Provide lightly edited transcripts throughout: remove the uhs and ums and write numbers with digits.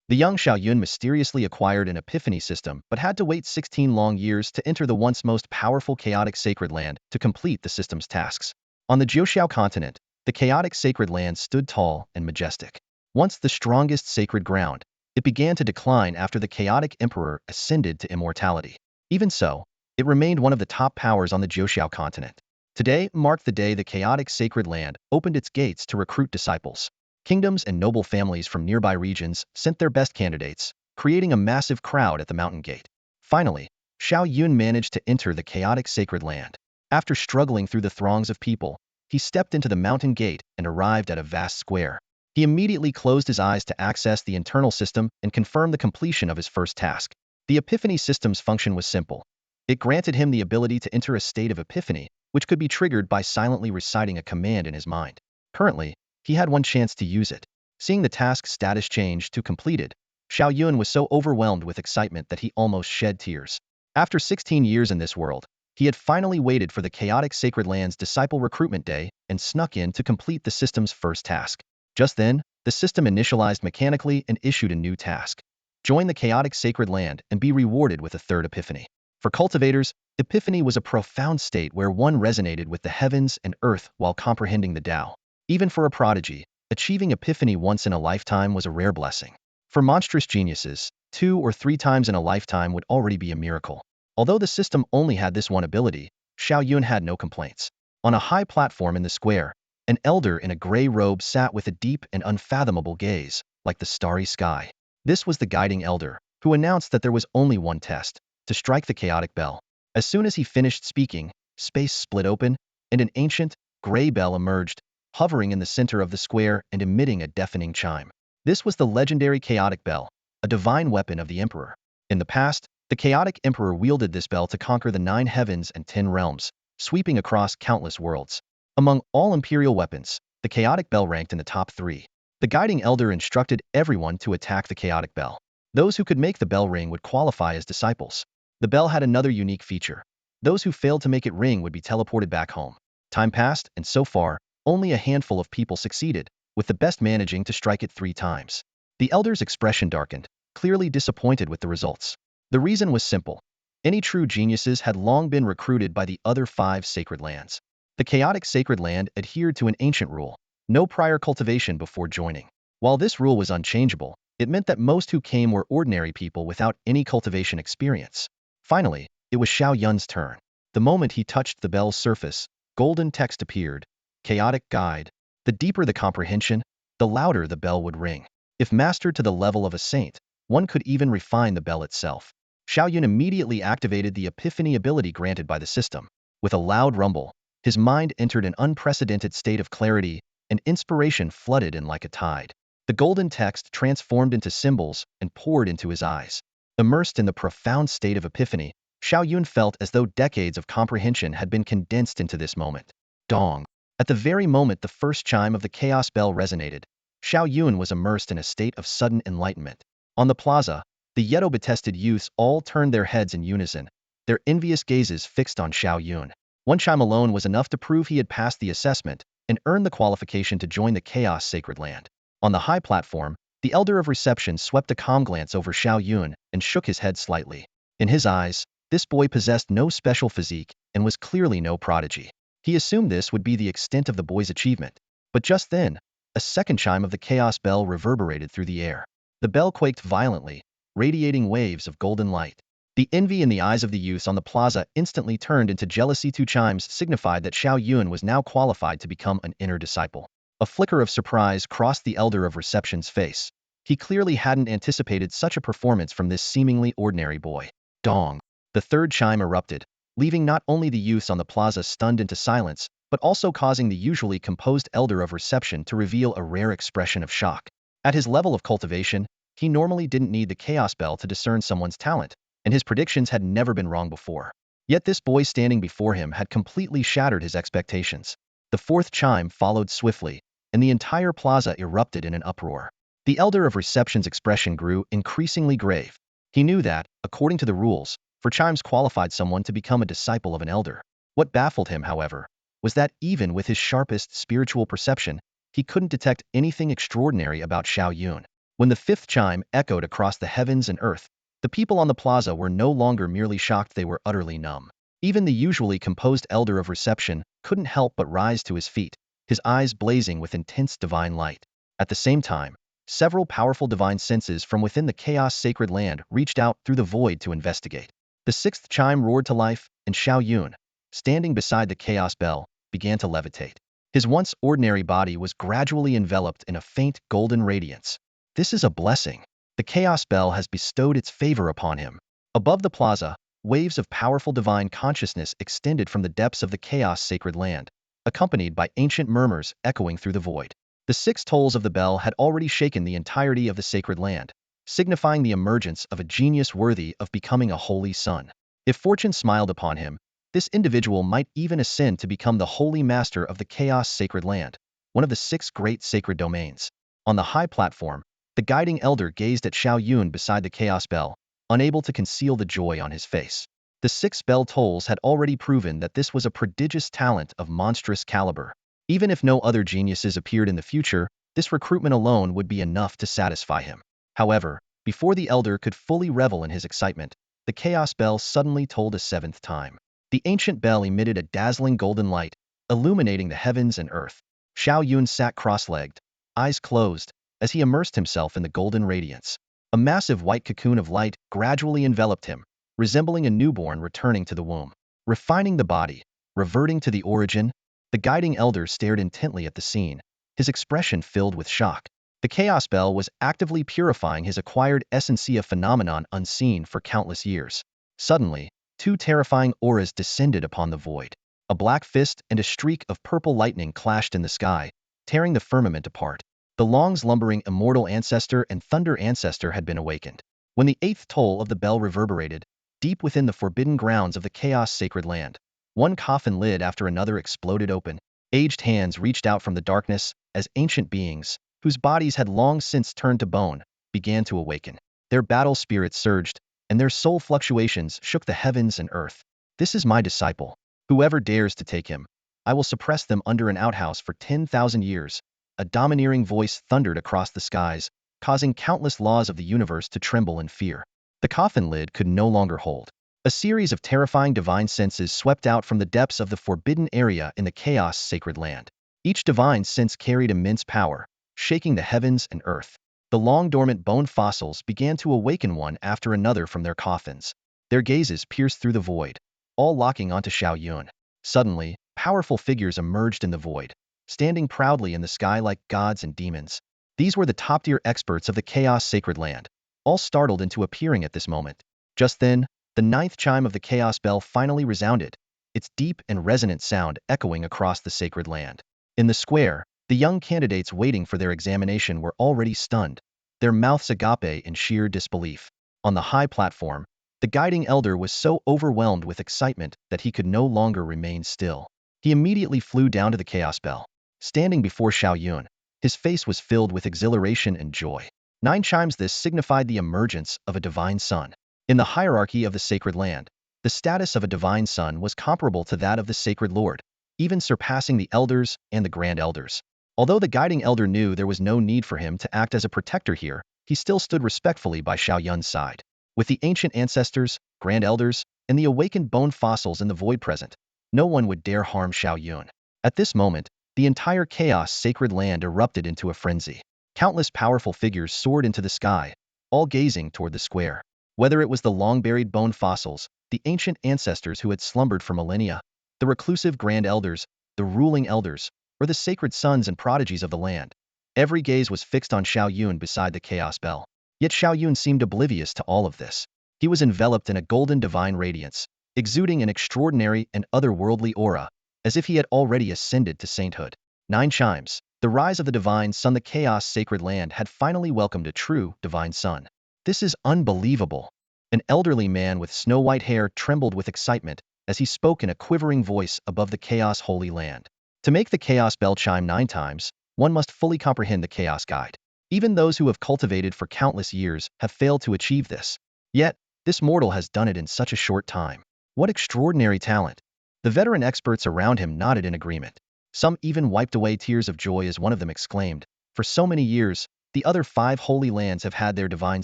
The young Xiao Yun mysteriously acquired an epiphany system but had to wait 16 long years to enter the once most powerful chaotic sacred land to complete the system's tasks. On the Jiuxiao continent, the chaotic sacred land stood tall and majestic. Once the strongest sacred ground, it began to decline after the chaotic emperor ascended to immortality. Even so, it remained one of the top powers on the Jiuxiao continent. Today marked the day the chaotic sacred land opened its gates to recruit disciples. Kingdoms and noble families from nearby regions sent their best candidates, creating a massive crowd at the mountain gate. Finally, Xiao Yun managed to enter the chaotic sacred land. After struggling through the throngs of people, he stepped into the mountain gate and arrived at a vast square. He immediately closed his eyes to access the internal system and confirm the completion of his first task. The epiphany system's function was simple. It granted him the ability to enter a state of epiphany, which could be triggered by silently reciting a command in his mind. Currently, he had one chance to use it. Seeing the task status change to completed, Xiao Yun was so overwhelmed with excitement that he almost shed tears. After 16 years in this world, he had finally waited for the chaotic sacred land's disciple recruitment day and snuck in to complete the system's first task. Just then, the system initialized mechanically and issued a new task. Join the chaotic sacred land and be rewarded with a third epiphany. For cultivators, epiphany was a profound state where one resonated with the heavens and earth while comprehending the Tao. Even for a prodigy, achieving epiphany once in a lifetime was a rare blessing. For monstrous geniuses, 2 or 3 times in a lifetime would already be a miracle. Although the system only had this one ability, Xiao Yun had no complaints. On a high platform in the square, an elder in a gray robe sat with a deep and unfathomable gaze, like the starry sky. This was the guiding elder, who announced that there was only one test: to strike the chaotic bell. As soon as he finished speaking, space split open, and an ancient, gray bell emerged, hovering in the center of the square and emitting a deafening chime. This was the legendary chaotic bell, a divine weapon of the emperor. In the past, the chaotic emperor wielded this bell to conquer the 9 heavens and 10 realms, sweeping across countless worlds. Among all imperial weapons, the chaotic bell ranked in the top 3. The guiding elder instructed everyone to attack the chaotic bell. Those who could make the bell ring would qualify as disciples. The bell had another unique feature. Those who failed to make it ring would be teleported back home. Time passed, and so far, only a handful of people succeeded, with the best managing to strike it 3 times. The elder's expression darkened, clearly disappointed with the results. The reason was simple. Any true geniuses had long been recruited by the other 5 sacred lands. The chaotic sacred land adhered to an ancient rule: no prior cultivation before joining. While this rule was unchangeable, it meant that most who came were ordinary people without any cultivation experience. Finally, it was Xiao Yun's turn. The moment he touched the bell's surface, golden text appeared: chaotic guide. The deeper the comprehension, the louder the bell would ring. If mastered to the level of a saint, one could even refine the bell itself. Xiao Yun immediately activated the epiphany ability granted by the system. With a loud rumble, his mind entered an unprecedented state of clarity, and inspiration flooded in like a tide. The golden text transformed into symbols and poured into his eyes. Immersed in the profound state of epiphany, Xiao Yun felt as though decades of comprehension had been condensed into this moment. Dong. At the very moment the first chime of the chaos bell resonated, Xiao Yun was immersed in a state of sudden enlightenment. On the plaza, the Yeto-betested youths all turned their heads in unison, their envious gazes fixed on Xiao Yun. One chime alone was enough to prove he had passed the assessment and earned the qualification to join the Chaos Sacred Land. On the high platform, the Elder of Reception swept a calm glance over Xiao Yun and shook his head slightly. In his eyes, this boy possessed no special physique and was clearly no prodigy. He assumed this would be the extent of the boy's achievement. But just then, a second chime of the Chaos Bell reverberated through the air. The bell quaked violently, radiating waves of golden light. The envy in the eyes of the youths on the plaza instantly turned into jealousy. 2 chimes signified that Xiao Yun was now qualified to become an inner disciple. A flicker of surprise crossed the Elder of Reception's face. He clearly hadn't anticipated such a performance from this seemingly ordinary boy. Dong. The third chime erupted, leaving not only the youths on the plaza stunned into silence, but also causing the usually composed Elder of Reception to reveal a rare expression of shock. At his level of cultivation, he normally didn't need the Chaos Bell to discern someone's talent, and his predictions had never been wrong before. Yet this boy standing before him had completely shattered his expectations. The fourth chime followed swiftly, and the entire plaza erupted in an uproar. The Elder of Reception's expression grew increasingly grave. He knew that, according to the rules, 4 chimes qualified someone to become a disciple of an elder. What baffled him, however, was that even with his sharpest spiritual perception, he couldn't detect anything extraordinary about Xiao Yun. When the fifth chime echoed across the heavens and earth, the people on the plaza were no longer merely shocked, they were utterly numb. Even the usually composed elder of reception couldn't help but rise to his feet, his eyes blazing with intense divine light. At the same time, several powerful divine senses from within the chaos sacred land reached out through the void to investigate. The sixth chime roared to life, and Xiao Yun, standing beside the chaos bell, began to levitate. His once ordinary body was gradually enveloped in a faint golden radiance. This is a blessing. The chaos bell has bestowed its favor upon him. Above the plaza, waves of powerful divine consciousness extended from the depths of the chaos sacred land, accompanied by ancient murmurs echoing through the void. The 6 tolls of the bell had already shaken the entirety of the sacred land, signifying the emergence of a genius worthy of becoming a holy son. If fortune smiled upon him, this individual might even ascend to become the holy master of the chaos sacred land, one of the 6 great sacred domains. On the high platform, the guiding elder gazed at Xiao Yun beside the chaos bell, unable to conceal the joy on his face. The 6 bell tolls had already proven that this was a prodigious talent of monstrous caliber. Even if no other geniuses appeared in the future, this recruitment alone would be enough to satisfy him. However, before the elder could fully revel in his excitement, the chaos bell suddenly tolled a 7th time. The ancient bell emitted a dazzling golden light, illuminating the heavens and earth. Xiao Yun sat cross-legged, eyes closed, as he immersed himself in the golden radiance. A massive white cocoon of light gradually enveloped him, resembling a newborn returning to the womb. Refining the body, reverting to the origin, the guiding elder stared intently at the scene, his expression filled with shock. The chaos bell was actively purifying his acquired essence, a phenomenon unseen for countless years. Suddenly, 2 terrifying auras descended upon the void. A black fist and a streak of purple lightning clashed in the sky, tearing the firmament apart. The long-slumbering immortal ancestor and thunder ancestor had been awakened. When the 8th toll of the bell reverberated, deep within the forbidden grounds of the chaos sacred land, one coffin lid after another exploded open. Aged hands reached out from the darkness as ancient beings, whose bodies had long since turned to bone, began to awaken. Their battle spirits surged, and their soul fluctuations shook the heavens and earth. This is my disciple. Whoever dares to take him, I will suppress them under an outhouse for 10,000 years. A domineering voice thundered across the skies, causing countless laws of the universe to tremble in fear. The coffin lid could no longer hold. A series of terrifying divine senses swept out from the depths of the forbidden area in the chaos sacred land. Each divine sense carried immense power, shaking the heavens and earth. The long-dormant bone fossils began to awaken one after another from their coffins. Their gazes pierced through the void, all locking onto Xiao Yun. Suddenly, powerful figures emerged in the void, standing proudly in the sky like gods and demons. These were the top-tier experts of the chaos sacred land, all startled into appearing at this moment. Just then, the 9th chime of the chaos bell finally resounded, its deep and resonant sound echoing across the sacred land. In the square, the young candidates waiting for their examination were already stunned, their mouths agape in sheer disbelief. On the high platform, the guiding elder was so overwhelmed with excitement that he could no longer remain still. He immediately flew down to the chaos bell. Standing before Xiao Yun, his face was filled with exhilaration and joy. 9 chimes. This signified the emergence of a divine son. In the hierarchy of the sacred land, the status of a divine son was comparable to that of the sacred lord, even surpassing the elders and the grand elders. Although the guiding elder knew there was no need for him to act as a protector here, he still stood respectfully by Xiao Yun's side. With the ancient ancestors, grand elders, and the awakened bone fossils in the void present, no one would dare harm Xiao Yun. At this moment, the entire chaos sacred land erupted into a frenzy. Countless powerful figures soared into the sky, all gazing toward the square. Whether it was the long-buried bone fossils, the ancient ancestors who had slumbered for millennia, the reclusive grand elders, the ruling elders, or the sacred sons and prodigies of the land, every gaze was fixed on Xiao Yun beside the chaos bell. Yet Xiao Yun seemed oblivious to all of this. He was enveloped in a golden divine radiance, exuding an extraordinary and otherworldly aura, as if he had already ascended to sainthood. 9 chimes. The rise of the divine son. The chaos sacred land had finally welcomed a true divine son. This is unbelievable. An elderly man with snow-white hair trembled with excitement as he spoke in a quivering voice above the chaos holy land. To make the chaos bell chime 9 times, one must fully comprehend the chaos guide. Even those who have cultivated for countless years have failed to achieve this. Yet, this mortal has done it in such a short time. What extraordinary talent! The veteran experts around him nodded in agreement. Some even wiped away tears of joy as one of them exclaimed, "For so many years, The other 5 holy lands have had their divine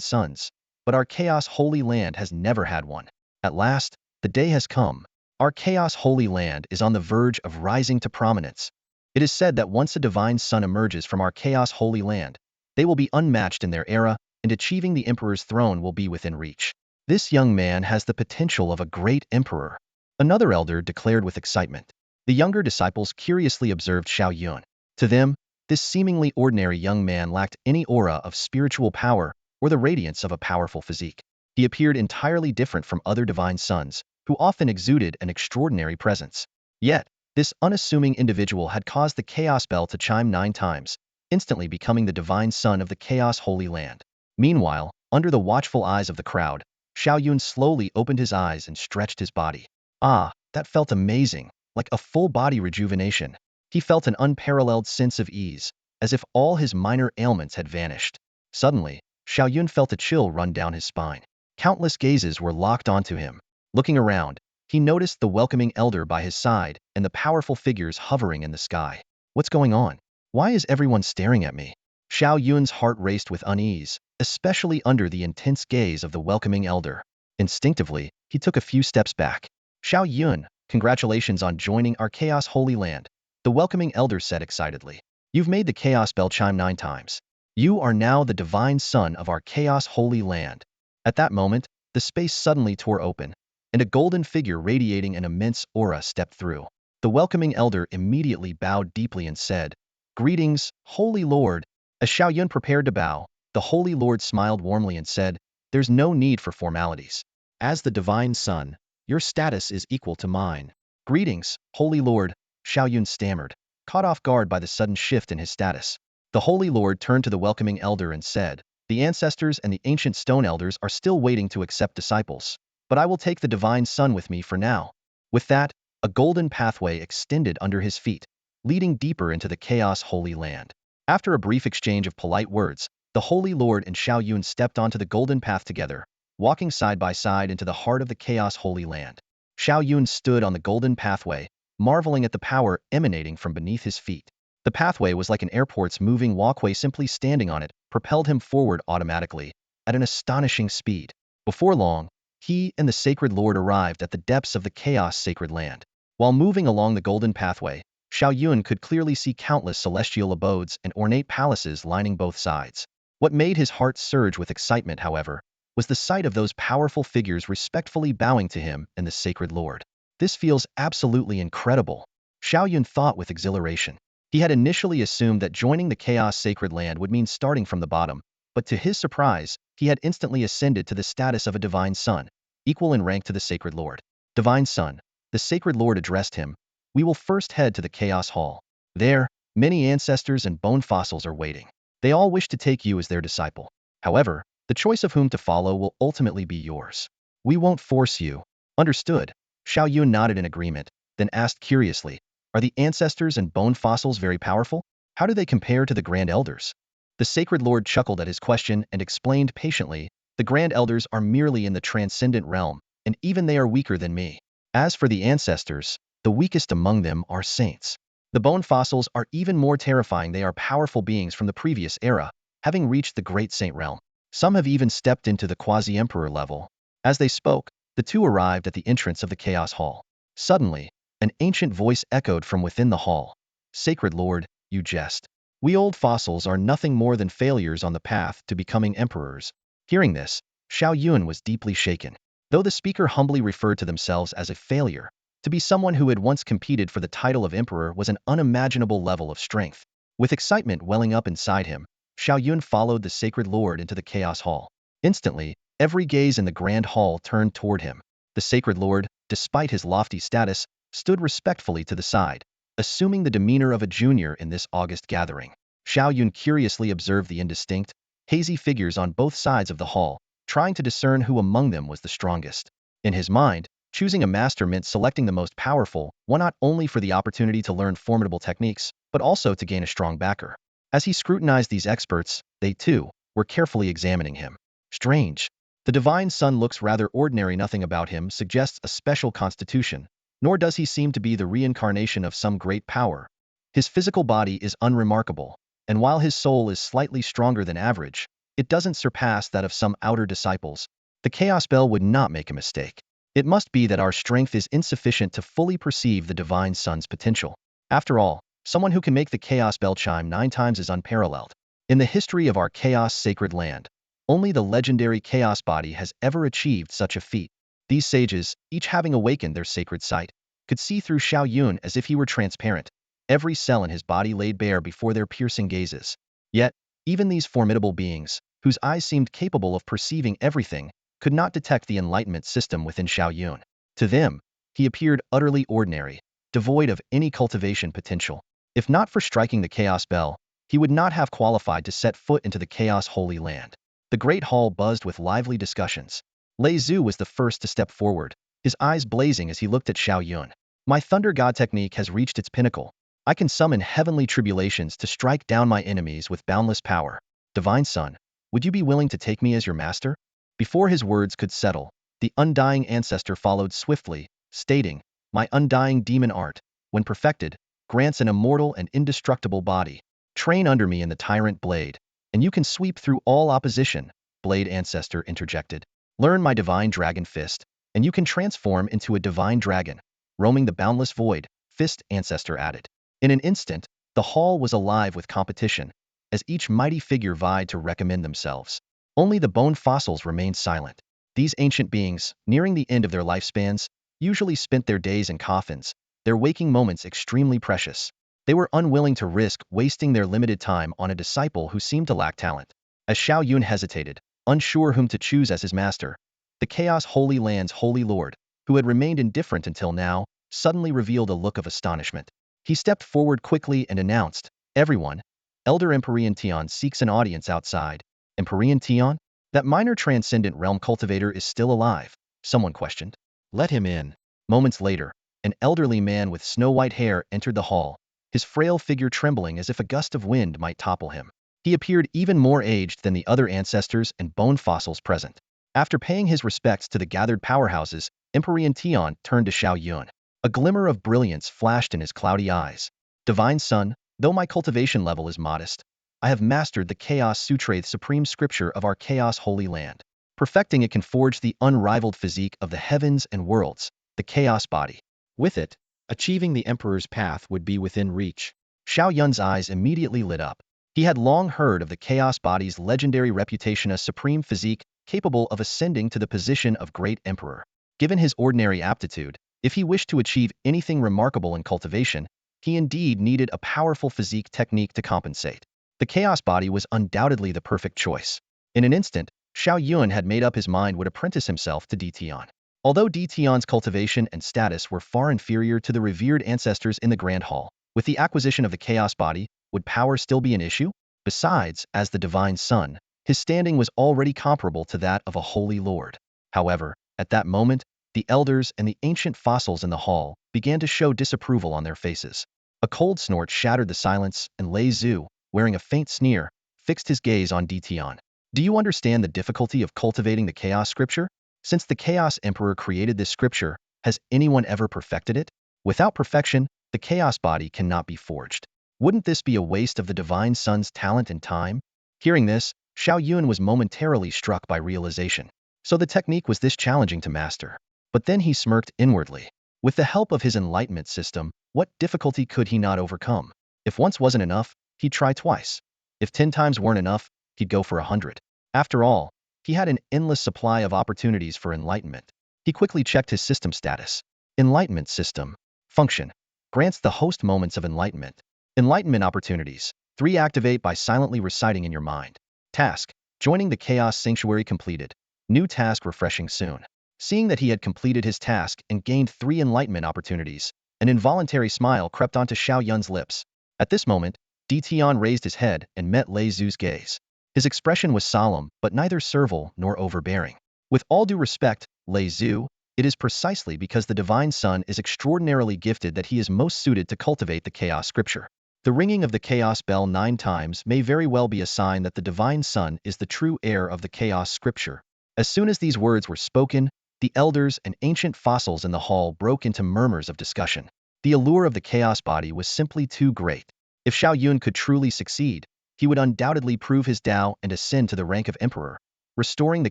sons, but our Chaos Holy Land has never had one. At last, the day has come. Our Chaos Holy Land is on the verge of rising to prominence. It is said that once a divine son emerges from our Chaos Holy Land, they will be unmatched in their era, and achieving the emperor's throne will be within reach. This young man has the potential of a great emperor, another elder declared with excitement. The younger disciples curiously observed Xiao Yun. To them, this seemingly ordinary young man lacked any aura of spiritual power or the radiance of a powerful physique. He appeared entirely different from other divine sons, who often exuded an extraordinary presence. Yet, this unassuming individual had caused the chaos bell to chime 9 times, instantly becoming the divine son of the Chaos Holy Land. Meanwhile, under the watchful eyes of the crowd, Xiao Yun slowly opened his eyes and stretched his body. Ah, that felt amazing, like a full-body rejuvenation. He felt an unparalleled sense of ease, as if all his minor ailments had vanished. Suddenly, Xiao Yun felt a chill run down his spine. Countless gazes were locked onto him. Looking around, he noticed the welcoming elder by his side and the powerful figures hovering in the sky. What's going on? Why is everyone staring at me? Xiao Yun's heart raced with unease, especially under the intense gaze of the welcoming elder. Instinctively, he took a few steps back. Xiao Yun, congratulations on joining our Chaos Holy Land, the welcoming elder said excitedly. You've made the chaos bell chime 9 times. You are now the divine son of our Chaos Holy Land. At that moment, the space suddenly tore open, and a golden figure radiating an immense aura stepped through. The welcoming elder immediately bowed deeply and said, "Greetings, Holy Lord." As Xiao Yun prepared to bow, the Holy Lord smiled warmly and said, "There's no need for formalities. As the divine son, your status is equal to mine." "Greetings, Holy Lord," Xiao Yun stammered, caught off guard by the sudden shift in his status. The Holy Lord turned to the welcoming elder and said, "The ancestors and the ancient stone elders are still waiting to accept disciples, but I will take the divine son with me for now." With that, a golden pathway extended under his feet, leading deeper into the Chaos Holy Land. After a brief exchange of polite words, the Holy Lord and Xiao Yun stepped onto the golden path together, walking side by side into the heart of the Chaos Holy Land. Xiao Yun stood on the golden pathway, marveling at the power emanating from beneath his feet. The pathway was like an airport's moving walkway. Simply standing on it propelled him forward automatically, at an astonishing speed. Before long, he and the Sacred Lord arrived at the depths of the Chaos Sacred Land. While moving along the golden pathway, Xiao Yun could clearly see countless celestial abodes and ornate palaces lining both sides. What made his heart surge with excitement, however, was the sight of those powerful figures respectfully bowing to him and the Sacred Lord. This feels absolutely incredible, Xiao Yun thought with exhilaration. He had initially assumed that joining the Chaos Sacred Land would mean starting from the bottom, but to his surprise, he had instantly ascended to the status of a divine son, equal in rank to the Sacred Lord. "Divine son," the Sacred Lord addressed him, "we will first head to the Chaos Hall. There, many ancestors and bone fossils are waiting. They all wish to take you as their disciple. However, the choice of whom to follow will ultimately be yours. We won't force you." "Understood." Xiao Yun nodded in agreement, then asked curiously, "Are the ancestors and bone fossils very powerful? How do they compare to the Grand Elders?" The Sacred Lord chuckled at his question and explained patiently, "The Grand Elders are merely in the transcendent realm, and even they are weaker than me. As for the ancestors, the weakest among them are saints. The bone fossils are even more terrifying. They are powerful beings from the previous era, having reached the Great Saint realm. Some have even stepped into the quasi-emperor level." As they spoke, the two arrived at the entrance of the Chaos Hall. Suddenly, an ancient voice echoed from within the hall. "Sacred Lord, you jest. We old fossils are nothing more than failures on the path to becoming emperors." Hearing this, Xiao Yun was deeply shaken. Though the speaker humbly referred to themselves as a failure, to be someone who had once competed for the title of emperor was an unimaginable level of strength. With excitement welling up inside him, Xiao Yun followed the Sacred Lord into the Chaos Hall. Instantly, every gaze in the Grand Hall turned toward him. The Sacred Lord, despite his lofty status, stood respectfully to the side, assuming the demeanor of a junior in this august gathering. Xiao Yun curiously observed the indistinct, hazy figures on both sides of the hall, trying to discern who among them was the strongest. In his mind, choosing a master meant selecting the most powerful, one not only for the opportunity to learn formidable techniques, but also to gain a strong backer. As he scrutinized these experts, they too were carefully examining him. Strange. The divine son looks rather ordinary. Nothing about him suggests a special constitution, nor does he seem to be the reincarnation of some great power. His physical body is unremarkable, And while his soul is slightly stronger than average, it doesn't surpass that of some outer disciples. The Chaos Bell would not make a mistake. It must be that our strength is insufficient to fully perceive the Divine Sun's potential. After all, someone who can make the Chaos Bell chime 9 times is unparalleled. In the history of our Chaos Sacred Land, only the legendary Chaos Body has ever achieved such a feat. These sages, each having awakened their sacred sight, could see through Xiao Yun as if he were transparent, every cell in his body laid bare before their piercing gazes. Yet, even these formidable beings, whose eyes seemed capable of perceiving everything, could not detect the enlightenment system within Xiao Yun. To them, he appeared utterly ordinary, devoid of any cultivation potential. If not for striking the Chaos Bell, he would not have qualified to set foot into the Chaos Holy Land. The Great Hall buzzed with lively discussions. Lei Zhu was the first to step forward, his eyes blazing as he looked at Xiao Yun. My Thunder God technique has reached its pinnacle. I can summon heavenly tribulations to strike down my enemies with boundless power. Divine Son, would you be willing to take me as your master? Before his words could settle, the undying ancestor followed swiftly, stating, My undying demon art, when perfected, grants an immortal and indestructible body. Train under me in the tyrant blade, and you can sweep through all opposition, Blade Ancestor interjected. Learn my divine dragon fist, and you can transform into a divine dragon, roaming the boundless void, Fist Ancestor added. In an instant, the hall was alive with competition, as each mighty figure vied to recommend themselves. Only the bone fossils remained silent. These ancient beings, nearing the end of their lifespans, usually spent their days in coffins, their waking moments extremely precious. They were unwilling to risk wasting their limited time on a disciple who seemed to lack talent. As Xiao Yun hesitated, unsure whom to choose as his master, the Chaos Holy Land's Holy Lord, who had remained indifferent until now, suddenly revealed a look of astonishment. He stepped forward quickly and announced, Everyone, Elder Empyrean Tian seeks an audience outside. Empyrean Tian? That minor transcendent realm cultivator is still alive, someone questioned. Let him in. Moments later, an elderly man with snow-white hair entered the hall, his frail figure trembling as if a gust of wind might topple him. He appeared even more aged than the other ancestors and bone fossils present. After paying his respects to the gathered powerhouses, Empyrean Tian turned to Xiao Yun. A glimmer of brilliance flashed in his cloudy eyes. Divine Son, though my cultivation level is modest, I have mastered the Chaos Sutra's supreme scripture of our Chaos Holy Land. Perfecting it can forge the unrivaled physique of the heavens and worlds, the Chaos Body. With it, achieving the Emperor's path would be within reach. Xiao Yun's eyes immediately lit up. He had long heard of the Chaos Body's legendary reputation as supreme physique, capable of ascending to the position of Great Emperor. Given his ordinary aptitude, if he wished to achieve anything remarkable in cultivation, he indeed needed a powerful physique technique to compensate. The Chaos Body was undoubtedly the perfect choice. In an instant, Xiao Yun had made up his mind would apprentice himself to Tian. Although Tian's cultivation and status were far inferior to the revered ancestors in the Grand Hall, with the acquisition of the Chaos Body, would power still be an issue? Besides, as the Divine Son, his standing was already comparable to that of a Holy Lord. However, at that moment, the elders and the ancient fossils in the hall began to show disapproval on their faces. A cold snort shattered the silence, and Lei Zhu, wearing a faint sneer, fixed his gaze on Tian. Do you understand the difficulty of cultivating the Chaos Scripture? Since the Chaos Emperor created this scripture, has anyone ever perfected it? Without perfection, the Chaos Body cannot be forged. Wouldn't this be a waste of the Divine Son's talent and time? Hearing this, Xiao Yun was momentarily struck by realization. So the technique was this challenging to master. But then he smirked inwardly. With the help of his enlightenment system, what difficulty could he not overcome? If once wasn't enough, he'd try twice. If 10 times weren't enough, he'd go for 100. After all, he had an endless supply of opportunities for enlightenment. He quickly checked his system status. Enlightenment system. Function. Grants the host moments of enlightenment. Enlightenment opportunities. 3 activate by silently reciting in your mind. Task. Joining the Chaos Sanctuary completed. New task refreshing soon. Seeing that he had completed his task and gained 3 enlightenment opportunities, an involuntary smile crept onto Xiao Yun's lips. At this moment, Tian raised his head and met Lei Zhu's gaze. His expression was solemn, but neither servile nor overbearing. With all due respect, Lei Zhu, it is precisely because the Divine Son is extraordinarily gifted that he is most suited to cultivate the Chaos Scripture. The ringing of the Chaos Bell 9 times may very well be a sign that the Divine Son is the true heir of the Chaos Scripture. As soon as these words were spoken, the elders and ancient fossils in the hall broke into murmurs of discussion. The allure of the Chaos Body was simply too great. If Xiao Yun could truly succeed, he would undoubtedly prove his Tao and ascend to the rank of emperor, restoring the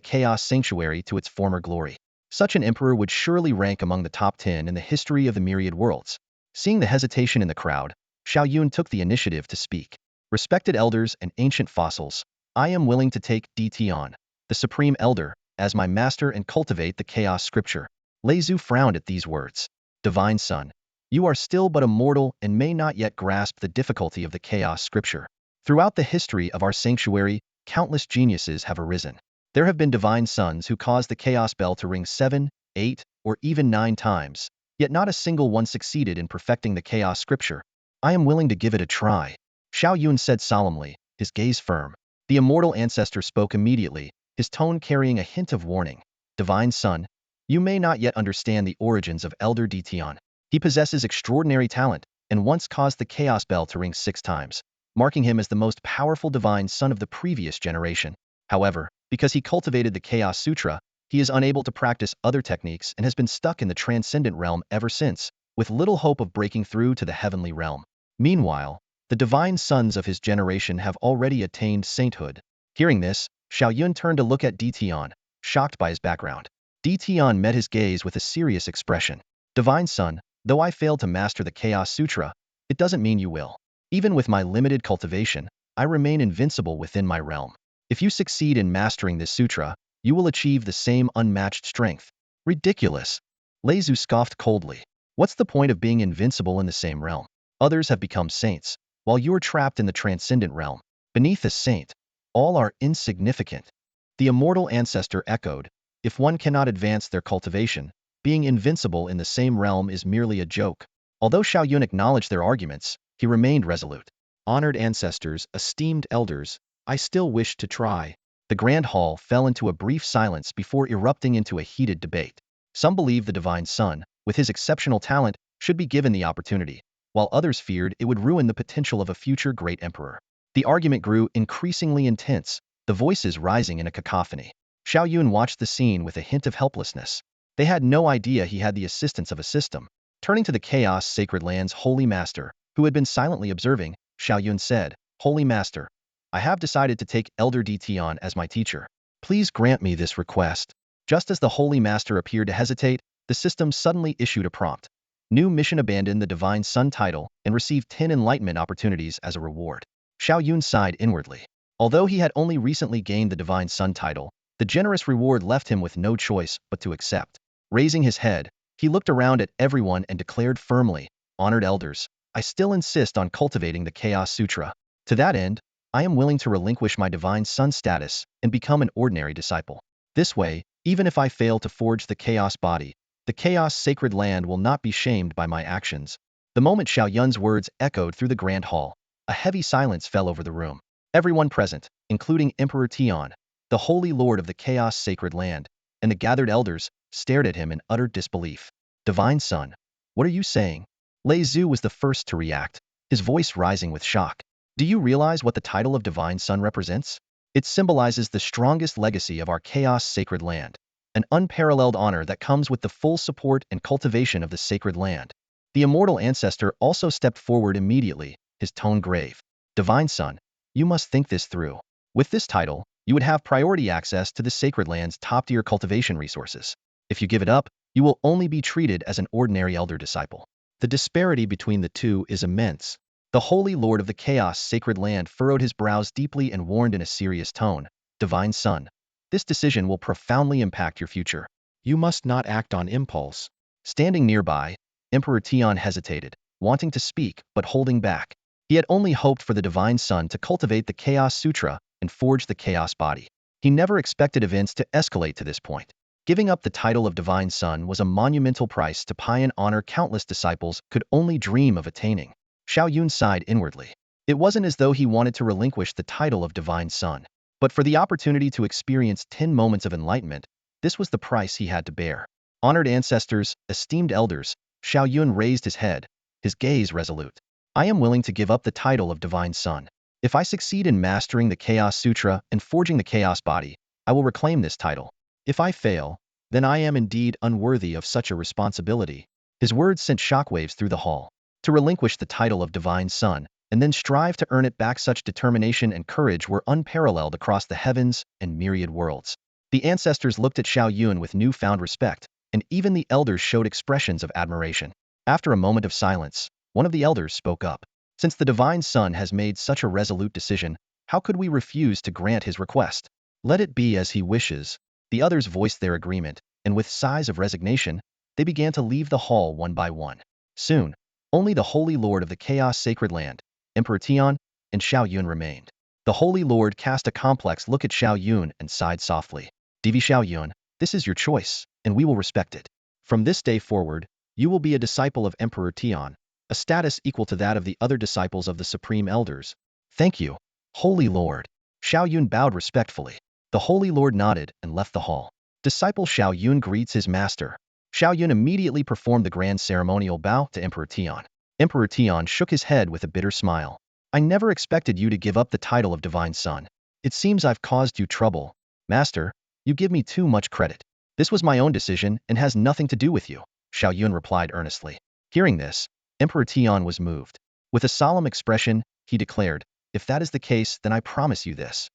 Chaos Sanctuary to its former glory. Such an emperor would surely rank among the top 10 in the history of the myriad worlds. Seeing the hesitation in the crowd, Xiao Yun took the initiative to speak. Respected elders and ancient fossils, I am willing to take DT on, the Supreme Elder, as my master and cultivate the Chaos Scripture. Lei Zhu frowned at these words. Divine Son, you are still but a mortal and may not yet grasp the difficulty of the Chaos Scripture. Throughout the history of our sanctuary, countless geniuses have arisen. There have been divine sons who caused the Chaos Bell to ring 7, 8, or even 9 times, yet not a single one succeeded in perfecting the Chaos Scripture. I am willing to give it a try. Xiao Yun said solemnly, his gaze firm. The immortal ancestor spoke immediately, his tone carrying a hint of warning. Divine Son, you may not yet understand the origins of Elder Ditian. He possesses extraordinary talent, and once caused the Chaos Bell to ring 6 times, marking him as the most powerful divine son of the previous generation. However, because he cultivated the Chaos Sutra, he is unable to practice other techniques and has been stuck in the transcendent realm ever since, with little hope of breaking through to the heavenly realm. Meanwhile, the divine sons of his generation have already attained sainthood. Hearing this, Xiao Yun turned to look at Ditian, shocked by his background. Ditian met his gaze with a serious expression. Divine Son, though I failed to master the Chaos Sutra, it doesn't mean you will. Even with my limited cultivation, I remain invincible within my realm. If you succeed in mastering this sutra, you will achieve the same unmatched strength. Ridiculous. Lei Zhu scoffed coldly. What's the point of being invincible in the same realm? Others have become saints, while you are trapped in the transcendent realm. Beneath a saint, all are insignificant. The immortal ancestor echoed, if one cannot advance their cultivation, being invincible in the same realm is merely a joke. Although Xiao Yun acknowledged their arguments, he remained resolute. Honored ancestors, esteemed elders, I still wish to try. The grand hall fell into a brief silence before erupting into a heated debate. Some believed the divine son, with his exceptional talent, should be given the opportunity, while others feared it would ruin the potential of a future great emperor. The argument grew increasingly intense, the voices rising in a cacophony. Xiao Yun watched the scene with a hint of helplessness. They had no idea he had the assistance of a system. Turning to the Chaos Sacred Land's Holy Master, who had been silently observing, Xiao Yun said, Holy Master, I have decided to take Elder Ditian as my teacher. Please grant me this request. Just as the Holy Master appeared to hesitate, the system suddenly issued a prompt. New mission: abandon the Divine Son title and receive 10 Enlightenment opportunities as a reward. Xiao Yun sighed inwardly. Although he had only recently gained the Divine Son title, the generous reward left him with no choice but to accept. Raising his head, he looked around at everyone and declared firmly, Honored elders, I still insist on cultivating the Chaos Sutra. To that end, I am willing to relinquish my divine son status and become an ordinary disciple. This way, even if I fail to forge the Chaos Body, the Chaos Sacred Land will not be shamed by my actions. The moment Xiao Yun's words echoed through the grand hall, a heavy silence fell over the room. Everyone present, including Emperor Tian, the Holy Lord of the Chaos Sacred Land, and the gathered elders, stared at him in utter disbelief. Divine Son, what are you saying? Lei Zhu was the first to react, his voice rising with shock. Do you realize what the title of Divine Son represents? It symbolizes the strongest legacy of our Chaos Sacred Land, an unparalleled honor that comes with the full support and cultivation of the Sacred Land. The immortal ancestor also stepped forward immediately, his tone grave. Divine Son, you must think this through. With this title, you would have priority access to the Sacred Land's top-tier cultivation resources. If you give it up, you will only be treated as an ordinary elder disciple. The disparity between the two is immense. The Holy Lord of the Chaos Sacred Land furrowed his brows deeply and warned in a serious tone, Divine Son, this decision will profoundly impact your future. You must not act on impulse. Standing nearby, Emperor Tian hesitated, wanting to speak but holding back. He had only hoped for the Divine Son to cultivate the Chaos Sutra and forge the Chaos Body. He never expected events to escalate to this point. Giving up the title of Divine Son was a monumental price to pay and honor countless disciples could only dream of attaining. Xiao Yun sighed inwardly. It wasn't as though he wanted to relinquish the title of Divine Son, but for the opportunity to experience 10 moments of enlightenment, this was the price he had to bear. Honored ancestors, esteemed elders, Xiao Yun raised his head, his gaze resolute. I am willing to give up the title of Divine Son. If I succeed in mastering the Chaos Sutra and forging the Chaos Body, I will reclaim this title. If I fail, then I am indeed unworthy of such a responsibility. His words sent shockwaves through the hall. To relinquish the title of Divine Son, and then strive to earn it back. Such determination and courage were unparalleled across the heavens and myriad worlds. The ancestors looked at Xiao Yun with newfound respect, and even the elders showed expressions of admiration. After a moment of silence, one of the elders spoke up. Since the divine son has made such a resolute decision, how could we refuse to grant his request? Let it be as he wishes. The others voiced their agreement, and with sighs of resignation, they began to leave the hall one by one. Soon, only the Holy Lord of the Chaos Sacred Land, Emperor Tian, and Xiao Yun remained. The Holy Lord cast a complex look at Xiao Yun and sighed softly. Divi Xiao Yun, this is your choice, and we will respect it. From this day forward, you will be a disciple of Emperor Tian, a status equal to that of the other disciples of the Supreme Elders. Thank you, Holy Lord. Xiao Yun bowed respectfully. The Holy Lord nodded and left the hall. Disciple Xiao Yun greets his master. Xiao Yun immediately performed the grand ceremonial bow to Emperor Tian. Emperor Tian shook his head with a bitter smile. I never expected you to give up the title of Divine Son. It seems I've caused you trouble. Master, you give me too much credit. This was my own decision and has nothing to do with you, Xiao Yun replied earnestly. Hearing this, Emperor Tian was moved. With a solemn expression, he declared, if that is the case, then I promise you this.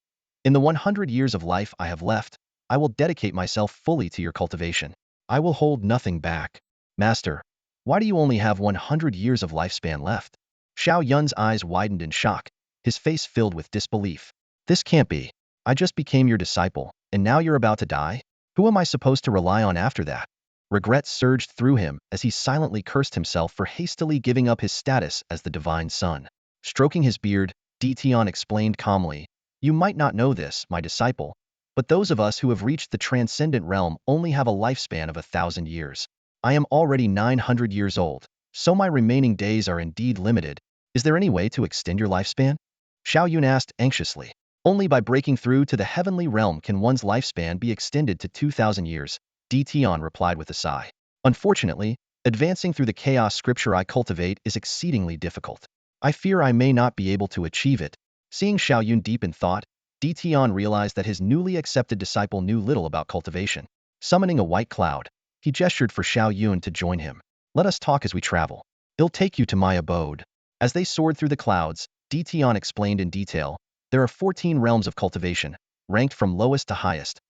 In the 100 years of life I have left, I will dedicate myself fully to your cultivation. I will hold nothing back. Master, why do you only have 100 years of lifespan left? Xiao Yun's eyes widened in shock, his face filled with disbelief. This can't be. I just became your disciple, and now you're about to die? Who am I supposed to rely on after that? Regret surged through him as he silently cursed himself for hastily giving up his status as the divine son. Stroking his beard, Tian explained calmly, you might not know this, my disciple, but those of us who have reached the transcendent realm only have a lifespan of 1,000 years. I am already 900 years old, so my remaining days are indeed limited. Is there any way to extend your lifespan? Xiao Yun asked anxiously. Only by breaking through to the heavenly realm can one's lifespan be extended to 2,000 years, Tian replied with a sigh. Unfortunately, advancing through the chaos scripture I cultivate is exceedingly difficult. I fear I may not be able to achieve it. Seeing Xiao Yun deep in thought, Tian realized that his newly accepted disciple knew little about cultivation. Summoning a white cloud, he gestured for Xiao Yun to join him. Let us talk as we travel. I'll take you to my abode. As they soared through the clouds, Tian explained in detail, there are 14 realms of cultivation, ranked from lowest to highest.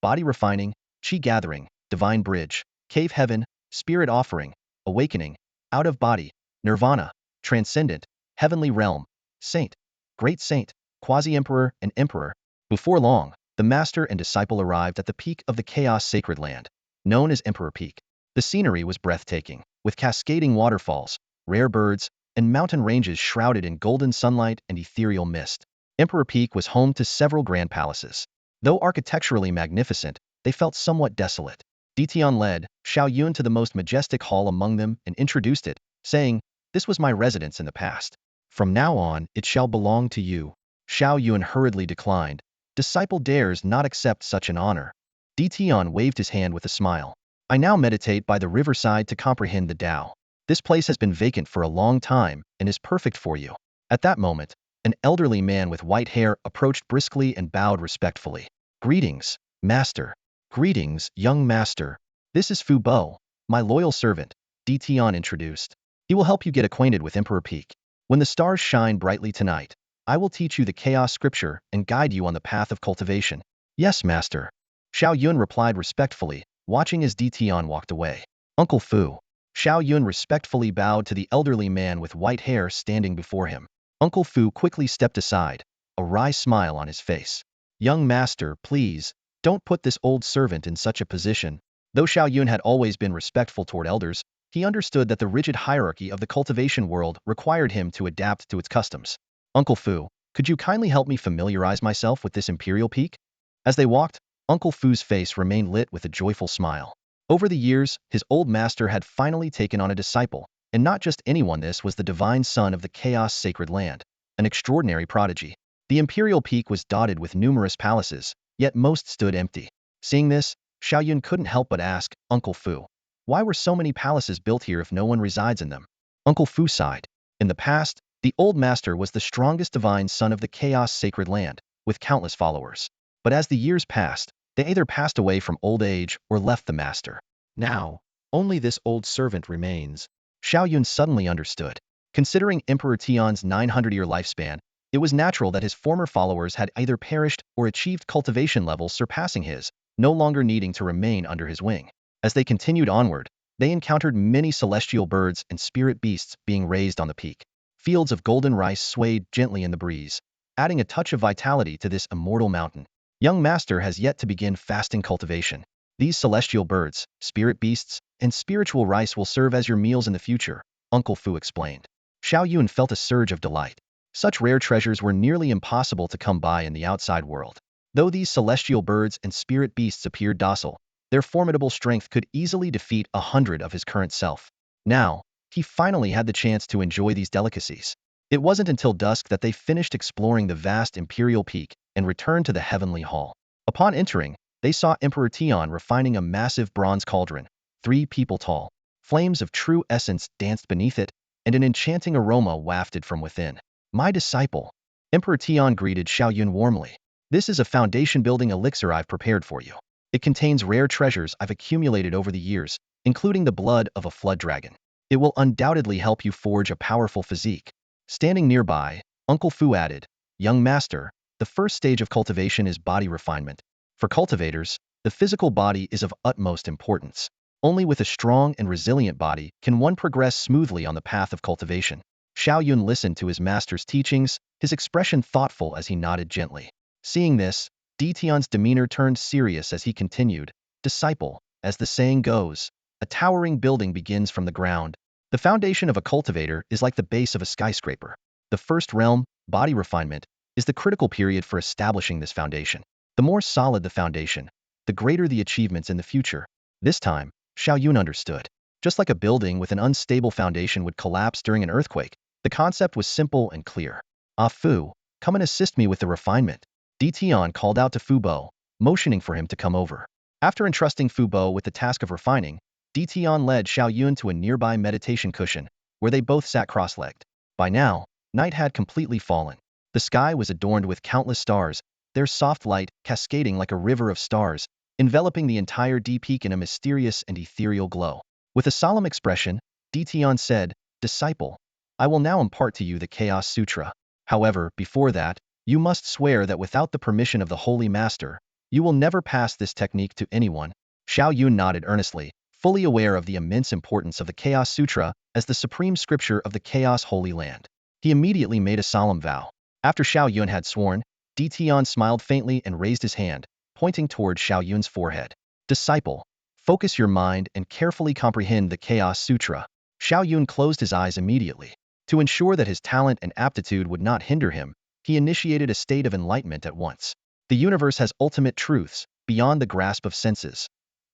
Body refining, chi gathering, divine bridge, cave heaven, spirit offering, awakening, out of body, nirvana, transcendent, heavenly realm, saint, great saint, quasi-emperor, and emperor. Before long, the master and disciple arrived at the peak of the chaos sacred land, known as Emperor Peak. The scenery was breathtaking, with cascading waterfalls, rare birds, and mountain ranges shrouded in golden sunlight and ethereal mist. Emperor Peak was home to several grand palaces. Though architecturally magnificent, they felt somewhat desolate. Tian led Xiao Yun to the most majestic hall among them and introduced it, saying, this was my residence in the past. From now on, it shall belong to you. Xiao Yun hurriedly declined. Disciple dares not accept such an honor. Tian waved his hand with a smile. I now meditate by the riverside to comprehend the Tao. This place has been vacant for a long time and is perfect for you. At that moment, an elderly man with white hair approached briskly and bowed respectfully. Greetings, master. Greetings, young master. This is Fu Bo, my loyal servant, Tian introduced. He will help you get acquainted with Emperor Peak. When the stars shine brightly tonight, I will teach you the chaos scripture and guide you on the path of cultivation. Yes, master. Xiao Yun replied respectfully, watching as Tian walked away. Uncle Fu. Xiao Yun respectfully bowed to the elderly man with white hair standing before him. Uncle Fu quickly stepped aside, a wry smile on his face. Young master, please, don't put this old servant in such a position. Though Xiao Yun had always been respectful toward elders, he understood that the rigid hierarchy of the cultivation world required him to adapt to its customs. Uncle Fu, could you kindly help me familiarize myself with this imperial peak? As they walked, Uncle Fu's face remained lit with a joyful smile. Over the years, his old master had finally taken on a disciple, and not just anyone. This was the divine son of the chaos sacred land, an extraordinary prodigy. The imperial peak was dotted with numerous palaces, yet most stood empty. Seeing this, Xiao Yun couldn't help but ask, Uncle Fu, why were so many palaces built here if no one resides in them? Uncle Fu sighed. In the past, the old master was the strongest divine son of the chaos sacred land, with countless followers. But as the years passed, they either passed away from old age or left the master. Now, only this old servant remains. Xiao Yun suddenly understood. Considering Emperor Tian's 900-year lifespan, it was natural that his former followers had either perished or achieved cultivation levels surpassing his, no longer needing to remain under his wing. As they continued onward, they encountered many celestial birds and spirit beasts being raised on the peak. Fields of golden rice swayed gently in the breeze, adding a touch of vitality to this immortal mountain. Young master has yet to begin fasting cultivation. These celestial birds, spirit beasts, and spiritual rice will serve as your meals in the future, Uncle Fu explained. Xiao Yun felt a surge of delight. Such rare treasures were nearly impossible to come by in the outside world. Though these celestial birds and spirit beasts appeared docile, their formidable strength could easily defeat 100 of his current self. Now, he finally had the chance to enjoy these delicacies. It wasn't until dusk that they finished exploring the vast imperial peak and returned to the heavenly hall. Upon entering, they saw Emperor Tian refining a massive bronze cauldron, 3 people tall. Flames of true essence danced beneath it, and an enchanting aroma wafted from within. My disciple. Emperor Tian greeted Xiao Yun warmly. This is a foundation-building elixir I've prepared for you. It contains rare treasures I've accumulated over the years, including the blood of a flood dragon. It will undoubtedly help you forge a powerful physique. Standing nearby, Uncle Fu added, Young master, the first stage of cultivation is body refinement. For cultivators, the physical body is of utmost importance. Only with a strong and resilient body can one progress smoothly on the path of cultivation. Xiao Yun listened to his master's teachings, his expression thoughtful as he nodded gently. Seeing this, Tian's demeanor turned serious as he continued, Disciple, as the saying goes, a towering building begins from the ground. The foundation of a cultivator is like the base of a skyscraper. The first realm, body refinement, is the critical period for establishing this foundation. The more solid the foundation, the greater the achievements in the future. This time, Xiao Yun understood. Just like a building with an unstable foundation would collapse during an earthquake, the concept was simple and clear. Ah Fu, come and assist me with the refinement. Tian called out to Fu Bo, motioning for him to come over. After entrusting Fu Bo with the task of refining, Tian led Xiao Yun to a nearby meditation cushion, where they both sat cross-legged. By now, night had completely fallen. The sky was adorned with countless stars, their soft light cascading like a river of stars, enveloping the entire peak in a mysterious and ethereal glow. With a solemn expression, Tian said, Disciple, I will now impart to you the Chaos Sutra. However, before that, you must swear that without the permission of the Holy Master, you will never pass this technique to anyone. Xiao Yun nodded earnestly, fully aware of the immense importance of the Chaos Sutra as the supreme scripture of the Chaos Holy Land. He immediately made a solemn vow. After Xiao Yun had sworn, Tian smiled faintly and raised his hand, pointing toward Xiao Yun's forehead. Disciple, focus your mind and carefully comprehend the Chaos Sutra. Xiao Yun closed his eyes immediately. To ensure that his talent and aptitude would not hinder him, he initiated a state of enlightenment at once. The universe has ultimate truths, beyond the grasp of senses.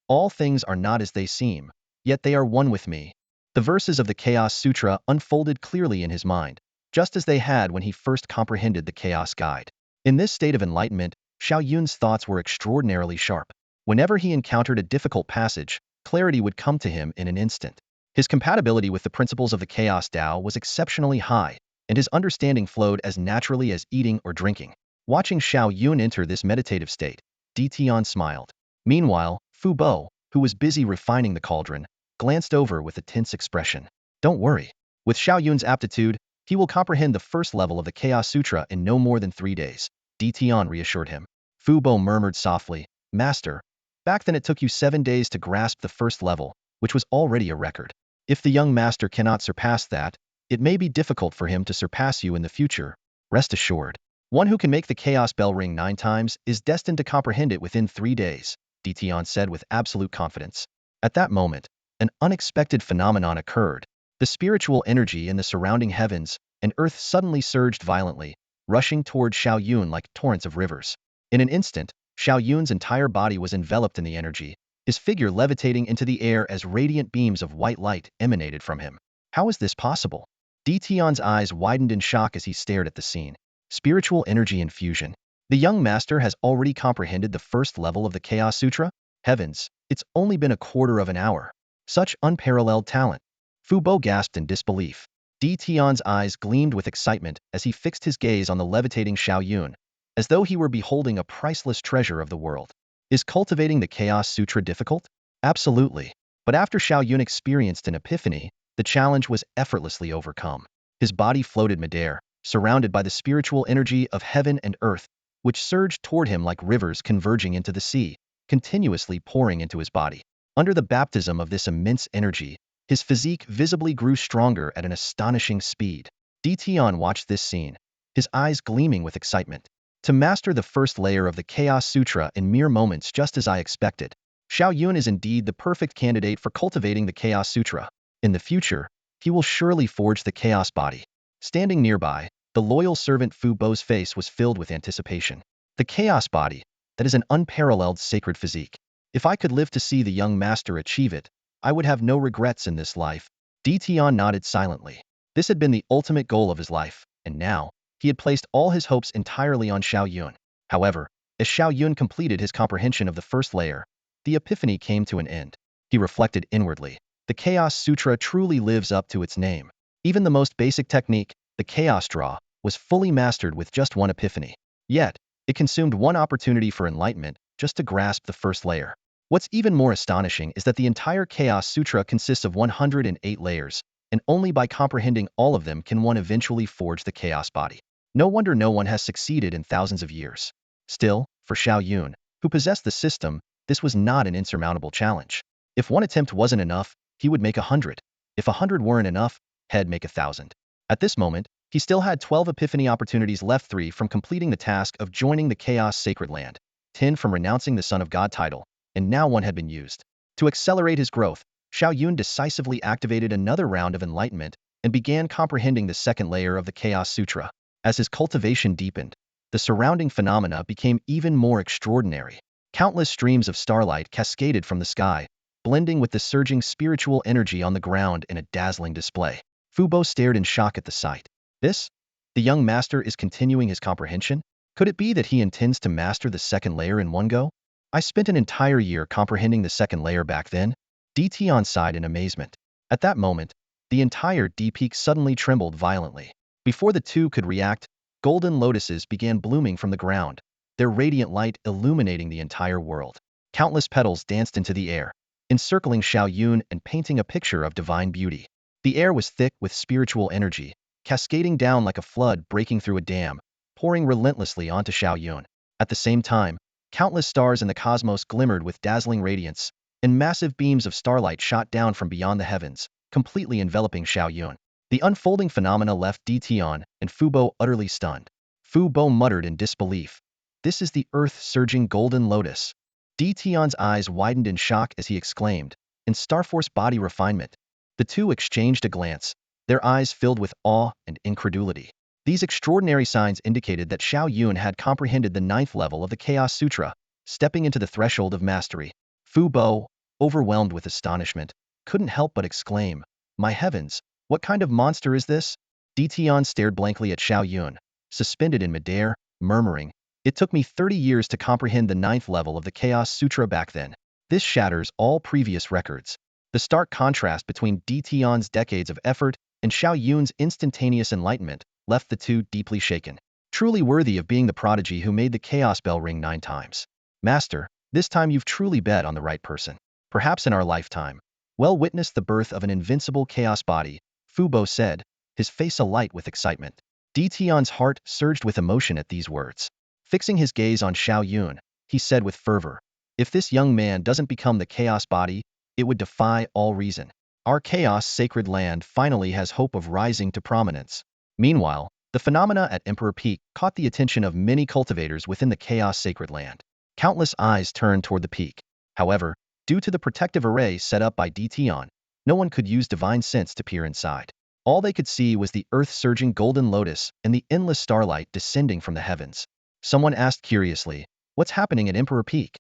All things are not as they seem, yet they are one with me. The verses of the Chaos Sutra unfolded clearly in his mind, just as they had when he first comprehended the Chaos Guide. In this state of enlightenment, Xiao Yun's thoughts were extraordinarily sharp. Whenever he encountered a difficult passage, clarity would come to him in an instant. His compatibility with the principles of the Chaos Tao was exceptionally high, and his understanding flowed as naturally as eating or drinking. Watching Xiao Yun enter this meditative state, Tian smiled. Meanwhile, Fu Bo, who was busy refining the cauldron, glanced over with a tense expression. Don't worry. With Xiao Yun's aptitude, he will comprehend the first level of the Chaos Sutra in no more than 3 days, Tian reassured him. Fu Bo murmured softly, Master, back then it took you 7 days to grasp the first level, which was already a record. If the young master cannot surpass that, it may be difficult for him to surpass you in the future. Rest assured. One who can make the Chaos Bell ring 9 times is destined to comprehend it within 3 days, Tian said with absolute confidence. At that moment, an unexpected phenomenon occurred. The spiritual energy in the surrounding heavens and earth suddenly surged violently, rushing toward Xiao Yun like torrents of rivers. In an instant, Xiao Yun's entire body was enveloped in the energy, his figure levitating into the air as radiant beams of white light emanated from him. How is this possible? Tian's eyes widened in shock as he stared at the scene. Spiritual energy infusion. The young master has already comprehended the first level of the Chaos Sutra? Heavens, it's only been a quarter of an hour. Such unparalleled talent. Fu Bo gasped in disbelief. Tian's eyes gleamed with excitement as he fixed his gaze on the levitating Xiao Yun, as though he were beholding a priceless treasure of the world. Is cultivating the Chaos Sutra difficult? Absolutely. But after Xiao Yun experienced an epiphany, the challenge was effortlessly overcome. His body floated midair, surrounded by the spiritual energy of heaven and earth, which surged toward him like rivers converging into the sea, continuously pouring into his body. Under the baptism of this immense energy, his physique visibly grew stronger at an astonishing speed. Tian watched this scene, his eyes gleaming with excitement. To master the first layer of the Chaos Sutra in mere moments just as I expected, Xiao Yun is indeed the perfect candidate for cultivating the Chaos Sutra. In the future, he will surely forge the Chaos Body. Standing nearby, the loyal servant Fu Bo's face was filled with anticipation. The Chaos Body, that is an unparalleled sacred physique. If I could live to see the young master achieve it, I would have no regrets in this life. Tian nodded silently. This had been the ultimate goal of his life, and now, he had placed all his hopes entirely on Xiao Yun. However, as Xiao Yun completed his comprehension of the first layer, the epiphany came to an end. He reflected inwardly. The Chaos Sutra truly lives up to its name. Even the most basic technique, the Chaos Draw, was fully mastered with just one epiphany. Yet, it consumed one opportunity for enlightenment just to grasp the first layer. What's even more astonishing is that the entire Chaos Sutra consists of 108 layers, and only by comprehending all of them can one eventually forge the Chaos Body. No wonder no one has succeeded in thousands of years. Still, for Xiao Yun, who possessed the system, this was not an insurmountable challenge. If one attempt wasn't enough, he would make 100. If 100 weren't enough, he'd make 1,000. At this moment, he still had 12 epiphany opportunities left, 3 from completing the task of joining the Chaos Sacred Land, 10 from renouncing the Son of God title, and now one had been used. To accelerate his growth, Xiao Yun decisively activated another round of enlightenment and began comprehending the second layer of the Chaos Sutra. As his cultivation deepened, the surrounding phenomena became even more extraordinary. Countless streams of starlight cascaded from the sky, blending with the surging spiritual energy on the ground in a dazzling display. Fu Bo stared in shock at the sight. This? The young master is continuing his comprehension? Could it be that he intends to master the second layer in one go? I spent an entire year comprehending the second layer back then. Tian sighed in amazement. At that moment, the entire D peak suddenly trembled violently. Before the two could react, golden lotuses began blooming from the ground, their radiant light illuminating the entire world. Countless petals danced into the air, encircling Xiao Yun and painting a picture of divine beauty. The air was thick with spiritual energy, cascading down like a flood breaking through a dam, pouring relentlessly onto Xiao Yun. At the same time, countless stars in the cosmos glimmered with dazzling radiance, and massive beams of starlight shot down from beyond the heavens, completely enveloping Xiao Yun. The unfolding phenomena left Tian and Fu Bo utterly stunned. Fu Bo muttered in disbelief. This is the earth-surging golden lotus. Tian's eyes widened in shock as he exclaimed, in Starforce body refinement. The two exchanged a glance, their eyes filled with awe and incredulity. These extraordinary signs indicated that Xiao Yun had comprehended the 9th level of the Chaos Sutra, stepping into the threshold of mastery. Fu Bo, overwhelmed with astonishment, couldn't help but exclaim, "My heavens, what kind of monster is this?" Tian stared blankly at Xiao Yun, suspended in midair, murmuring, "It took me 30 years to comprehend the 9th level of the Chaos Sutra back then. This shatters all previous records." The stark contrast between Tian's decades of effort and Xiao Yun's instantaneous enlightenment left the two deeply shaken. Truly worthy of being the prodigy who made the Chaos Bell ring 9 times. Master, this time you've truly bet on the right person. Perhaps in our lifetime, we'll witness the birth of an invincible Chaos Body, Fu Bo said, his face alight with excitement. Tian's heart surged with emotion at these words. Fixing his gaze on Xiao Yun, he said with fervor, "If this young man doesn't become the Chaos Body, it would defy all reason. Our Chaos Sacred Land finally has hope of rising to prominence." Meanwhile, the phenomena at Emperor Peak caught the attention of many cultivators within the Chaos Sacred Land. Countless eyes turned toward the peak. However, due to the protective array set up by Tian, no one could use divine sense to peer inside. All they could see was the earth-surging golden lotus and the endless starlight descending from the heavens. Someone asked curiously, "What's happening at Emperor Peak?"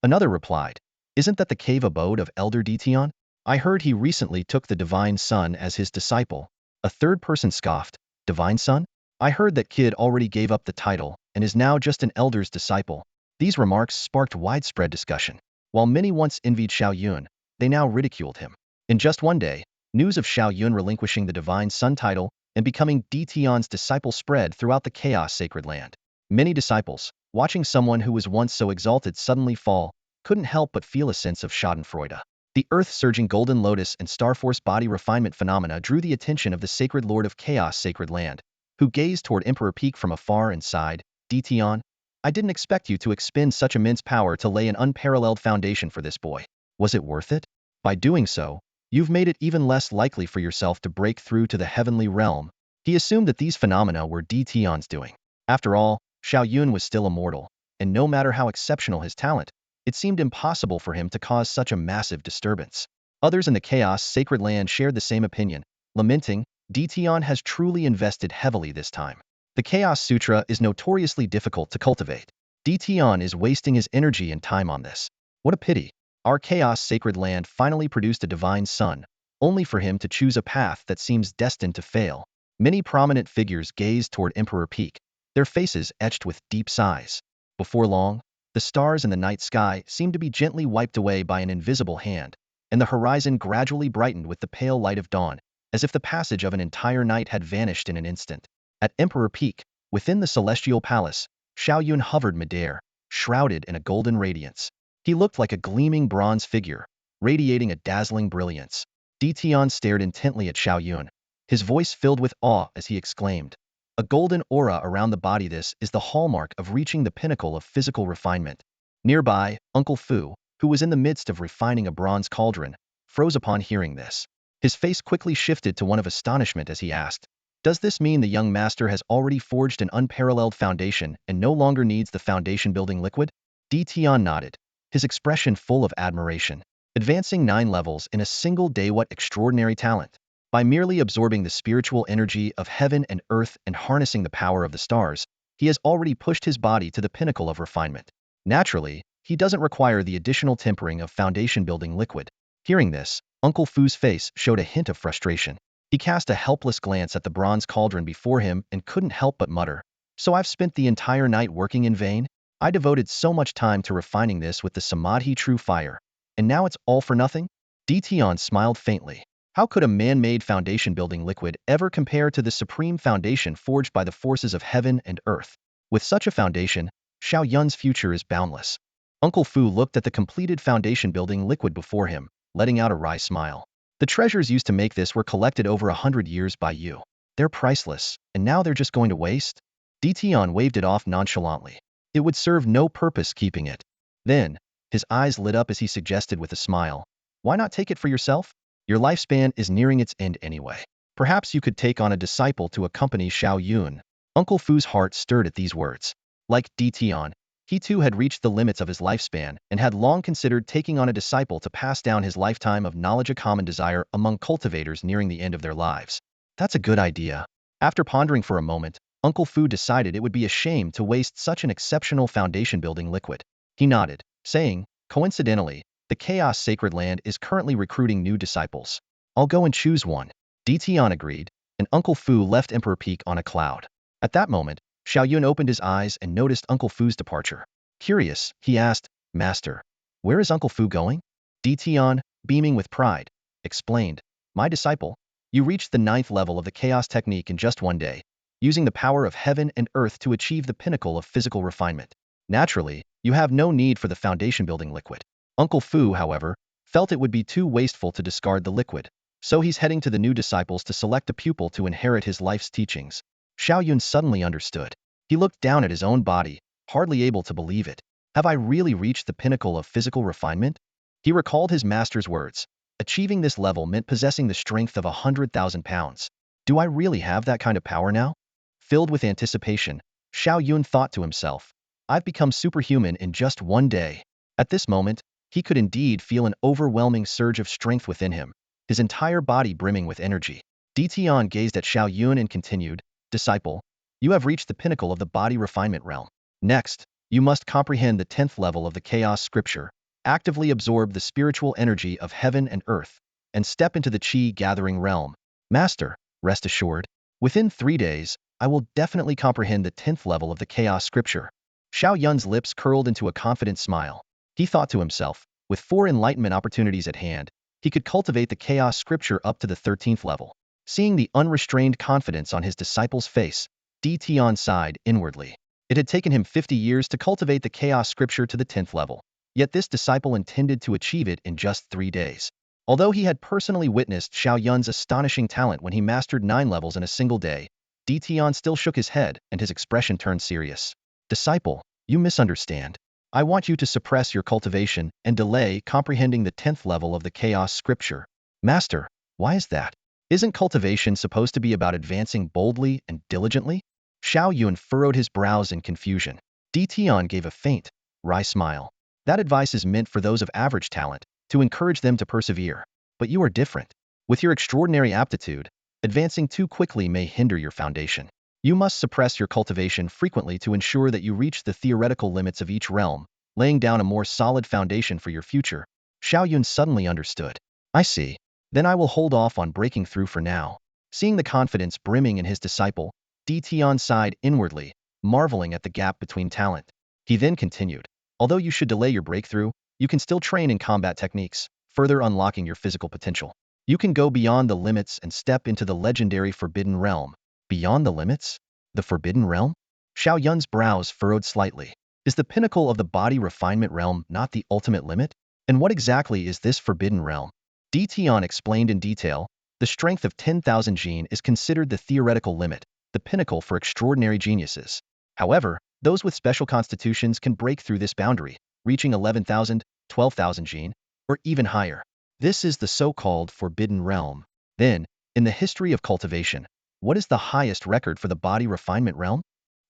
Another replied, "Isn't that the cave abode of Elder Tian? I heard he recently took the Divine Son as his disciple." A third person scoffed, "Divine Son? I heard that kid already gave up the title and is now just an elder's disciple." These remarks sparked widespread discussion. While many once envied Xiao Yun, they now ridiculed him. In just one day, news of Xiao Yun relinquishing the Divine Son title and becoming Tian's disciple spread throughout the Chaos Sacred Land. Many disciples, watching someone who was once so exalted suddenly fall, couldn't help but feel a sense of schadenfreude. The earth-surging golden lotus and starforce body refinement phenomena drew the attention of the sacred lord of chaos sacred land, who gazed toward Emperor Peak from afar and sighed, Dition, I didn't expect you to expend such immense power to lay an unparalleled foundation for this boy. Was it worth it? By doing so, you've made it even less likely for yourself to break through to the heavenly realm. He assumed that these phenomena were Dition's doing. After all, Xiao Yun was still immortal, and no matter how exceptional his talent, it seemed impossible for him to cause such a massive disturbance. Others in the chaos sacred land shared the same opinion, lamenting, Dition has truly invested heavily this time. The Chaos Sutra is notoriously difficult to cultivate. Dition is wasting his energy and time on this. What a pity. Our chaos sacred land finally produced a divine son, only for him to choose a path that seems destined to fail. Many prominent figures gazed toward Emperor Peak, their faces etched with deep sighs. Before long, the stars in the night sky seemed to be gently wiped away by an invisible hand, and the horizon gradually brightened with the pale light of dawn, as if the passage of an entire night had vanished in an instant. At Emperor Peak, within the celestial palace, Xiao Yun hovered midair, shrouded in a golden radiance. He looked like a gleaming bronze figure, radiating a dazzling brilliance. Dition stared intently at Xiao Yun, his voice filled with awe as he exclaimed, a golden aura around the body. This is the hallmark of reaching the pinnacle of physical refinement. Nearby, Uncle Fu, who was in the midst of refining a bronze cauldron, froze upon hearing this. His face quickly shifted to one of astonishment as he asked, does this mean the young master has already forged an unparalleled foundation and no longer needs the foundation-building liquid? Dition nodded, his expression full of admiration. Advancing 9 levels in a single day, what extraordinary talent! By merely absorbing the spiritual energy of heaven and earth and harnessing the power of the stars, he has already pushed his body to the pinnacle of refinement. Naturally, he doesn't require the additional tempering of foundation-building liquid. Hearing this, Uncle Fu's face showed a hint of frustration. He cast a helpless glance at the bronze cauldron before him and couldn't help but mutter, so I've spent the entire night working in vain? I devoted so much time to refining this with the Samadhi true fire, and now it's all for nothing? Dition smiled faintly. How could a man-made foundation-building liquid ever compare to the supreme foundation forged by the forces of heaven and earth? With such a foundation, Xiao Yun's future is boundless. Uncle Fu looked at the completed foundation-building liquid before him, letting out a wry smile. The treasures used to make this were collected over 100 years by you. They're priceless, and now they're just going to waste? Dition waved it off nonchalantly. It would serve no purpose keeping it. Then, his eyes lit up as he suggested with a smile, why not take it for yourself? Your lifespan is nearing its end anyway. Perhaps you could take on a disciple to accompany Xiao Yun. Uncle Fu's heart stirred at these words. Like Dition, he too had reached the limits of his lifespan and had long considered taking on a disciple to pass down his lifetime of knowledge, a common desire among cultivators nearing the end of their lives. That's a good idea. After pondering for a moment, Uncle Fu decided it would be a shame to waste such an exceptional foundation-building liquid. He nodded, saying, coincidentally, the Chaos Sacred Land is currently recruiting new disciples. I'll go and choose one. Dition agreed, and Uncle Fu left Emperor Peak on a cloud. At that moment, Xiao Yun opened his eyes and noticed Uncle Fu's departure. Curious, he asked, Master, where is Uncle Fu going? Dition, beaming with pride, explained, my disciple, you reached the 9th level of the chaos technique in just one day, using the power of heaven and earth to achieve the pinnacle of physical refinement. Naturally, you have no need for the foundation-building liquid. Uncle Fu, however, felt it would be too wasteful to discard the liquid, so he's heading to the new disciples to select a pupil to inherit his life's teachings. Xiao Yun suddenly understood. He looked down at his own body, hardly able to believe it. Have I really reached the pinnacle of physical refinement? He recalled his master's words. Achieving this level meant possessing the strength of 100,000 pounds. Do I really have that kind of power now? Filled with anticipation, Xiao Yun thought to himself, I've become superhuman in just one day. At this moment, he could indeed feel an overwhelming surge of strength within him, his entire body brimming with energy. Dition gazed at Xiao Yun and continued, Disciple, you have reached the pinnacle of the body refinement realm. Next, you must comprehend the 10th level of the chaos scripture, actively absorb the spiritual energy of heaven and earth, and step into the chi gathering realm. Master, rest assured, within 3 days, I will definitely comprehend the 10th level of the chaos scripture. Xiao Yun's lips curled into a confident smile. He thought to himself, with 4 enlightenment opportunities at hand, he could cultivate the chaos scripture up to the 13th level. Seeing the unrestrained confidence on his disciple's face, Dition sighed inwardly. It had taken him 50 years to cultivate the chaos scripture to the 10th level. Yet this disciple intended to achieve it in just 3 days. Although he had personally witnessed Xiao Yun's astonishing talent when he mastered 9 levels in a single day, Tian still shook his head and his expression turned serious. Disciple, you misunderstand. I want you to suppress your cultivation and delay comprehending the 10th level of the chaos scripture. Master, why is that? Isn't cultivation supposed to be about advancing boldly and diligently? Xiao Yun furrowed his brows in confusion. Tian gave a faint, wry smile. That advice is meant for those of average talent, to encourage them to persevere. But you are different. With your extraordinary aptitude, advancing too quickly may hinder your foundation. You must suppress your cultivation frequently to ensure that you reach the theoretical limits of each realm, laying down a more solid foundation for your future. Xiao Yun suddenly understood. I see. Then I will hold off on breaking through for now. Seeing the confidence brimming in his disciple, Tian sighed inwardly, marveling at the gap between talent. He then continued. Although you should delay your breakthrough, you can still train in combat techniques, further unlocking your physical potential. You can go beyond the limits and step into the legendary Forbidden Realm. Beyond the limits? The Forbidden Realm? Xiao Yun's brows furrowed slightly. Is the pinnacle of the body refinement realm not the ultimate limit? And what exactly is this Forbidden Realm? Tian explained in detail. The strength of 10,000 Jin is considered the theoretical limit, the pinnacle for extraordinary geniuses. However, those with special constitutions can break through this boundary, reaching 11,000, 12,000 Jin, or even higher. This is the so-called Forbidden Realm. Then, in the history of cultivation, what is the highest record for the body refinement realm?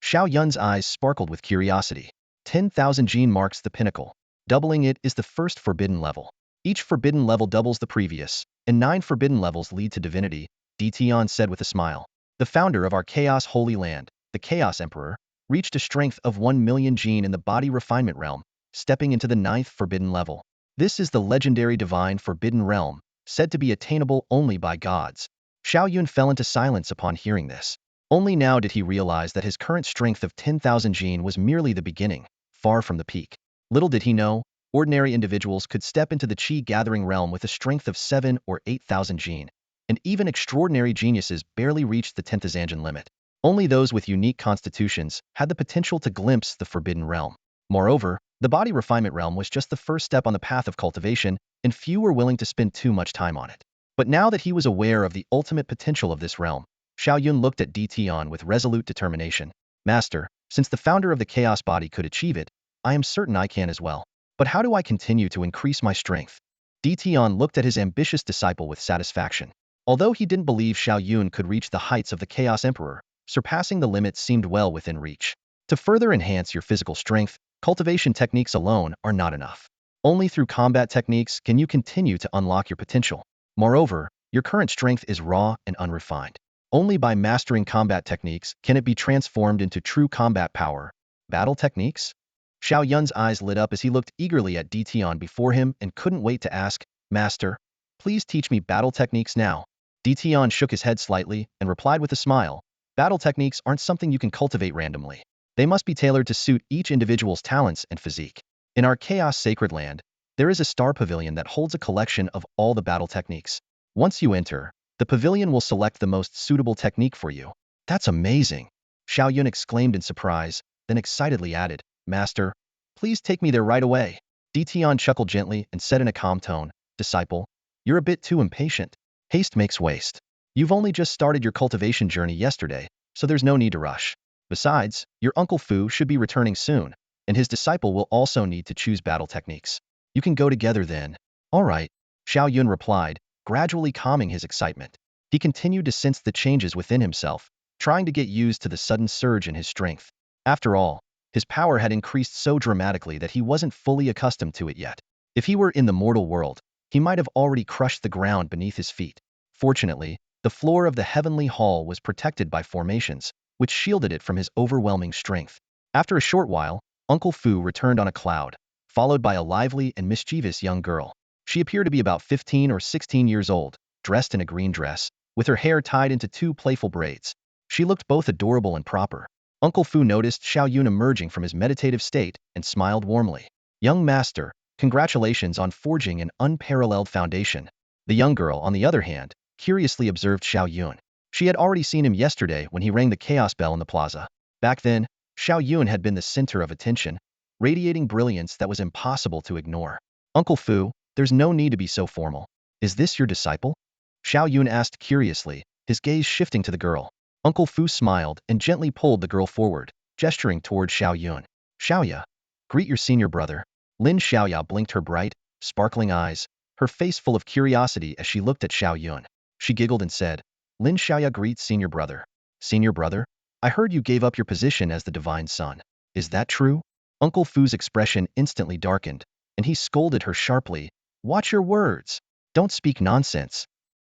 Xiao Yun's eyes sparkled with curiosity. 10,000 Jin marks the pinnacle. Doubling it is the first forbidden level. Each forbidden level doubles the previous, and 9 forbidden levels lead to divinity, Tian said with a smile. The founder of our Chaos Holy Land, the Chaos Emperor, reached a strength of 1 million Jin in the body refinement realm, stepping into the 9th forbidden level. This is the legendary divine forbidden realm, said to be attainable only by gods. Xiao Yun fell into silence upon hearing this. Only now did he realize that his current strength of 10,000 Jin was merely the beginning, far from the peak. Little did he know, ordinary individuals could step into the Qi-gathering realm with a strength of 7 or 8,000 Jin, and even extraordinary geniuses barely reached the 10th Zanjan limit. Only those with unique constitutions had the potential to glimpse the forbidden realm. Moreover, the body refinement realm was just the first step on the path of cultivation, and few were willing to spend too much time on it. But now that he was aware of the ultimate potential of this realm, Xiao Yun looked at Tian with resolute determination. Master, since the founder of the chaos body could achieve it, I am certain I can as well. But how do I continue to increase my strength? Tian looked at his ambitious disciple with satisfaction. Although he didn't believe Xiao Yun could reach the heights of the Chaos Emperor, surpassing the limits seemed well within reach. To further enhance your physical strength, cultivation techniques alone are not enough. Only through combat techniques can you continue to unlock your potential. Moreover, your current strength is raw and unrefined. Only by mastering combat techniques can it be transformed into true combat power. Battle techniques? Xiao Yun's eyes lit up as he looked eagerly at Tian before him and couldn't wait to ask, Master, please teach me battle techniques now. Tian shook his head slightly and replied with a smile. Battle techniques aren't something you can cultivate randomly. They must be tailored to suit each individual's talents and physique. In our Chaos Sacred Land, there is a star pavilion that holds a collection of all the battle techniques. Once you enter, the pavilion will select the most suitable technique for you. That's amazing! Xiao Yun exclaimed in surprise, then excitedly added, Master, please take me there right away. Tian chuckled gently and said in a calm tone, Disciple, you're a bit too impatient. Haste makes waste. You've only just started your cultivation journey yesterday, so there's no need to rush. Besides, your Uncle Fu should be returning soon, and his disciple will also need to choose battle techniques. You can go together then. All right, Xiao Yun replied, gradually calming his excitement. He continued to sense the changes within himself, trying to get used to the sudden surge in his strength. After all, his power had increased so dramatically that he wasn't fully accustomed to it yet. If he were in the mortal world, he might have already crushed the ground beneath his feet. Fortunately, the floor of the heavenly hall was protected by formations, which shielded it from his overwhelming strength. After a short while, Uncle Fu returned on a cloud, followed by a lively and mischievous young girl. She appeared to be about 15 or 16 years old, dressed in a green dress, with her hair tied into 2 playful braids. She looked both adorable and proper. Uncle Fu noticed Xiao Yun emerging from his meditative state and smiled warmly. Young master, congratulations on forging an unparalleled foundation. The young girl, on the other hand, curiously observed Xiao Yun. She had already seen him yesterday when he rang the chaos bell in the plaza. Back then, Xiao Yun had been the center of attention, radiating brilliance that was impossible to ignore. Uncle Fu, there's no need to be so formal. Is this your disciple? Xiao Yun asked curiously, his gaze shifting to the girl. Uncle Fu smiled and gently pulled the girl forward, gesturing toward Xiao Yun. Xiaoya, greet your senior brother. Lin Xiaoya blinked her bright, sparkling eyes, her face full of curiosity as she looked at Xiao Yun. She giggled and said, Lin Xiaoya greets senior brother. Senior brother? I heard you gave up your position as the divine son. Is that true? Uncle Fu's expression instantly darkened, and he scolded her sharply. Watch your words. Don't speak nonsense.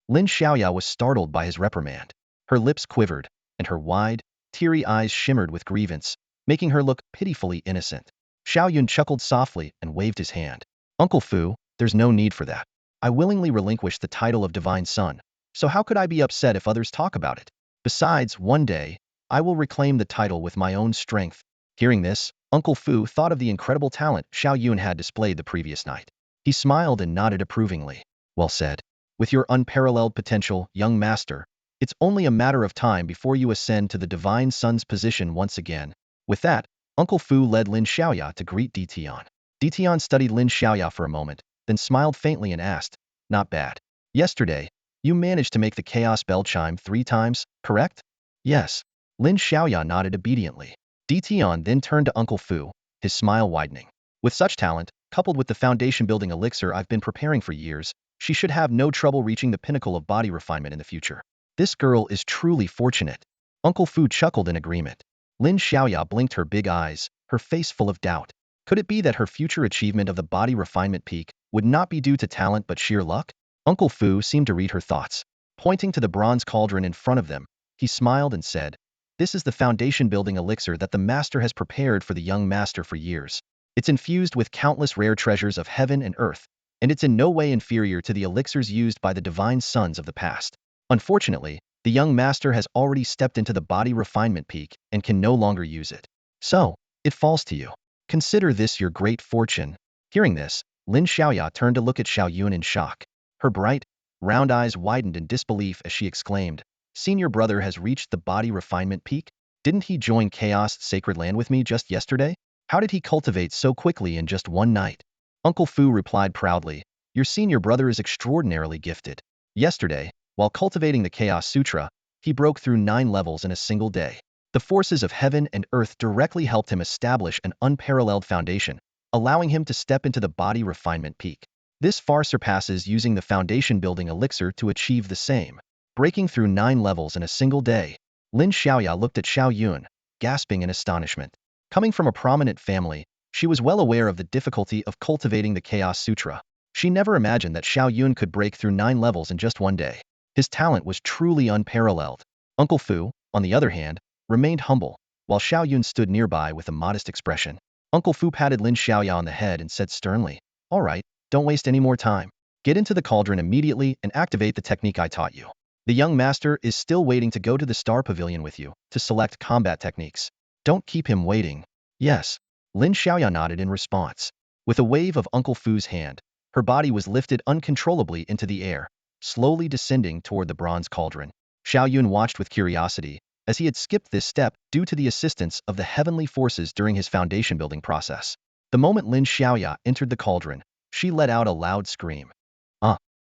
Lin Xiaoya was startled by his reprimand. Her lips quivered, and her wide, teary eyes shimmered with grievance, making her look pitifully innocent. Xiao Yun chuckled softly and waved his hand. Uncle Fu, there's no need for that. I willingly relinquished the title of divine son, so how could I be upset if others talk about it? Besides, one day, I will reclaim the title with my own strength. Hearing this, Uncle Fu thought of the incredible talent Xiao Yun had displayed the previous night. He smiled and nodded approvingly. Well said. With your unparalleled potential, young master, it's only a matter of time before you ascend to the divine son's position once again. With that, Uncle Fu led Lin Xiaoya to greet Ditian. Ditian studied Lin Xiaoya for a moment, then smiled faintly and asked, Not bad. Yesterday, you managed to make the chaos bell chime 3 times, correct? Yes. Lin Xiaoya nodded obediently. Ditian then turned to Uncle Fu, his smile widening. With such talent, coupled with the foundation-building elixir I've been preparing for years, she should have no trouble reaching the pinnacle of body refinement in the future. This girl is truly fortunate. Uncle Fu chuckled in agreement. Lin Xiaoya blinked her big eyes, her face full of doubt. Could it be that her future achievement of the body refinement peak would not be due to talent but sheer luck? Uncle Fu seemed to read her thoughts. Pointing to the bronze cauldron in front of them, he smiled and said, This is the foundation-building elixir that the master has prepared for the young master for years. It's infused with countless rare treasures of heaven and earth, and it's in no way inferior to the elixirs used by the divine sons of the past. Unfortunately, the young master has already stepped into the body refinement peak and can no longer use it. So, it falls to you. Consider this your great fortune. Hearing this, Lin Xiaoya turned to look at Xiao Yun in shock. Her bright, round eyes widened in disbelief as she exclaimed, Senior brother has reached the body refinement peak? Didn't he join Chaos Sacred Land with me just yesterday? How did he cultivate so quickly in just one night? Uncle Fu replied proudly, Your senior brother is extraordinarily gifted. Yesterday, while cultivating the Chaos Sutra, he broke through 9 levels in a single day. The forces of heaven and earth directly helped him establish an unparalleled foundation, allowing him to step into the body refinement peak. This far surpasses using the foundation-building elixir to achieve the same. Breaking through 9 levels in a single day. Lin Xiaoya looked at Xiao Yun, gasping in astonishment. Coming from a prominent family, she was well aware of the difficulty of cultivating the Chaos Sutra. She never imagined that Xiao Yun could break through 9 levels in just one day. His talent was truly unparalleled. Uncle Fu, on the other hand, remained humble, while Xiao Yun stood nearby with a modest expression. Uncle Fu patted Lin Xiaoya on the head and said sternly, All right, don't waste any more time. Get into the cauldron immediately and activate the technique I taught you. The young master is still waiting to go to the Star Pavilion with you to select combat techniques. Don't keep him waiting. Yes. Lin Xiaoya nodded in response. With a wave of Uncle Fu's hand, her body was lifted uncontrollably into the air, slowly descending toward the bronze cauldron. Xiao Yun watched with curiosity, as he had skipped this step due to the assistance of the heavenly forces during his foundation-building process. The moment Lin Xiaoya entered the cauldron, she let out a loud scream.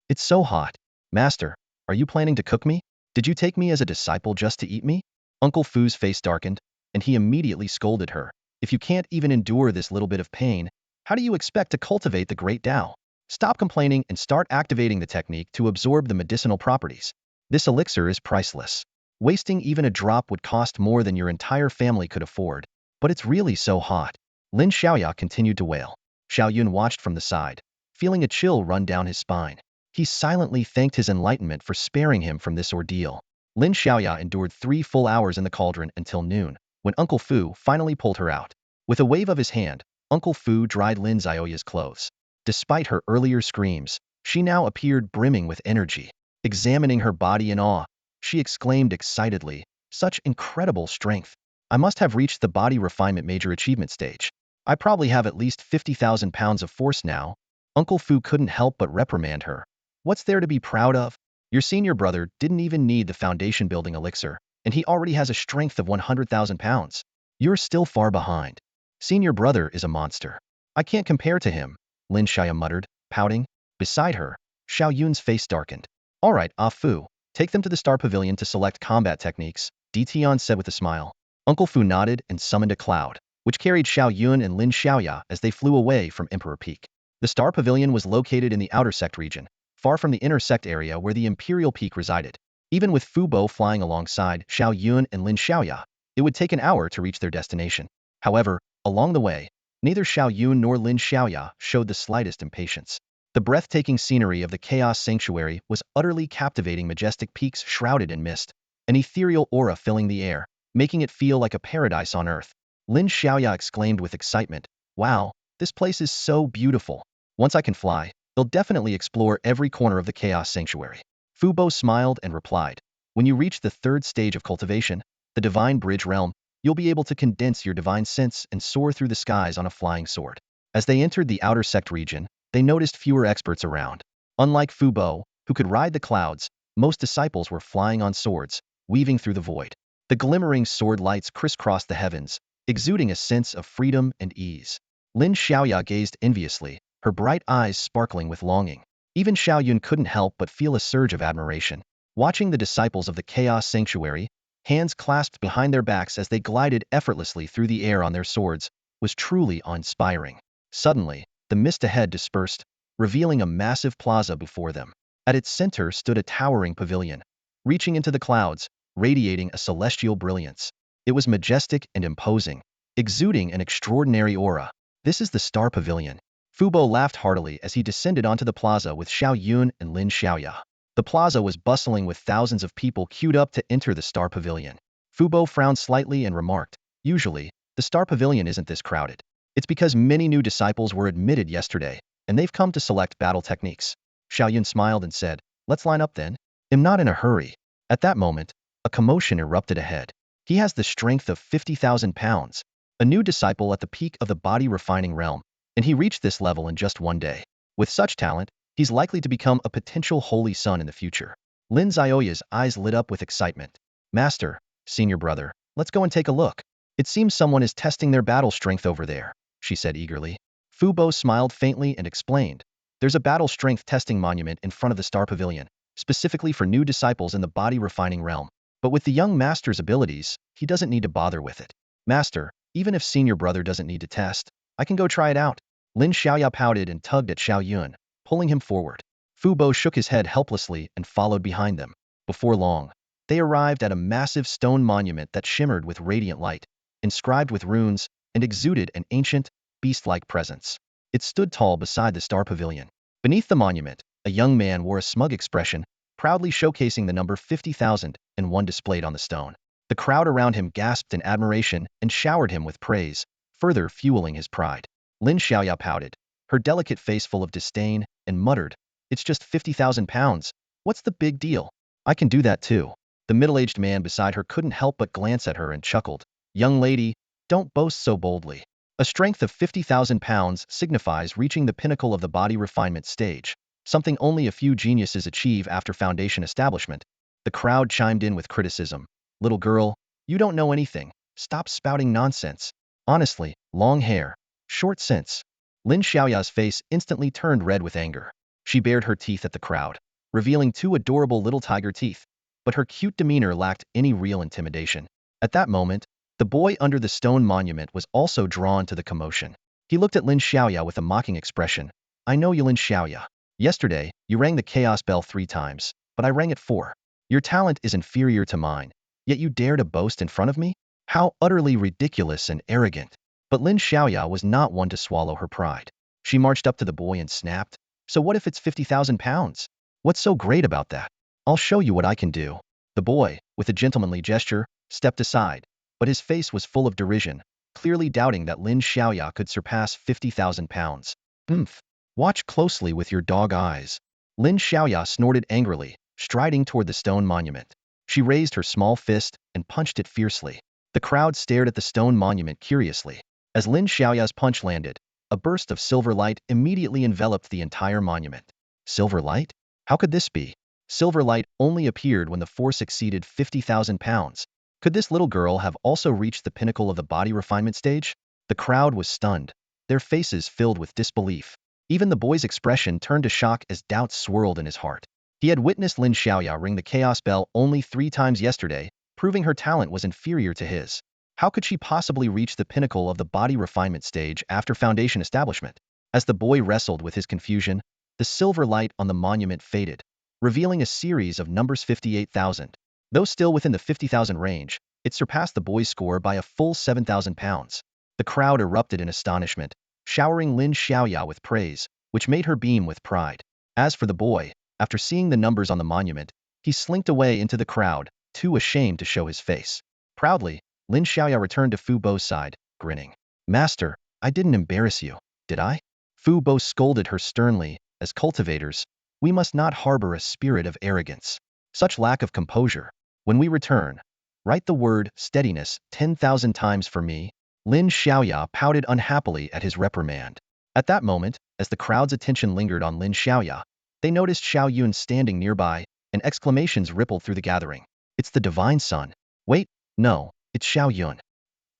It's so hot. Master, are you planning to cook me? Did you take me as a disciple just to eat me? Uncle Fu's face darkened, and he immediately scolded her. If you can't even endure this little bit of pain, how do you expect to cultivate the great Tao? Stop complaining and start activating the technique to absorb the medicinal properties. This elixir is priceless. Wasting even a drop would cost more than your entire family could afford. But it's really so hot. Lin Xiaoya continued to wail. Xiao Yun watched from the side, feeling a chill run down his spine. He silently thanked his enlightenment for sparing him from this ordeal. Lin Xiaoya endured 3 full hours in the cauldron until noon, when Uncle Fu finally pulled her out. With a wave of his hand, Uncle Fu dried Lin Xiaoya's clothes. Despite her earlier screams, she now appeared brimming with energy. Examining her body in awe, she exclaimed excitedly, Such incredible strength. I must have reached the body refinement major achievement stage. I probably have at least 50,000 pounds of force now. Uncle Fu couldn't help but reprimand her. What's there to be proud of? Your senior brother didn't even need the foundation-building elixir, and he already has a strength of 100,000 pounds. You're still far behind. Senior brother is a monster. I can't compare to him, Lin Xiao muttered, pouting. Beside her, Xiao Yun's face darkened. All right, Ah Fu, take them to the Star Pavilion to select combat techniques, Tian said with a smile. Uncle Fu nodded and summoned a cloud, which carried Xiao Yun and Lin Xiaoya as they flew away from Emperor Peak. The Star Pavilion was located in the outer sect region, far from the inner sect area where the Imperial Peak resided. Even with Fu Bo flying alongside Xiao Yun and Lin Xiaoya, it would take an hour to reach their destination. However, along the way, neither Xiao Yun nor Lin Xiaoya showed the slightest impatience. The breathtaking scenery of the Chaos Sanctuary was utterly captivating, majestic peaks shrouded in mist, an ethereal aura filling the air, making it feel like a paradise on earth. Lin Xiaoya exclaimed with excitement, "Wow, this place is so beautiful. Once I can fly, they'll definitely explore every corner of the Chaos Sanctuary." Fu Bo smiled and replied, "When you reach the third stage of cultivation, the Divine Bridge Realm, you'll be able to condense your divine sense and soar through the skies on a flying sword." As they entered the outer sect region, they noticed fewer experts around. Unlike Fu Bo, who could ride the clouds, most disciples were flying on swords, weaving through the void. The glimmering sword lights crisscrossed the heavens, exuding a sense of freedom and ease. Lin Xiaoya gazed enviously, her bright eyes sparkling with longing. Even Xiao Yun couldn't help but feel a surge of admiration. Watching the disciples of the Chaos Sanctuary, hands clasped behind their backs as they glided effortlessly through the air on their swords, was truly awe-inspiring. Suddenly, the mist ahead dispersed, revealing a massive plaza before them. At its center stood a towering pavilion, reaching into the clouds, radiating a celestial brilliance. It was majestic and imposing, exuding an extraordinary aura. "This is the Star Pavilion." Fu Bo laughed heartily as he descended onto the plaza with Xiao Yun and Lin Xiaoya. The plaza was bustling with thousands of people queued up to enter the Star Pavilion. Fu Bo frowned slightly and remarked, "Usually, the Star Pavilion isn't this crowded. It's because many new disciples were admitted yesterday, and they've come to select battle techniques." Xiao Yun smiled and said, "Let's line up then." "I'm not in a hurry." At that moment, a commotion erupted ahead. "He has the strength of 50,000 pounds, a new disciple at the peak of the body refining realm, and he reached this level in just one day. With such talent, he's likely to become a potential holy son in the future." Lin Xiaoya's eyes lit up with excitement. "Master, senior brother, let's go and take a look. It seems someone is testing their battle strength over there," she said eagerly. Fu Bo smiled faintly and explained, "There's a battle strength testing monument in front of the Star Pavilion, specifically for new disciples in the body refining realm. But with the young master's abilities, he doesn't need to bother with it. Master, even if senior brother doesn't need to test, I can go try it out." Lin Xiaoya pouted and tugged at Xiao Yun, pulling him forward. Fu Bo shook his head helplessly and followed behind them. Before long, they arrived at a massive stone monument that shimmered with radiant light, inscribed with runes, and exuded an ancient, beast-like presence. It stood tall beside the Star Pavilion. Beneath the monument, a young man wore a smug expression, proudly showcasing the number 50,001 displayed on the stone. The crowd around him gasped in admiration and showered him with praise, further fueling his pride. Lin Xiaoya pouted, her delicate face full of disdain, and muttered, "It's just 50,000 pounds. What's the big deal? I can do that too." The middle-aged man beside her couldn't help but glance at her and chuckled. "Young lady, don't boast so boldly. A strength of 50,000 pounds signifies reaching the pinnacle of the body refinement stage, something only a few geniuses achieve after foundation establishment." The crowd chimed in with criticism. "Little girl, you don't know anything. Stop spouting nonsense. Honestly, long hair, short sense." Lin Xiaoya's face instantly turned red with anger. She bared her teeth at the crowd, revealing two adorable little tiger teeth, but her cute demeanor lacked any real intimidation. At that moment, the boy under the stone monument was also drawn to the commotion. He looked at Lin Xiaoya with a mocking expression. "I know you, Lin Xiaoya. Yesterday, you rang the chaos bell 3 times, but I rang it 4. Your talent is inferior to mine, yet you dare to boast in front of me? How utterly ridiculous and arrogant." But Lin Xiaoya was not one to swallow her pride. She marched up to the boy and snapped, "So what if it's 50,000 pounds? What's so great about that? I'll show you what I can do." The boy, with a gentlemanly gesture, stepped aside, but his face was full of derision, clearly doubting that Lin Xiaoya could surpass 50,000 pounds. "Oomph. Watch closely with your dog eyes." Lin Xiaoya snorted angrily, striding toward the stone monument. She raised her small fist and punched it fiercely. The crowd stared at the stone monument curiously. As Lin Xiaoya's punch landed, a burst of silver light immediately enveloped the entire monument. Silver light? How could this be? Silver light only appeared when the force exceeded 50,000 pounds. Could this little girl have also reached the pinnacle of the body refinement stage? The crowd was stunned, their faces filled with disbelief. Even the boy's expression turned to shock as doubts swirled in his heart. He had witnessed Lin Xiaoya ring the Chaos Bell only 3 times yesterday, proving her talent was inferior to his. How could she possibly reach the pinnacle of the body refinement stage after foundation establishment? As the boy wrestled with his confusion, the silver light on the monument faded, revealing a series of numbers 58,000. Though still within the 50,000 range, it surpassed the boy's score by a full 7,000 pounds. The crowd erupted in astonishment, showering Lin Xiaoya with praise, which made her beam with pride. As for the boy, after seeing the numbers on the monument, he slinked away into the crowd, too ashamed to show his face. Proudly, Lin Xiaoya returned to Fu Bo's side, grinning. Master, I didn't embarrass you, did I? Fu Bo scolded her sternly. As cultivators, we must not harbor a spirit of arrogance. Such lack of composure. When we return, write the word steadiness 10,000 times for me. Lin Xiaoya pouted unhappily at his reprimand. At that moment, as the crowd's attention lingered on Lin Xiaoya, they noticed Xiao Yun standing nearby, and exclamations rippled through the gathering. It's the Divine Son. Wait, no, it's Xiao Yun.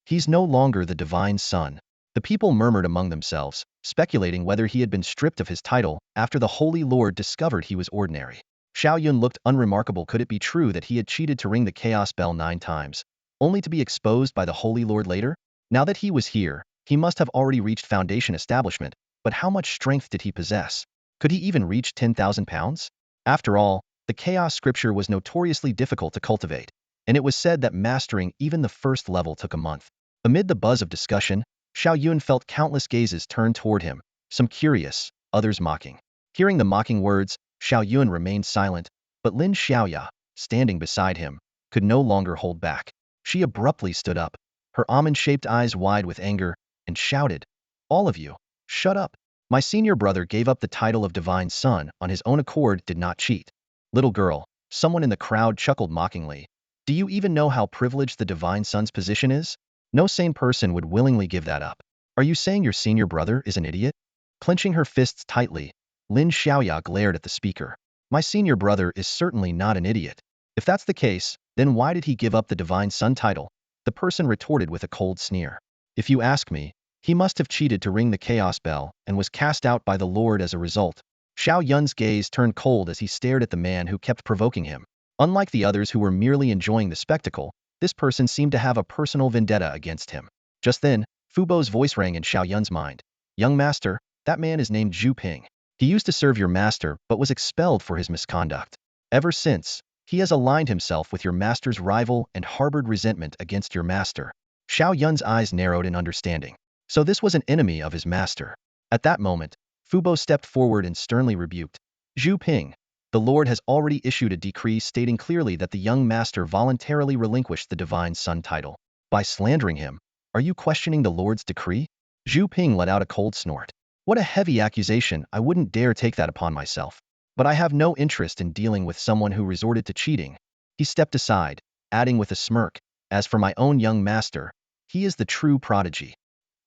He's no longer the Divine Son. The people murmured among themselves, speculating whether he had been stripped of his title after the Holy Lord discovered he was ordinary. Xiao Yun looked unremarkable. Could it be true that he had cheated to ring the Chaos Bell 9 times, only to be exposed by the Holy Lord later? Now that he was here, he must have already reached foundation establishment, but how much strength did he possess? Could he even reach 10,000 pounds? After all, the Chaos Scripture was notoriously difficult to cultivate, and it was said that mastering even the first level took a month. Amid the buzz of discussion, Xiao Yun felt countless gazes turned toward him, some curious, others mocking. Hearing the mocking words, Xiao Yun remained silent, but Lin Xiaoya, standing beside him, could no longer hold back. She abruptly stood up, her almond-shaped eyes wide with anger, and shouted, "All of you, shut up! My senior brother gave up the title of Divine Son on his own accord, did not cheat." Little girl, someone in the crowd chuckled mockingly. Do you even know how privileged the Divine Son's position is? No sane person would willingly give that up. Are you saying your senior brother is an idiot? Clenching her fists tightly, Lin Xiaoya glared at the speaker. My senior brother is certainly not an idiot. If that's the case, then why did he give up the Divine Son title? The person retorted with a cold sneer. If you ask me, he must have cheated to ring the Chaos Bell and was cast out by the Lord as a result. Xiao Yun's gaze turned cold as he stared at the man who kept provoking him. Unlike the others who were merely enjoying the spectacle, this person seemed to have a personal vendetta against him. Just then, Fu Bo's voice rang in Xiao Yun's mind. Young master, that man is named Zhu Ping. He used to serve your master but was expelled for his misconduct. Ever since, he has aligned himself with your master's rival and harbored resentment against your master. Xiao Yun's eyes narrowed in understanding. So this was an enemy of his master. At that moment, Fu Bo stepped forward and sternly rebuked. Zhu Ping, the Lord has already issued a decree stating clearly that the young master voluntarily relinquished the Divine Son title. By slandering him, are you questioning the Lord's decree? Zhu Ping let out a cold snort. What a heavy accusation. I wouldn't dare take that upon myself. But I have no interest in dealing with someone who resorted to cheating. He stepped aside, adding with a smirk, as for my own young master, he is the true prodigy.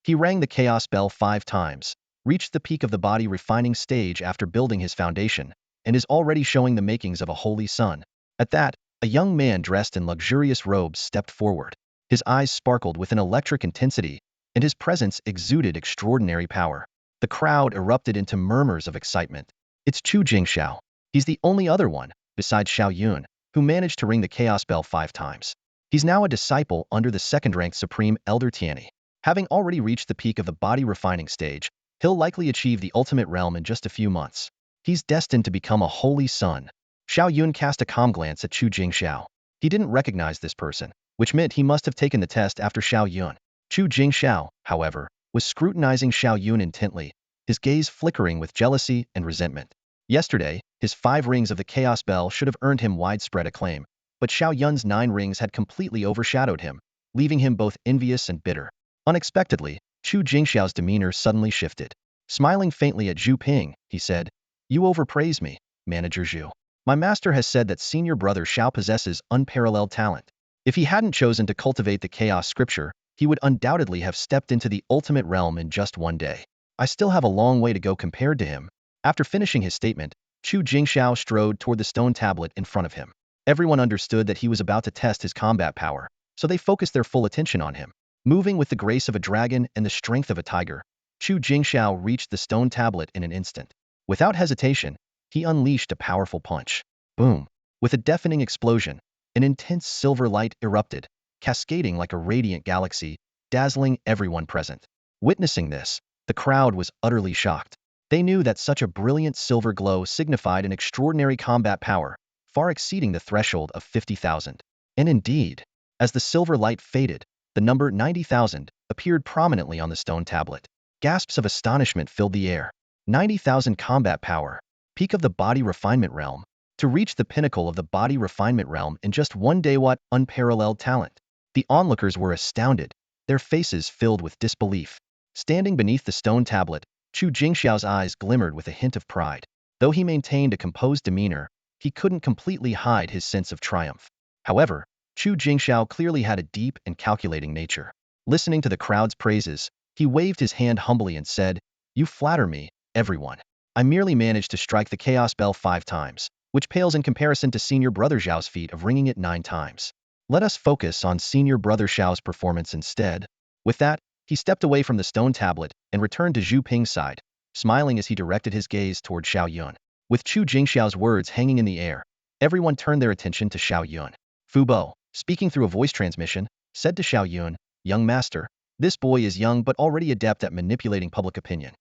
He rang the Chaos Bell 5 times, reached the peak of the body refining stage after building his foundation, and is already showing the makings of a holy son. At that, a young man dressed in luxurious robes stepped forward. His eyes sparkled with an electric intensity, and his presence exuded extraordinary power. The crowd erupted into murmurs of excitement. It's Chu Jingxiao. He's the only other one, besides Xiao Yun, who managed to ring the Chaos Bell 5 times. He's now a disciple under the second-ranked Supreme Elder Tianyi. Having already reached the peak of the body refining stage, he'll likely achieve the ultimate realm in just a few months. He's destined to become a holy son. Xiao Yun cast a calm glance at Chu Jingxiao. He didn't recognize this person, which meant he must have taken the test after Xiao Yun. Chu Jingxiao, however, was scrutinizing Xiao Yun intently, his gaze flickering with jealousy and resentment. Yesterday, his 5 rings of the Chaos Bell should have earned him widespread acclaim, but Xiao Yun's 9 rings had completely overshadowed him, leaving him both envious and bitter. Unexpectedly, Chu Jingxiao's demeanor suddenly shifted. Smiling faintly at Zhu Ping, he said, "You overpraise me, Manager Zhu. My master has said that senior brother Xiao possesses unparalleled talent. If he hadn't chosen to cultivate the Chaos Scripture, he would undoubtedly have stepped into the ultimate realm in just one day. I still have a long way to go compared to him." After finishing his statement, Chu Jingxiao strode toward the stone tablet in front of him. Everyone understood that he was about to test his combat power, so they focused their full attention on him. Moving with the grace of a dragon and the strength of a tiger, Chu Jingxiao reached the stone tablet in an instant. Without hesitation, he unleashed a powerful punch. Boom! With a deafening explosion, an intense silver light erupted, cascading like a radiant galaxy, dazzling everyone present. Witnessing this, the crowd was utterly shocked. They knew that such a brilliant silver glow signified an extraordinary combat power, far exceeding the threshold of 50,000. And indeed, as the silver light faded, the number 90,000 appeared prominently on the stone tablet. Gasps of astonishment filled the air. 90,000 combat power, peak of the body refinement realm. To reach the pinnacle of the body refinement realm in just one day, what unparalleled talent. The onlookers were astounded, their faces filled with disbelief. Standing beneath the stone tablet, Chu Jingxiao's eyes glimmered with a hint of pride. Though he maintained a composed demeanor, he couldn't completely hide his sense of triumph. However, Chu Jingxiao clearly had a deep and calculating nature. Listening to the crowd's praises, he waved his hand humbly and said, "You flatter me, everyone. I merely managed to strike the chaos bell 5 times, which pales in comparison to senior brother Xiao's feat of ringing it 9 times. Let us focus on senior brother Xiao's performance instead." With that, he stepped away from the stone tablet and returned to Zhu Ping's side, smiling as he directed his gaze toward Xiao Yun. With Chu Jingxiao's words hanging in the air, everyone turned their attention to Xiao Yun. Fu Bo, speaking through a voice transmission, said to Xiao Yun, "Young master, this boy is young but already adept at manipulating public opinion.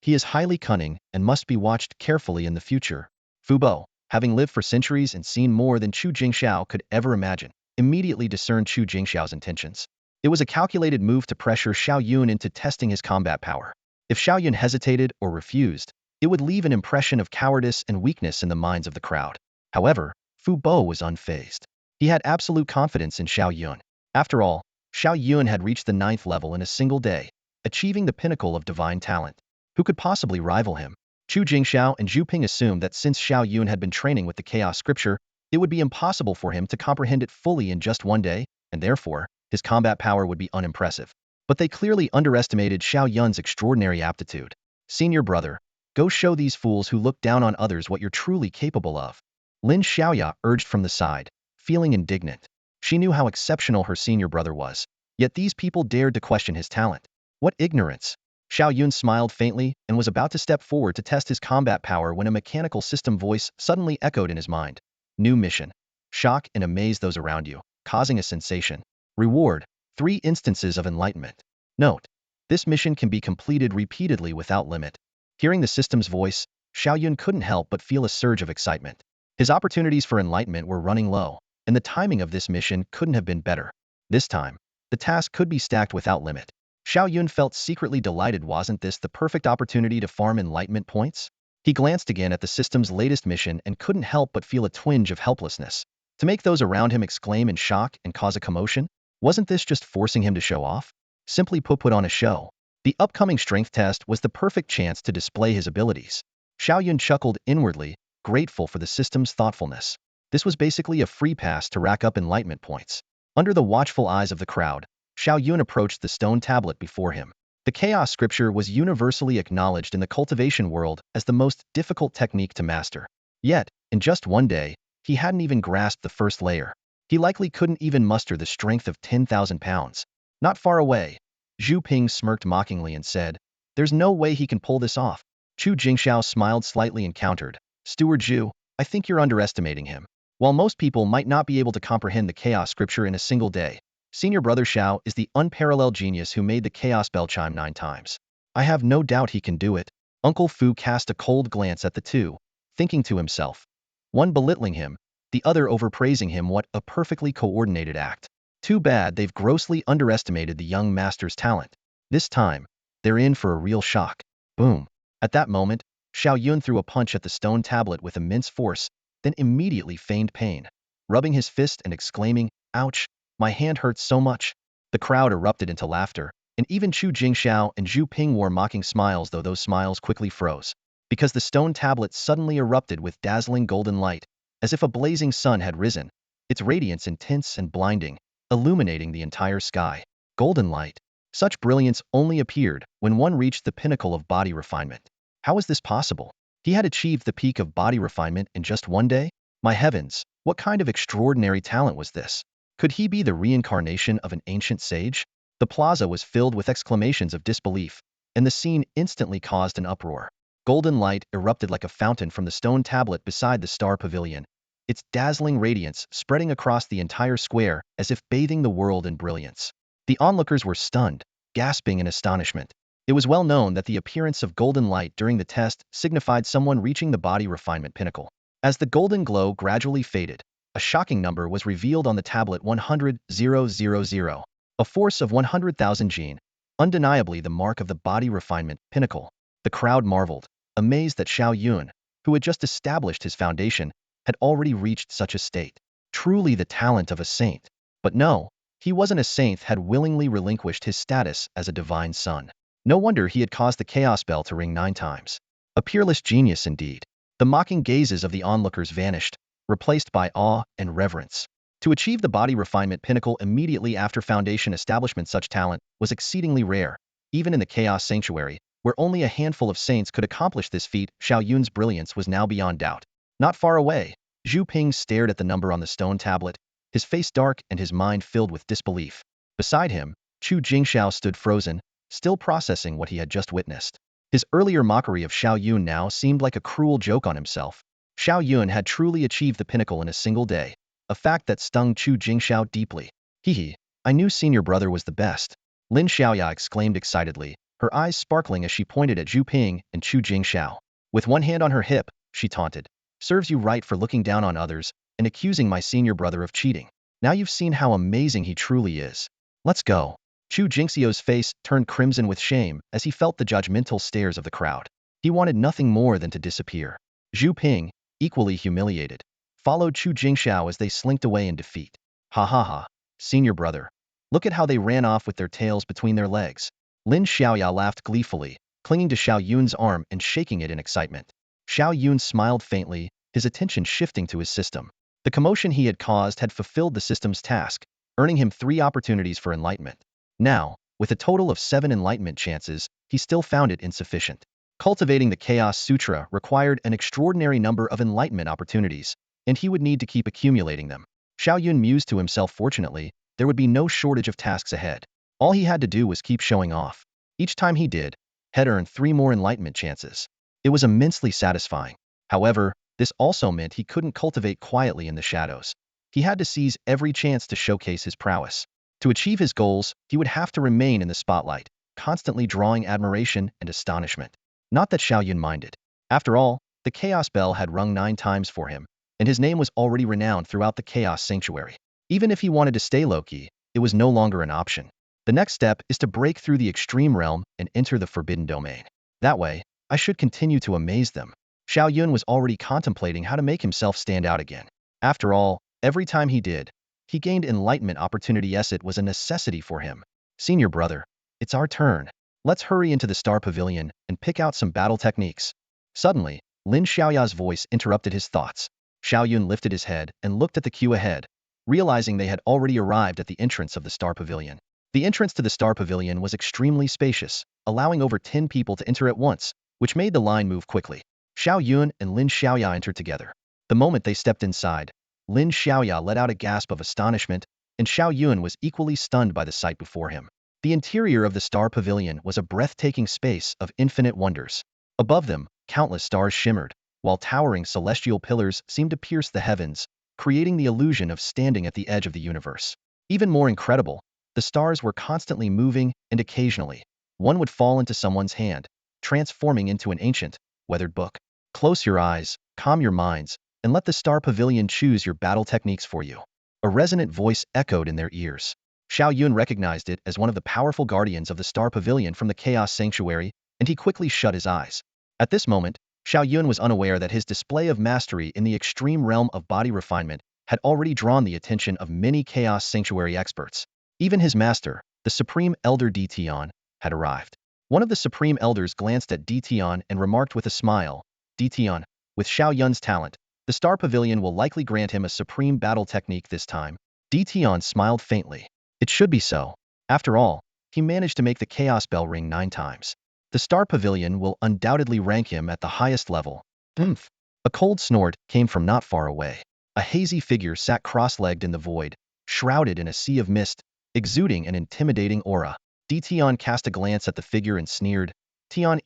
He is highly cunning and must be watched carefully in the future." Fu Bo, having lived for centuries and seen more than Chu Jingxiao could ever imagine, immediately discerned Chu Jingxiao's intentions. It was a calculated move to pressure Xiao Yun into testing his combat power. If Xiao Yun hesitated or refused, it would leave an impression of cowardice and weakness in the minds of the crowd. However, Fu Bo was unfazed. He had absolute confidence in Xiao Yun. After all, Xiao Yun had reached the 9th level in a single day, achieving the pinnacle of divine talent. Who could possibly rival him? Chu Jingxiao and Zhu Ping assumed that since Xiao Yun had been training with the chaos scripture, it would be impossible for him to comprehend it fully in just one day, and therefore, his combat power would be unimpressive. But they clearly underestimated Xiao Yun's extraordinary aptitude. "Senior brother, go show these fools who look down on others what you're truly capable of," Lin Xiaoya urged from the side, feeling indignant. She knew how exceptional her senior brother was, yet these people dared to question his talent. What ignorance! Xiao Yun smiled faintly and was about to step forward to test his combat power when a mechanical system voice suddenly echoed in his mind. "New mission. Shock and amaze those around you, causing a sensation. Reward, 3 instances of enlightenment. Note: this mission can be completed repeatedly without limit." Hearing the system's voice, Xiao Yun couldn't help but feel a surge of excitement. His opportunities for enlightenment were running low, and the timing of this mission couldn't have been better. This time, the task could be stacked without limit. Xiao Yun felt secretly delighted. Wasn't this the perfect opportunity to farm enlightenment points? He glanced again at the system's latest mission and couldn't help but feel a twinge of helplessness. To make those around him exclaim in shock and cause a commotion? Wasn't this just forcing him to show off? Simply put on a show. The upcoming strength test was the perfect chance to display his abilities. Xiao Yun chuckled inwardly, grateful for the system's thoughtfulness. This was basically a free pass to rack up enlightenment points. Under the watchful eyes of the crowd, Xiao Yun approached the stone tablet before him. The chaos scripture was universally acknowledged in the cultivation world as the most difficult technique to master. Yet, in just one day, he hadn't even grasped the first layer. He likely couldn't even muster the strength of 10,000 pounds. Not far away, Zhu Ping smirked mockingly and said, "There's no way he can pull this off." Chu Jingxiao smiled slightly and countered, "Steward Zhu, I think you're underestimating him. While most people might not be able to comprehend the chaos scripture in a single day, senior brother Xiao is the unparalleled genius who made the chaos bell chime 9 times. I have no doubt he can do it." Uncle Fu cast a cold glance at the two, thinking to himself, one belittling him, the other overpraising him. What a perfectly coordinated act. Too bad they've grossly underestimated the young master's talent. This time, they're in for a real shock. Boom. At that moment, Xiao Yun threw a punch at the stone tablet with immense force, then immediately feigned pain, rubbing his fist and exclaiming, "Ouch, my hand hurts so much." The crowd erupted into laughter, and even Chu Jingxiao and Zhu Ping wore mocking smiles, though those smiles quickly froze. Because the stone tablet suddenly erupted with dazzling golden light, as if a blazing sun had risen, its radiance intense and blinding, illuminating the entire sky. Golden light. Such brilliance only appeared when one reached the pinnacle of body refinement. How was this possible? He had achieved the peak of body refinement in just one day? My heavens, what kind of extraordinary talent was this? Could he be the reincarnation of an ancient sage? The plaza was filled with exclamations of disbelief, and the scene instantly caused an uproar. Golden light erupted like a fountain from the stone tablet beside the star pavilion, its dazzling radiance spreading across the entire square as if bathing the world in brilliance. The onlookers were stunned, gasping in astonishment. It was well known that the appearance of golden light during the test signified someone reaching the body refinement pinnacle. As the golden glow gradually faded, a shocking number was revealed on the tablet: 100,000, a force of 100,000 gene, undeniably the mark of the body refinement pinnacle. The crowd marveled, amazed that Xiao Yun, who had just established his foundation, had already reached such a state. Truly the talent of a saint. But no, he wasn't a saint, had willingly relinquished his status as a divine son. No wonder he had caused the chaos bell to ring 9 times. A peerless genius indeed. The mocking gazes of the onlookers vanished, replaced by awe and reverence. To achieve the body refinement pinnacle immediately after foundation establishment, such talent was exceedingly rare, even in the Chaos Sanctuary, where only a handful of saints could accomplish this feat. Xiao Yun's brilliance was now beyond doubt. Not far away, Zhu Ping stared at the number on the stone tablet, his face dark and his mind filled with disbelief. Beside him, Chu Jingxiao stood frozen, still processing what he had just witnessed. His earlier mockery of Xiao Yun now seemed like a cruel joke on himself. Xiao Yun had truly achieved the pinnacle in a single day, a fact that stung Chu Jingxiao deeply. Hee, I knew senior brother was the best. Lin Xiaoya exclaimed excitedly, her eyes sparkling as she pointed at Zhu Ping and Chu Jingxiao. With one hand on her hip, she taunted, serves you right for looking down on others and accusing my senior brother of cheating. Now you've seen how amazing he truly is. Let's go. Chu Jingxiao's face turned crimson with shame as he felt the judgmental stares of the crowd. He wanted nothing more than to disappear. Zhu Ping, equally humiliated, followed Chu Jingxiao as they slinked away in defeat. Ha ha ha, senior brother. Look at how they ran off with their tails between their legs. Lin Xiaoya laughed gleefully, clinging to Xiao Yun's arm and shaking it in excitement. Xiao Yun smiled faintly, his attention shifting to his system. The commotion he had caused had fulfilled the system's task, earning him 3 opportunities for enlightenment. Now, with a total of 7 enlightenment chances, he still found it insufficient. Cultivating the Chaos Sutra required an extraordinary number of enlightenment opportunities, and he would need to keep accumulating them. Xiao Yun mused to himself. Fortunately, there would be no shortage of tasks ahead. All he had to do was keep showing off. Each time he did, he'd earn 3 more enlightenment chances. It was immensely satisfying. However, this also meant he couldn't cultivate quietly in the shadows. He had to seize every chance to showcase his prowess. To achieve his goals, he would have to remain in the spotlight, constantly drawing admiration and astonishment. Not that Xiao Yun minded. After all, the Chaos Bell had rung 9 times for him, and his name was already renowned throughout the Chaos Sanctuary. Even if he wanted to stay low-key, it was no longer an option. The next step is to break through the extreme realm and enter the forbidden domain. That way, I should continue to amaze them. Xiao Yun was already contemplating how to make himself stand out again. After all, every time he did, he gained enlightenment opportunity. Yes, it was a necessity for him. Senior brother, it's our turn. Let's hurry into the Star Pavilion and pick out some battle techniques. Suddenly, Lin Xiaoya's voice interrupted his thoughts. Xiao Yun lifted his head and looked at the queue ahead, realizing they had already arrived at the entrance of the Star Pavilion. The entrance to the Star Pavilion was extremely spacious, allowing over 10 people to enter at once, which made the line move quickly. Xiao Yun and Lin Xiaoya entered together. The moment they stepped inside, Lin Xiaoya let out a gasp of astonishment, and Xiao Yun was equally stunned by the sight before him. The interior of the Star Pavilion was a breathtaking space of infinite wonders. Above them, countless stars shimmered, while towering celestial pillars seemed to pierce the heavens, creating the illusion of standing at the edge of the universe. Even more incredible, the stars were constantly moving, and occasionally, one would fall into someone's hand, transforming into an ancient, weathered book. Close your eyes, calm your minds, and let the Star Pavilion choose your battle techniques for you. A resonant voice echoed in their ears. Xiao Yun recognized it as one of the powerful guardians of the Star Pavilion from the Chaos Sanctuary, and he quickly shut his eyes. At this moment, Xiao Yun was unaware that his display of mastery in the extreme realm of body refinement had already drawn the attention of many Chaos Sanctuary experts. Even his master, the Supreme Elder Ditian, had arrived. One of the Supreme Elders glanced at Ditian and remarked with a smile, Ditian, with Xiao Yun's talent, the Star Pavilion will likely grant him a supreme battle technique this time. Ditian smiled faintly. It should be so. After all, he managed to make the Chaos Bell ring 9 times. The Star Pavilion will undoubtedly rank him at the highest level. Oomph! A cold snort came from not far away. A hazy figure sat cross-legged in the void, shrouded in a sea of mist, exuding an intimidating aura. Tian cast a glance at the figure and sneered. Tian,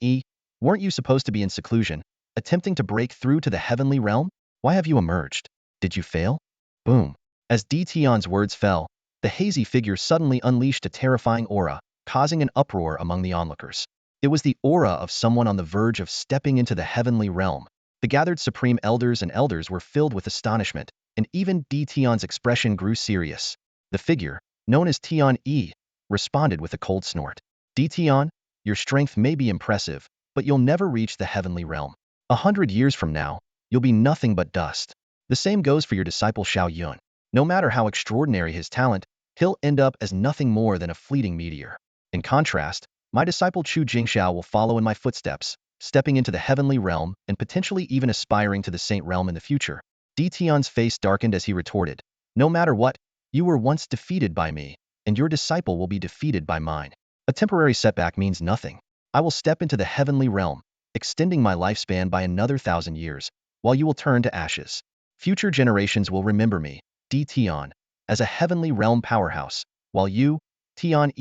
weren't you supposed to be in seclusion, attempting to break through to the heavenly realm? Why have you emerged? Did you fail? Boom. As Tian's words fell, the hazy figure suddenly unleashed a terrifying aura, causing an uproar among the onlookers. It was the aura of someone on the verge of stepping into the heavenly realm. The gathered supreme elders and elders were filled with astonishment, and even Tian's expression grew serious. The figure, known as Tian, responded with a cold snort. Tian, your strength may be impressive, but you'll never reach the heavenly realm. 100 years from now, you'll be nothing but dust. The same goes for your disciple Xiao Yun. No matter how extraordinary his talent, he'll end up as nothing more than a fleeting meteor. In contrast, my disciple Chu Jingxiao will follow in my footsteps, stepping into the heavenly realm and potentially even aspiring to the saint realm in the future. Tian's face darkened as he retorted, no matter what, you were once defeated by me, and your disciple will be defeated by mine. A temporary setback means nothing. I will step into the heavenly realm, extending my lifespan by another 1,000 years, while you will turn to ashes. Future generations will remember me, Tian, as a heavenly realm powerhouse, while you, Tian,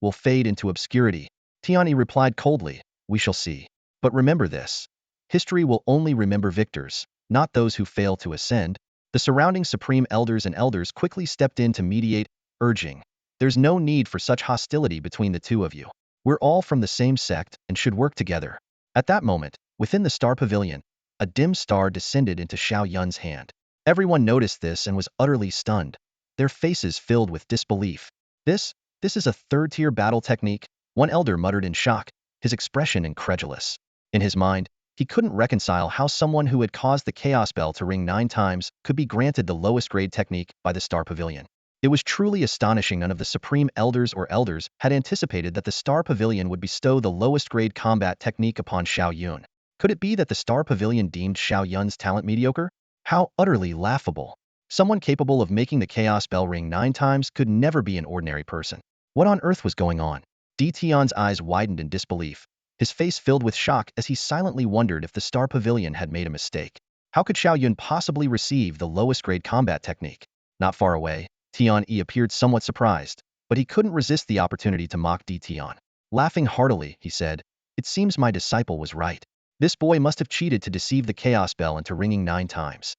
will fade into obscurity. Tian replied coldly, we shall see. But remember this. History will only remember victors, not those who fail to ascend. The surrounding supreme elders and elders quickly stepped in to mediate, urging, there's no need for such hostility between the two of you. We're all from the same sect and should work together. At that moment, within the star pavilion, a dim star descended into Xiao Yun's hand. Everyone noticed this and was utterly stunned, their faces filled with disbelief. This is a third-tier battle technique, one elder muttered in shock, his expression incredulous. In his mind, he couldn't reconcile how someone who had caused the chaos bell to ring 9 times could be granted the lowest grade technique by the star pavilion. It was truly astonishing none of the supreme elders or elders had anticipated that the star pavilion would bestow the lowest grade combat technique upon Xiao Yun. Could it be that the star pavilion deemed Xiao Yun's talent mediocre? How utterly laughable. Someone capable of making the chaos bell ring 9 times could never be an ordinary person. What on earth was going on? Tian's eyes widened in disbelief, his face filled with shock as he silently wondered if the star pavilion had made a mistake. How could Xiao Yun possibly receive the lowest grade combat technique? Not far away, Tian appeared somewhat surprised, but he couldn't resist the opportunity to mock Tian. Laughing heartily, he said, it seems my disciple was right. This boy must have cheated to deceive the chaos bell into ringing 9 times.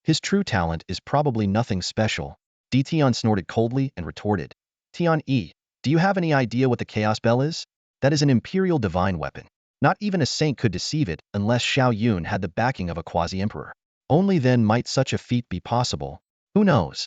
His true talent is probably nothing special. Tian snorted coldly and retorted, Tian, do you have any idea what the chaos bell is? That is an imperial divine weapon. Not even a saint could deceive it unless Xiao Yun had the backing of a quasi-emperor. Only then might such a feat be possible. Who knows?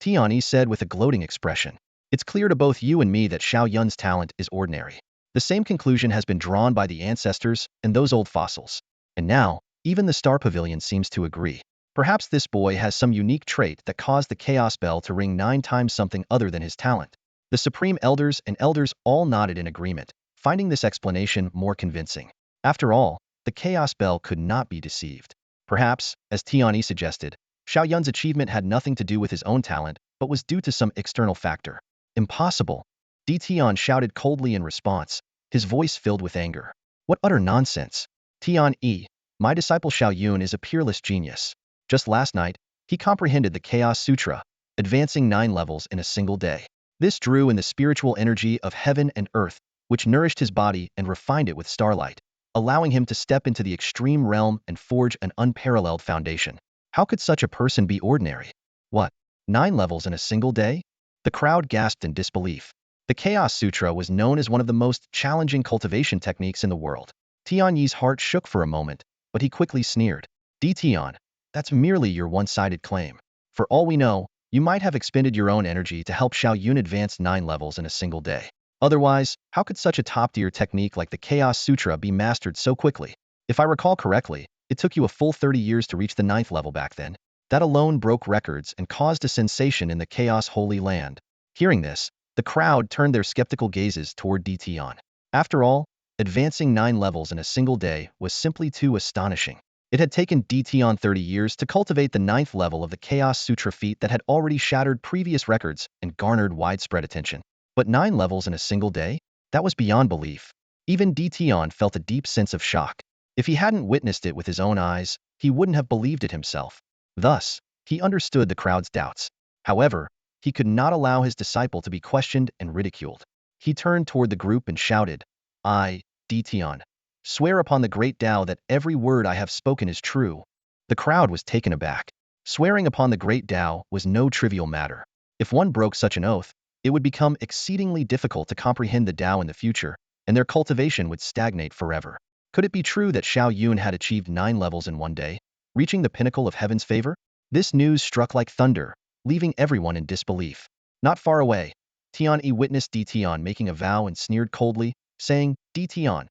Tian said with a gloating expression. It's clear to both you and me that Xiao Yun's talent is ordinary. The same conclusion has been drawn by the ancestors and those old fossils. And now, even the Star Pavilion seems to agree. Perhaps this boy has some unique trait that caused the chaos bell to ring 9 times something other than his talent. The supreme elders and elders all nodded in agreement, finding this explanation more convincing. After all, the chaos bell could not be deceived. Perhaps, as Tian suggested, Xiao Yun's achievement had nothing to do with his own talent, but was due to some external factor. Impossible! Tian shouted coldly in response, his voice filled with anger. What utter nonsense! Tian, my disciple Xiao Yun is a peerless genius. Just last night, he comprehended the Chaos Sutra, advancing 9 levels in a single day. This drew in the spiritual energy of heaven and earth, which nourished his body and refined it with starlight, allowing him to step into the extreme realm and forge an unparalleled foundation. How could such a person be ordinary? What? 9 levels in a single day? The crowd gasped in disbelief. The Chaos Sutra was known as one of the most challenging cultivation techniques in the world. Tian Yi's heart shook for a moment, but he quickly sneered. Tian, that's merely your one-sided claim. For all we know, you might have expended your own energy to help Xiao Yun advance 9 levels in a single day. Otherwise, how could such a top-tier technique like the Chaos Sutra be mastered so quickly? If I recall correctly, it took you a full 30 years to reach the 9th level back then. That alone broke records and caused a sensation in the Chaos Holy Land. Hearing this, the crowd turned their skeptical gazes toward Tian. After all, advancing 9 levels in a single day was simply too astonishing. It had taken Tian 30 years to cultivate the 9th level of the Chaos Sutra feat that had already shattered previous records and garnered widespread attention. But 9 levels in a single day? That was beyond belief. Even Tian felt a deep sense of shock. If he hadn't witnessed it with his own eyes, he wouldn't have believed it himself. Thus, he understood the crowd's doubts. However, He could not allow his disciple to be questioned and ridiculed. He turned toward the group and shouted, I, Ditian, swear upon the great Tao that every word I have spoken is true. The crowd was taken aback. Swearing upon the great Tao was no trivial matter. If one broke such an oath, it would become exceedingly difficult to comprehend the Tao in the future, and their cultivation would stagnate forever. Could it be true that Xiao Yun had achieved 9 levels in one day, reaching the pinnacle of heaven's favor? This news struck like thunder, leaving everyone in disbelief. Not far away, Tian Yi witnessed Ditian making a vow and sneered coldly, saying, Ditian,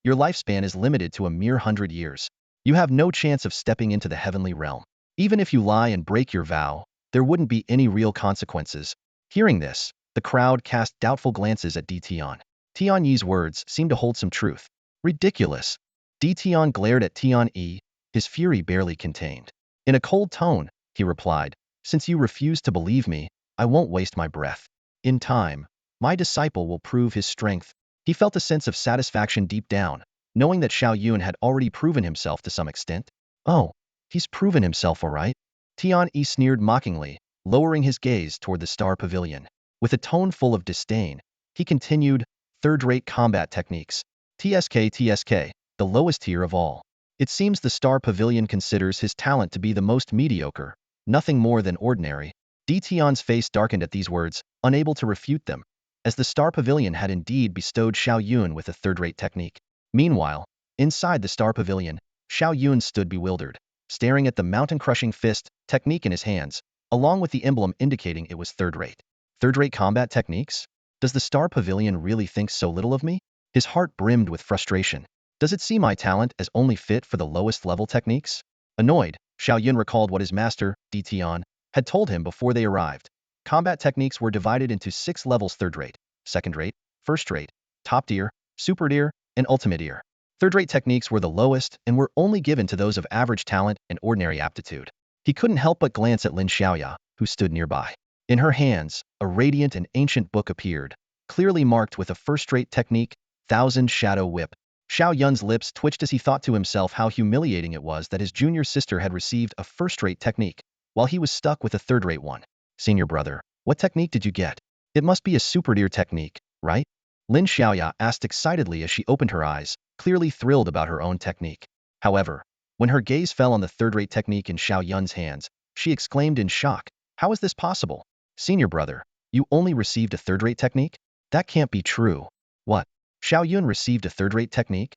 your lifespan is limited to a mere 100 years. You have no chance of stepping into the heavenly realm. Even if you lie and break your vow, there wouldn't be any real consequences. Hearing this, the crowd cast doubtful glances at Ditian. Tian Yi's words seemed to hold some truth. Ridiculous. Ditian glared at Tian Yi, his fury barely contained. In a cold tone, he replied, since you refuse to believe me, I won't waste my breath. In time, my disciple will prove his strength. He felt a sense of satisfaction deep down, knowing that Xiao Yun had already proven himself to some extent. Oh, he's proven himself all right. Tian Yi sneered mockingly, lowering his gaze toward the star pavilion. With a tone full of disdain, he continued, third-rate combat techniques. TSK, the lowest tier of all. It seems the star pavilion considers his talent to be the most mediocre, nothing more than ordinary. Ditian's face darkened at these words, unable to refute them, as the star pavilion had indeed bestowed Xiao Yun with a third-rate technique. Meanwhile, inside the star pavilion, Xiao Yun stood bewildered, staring at the mountain-crushing fist technique in his hands, along with the emblem indicating it was third-rate. Third-rate combat techniques? Does the star pavilion really think so little of me? His heart brimmed with frustration. Does it see my talent as only fit for the lowest level techniques? Annoyed, Xiao Yun recalled what his master, Ditian, had told him before they arrived. Combat techniques were divided into 6 levels: third-rate, second-rate, first-rate, top-tier, super-tier, and ultimate-tier. Third-rate techniques were the lowest and were only given to those of average talent and ordinary aptitude. He couldn't help but glance at Lin Xiaoya, who stood nearby. In her hands, a radiant and ancient book appeared, clearly marked with a first-rate technique, Thousand Shadow Whip. Xiao Yun's lips twitched as he thought to himself how humiliating it was that his junior sister had received a first-rate technique, while he was stuck with a third-rate one. Senior brother, what technique did you get? It must be a super-tier technique, right? Lin Xiaoya asked excitedly as she opened her eyes, clearly thrilled about her own technique. However, when her gaze fell on the third-rate technique in Xiao Yun's hands, she exclaimed in shock, how is this possible? Senior brother, you only received a third-rate technique? That can't be true. What? Xiao Yun received a third-rate technique?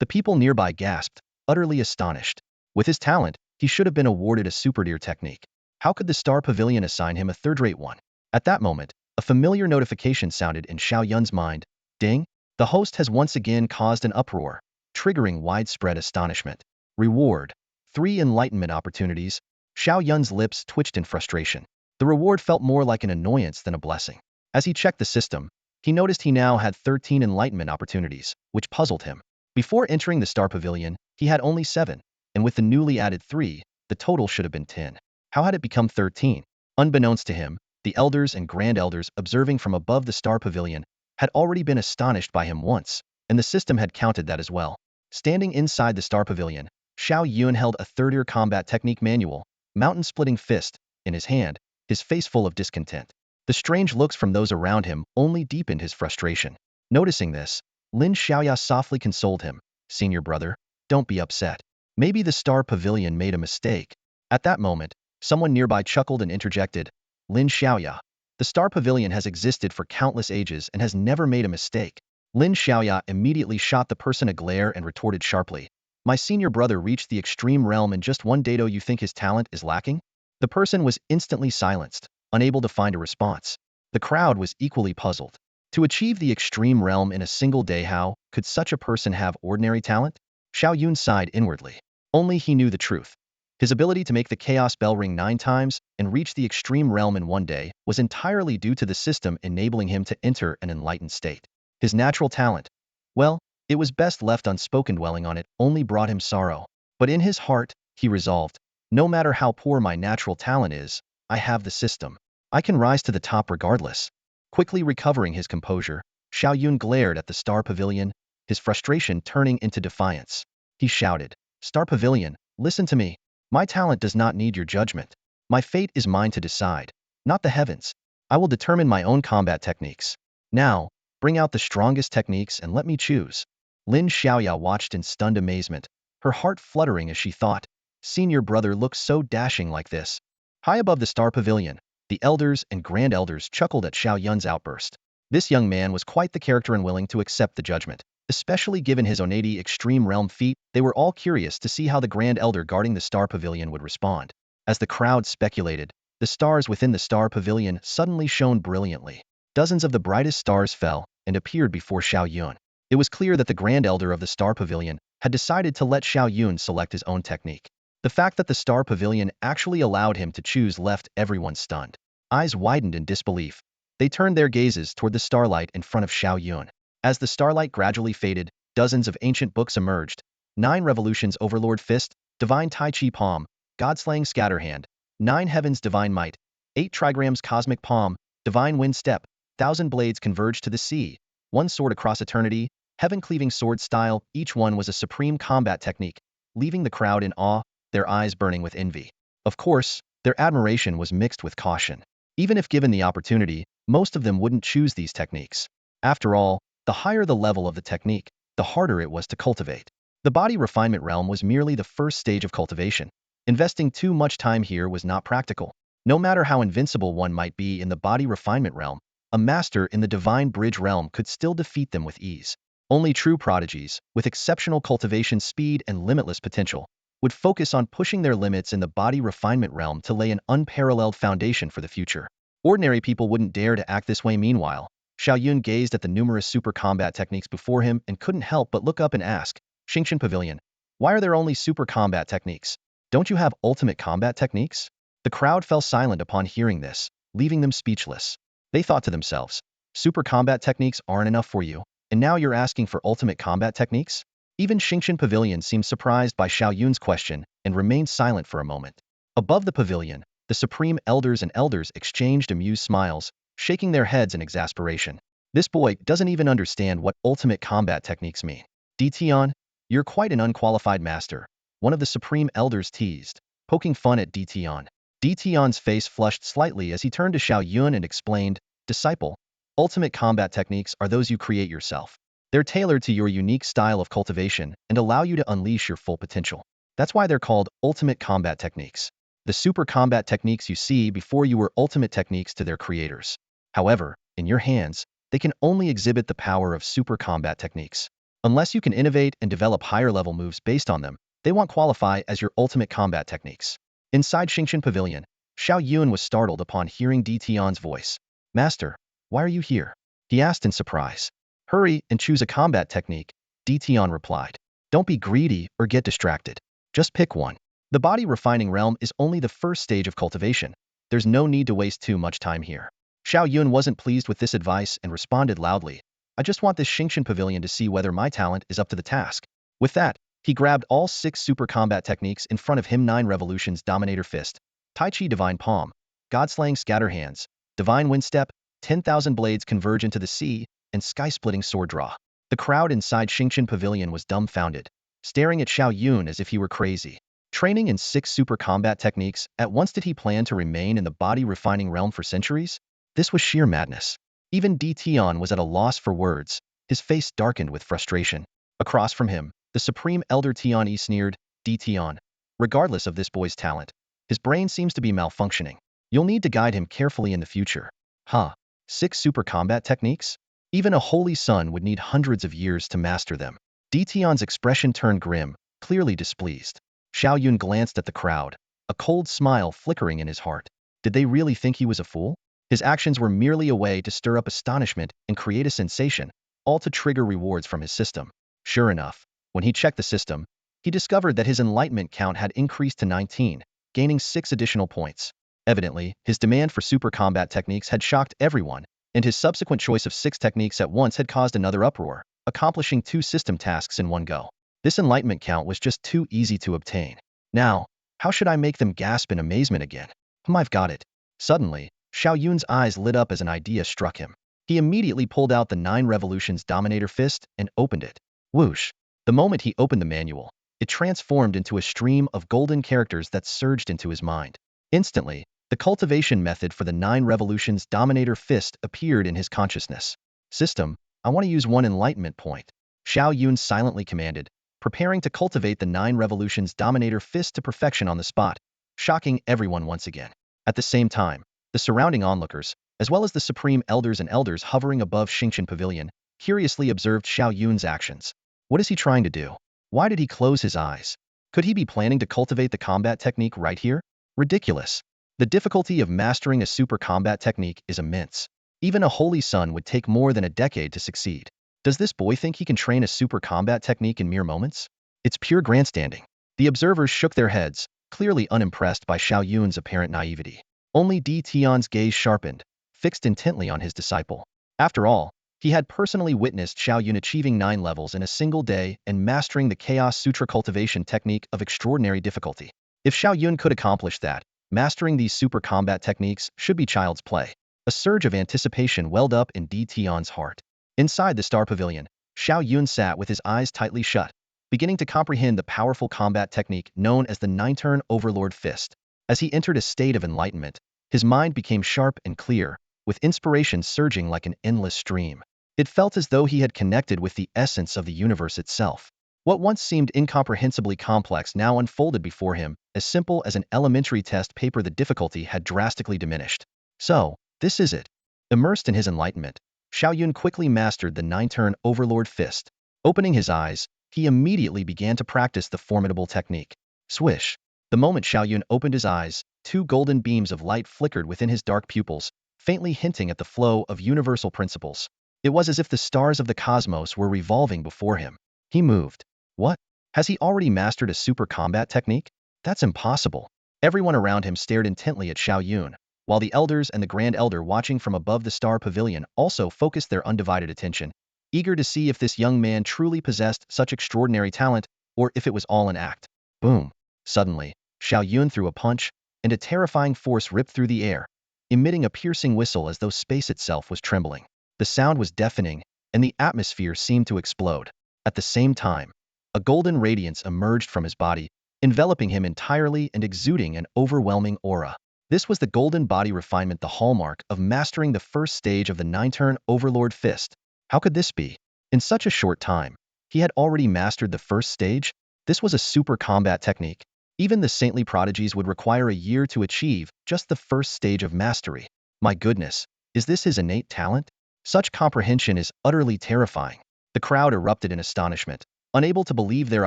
The people nearby gasped, utterly astonished. With his talent, he should have been awarded a super-tier technique. How could the Star Pavilion assign him a third-rate one? At that moment, a familiar notification sounded in Xiao Yun's mind. Ding! The host has once again caused an uproar, triggering widespread astonishment. Reward: 3 enlightenment opportunities. Xiao Yun's lips twitched in frustration. The reward felt more like an annoyance than a blessing. As he checked the system, he noticed he now had 13 enlightenment opportunities, which puzzled him. Before entering the Star Pavilion, he had only 7, and with the newly added 3, the total should have been 10. How had it become 13? Unbeknownst to him, the elders and grand elders observing from above the Star Pavilion had already been astonished by him once, and the system had counted that as well. Standing inside the Star Pavilion, Xiao Yun held a third-tier combat technique manual, mountain-splitting fist, in his hand, his face full of discontent. The strange looks from those around him only deepened his frustration. Noticing this, Lin Xiaoya softly consoled him. Senior brother, don't be upset. Maybe the Star Pavilion made a mistake. At that moment, someone nearby chuckled and interjected. Lin Xiaoya, the Star Pavilion has existed for countless ages and has never made a mistake. Lin Xiaoya immediately shot the person a glare and retorted sharply. My senior brother reached the extreme realm in just one day. Do you think his talent is lacking? The person was instantly silenced, unable to find a response. The crowd was equally puzzled. To achieve the extreme realm in a single day, how could such a person have ordinary talent? Xiao Yun sighed inwardly. Only he knew the truth. His ability to make the chaos bell ring 9 times and reach the extreme realm in one day was entirely due to the system enabling him to enter an enlightened state. His natural talent, well, it was best left unspoken. Dwelling on it only brought him sorrow. But in his heart, he resolved, no matter how poor my natural talent is, I have the system. I can rise to the top regardless. Quickly recovering his composure, Xiao Yun glared at the Star Pavilion, his frustration turning into defiance. He shouted, Star Pavilion, listen to me. My talent does not need your judgment. My fate is mine to decide, not the heavens. I will determine my own combat techniques. Now, bring out the strongest techniques and let me choose. Lin Xiaoya watched in stunned amazement, her heart fluttering as she thought, senior brother looks so dashing like this. High above the star pavilion, the elders and grand elders chuckled at Xiao Yun's outburst. This young man was quite the character and willing to accept the judgment. Especially given his onady extreme realm feat, they were all curious to see how the grand elder guarding the star pavilion would respond. As the crowd speculated, the stars within the star pavilion suddenly shone brilliantly. Dozens of the brightest stars fell and appeared before Xiao Yun. It was clear that the grand elder of the star pavilion had decided to let Xiao Yun select his own technique. The fact that the star pavilion actually allowed him to choose left everyone stunned. Eyes widened in disbelief. They turned their gazes toward the starlight in front of Xiao Yun. As the starlight gradually faded, dozens of ancient books emerged. 9 Revolutions Overlord Fist, Divine Tai Chi Palm, God-Slaying Scatterhand, 9 Heavens Divine Might, 8 Trigrams Cosmic Palm, Divine Wind Step, 1,000 Blades Converge to the Sea, 1 Sword Across Eternity, Heaven-Cleaving Sword Style. Each one was a supreme combat technique, leaving the crowd in awe, their eyes burning with envy. Of course, their admiration was mixed with caution. Even if given the opportunity, most of them wouldn't choose these techniques. After all, the higher the level of the technique, the harder it was to cultivate. The body refinement realm was merely the first stage of cultivation. Investing too much time here was not practical. No matter how invincible one might be in the body refinement realm, a master in the divine bridge realm could still defeat them with ease. Only true prodigies, with exceptional cultivation speed and limitless potential, would focus on pushing their limits in the body refinement realm to lay an unparalleled foundation for the future. Ordinary people wouldn't dare to act this way. Meanwhile, Xiao Yun gazed at the numerous super combat techniques before him and couldn't help but look up and ask, Xingshan Pavilion, why are there only super combat techniques? Don't you have ultimate combat techniques? The crowd fell silent upon hearing this, leaving them speechless. They thought to themselves, super combat techniques aren't enough for you, and now you're asking for ultimate combat techniques? Even Xingshan Pavilion seemed surprised by Xiao Yun's question and remained silent for a moment. Above the pavilion, the supreme elders and elders exchanged amused smiles, shaking their heads in exasperation. This boy doesn't even understand what ultimate combat techniques mean. Dition, you're quite an unqualified master, one of the supreme elders teased, poking fun at Dition. Dition's face flushed slightly as he turned to Xiao Yun and explained, Disciple, ultimate combat techniques are those you create yourself. They're tailored to your unique style of cultivation and allow you to unleash your full potential. That's why they're called ultimate combat techniques. The super combat techniques you see before you were ultimate techniques to their creators. However, in your hands, they can only exhibit the power of super combat techniques. Unless you can innovate and develop higher level moves based on them, they won't qualify as your ultimate combat techniques. Inside Xingshan Pavilion, Xiao Yun was startled upon hearing Dition's voice. Master, why are you here? He asked in surprise. Hurry and choose a combat technique, Dition replied. Don't be greedy or get distracted. Just pick one. The body refining realm is only the first stage of cultivation. There's no need to waste too much time here. Xiao Yun wasn't pleased with this advice and responded loudly. I just want this Xingshan Pavilion to see whether my talent is up to the task. With that, he grabbed all 6 super combat techniques in front of him. 9 Revolutions Dominator Fist, Tai Chi Divine Palm, God-Slaying Scatterhands, Divine Wind Step, 10,000 Blades Converge into the Sea, and Sky-Splitting Sword Draw. The crowd inside Xingshan Pavilion was dumbfounded, staring at Xiao Yun as if he were crazy. Training in 6 super combat techniques, at once did he plan to remain in the body refining realm for centuries? This was sheer madness. Even Dition was at a loss for words, his face darkened with frustration. Across from him, the supreme elder Tian sneered, Dition, regardless of this boy's talent, his brain seems to be malfunctioning. You'll need to guide him carefully in the future. Huh? 6 super combat techniques? Even a holy son would need hundreds of years to master them. Dition's expression turned grim, clearly displeased. Xiao Yun glanced at the crowd, a cold smile flickering in his heart. Did they really think he was a fool? His actions were merely a way to stir up astonishment and create a sensation, all to trigger rewards from his system. Sure enough, when he checked the system, he discovered that his enlightenment count had increased to 19, gaining 6 additional points. Evidently, his demand for super combat techniques had shocked everyone, and his subsequent choice of 6 techniques at once had caused another uproar, accomplishing 2 system tasks in one go. This enlightenment count was just too easy to obtain. Now, how should I make them gasp in amazement again? I've got it. Suddenly, Xiao Yun's eyes lit up as an idea struck him. He immediately pulled out the 9 Revolutions Dominator Fist and opened it. Whoosh! The moment he opened the manual, it transformed into a stream of golden characters that surged into his mind. Instantly, The cultivation method for the 9 revolutions Dominator Fist appeared in his consciousness. System, I want to use one enlightenment point. Xiao Yun silently commanded, preparing to cultivate the 9 revolutions Dominator Fist to perfection on the spot, shocking everyone once again. At the same time, the surrounding onlookers, as well as the supreme elders and elders hovering above Xingqian Pavilion, curiously observed Xiao Yun's actions. What is he trying to do? Why did he close his eyes? Could he be planning to cultivate the combat technique right here? Ridiculous. The difficulty of mastering a super combat technique is immense. Even a holy son would take more than a decade to succeed. Does this boy think he can train a super combat technique in mere moments? It's pure grandstanding. The observers shook their heads, clearly unimpressed by Xiao Yun's apparent naivety. Only Di Tian's gaze sharpened, fixed intently on his disciple. After all, he had personally witnessed Xiao Yun achieving 9 levels in a single day and mastering the Chaos Sutra cultivation technique of extraordinary difficulty. If Xiao Yun could accomplish that, mastering these super combat techniques should be child's play. A surge of anticipation welled up in Di Tian's heart. Inside the Star Pavilion, Xiao Yun sat with his eyes tightly shut, beginning to comprehend the powerful combat technique known as the 9-turn Overlord Fist. As he entered a state of enlightenment, his mind became sharp and clear, with inspiration surging like an endless stream. It felt as though he had connected with the essence of the universe itself. What once seemed incomprehensibly complex now unfolded before him, as simple as an elementary test paper. The difficulty had drastically diminished. So, this is it. Immersed in his enlightenment, Xiao Yun quickly mastered the 9-turn Overlord Fist. Opening his eyes, he immediately began to practice the formidable technique. Swish. The moment Xiao Yun opened his eyes, 2 golden beams of light flickered within his dark pupils, faintly hinting at the flow of universal principles. It was as if the stars of the cosmos were revolving before him. He moved. What? Has he already mastered a super combat technique? That's impossible. Everyone around him stared intently at Xiao Yun, while the elders and the Grand Elder watching from above the Star Pavilion also focused their undivided attention, eager to see if this young man truly possessed such extraordinary talent, or if it was all an act. Boom. Suddenly, Xiao Yun threw a punch, and a terrifying force ripped through the air, emitting a piercing whistle as though space itself was trembling. The sound was deafening, and the atmosphere seemed to explode. At the same time, a golden radiance emerged from his body, enveloping him entirely and exuding an overwhelming aura. This was the golden body refinement, the hallmark of mastering the first stage of the 9-turn Overlord Fist. How could this be? In such a short time, he had already mastered the first stage? This was a super combat technique. Even the saintly prodigies would require a year to achieve just the first stage of mastery. My goodness, is this his innate talent? Such comprehension is utterly terrifying. The crowd erupted in astonishment, unable to believe their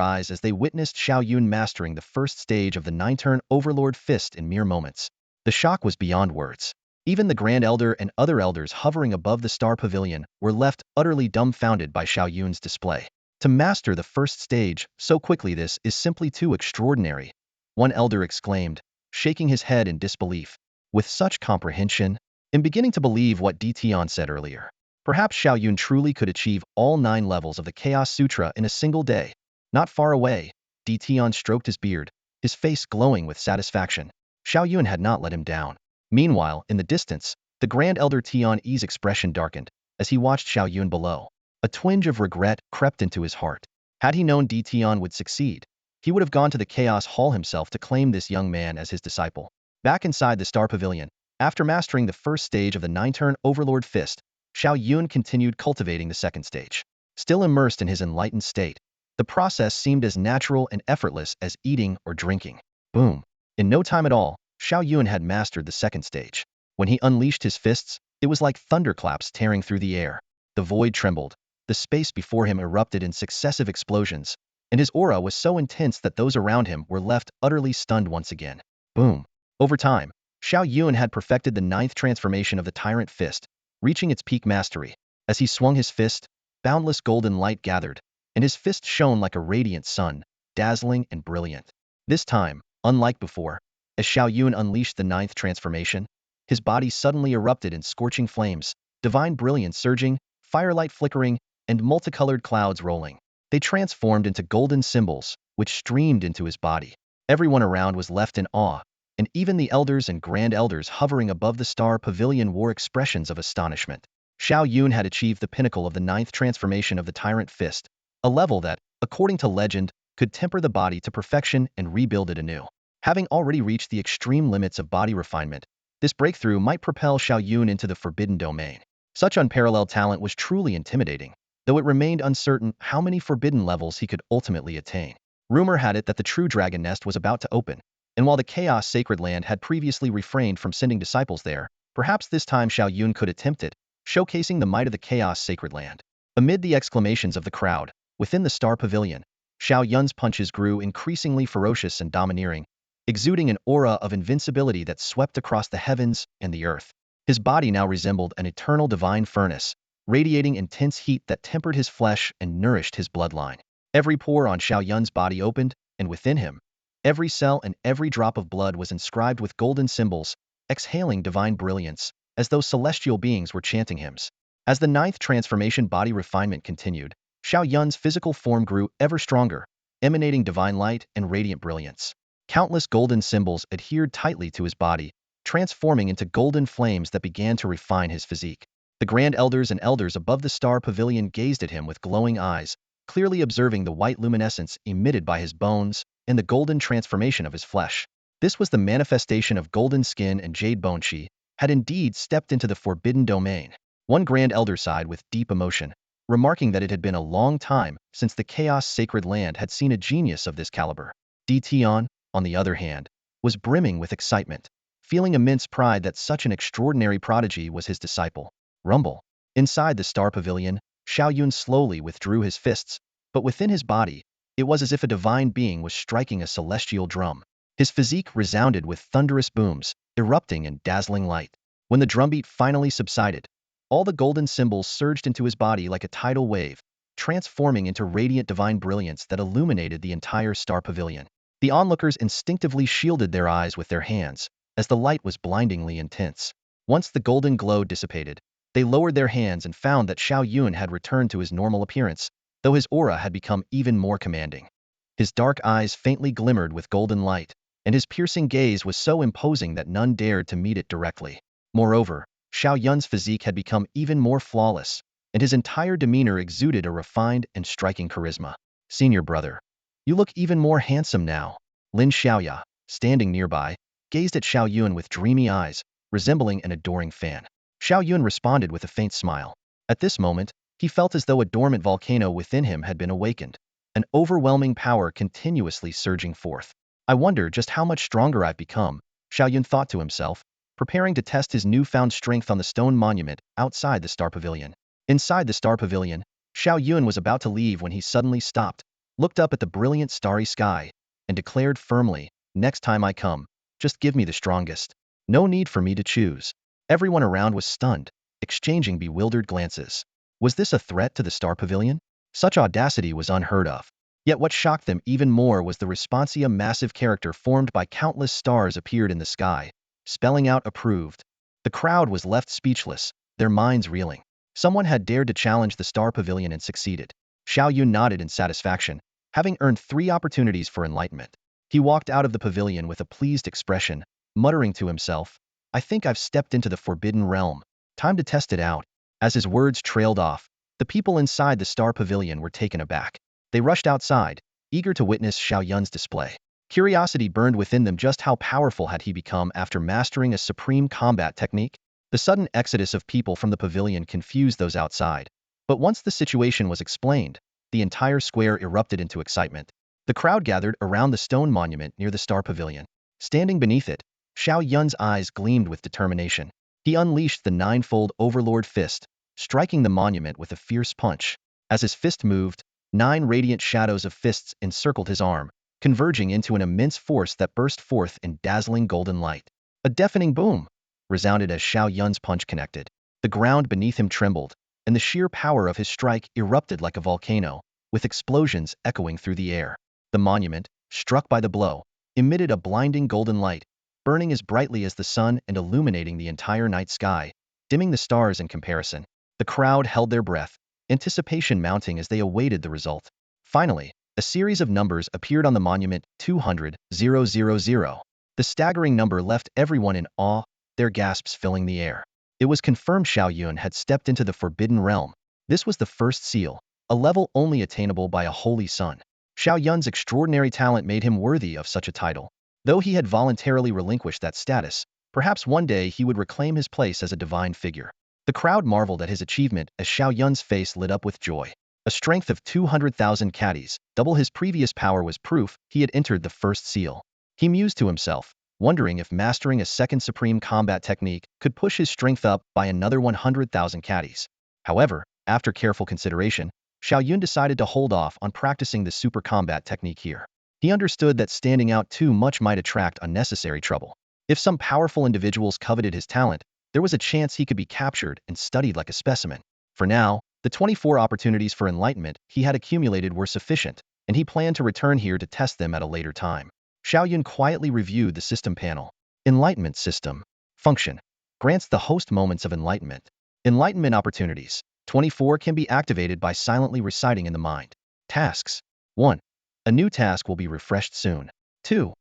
eyes as they witnessed Xiao Yun mastering the first stage of the 9-turn Overlord Fist in mere moments. The shock was beyond words. Even the Grand Elder and other elders hovering above the Star Pavilion were left utterly dumbfounded by Xiao Yun's display. To master the first stage so quickly, this is simply too extraordinary, one elder exclaimed, shaking his head in disbelief. With such comprehension, I'm beginning to believe what Di Tian said earlier. Perhaps Xiao Yun truly could achieve all 9 levels of the Chaos Sutra in a single day. Not far away, Di Tian stroked his beard, his face glowing with satisfaction. Xiao Yun had not let him down. Meanwhile, in the distance, the Grand Elder Tian Yi's expression darkened as he watched Xiao Yun below. A twinge of regret crept into his heart. Had he known Di Tian would succeed, he would have gone to the Chaos Hall himself to claim this young man as his disciple. Back inside the Star Pavilion, after mastering the first stage of the 9-turn Overlord Fist, Xiao Yun continued cultivating the second stage. Still immersed in his enlightened state, the process seemed as natural and effortless as eating or drinking. Boom. In no time at all, Xiao Yun had mastered the second stage. When he unleashed his fists, it was like thunderclaps tearing through the air. The void trembled. The space before him erupted in successive explosions, and his aura was so intense that those around him were left utterly stunned once again. Boom. Over time, Xiao Yun had perfected the 9th transformation of the Tyrant Fist, reaching its peak mastery. As he swung his fist, boundless golden light gathered, and his fist shone like a radiant sun, dazzling and brilliant. This time, unlike before, as Xiao Yun unleashed the 9th transformation, his body suddenly erupted in scorching flames, divine brilliance surging, firelight flickering, and multicolored clouds rolling. They transformed into golden symbols, which streamed into his body. Everyone around was left in awe, and even the elders and grand elders hovering above the Star Pavilion wore expressions of astonishment. Xiao Yun had achieved the pinnacle of the 9th transformation of the Tyrant Fist, a level that, according to legend, could temper the body to perfection and rebuild it anew. Having already reached the extreme limits of body refinement, this breakthrough might propel Xiao Yun into the forbidden domain. Such unparalleled talent was truly intimidating, though it remained uncertain how many forbidden levels he could ultimately attain. Rumor had it that the true dragon nest was about to open, and while the Chaos Sacred Land had previously refrained from sending disciples there, perhaps this time Xiao Yun could attempt it, showcasing the might of the Chaos Sacred Land. Amid the exclamations of the crowd, within the Star Pavilion, Xiao Yun's punches grew increasingly ferocious and domineering, exuding an aura of invincibility that swept across the heavens and the earth. His body now resembled an eternal divine furnace, radiating intense heat that tempered his flesh and nourished his bloodline. Every pore on Xiao Yun's body opened, and within him, every cell and every drop of blood was inscribed with golden symbols, exhaling divine brilliance, as though celestial beings were chanting hymns. As the ninth transformation body refinement continued, Xiao Yun's physical form grew ever stronger, emanating divine light and radiant brilliance. Countless golden symbols adhered tightly to his body, transforming into golden flames that began to refine his physique. The grand elders and elders above the Star Pavilion gazed at him with glowing eyes, clearly observing the white luminescence emitted by his bones and the golden transformation of his flesh. This was the manifestation of golden skin and jade bone. She had indeed stepped into the forbidden domain. One grand elder sighed with deep emotion, remarking that it had been a long time since the Chaos Sacred Land had seen a genius of this caliber. Tion, on the other hand, was brimming with excitement, feeling immense pride that such an extraordinary prodigy was his disciple. Rumble. Inside the Star Pavilion, Xiao Yun slowly withdrew his fists, but within his body, it was as if a divine being was striking a celestial drum. His physique resounded with thunderous booms, erupting in dazzling light. When the drumbeat finally subsided, all the golden symbols surged into his body like a tidal wave, transforming into radiant divine brilliance that illuminated the entire Star Pavilion. The onlookers instinctively shielded their eyes with their hands, as the light was blindingly intense. Once the golden glow dissipated, they lowered their hands and found that Xiao Yun had returned to his normal appearance, though his aura had become even more commanding. His dark eyes faintly glimmered with golden light, and his piercing gaze was so imposing that none dared to meet it directly. Moreover, Xiao Yun's physique had become even more flawless, and his entire demeanor exuded a refined and striking charisma. Senior brother, you look even more handsome now. Lin Xiaoya, standing nearby, gazed at Xiao Yun with dreamy eyes, resembling an adoring fan. Xiao Yun responded with a faint smile. At this moment, he felt as though a dormant volcano within him had been awakened, an overwhelming power continuously surging forth. I wonder just how much stronger I've become, Xiao Yun thought to himself, preparing to test his newfound strength on the stone monument outside the Star Pavilion. Inside the Star Pavilion, Xiao Yun was about to leave when he suddenly stopped, looked up at the brilliant starry sky, and declared firmly, "Next time I come, just give me the strongest. No need for me to choose." Everyone around was stunned, exchanging bewildered glances. Was this a threat to the Star Pavilion? Such audacity was unheard of. Yet what shocked them even more was the response. A massive character formed by countless stars appeared in the sky, spelling out "approved." The crowd was left speechless, their minds reeling. Someone had dared to challenge the Star Pavilion and succeeded. Xiao Yun nodded in satisfaction, having earned 3 opportunities for enlightenment. He walked out of the pavilion with a pleased expression, muttering to himself, "I think I've stepped into the forbidden realm. Time to test it out." As his words trailed off, the people inside the Star Pavilion were taken aback. They rushed outside, eager to witness Xiao Yun's display. Curiosity burned within them. Just how powerful had he become after mastering a supreme combat technique? The sudden exodus of people from the pavilion confused those outside, but once the situation was explained, the entire square erupted into excitement. The crowd gathered around the stone monument near the Star Pavilion. Standing beneath it, Xiao Yun's eyes gleamed with determination. He unleashed the ninefold Overlord Fist, striking the monument with a fierce punch. As his fist moved, 9 radiant shadows of fists encircled his arm, converging into an immense force that burst forth in dazzling golden light. A deafening boom resounded as Xiao Yun's punch connected. The ground beneath him trembled, and the sheer power of his strike erupted like a volcano, with explosions echoing through the air. The monument, struck by the blow, emitted a blinding golden light, burning as brightly as the sun and illuminating the entire night sky, dimming the stars in comparison. The crowd held their breath, anticipation mounting as they awaited the result. Finally, a series of numbers appeared on the monument: 200,000. The staggering number left everyone in awe, their gasps filling the air. It was confirmed Xiao Yun had stepped into the forbidden realm. This was the first seal, a level only attainable by a holy son. Xiao Yun's extraordinary talent made him worthy of such a title. Though he had voluntarily relinquished that status, perhaps one day he would reclaim his place as a divine figure. The crowd marveled at his achievement as Xiao Yun's face lit up with joy. A strength of 200,000 caddies, double his previous power, was proof he had entered the first seal. He mused to himself, wondering if mastering a second supreme combat technique could push his strength up by another 100,000 caddies. However, after careful consideration, Xiao Yun decided to hold off on practicing the super combat technique here. He understood that standing out too much might attract unnecessary trouble. If some powerful individuals coveted his talent, there was a chance he could be captured and studied like a specimen. For now, the 24 opportunities for enlightenment he had accumulated were sufficient, and he planned to return here to test them at a later time. Xiao Yun quietly reviewed the system panel. Enlightenment system. Function. Grants the host moments of enlightenment. Enlightenment opportunities. 24 can be activated by silently reciting in the mind. Tasks. 1. A new task will be refreshed soon. 2.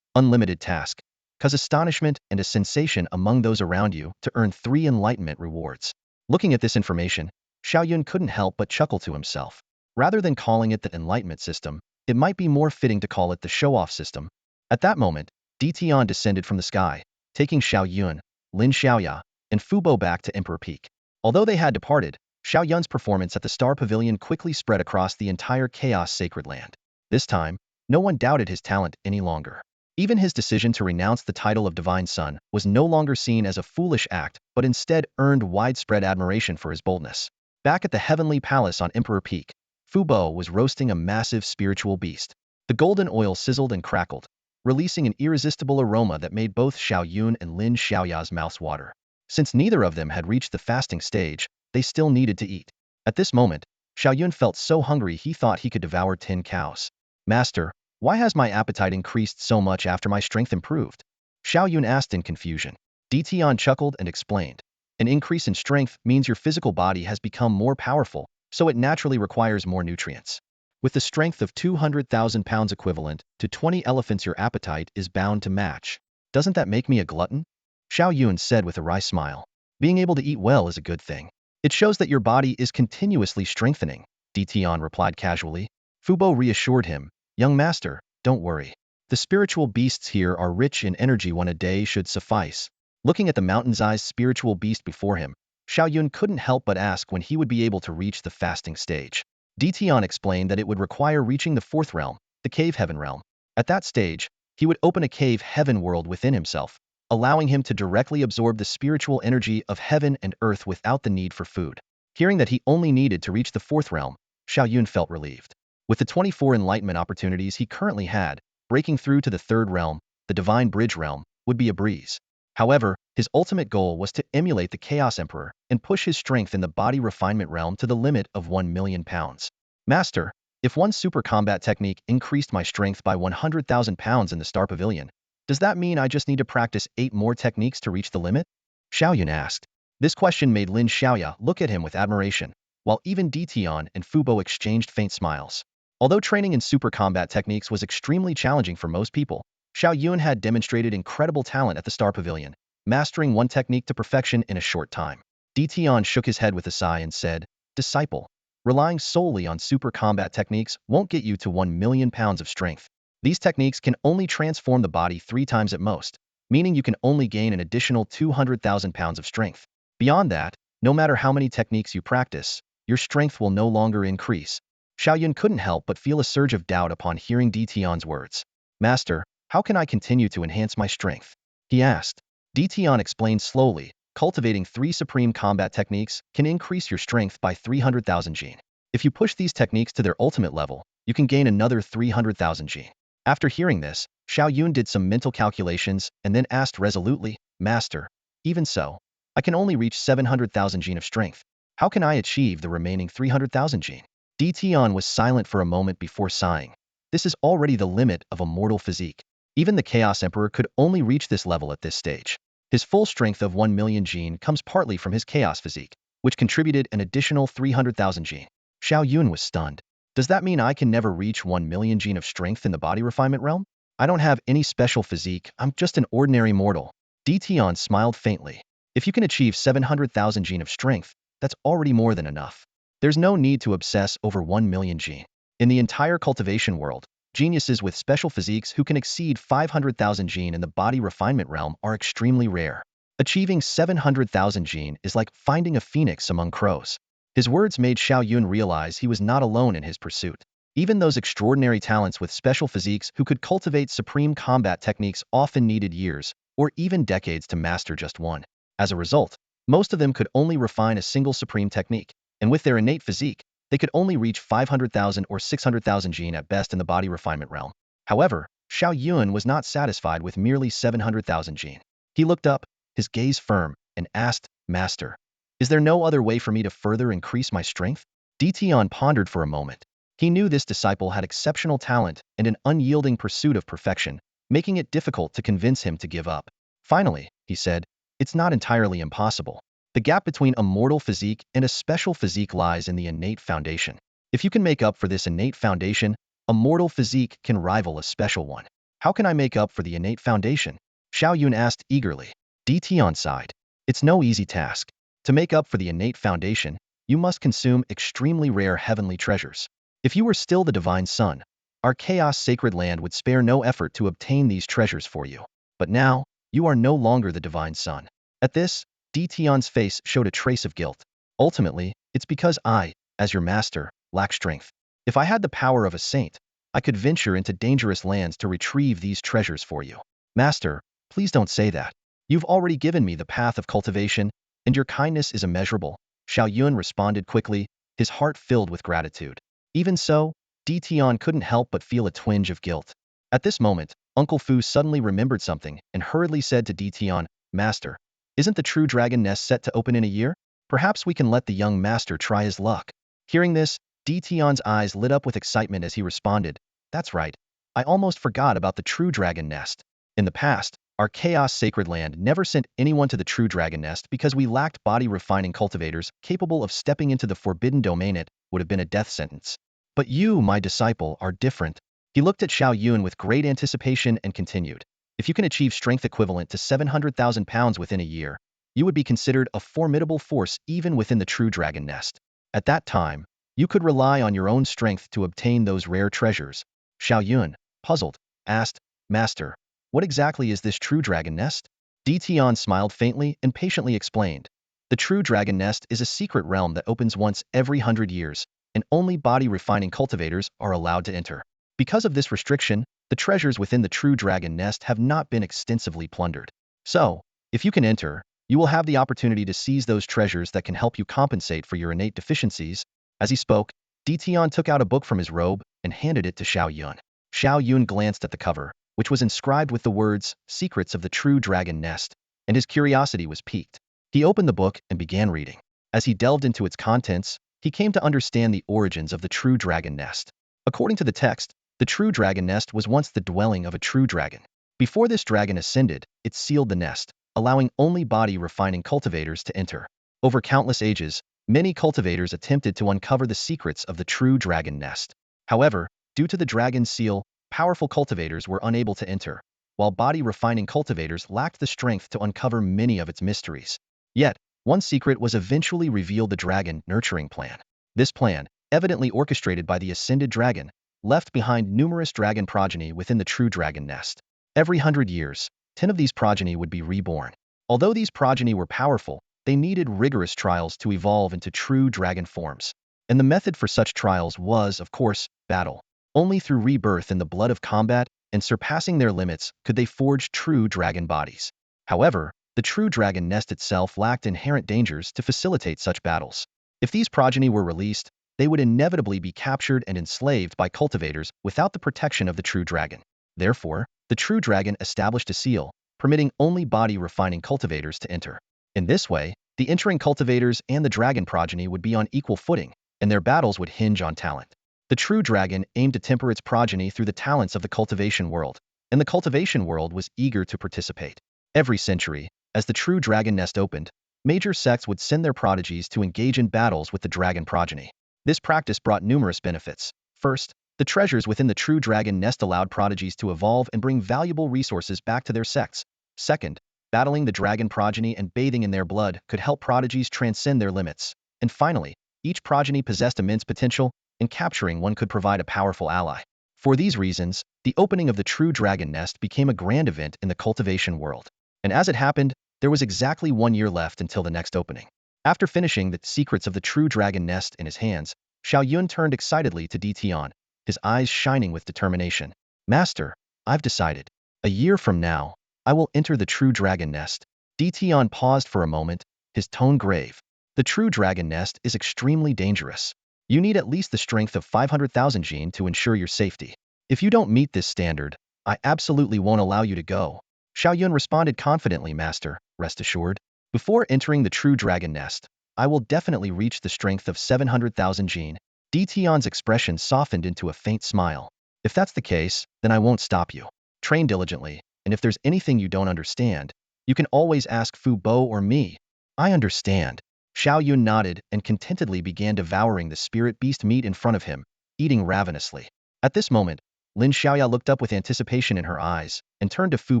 Unlimited task. Cause astonishment and a sensation among those around you to earn 3 enlightenment rewards. Looking at this information, Xiao Yun couldn't help but chuckle to himself. Rather than calling it the enlightenment system, it might be more fitting to call it the show-off system. At that moment, Tian descended from the sky, taking Xiao Yun, Lin Xiaoya, and Fubo back to Emperor Peak. Although they had departed, Xiao Yun's performance at the Star Pavilion quickly spread across the entire Chaos Sacred Land. This time, no one doubted his talent any longer. Even his decision to renounce the title of Divine Son was no longer seen as a foolish act, but instead earned widespread admiration for his boldness. Back at the Heavenly Palace on Emperor Peak, Fubo was roasting a massive spiritual beast. The golden oil sizzled and crackled, releasing an irresistible aroma that made both Xiao Yun and Lin Xiaoya's mouths water. Since neither of them had reached the fasting stage, they still needed to eat. At this moment, Xiao Yun felt so hungry he thought he could devour 10 cows. Master, why has my appetite increased so much after my strength improved? Xiao Yun asked in confusion. Tian chuckled and explained. An increase in strength means your physical body has become more powerful, so it naturally requires more nutrients. With the strength of 200,000 pounds equivalent to 20 elephants, your appetite is bound to match. Doesn't that make me a glutton? Xiao Yun said with a wry smile. Being able to eat well is a good thing. It shows that your body is continuously strengthening, Tian replied casually. Fubo reassured him. Young master, don't worry. The spiritual beasts here are rich in energy. 1 a day should suffice. Looking at the mountain-sized spiritual beast before him, Xiao Yun couldn't help but ask when he would be able to reach the fasting stage. Tian explained that it would require reaching the 4th realm, the cave heaven realm. At that stage, he would open a cave heaven world within himself, allowing him to directly absorb the spiritual energy of heaven and earth without the need for food. Hearing that he only needed to reach the 4th realm, Xiao Yun felt relieved. With the 24 enlightenment opportunities he currently had, breaking through to the 3rd realm, the divine bridge realm, would be a breeze. However, his ultimate goal was to emulate the Chaos Emperor and push his strength in the body refinement realm to the limit of 1 million pounds. Master, if one super combat technique increased my strength by 100,000 pounds in the Star Pavilion, does that mean I just need to practice 8 more techniques to reach the limit? Xiao Yun asked. This question made Lin Xiaoya look at him with admiration, while even Tian and Fubo exchanged faint smiles. Although training in super combat techniques was extremely challenging for most people, Xiao Yun had demonstrated incredible talent at the Star Pavilion, mastering one technique to perfection in a short time. Tian shook his head with a sigh and said, Disciple, relying solely on super combat techniques won't get you to 1 million pounds of strength. These techniques can only transform the body 3 times at most, meaning you can only gain an additional 200,000 pounds of strength. Beyond that, no matter how many techniques you practice, your strength will no longer increase. Xiao Yun couldn't help but feel a surge of doubt upon hearing Tian's words. Master, how can I continue to enhance my strength? He asked. Tian explained slowly, cultivating 3 supreme combat techniques can increase your strength by 300,000 gene. If you push these techniques to their ultimate level, you can gain another 300,000 gene. After hearing this, Xiao Yun did some mental calculations and then asked resolutely, Master, even so, I can only reach 700,000 gene of strength. How can I achieve the remaining 300,000 gene? Tian was silent for a moment before sighing. This is already the limit of a mortal physique. Even the Chaos Emperor could only reach this level at this stage. His full strength of 1 million gene comes partly from his Chaos physique, which contributed an additional 300,000 gene. Xiao Yun was stunned. Does that mean I can never reach 1 million gene of strength in the body refinement realm? I don't have any special physique, I'm just an ordinary mortal. Tian smiled faintly. If you can achieve 700,000 gene of strength, that's already more than enough. There's no need to obsess over 1 million gene. In the entire cultivation world, Geniuses with special physiques who can exceed 500,000 gene in the body refinement realm are extremely rare. Achieving 700,000 gene is like finding a phoenix among crows. His words made Xiao Yun realize he was not alone in his pursuit. Even those extraordinary talents with special physiques who could cultivate supreme combat techniques often needed years, or even decades to master just one. As a result, most of them could only refine a single supreme technique, and with their innate physique, they could only reach 500,000 or 600,000 gene at best in the body refinement realm. However, Xiao Yun was not satisfied with merely 700,000 gene. He looked up, his gaze firm, and asked, "Master, is there no other way for me to further increase my strength?" Tian pondered for a moment. He knew this disciple had exceptional talent and an unyielding pursuit of perfection, making it difficult to convince him to give up. Finally, he said, "It's not entirely impossible. The gap between a mortal physique and a special physique lies in the innate foundation. If you can make up for this innate foundation, a mortal physique can rival a special one." "How can I make up for the innate foundation?" Xiao Yun asked eagerly. Tian sighed. "It's no easy task. To make up for the innate foundation, you must consume extremely rare heavenly treasures. If you were still the divine son, our chaos sacred land would spare no effort to obtain these treasures for you. But now, you are no longer the divine son." At this, Tian's face showed a trace of guilt. "Ultimately, it's because I, as your master, lack strength. If I had the power of a saint, I could venture into dangerous lands to retrieve these treasures for you." "Master, please don't say that. You've already given me the path of cultivation, and your kindness is immeasurable." Xiao Yun responded quickly, his heart filled with gratitude. Even so, Tian couldn't help but feel a twinge of guilt. At this moment, Uncle Fu suddenly remembered something and hurriedly said to Tian, "Master, isn't the true dragon nest set to open in a year? Perhaps we can let the young master try his luck." Hearing this, Tian's eyes lit up with excitement as he responded, "That's right. I almost forgot about the true dragon nest. In the past, our chaos sacred land never sent anyone to the true dragon nest because we lacked body refining cultivators capable of stepping into the forbidden domain. It would have been a death sentence. But you, my disciple, are different." He looked at Xiao Yun with great anticipation and continued, "If you can achieve strength equivalent to 700,000 pounds within a year, you would be considered a formidable force even within the true dragon nest. At that time, you could rely on your own strength to obtain those rare treasures." Xiao Yun, puzzled, asked, "Master, what exactly is this true dragon nest?" Tian smiled faintly and patiently explained, "The true dragon nest is a secret realm that opens once every 100 years, and only body-refining cultivators are allowed to enter. Because of this restriction, the treasures within the true dragon nest have not been extensively plundered. So, if you can enter, you will have the opportunity to seize those treasures that can help you compensate for your innate deficiencies." As he spoke, Tian took out a book from his robe and handed it to Xiao Yun. Xiao Yun glanced at the cover, which was inscribed with the words, "Secrets of the True Dragon Nest," and his curiosity was piqued. He opened the book and began reading. As he delved into its contents, he came to understand the origins of the true dragon nest. According to the text, the true dragon nest was once the dwelling of a true dragon. Before this dragon ascended, it sealed the nest, allowing only body-refining cultivators to enter. Over countless ages, many cultivators attempted to uncover the secrets of the true dragon nest. However, due to the dragon's seal, powerful cultivators were unable to enter, while body-refining cultivators lacked the strength to uncover many of its mysteries. Yet, one secret was eventually revealed: the dragon nurturing plan. This plan, evidently orchestrated by the ascended dragon, left behind numerous dragon progeny within the true dragon nest. Every 100 years, 10 of these progeny would be reborn. Although these progeny were powerful, they needed rigorous trials to evolve into true dragon forms. And the method for such trials was, of course, battle. Only through rebirth in the blood of combat and surpassing their limits could they forge true dragon bodies. However, the true dragon nest itself lacked inherent dangers to facilitate such battles. If these progeny were released, they would inevitably be captured and enslaved by cultivators without the protection of the true dragon. Therefore, the true dragon established a seal, permitting only body-refining cultivators to enter. In this way, the entering cultivators and the dragon progeny would be on equal footing, and their battles would hinge on talent. The true dragon aimed to temper its progeny through the talents of the cultivation world, and the cultivation world was eager to participate. Every century, as the true dragon nest opened, major sects would send their prodigies to engage in battles with the dragon progeny. This practice brought numerous benefits. First, the treasures within the true dragon nest allowed prodigies to evolve and bring valuable resources back to their sects. Second, battling the dragon progeny and bathing in their blood could help prodigies transcend their limits. And finally, each progeny possessed immense potential, and capturing one could provide a powerful ally. For these reasons, the opening of the true dragon nest became a grand event in the cultivation world. And as it happened, there was exactly 1 year left until the next opening. After finishing the secrets of the true dragon nest in his hands, Xiao Yun turned excitedly to Tian, his eyes shining with determination. Master, I've decided. A year from now, I will enter the true dragon nest. Tian paused for a moment, his tone grave. The true dragon nest is extremely dangerous. You need at least the strength of 500,000 Jin to ensure your safety. If you don't meet this standard, I absolutely won't allow you to go. Xiao Yun responded confidently, Master, rest assured. Before entering the true dragon nest, I will definitely reach the strength of 700,000 Jin. Tian's expression softened into a faint smile. If that's the case, then I won't stop you. Train diligently, and if there's anything you don't understand, you can always ask Fu Bo or me. I understand. Xiao Yun nodded and contentedly began devouring the spirit beast meat in front of him, eating ravenously. At this moment, Lin Xiaoya looked up with anticipation in her eyes and turned to Fu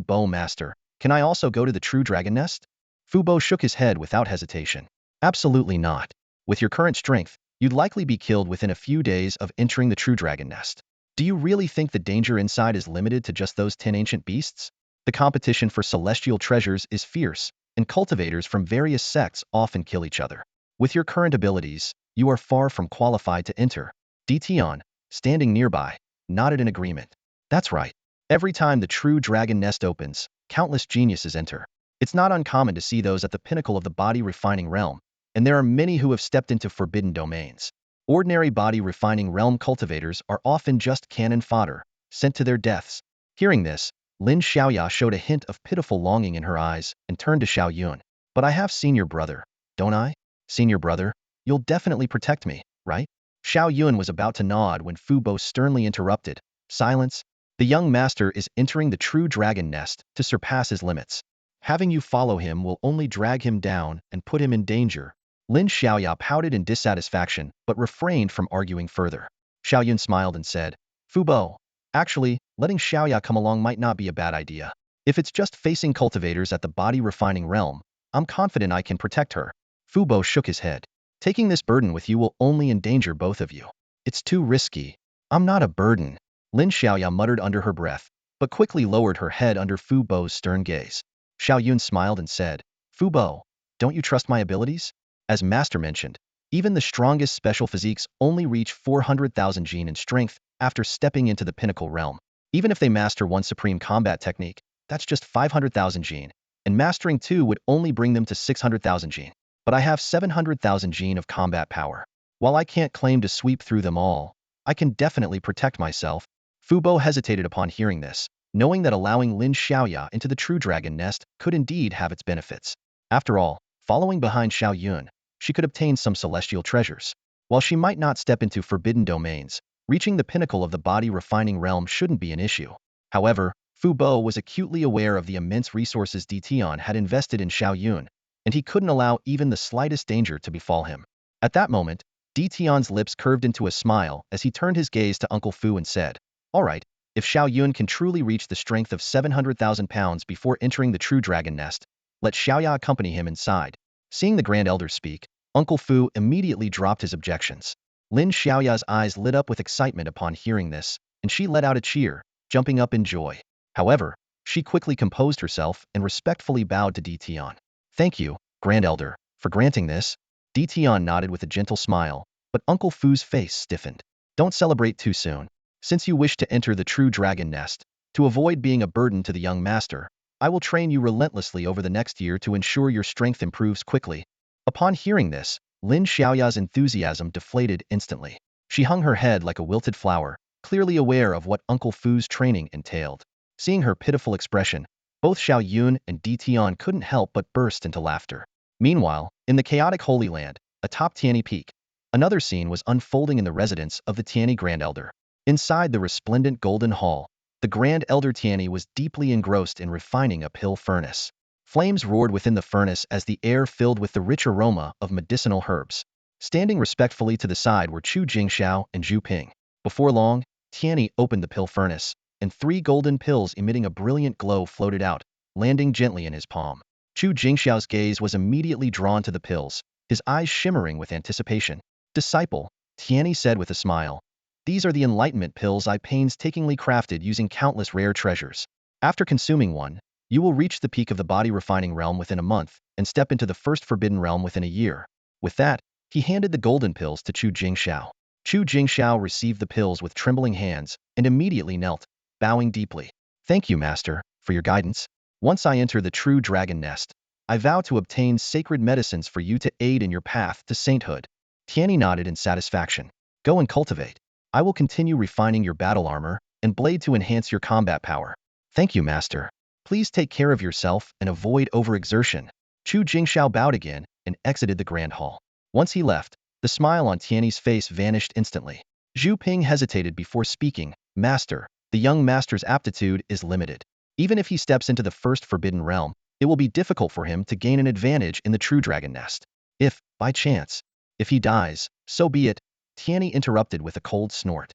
Bo, Master. Can I also go to the true dragon nest? Fu Bo shook his head without hesitation. Absolutely not. With your current strength, you'd likely be killed within a few days of entering the true dragon nest. Do you really think the danger inside is limited to just those 10 ancient beasts? The competition for celestial treasures is fierce, and cultivators from various sects often kill each other. With your current abilities, you are far from qualified to enter. Tian, standing nearby, nodded in agreement. That's right. Every time the true dragon nest opens, countless geniuses enter. It's not uncommon to see those at the pinnacle of the body refining realm, and there are many who have stepped into forbidden domains. Ordinary body refining realm cultivators are often just cannon fodder, sent to their deaths. Hearing this, Lin Xiaoya showed a hint of pitiful longing in her eyes and turned to Xiao Yun. But I have seen your brother, don't I? Seen your brother? You'll definitely protect me, right? Xiao Yun was about to nod when Fu Bo sternly interrupted. Silence. The young master is entering the true dragon nest to surpass his limits. Having you follow him will only drag him down and put him in danger. Lin Xiaoya pouted in dissatisfaction, but refrained from arguing further. Xiao Yun smiled and said, Fu Bo, actually, letting Xiaoya come along might not be a bad idea. If it's just facing cultivators at the body refining realm, I'm confident I can protect her. Fu Bo shook his head. Taking this burden with you will only endanger both of you. It's too risky. I'm not a burden. Lin Xiaoya muttered under her breath, but quickly lowered her head under Fu Bo's stern gaze. Xiao Yun smiled and said, Fu Bo, don't you trust my abilities? As Master mentioned, even the strongest special physiques only reach 400,000 Jin in strength after stepping into the pinnacle realm. Even if they master one supreme combat technique, that's just 500,000 Jin, and mastering two would only bring them to 600,000 Jin. But I have 700,000 Jin of combat power. While I can't claim to sweep through them all, I can definitely protect myself. Fu Bo hesitated upon hearing this, knowing that allowing Lin Xiaoya into the true dragon nest could indeed have its benefits. After all, following behind Xiao Yun, she could obtain some celestial treasures. While she might not step into forbidden domains, reaching the pinnacle of the body refining realm shouldn't be an issue. However, Fu Bo was acutely aware of the immense resources Tian had invested in Xiao Yun, and he couldn't allow even the slightest danger to befall him. At that moment, Tian's lips curved into a smile as he turned his gaze to Uncle Fu and said, All right, if Xiao Yun can truly reach the strength of 700,000 pounds before entering the true dragon nest, let Xiaoya accompany him inside. Seeing the Grand Elder speak, Uncle Fu immediately dropped his objections. Lin Xiaoya's eyes lit up with excitement upon hearing this, and she let out a cheer, jumping up in joy. However, she quickly composed herself and respectfully bowed to Tian. Thank you, Grand Elder, for granting this. Tian nodded with a gentle smile, but Uncle Fu's face stiffened. Don't celebrate too soon. Since you wish to enter the true dragon nest, to avoid being a burden to the young master, I will train you relentlessly over the next year to ensure your strength improves quickly. Upon hearing this, Lin Xiaoya's enthusiasm deflated instantly. She hung her head like a wilted flower, clearly aware of what Uncle Fu's training entailed. Seeing her pitiful expression, both Xiao Yun and Tian couldn't help but burst into laughter. Meanwhile, in the chaotic Holy Land, atop Tianyi Peak, another scene was unfolding in the residence of the Tianyi Grand Elder. Inside the resplendent golden hall, the Grand Elder Tianyi was deeply engrossed in refining a pill furnace. Flames roared within the furnace as the air filled with the rich aroma of medicinal herbs. Standing respectfully to the side were Chu Jingxiao and Zhu Ping. Before long, Tianyi opened the pill furnace, and 3 golden pills emitting a brilliant glow floated out, landing gently in his palm. Chu Jingxiao's gaze was immediately drawn to the pills, his eyes shimmering with anticipation. Disciple, Tianyi said with a smile, These are the Enlightenment pills I painstakingly crafted using countless rare treasures. After consuming one, you will reach the peak of the body refining realm within a month and step into the first forbidden realm within a year. With that, he handed the golden pills to Chu Jingxiao. Chu Jingxiao received the pills with trembling hands and immediately knelt, bowing deeply. Thank you, Master, for your guidance. Once I enter the true dragon nest, I vow to obtain sacred medicines for you to aid in your path to sainthood. Tianyi nodded in satisfaction. Go and cultivate. I will continue refining your battle armor and blade to enhance your combat power. Thank you, Master. Please take care of yourself and avoid overexertion. Chu Jingxiao bowed again and exited the grand hall. Once he left, the smile on Tianyi's face vanished instantly. Zhu Ping hesitated before speaking. Master, the young master's aptitude is limited. Even if he steps into the first forbidden realm, it will be difficult for him to gain an advantage in the true dragon nest. If, by chance, if he dies, so be it, Tianyi interrupted with a cold snort.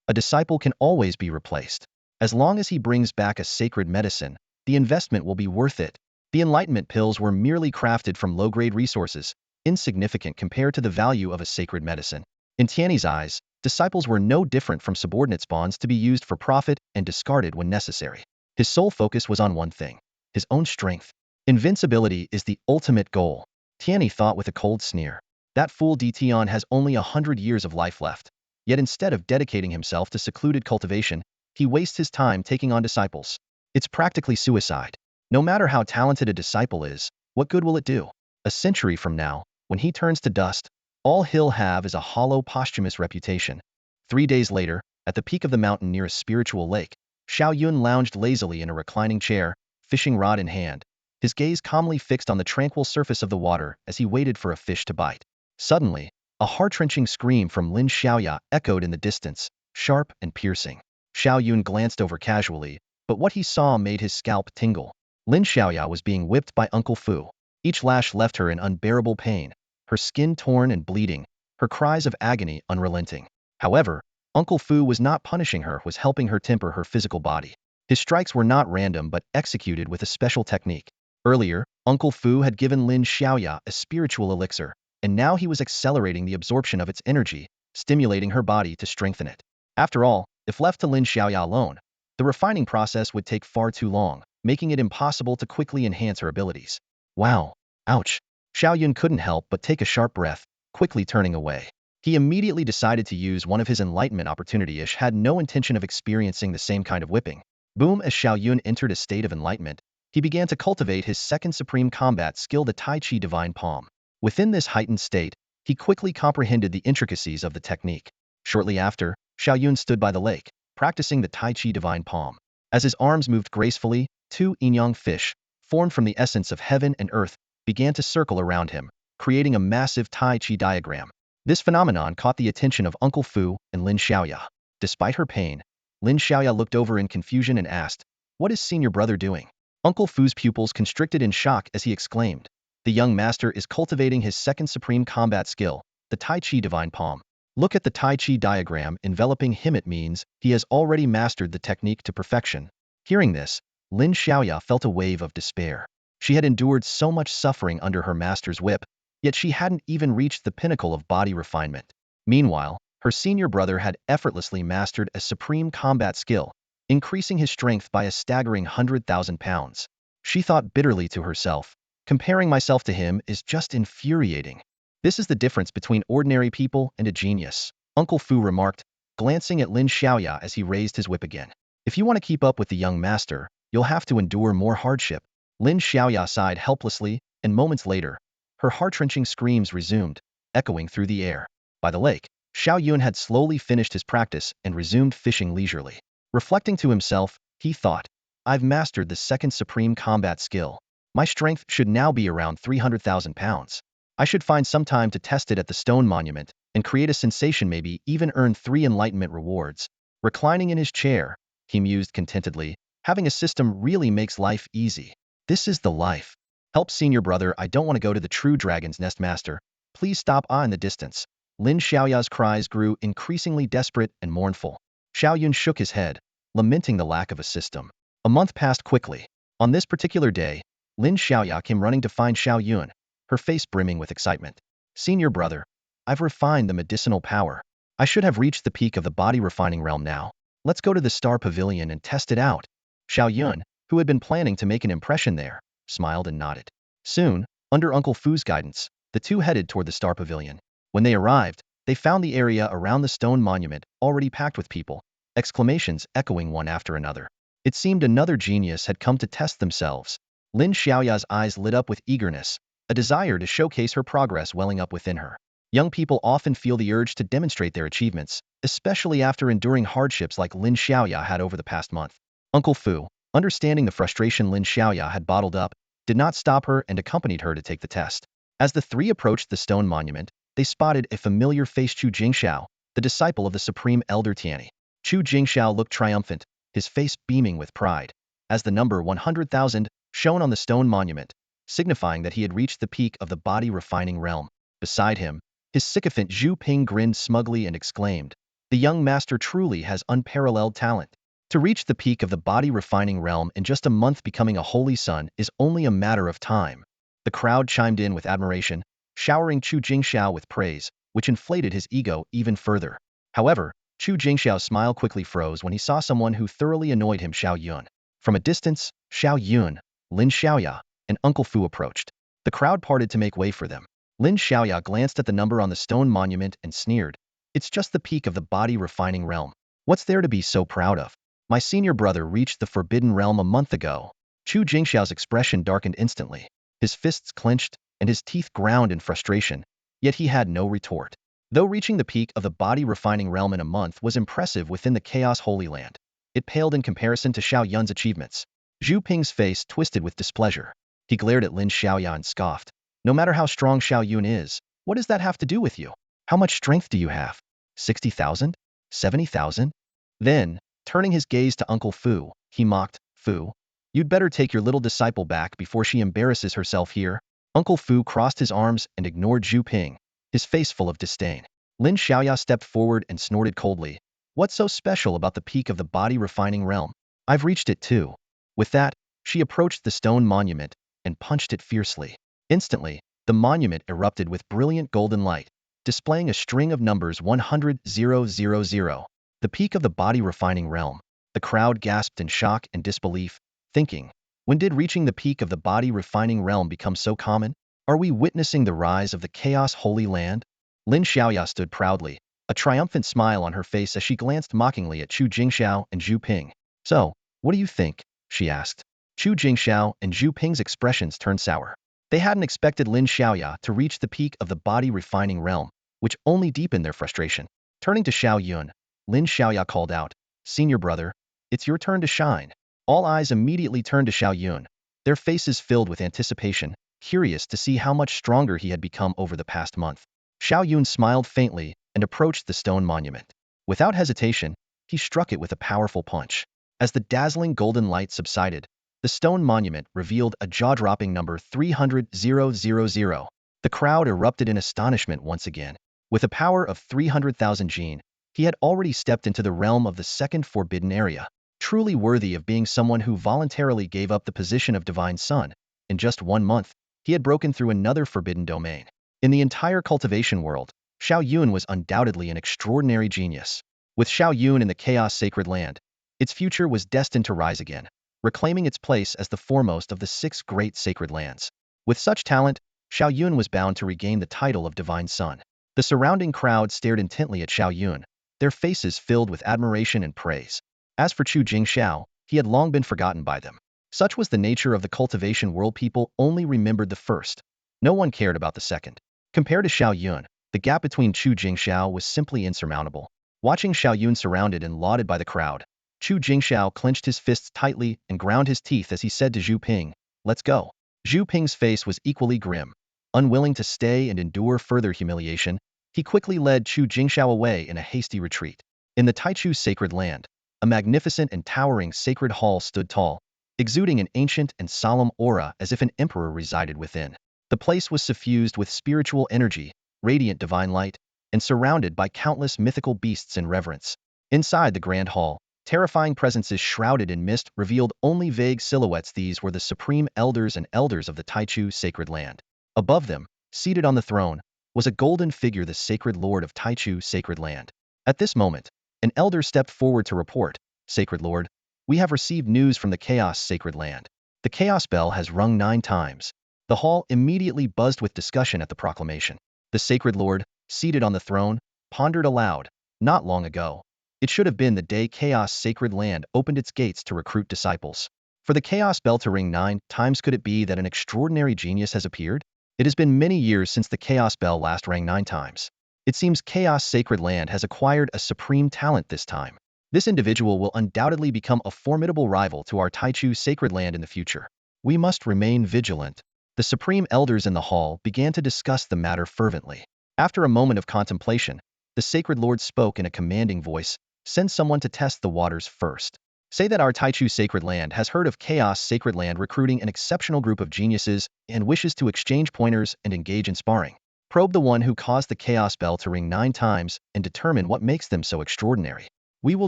A disciple can always be replaced. As long as he brings back a sacred medicine, the investment will be worth it. The Enlightenment pills were merely crafted from low-grade resources, insignificant compared to the value of a sacred medicine. In Tianyi's eyes, disciples were no different from subordinate spawns to be used for profit and discarded when necessary. His sole focus was on one thing: his own strength. Invincibility is the ultimate goal. Tianyi thought with a cold sneer. That fool Dition has only 100 years of life left. Yet instead of dedicating himself to secluded cultivation, he wastes his time taking on disciples. It's practically suicide. No matter how talented a disciple is, what good will it do? A century from now, when he turns to dust, all he'll have is a hollow posthumous reputation. 3 days later, at the peak of the mountain near a spiritual lake, Xiao Yun lounged lazily in a reclining chair, fishing rod in hand, his gaze calmly fixed on the tranquil surface of the water as he waited for a fish to bite. Suddenly, a heart-wrenching scream from Lin Xiaoya echoed in the distance, sharp and piercing. Xiao Yun glanced over casually, but what he saw made his scalp tingle. Lin Xiaoya was being whipped by Uncle Fu. Each lash left her in unbearable pain, her skin torn and bleeding, her cries of agony unrelenting. However, Uncle Fu was not punishing her, was helping her temper her physical body. His strikes were not random but executed with a special technique. Earlier, Uncle Fu had given Lin Xiaoya a spiritual elixir, and now he was accelerating the absorption of its energy, stimulating her body to strengthen it. After all, if left to Lin Xiaoya alone, the refining process would take far too long, making it impossible to quickly enhance her abilities. Wow! Ouch! Xiao Yun couldn't help but take a sharp breath, quickly turning away. He immediately decided to use one of his enlightenment opportunities, had no intention of experiencing the same kind of whipping. Boom! As Xiao Yun entered a state of enlightenment, he began to cultivate his second supreme combat skill, the Tai Chi Divine Palm. Within this heightened state, he quickly comprehended the intricacies of the technique. Shortly after, Xiao Yun stood by the lake, practicing the Tai Chi Divine Palm. As his arms moved gracefully, 2 yin-yang fish, formed from the essence of heaven and earth, began to circle around him, creating a massive Tai Chi diagram. This phenomenon caught the attention of Uncle Fu and Lin Xiaoya. Despite her pain, Lin Xiaoya looked over in confusion and asked, "What is senior brother doing?" Uncle Fu's pupils constricted in shock as he exclaimed, "The young master is cultivating his second supreme combat skill, the Tai Chi Divine Palm. Look at the Tai Chi diagram enveloping him. It means he has already mastered the technique to perfection." Hearing this, Lin Xiaoya felt a wave of despair. She had endured so much suffering under her master's whip, yet she hadn't even reached the pinnacle of body refinement. Meanwhile, her senior brother had effortlessly mastered a supreme combat skill, increasing his strength by a staggering 100,000 pounds. She thought bitterly to herself, "Comparing myself to him is just infuriating. This is the difference between ordinary people and a genius," Uncle Fu remarked, glancing at Lin Xiaoya as he raised his whip again. "If you want to keep up with the young master, you'll have to endure more hardship." Lin Xiaoya sighed helplessly, and moments later, her heart-wrenching screams resumed, echoing through the air. By the lake, Xiao Yun had slowly finished his practice and resumed fishing leisurely. Reflecting to himself, he thought, "I've mastered the second supreme combat skill. My strength should now be around 300,000 pounds. I should find some time to test it at the stone monument and create a sensation, maybe even earn 3 enlightenment rewards." Reclining in his chair, he mused contentedly, "Having a system really makes life easy. This is the life. Help senior brother, I don't want to go to the true dragon's nest, master. Please stop." In the distance, Lin Xiaoya's cries grew increasingly desperate and mournful. Xiao Yun shook his head, lamenting the lack of a system. A month passed quickly. On this particular day, Lin Xiaoya came running to find Xiao Yun, her face brimming with excitement. "Senior brother, I've refined the medicinal power. I should have reached the peak of the body refining realm now. Let's go to the Star Pavilion and test it out. Xiao Yun, who had been planning to make an impression there, smiled and nodded. Soon, under Uncle Fu's guidance, the two headed toward the Star Pavilion. When they arrived, they found the area around the stone monument already packed with people, exclamations echoing one after another. It seemed another genius had come to test themselves. Lin Xiaoya's eyes lit up with eagerness, a desire to showcase her progress welling up within her. Young people often feel the urge to demonstrate their achievements, especially after enduring hardships like Lin Xiaoya had over the past month. Uncle Fu, understanding the frustration Lin Xiaoya had bottled up, did not stop her and accompanied her to take the test. As the three approached the stone monument, they spotted a familiar face, Chu Jingxiao, the disciple of the Supreme Elder Tianyi. Chu Jingxiao looked triumphant, his face beaming with pride, as the number 100,000 shone on the stone monument, signifying that he had reached the peak of the body refining realm. Beside him, his sycophant Zhu Ping grinned smugly and exclaimed, "The young master truly has unparalleled talent. To reach the peak of the body refining realm in just a month, becoming a holy son, is only a matter of time." The crowd chimed in with admiration, showering Chu Jingxiao with praise, which inflated his ego even further. However, Chu Jingxiao's smile quickly froze when he saw someone who thoroughly annoyed him, Xiao Yun. From a distance, Xiao Yun, Lin Xiaoya, and Uncle Fu approached. The crowd parted to make way for them. Lin Xiaoya glanced at the number on the stone monument and sneered. "It's just the peak of the body refining realm. What's there to be so proud of? My senior brother reached the forbidden realm a month ago." Chu Jingxiao's expression darkened instantly. His fists clenched and his teeth ground in frustration, yet he had no retort. Though reaching the peak of the body refining realm in a month was impressive within the Chaos Holy Land, it paled in comparison to Xiao Yun's achievements. Zhu Ping's face twisted with displeasure. He glared at Lin Xiaoya and scoffed. "No matter how strong Xiao Yun is, what does that have to do with you? How much strength do you have? 60,000? 70,000? Then, turning his gaze to Uncle Fu, he mocked, "Fu, you'd better take your little disciple back before she embarrasses herself here." Uncle Fu crossed his arms and ignored Zhu Ping, his face full of disdain. Lin Xiaoya stepped forward and snorted coldly. "What's so special about the peak of the body refining realm? I've reached it too." With that, she approached the stone monument and punched it fiercely. Instantly, the monument erupted with brilliant golden light, displaying a string of numbers 100,000. The peak of the body refining realm. The crowd gasped in shock and disbelief, thinking, when did reaching the peak of the body refining realm become so common? Are we witnessing the rise of the Chaos Holy Land? Lin Xiaoya stood proudly, a triumphant smile on her face as she glanced mockingly at Chu Jingxiao and Zhu Ping. "So, what do you think?" she asked. Chu Jingxiao and Zhu Ping's expressions turned sour. They hadn't expected Lin Xiaoya to reach the peak of the body refining realm, which only deepened their frustration. Turning to Xiao Yun, Lin Xiaoya called out, "Senior brother, it's your turn to shine." All eyes immediately turned to Xiao Yun, their faces filled with anticipation, curious to see how much stronger he had become over the past month. Xiao Yun smiled faintly and approached the stone monument. Without hesitation, he struck it with a powerful punch. As the dazzling golden light subsided, the stone monument revealed a jaw-dropping number 300,000. The crowd erupted in astonishment once again. With a power of 300,000 Jin, he had already stepped into the realm of the second forbidden area, truly worthy of being someone who voluntarily gave up the position of divine son. In just 1 month, he had broken through another forbidden domain. In the entire cultivation world, Xiao Yun was undoubtedly an extraordinary genius. With Xiao Yun in the Chaos Sacred Land, its future was destined to rise again, reclaiming its place as the foremost of the 6 great sacred lands. With such talent, Xiao Yun was bound to regain the title of divine son. The surrounding crowd stared intently at Xiao Yun, their faces filled with admiration and praise. As for Chu Jingxiao, he had long been forgotten by them. Such was the nature of the cultivation world, people only remembered the first. No one cared about the second. Compared to Xiao Yun, the gap between Chu Jingxiao was simply insurmountable. Watching Xiao Yun surrounded and lauded by the crowd, Chu Jingxiao clenched his fists tightly and ground his teeth as he said to Zhu Ping, "Let's go." Zhu Ping's face was equally grim. Unwilling to stay and endure further humiliation, he quickly led Chu Jingxiao away in a hasty retreat. In the Taichu sacred land, a magnificent and towering sacred hall stood tall, exuding an ancient and solemn aura as if an emperor resided within. The place was suffused with spiritual energy, radiant divine light, and surrounded by countless mythical beasts in reverence. Inside the grand hall, terrifying presences shrouded in mist revealed only vague silhouettes. These were the supreme elders and elders of the Taichu sacred land. Above them, seated on the throne, was a golden figure, the sacred lord of Taichu sacred land. At this moment, an elder stepped forward to report, Sacred Lord, we have received news from the Chaos Sacred Land. The Chaos Bell has rung 9 times. The hall immediately buzzed with discussion at the proclamation. The Sacred Lord, seated on the throne, pondered aloud, not long ago. It should have been the day Chaos Sacred Land opened its gates to recruit disciples. For the Chaos Bell to ring 9 times, could it be that an extraordinary genius has appeared? It has been many years since the Chaos Bell last rang 9 times. It seems Chaos Sacred Land has acquired a supreme talent this time. This individual will undoubtedly become a formidable rival to our Taichu Sacred Land in the future. We must remain vigilant. The supreme elders in the hall began to discuss the matter fervently. After a moment of contemplation, the Sacred Lord spoke in a commanding voice, send someone to test the waters first. Say that our Taichu Sacred Land has heard of Chaos Sacred Land recruiting an exceptional group of geniuses and wishes to exchange pointers and engage in sparring. Probe the one who caused the Chaos Bell to ring 9 times and determine what makes them so extraordinary. We will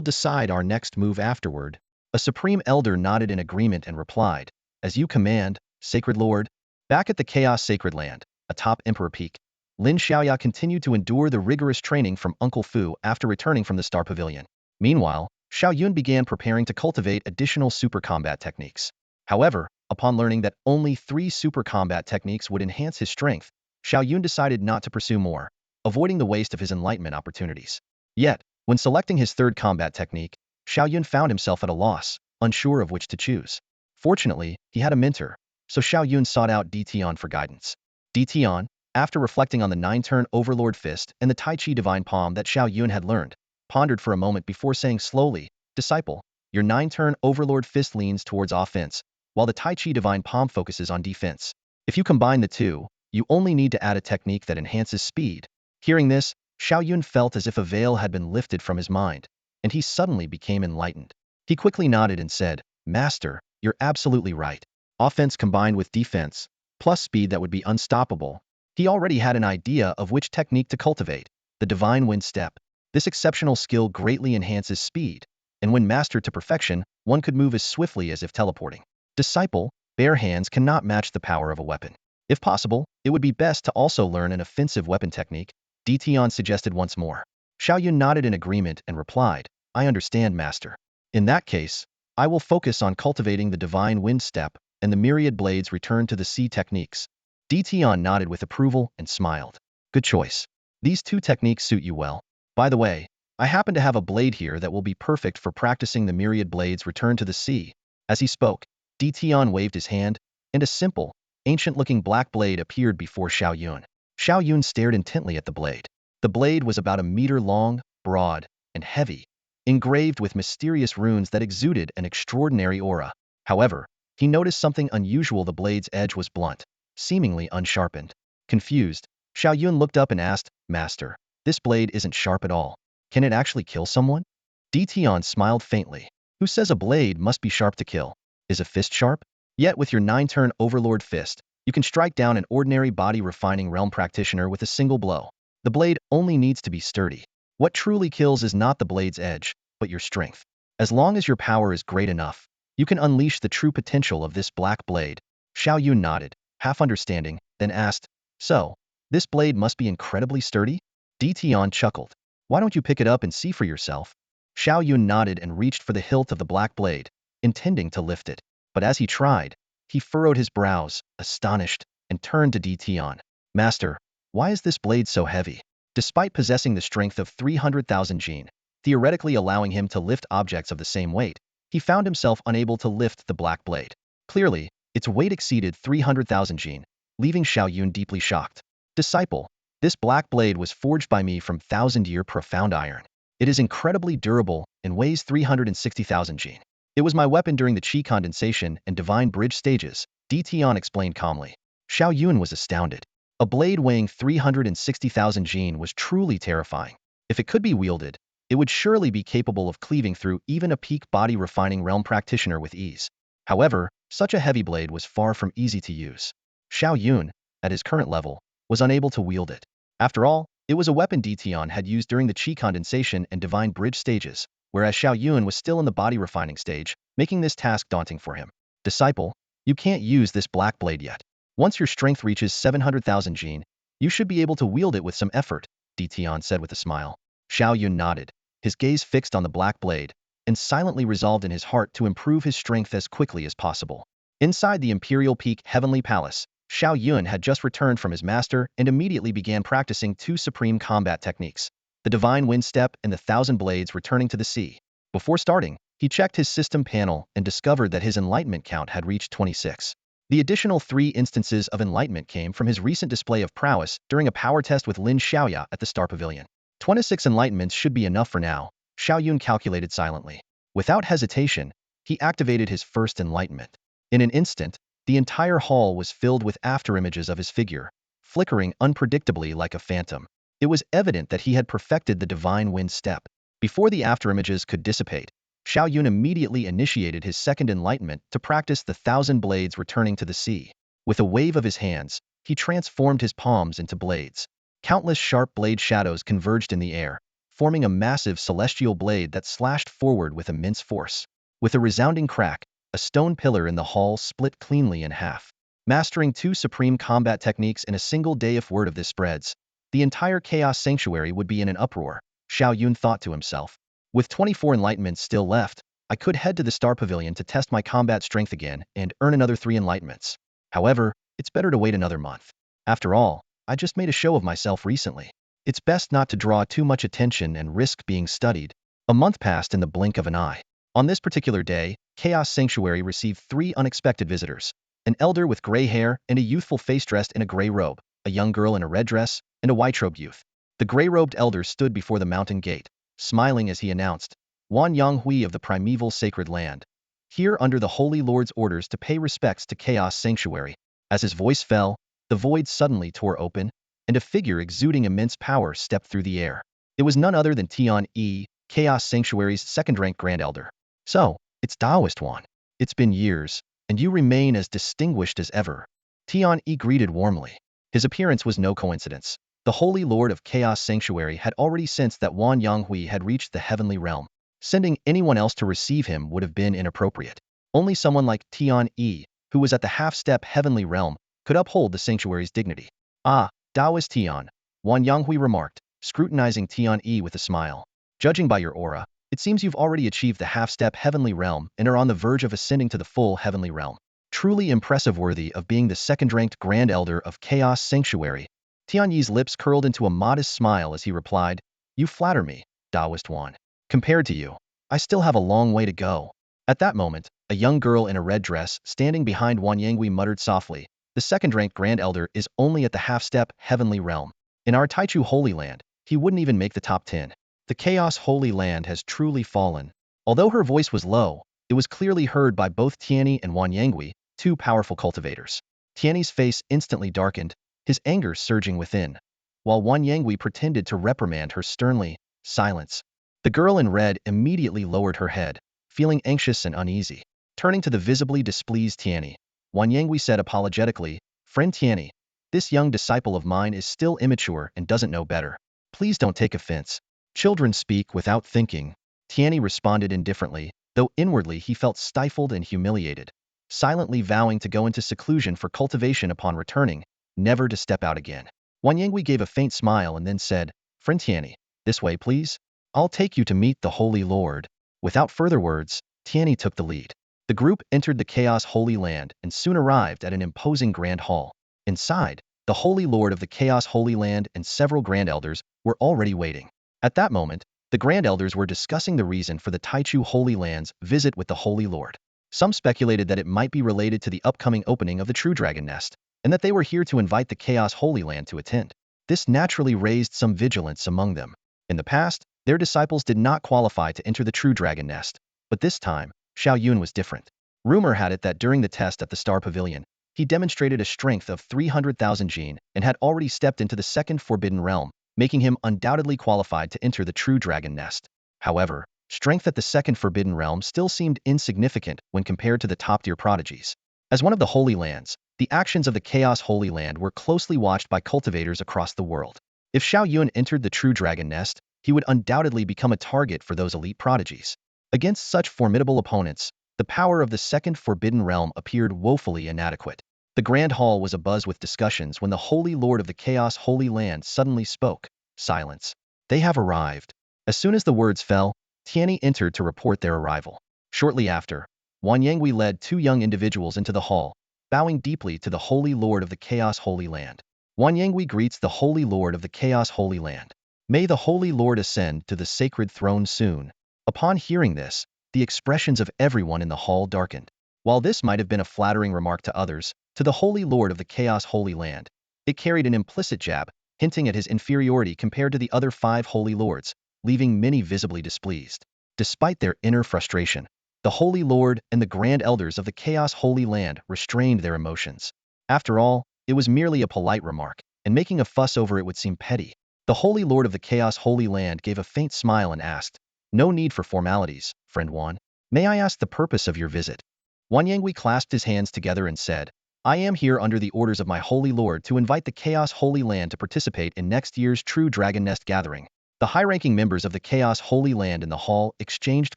decide our next move afterward. A supreme elder nodded in agreement and replied, as you command, Sacred Lord. Back at the Chaos Sacred Land, atop Emperor Peak, Lin Xiaoya continued to endure the rigorous training from Uncle Fu after returning from the Star Pavilion. Meanwhile, Xiao Yun began preparing to cultivate additional super combat techniques. However, upon learning that only 3 super combat techniques would enhance his strength, Xiao Yun decided not to pursue more, avoiding the waste of his enlightenment opportunities. Yet, when selecting his 3rd combat technique, Xiao Yun found himself at a loss, unsure of which to choose. Fortunately, he had a mentor, so Xiao Yun sought out Di Tian for guidance. Di Tian, after reflecting on the 9-turn Overlord Fist and the Tai Chi Divine Palm that Xiao Yun had learned, pondered for a moment before saying slowly, Disciple, your 9-turn Overlord Fist leans towards offense, while the Tai Chi Divine Palm focuses on defense. If you combine the two, you only need to add a technique that enhances speed. Hearing this, Xiao Yun felt as if a veil had been lifted from his mind, and he suddenly became enlightened. He quickly nodded and said, Master, you're absolutely right. Offense combined with defense, plus speed that would be unstoppable. He already had an idea of which technique to cultivate, the Divine Wind Step. This exceptional skill greatly enhances speed, and when mastered to perfection, one could move as swiftly as if teleporting. Disciple, bare hands cannot match the power of a weapon. If possible, it would be best to also learn an offensive weapon technique, Di Tian suggested once more. Xiao Yun nodded in agreement and replied, I understand, Master. In that case, I will focus on cultivating the Divine Wind Step and the Myriad Blades Return to the Sea techniques. Di Tian nodded with approval and smiled. Good choice. These 2 techniques suit you well. By the way, I happen to have a blade here that will be perfect for practicing the Myriad Blades Return to the Sea. As he spoke, Di Tian waved his hand, and a simple, ancient-looking black blade appeared before Xiao Yun. Xiao Yun stared intently at the blade. The blade was about a meter long, broad, and heavy, engraved with mysterious runes that exuded an extraordinary aura. However, he noticed something unusual. The blade's edge was blunt, seemingly unsharpened. Confused, Xiao Yun looked up and asked, Master, this blade isn't sharp at all. Can it actually kill someone? Di Tian smiled faintly. Who says a blade must be sharp to kill? Is a fist sharp? Yet with your 9-turn Overlord Fist, you can strike down an ordinary body-refining realm practitioner with a single blow. The blade only needs to be sturdy. What truly kills is not the blade's edge, but your strength. As long as your power is great enough, you can unleash the true potential of this black blade. Xiao Yun nodded, half understanding, then asked, So, this blade must be incredibly sturdy? Di Tian chuckled. Why don't you pick it up and see for yourself? Xiao Yun nodded and reached for the hilt of the black blade, intending to lift it. But as he tried, he furrowed his brows, astonished, and turned to Di Tian. Master, why is this blade so heavy? Despite possessing the strength of 300,000 jin, theoretically allowing him to lift objects of the same weight, he found himself unable to lift the black blade. Clearly, its weight exceeded 300,000 jin, leaving Xiao Yun deeply shocked. Disciple, this black blade was forged by me from 1,000-year profound iron. It is incredibly durable and weighs 360,000 jin. It was my weapon during the Qi condensation and divine bridge stages, Di Tian explained calmly. Xiao Yun was astounded. A blade weighing 360,000 jin was truly terrifying. If it could be wielded, it would surely be capable of cleaving through even a peak body refining realm practitioner with ease. However, such a heavy blade was far from easy to use. Xiao Yun, at his current level, was unable to wield it. After all, it was a weapon Di Tian had used during the Qi condensation and divine bridge stages, whereas Xiao Yun was still in the body refining stage, making this task daunting for him. Disciple, you can't use this black blade yet. Once your strength reaches 700,000 jin, you should be able to wield it with some effort, Di Tian said with a smile. Xiao Yun nodded, his gaze fixed on the black blade, and silently resolved in his heart to improve his strength as quickly as possible. Inside the Imperial Peak Heavenly Palace, Xiao Yun had just returned from his master and immediately began practicing two supreme combat techniques, the Divine Wind Step and the Thousand Blades returning to the sea. Before starting, he checked his system panel and discovered that his Enlightenment count had reached 26. The additional 3 instances of Enlightenment came from his recent display of prowess during a power test with Lin Xiaoya at the Star Pavilion. 26 Enlightenments should be enough for now, Xiao Yun calculated silently. Without hesitation, he activated his first Enlightenment. In an instant, the entire hall was filled with afterimages of his figure, flickering unpredictably like a phantom. It was evident that he had perfected the Divine Wind Step. Before the afterimages could dissipate, Xiao Yun immediately initiated his second Enlightenment to practice the Thousand Blades returning to the sea. With a wave of his hands, he transformed his palms into blades. Countless sharp blade shadows converged in the air, forming a massive celestial blade that slashed forward with immense force. With a resounding crack, a stone pillar in the hall split cleanly in half. Mastering 2 supreme combat techniques in a single day, if word of this spreads, the entire Chaos Sanctuary would be in an uproar, Xiao Yun thought to himself. With 24 Enlightenments still left, I could head to the Star Pavilion to test my combat strength again and earn another 3 Enlightenments. However, it's better to wait another month. After all, I just made a show of myself recently. It's best not to draw too much attention and risk being studied. A month passed in the blink of an eye. On this particular day, Chaos Sanctuary received 3 unexpected visitors. An elder with gray hair and a youthful face dressed in a gray robe, a young girl in a red dress, and a white-robed youth. The gray-robed elder stood before the mountain gate, smiling as he announced, Wan Yanghui of the primeval sacred land, here under the Holy Lord's orders to pay respects to Chaos Sanctuary. As his voice fell, the void suddenly tore open, and a figure exuding immense power stepped through the air. It was none other than Tian Yi, Chaos Sanctuary's second-ranked Grand Elder. So, it's Taoist Wan. It's been years, and you remain as distinguished as ever. Tian Yi greeted warmly. His appearance was no coincidence. The Holy Lord of Chaos Sanctuary had already sensed that Wan Yanghui had reached the heavenly realm. Sending anyone else to receive him would have been inappropriate. Only someone like Tian Yi, who was at the half-step heavenly realm, could uphold the sanctuary's dignity. Ah, Taoist Tian, Wan Yanghui remarked, scrutinizing Tian Yi with a smile. Judging by your aura, it seems you've already achieved the half-step heavenly realm and are on the verge of ascending to the full heavenly realm. Truly impressive, worthy of being the second-ranked Grand Elder of Chaos Sanctuary. Tian Yi's lips curled into a modest smile as he replied, You flatter me, Taoist Wan. Compared to you, I still have a long way to go. At that moment, a young girl in a red dress standing behind Wan Yanghui muttered softly, The second-ranked Grand Elder is only at the half-step heavenly realm. In our Taichu Holy Land, he wouldn't even make the top 10. The Chaos Holy Land has truly fallen. Although her voice was low, it was clearly heard by both Tianyi and Wan Yanghui, 2 powerful cultivators. Tianyi's face instantly darkened, his anger surging within, while Wan Yanghui pretended to reprimand her sternly. Silence. The girl in red immediately lowered her head, feeling anxious and uneasy. Turning to the visibly displeased Tianyi, Wan Yanghui said apologetically, Friend Tianyi, this young disciple of mine is still immature and doesn't know better. Please don't take offense. Children speak without thinking. Tianyi responded indifferently, though inwardly he felt stifled and humiliated, silently vowing to go into seclusion for cultivation upon returning, never to step out again. Wan Yanghui gave a faint smile and then said, Friend Tianyi, this way please. I'll take you to meet the Holy Lord. Without further words, Tianyi took the lead. The group entered the Chaos Holy Land and soon arrived at an imposing grand hall. Inside, the Holy Lord of the Chaos Holy Land and several Grand Elders were already waiting. At that moment, the Grand Elders were discussing the reason for the Taichu Holy Land's visit with the Holy Lord. Some speculated that it might be related to the upcoming opening of the True Dragon Nest, and that they were here to invite the Chaos Holy Land to attend. This naturally raised some vigilance among them. In the past, their disciples did not qualify to enter the True Dragon Nest, but this time, Xiao Yun was different. Rumor had it that during the test at the Star Pavilion, he demonstrated a strength of 300,000 Jin and had already stepped into the second Forbidden Realm, making him undoubtedly qualified to enter the True Dragon Nest. However, strength at the second Forbidden Realm still seemed insignificant when compared to the top-tier prodigies. As one of the Holy Lands, the actions of the Chaos Holy Land were closely watched by cultivators across the world. If Xiao Yun entered the True Dragon Nest, he would undoubtedly become a target for those elite prodigies. Against such formidable opponents, the power of the second Forbidden Realm appeared woefully inadequate. The Grand Hall was abuzz with discussions when the Holy Lord of the Chaos Holy Land suddenly spoke. Silence. They have arrived. As soon as the words fell, Tianyi entered to report their arrival. Shortly after, Wang Yangui led two young individuals into the hall, bowing deeply to the Holy Lord of the Chaos Holy Land. Wang Yangui greets the Holy Lord of the Chaos Holy Land. May the Holy Lord ascend to the sacred throne soon. Upon hearing this, the expressions of everyone in the hall darkened. While this might have been a flattering remark to others, to the Holy Lord of the Chaos Holy Land, it carried an implicit jab, hinting at his inferiority compared to the other 5 Holy Lords, leaving many visibly displeased. Despite their inner frustration, the Holy Lord and the Grand Elders of the Chaos Holy Land restrained their emotions. After all, it was merely a polite remark, and making a fuss over it would seem petty. The Holy Lord of the Chaos Holy Land gave a faint smile and asked, "No need for formalities, friend Wan. May I ask the purpose of your visit?" Wan Yangui clasped his hands together and said, "I am here under the orders of my Holy Lord to invite the Chaos Holy Land to participate in next year's True Dragon Nest gathering." The high-ranking members of the Chaos Holy Land in the hall exchanged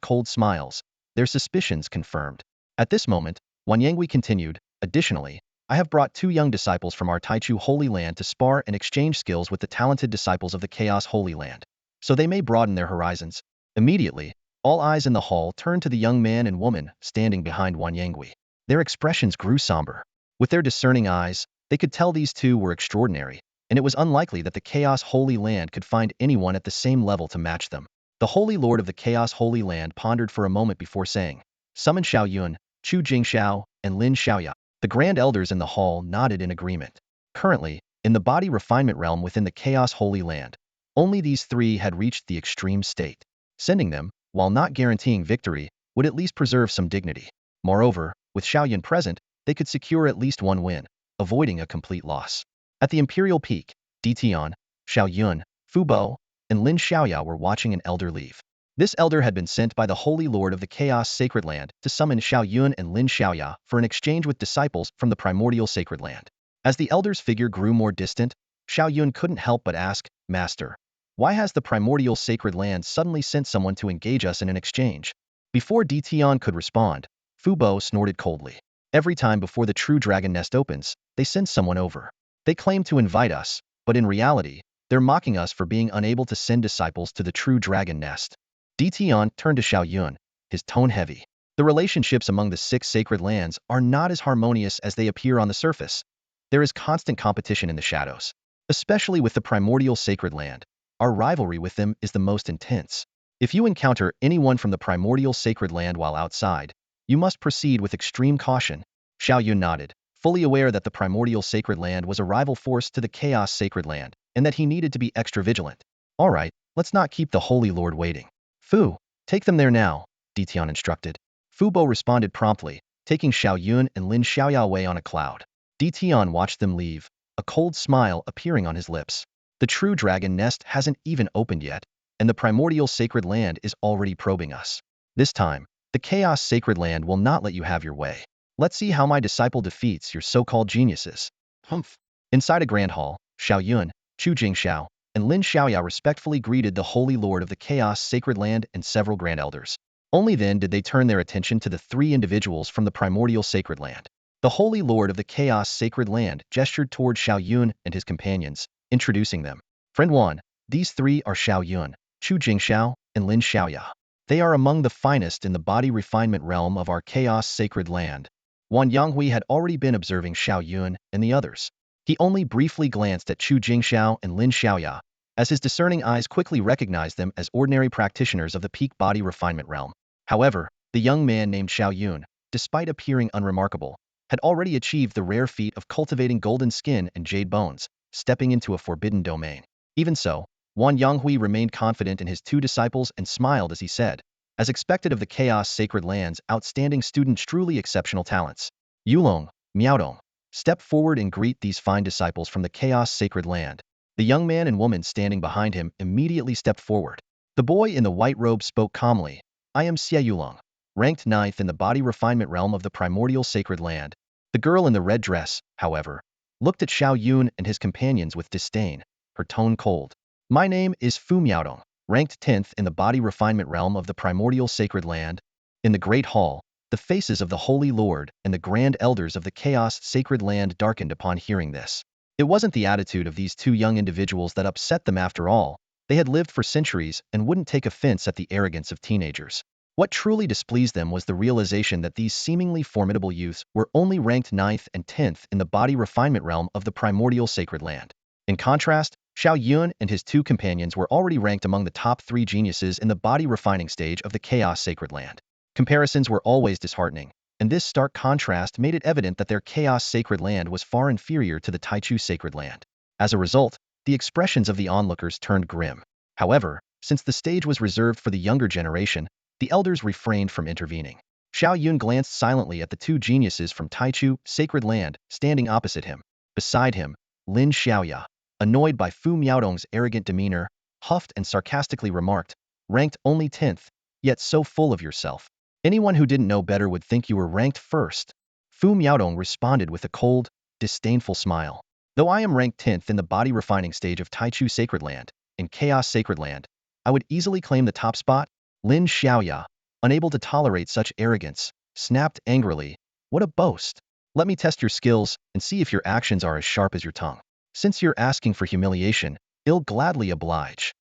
cold smiles, their suspicions confirmed. At this moment, Wan Yangui continued, "Additionally, I have brought 2 young disciples from our Taichu Holy Land to spar and exchange skills with the talented disciples of the Chaos Holy Land, so they may broaden their horizons." Immediately, all eyes in the hall turned to the young man and woman standing behind Wan Yangui. Their expressions grew somber. With their discerning eyes, they could tell these two were extraordinary, and it was unlikely that the Chaos Holy Land could find anyone at the same level to match them. The Holy Lord of the Chaos Holy Land pondered for a moment before saying, "Summon Xiao Yun, Chu Jingxiao, and Lin Xiaoya." The Grand Elders in the hall nodded in agreement. Currently, in the body refinement realm within the Chaos Holy Land, only these 3 had reached the extreme state. Sending them, while not guaranteeing victory, would at least preserve some dignity. Moreover, with Xiao Yun present, they could secure at least 1 win, avoiding a complete loss. At the Imperial Peak, Tian, Xiao Yun, Fu Bo, and Lin Xiaoya were watching an elder leave. This elder had been sent by the Holy Lord of the Chaos Sacred Land to summon Xiao Yun and Lin Xiaoya for an exchange with disciples from the primordial sacred land. As the elder's figure grew more distant, Xiao Yun couldn't help but ask, "Master, why has the primordial sacred land suddenly sent someone to engage us in an exchange?" Before Tian could respond, Fu Bo snorted coldly. "Every time before the True Dragon Nest opens, they send someone over. They claim to invite us, but in reality, they're mocking us for being unable to send disciples to the True Dragon Nest." Tian turned to Xiao Yun, his tone heavy. "The relationships among the 6 sacred lands are not as harmonious as they appear on the surface. There is constant competition in the shadows. Especially with the primordial sacred land, our rivalry with them is the most intense. If you encounter anyone from the primordial sacred land while outside, you must proceed with extreme caution." Xiao Yun nodded, fully aware that the primordial sacred land was a rival force to the chaos sacred land, and that he needed to be extra vigilant. "All right, let's not keep the Holy Lord waiting. Fu, take them there now," Tian instructed. Fu Bo responded promptly, taking Xiao Yun and Lin Xiaoya away on a cloud. Tian watched them leave, a cold smile appearing on his lips. The True Dragon Nest hasn't even opened yet, and the primordial sacred land is already probing us. This time, the chaos sacred land will not let you have your way. Let's see how my disciple defeats your so-called geniuses. Humph. Inside a grand hall, Xiao Yun, Chu Jingxiao, and Lin Xiaoya respectfully greeted the Holy Lord of the Chaos Sacred Land and several Grand Elders. Only then did they turn their attention to the 3 individuals from the primordial sacred land. The Holy Lord of the Chaos Sacred Land gestured toward Xiao Yun and his companions, introducing them. "Friend Wan, these 3 are Xiao Yun, Chu Jingxiao, and Lin Xiaoya. They are among the finest in the body refinement realm of our Chaos Sacred Land." Wan Yanghui had already been observing Xiao Yun and the others. He only briefly glanced at Chu Jingxiao and Lin Xiaoya, as his discerning eyes quickly recognized them as ordinary practitioners of the peak body refinement realm. However, the young man named Xiao Yun, despite appearing unremarkable, had already achieved the rare feat of cultivating golden skin and jade bones, stepping into a forbidden domain. Even so, Wan Yanghui remained confident in his 2 disciples and smiled as he said, "As expected of the Chaos Sacred Land's outstanding students, truly exceptional talents. Yulong, Miaodong, step forward and greet these fine disciples from the Chaos Sacred Land." The young man and woman standing behind him immediately stepped forward. The boy in the white robe spoke calmly, "I am Xie Yulong, ranked 9th in the body refinement realm of the primordial sacred land." The girl in the red dress, however, looked at Xiao Yun and his companions with disdain, her tone cold. "My name is Fu Miaodong, ranked 10th in the body refinement realm of the primordial sacred land." In the great hall, the faces of the Holy Lord and the Grand Elders of the Chaos Sacred Land darkened upon hearing this. It wasn't the attitude of these 2 young individuals that upset them after all, They had lived for centuries and wouldn't take offense at the arrogance of teenagers. What truly displeased them was the realization that these seemingly formidable youths were only ranked 9th and 10th in the body refinement realm of the primordial sacred land. In contrast, Xiao Yun and his two companions were already ranked among the top 3 geniuses in the body refining stage of the chaos sacred land. Comparisons were always disheartening, and this stark contrast made it evident that their chaos sacred land was far inferior to the Taichu sacred land. As a result, the expressions of the onlookers turned grim. However, since the stage was reserved for the younger generation, the elders refrained from intervening. Xiao Yun glanced silently at the 2 geniuses from Taichu sacred land standing opposite him. Beside him, Lin Xiaoya, annoyed by Fu Miaodong's arrogant demeanor, huffed and sarcastically remarked, "Ranked only 10th, yet so full of yourself. Anyone who didn't know better would think you were ranked first." Fu Miaodong responded with a cold, disdainful smile. "Though I am ranked 10th in the body refining stage of Taichu sacred land, in Chaos sacred land, I would easily claim the top spot." Lin Xiaoya, unable to tolerate such arrogance, snapped angrily, "What a boast! Let me test your skills and see if your actions are as sharp as your tongue. Since you're asking for humiliation, I'll gladly oblige."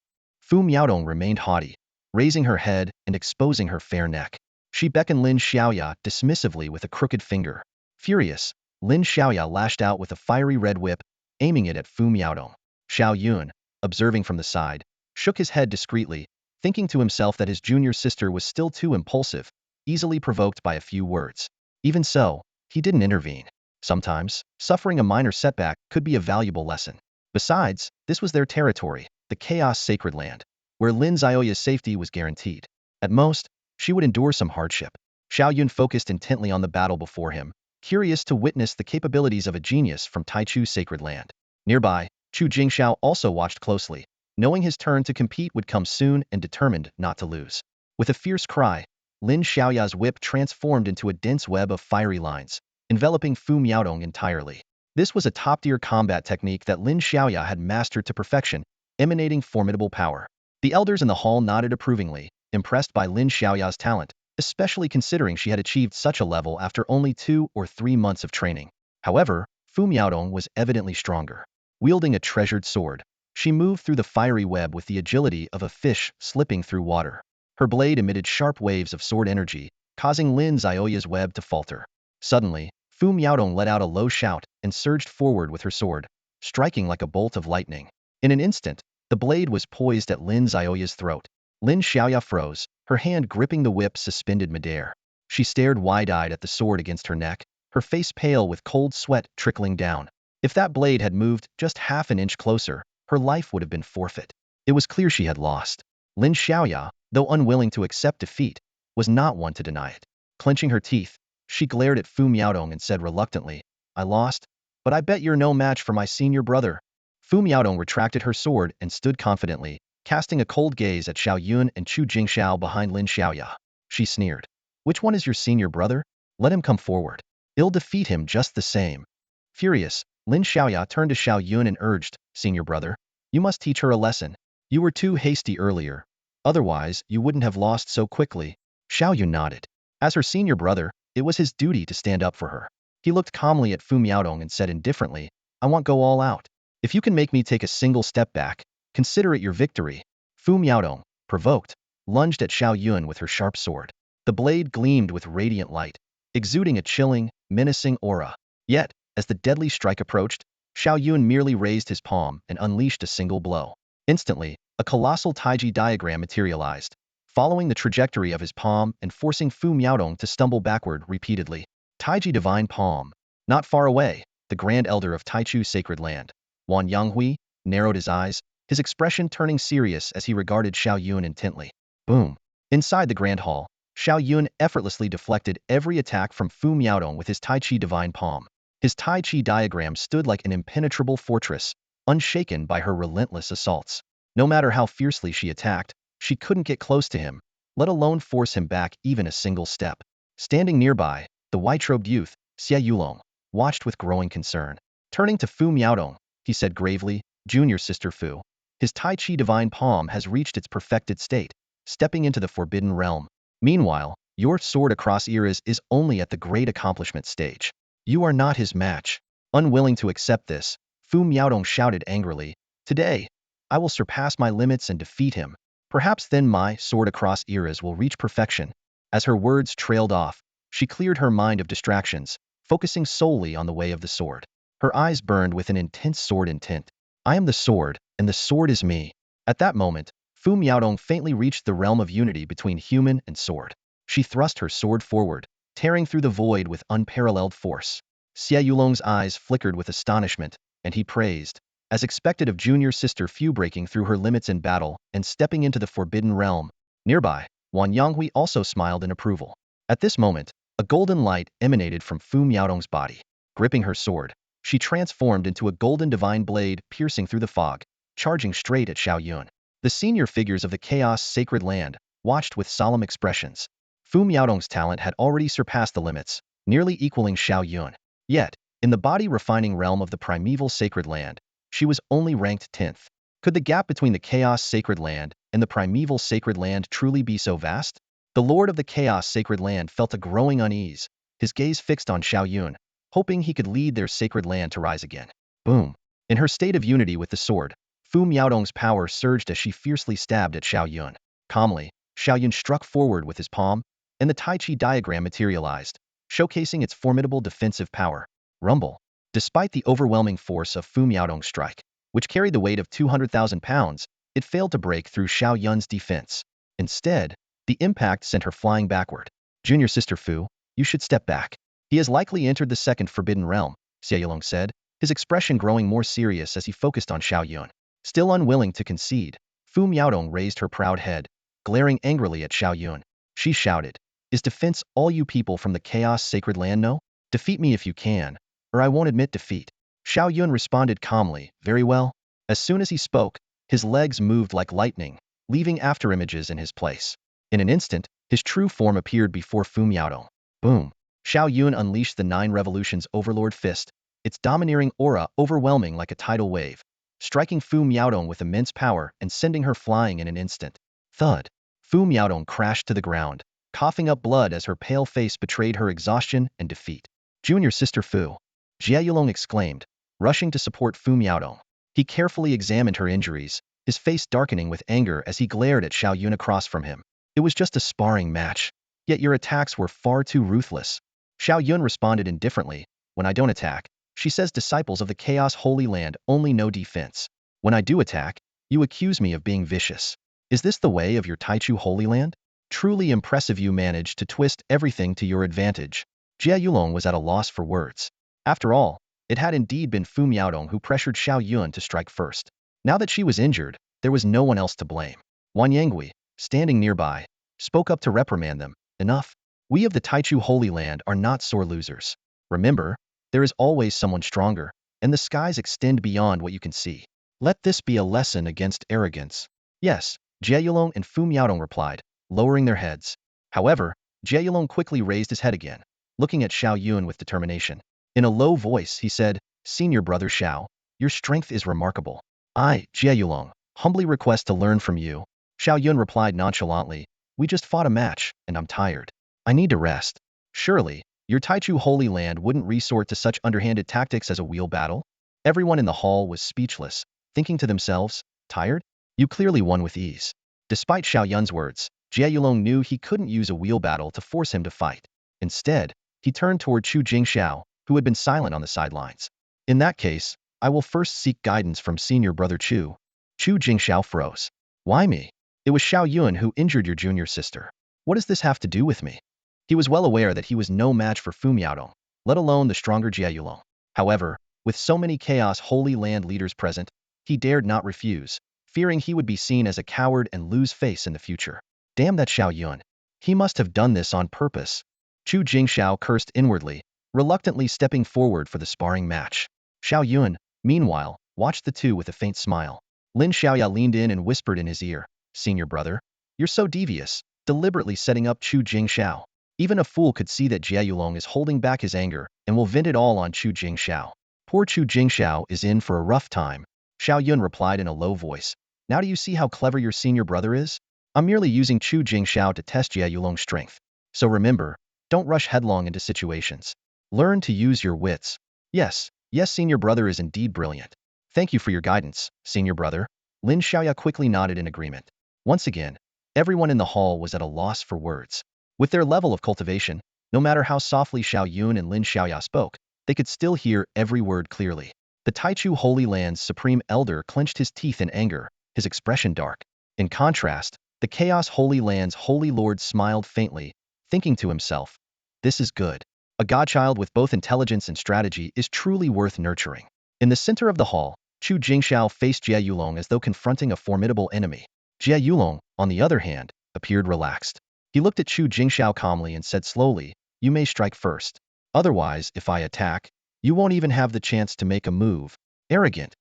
Fu Miaodong remained haughty, raising her head and exposing her fair neck. She beckoned Lin Xiaoya dismissively with a crooked finger. Furious, Lin Xiaoya lashed out with a fiery red whip, aiming it at Fu Miaodong. Xiao Yun, observing from the side, shook his head discreetly, thinking to himself that his junior sister was still too impulsive, easily provoked by a few words. Even so, he didn't intervene. Sometimes, suffering a minor setback could be a valuable lesson. Besides, this was their territory, the Chaos Sacred Land, where Lin Xiaoya's safety was guaranteed. At most, she would endure some hardship. Xiao Yun focused intently on the battle before him, curious to witness the capabilities of a genius from Taichu Sacred Land. Nearby, Chu Jingxiao also watched closely, knowing his turn to compete would come soon and determined not to lose. With a fierce cry, Lin Xiaoya's whip transformed into a dense web of fiery lines, enveloping Fu Miaodong entirely. This was a top-tier combat technique that Lin Xiaoya had mastered to perfection, emanating formidable power. The elders in the hall nodded approvingly, impressed by Lin Xiaoya's talent, especially considering she had achieved such a level after only 2 or 3 months of training. However, Fu Miaodong was evidently stronger. Wielding a treasured sword, she moved through the fiery web with the agility of a fish slipping through water. Her blade emitted sharp waves of sword energy, causing Lin Xiaoya's web to falter. Suddenly, Fu Miaodong let out a low shout and surged forward with her sword, striking like a bolt of lightning. In an instant, the blade was poised at Lin Xiaoya's throat. Lin Xiaoya froze, her hand gripping the whip suspended midair. She stared wide-eyed at the sword against her neck, her face pale with cold sweat trickling down. If that blade had moved just half an inch closer, her life would have been forfeit. It was clear she had lost. Lin Xiaoya, though unwilling to accept defeat, was not one to deny it. Clenching her teeth, she glared at Fu Miaodong and said reluctantly, "I lost, but I bet you're no match for my senior brother." Fu Miaodong retracted her sword and stood confidently, casting a cold gaze at Xiao Yun and Chu Jingxiao behind Lin Xiaoya. She sneered, "Which one is your senior brother? Let him come forward. I'll defeat him just the same." Furious, Lin Xiaoya turned to Xiao Yun and urged, "Senior brother, you must teach her a lesson. You were too hasty earlier. Otherwise, you wouldn't have lost so quickly." Xiao Yun nodded. As her senior brother, it was his duty to stand up for her. He looked calmly at Fu Miaodong and said indifferently, "I won't go all out. If you can make me take a single step back, consider it your victory." Fu Miaodong, provoked, lunged at Xiao Yun with her sharp sword. The blade gleamed with radiant light, exuding a chilling, menacing aura. Yet, as the deadly strike approached, Xiao Yun merely raised his palm and unleashed a single blow. Instantly, a colossal Taiji diagram materialized, following the trajectory of his palm and forcing Fu Miaodong to stumble backward repeatedly. Taiji Divine Palm. Not far away, the Grand Elder of Taichu Sacred Land, Wan Yanghui, narrowed his eyes, his expression turning serious as he regarded Xiao Yun intently. Boom. Inside the Grand Hall, Xiao Yun effortlessly deflected every attack from Fu Miaodong with his Tai Chi Divine Palm. His Tai Chi diagram stood like an impenetrable fortress, unshaken by her relentless assaults. No matter how fiercely she attacked, she couldn't get close to him, let alone force him back even a single step. Standing nearby, the white-robed youth, Xie Yulong, watched with growing concern. Turning to Fu Miaodong, he said gravely, "Junior sister Fu, his Tai Chi Divine Palm has reached its perfected state, stepping into the forbidden realm. Meanwhile, your sword across eras is only at the great accomplishment stage. You are not his match." Unwilling to accept this, Fu Miaodong shouted angrily, "Today, I will surpass my limits and defeat him. Perhaps then my sword across eras will reach perfection. As her words trailed off, she cleared her mind of distractions, focusing solely on the way of the sword. Her eyes burned with an intense sword intent. I am the sword, and the sword is me. At that moment, Fu Miaodong faintly reached the realm of unity between human and sword. She thrust her sword forward, tearing through the void with unparalleled force. Xie Yulong's eyes flickered with astonishment, and he praised, as expected of junior sister Fu breaking through her limits in battle and stepping into the forbidden realm. Nearby, Wan Yanghui also smiled in approval. At this moment, a golden light emanated from Fu Miaodong's body. Gripping her sword, she transformed into a golden divine blade piercing through the fog, charging straight at Xiao Yun. The senior figures of the Chaos Sacred Land watched with solemn expressions. Fu Miaodong's talent had already surpassed the limits, nearly equaling Xiao Yun. Yet, in the body-refining realm of the primeval Sacred Land, she was only ranked 10th. Could the gap between the Chaos Sacred Land and the primeval Sacred Land truly be so vast? The Lord of the Chaos Sacred Land felt a growing unease, his gaze fixed on Xiao Yun, hoping he could lead their sacred land to rise again. Boom! In her state of unity with the sword, Fu Miaodong's power surged as she fiercely stabbed at Xiao Yun. Calmly, Xiao Yun struck forward with his palm, and the Tai Chi diagram materialized, showcasing its formidable defensive power. Rumble. Despite the overwhelming force of Fu Miaodong's strike, which carried the weight of 200,000 pounds, it failed to break through Xiao Yun's defense. Instead, the impact sent her flying backward. Junior sister Fu, you should step back. He has likely entered the second forbidden realm, Xie Yulong said, his expression growing more serious as he focused on Xiao Yun. Still unwilling to concede, Fu Miaodong raised her proud head, glaring angrily at Xiao Yun. She shouted, "Is defense all you people from the Chaos Sacred Land know? Defeat me if you can, or I won't admit defeat." Xiao Yun responded calmly, "Very well." As soon as he spoke, his legs moved like lightning, leaving afterimages in his place. In an instant, his true form appeared before Fu Miaodong. Boom! Xiao Yun unleashed the 9 Revolutions Overlord Fist, its domineering aura overwhelming like a tidal wave, striking Fu Miaodong with immense power and sending her flying in an instant. Thud! Fu Miaodong crashed to the ground, coughing up blood as her pale face betrayed her exhaustion and defeat. Junior sister Fu, Jie Yulong exclaimed, rushing to support Fu Miaodong. He carefully examined her injuries, his face darkening with anger as he glared at Xiao Yun across from him. It was just a sparring match, yet your attacks were far too ruthless. Xiao Yun responded indifferently, "When I don't attack, she says disciples of the Chaos Holy Land only know defense. When I do attack, you accuse me of being vicious. Is this the way of your Taichu Holy Land? Truly impressive, you managed to twist everything to your advantage." Jie Yulong was at a loss for words. After all, it had indeed been Fu Miaodong who pressured Xiao Yun to strike first. Now that she was injured, there was no one else to blame. Wan Yanghui, standing nearby, spoke up to reprimand them. "Enough. We of the Taichu Holy Land are not sore losers. Remember, there is always someone stronger, and the skies extend beyond what you can see. Let this be a lesson against arrogance." "Yes," Jie Yulong and Fu Miaodong replied, lowering their heads. However, Jie Yulong quickly raised his head again, looking at Xiao Yun with determination. In a low voice, he said, "Senior brother Xiao, your strength is remarkable. I, Jie Yulong, humbly request to learn from you." Xiao Yun replied nonchalantly, "We just fought a match, and I'm tired. I need to rest." "Surely, your Taichu Holy Land wouldn't resort to such underhanded tactics as a wheel battle?" Everyone in the hall was speechless, thinking to themselves, "Tired? You clearly won with ease." Despite Xiao Yun's words, Jie Yulong knew he couldn't use a wheel battle to force him to fight. Instead, he turned toward Chu Jingxiao, who had been silent on the sidelines. "In that case, I will first seek guidance from senior brother Chu." Chu Jingxiao froze. "Why me? It was Xiao Yun who injured your junior sister. What does this have to do with me?" He was well aware that he was no match for Fu Miaodong, let alone the stronger Jie Yulong. However, with so many Chaos Holy Land leaders present, he dared not refuse, fearing he would be seen as a coward and lose face in the future. Damn that Xiao Yun. He must have done this on purpose. Chu Jingxiao cursed inwardly, reluctantly stepping forward for the sparring match. Xiao Yun, meanwhile, watched the two with a faint smile. Lin Xiaoya leaned in and whispered in his ear, "Senior brother, you're so devious," deliberately setting up Chu Jingxiao. Even a fool could see that Jie Yulong is holding back his anger and will vent it all on Chu Jingxiao. "Poor Chu Jingxiao is in for a rough time," Xiao Yun replied in a low voice. "Now do you see how clever your senior brother is? I'm merely using Chu Jingxiao to test Jie Yulong's strength. So remember, don't rush headlong into situations. Learn to use your wits." Yes, senior brother is indeed brilliant. "Thank you for your guidance, senior brother." Lin Xiaoya quickly nodded in agreement. Once again, everyone in the hall was at a loss for words. With their level of cultivation, no matter how softly Xiao Yun and Lin Xiaoya spoke, they could still hear every word clearly. The Taichu Holy Land's supreme elder clenched his teeth in anger, his expression dark. In contrast, the Chaos Holy Land's Holy Lord smiled faintly, thinking to himself, "This is good. A godchild with both intelligence and strategy is truly worth nurturing." In the center of the hall, Chu Jingxiao faced Jie Yulong as though confronting a formidable enemy. Jie Yulong, on the other hand, appeared relaxed. He looked at Chu Jingxiao calmly and said slowly, "You may strike first. Otherwise, if I attack, you won't even have the chance to make a move." Arrogant.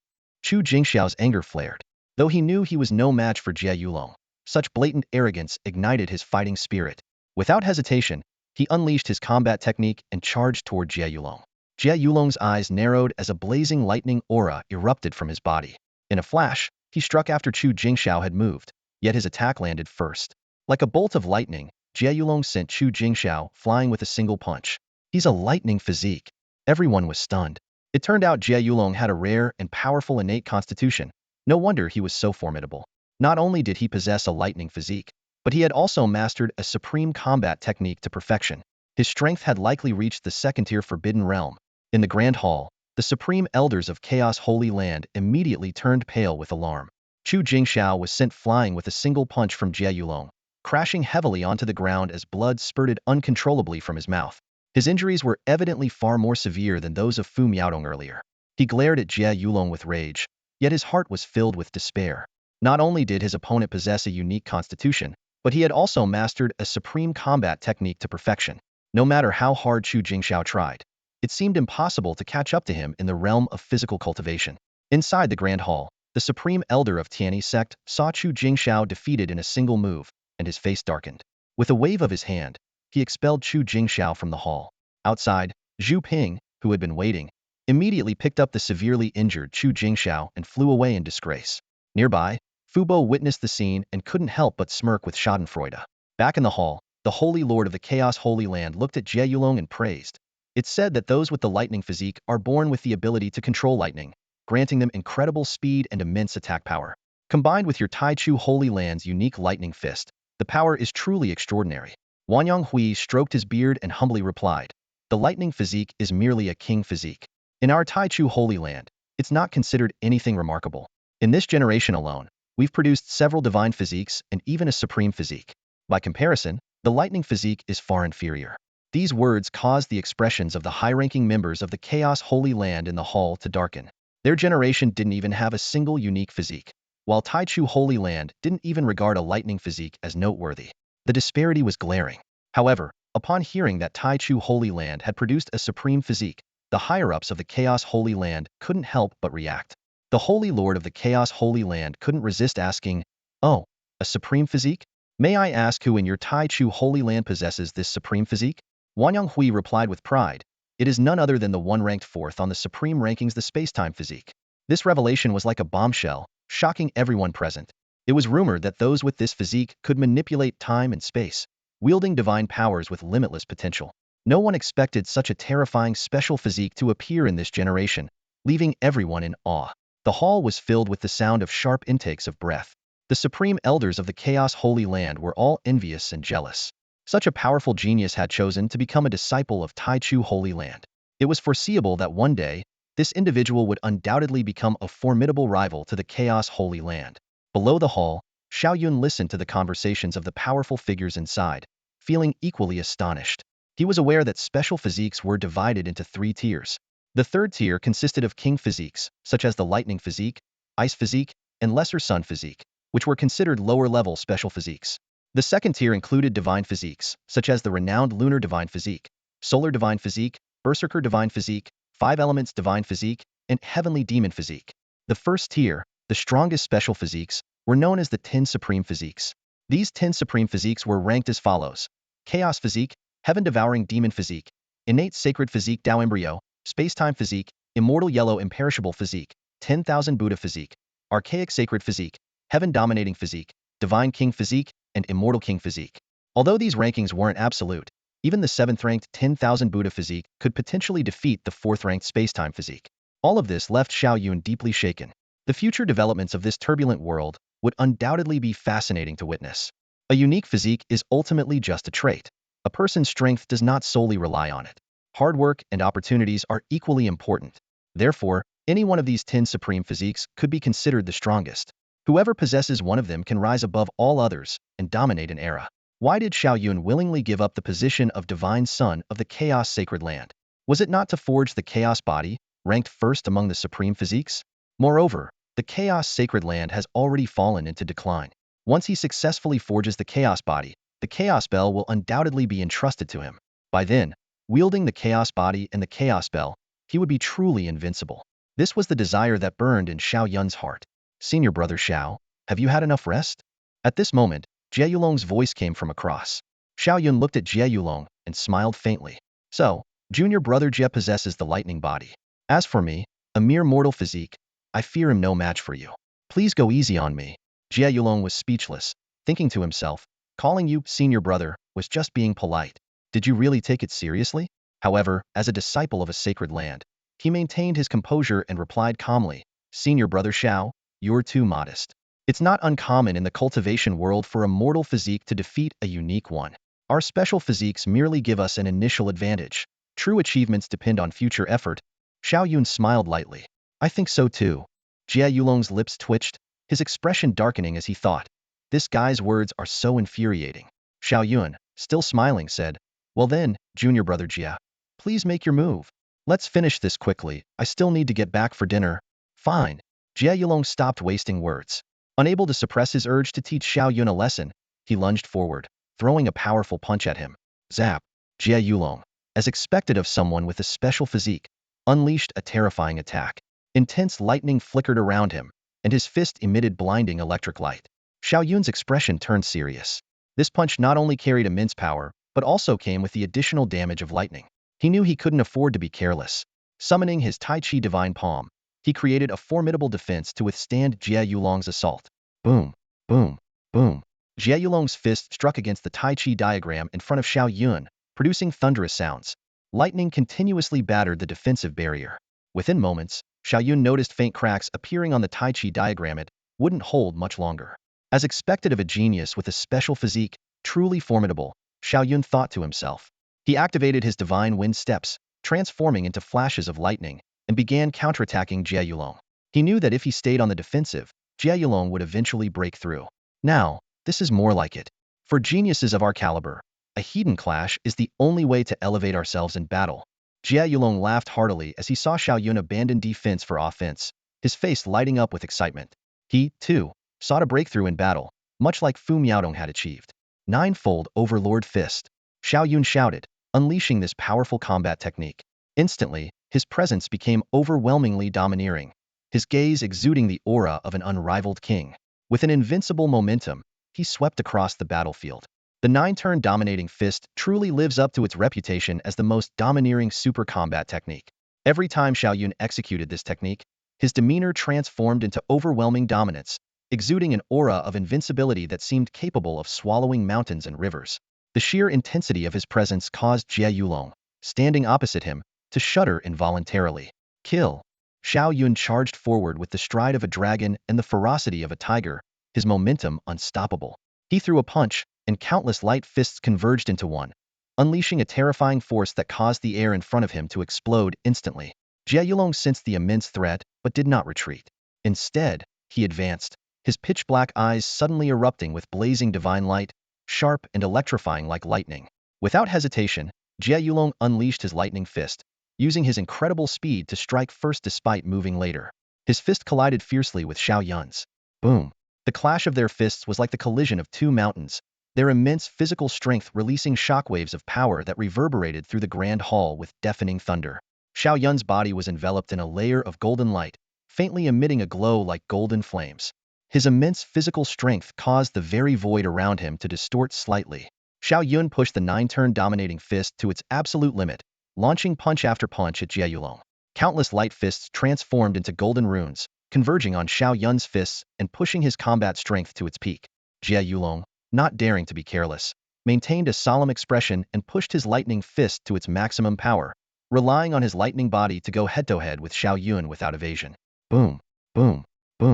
Chu Jingxiao's anger flared. Though he knew he was no match for Jie Yulong, such blatant arrogance ignited his fighting spirit. Without hesitation, he unleashed his combat technique and charged toward Jie Yulong. Jie Yulong's eyes narrowed as a blazing lightning aura erupted from his body. In a flash, he struck after Chu Jingxiao had moved, yet his attack landed first. Like a bolt of lightning, Jie Yulong sent Chu Jingxiao flying with a single punch. "He's a lightning physique." Everyone was stunned. It turned out Jie Yulong had a rare and powerful innate constitution. No wonder he was so formidable. Not only did he possess a lightning physique, but he had also mastered a supreme combat technique to perfection. His strength had likely reached the second-tier Forbidden Realm. In the Grand Hall, the supreme elders of Chaos Holy Land immediately turned pale with alarm. Chu Jingxiao was sent flying with a single punch from Jie Yulong, crashing heavily onto the ground as blood spurted uncontrollably from his mouth. His injuries were evidently far more severe than those of Fu Miaodong earlier. He glared at Jie Yulong with rage, yet his heart was filled with despair. Not only did his opponent possess a unique constitution, but he had also mastered a supreme combat technique to perfection. No matter how hard Chu Jingxiao tried, it seemed impossible to catch up to him in the realm of physical cultivation. Inside the Grand Hall, the supreme elder of Tianyi sect saw Chu Jingxiao defeated in a single move, and his face darkened. With a wave of his hand, he expelled Chu Jingxiao from the hall. Outside, Zhu Ping, who had been waiting, immediately picked up the severely injured Chu Jingxiao and flew away in disgrace. Nearby, Fu Bo witnessed the scene and couldn't help but smirk with schadenfreude. Back in the hall, the Holy Lord of the Chaos Holy Land looked at Jie Yulong and praised. It's said that those with the lightning physique are born with the ability to control lightning, granting them incredible speed and immense attack power. Combined with your Taichu Holy Land's unique lightning fist, the power is truly extraordinary. Wanyang Hui stroked his beard and humbly replied, "The lightning physique is merely a king physique. In our Taichu Holy Land, it's not considered anything remarkable. In this generation alone, we've produced several divine physiques and even a supreme physique. By comparison, the lightning physique is far inferior." These words caused the expressions of the high-ranking members of the Chaos Holy Land in the hall to darken. Their generation didn't even have a single unique physique, while Taichu Holy Land didn't even regard a lightning physique as noteworthy. The disparity was glaring. However, upon hearing that Taichu Holy Land had produced a supreme physique, the higher-ups of the Chaos Holy Land couldn't help but react. The Holy Lord of the Chaos Holy Land couldn't resist asking, "Oh, a supreme physique? May I ask who in your Taichu Holy Land possesses this supreme physique?" Wanyang Hui replied with pride, "It is none other than the one ranked fourth on the supreme rankings, the space-time physique." This revelation was like a bombshell, shocking everyone present. It was rumored that those with this physique could manipulate time and space, wielding divine powers with limitless potential. No one expected such a terrifying special physique to appear in this generation, leaving everyone in awe. The hall was filled with the sound of sharp intakes of breath. The supreme elders of the Chaos Holy Land were all envious and jealous. Such a powerful genius had chosen to become a disciple of Taichu Holy Land. It was foreseeable that one day, this individual would undoubtedly become a formidable rival to the Chaos Holy Land. Below the hall, Xiao Yun listened to the conversations of the powerful figures inside, feeling equally astonished. He was aware that special physiques were divided into 3 tiers. The third tier consisted of king physiques, such as the lightning physique, ice physique, and lesser sun physique, which were considered lower-level special physiques. The second tier included divine physiques, such as the renowned lunar divine physique, solar divine physique, berserker divine physique, 5 elements divine physique, and heavenly demon physique. The first tier, the strongest special physiques, were known as the 10 supreme physiques. These 10 supreme physiques were ranked as follows: chaos physique, heaven-devouring demon physique, innate sacred physique Tao embryo, space-time physique, immortal yellow imperishable physique, 10,000 Buddha physique, archaic sacred physique, heaven-dominating physique, divine king physique, and immortal king physique. Although these rankings weren't absolute, even the 7th-ranked 10,000 Buddha physique could potentially defeat the 4th-ranked space-time physique. All of this left Xiao Yun deeply shaken. The future developments of this turbulent world would undoubtedly be fascinating to witness. A unique physique is ultimately just a trait. A person's strength does not solely rely on it. Hard work and opportunities are equally important. Therefore, any one of these 10 supreme physiques could be considered the strongest. Whoever possesses one of them can rise above all others and dominate an era. Why did Xiao Yun willingly give up the position of divine son of the Chaos Sacred Land? Was it not to forge the Chaos Body, ranked first among the supreme physiques? Moreover, the Chaos Sacred Land has already fallen into decline. Once he successfully forges the Chaos Body, the Chaos Bell will undoubtedly be entrusted to him. By then, wielding the Chaos Body and the Chaos Bell, he would be truly invincible. This was the desire that burned in Xiao Yun's heart. Senior brother Xiao, have you had enough rest? At this moment, Jie Yulong's voice came from across. Xiao Yun looked at Jie Yulong and smiled faintly. So, junior brother Jie possesses the lightning body. As for me, a mere mortal physique, I fear him no match for you. Please go easy on me. Jie Yulong was speechless, thinking to himself, calling you senior brother was just being polite. Did you really take it seriously? However, as a disciple of a sacred land, he maintained his composure and replied calmly, Senior brother Xiao, you're too modest. It's not uncommon in the cultivation world for a mortal physique to defeat a unique one. Our special physiques merely give us an initial advantage. True achievements depend on future effort. Xiao Yun smiled lightly. I think so too. Jie Yulong's lips twitched, his expression darkening as he thought. This guy's words are so infuriating. Xiao Yun, still smiling, said, Well then, junior brother Jie, please make your move. Let's finish this quickly, I still need to get back for dinner. Fine. Jie Yulong stopped wasting words. Unable to suppress his urge to teach Xiao Yun a lesson, he lunged forward, throwing a powerful punch at him. Zap! Jie Yulong, as expected of someone with a special physique, unleashed a terrifying attack. Intense lightning flickered around him, and his fist emitted blinding electric light. Xiao Yun's expression turned serious. This punch not only carried immense power, but also came with the additional damage of lightning. He knew he couldn't afford to be careless. Summoning his Tai Chi Divine Palm, he created a formidable defense to withstand Jie Yulong's assault. Boom, boom, boom. Jie Yulong's fist struck against the Tai Chi diagram in front of Xiao Yun, producing thunderous sounds. Lightning continuously battered the defensive barrier. Within moments, Xiao Yun noticed faint cracks appearing on the Tai Chi diagram. It wouldn't hold much longer. As expected of a genius with a special physique, truly formidable, Xiao Yun thought to himself. He activated his divine wind steps, transforming into flashes of lightning, and began counterattacking Jie Yulong. He knew that if he stayed on the defensive, Jie Yulong would eventually break through. Now, this is more like it. For geniuses of our caliber, a heathen clash is the only way to elevate ourselves in battle. Jie Yulong laughed heartily as he saw Xiao Yun abandon defense for offense, his face lighting up with excitement. He, too, sought a breakthrough in battle, much like Fu Miaodong had achieved. Ninefold Overlord Fist. Xiao Yun shouted, unleashing this powerful combat technique. Instantly, his presence became overwhelmingly domineering, his gaze exuding the aura of an unrivaled king. With an invincible momentum, he swept across the battlefield. The 9-turn dominating fist truly lives up to its reputation as the most domineering super combat technique. Every time Xiao Yun executed this technique, his demeanor transformed into overwhelming dominance, exuding an aura of invincibility that seemed capable of swallowing mountains and rivers. The sheer intensity of his presence caused Jie Yulong, standing opposite him, to shudder involuntarily. Kill! Xiao Yun charged forward with the stride of a dragon and the ferocity of a tiger, his momentum unstoppable. He threw a punch, and countless light fists converged into one, unleashing a terrifying force that caused the air in front of him to explode instantly. Jie Yulong sensed the immense threat, but did not retreat. Instead, he advanced, his pitch-black eyes suddenly erupting with blazing divine light, sharp and electrifying like lightning. Without hesitation, Jie Yulong unleashed his lightning fist, using his incredible speed to strike first despite moving later. His fist collided fiercely with Xiao Yun's. Boom! The clash of their fists was like the collision of two mountains, their immense physical strength releasing shockwaves of power that reverberated through the grand hall with deafening thunder. Xiao Yun's body was enveloped in a layer of golden light, faintly emitting a glow like golden flames. His immense physical strength caused the very void around him to distort slightly. Xiao Yun pushed the 9-turn dominating fist to its absolute limit, launching punch after punch at Jie Yulong. Countless light fists transformed into golden runes, converging on Xiao Yun's fists and pushing his combat strength to its peak. Jie Yulong, not daring to be careless, maintained a solemn expression and pushed his lightning fist to its maximum power, relying on his lightning body to go head-to-head with Xiao Yun without evasion. Boom! Boom! Boom!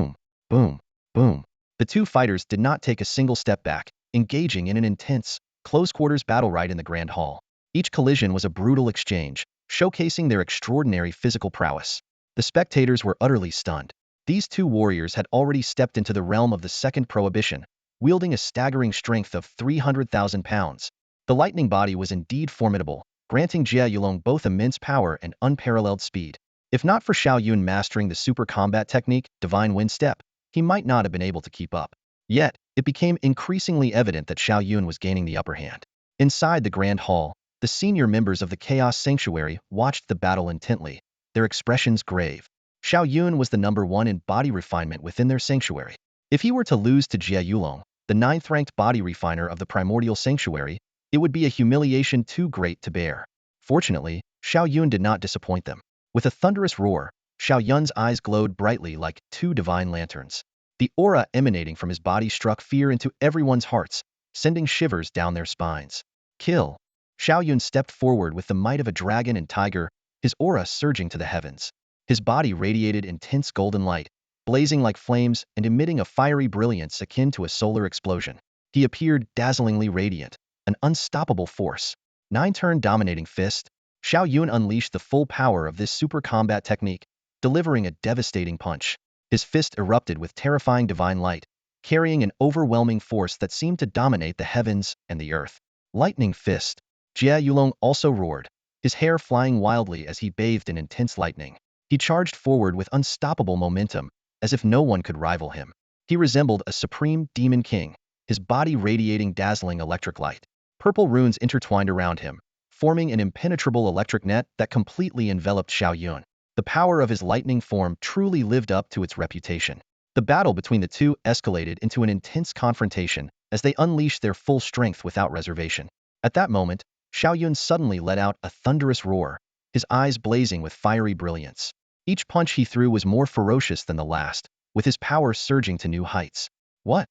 The two fighters did not take a single step back, engaging in an intense, close-quarters battle right in the Grand Hall. Each collision was a brutal exchange, showcasing their extraordinary physical prowess. The spectators were utterly stunned. These two warriors had already stepped into the realm of the second prohibition, wielding a staggering strength of 300,000 pounds. The lightning body was indeed formidable, granting Jia Yulong both immense power and unparalleled speed. If not for Xiao Yun mastering the super combat technique, Divine Wind Step, he might not have been able to keep up. Yet, it became increasingly evident that Xiao Yun was gaining the upper hand. Inside the Grand Hall, the senior members of the Chaos Sanctuary watched the battle intently, their expressions grave. Xiao Yun was the #1 in body refinement within their sanctuary. If he were to lose to Jia Yulong, the 9th-ranked body refiner of the primordial sanctuary, it would be a humiliation too great to bear. Fortunately, Xiao Yun did not disappoint them. With a thunderous roar, Xiao Yun's eyes glowed brightly like two divine lanterns. The aura emanating from his body struck fear into everyone's hearts, sending shivers down their spines. Kill! Xiao Yun stepped forward with the might of a dragon and tiger, his aura surging to the heavens. His body radiated intense golden light, blazing like flames and emitting a fiery brilliance akin to a solar explosion. He appeared dazzlingly radiant, an unstoppable force. 9-turn dominating fist. Xiao Yun unleashed the full power of this super combat technique, delivering a devastating punch. His fist erupted with terrifying divine light, carrying an overwhelming force that seemed to dominate the heavens and the earth. Lightning fist. Jia Yulong also roared, his hair flying wildly as he bathed in intense lightning. He charged forward with unstoppable momentum, as if no one could rival him. He resembled a supreme demon king, his body radiating dazzling electric light. Purple runes intertwined around him, forming an impenetrable electric net that completely enveloped Xiao Yun. The power of his lightning form truly lived up to its reputation. The battle between the two escalated into an intense confrontation as they unleashed their full strength without reservation. At that moment, Xiao Yun suddenly let out a thunderous roar, his eyes blazing with fiery brilliance. Each punch he threw was more ferocious than the last, with his power surging to new heights. What?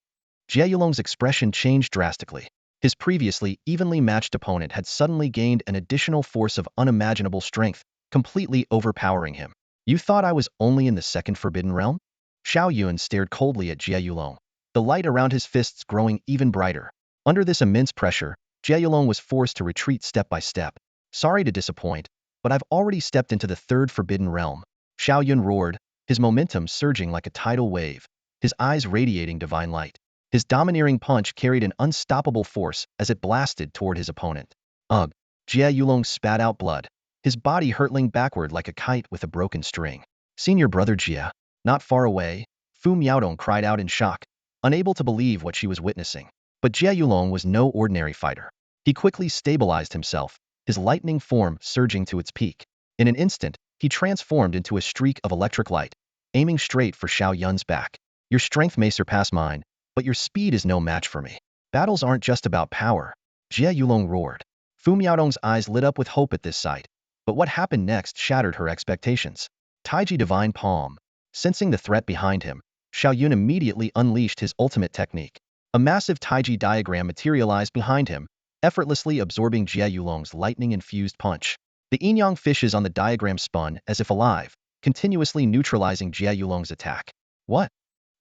Jia Yulong's expression changed drastically. His previously evenly matched opponent had suddenly gained an additional force of unimaginable strength, completely overpowering him. You thought I was only in the second forbidden realm? Xiao Yun stared coldly at Jia Yulong, the light around his fists growing even brighter. Under this immense pressure, Jia Yulong was forced to retreat step by step. Sorry to disappoint, but I've already stepped into the third forbidden realm. Xiao Yun roared, his momentum surging like a tidal wave, his eyes radiating divine light. His domineering punch carried an unstoppable force as it blasted toward his opponent. Ugh! Jia Yulong spat out blood, his body hurtling backward like a kite with a broken string. Senior brother Jia. Not far away, Fu Miaodong cried out in shock, unable to believe what she was witnessing. But Jia Yulong was no ordinary fighter. He quickly stabilized himself, his lightning form surging to its peak. In an instant, he transformed into a streak of electric light, aiming straight for Xiao Yun's back. Your strength may surpass mine, but your speed is no match for me. Battles aren't just about power. Jia Yulong roared. Fu Miaodong's eyes lit up with hope at this sight, but what happened next shattered her expectations. Taiji Divine Palm. Sensing the threat behind him, Xiao Yun immediately unleashed his ultimate technique. A massive Taiji diagram materialized behind him, effortlessly absorbing Jia Yulong's lightning-infused punch. The yin-yang fishes on the diagram spun as if alive, continuously neutralizing Jia Yulong's attack. What?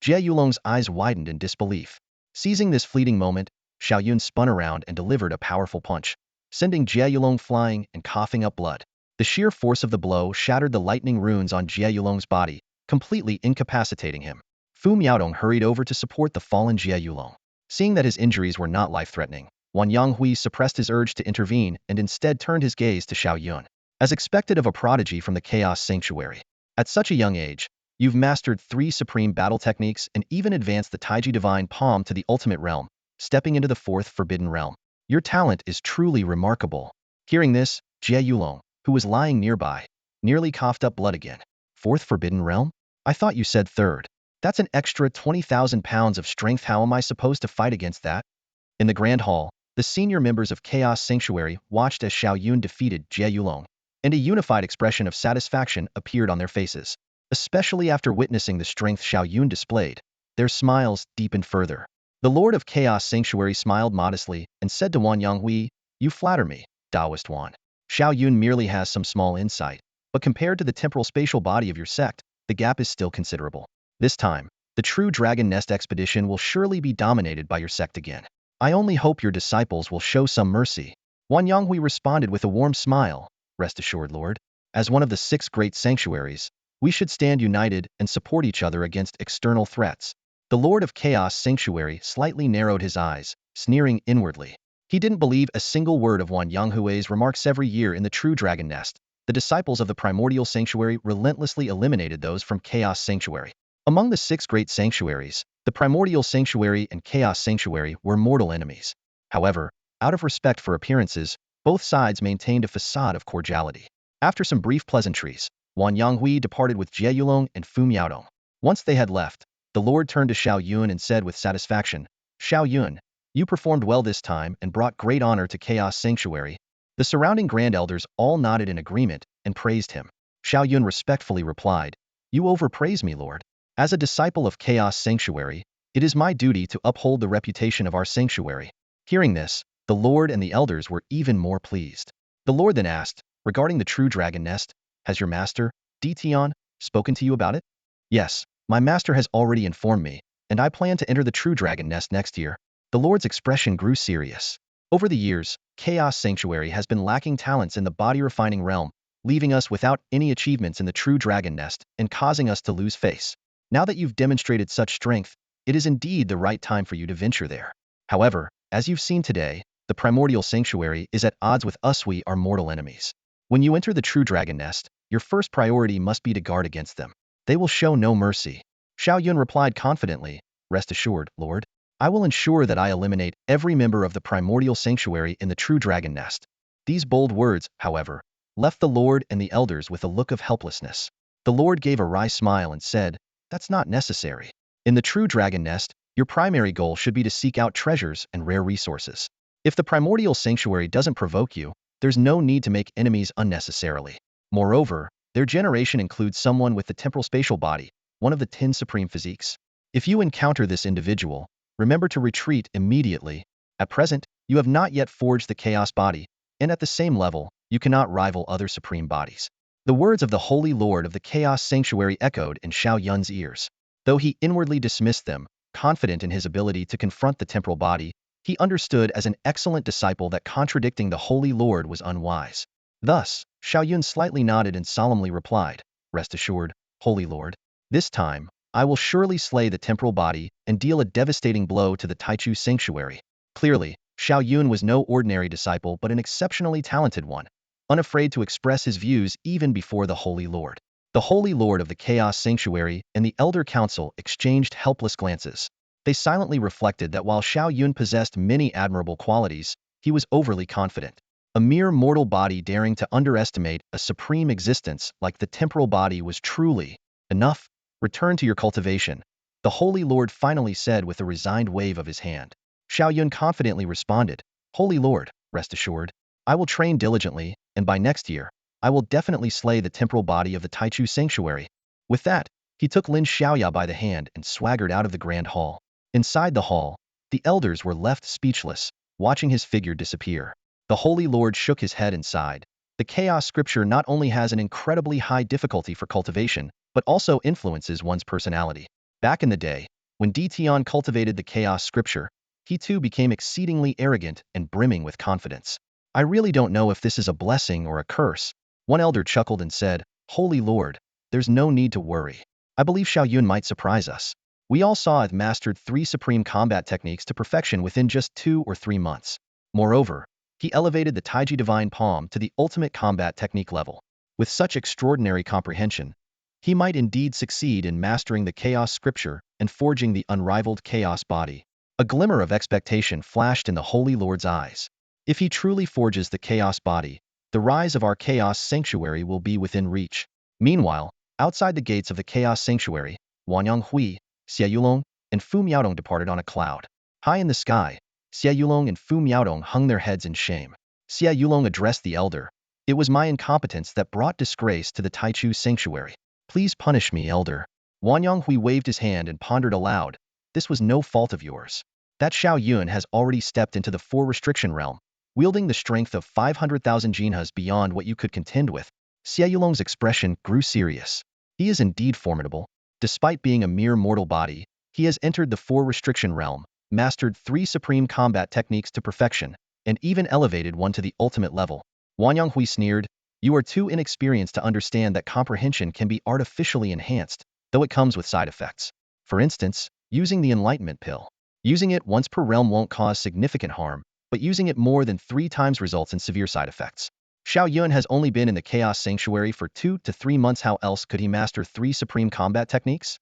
Jia Yulong's eyes widened in disbelief. Seizing this fleeting moment, Xiao Yun spun around and delivered a powerful punch, sending Jia Yulong flying and coughing up blood. The sheer force of the blow shattered the lightning runes on Jia Yulong's body, completely incapacitating him. Fu Miaodong hurried over to support the fallen Jia Yulong. Seeing that his injuries were not life-threatening, Wan Yanghui suppressed his urge to intervene and instead turned his gaze to Xiao Yun. As expected of a prodigy from the Chaos Sanctuary. At such a young age, you've mastered 3 supreme battle techniques and even advanced the Taiji Divine Palm to the ultimate realm, stepping into the 4th forbidden realm. Your talent is truly remarkable. Hearing this, Jia Yulong, who was lying nearby, nearly coughed up blood again. 4th forbidden realm? I thought you said 3rd. That's an extra 20,000 pounds of strength. How am I supposed to fight against that? In the Grand Hall, the senior members of Chaos Sanctuary watched as Xiao Yun defeated Jia Yulong, and a unified expression of satisfaction appeared on their faces. Especially after witnessing the strength Xiao Yun displayed, their smiles deepened further. The Lord of Chaos Sanctuary smiled modestly and said to Wan Yanghui, "You flatter me, Taoist Wan. Xiao Yun merely has some small insight, but compared to the temporal spatial body of your sect, the gap is still considerable." This time, The true Dragon Nest expedition will surely be dominated by your sect again. I only hope your disciples will show some mercy. Wang Yonghui responded with a warm smile. Rest assured, Lord. As one of the 6 great sanctuaries, we should stand united and support each other against external threats. The Lord of Chaos Sanctuary slightly narrowed his eyes, sneering inwardly. He didn't believe a single word of Wang Yonghui's remarks. Every year in the true Dragon Nest, the disciples of the Primordial Sanctuary relentlessly eliminated those from Chaos Sanctuary. Among the 6 great sanctuaries, the Primordial Sanctuary and Chaos Sanctuary were mortal enemies. However, out of respect for appearances, both sides maintained a facade of cordiality. After some brief pleasantries, Wang Yonghui departed with Jie Yulong and Fu Miaodong. Once they had left, the Lord turned to Xiao Yun and said with satisfaction, Xiao Yun, you performed well this time and brought great honor to Chaos Sanctuary. The surrounding Grand Elders all nodded in agreement and praised him. Xiao Yun respectfully replied, You overpraise me, Lord. As a disciple of Chaos Sanctuary, it is my duty to uphold the reputation of our sanctuary. Hearing this, the Lord and the elders were even more pleased. The Lord then asked, regarding the true Dragon Nest, has your master, Ditian, spoken to you about it? Yes, my master has already informed me, and I plan to enter the true Dragon Nest next year. The Lord's expression grew serious. Over the years, Chaos Sanctuary has been lacking talents in the body-refining realm, leaving us without any achievements in the true Dragon Nest and causing us to lose face. Now that you've demonstrated such strength, it is indeed the right time for you to venture there. However, as you've seen today, the Primordial Sanctuary is at odds with us. We are mortal enemies. When you enter the true Dragon Nest, your first priority must be to guard against them. They will show no mercy. Xiao Yun replied confidently, Rest assured, Lord. I will ensure that I eliminate every member of the Primordial Sanctuary in the true Dragon Nest. These bold words, however, left the Lord and the elders with a look of helplessness. The Lord gave a wry smile and said, That's not necessary. In the true Dragon Nest, your primary goal should be to seek out treasures and rare resources. If the Primordial Sanctuary doesn't provoke you, there's no need to make enemies unnecessarily. Moreover, their generation includes someone with the temporal spatial body, one of the 10 supreme physiques. If you encounter this individual, remember to retreat immediately. At present, you have not yet forged the chaos body, and at the same level, you cannot rival other supreme bodies. The words of the Holy Lord of the Chaos Sanctuary echoed in Xiao Yun's ears. Though he inwardly dismissed them, confident in his ability to confront the temporal body, he understood as an excellent disciple that contradicting the Holy Lord was unwise. Thus, Xiao Yun slightly nodded and solemnly replied, Rest assured, Holy Lord. This time, I will surely slay the temporal body and deal a devastating blow to the Taichu Sanctuary. Clearly, Xiao Yun was no ordinary disciple but an exceptionally talented one, unafraid to express his views even before the Holy Lord. The Holy Lord of the Chaos Sanctuary and the Elder Council exchanged helpless glances. They silently reflected that while Xiao Yun possessed many admirable qualities, he was overly confident. A mere mortal body daring to underestimate a supreme existence like the temporal body was truly enough. Return to your cultivation, the Holy Lord finally said with a resigned wave of his hand. Xiao Yun confidently responded, Holy Lord, rest assured, I will train diligently, and by next year, I will definitely slay the temporal body of the Taichu Sanctuary. With that, he took Lin Xiaoya by the hand and swaggered out of the grand hall. Inside the hall, the elders were left speechless, watching his figure disappear. The Holy Lord shook his head and sighed. The Chaos Scripture not only has an incredibly high difficulty for cultivation, but also influences one's personality. Back in the day, when Ditian cultivated the Chaos Scripture, he too became exceedingly arrogant and brimming with confidence. I really don't know if this is a blessing or a curse. One elder chuckled and said, Holy Lord, there's no need to worry. I believe Xiao Yun might surprise us. We all saw it mastered 3 supreme combat techniques to perfection within just 2 or 3 months. Moreover, he elevated the Taiji Divine Palm to the ultimate combat technique level. With such extraordinary comprehension, he might indeed succeed in mastering the Chaos Scripture and forging the unrivaled Chaos Body. A glimmer of expectation flashed in the Holy Lord's eyes. If he truly forges the Chaos Body, the rise of our Chaos Sanctuary will be within reach. Meanwhile, outside the gates of the Chaos Sanctuary, Wang Yonghui, Xie Yulong, and Fu Miaodong departed on a cloud. High in the sky, Xie Yulong and Fu Miaodong hung their heads in shame. Xie Yulong addressed the elder. It was my incompetence that brought disgrace to the Taichu Sanctuary. Please punish me, elder. Wang Yonghui waved his hand and pondered aloud. This was no fault of yours. That Xiao Yun has already stepped into the 4 restriction realm, wielding the strength of 500,000 jinhas beyond what you could contend with. Xie Yulong's expression grew serious. He is indeed formidable. Despite being a mere mortal body, he has entered the four-restriction realm, mastered 3 supreme combat techniques to perfection, and even elevated one to the ultimate level. Wang Yonghui sneered, "You are too inexperienced to understand that comprehension can be artificially enhanced, though it comes with side effects. For instance, using the Enlightenment pill. Using it once per realm won't cause significant harm, but using it more than 3 times results in severe side effects. Xiao Yun has only been in the Chaos Sanctuary for 2 to 3 months. How else could he master 3 supreme combat techniques?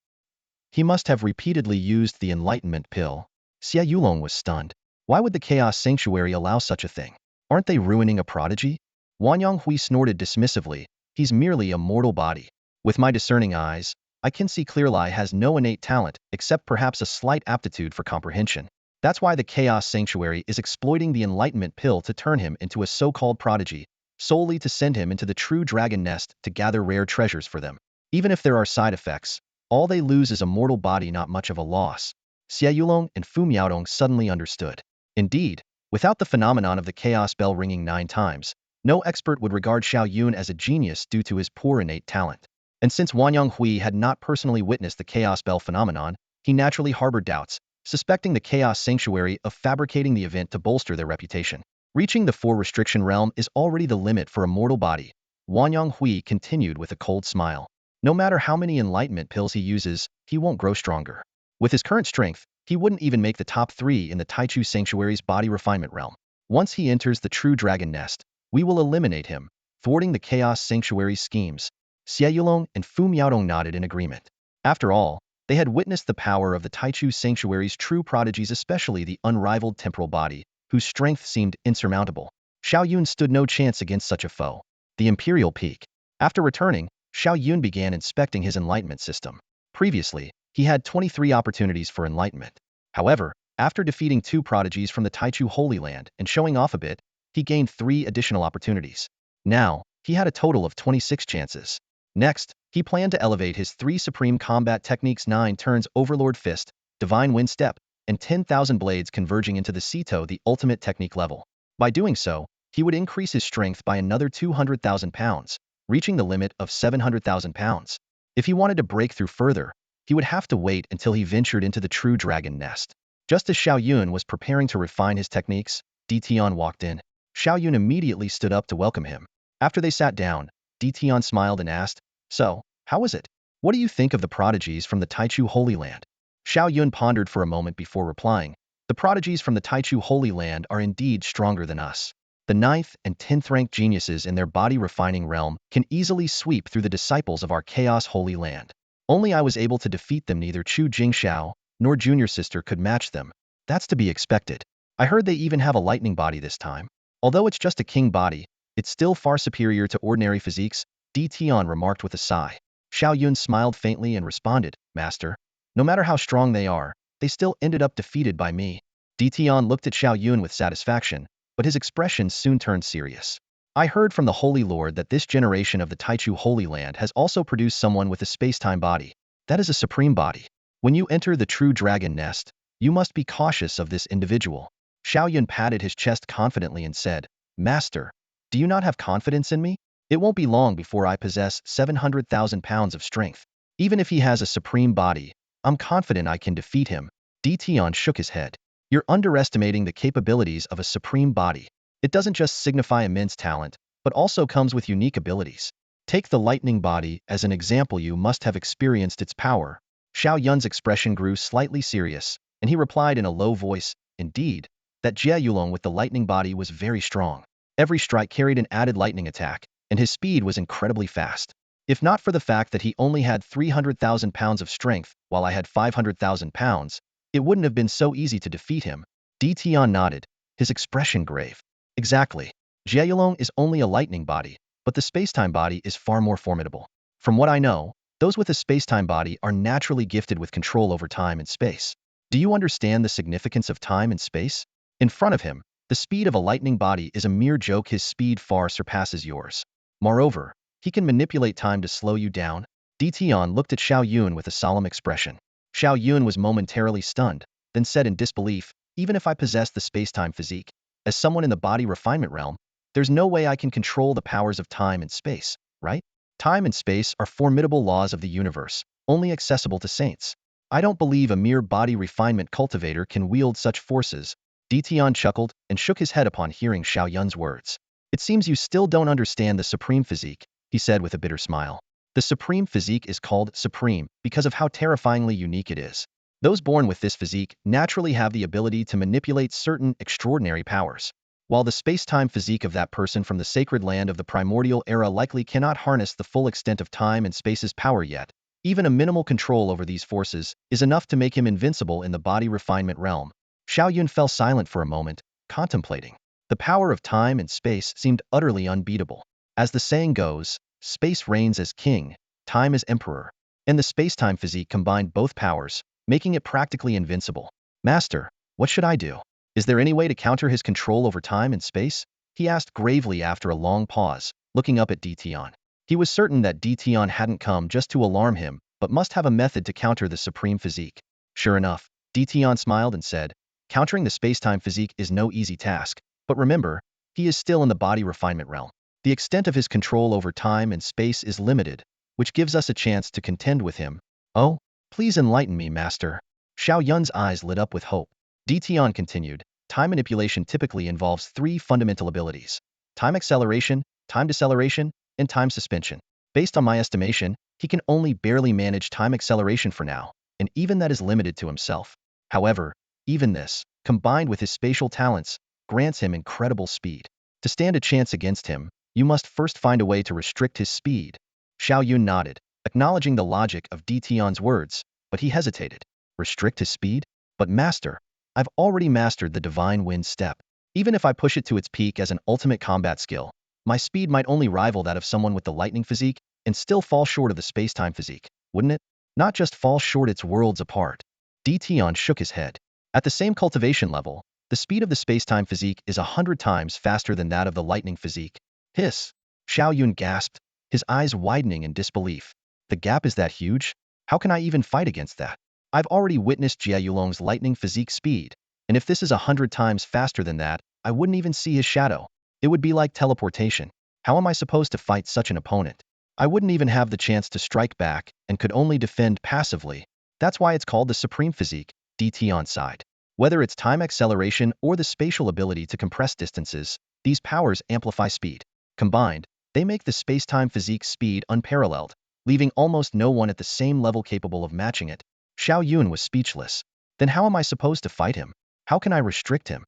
He must have repeatedly used the Enlightenment pill." Xiao Yulong was stunned. Why would the Chaos Sanctuary allow such a thing? Aren't they ruining a prodigy? Wang Yonghui snorted dismissively, "He's merely a mortal body. With my discerning eyes, I can see Clearlie has no innate talent, except perhaps a slight aptitude for comprehension. That's why the Chaos Sanctuary is exploiting the Enlightenment pill to turn him into a so-called prodigy, solely to send him into the true dragon nest to gather rare treasures for them. Even if there are side effects, all they lose is a mortal body, not much of a loss." Xie Yulong and Fu Miaodong suddenly understood. Indeed, without the phenomenon of the chaos bell ringing 9 times, no expert would regard Xiao Yun as a genius due to his poor innate talent. And since Wang Yonghui had not personally witnessed the chaos bell phenomenon, he naturally harbored doubts, suspecting the Chaos Sanctuary of fabricating the event to bolster their reputation. Reaching the 4-restriction realm is already the limit for a mortal body. Wang Yonghui continued with a cold smile. No matter how many Enlightenment pills he uses, he won't grow stronger. With his current strength, he wouldn't even make the top 3 in the Taichu Sanctuary's body refinement realm. Once he enters the true dragon nest, we will eliminate him, thwarting the Chaos Sanctuary's schemes. Xie Yulong and Fu Miaodong nodded in agreement. After all, they had witnessed the power of the Taichu Sanctuary's true prodigies, especially the unrivaled temporal body, whose strength seemed insurmountable. Xiao Yun stood no chance against such a foe. The Imperial Peak. After returning, Xiao Yun began inspecting his enlightenment system. Previously, he had 23 opportunities for enlightenment. However, after defeating 2 prodigies from the Taichu Holy Land and showing off a bit, he gained 3 additional opportunities. Now, he had a total of 26 chances. Next, he planned to elevate his 3 supreme combat techniques: 9 turns Overlord Fist, Divine Wind Step, and 10,000 blades converging into the Sito, the ultimate technique level. By doing so, he would increase his strength by another 200,000 pounds, reaching the limit of 700,000 pounds. If he wanted to break through further, he would have to wait until he ventured into the true dragon nest. Just as Xiao Yun was preparing to refine his techniques, Tian walked in. Xiao Yun immediately stood up to welcome him. After they sat down, Tian smiled and asked, "So, how is it? What do you think of the prodigies from the Taichu Holy Land?" Xiao Yun pondered for a moment before replying, "The prodigies from the Taichu Holy Land are indeed stronger than us. The 9th and 10th rank geniuses in their body refining realm can easily sweep through the disciples of our Chaos Holy Land. Only I was able to defeat them. Neither Chu Jingxiao nor Junior Sister could match them. That's to be expected. I heard they even have a lightning body this time. Although it's just a king body, it's still far superior to ordinary physiques," Tian remarked with a sigh. Xiao Yun smiled faintly and responded, "Master, no matter how strong they are, they still ended up defeated by me." Tian looked at Xiao Yun with satisfaction, but his expression soon turned serious. "I heard from the Holy Lord that this generation of the Taichu Holy Land has also produced someone with a space-time body. That is a supreme body. When you enter the true dragon nest, you must be cautious of this individual." Xiao Yun patted his chest confidently and said, "Master, do you not have confidence in me? It won't be long before I possess 700,000 pounds of strength. Even if he has a supreme body, I'm confident I can defeat him." Tian shook his head. "You're underestimating the capabilities of a supreme body. It doesn't just signify immense talent, but also comes with unique abilities. Take the lightning body as an example. You must have experienced its power." Xiao Yun's expression grew slightly serious, and he replied in a low voice, "Indeed, that Jie Yulong with the lightning body was very strong. Every strike carried an added lightning attack, and his speed was incredibly fast. If not for the fact that he only had 300,000 pounds of strength, while I had 500,000 pounds, it wouldn't have been so easy to defeat him." Tian nodded, his expression grave. "Exactly. Jie Yulong is only a lightning body, but the spacetime body is far more formidable. From what I know, those with a spacetime body are naturally gifted with control over time and space. Do you understand the significance of time and space? In front of him, the speed of a lightning body is a mere joke. His speed far surpasses yours. Moreover, he can manipulate time to slow you down." Tian looked at Xiao Yun with a solemn expression. Xiao Yun was momentarily stunned, then said in disbelief, "Even if I possess the spacetime physique, as someone in the body refinement realm, there's no way I can control the powers of time and space, right? Time and space are formidable laws of the universe. only accessible to saints. I don't believe a mere body refinement cultivator can wield such forces. Tian chuckled and shook his head upon hearing Xiao Yun's words. It seems you still don't understand the supreme physique, he said with a bitter smile. The supreme physique is called supreme because of how terrifyingly unique it is. Those born with this physique naturally have the ability to manipulate certain extraordinary powers. While the space-time physique of that person from the sacred land of the primordial era likely cannot harness the full extent of time and space's power yet, even a minimal control over these forces is enough to make him invincible in the body refinement realm. Xiao Yun fell silent for a moment, contemplating. The power of time and space seemed utterly unbeatable. As the saying goes, space reigns as king, time as emperor, and the space-time physique combined both powers, making it practically invincible. Master, what should I do? Is there any way to counter his control over time and space? He asked gravely after a long pause, looking up at Tian. He was certain that Tian hadn't come just to alarm him, but must have a method to counter the supreme physique. Sure enough, Tian smiled and said, countering the space-time physique is no easy task, but remember, he is still in the body refinement realm. The extent of his control over time and space is limited, which gives us a chance to contend with him. Oh, please enlighten me, master. Xiao Yun's eyes lit up with hope. Tian continued, time manipulation typically involves three fundamental abilities: time acceleration, time deceleration, and time suspension. Based on my estimation, he can only barely manage time acceleration for now, and even that is limited to himself. However, even this, combined with his spatial talents, grants him incredible speed. To stand a chance against him, you must first find a way to restrict his speed. Xiao Yun nodded, acknowledging the logic of Tian's words, but he hesitated. Restrict his speed? But master, I've already mastered the divine wind step. Even if I push it to its peak as an ultimate combat skill, my speed might only rival that of someone with the lightning physique and still fall short of the space-time physique, wouldn't it? Not just fall short, it's worlds apart. Tian shook his head. At the same cultivation level, the speed of the space-time physique is 100 times faster than that of the lightning physique. Hiss! Xiao Yun gasped, his eyes widening in disbelief. The gap is that huge? How can I even fight against that? I've already witnessed Jie Yulong's lightning physique speed, and if this is 100 times faster than that, I wouldn't even see his shadow. It would be like teleportation. How am I supposed to fight such an opponent? I wouldn't even have the chance to strike back and could only defend passively. That's why it's called the supreme physique, Tian sighed. Whether it's time acceleration or the spatial ability to compress distances, these powers amplify speed. Combined, they make the space-time physique speed unparalleled, leaving almost no one at the same level capable of matching it. Xiao Yun was speechless. Then how am I supposed to fight him? How can I restrict him?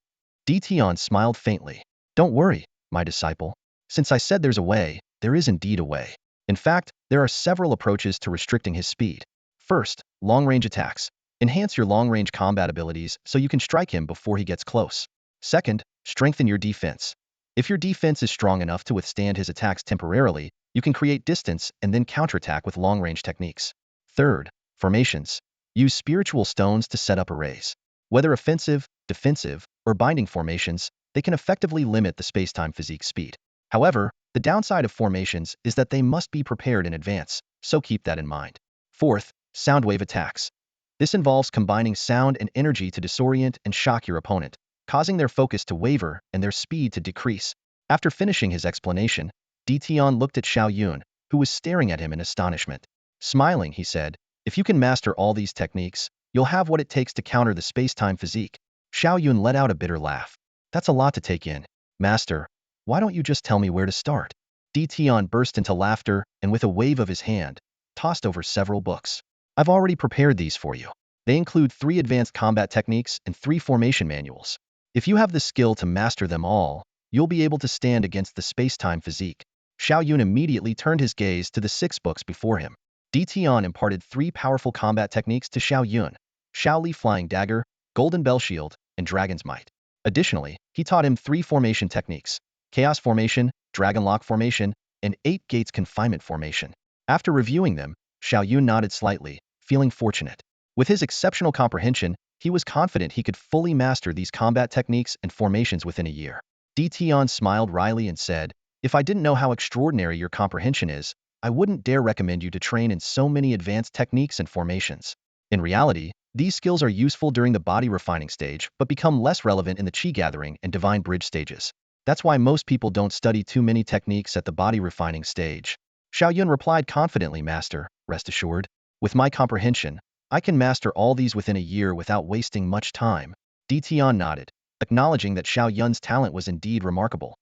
Tian smiled faintly. Don't worry, my disciple. Since I said there's a way, there is indeed a way. In fact, there are several approaches to restricting his speed. First, long-range attacks. Enhance your long-range combat abilities so you can strike him before he gets close. Second, strengthen your defense. If your defense is strong enough to withstand his attacks temporarily, you can create distance and then counterattack with long-range techniques. Third, formations. Use spiritual stones to set up arrays. Whether offensive, defensive, or binding formations, they can effectively limit the space-time physique speed. However, the downside of formations is that they must be prepared in advance, so keep that in mind. Fourth, sound wave attacks. This involves combining sound and energy to disorient and shock your opponent, causing their focus to waver and their speed to decrease. After finishing his explanation, Tian looked at Xiao Yun, who was staring at him in astonishment. Smiling, he said, if you can master all these techniques, you'll have what it takes to counter the space-time physique. Xiao Yun let out a bitter laugh. That's a lot to take in. Master, why don't you just tell me where to start? Tian burst into laughter and with a wave of his hand, tossed over several books. I've already prepared these for you. They include 3 advanced combat techniques and 3 formation manuals. If you have the skill to master them all, you'll be able to stand against the space-time physique. Xiao Yun immediately turned his gaze to the 6 books before him. Tian imparted 3 powerful combat techniques to Xiao Yun: Shaoli Flying Dagger, Golden Bell Shield, and Dragon's Might. Additionally, he taught him 3 formation techniques: Chaos Formation, Dragon Lock Formation, and 8 Gates Confinement Formation. After reviewing them, Xiao Yun nodded slightly, feeling fortunate. With his exceptional comprehension, he was confident he could fully master these combat techniques and formations within a year. Tian smiled wryly and said, if I didn't know how extraordinary your comprehension is, I wouldn't dare recommend you to train in so many advanced techniques and formations. In reality, these skills are useful during the body refining stage but become less relevant in the Qi gathering and divine bridge stages. That's why most people don't study too many techniques at the body refining stage. Xiao Yun replied confidently, Master, rest assured. With my comprehension, I can master all these within a year without wasting much time. Tian nodded, acknowledging that Xiao Yun's talent was indeed remarkable.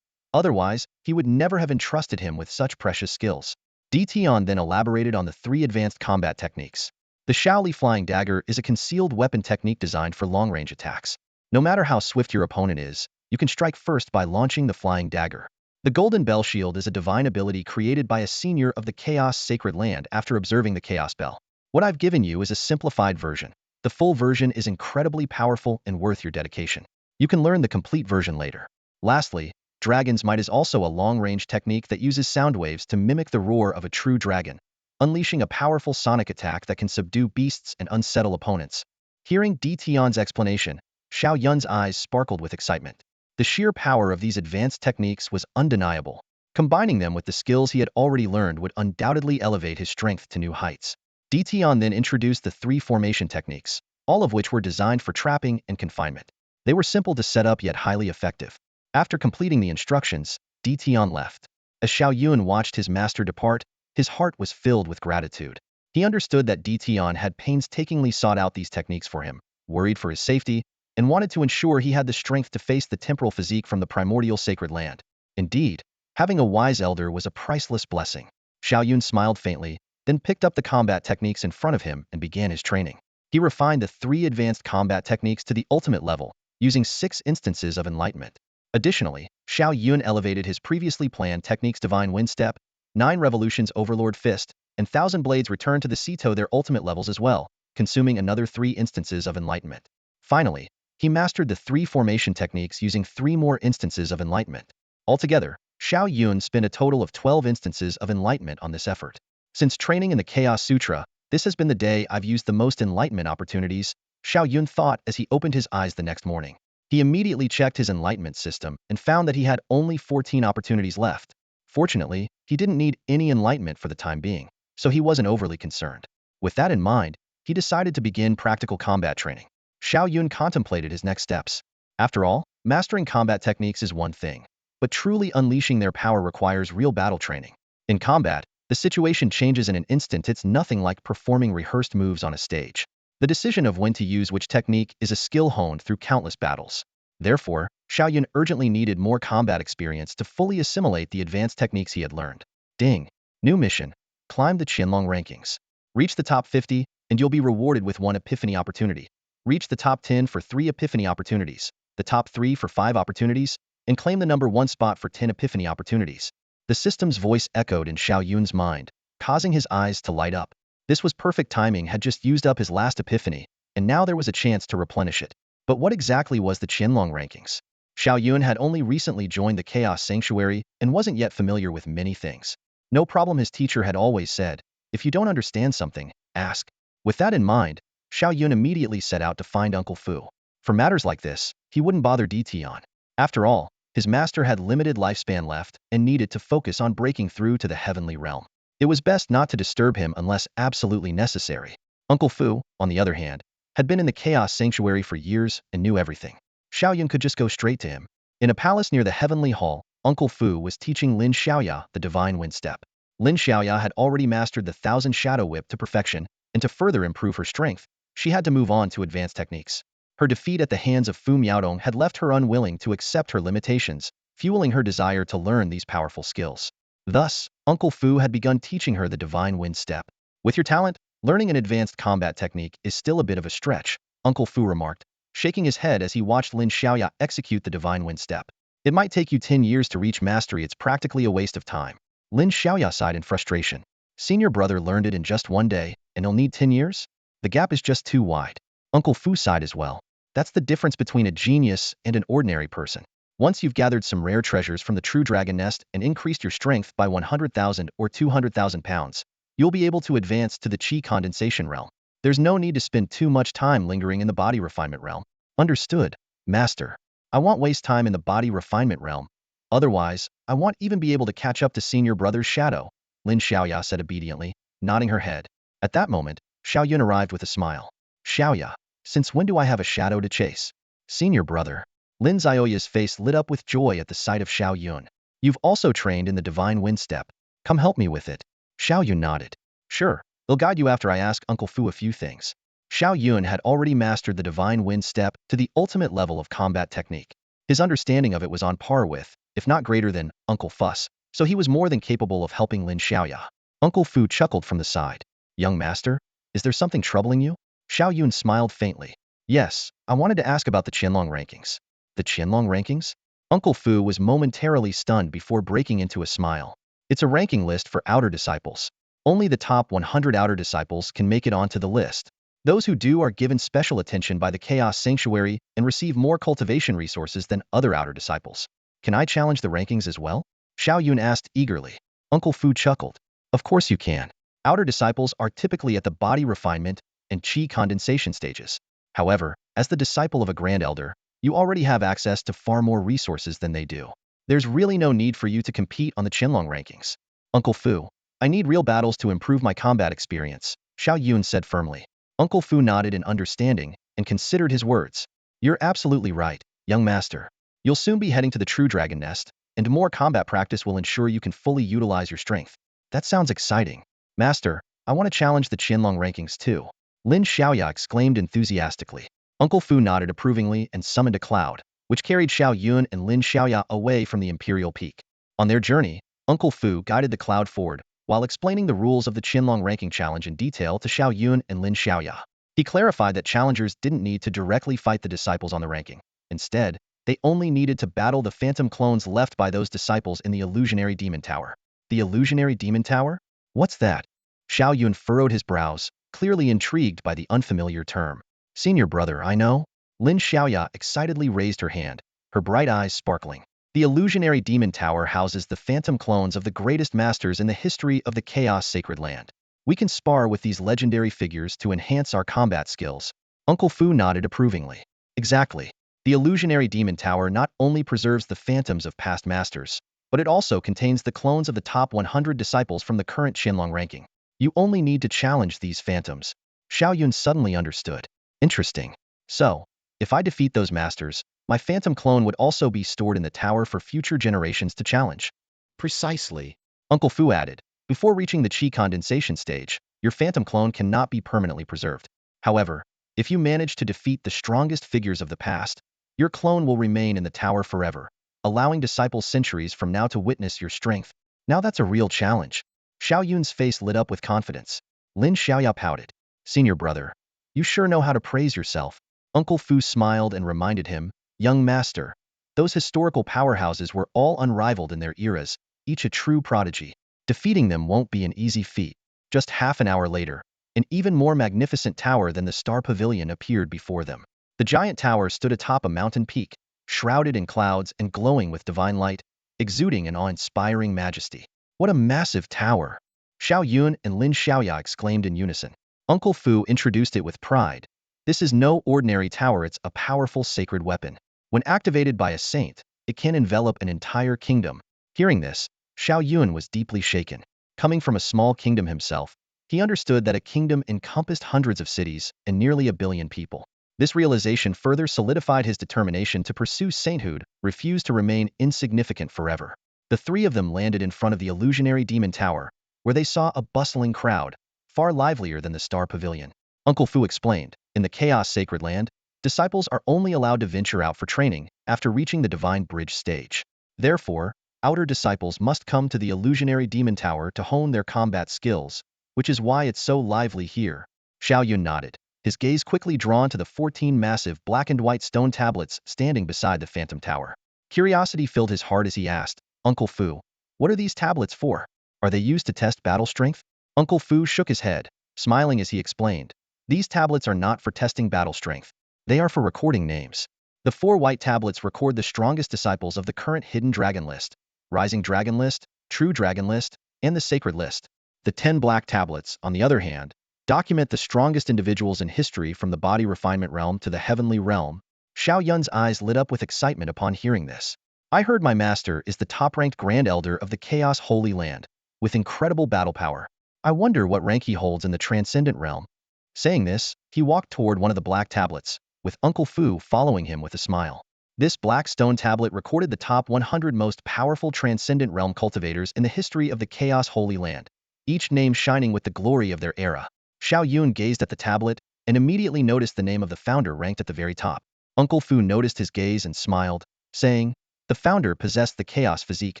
Otherwise, he would never have entrusted him with such precious skills. Tian then elaborated on the 3 advanced combat techniques. The Shaoli Flying Dagger is a concealed weapon technique designed for long-range attacks. No matter how swift your opponent is, you can strike first by launching the Flying Dagger. The Golden Bell Shield is a divine ability created by a senior of the Chaos Sacred Land after observing the Chaos Bell. What I've given you is a simplified version. The full version is incredibly powerful and worth your dedication. You can learn the complete version later. Lastly, Dragon's Might is also a long-range technique that uses sound waves to mimic the roar of a true dragon, unleashing a powerful sonic attack that can subdue beasts and unsettle opponents. Hearing Tian's explanation, Xiao Yun's eyes sparkled with excitement. The sheer power of these advanced techniques was undeniable. Combining them with the skills he had already learned would undoubtedly elevate his strength to new heights. Tian then introduced the 3 formation techniques, all of which were designed for trapping and confinement. They were simple to set up yet highly effective. After completing the instructions, Tian left. As Xiao Yun watched his master depart, his heart was filled with gratitude. He understood that Tian had painstakingly sought out these techniques for him, worried for his safety, and wanted to ensure he had the strength to face the temporal physique from the primordial sacred land. Indeed, having a wise elder was a priceless blessing. Xiao Yun smiled faintly, then picked up the combat techniques in front of him and began his training. He refined the 3 advanced combat techniques to the ultimate level, using 6 instances of enlightenment. Additionally, Xiao Yun elevated his previously planned techniques Divine Wind Step, 9 Revolutions Overlord Fist, and 1000 Blades Return to the Sea to their ultimate levels as well, consuming another 3 instances of enlightenment. Finally, he mastered the 3 formation techniques using 3 more instances of enlightenment. Altogether, Xiao Yun spent a total of 12 instances of enlightenment on this effort. Since training in the Chaos Sutra, this has been the day I've used the most enlightenment opportunities, Xiao Yun thought as he opened his eyes the next morning. He immediately checked his enlightenment system and found that he had only 14 opportunities left. Fortunately, he didn't need any enlightenment for the time being, so he wasn't overly concerned. With that in mind, he decided to begin practical combat training. Xiao Yun contemplated his next steps. After all, mastering combat techniques is one thing, but truly unleashing their power requires real battle training. In combat, the situation changes in an instant. It's nothing like performing rehearsed moves on a stage. The decision of when to use which technique is a skill honed through countless battles. Therefore, Xiao Yun urgently needed more combat experience to fully assimilate the advanced techniques he had learned. Ding! New mission. Climb the Qianlong rankings. Reach the top 50, and you'll be rewarded with 1 epiphany opportunity. Reach the top 10 for 3 epiphany opportunities, the top 3 for 5 opportunities, and claim the number 1 spot for 10 epiphany opportunities. The system's voice echoed in Xiao Yun's mind, causing his eyes to light up. This was perfect timing. Had just used up his last epiphany, and now there was a chance to replenish it. But what exactly was the Qianlong rankings? Xiao Yun had only recently joined the Chaos Sanctuary and wasn't yet familiar with many things. No problem, his teacher had always said. If you don't understand something, ask. With that in mind, Xiao Yun immediately set out to find Uncle Fu. For matters like this, he wouldn't bother Tian. After all, his master had limited lifespan left and needed to focus on breaking through to the heavenly realm. It was best not to disturb him unless absolutely necessary. Uncle Fu, on the other hand, had been in the Chaos Sanctuary for years and knew everything. Xiao Yun could just go straight to him. In a palace near the Heavenly Hall, Uncle Fu was teaching Lin Xiaoya the Divine Wind Step. Lin Xiaoya had already mastered the 1000 Shadow Whip to perfection, and to further improve her strength, she had to move on to advanced techniques. Her defeat at the hands of Fu Miaodong had left her unwilling to accept her limitations, fueling her desire to learn these powerful skills. Thus, Uncle Fu had begun teaching her the Divine Wind Step. With your talent, learning an advanced combat technique is still a bit of a stretch, Uncle Fu remarked, shaking his head as he watched Lin Xiaoya execute the Divine Wind Step. It might take you 10 years to reach mastery. It's practically a waste of time. Lin Xiaoya sighed in frustration. Senior brother learned it in just 1 day, and he'll need 10 years? The gap is just too wide. Uncle Fu sighed as well. That's the difference between a genius and an ordinary person. Once you've gathered some rare treasures from the true dragon nest and increased your strength by 100,000 or 200,000 pounds, you'll be able to advance to the Qi condensation realm. There's no need to spend too much time lingering in the body refinement realm. Understood, Master. I won't waste time in the body refinement realm. Otherwise, I won't even be able to catch up to senior brother's shadow, Lin Xiaoya said obediently, nodding her head. At that moment, Xiao Yun arrived with a smile. Xiaoya, since when do I have a shadow to chase? Senior brother. Lin Xiaoya's face lit up with joy at the sight of Xiao Yun. You've also trained in the Divine Wind Step. Come help me with it. Xiao Yun nodded. Sure, They'll guide you after I ask Uncle Fu a few things. Xiao Yun had already mastered the divine wind step to the ultimate level of combat technique. His understanding of it was on par with, if not greater than, Uncle Fu's, so he was more than capable of helping Lin Xiaoya. Uncle Fu chuckled from the side. Young master, is there something troubling you? Xiao Yun smiled faintly. Yes, I wanted to ask about the Qianlong rankings. The Qianlong rankings? Uncle Fu was momentarily stunned before breaking into a smile. It's a ranking list for outer disciples. Only the top 100 outer disciples can make it onto the list. Those who do are given special attention by the Chaos Sanctuary and receive more cultivation resources than other outer disciples. Can I challenge the rankings as well? Xiao Yun asked eagerly. Uncle Fu chuckled. Of course you can. Outer disciples are typically at the body refinement and qi condensation stages. However, as the disciple of a grand elder, you already have access to far more resources than they do. There's really no need for you to compete on the Qianlong rankings. Uncle Fu, I need real battles to improve my combat experience, Xiao Yun said firmly. Uncle Fu nodded in understanding and considered his words. You're absolutely right, young master. You'll soon be heading to the True Dragon Nest, and more combat practice will ensure you can fully utilize your strength. That sounds exciting. Master, I want to challenge the Qianlong rankings too. Lin Xiaoya exclaimed enthusiastically. Uncle Fu nodded approvingly and summoned a cloud, which carried Xiao Yun and Lin Xiaoya away from the Imperial Peak. On their journey, Uncle Fu guided the cloud forward, while explaining the rules of the Qianlong ranking challenge in detail to Xiao Yun and Lin Xiaoya. He clarified that challengers didn't need to directly fight the disciples on the ranking. Instead, they only needed to battle the phantom clones left by those disciples in the illusionary demon tower. The illusionary demon tower? What's that? Xiao Yun furrowed his brows, clearly intrigued by the unfamiliar term. Senior brother, I know. Lin Xiaoya excitedly raised her hand, her bright eyes sparkling. The illusionary demon tower houses the phantom clones of the greatest masters in the history of the Chaos Sacred Land. We can spar with these legendary figures to enhance our combat skills. Uncle Fu nodded approvingly. Exactly. The illusionary demon tower not only preserves the phantoms of past masters, but it also contains the clones of the top 100 disciples from the current Qianlong ranking. You only need to challenge these phantoms. Xiao Yun suddenly understood. Interesting. So, if I defeat those masters, my phantom clone would also be stored in the tower for future generations to challenge. Precisely. Uncle Fu added. Before reaching the qi condensation stage, your phantom clone cannot be permanently preserved. However, if you manage to defeat the strongest figures of the past, your clone will remain in the tower forever, allowing disciples centuries from now to witness your strength. Now that's a real challenge. Xiao Yun's face lit up with confidence. Lin Xiaoya pouted. Senior brother, you sure know how to praise yourself. Uncle Fu smiled and reminded him, young master, those historical powerhouses were all unrivaled in their eras, each a true prodigy. Defeating them won't be an easy feat. Just half an hour later, an even more magnificent tower than the Star Pavilion appeared before them. The giant tower stood atop a mountain peak, shrouded in clouds and glowing with divine light, exuding an awe-inspiring majesty. What a massive tower! Xiao Yun and Lin Xiaoya exclaimed in unison. Uncle Fu introduced it with pride. This is no ordinary tower, it's a powerful sacred weapon. When activated by a saint, it can envelop an entire kingdom. Hearing this, Xiao Yun was deeply shaken. Coming from a small kingdom himself, he understood that a kingdom encompassed hundreds of cities and nearly 1 billion people. This realization further solidified his determination to pursue sainthood, refuse to remain insignificant forever. The three of them landed in front of the illusionary demon tower, where they saw a bustling crowd, far livelier than the Star Pavilion. Uncle Fu explained, in the Chaos Sacred Land, disciples are only allowed to venture out for training after reaching the Divine Bridge stage. Therefore, outer disciples must come to the illusionary demon tower to hone their combat skills, which is why it's so lively here. Xiao Yun nodded, his gaze quickly drawn to the 14 massive black and white stone tablets standing beside the Phantom Tower. Curiosity filled his heart as he asked, Uncle Fu, what are these tablets for? Are they used to test battle strength? Uncle Fu shook his head, smiling as he explained. These tablets are not for testing battle strength. They are for recording names. The 4 white tablets record the strongest disciples of the current Hidden Dragon List, Rising Dragon List, True Dragon List, and the Sacred List. The 10 black tablets, on the other hand, document the strongest individuals in history from the body refinement realm to the heavenly realm. Xiao Yun's eyes lit up with excitement upon hearing this. I heard my master is the top-ranked Grand Elder of the Chaos Holy Land, with incredible battle power. I wonder what rank he holds in the Transcendent Realm. Saying this, he walked toward one of the black tablets, with Uncle Fu following him with a smile. This black stone tablet recorded the top 100 most powerful Transcendent Realm cultivators in the history of the Chaos Holy Land. each name shining with the glory of their era. Xiao Yun gazed at the tablet and immediately noticed the name of the founder ranked at the very top. Uncle Fu noticed his gaze and smiled, saying, "The founder possessed the chaos physique,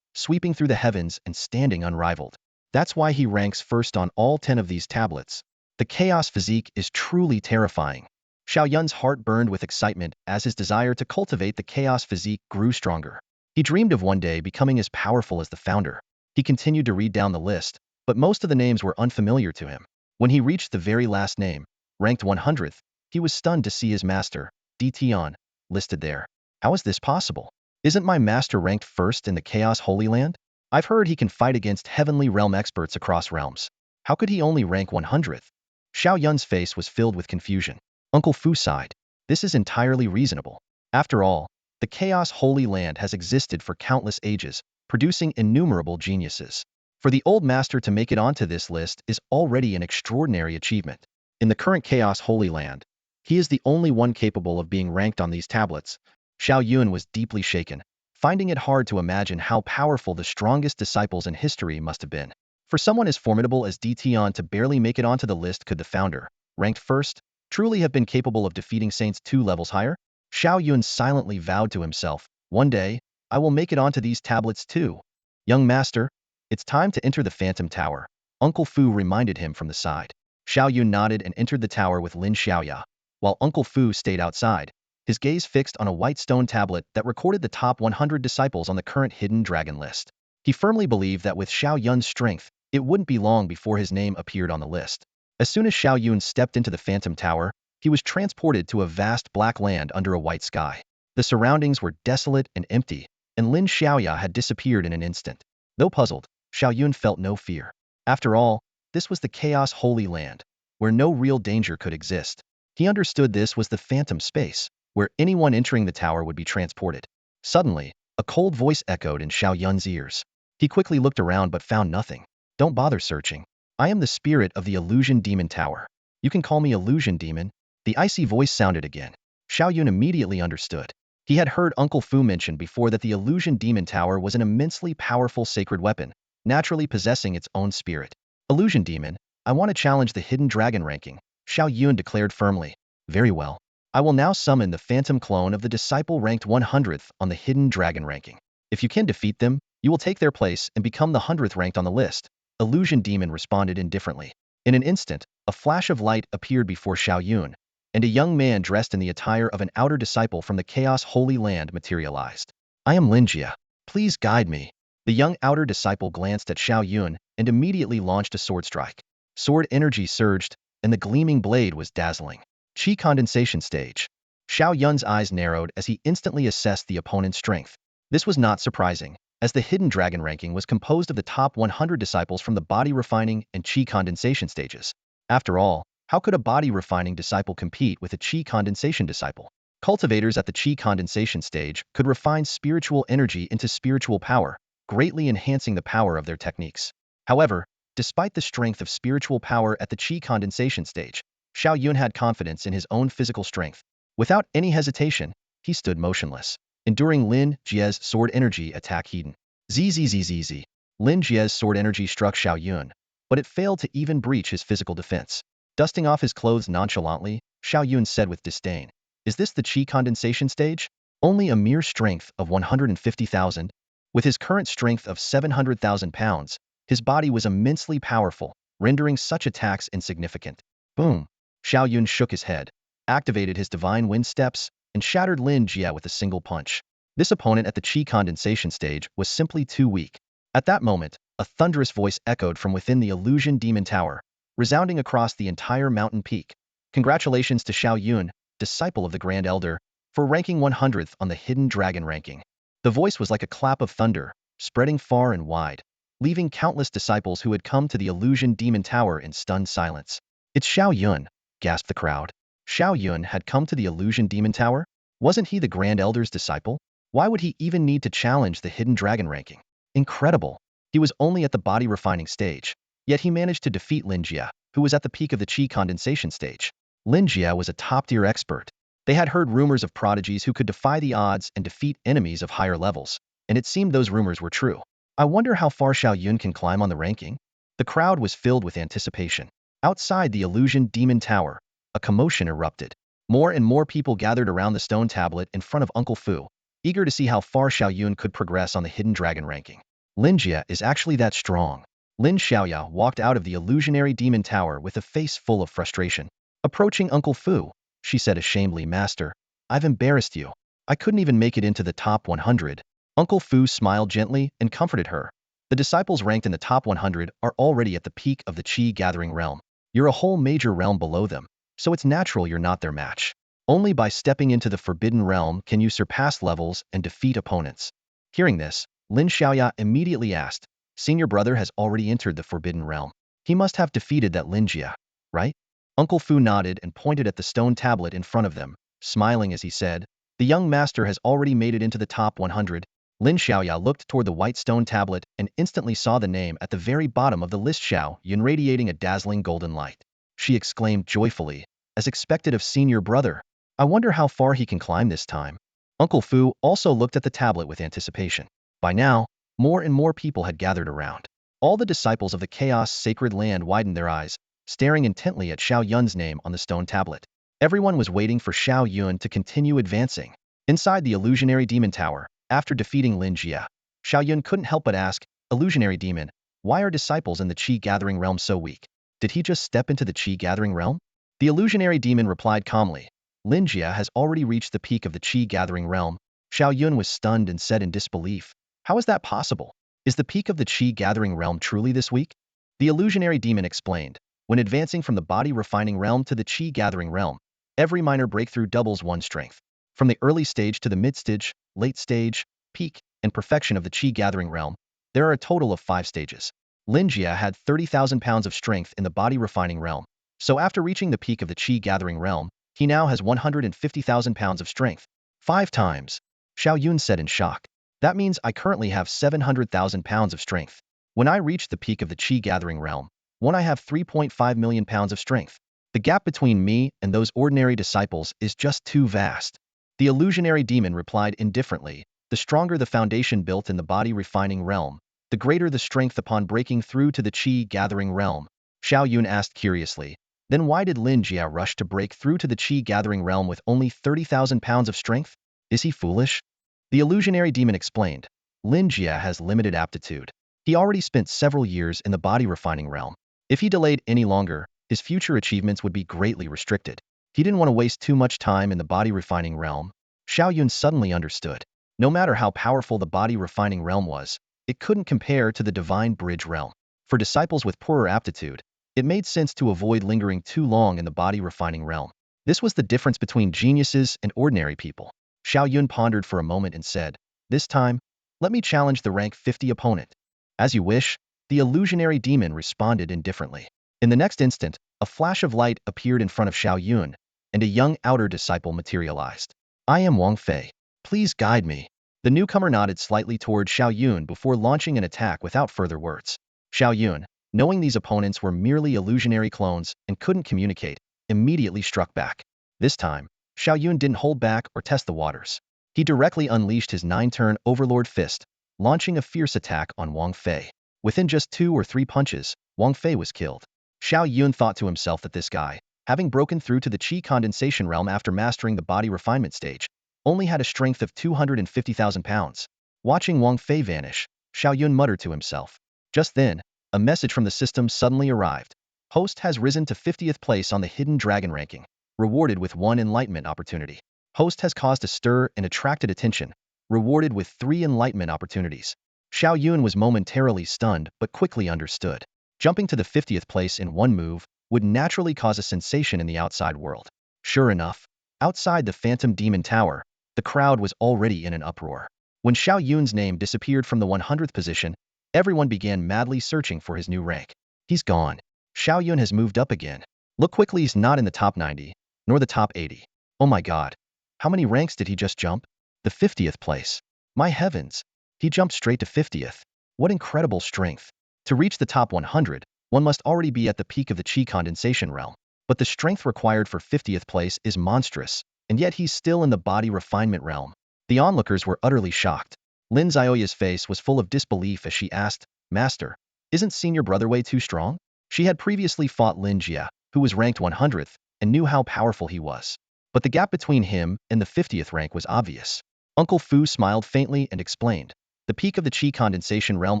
sweeping through the heavens and standing unrivaled. That's why he ranks first on all 10 of these tablets. The chaos physique is truly terrifying." Xiao Yun's heart burned with excitement as his desire to cultivate the chaos physique grew stronger. He dreamed of one day becoming as powerful as the founder. He continued to read down the list, but most of the names were unfamiliar to him. When he reached the very last name, ranked 100th, he was stunned to see his master, Dtion, listed there. How is this possible? Isn't my master ranked first in the Chaos Holy Land? I've heard he can fight against heavenly realm experts across realms. How could he only rank 100th? Xiao Yun's face was filled with confusion. Uncle Fu sighed. This is entirely reasonable. After all, the Chaos Holy Land has existed for countless ages, producing innumerable geniuses. For the old master to make it onto this list is already an extraordinary achievement. In the current Chaos Holy Land, he is the only one capable of being ranked on these tablets. Xiao Yun was deeply shaken, finding it hard to imagine how powerful the strongest disciples in history must have been. For someone as formidable as Dtion to barely make it onto the list, could the founder, ranked first, truly have been capable of defeating saints 2 levels higher? Xiao Yun silently vowed to himself, "One day, I will make it onto these tablets too." "Young master, it's time to enter the Phantom Tower," Uncle Fu reminded him from the side. Xiao Yun nodded and entered the tower with Lin Xiaoya, while Uncle Fu stayed outside, his gaze fixed on a white stone tablet that recorded the top 100 disciples on the current hidden dragon list. He firmly believed that with Xiao Yun's strength, it wouldn't be long before his name appeared on the list. As soon as Xiao Yun stepped into the Phantom Tower, he was transported to a vast black land under a white sky. The surroundings were desolate and empty, and Lin Xiaoya had disappeared in an instant. Though puzzled, Xiao Yun felt no fear. After all, this was the Chaos Holy Land, where no real danger could exist. He understood this was the phantom space, where anyone entering the tower would be transported. Suddenly, a cold voice echoed in Xiao Yun's ears. He quickly looked around but found nothing. "Don't bother searching. I am the spirit of the Illusion Demon Tower. You can call me Illusion Demon." The icy voice sounded again. Xiao Yun immediately understood. He had heard Uncle Fu mention before that the Illusion Demon Tower was an immensely powerful sacred weapon, naturally possessing its own spirit. "Illusion Demon, I want to challenge the hidden dragon ranking," Xiao Yun declared firmly. "Very well. I will now summon the phantom clone of the disciple ranked 100th on the hidden dragon ranking. If you can defeat them, you will take their place and become the 100th ranked on the list." Illusion Demon responded indifferently. In an instant, a flash of light appeared before Xiao Yun, and a young man dressed in the attire of an outer disciple from the Chaos Holy Land materialized. "I am Linjia. Please guide me." The young outer disciple glanced at Xiao Yun and immediately launched a sword strike. Sword energy surged, and the gleaming blade was dazzling. Qi condensation stage. Xiao Yun's eyes narrowed as he instantly assessed the opponent's strength. This was not surprising, as the hidden dragon ranking was composed of the top 100 disciples from the body refining and Qi condensation stages. After all, how could a body refining disciple compete with a Qi condensation disciple? Cultivators at the Qi condensation stage could refine spiritual energy into spiritual power, greatly enhancing the power of their techniques. However, despite the strength of spiritual power at the Qi condensation stage, Xiao Yun had confidence in his own physical strength. Without any hesitation, he stood motionless, enduring Lin Jie's sword energy attack hidden. Zzzzz. Lin Jie's sword energy struck Xiao Yun, but it failed to even breach his physical defense. Dusting off his clothes nonchalantly, Xiao Yun said with disdain, "Is this the Qi condensation stage? Only a mere strength of 150,000? With his current strength of 700,000 pounds, his body was immensely powerful, rendering such attacks insignificant." Boom! Xiao Yun shook his head, activated his divine wind steps, and shattered Lin Jie with a single punch. This opponent at the Qi condensation stage was simply too weak. At that moment, a thunderous voice echoed from within the Illusion Demon Tower, resounding across the entire mountain peak. "Congratulations to Xiao Yun, disciple of the Grand Elder, for ranking 100th on the Hidden Dragon ranking." The voice was like a clap of thunder, spreading far and wide, leaving countless disciples who had come to the Illusion Demon Tower in stunned silence. "It's Xiao Yun," gasped the crowd. Xiao Yun had come to the Illusion Demon Tower? Wasn't he the Grand Elder's disciple? Why would he even need to challenge the Hidden Dragon ranking? Incredible. He was only at the body refining stage, yet he managed to defeat Lin Jie, who was at the peak of the Qi condensation stage. Lin Jie was a top-tier expert. They had heard rumors of prodigies who could defy the odds and defeat enemies of higher levels, and it seemed those rumors were true. I wonder how far Xiao Yun can climb on the ranking? The crowd was filled with anticipation. Outside the illusion demon tower, a commotion erupted. More and more people gathered around the stone tablet in front of Uncle Fu, eager to see how far Xiao Yun could progress on the hidden dragon ranking. Linjia is actually that strong. Lin Xiaoya walked out of the illusionary demon tower with a face full of frustration. Approaching Uncle Fu, she said ashamedly, "Master, I've embarrassed you. I couldn't even make it into the top 100. Uncle Fu smiled gently and comforted her. The disciples ranked in the top 100 are already at the peak of the Qi gathering realm. You're a whole major realm below them, so it's natural you're not their match. Only by stepping into the forbidden realm can you surpass levels and defeat opponents." Hearing this, Lin Xiaoya immediately asked, "Senior brother has already entered the forbidden realm. He must have defeated that Linjia, right?" Uncle Fu nodded and pointed at the stone tablet in front of them, smiling as he said, "The young master has already made it into the top 100. Lin Xiaoya looked toward the white stone tablet and instantly saw the name at the very bottom of the list, Xiao Yun, radiating a dazzling golden light. She exclaimed joyfully, "As expected of senior brother. I wonder how far he can climb this time." Uncle Fu also looked at the tablet with anticipation. By now, more and more people had gathered around. All the disciples of the Chaos Sacred Land widened their eyes, staring intently at Xiao Yun's name on the stone tablet. Everyone was waiting for Xiao Yun to continue advancing. Inside the illusionary demon tower, after defeating Lin Jia, Xiao Yun couldn't help but ask, "Illusionary demon, why are disciples in the Qi gathering realm so weak? Did he just step into the Qi gathering realm?" The illusionary demon replied calmly, "Lin Jia has already reached the peak of the Qi gathering realm." Xiao Yun was stunned and said in disbelief, "How is that possible? Is the peak of the Qi gathering realm truly this weak?" The illusionary demon explained, "When advancing from the body refining realm to the Qi gathering realm, every minor breakthrough doubles one's strength. From the early stage to the mid-stage, late stage, peak, and perfection of the Qi gathering realm, there are a total of 5 stages. Lin Jia had 30,000 pounds of strength in the body refining realm, so after reaching the peak of the Qi gathering realm, he now has 150,000 pounds of strength. 5 times. Xiao Yun said in shock. "That means I currently have 700,000 pounds of strength. When I reach the peak of the Qi gathering realm, when I have 3.5 million pounds of strength. The gap between me and those ordinary disciples is just too vast." The illusionary demon replied indifferently, "The stronger the foundation built in the body refining realm, the greater the strength upon breaking through to the Qi gathering realm." Xiao Yun asked curiously, "Then why did Lin Jia rush to break through to the Qi gathering realm with only 30,000 pounds of strength? Is he foolish?" The illusionary demon explained, "Lin Jia has limited aptitude. He already spent several years in the body refining realm. If he delayed any longer, his future achievements would be greatly restricted. He didn't want to waste too much time in the body refining realm." Xiao Yun suddenly understood. No matter how powerful the body refining realm was, it couldn't compare to the divine bridge realm. For disciples with poorer aptitude, it made sense to avoid lingering too long in the body refining realm. This was the difference between geniuses and ordinary people. Xiao Yun pondered for a moment and said, "This time, let me challenge the rank 50 opponent." "As you wish," the illusionary demon responded indifferently. In the next instant, a flash of light appeared in front of Xiao Yun, and a young outer disciple materialized. "I am Wang Fei. Please guide me." The newcomer nodded slightly toward Xiao Yun before launching an attack without further words. Xiao Yun, knowing these opponents were merely illusionary clones and couldn't communicate, immediately struck back. This time, Xiao Yun didn't hold back or test the waters. He directly unleashed his 9-turn Overlord Fist, launching a fierce attack on Wang Fei. Within just 2 or 3 punches, Wang Fei was killed. Xiao Yun thought to himself that this guy, having broken through to the Qi condensation realm after mastering the body refinement stage, only had a strength of 250,000 pounds. Watching Wang Fei vanish, Xiao Yun muttered to himself. Just then, a message from the system suddenly arrived. Host has risen to 50th place on the hidden dragon ranking, rewarded with 1 enlightenment opportunity. Host has caused a stir and attracted attention, rewarded with 3 enlightenment opportunities. Xiao Yun was momentarily stunned but quickly understood. Jumping to the 50th place in one move would naturally cause a sensation in the outside world. Sure enough, outside the Phantom Demon Tower, the crowd was already in an uproar. When Xiao Yun's name disappeared from the 100th position, everyone began madly searching for his new rank. "He's gone. Xiao Yun has moved up again. Look quickly, he's not in the top 90, nor the top 80. Oh my god. How many ranks did he just jump? The 50th place. My heavens. He jumped straight to 50th. What incredible strength. To reach the top 100, one must already be at the peak of the Qi condensation realm. But the strength required for 50th place is monstrous, and yet he's still in the body refinement realm." The onlookers were utterly shocked. Lin Xiaoya's face was full of disbelief as she asked, "Master, Isn't senior brother way too strong? She had previously fought Lin Jia, who was ranked 100th, and knew how powerful he was. But the gap between him and the 50th rank was obvious. Uncle Fu smiled faintly and explained, the peak of the Qi condensation realm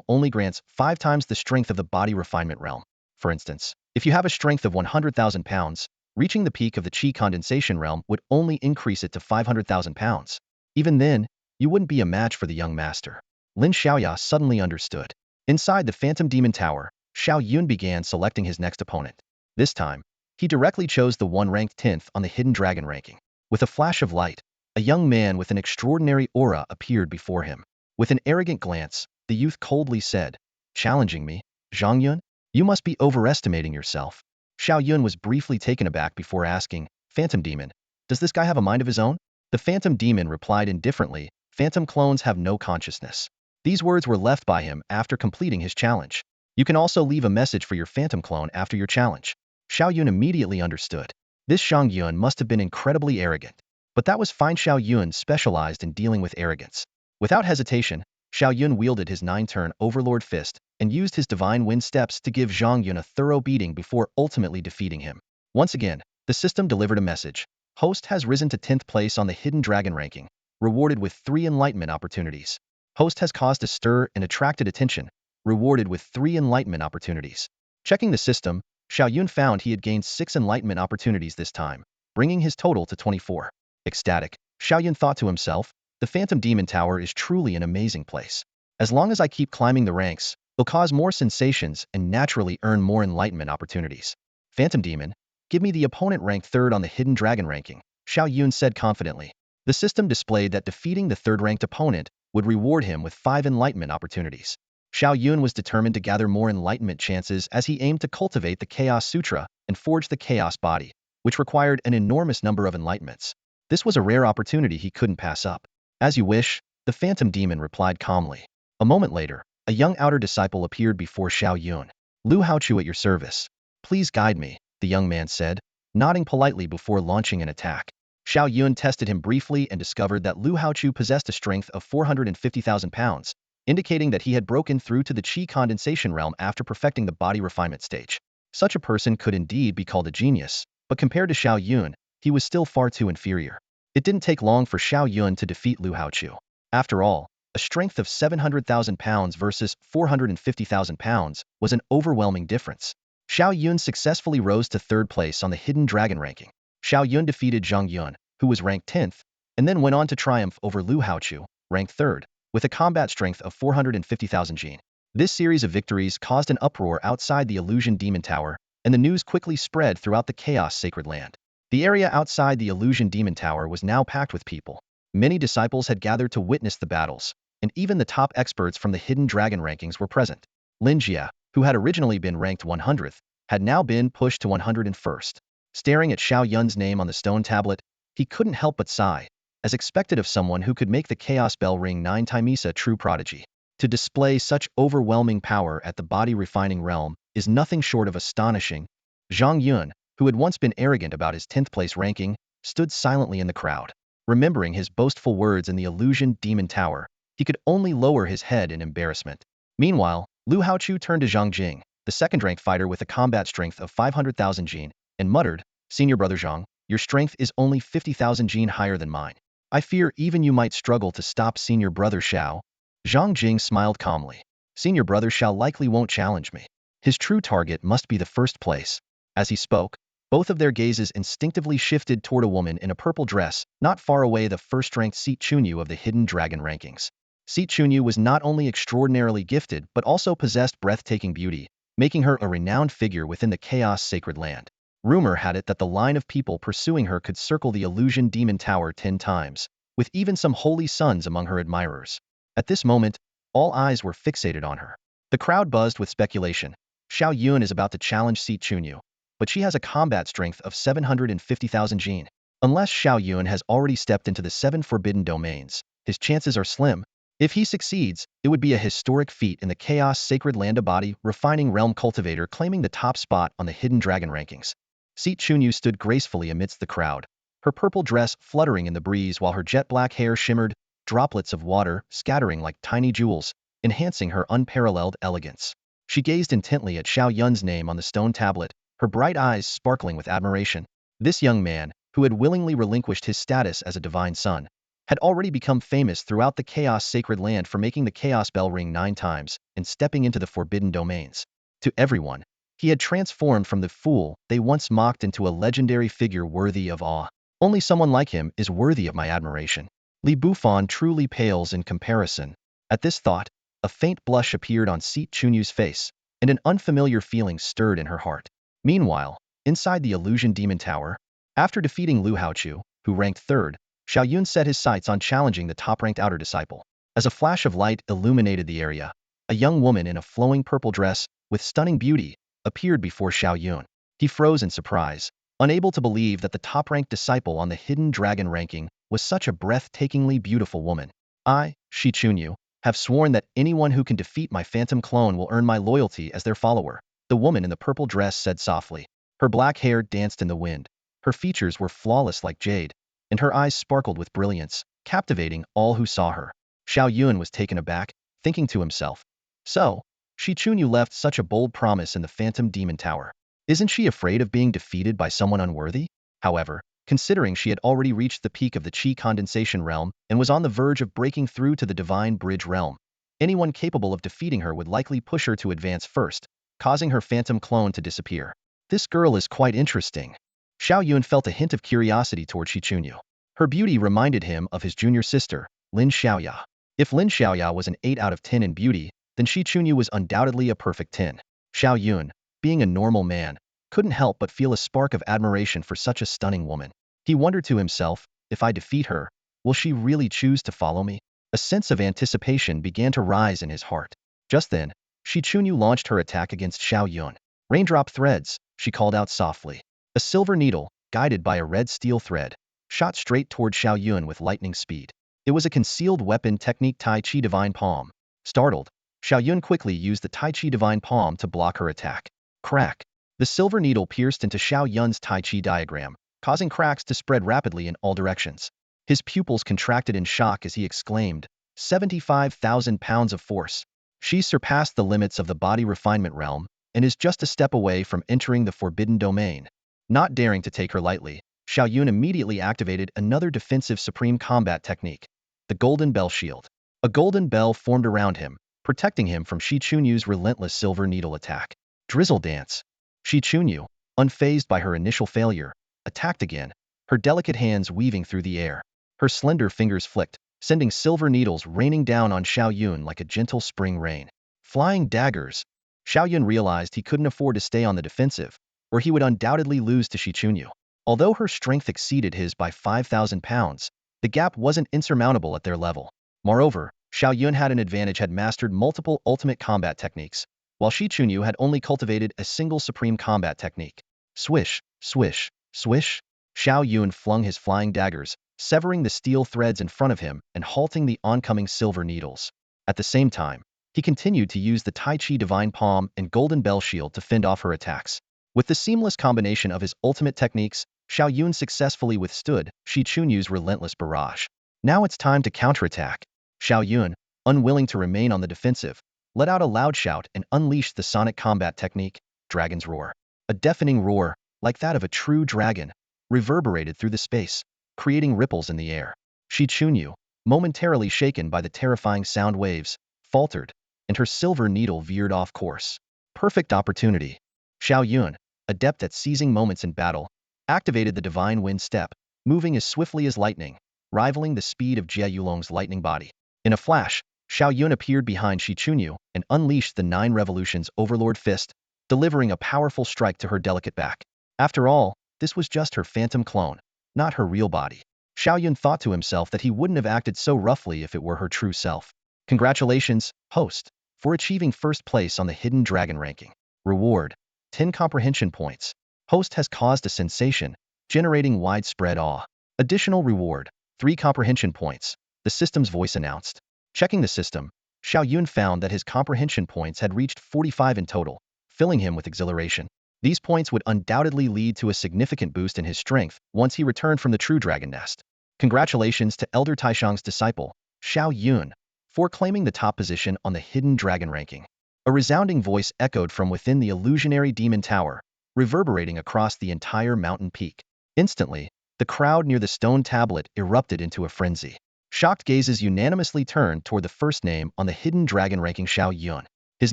only grants 5 times the strength of the body refinement realm. For instance, if you have a strength of 100,000 pounds, reaching the peak of the Qi condensation realm would only increase it to 500,000 pounds. Even then, you wouldn't be a match for the young master. Lin Xiaoya suddenly understood. Inside the Phantom Demon Tower, Xiao Yun began selecting his next opponent. This time, he directly chose the one ranked 10th on the Hidden Dragon ranking. With a flash of light, a young man with an extraordinary aura appeared before him. With an arrogant glance, the youth coldly said, "Challenging me, Zhang Yun? You must be overestimating yourself." Xiao Yun was briefly taken aback before asking, "Phantom Demon, does this guy have a mind of his own?" The Phantom Demon replied indifferently, "Phantom clones have no consciousness." These words were left by him after completing his challenge. You can also leave a message for your Phantom clone after your challenge. Xiao Yun immediately understood. This Zhang Yun must have been incredibly arrogant. But that was fine. Xiao Yun specialized in dealing with arrogance. Without hesitation, Xiao Yun wielded his 9-turn Overlord Fist and used his Divine Wind Steps to give Zhang Yun a thorough beating before ultimately defeating him. Once again, the system delivered a message. Host has risen to 10th place on the Hidden Dragon ranking, rewarded with 3 Enlightenment opportunities. Host has caused a stir and attracted attention, rewarded with 3 Enlightenment opportunities. Checking the system, Xiao Yun found he had gained 6 Enlightenment opportunities this time, bringing his total to 24. Ecstatic, Xiao Yun thought to himself, the Phantom Demon Tower is truly an amazing place. As long as I keep climbing the ranks, it'll cause more sensations and naturally earn more Enlightenment opportunities. Phantom Demon, give me the opponent ranked 3rd on the Hidden Dragon ranking, Xiao Yun said confidently. The system displayed that defeating the 3rd-ranked opponent would reward him with 5 Enlightenment opportunities. Xiao Yun was determined to gather more Enlightenment chances as he aimed to cultivate the Chaos Sutra and forge the Chaos Body, which required an enormous number of Enlightenments. This was a rare opportunity he couldn't pass up. As you wish, the Phantom Demon replied calmly. A moment later, a young outer disciple appeared before Xiao Yun. "Lu Haochu at your service. Please guide me," the young man said, nodding politely before launching an attack. Xiao Yun tested him briefly and discovered that Lu Haochu possessed a strength of 450,000 pounds, indicating that he had broken through to the Qi condensation realm after perfecting the body refinement stage. Such a person could indeed be called a genius, but compared to Xiao Yun, he was still far too inferior. It didn't take long for Xiao Yun to defeat Lu Haochu. After all, a strength of 700,000 pounds versus 450,000 pounds was an overwhelming difference. Xiao Yun successfully rose to 3rd place on the Hidden Dragon ranking. Xiao Yun defeated Zhang Yun, who was ranked 10th, and then went on to triumph over Lu Haochu, ranked 3rd, with a combat strength of 450,000 gene. This series of victories caused an uproar outside the Illusion Demon Tower, and the news quickly spread throughout the Chaos Sacred Land. The area outside the Illusion Demon Tower was now packed with people. Many disciples had gathered to witness the battles, and even the top experts from the Hidden Dragon rankings were present. Lin Jia, who had originally been ranked 100th, had now been pushed to 101st. Staring at Xiao Yun's name on the stone tablet, he couldn't help but sigh, as expected of someone who could make the Chaos Bell ring 9 times a true prodigy. To display such overwhelming power at the body-refining realm is nothing short of astonishing. Zhang Yun, who had once been arrogant about his 10th place ranking, stood silently in the crowd. Remembering his boastful words in the Illusion Demon Tower, he could only lower his head in embarrassment. Meanwhile, Lu Haochu turned to Zhang Jing, the 2nd-ranked fighter with a combat strength of 500,000 gene, and muttered, "Senior brother Zhang, your strength is only 50,000 gene higher than mine. I fear even you might struggle to stop senior brother Xiao." Zhang Jing smiled calmly. "Senior brother Xiao likely won't challenge me. His true target must be the 1st place." As he spoke, both of their gazes instinctively shifted toward a woman in a purple dress, not far away, the 1st-ranked Seat Chunyu of the Hidden Dragon rankings. Seat Chunyu was not only extraordinarily gifted but also possessed breathtaking beauty, making her a renowned figure within the Chaos Sacred Land. Rumor had it that the line of people pursuing her could circle the Illusion Demon Tower 10 times, with even some holy sons among her admirers. At this moment, all eyes were fixated on her. The crowd buzzed with speculation. Xiao Yun is about to challenge Seat Chunyu, but she has a combat strength of 750,000 gene. Unless Xiao Yun has already stepped into the 7 forbidden domains, his chances are slim. If he succeeds, it would be a historic feat in the Chaos Sacred Land body refining realm cultivator, claiming the top spot on the Hidden Dragon rankings. Seat Chunyu stood gracefully amidst the crowd, her purple dress fluttering in the breeze while her jet black hair shimmered, droplets of water scattering like tiny jewels, enhancing her unparalleled elegance. She gazed intently at Xiao Yun's name on the stone tablet, her bright eyes sparkling with admiration. This young man, who had willingly relinquished his status as a divine son, had already become famous throughout the Chaos Sacred Land for making the Chaos Bell ring 9 times and stepping into the forbidden domains. To everyone, he had transformed from the fool they once mocked into a legendary figure worthy of awe. Only someone like him is worthy of my admiration. Li Bufan truly pales in comparison. At this thought, a faint blush appeared on Si Chunyu's face, and an unfamiliar feeling stirred in her heart. Meanwhile, inside the Illusion Demon Tower, after defeating Lu Haochu, who ranked third, Xiao Yun set his sights on challenging the top-ranked outer disciple. As a flash of light illuminated the area, a young woman in a flowing purple dress, with stunning beauty, appeared before Xiao Yun. He froze in surprise, unable to believe that the top-ranked disciple on the hidden dragon ranking was such a breathtakingly beautiful woman. I, Shi Chunyu, have sworn that anyone who can defeat my phantom clone will earn my loyalty as their follower, the woman in the purple dress said softly. Her black hair danced in the wind. Her features were flawless like jade, and her eyes sparkled with brilliance, captivating all who saw her. Xiao Yun was taken aback, thinking to himself, so, Shi Chunyu left such a bold promise in the Phantom Demon Tower. Isn't she afraid of being defeated by someone unworthy? However, considering she had already reached the peak of the Qi condensation realm and was on the verge of breaking through to the Divine Bridge realm, anyone capable of defeating her would likely push her to advance first, causing her phantom clone to disappear. This girl is quite interesting. Xiao Yun felt a hint of curiosity toward Shi Chunyu. Her beauty reminded him of his junior sister, Lin Xiaoya. If Lin Xiaoya was an 8 out of 10 in beauty, then Shi Chunyu was undoubtedly a perfect 10. Xiao Yun, being a normal man, couldn't help but feel a spark of admiration for such a stunning woman. He wondered to himself, if I defeat her, will she really choose to follow me? A sense of anticipation began to rise in his heart. Just then, Shi Chunyu launched her attack against Xiao Yun. Raindrop threads, she called out softly. A silver needle, guided by a red steel thread, shot straight toward Xiao Yun with lightning speed. It was a concealed weapon technique Tai Chi Divine Palm. Startled, Xiao Yun quickly used the Tai Chi Divine Palm to block her attack. Crack. The silver needle pierced into Xiao Yun's Tai Chi diagram, causing cracks to spread rapidly in all directions. His pupils contracted in shock as he exclaimed, 75,000 pounds of force. She surpassed the limits of the body refinement realm and is just a step away from entering the forbidden domain. Not daring to take her lightly, Xiao Yun immediately activated another defensive supreme combat technique, the Golden Bell Shield. A golden bell formed around him, protecting him from Shi Chunyu's relentless silver needle attack. Drizzle Dance. Shi Chunyu, unfazed by her initial failure, attacked again, her delicate hands weaving through the air. Her slender fingers flicked, sending silver needles raining down on Xiao Yun like a gentle spring rain. Flying daggers. Xiao Yun realized he couldn't afford to stay on the defensive, or he would undoubtedly lose to Shi Chunyu. Although her strength exceeded his by 5,000 pounds, the gap wasn't insurmountable at their level. Moreover, Xiao Yun had mastered multiple ultimate combat techniques, while Shi Chunyu had only cultivated a single supreme combat technique. Swish, swish, swish. Xiao Yun flung his flying daggers, severing the steel threads in front of him and halting the oncoming silver needles. At the same time, he continued to use the Tai Chi Divine Palm and Golden Bell Shield to fend off her attacks. With the seamless combination of his ultimate techniques, Xiao Yun successfully withstood Shi Chunyu's relentless barrage. Now it's time to counterattack. Xiao Yun, unwilling to remain on the defensive, let out a loud shout and unleashed the sonic combat technique, Dragon's Roar. A deafening roar, like that of a true dragon, reverberated through the space, creating ripples in the air. Shi Chunyu, momentarily shaken by the terrifying sound waves, faltered, and her silver needle veered off course. Perfect opportunity. Xiao Yun, adept at seizing moments in battle, activated the Divine Wind Step, moving as swiftly as lightning, rivaling the speed of Jie Yulong's lightning body. In a flash, Xiao Yun appeared behind Shi Chunyu and unleashed the 9 Revolutions Overlord Fist, delivering a powerful strike to her delicate back. After all, this was just her phantom clone, not her real body. Xiao Yun thought to himself that he wouldn't have acted so roughly if it were her true self. Congratulations, host, for achieving first place on the Hidden Dragon ranking. Reward: 10 comprehension points. Host has caused a sensation, generating widespread awe. Additional reward: 3 comprehension points, the system's voice announced. Checking the system, Xiao Yun found that his comprehension points had reached 45 in total, filling him with exhilaration. These points would undoubtedly lead to a significant boost in his strength once he returned from the True Dragon Nest. Congratulations to Elder Taishang's disciple, Xiao Yun, for claiming the top position on the Hidden Dragon ranking. A resounding voice echoed from within the illusionary demon tower, reverberating across the entire mountain peak. Instantly, the crowd near the stone tablet erupted into a frenzy. Shocked gazes unanimously turned toward the first name on the hidden dragon ranking, Xiao Yun. His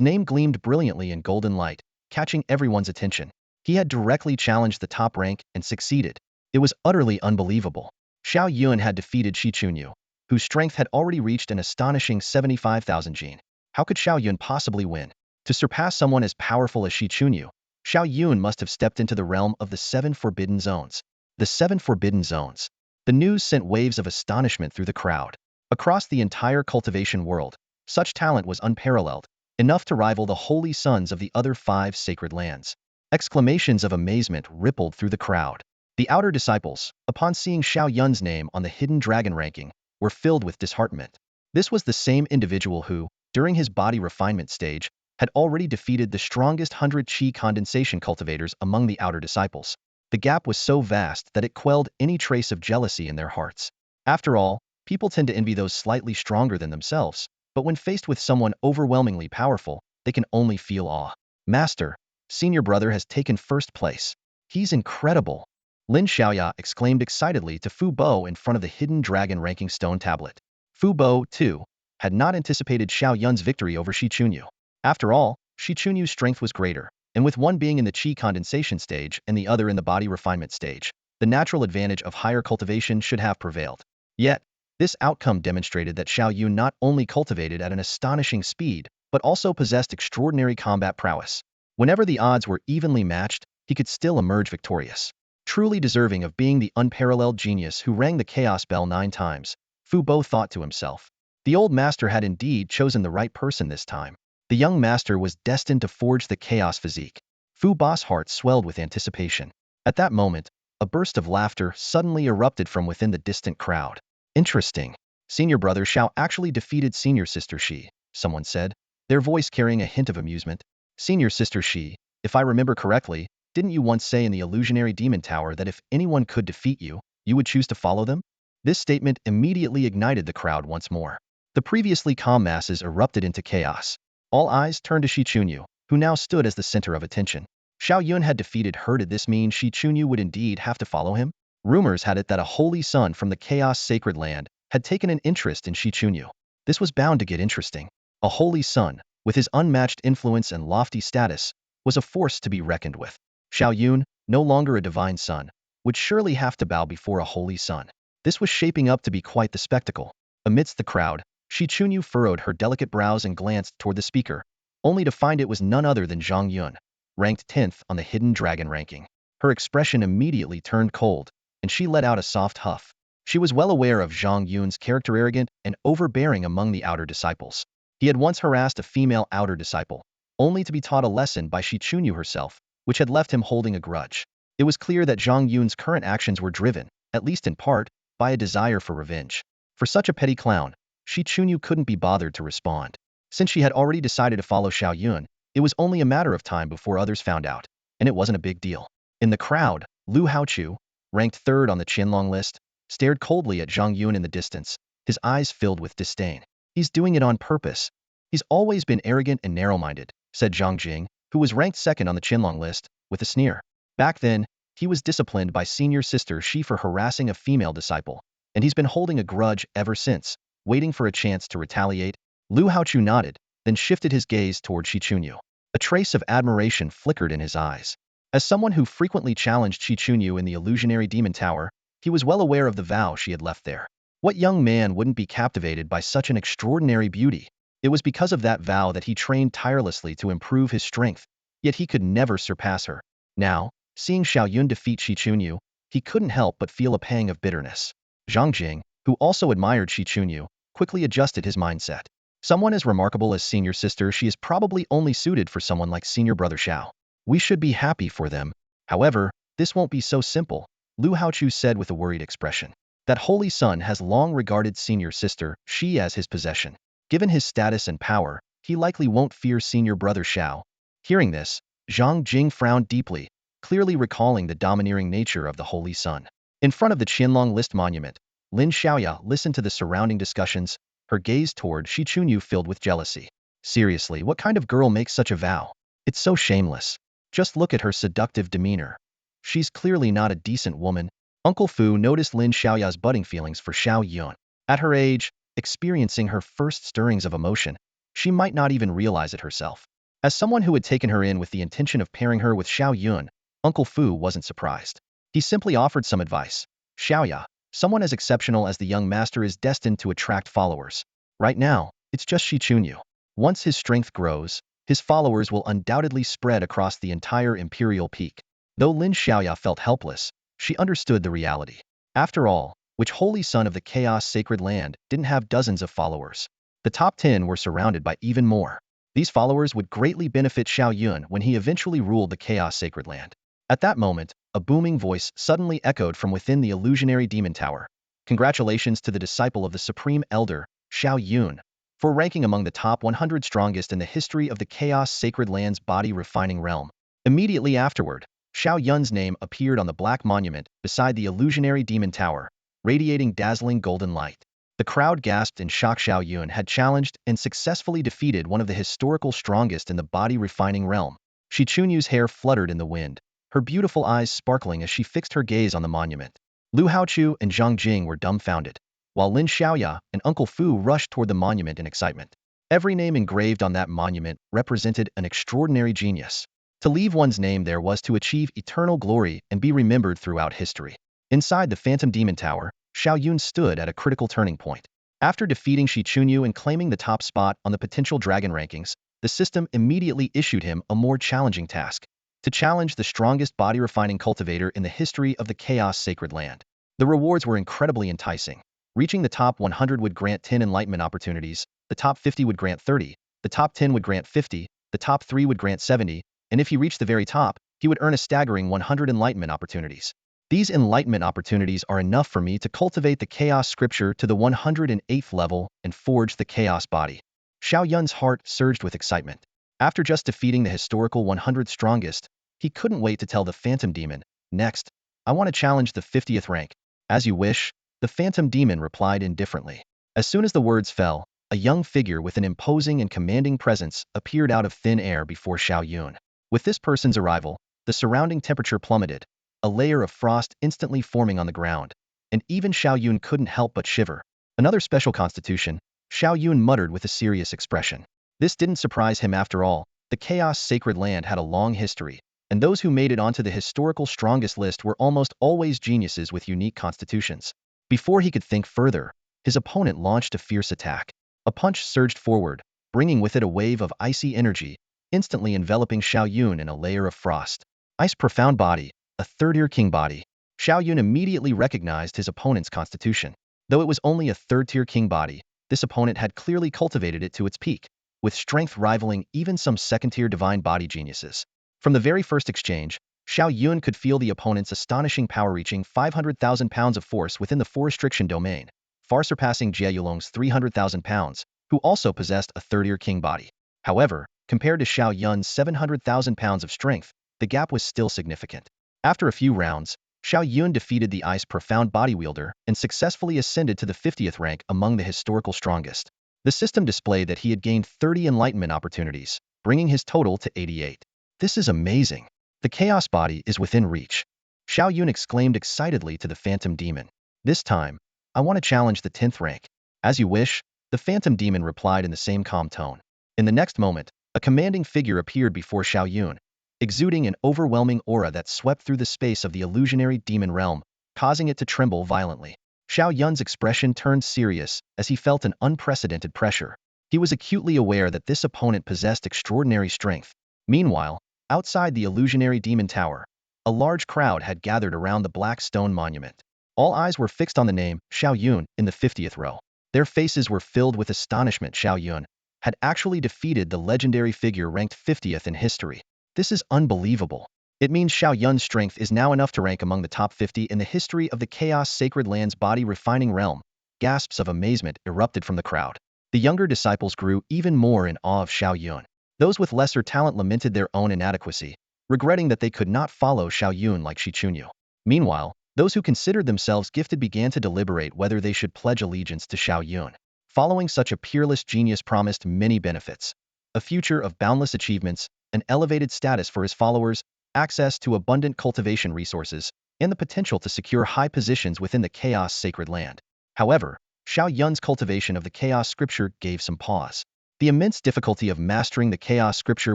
name gleamed brilliantly in golden light, catching everyone's attention. He had directly challenged the top rank and succeeded. It was utterly unbelievable. Xiao Yun had defeated Shi Chunyu, whose strength had already reached an astonishing 75,000 gene. How could Xiao Yun possibly win? To surpass someone as powerful as Shi Chunyu, Xiao Yun must have stepped into the realm of the 7 forbidden zones. The 7 forbidden zones. The news sent waves of astonishment through the crowd. Across the entire cultivation world, such talent was unparalleled, enough to rival the holy sons of the other 5 sacred lands. Exclamations of amazement rippled through the crowd. The outer disciples, upon seeing Xiao Yun's name on the hidden dragon ranking, were filled with disheartenment. This was the same individual who, during his body refinement stage, had already defeated the strongest 100 chi condensation cultivators among the outer disciples. The gap was so vast that it quelled any trace of jealousy in their hearts. After all, people tend to envy those slightly stronger than themselves, but when faced with someone overwhelmingly powerful, they can only feel awe. Master, senior brother has taken first place. He's incredible. Lin Xiaoya exclaimed excitedly to Fu Bo in front of the hidden dragon ranking stone tablet. Fu Bo, too, had not anticipated Xiao Yun's victory over Shi Chunyu. After all, Shi Chunyu's strength was greater, and with one being in the chi condensation stage and the other in the body refinement stage, the natural advantage of higher cultivation should have prevailed. Yet, this outcome demonstrated that Xiao Yun not only cultivated at an astonishing speed, but also possessed extraordinary combat prowess. Whenever the odds were evenly matched, he could still emerge victorious. Truly deserving of being the unparalleled genius who rang the chaos bell 9 times, Fu Bo thought to himself. The old master had indeed chosen the right person this time. The young master was destined to forge the chaos physique. Fu Bo's heart swelled with anticipation. At that moment, a burst of laughter suddenly erupted from within the distant crowd. Interesting. Senior brother Xiao actually defeated senior sister Shi, someone said, their voice carrying a hint of amusement. Senior sister Shi, if I remember correctly, didn't you once say in the illusionary demon tower that if anyone could defeat you, you would choose to follow them? This statement immediately ignited the crowd once more. The previously calm masses erupted into chaos. All eyes turned to Shi Chunyu, who now stood as the center of attention. Xiao Yun had defeated her. Did this mean Shi Chunyu would indeed have to follow him? Rumors had it that a holy son from the chaos sacred land had taken an interest in Shi Chunyu. This was bound to get interesting. A holy son, with his unmatched influence and lofty status, was a force to be reckoned with. Xiao Yun, no longer a divine son, would surely have to bow before a holy son. This was shaping up to be quite the spectacle. Amidst the crowd, Shi Chunyu furrowed her delicate brows and glanced toward the speaker, only to find it was none other than Xiao Yun, ranked 10th on the hidden dragon ranking. Her expression immediately turned cold, and she let out a soft huff. She was well aware of Xiao Yun's character, arrogant and overbearing among the outer disciples. He had once harassed a female outer disciple, only to be taught a lesson by Shi Chunyu herself, which had left him holding a grudge. It was clear that Xiao Yun's current actions were driven, at least in part, by a desire for revenge. For such a petty clown, Shi Chunyu couldn't be bothered to respond. Since she had already decided to follow Xiao Yun, it was only a matter of time before others found out, and it wasn't a big deal. In the crowd, Lu Haochu, ranked 3rd on the Qianlong list, stared coldly at Xiao Yun in the distance, his eyes filled with disdain. He's doing it on purpose. He's always been arrogant and narrow-minded, said Zhang Jing, who was ranked 2nd on the Qianlong list, with a sneer. Back then, he was disciplined by senior sister Shi for harassing a female disciple, and he's been holding a grudge ever since, waiting for a chance to retaliate. Lu Haochu nodded, then shifted his gaze toward Shi Chunyu. A trace of admiration flickered in his eyes. As someone who frequently challenged Shi Chunyu in the illusionary demon tower, he was well aware of the vow she had left there. What young man wouldn't be captivated by such an extraordinary beauty? It was because of that vow that he trained tirelessly to improve his strength, yet he could never surpass her. Now, seeing Xiao Yun defeat Shi Chunyu, he couldn't help but feel a pang of bitterness. Zhang Jing, who also admired Shi Chunyu, quickly adjusted his mindset. Someone as remarkable as senior sister Shi is probably only suited for someone like senior brother Xiao. We should be happy for them. However, this won't be so simple, Lu Haochu said with a worried expression. That holy son has long regarded senior sister Shi as his possession. Given his status and power, he likely won't fear senior brother Xiao. Hearing this, Zhang Jing frowned deeply, clearly recalling the domineering nature of the holy son. In front of the Qianlong list monument, Lin Xiaoya listened to the surrounding discussions, her gaze toward Shi Chunyu filled with jealousy. Seriously, what kind of girl makes such a vow? It's so shameless. Just look at her seductive demeanor. She's clearly not a decent woman. Uncle Fu noticed Lin Xiaoya's budding feelings for Xiao Yun. At her age, experiencing her first stirrings of emotion, she might not even realize it herself. As someone who had taken her in with the intention of pairing her with Xiao Yun, Uncle Fu wasn't surprised. He simply offered some advice. Xiaoya, someone as exceptional as the young master is destined to attract followers. Right now, it's just Shi Chunyu. Once his strength grows, his followers will undoubtedly spread across the entire imperial peak. Though Lin Xiaoya felt helpless, she understood the reality. After all, which holy son of the chaos sacred land didn't have dozens of followers? The top 10 were surrounded by even more. These followers would greatly benefit Xiao Yun when he eventually ruled the chaos sacred land. At that moment, a booming voice suddenly echoed from within the illusionary demon tower. Congratulations to the disciple of the supreme elder, Xiao Yun, for ranking among the top 100 strongest in the history of the chaos sacred land's body refining realm. Immediately afterward, Xiao Yun's name appeared on the black monument beside the illusionary demon tower, radiating dazzling golden light. The crowd gasped in shock. Xiao Yun had challenged and successfully defeated one of the historical strongest in the body refining realm. Shi Chunyu's hair fluttered in the wind, her beautiful eyes sparkling as she fixed her gaze on the monument. Lu Haochu and Zhang Jing were dumbfounded, while Lin Xiaoya and Uncle Fu rushed toward the monument in excitement. Every name engraved on that monument represented an extraordinary genius. To leave one's name there was to achieve eternal glory and be remembered throughout history. Inside the Phantom Demon Tower, Xiao Yun stood at a critical turning point. After defeating Shi Chunyu and claiming the top spot on the potential dragon rankings, the system immediately issued him a more challenging task: to challenge the strongest body refining cultivator in the history of the chaos sacred land. The rewards were incredibly enticing. Reaching the top 100 would grant 10 enlightenment opportunities, the top 50 would grant 30, the top 10 would grant 50, the top 3 would grant 70, and if he reached the very top, he would earn a staggering 100 enlightenment opportunities. These enlightenment opportunities are enough for me to cultivate the chaos scripture to the 108th level and forge the chaos body. Xiao Yun's heart surged with excitement. After just defeating the historical 100 strongest, he couldn't wait to tell the Phantom Demon, "Next, I want to challenge the 50th rank." "As you wish," the Phantom Demon replied indifferently. As soon as the words fell, a young figure with an imposing and commanding presence appeared out of thin air before Xiao Yun. With this person's arrival, the surrounding temperature plummeted, a layer of frost instantly forming on the ground, and even Xiao Yun couldn't help but shiver. "Another special constitution," Xiao Yun muttered with a serious expression. This didn't surprise him after all. The chaos sacred land had a long history, and those who made it onto the historical strongest list were almost always geniuses with unique constitutions. Before he could think further, his opponent launched a fierce attack. A punch surged forward, bringing with it a wave of icy energy, instantly enveloping Xiao Yun in a layer of frost. Ice profound body, a third-tier king body. Xiao Yun immediately recognized his opponent's constitution. Though it was only a third-tier king body, this opponent had clearly cultivated it to its peak, with strength rivaling even some second-tier divine body geniuses. From the very first exchange, Xiao Yun could feel the opponent's astonishing power reaching 500,000 pounds of force within the 4-restriction domain, far surpassing Jie Yulong's 300,000 pounds, who also possessed a third-tier king body. However, compared to Xiao Yun's 700,000 pounds of strength, the gap was still significant. After a few rounds, Xiao Yun defeated the ice profound body wielder and successfully ascended to the 50th rank among the historical strongest. The system displayed that he had gained 30 enlightenment opportunities, bringing his total to 88. "This is amazing. The chaos body is within reach." Xiao Yun exclaimed excitedly to the Phantom Demon. "This time, I want to challenge the 10th rank." "As you wish," the Phantom Demon replied in the same calm tone. In the next moment, a commanding figure appeared before Xiao Yun, exuding an overwhelming aura that swept through the space of the illusionary demon realm, causing it to tremble violently. Xiao Yun's expression turned serious as he felt an unprecedented pressure. He was acutely aware that this opponent possessed extraordinary strength. Meanwhile, outside the illusionary demon tower, a large crowd had gathered around the black stone monument. All eyes were fixed on the name Xiao Yun in the 50th row. Their faces were filled with astonishment. Xiao Yun had actually defeated the legendary figure ranked 50th in history. This is unbelievable. It means Xiao Yun's strength is now enough to rank among the top 50 in the history of the Chaos Sacred Land's body refining realm. Gasps of amazement erupted from the crowd. The younger disciples grew even more in awe of Xiao Yun. Those with lesser talent lamented their own inadequacy, regretting that they could not follow Xiao Yun like Shi Chunyu. Meanwhile, those who considered themselves gifted began to deliberate whether they should pledge allegiance to Xiao Yun. Following such a peerless genius promised many benefits. a future of boundless achievements, an elevated status for his followers, access to abundant cultivation resources, and the potential to secure high positions within the Chaos Sacred Land. However, Xiao Yun's cultivation of the Chaos Scripture gave some pause. The immense difficulty of mastering the Chaos Scripture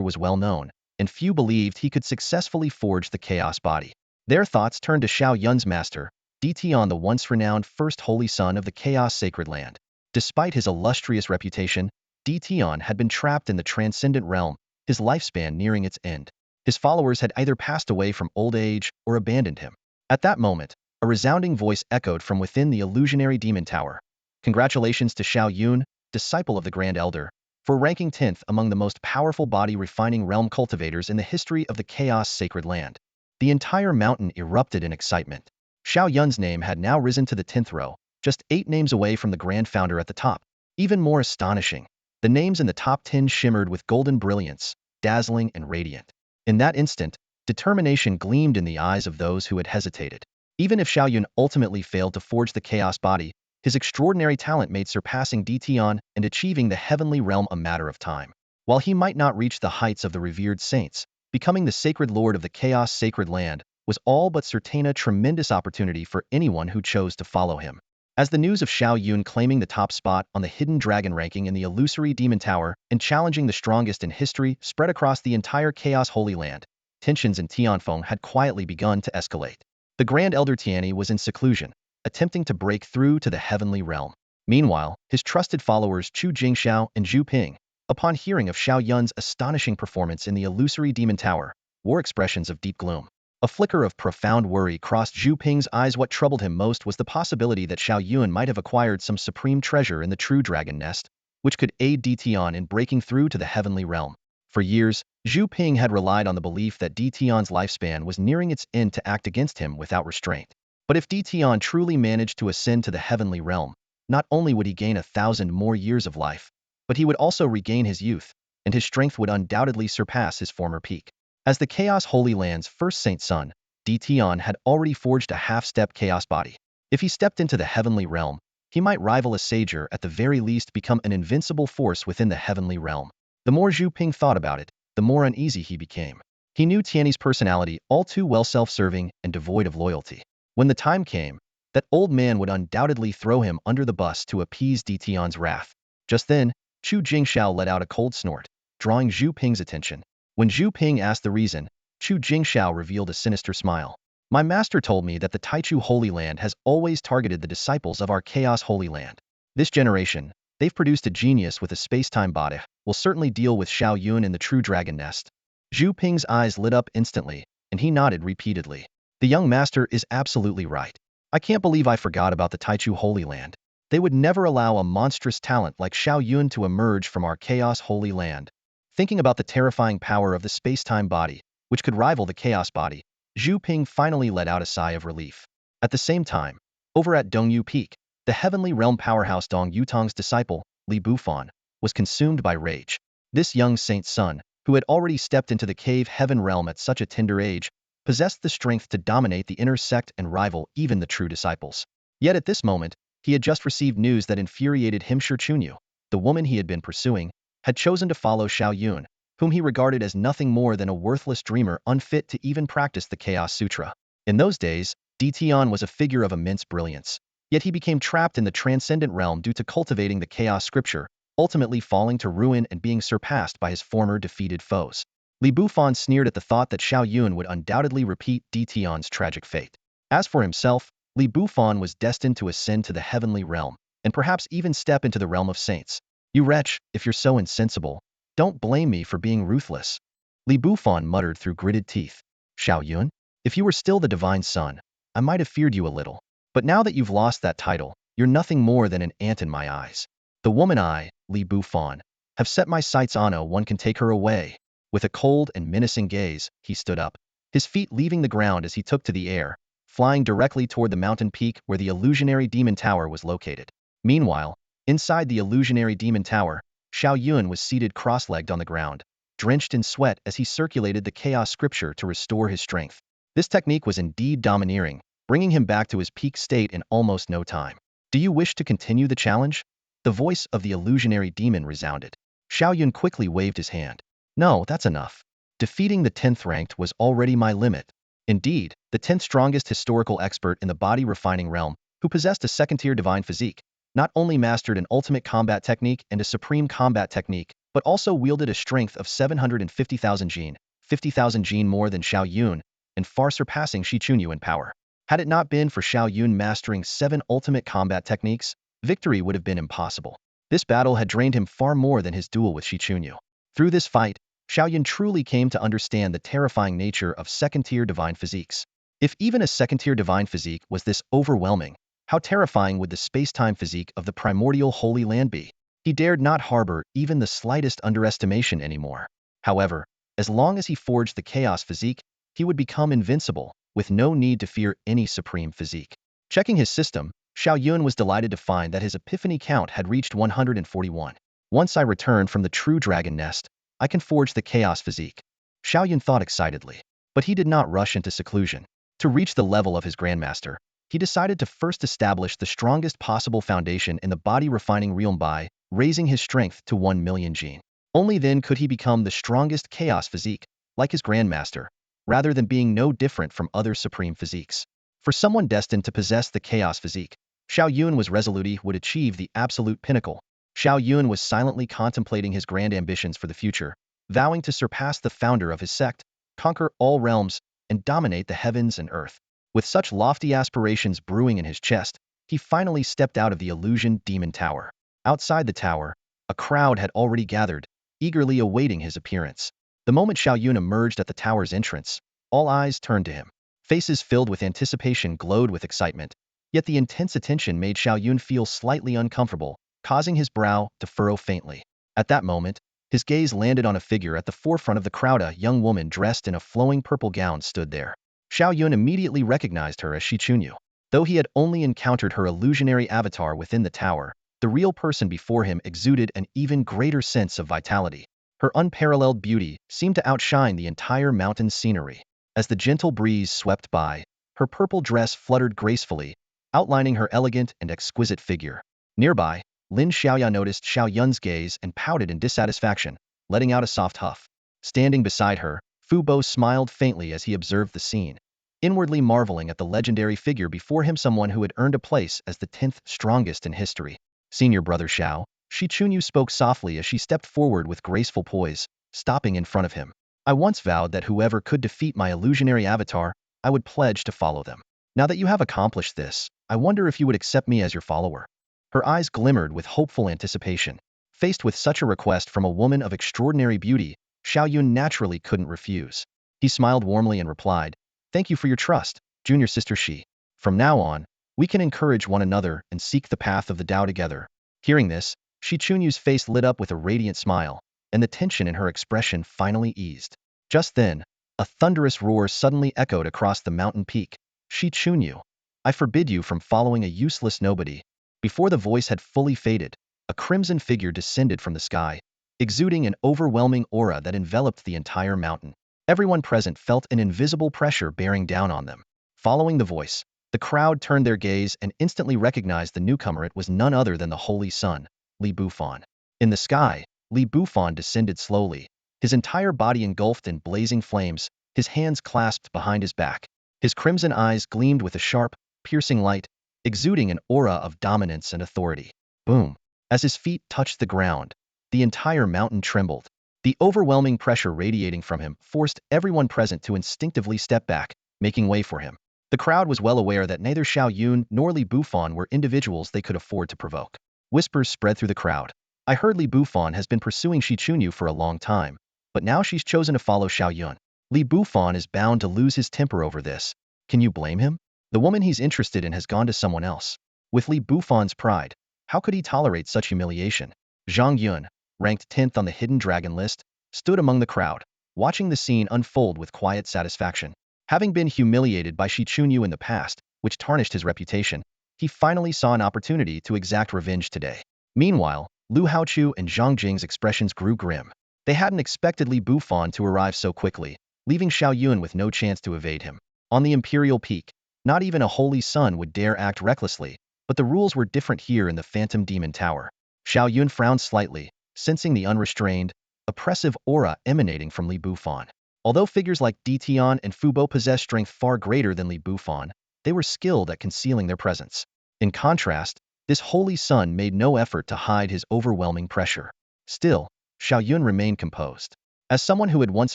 was well known, and few believed he could successfully forge the Chaos Body. Their thoughts turned to Xiao Yun's master, Detian, the once renowned first holy son of the Chaos Sacred Land. Despite his illustrious reputation, Detian had been trapped in the transcendent realm, his lifespan nearing its end. His followers had either passed away from old age or abandoned him. At that moment, a resounding voice echoed from within the illusionary demon tower. Congratulations to Xiao Yun, disciple of the Grand Elder, for ranking 10th among the most powerful body-refining realm cultivators in the history of the Chaos Sacred Land. The entire mountain erupted in excitement. Xiao Yun's name had now risen to the 10th row, just 8 names away from the Grand Founder at the top. Even more astonishing, the names in the top 10 shimmered with golden brilliance, dazzling and radiant. In that instant, determination gleamed in the eyes of those who had hesitated. Even if Xiao Yun ultimately failed to forge the Chaos Body, his extraordinary talent made surpassing Detian and achieving the heavenly realm a matter of time. While he might not reach the heights of the revered saints, becoming the sacred lord of the Chaos Sacred Land was all but certain a tremendous opportunity for anyone who chose to follow him. As the news of Xiao Yun claiming the top spot on the hidden dragon ranking in the illusory demon tower and challenging the strongest in history spread across the entire Chaos Holy Land, tensions in Tianfeng had quietly begun to escalate. The Grand Elder Tianyi was in seclusion, attempting to break through to the heavenly realm. Meanwhile, his trusted followers Chu Jingxiao and Zhu Ping, upon hearing of Xiao Yun's astonishing performance in the illusory demon tower, wore expressions of deep gloom. A flicker of profound worry crossed Zhu Ping's eyes. What troubled him most was the possibility that Xiao Yun might have acquired some supreme treasure in the true dragon nest, which could aid Detian in breaking through to the heavenly realm. For years, Zhu Ping had relied on the belief that Detian's lifespan was nearing its end to act against him without restraint. But if Detian truly managed to ascend to the heavenly realm, not only would he gain 1,000 more years of life, but he would also regain his youth, and his strength would undoubtedly surpass his former peak. As the Chaos Holy Land's first saint son, Detian had already forged a half-step Chaos Body. If he stepped into the heavenly realm, he might rival a sager, at the very least become an invincible force within the heavenly realm. The more Zhu Ping thought about it, the more uneasy he became. He knew Tianyi's personality all too well, self-serving and devoid of loyalty. When the time came, that old man would undoubtedly throw him under the bus to appease Detian's wrath. Just then, Chu Jingxiao let out a cold snort, drawing Zhu Ping's attention. When Zhu Ping asked the reason, Chu Jingxiao revealed a sinister smile. My master told me that the Taichu Holy Land has always targeted the disciples of our Chaos Holy Land. This generation, they've produced a genius with a space-time body, will certainly deal with Xiao Yun in the true dragon nest. Zhu Ping's eyes lit up instantly, and he nodded repeatedly. The young master is absolutely right. I can't believe I forgot about the Taichu Holy Land. They would never allow a monstrous talent like Xiao Yun to emerge from our Chaos Holy Land. Thinking about the terrifying power of the space-time body, which could rival the Chaos Body, Zhu Ping finally let out a sigh of relief. At the same time, over at Dongyu Peak, the heavenly realm powerhouse Dong Yutong's disciple, Li Bufan, was consumed by rage. This young saint's son, who had already stepped into the cave heaven realm at such a tender age, possessed the strength to dominate the inner sect and rival even the true disciples. Yet at this moment, he had just received news that infuriated him. Chunyu, the woman he had been pursuing, had chosen to follow Xiao Yun, whom he regarded as nothing more than a worthless dreamer unfit to even practice the Chaos Sutra. In those days, Detian was a figure of immense brilliance, yet he became trapped in the transcendent realm due to cultivating the Chaos Scripture, ultimately falling to ruin and being surpassed by his former defeated foes. Li Bufan sneered at the thought that Xiao Yun would undoubtedly repeat Detian's tragic fate. As for himself, Li Bufan was destined to ascend to the heavenly realm, and perhaps even step into the realm of saints. You wretch, if you're so insensible, don't blame me for being ruthless. Li Bufan muttered through gritted teeth. Xiao Yun, if you were still the divine son, I might have feared you a little. But now that you've lost that title, you're nothing more than an ant in my eyes. The woman I, Li Bufan, have set my sights on. No one can take her away. With a cold and menacing gaze, he stood up, his feet leaving the ground as he took to the air, flying directly toward the mountain peak where the illusionary demon tower was located. Meanwhile, inside the illusionary demon tower, Xiao Yun was seated cross-legged on the ground, drenched in sweat as he circulated the Chaos Scripture to restore his strength. This technique was indeed domineering, bringing him back to his peak state in almost no time. Do you wish to continue the challenge? The voice of the illusionary demon resounded. Xiao Yun quickly waved his hand. No, that's enough. Defeating the 10th ranked was already my limit. Indeed, the 10th strongest historical expert in the body refining realm, who possessed a second-tier divine physique, not only mastered an ultimate combat technique and a supreme combat technique, but also wielded a strength of 750,000 gene, 50,000 gene more than Xiao Yun, and far surpassing Shi Chunyu in power. Had it not been for Xiao Yun mastering 7 ultimate combat techniques, victory would have been impossible. This battle had drained him far more than his duel with Shi Chunyu. Through this fight, Xiao Yun truly came to understand the terrifying nature of second-tier divine physiques. If even a second-tier divine physique was this overwhelming, how terrifying would the space-time physique of the primordial Holy Land be? He dared not harbor even the slightest underestimation anymore. However, as long as he forged the chaos physique, he would become invincible, with no need to fear any supreme physique. Checking his system, Xiao Yun was delighted to find that his epiphany count had reached 141. Once I return from the true dragon nest, I can forge the chaos physique. Xiao Yun thought excitedly. But he did not rush into seclusion. To reach the level of his grandmaster, he decided to first establish the strongest possible foundation in the body refining realm by raising his strength to 1 million gene. Only then could he become the strongest chaos physique, like his grandmaster, rather than being no different from other supreme physiques. For someone destined to possess the chaos physique, Xiao Yun was resolute he would achieve the absolute pinnacle. Xiao Yun was silently contemplating his grand ambitions for the future, vowing to surpass the founder of his sect, conquer all realms, and dominate the heavens and earth. With such lofty aspirations brewing in his chest, he finally stepped out of the illusion demon tower. Outside the tower, a crowd had already gathered, eagerly awaiting his appearance. The moment Xiao Yun emerged at the tower's entrance, all eyes turned to him. Faces filled with anticipation glowed with excitement, yet the intense attention made Xiao Yun feel slightly uncomfortable, causing his brow to furrow faintly. At that moment, his gaze landed on a figure at the forefront of the crowd. A young woman dressed in a flowing purple gown stood there. Xiao Yun immediately recognized her as Shi Chunyu. Though he had only encountered her illusionary avatar within the tower, the real person before him exuded an even greater sense of vitality. Her unparalleled beauty seemed to outshine the entire mountain scenery. As the gentle breeze swept by, her purple dress fluttered gracefully, outlining her elegant and exquisite figure. Nearby, Lin Xiaoya noticed Xiao Yun's gaze and pouted in dissatisfaction, letting out a soft huff. Standing beside her, Fu Bo smiled faintly as he observed the scene, inwardly marveling at the legendary figure before him, someone who had earned a place as the 10th strongest in history. Senior brother Xiao, Shi Chunyu spoke softly as she stepped forward with graceful poise, stopping in front of him. I once vowed that whoever could defeat my illusionary avatar, I would pledge to follow them. Now that you have accomplished this, I wonder if you would accept me as your follower. Her eyes glimmered with hopeful anticipation. Faced with such a request from a woman of extraordinary beauty, Xiao Yun naturally couldn't refuse. He smiled warmly and replied, "Thank you for your trust, junior sister Shi. From now on, we can encourage one another and seek the path of the Tao together." Hearing this, Shi Chunyu's face lit up with a radiant smile, and the tension in her expression finally eased. Just then, a thunderous roar suddenly echoed across the mountain peak. "Shi Chunyu, I forbid you from following a useless nobody." Before the voice had fully faded, a crimson figure descended from the sky, exuding an overwhelming aura that enveloped the entire mountain. Everyone present felt an invisible pressure bearing down on them. Following the voice, the crowd turned their gaze and instantly recognized the newcomer. It was none other than the Holy Sun, Li Bufan. In the sky, Li Bufan descended slowly, his entire body engulfed in blazing flames, his hands clasped behind his back. His crimson eyes gleamed with a sharp, piercing light, exuding an aura of dominance and authority. Boom! As his feet touched the ground, the entire mountain trembled. The overwhelming pressure radiating from him forced everyone present to instinctively step back, making way for him. The crowd was well aware that neither Xiao Yun nor Li Bufan were individuals they could afford to provoke. Whispers spread through the crowd. "I heard Li Bufan has been pursuing Shi Chunyu for a long time, but now she's chosen to follow Xiao Yun. Li Bufan is bound to lose his temper over this. Can you blame him? The woman he's interested in has gone to someone else." With Li Bufan's pride, how could he tolerate such humiliation? Zhang Yun, ranked 10th on the hidden dragon list, stood among the crowd, watching the scene unfold with quiet satisfaction. Having been humiliated by Shi Chunyu in the past, which tarnished his reputation, he finally saw an opportunity to exact revenge today. Meanwhile, Lu Haochu and Zhang Jing's expressions grew grim. They hadn't expected Li Bufan to arrive so quickly, leaving Xiao Yun with no chance to evade him. On the Imperial Peak, not even a holy sun would dare act recklessly, but the rules were different here in the Phantom Demon Tower. Xiao Yun frowned slightly, sensing the unrestrained, oppressive aura emanating from Li Bufan. Although figures like Ditian and Fubo possessed strength far greater than Li Bufan, they were skilled at concealing their presence. In contrast, this holy son made no effort to hide his overwhelming pressure. Still, Xiao Yun remained composed. As someone who had once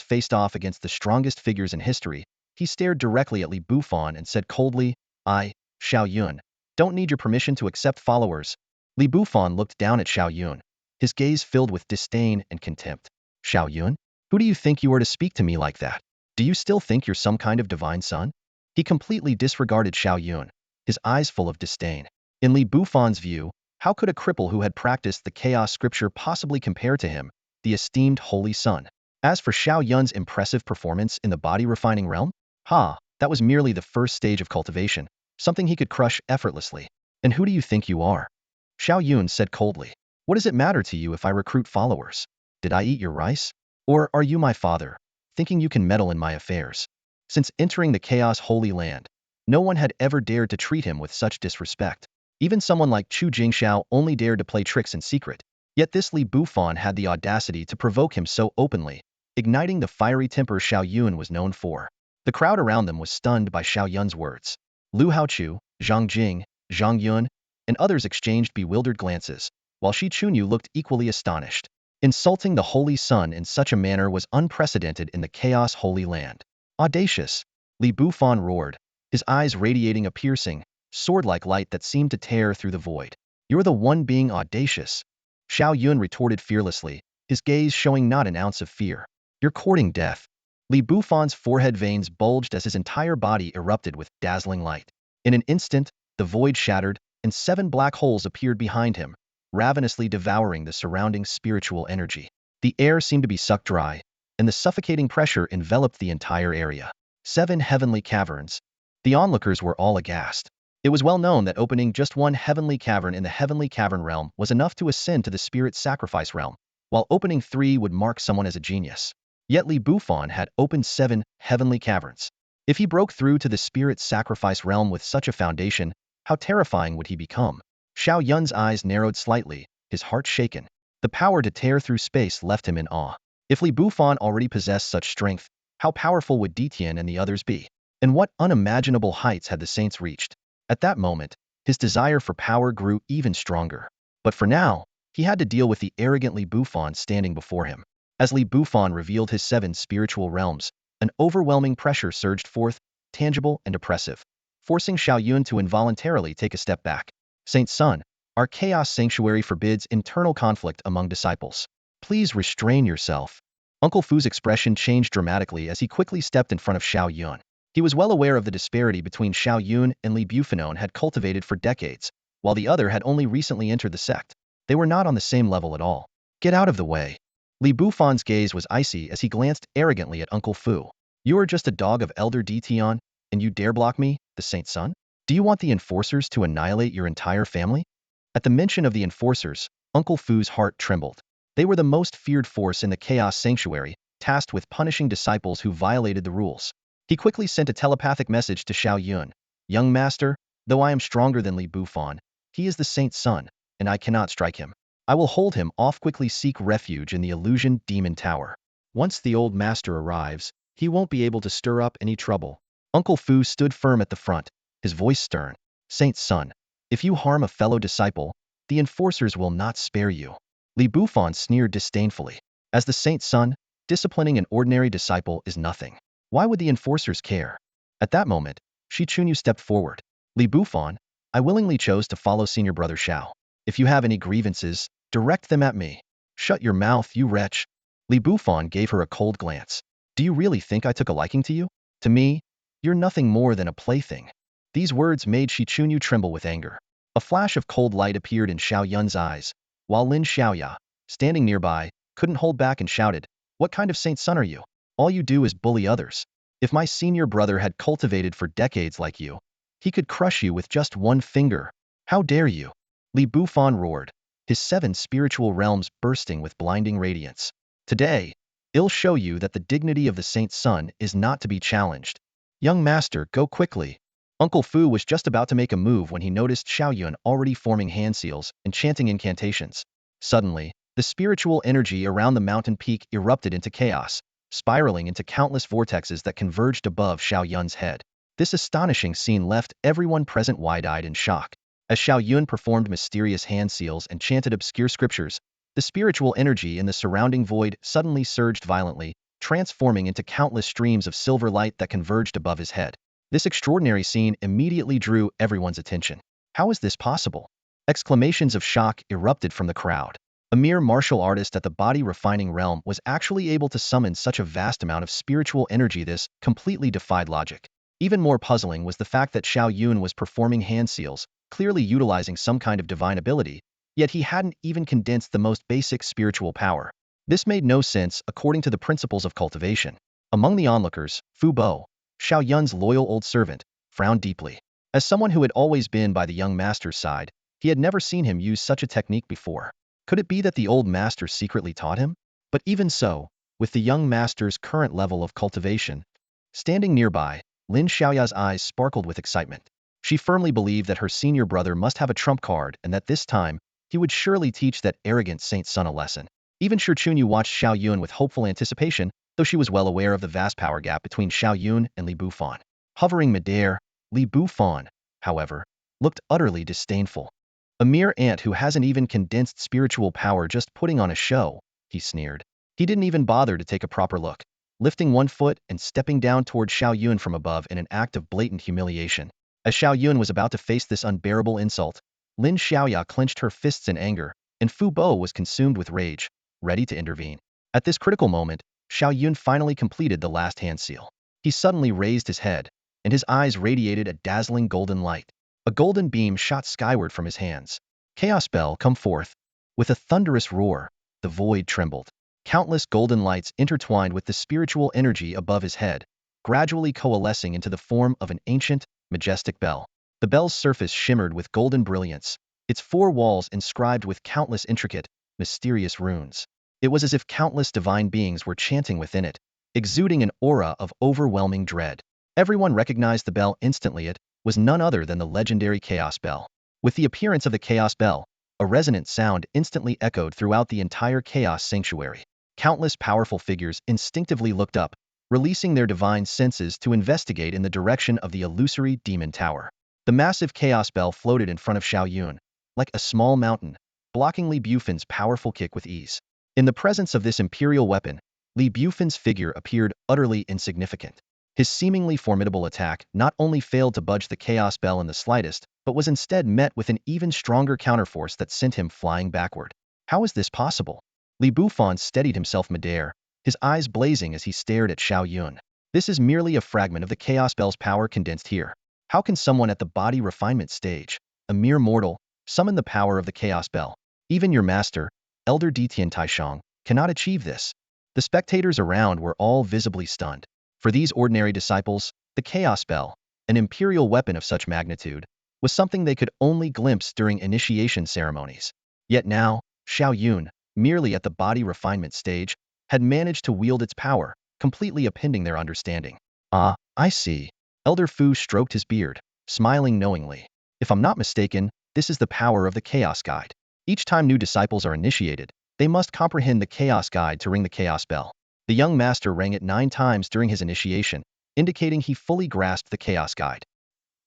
faced off against the strongest figures in history, he stared directly at Li Bufan and said coldly, "I, Xiao Yun, don't need your permission to accept followers." Li Bufan looked down at Xiao Yun, his gaze filled with disdain and contempt. "Xiao Yun? Who do you think you are to speak to me like that? Do you still think you're some kind of divine son?" He completely disregarded Xiao Yun, his eyes full of disdain. In Li Bufan's view, how could a cripple who had practiced the chaos scripture possibly compare to him, the esteemed holy son? As for Xiao Yun's impressive performance in the body-refining realm, that was merely the first stage of cultivation, something he could crush effortlessly. "And who do you think you are?" Xiao Yun said coldly. "What does it matter to you if I recruit followers? Did I eat your rice? Or are you my father, thinking you can meddle in my affairs?" Since entering the Chaos Holy Land, no one had ever dared to treat him with such disrespect. Even someone like Chu Jingxiao only dared to play tricks in secret. Yet this Li Bufan had the audacity to provoke him so openly, igniting the fiery temper Xiao Yun was known for. The crowd around them was stunned by Xiao Yun's words. Lu Haochu, Zhang Jing, Zhang Yun, and others exchanged bewildered glances, while Shi Chunyu looked equally astonished. Insulting the Holy Sun in such a manner was unprecedented in the Chaos Holy Land. "Audacious!" Li Bufan roared, his eyes radiating a piercing, sword-like light that seemed to tear through the void. "You're the one being audacious." Xiao Yun retorted fearlessly, his gaze showing not an ounce of fear. "You're courting death." Li Bufan's forehead veins bulged as his entire body erupted with dazzling light. In an instant, the void shattered, and 7 black holes appeared behind him, ravenously devouring the surrounding spiritual energy. The air seemed to be sucked dry, and the suffocating pressure enveloped the entire area. 7 heavenly caverns. The onlookers were all aghast. It was well known that opening just one heavenly cavern in the heavenly cavern realm was enough to ascend to the spirit sacrifice realm, while opening 3 would mark someone as a genius. Yet Li Bufan had opened 7 heavenly caverns. If he broke through to the spirit sacrifice realm with such a foundation, how terrifying would he become? Xiao Yun's eyes narrowed slightly, his heart shaken. The power to tear through space left him in awe. If Li Bufan already possessed such strength, how powerful would Ditian and the others be? And what unimaginable heights had the saints reached? At that moment, his desire for power grew even stronger. But for now, he had to deal with the arrogant Li Bufan standing before him. As Li Bufan revealed his 7 spiritual realms, an overwhelming pressure surged forth, tangible and oppressive, forcing Xiao Yun to involuntarily take a step back. "Saint Sun, our chaos sanctuary forbids internal conflict among disciples. Please restrain yourself." Uncle Fu's expression changed dramatically as he quickly stepped in front of Xiao Yun. He was well aware of the disparity between Xiao Yun and Li Bufan had cultivated for decades, while the other had only recently entered the sect. They were not on the same level at all. "Get out of the way." Li Bufan's gaze was icy as he glanced arrogantly at Uncle Fu. "You are just a dog of Elder Ditian, and you dare block me, the Saint Sun? Do you want the enforcers to annihilate your entire family?" At the mention of the enforcers, Uncle Fu's heart trembled. They were the most feared force in the Chaos Sanctuary, tasked with punishing disciples who violated the rules. He quickly sent a telepathic message to Xiao Yun. "Young master, though I am stronger than Li Bufan, he is the Saint's son, and I cannot strike him. I will hold him off. Quickly seek refuge in the Illusion Demon Tower. Once the old master arrives, he won't be able to stir up any trouble." Uncle Fu stood firm at the front, his voice stern. "Saint's son, if you harm a fellow disciple, the enforcers will not spare you." Li Bufan sneered disdainfully. As the Saint's son, disciplining an ordinary disciple is nothing. Why would the enforcers care? At that moment, Shi Chunyu stepped forward. "Li Bufan, I willingly chose to follow senior brother Xiao. If you have any grievances, direct them at me." "Shut your mouth, you wretch." Li Bufan gave her a cold glance. "Do you really think I took a liking to you? To me, you're nothing more than a plaything." These words made Shi Chunyu tremble with anger. A flash of cold light appeared in Xiao Yun's eyes, while Lin Xiaoya, standing nearby, couldn't hold back and shouted, "What kind of saint's son are you? All you do is bully others. If my senior brother had cultivated for decades like you, he could crush you with just one finger. How dare you?" Li Bufan roared, his 7 spiritual realms bursting with blinding radiance. "Today, I'll show you that the dignity of the Saint's son is not to be challenged. Young master, go quickly." Uncle Fu was just about to make a move when he noticed Xiao Yun already forming hand seals and chanting incantations. Suddenly, The spiritual energy around the mountain peak erupted into chaos, spiraling into countless vortexes that converged above Xiao Yun's head. This astonishing scene left everyone present wide-eyed in shock. As Xiao Yun performed mysterious hand seals and chanted obscure scriptures, the spiritual energy in the surrounding void suddenly surged violently, transforming into countless streams of silver light that converged above his head. This extraordinary scene immediately drew everyone's attention. How is this possible? Exclamations of shock erupted from the crowd. A mere martial artist at the body-refining realm was actually able to summon such a vast amount of spiritual energy. This completely defied logic. Even more puzzling was the fact that Xiao Yun was performing hand seals, clearly utilizing some kind of divine ability, yet he hadn't even condensed the most basic spiritual power. This made no sense according to the principles of cultivation. Among the onlookers, Fu Bo, Xiao Yun's loyal old servant, frowned deeply. As someone who had always been by the young master's side, he had never seen him use such a technique before. Could it be that the old master secretly taught him? But even so, with the young master's current level of cultivation, standing nearby, Lin Xiaoya's eyes sparkled with excitement. She firmly believed that her senior brother must have a trump card and that this time, he would surely teach that arrogant saint's son a lesson. Even Shi Chunyu watched Xiao Yun with hopeful anticipation, though she was well aware of the vast power gap between Xiao Yun and Li Bufan. Hovering midair, Li Bufan, however, looked utterly disdainful. A mere ant who hasn't even condensed spiritual power, just putting on a show, he sneered. He didn't even bother to take a proper look, lifting one foot and stepping down toward Xiao Yun from above in an act of blatant humiliation. As Xiao Yun was about to face this unbearable insult, Lin Xiaoya clenched her fists in anger, and Fu Bo was consumed with rage, ready to intervene. At this critical moment, Xiao Yun finally completed the last hand seal. He suddenly raised his head, and his eyes radiated a dazzling golden light. A golden beam shot skyward from his hands. Chaos Bell, come forth. With a thunderous roar, the void trembled. Countless golden lights intertwined with the spiritual energy above his head, gradually coalescing into the form of an ancient, majestic bell. The bell's surface shimmered with golden brilliance, its four walls inscribed with countless intricate, mysterious runes. It was as if countless divine beings were chanting within it, exuding an aura of overwhelming dread. Everyone recognized the bell instantly. It was none other than the legendary Chaos Bell. With the appearance of the Chaos Bell, a resonant sound instantly echoed throughout the entire Chaos Sanctuary. Countless powerful figures instinctively looked up, releasing their divine senses to investigate in the direction of the illusory demon tower. The massive Chaos Bell floated in front of Xiao Yun, like a small mountain, blocking Li Bufan's powerful kick with ease. In the presence of this imperial weapon, Li Bufan's figure appeared utterly insignificant. His seemingly formidable attack not only failed to budge the Chaos Bell in the slightest, but was instead met with an even stronger counterforce that sent him flying backward. How is this possible? Li Bufan steadied himself midair, his eyes blazing as he stared at Xiao Yun. This is merely a fragment of the Chaos Bell's power condensed here. How can someone at the body refinement stage, a mere mortal, summon the power of the Chaos Bell? Even your master, Elder Ditian Taishang, cannot achieve this. The spectators around were all visibly stunned. For these ordinary disciples, the Chaos Bell, an imperial weapon of such magnitude, was something they could only glimpse during initiation ceremonies. Yet now, Xiao Yun, merely at the body refinement stage, had managed to wield its power, completely upending their understanding. Ah, I see. Elder Fu stroked his beard, smiling knowingly. If I'm not mistaken, this is the power of the Chaos Guide. Each time new disciples are initiated, they must comprehend the Chaos Guide to ring the Chaos Bell. The young master rang it 9 times during his initiation, indicating he fully grasped the Chaos Guide.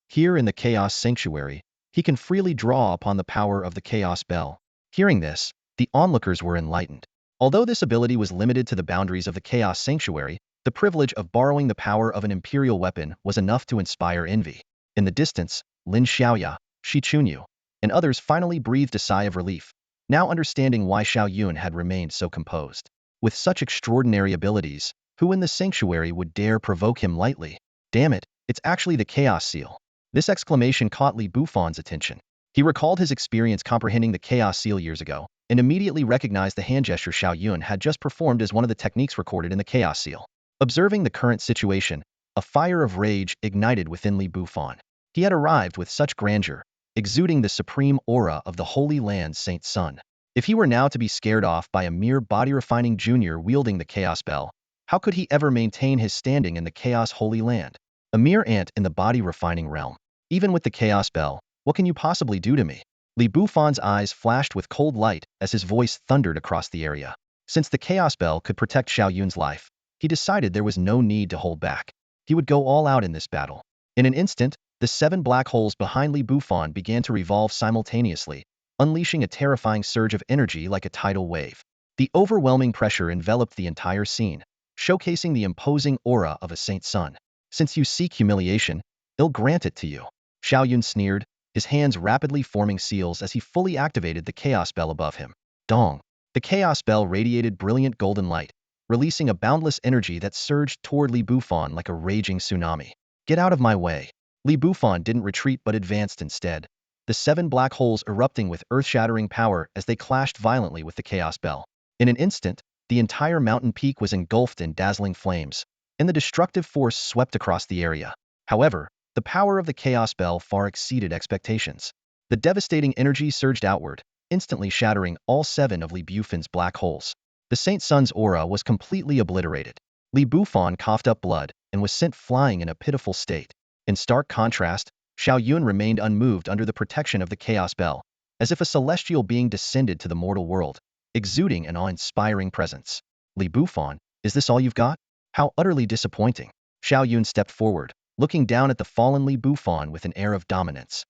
Here in the Chaos Sanctuary, he can freely draw upon the power of the Chaos Bell. Hearing this, the onlookers were enlightened. Although this ability was limited to the boundaries of the Chaos Sanctuary, the privilege of borrowing the power of an imperial weapon was enough to inspire envy. In the distance, Lin Xiaoya, Shi Chunyu, and others finally breathed a sigh of relief, now understanding why Xiao Yun had remained so composed. With such extraordinary abilities, who in the sanctuary would dare provoke him lightly? Damn it, it's actually the Chaos Seal. This exclamation caught Li Bufan's attention. He recalled his experience comprehending the Chaos Seal years ago, and immediately recognized the hand gesture Xiao Yun had just performed as one of the techniques recorded in the Chaos Seal. Observing the current situation, a fire of rage ignited within Li Bufan. He had arrived with such grandeur, exuding the supreme aura of the Holy Land's Saint Son. If he were now to be scared off by a mere body-refining junior wielding the Chaos Bell, how could he ever maintain his standing in the Chaos Holy Land? A mere ant in the body-refining realm. Even with the Chaos Bell, what can you possibly do to me? Li Bufan's eyes flashed with cold light as his voice thundered across the area. Since the chaos bell could protect Xiao Yun's life, he decided there was no need to hold back. He would go all out in this battle. In an instant, the 7 black holes behind Li Bufan began to revolve simultaneously, unleashing a terrifying surge of energy like a tidal wave. The overwhelming pressure enveloped the entire scene, showcasing the imposing aura of a saint's son. Since you seek humiliation, I'll grant it to you. Xiao Yun sneered, his hands rapidly forming seals as he fully activated the chaos bell above him. Dong! The chaos bell radiated brilliant golden light, releasing a boundless energy that surged toward Li Bufan like a raging tsunami. Get out of my way! Li Bufan didn't retreat but advanced instead, the 7 black holes erupting with earth-shattering power as they clashed violently with the chaos bell. In an instant, the entire mountain peak was engulfed in dazzling flames, and the destructive force swept across the area. However, the power of the chaos bell far exceeded expectations. The devastating energy surged outward, instantly shattering all 7 of Li Bufan's black holes. The Saint Sun's aura was completely obliterated. Li Bufan coughed up blood and was sent flying in a pitiful state. In stark contrast, Xiao Yun remained unmoved under the protection of the chaos bell, as if a celestial being descended to the mortal world, exuding an awe-inspiring presence. Li Bufan, is this all you've got? How utterly disappointing. Xiao Yun stepped forward, looking down at the fallen Li Bufan with an air of dominance.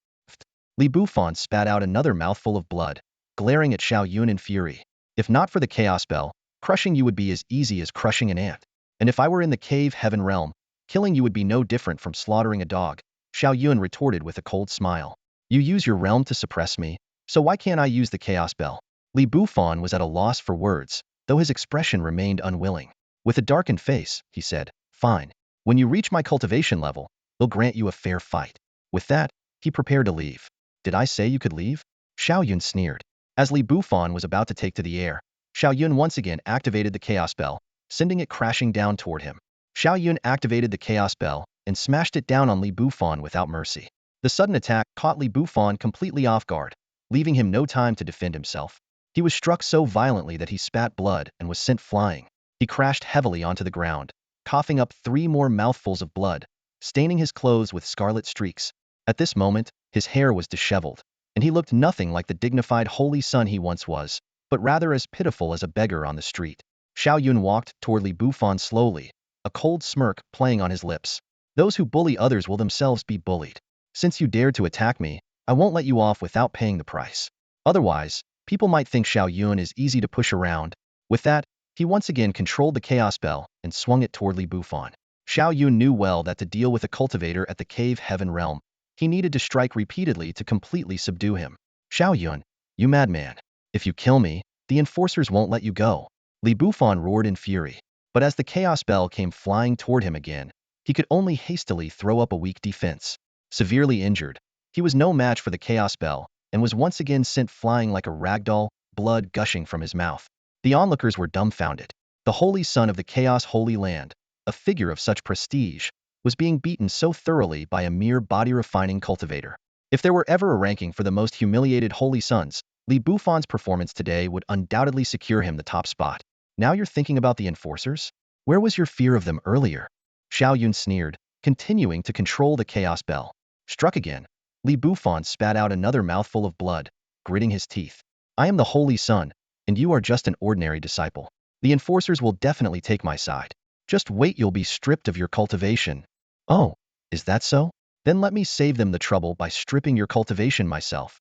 Li Bufan spat out another mouthful of blood, glaring at Xiao Yun in fury. If not for the chaos bell, crushing you would be as easy as crushing an ant. And if I were in the cave heaven realm, killing you would be no different from slaughtering a dog. Xiao Yun retorted with a cold smile. You use your realm to suppress me, so why can't I use the chaos bell? Li Bufan was at a loss for words, though his expression remained unwilling. With a darkened face, he said, fine. When you reach my cultivation level, I'll grant you a fair fight. With that, he prepared to leave. Did I say you could leave? Xiao Yun sneered. As Li Bufan was about to take to the air, Xiao Yun once again activated the chaos bell, sending it crashing down toward him. Xiao Yun activated the chaos bell and smashed it down on Li Bufan without mercy. The sudden attack caught Li Bufan completely off guard, leaving him no time to defend himself. He was struck so violently that he spat blood and was sent flying. He crashed heavily onto the ground, coughing up 3 more mouthfuls of blood, staining his clothes with scarlet streaks. At this moment, his hair was disheveled, and he looked nothing like the dignified holy son he once was, but rather as pitiful as a beggar on the street. Xiao Yun walked toward Li Bufan slowly, a cold smirk playing on his lips. Those who bully others will themselves be bullied. Since you dared to attack me, I won't let you off without paying the price. Otherwise, people might think Xiao Yun is easy to push around. With that, he once again controlled the chaos bell and swung it toward Li Bufan. Xiao Yun knew well that to deal with a cultivator at the cave heaven realm, he needed to strike repeatedly to completely subdue him. Xiao Yun, you madman. If you kill me, the enforcers won't let you go. Li Bufan roared in fury. But as the chaos bell came flying toward him again, he could only hastily throw up a weak defense. Severely injured, he was no match for the chaos bell and was once again sent flying like a ragdoll, blood gushing from his mouth. The onlookers were dumbfounded. The holy son of the chaos holy land, a figure of such prestige, was being beaten so thoroughly by a mere body-refining cultivator. If there were ever a ranking for the most humiliated holy sons, Li Bufan's performance today would undoubtedly secure him the top spot. Now you're thinking about the enforcers? Where was your fear of them earlier? Xiao Yun sneered, continuing to control the chaos bell. Struck again, Li Bufan spat out another mouthful of blood, gritting his teeth. I am the holy son, and you are just an ordinary disciple. The enforcers will definitely take my side. Just wait, you'll be stripped of your cultivation. Oh, is that so? Then let me save them the trouble by stripping your cultivation myself.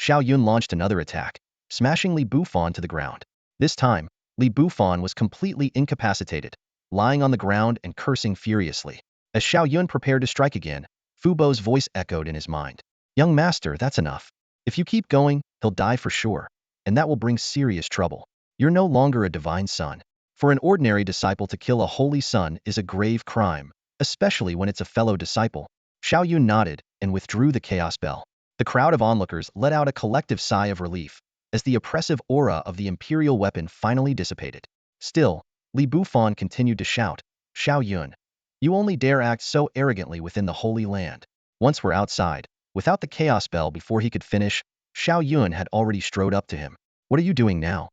Xiao Yun launched another attack, smashing Li Bufan to the ground. This time, Li Bufan was completely incapacitated, lying on the ground and cursing furiously. As Xiao Yun prepared to strike again, Fu Bo's voice echoed in his mind. Young master, that's enough. If you keep going, he'll die for sure, and that will bring serious trouble. You're no longer a divine son. For an ordinary disciple to kill a holy son is a grave crime, especially when it's a fellow disciple. Xiao Yun nodded and withdrew the chaos bell. The crowd of onlookers let out a collective sigh of relief as the oppressive aura of the imperial weapon finally dissipated. Still, Li Bufan continued to shout, Xiao Yun, you only dare act so arrogantly within the Holy Land. Once we're outside, without the chaos bell before he could finish, Xiao Yun had already strode up to him. What are you doing now?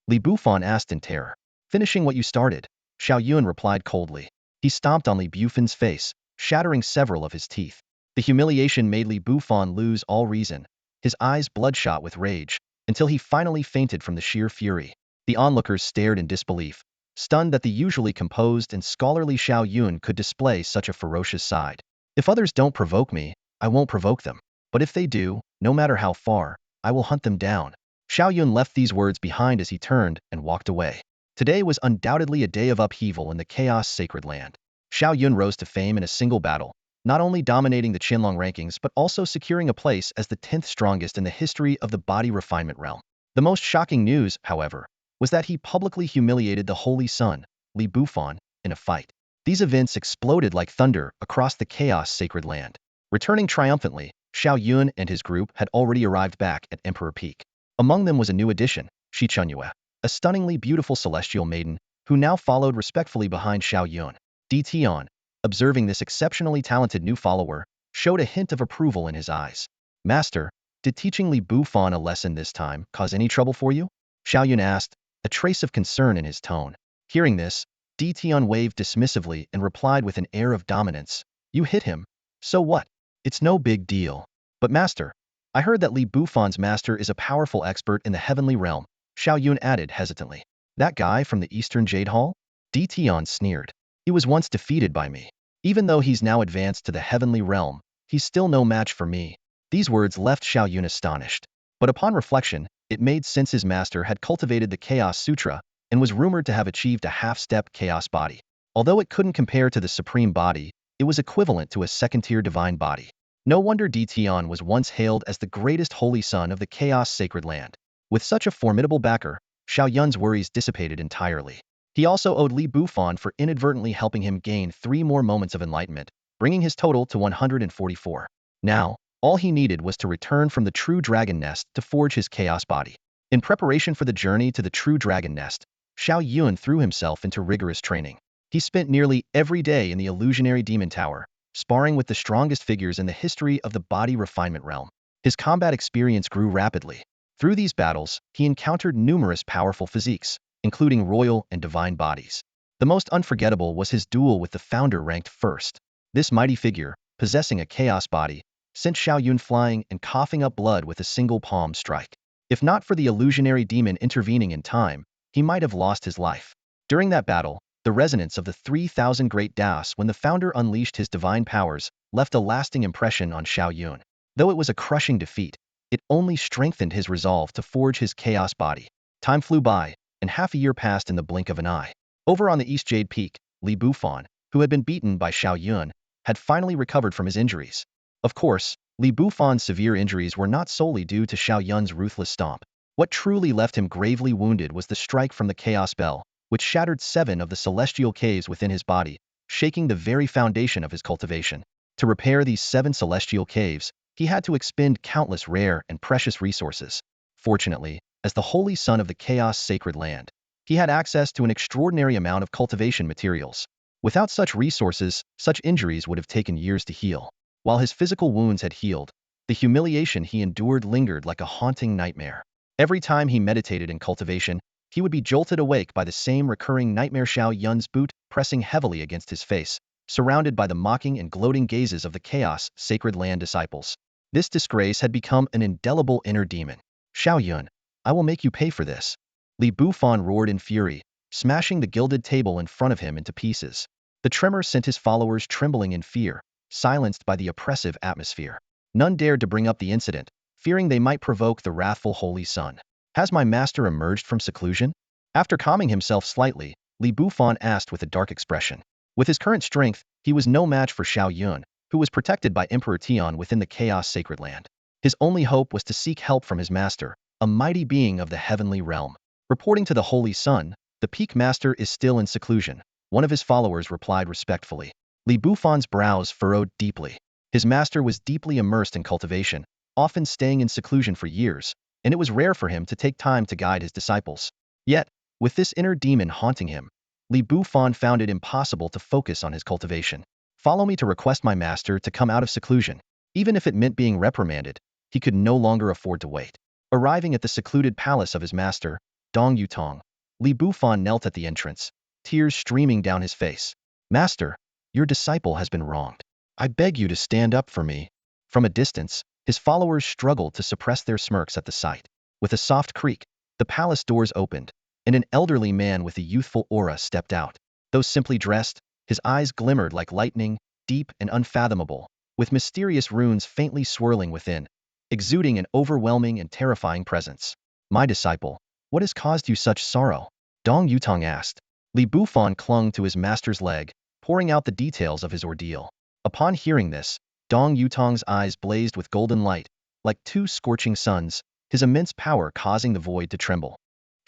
Li Bufan asked in terror. Finishing what you started, Xiao Yun replied coldly. He stomped on Li Bufan's face, shattering several of his teeth. The humiliation made Li Bufan lose all reason, his eyes bloodshot with rage, until he finally fainted from the sheer fury. The onlookers stared in disbelief, stunned that the usually composed and scholarly Xiao Yun could display such a ferocious side. If others don't provoke me, I won't provoke them. But if they do, no matter how far, I will hunt them down. Xiao Yun left these words behind as he turned and walked away. Today was undoubtedly a day of upheaval in the chaos sacred land. Xiao Yun rose to fame in a single battle, not only dominating the Qinlong rankings but also securing a place as the 10th strongest in the history of the body refinement realm. The most shocking news, however, was that he publicly humiliated the Holy Sun, Li Bufan, in a fight. These events exploded like thunder across the chaos sacred land. Returning triumphantly, Xiao Yun and his group had already arrived back at Emperor Peak. Among them was a new addition, Shi Chunyue, a stunningly beautiful celestial maiden, who now followed respectfully behind Xiao Yun. Tion, observing this exceptionally talented new follower, showed a hint of approval in his eyes. Master, did teaching Li Bufan a lesson this time cause any trouble for you? Xiao Yun asked, a trace of concern in his tone. Hearing this, Tion waved dismissively and replied with an air of dominance. You hit him. So what? It's no big deal. But master, I heard that Li Bufan's master is a powerful expert in the heavenly realm, Xiao Yun added hesitantly. That guy from the Eastern Jade Hall? Tion sneered. He was once defeated by me. Even though he's now advanced to the heavenly realm, he's still no match for me. These words left Xiao Yun astonished. But upon reflection, it made sense. His master had cultivated the Chaos Sutra and was rumored to have achieved a half-step chaos body. Although it couldn't compare to the supreme body, it was equivalent to a second-tier divine body. No wonder Tion was once hailed as the greatest holy son of the chaos sacred land. With such a formidable backer, Xiao Yun's worries dissipated entirely. He also owed Li Bufan for inadvertently helping him gain 3 more moments of enlightenment, bringing his total to 144. Now, all he needed was to return from the true dragon nest to forge his chaos body. In preparation for the journey to the true dragon nest, Xiao Yun threw himself into rigorous training. He spent nearly every day in the illusionary demon tower, sparring with the strongest figures in the history of the body refinement realm. His combat experience grew rapidly. Through these battles, he encountered numerous powerful physiques, including royal and divine bodies. The most unforgettable was his duel with the founder ranked first. This mighty figure, possessing a chaos body, sent Xiao Yun flying and coughing up blood with a single palm strike. If not for the illusionary demon intervening in time, he might have lost his life. During that battle, the resonance of the 3,000 great das when the founder unleashed his divine powers left a lasting impression on Xiao Yun. Though it was a crushing defeat, it only strengthened his resolve to forge his chaos body. Time flew by, and half a year passed in the blink of an eye. Over on the East Jade Peak, Li Bufan, who had been beaten by Xiao Yun, had finally recovered from his injuries. Of course, Li Bufan's severe injuries were not solely due to Xiao Yun's ruthless stomp. What truly left him gravely wounded was the strike from the Chaos Bell, which shattered 7 of the celestial caves within his body, shaking the very foundation of his cultivation. To repair these 7 celestial caves, he had to expend countless rare and precious resources. Fortunately, as the holy son of the chaos sacred land, he had access to an extraordinary amount of cultivation materials. Without such resources, such injuries would have taken years to heal. While his physical wounds had healed, the humiliation he endured lingered like a haunting nightmare. Every time he meditated in cultivation, he would be jolted awake by the same recurring nightmare: Xiao Yun's boot pressing heavily against his face, surrounded by the mocking and gloating gazes of the chaos sacred land disciples. This disgrace had become an indelible inner demon. Xiao Yun, I will make you pay for this. Li Bufan roared in fury, smashing the gilded table in front of him into pieces. The tremor sent his followers trembling in fear, silenced by the oppressive atmosphere. None dared to bring up the incident, fearing they might provoke the wrathful Holy Sun. Has my master emerged from seclusion? After calming himself slightly, Li Bufan asked with a dark expression. With his current strength, he was no match for Xiao Yun, who was protected by Emperor Tian within the Chaos Sacred Land. His only hope was to seek help from his master, a mighty being of the heavenly realm. Reporting to the Holy Sun, the Peak Master is still in seclusion, one of his followers replied respectfully. Li Bufan's brows furrowed deeply. His master was deeply immersed in cultivation, often staying in seclusion for years, and it was rare for him to take time to guide his disciples. Yet, with this inner demon haunting him, Li Bufan found it impossible to focus on his cultivation. Follow me to request my master to come out of seclusion. Even if it meant being reprimanded, he could no longer afford to wait. Arriving at the secluded palace of his master, Dong Yutong, Li Bufan knelt at the entrance, tears streaming down his face. Master, your disciple has been wronged. I beg you to stand up for me. From a distance, His followers struggled to suppress their smirks at the sight. With a soft creak, the palace doors opened, and an elderly man with a youthful aura stepped out. Though simply dressed, his eyes glimmered like lightning, deep and unfathomable, with mysterious runes faintly swirling within, exuding an overwhelming and terrifying presence. "My disciple, what has caused you such sorrow?" Dong Yutong asked. Li Bufan clung to his master's leg, pouring out the details of his ordeal. Upon hearing this, Dong Yutong's eyes blazed with golden light, like two scorching suns, his immense power causing the void to tremble.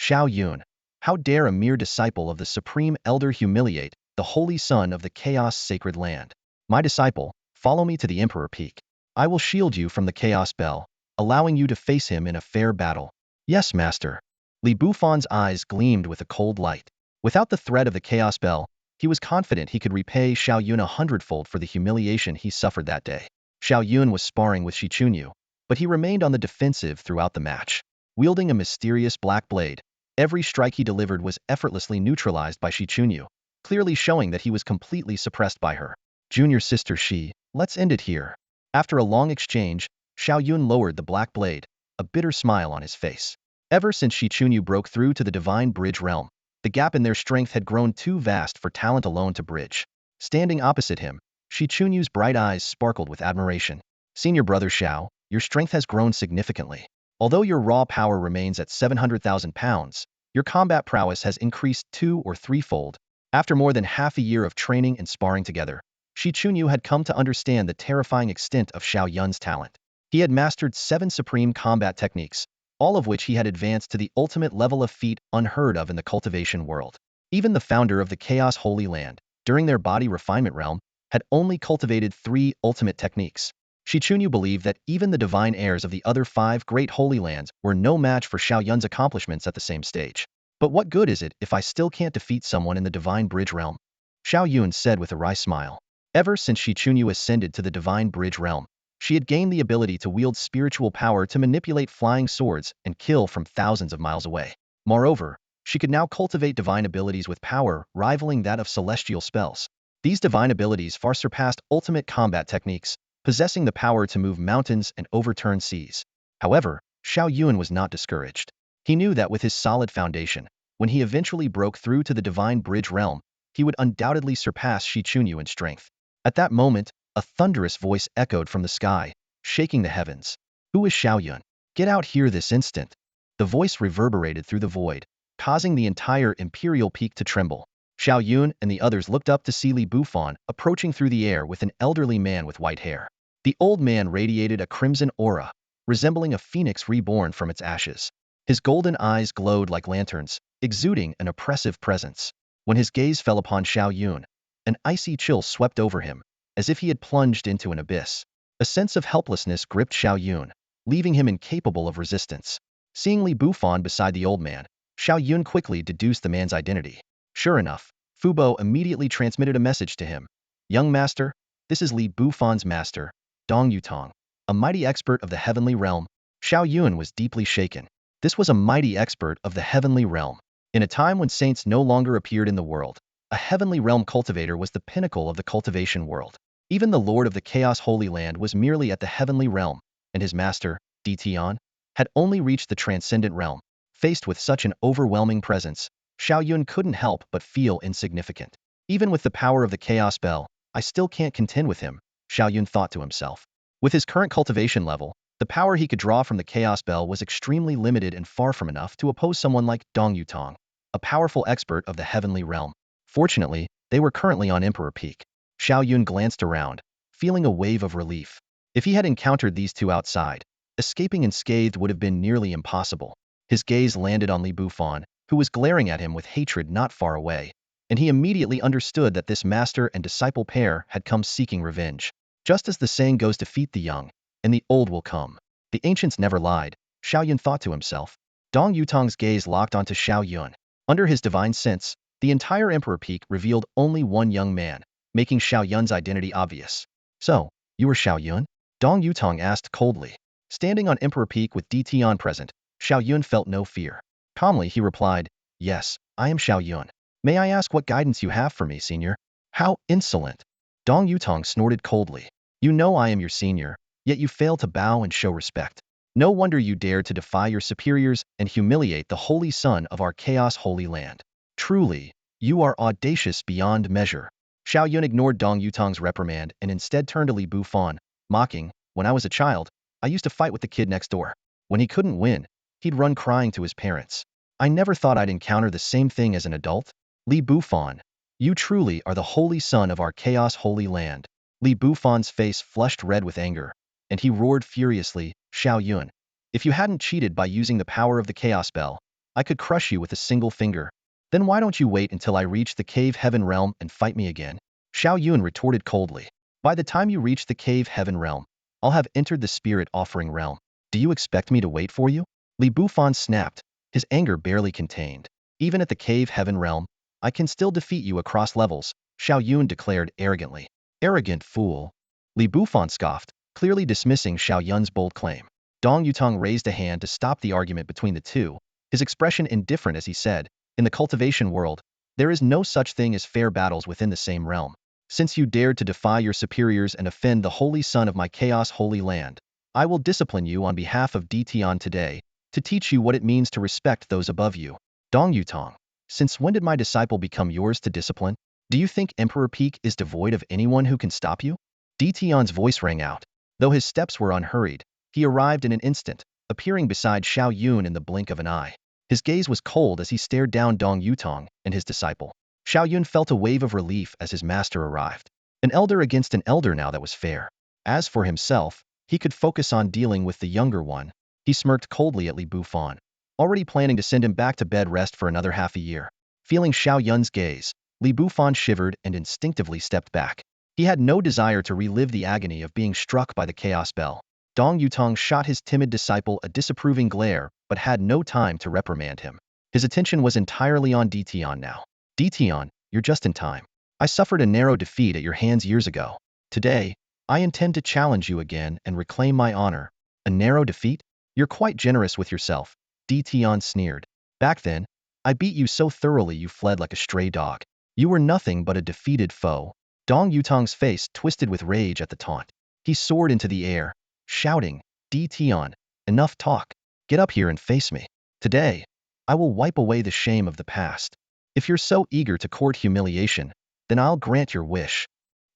"Xiao Yun, how dare a mere disciple of the Supreme Elder humiliate the holy son of the Chaos Sacred Land? My disciple, follow me to the Emperor Peak. I will shield you from the Chaos Bell, allowing you to face him in a fair battle." "Yes, master." Li Bufan's eyes gleamed with a cold light. Without the threat of the Chaos Bell, he was confident he could repay Xiao Yun 100-fold for the humiliation he suffered that day. Xiao Yun was sparring with Shi Chunyu, but he remained on the defensive throughout the match. Wielding a mysterious black blade, every strike he delivered was effortlessly neutralized by Shi Chunyu, clearly showing that he was completely suppressed by her. "Junior sister Shi, let's end it here." After a long exchange, Xiao Yun lowered the black blade, a bitter smile on his face. Ever since Shi Chunyu broke through to the Divine Bridge realm, the gap in their strength had grown too vast for talent alone to bridge. Standing opposite him, Shi Chunyu's bright eyes sparkled with admiration. "Senior brother Xiao, your strength has grown significantly. Although your raw power remains at 700,000 pounds, your combat prowess has increased 2- or 3-fold. After more than half a year of training and sparring together, Shi Chunyu had come to understand the terrifying extent of Xiao Yun's talent. He had mastered 7 supreme combat techniques, all of which he had advanced to the ultimate level of feat unheard of in the cultivation world. Even the founder of the Chaos Holy Land, during their body refinement realm, had only cultivated 3 ultimate techniques. Shi Chunyu believed that even the divine heirs of the other 5 great holy lands were no match for Xiao Yun's accomplishments at the same stage. "But what good is it if I still can't defeat someone in the Divine Bridge realm?" Xiao Yun said with a wry smile. Ever since Shi Chunyu ascended to the Divine Bridge realm, she had gained the ability to wield spiritual power to manipulate flying swords and kill from thousands of miles away. Moreover, she could now cultivate divine abilities with power rivaling that of celestial spells. These divine abilities far surpassed ultimate combat techniques, possessing the power to move mountains and overturn seas. However, Xiao Yun was not discouraged. He knew that with his solid foundation, when he eventually broke through to the Divine Bridge realm, he would undoubtedly surpass Shi Chunyu in strength. At that moment, a thunderous voice echoed from the sky, shaking the heavens. "Who is Xiao Yun? Get out here this instant." The voice reverberated through the void, causing the entire imperial peak to tremble. Xiao Yun and the others looked up to see Li Bufan approaching through the air with an elderly man with white hair. The old man radiated a crimson aura, resembling a phoenix reborn from its ashes. His golden eyes glowed like lanterns, exuding an oppressive presence. When his gaze fell upon Xiao Yun, an icy chill swept over him, as if he had plunged into an abyss. A sense of helplessness gripped Xiao Yun, leaving him incapable of resistance. Seeing Li Bufan beside the old man, Xiao Yun quickly deduced the man's identity. Sure enough, Fubo immediately transmitted a message to him. "Young master, this is Li Bufan's master, Dong Yutong, a mighty expert of the heavenly realm." Xiao Yun was deeply shaken. This was a mighty expert of the heavenly realm. In a time when saints no longer appeared in the world, a heavenly realm cultivator was the pinnacle of the cultivation world. Even the Lord of the Chaos Holy Land was merely at the heavenly realm, and his master, Tian, had only reached the transcendent realm. Faced with such an overwhelming presence, Xiao Yun couldn't help but feel insignificant. Even with the power of the Chaos Bell, I still can't contend with him, Xiao Yun thought to himself. With his current cultivation level, the power he could draw from the Chaos Bell was extremely limited and far from enough to oppose someone like Dong Yutong, a powerful expert of the heavenly realm. Fortunately, they were currently on Emperor Peak. Xiao Yun glanced around, feeling a wave of relief. If he had encountered these two outside, escaping unscathed would have been nearly impossible. His gaze landed on Li Bufan, who was glaring at him with hatred not far away, and he immediately understood that this master and disciple pair had come seeking revenge. Just as the saying goes, defeat the young, and the old will come. The ancients never lied, Xiao Yun thought to himself. Dong Yutong's gaze locked onto Xiao Yun. Under his divine sense, the entire Emperor Peak revealed only one young man, making Xiao Yun's identity obvious. "So, you are Xiao Yun?" Dong Yutong asked coldly. Standing on Emperor Peak with Tian present, Xiao Yun felt no fear. Calmly he replied, "Yes, I am Xiao Yun. May I ask what guidance you have for me, senior?" "How insolent!" Dong Yutong snorted coldly. "You know I am your senior, yet you fail to bow and show respect. No wonder you dare to defy your superiors and humiliate the holy son of our chaos holy land. Truly, you are audacious beyond measure. Xiao Yun ignored Dong Yutong's reprimand and instead turned to Li Bufan, mocking, when I was a child, I used to fight with the kid next door. When he couldn't win, he'd run crying to his parents. I never thought I'd encounter the same thing as an adult. Li Bufan, you truly are the holy son of our chaos holy land. Li Bufan's face flushed red with anger, and he roared furiously, Xiao Yun, if you hadn't cheated by using the power of the chaos bell, I could crush you with a single finger. Then why don't you wait until I reach the cave heaven realm and fight me again? Xiao Yun retorted coldly. By the time you reach the cave heaven realm, I'll have entered the spirit offering realm. Do you expect me to wait for you? Li Bufan snapped, his anger barely contained. Even at the cave heaven realm, I can still defeat you across levels, Xiao Yun declared arrogantly. Arrogant fool. Li Bufan scoffed, clearly dismissing Xiao Yun's bold claim. Dong Yutong raised a hand to stop the argument between the two, his expression indifferent as he said, in the cultivation world, there is no such thing as fair battles within the same realm. Since you dared to defy your superiors and offend the holy son of my chaos holy land, I will discipline you on behalf of Dtian today, to teach you what it means to respect those above you. Dong Yutong, since when did my disciple become yours to discipline? Do you think Emperor Peak is devoid of anyone who can stop you? Dtian's voice rang out. Though his steps were unhurried, he arrived in an instant, appearing beside Xiao Yun in the blink of an eye. His gaze was cold as he stared down Dong Yutong and his disciple. Xiao Yun felt a wave of relief as his master arrived. An elder against an elder now that was fair. As for himself, he could focus on dealing with the younger one. He smirked coldly at Li Bufan, already planning to send him back to bed rest for another half a year. Feeling Xiao Yun's gaze, Li Bufan shivered and instinctively stepped back. He had no desire to relive the agony of being struck by the chaos bell. Dong Yutong shot his timid disciple a disapproving glare, but had no time to reprimand him. His attention was entirely on Dtian now. Dtian, you're just in time. I suffered a narrow defeat at your hands years ago. Today, I intend to challenge you again and reclaim my honor. A narrow defeat? You're quite generous with yourself, Dtian sneered. Back then, I beat you so thoroughly you fled like a stray dog. You were nothing but a defeated foe. Dong Yutong's face twisted with rage at the taunt. He soared into the air, shouting, Dtian, enough talk. Get up here and face me. Today, I will wipe away the shame of the past. If you're so eager to court humiliation, then I'll grant your wish.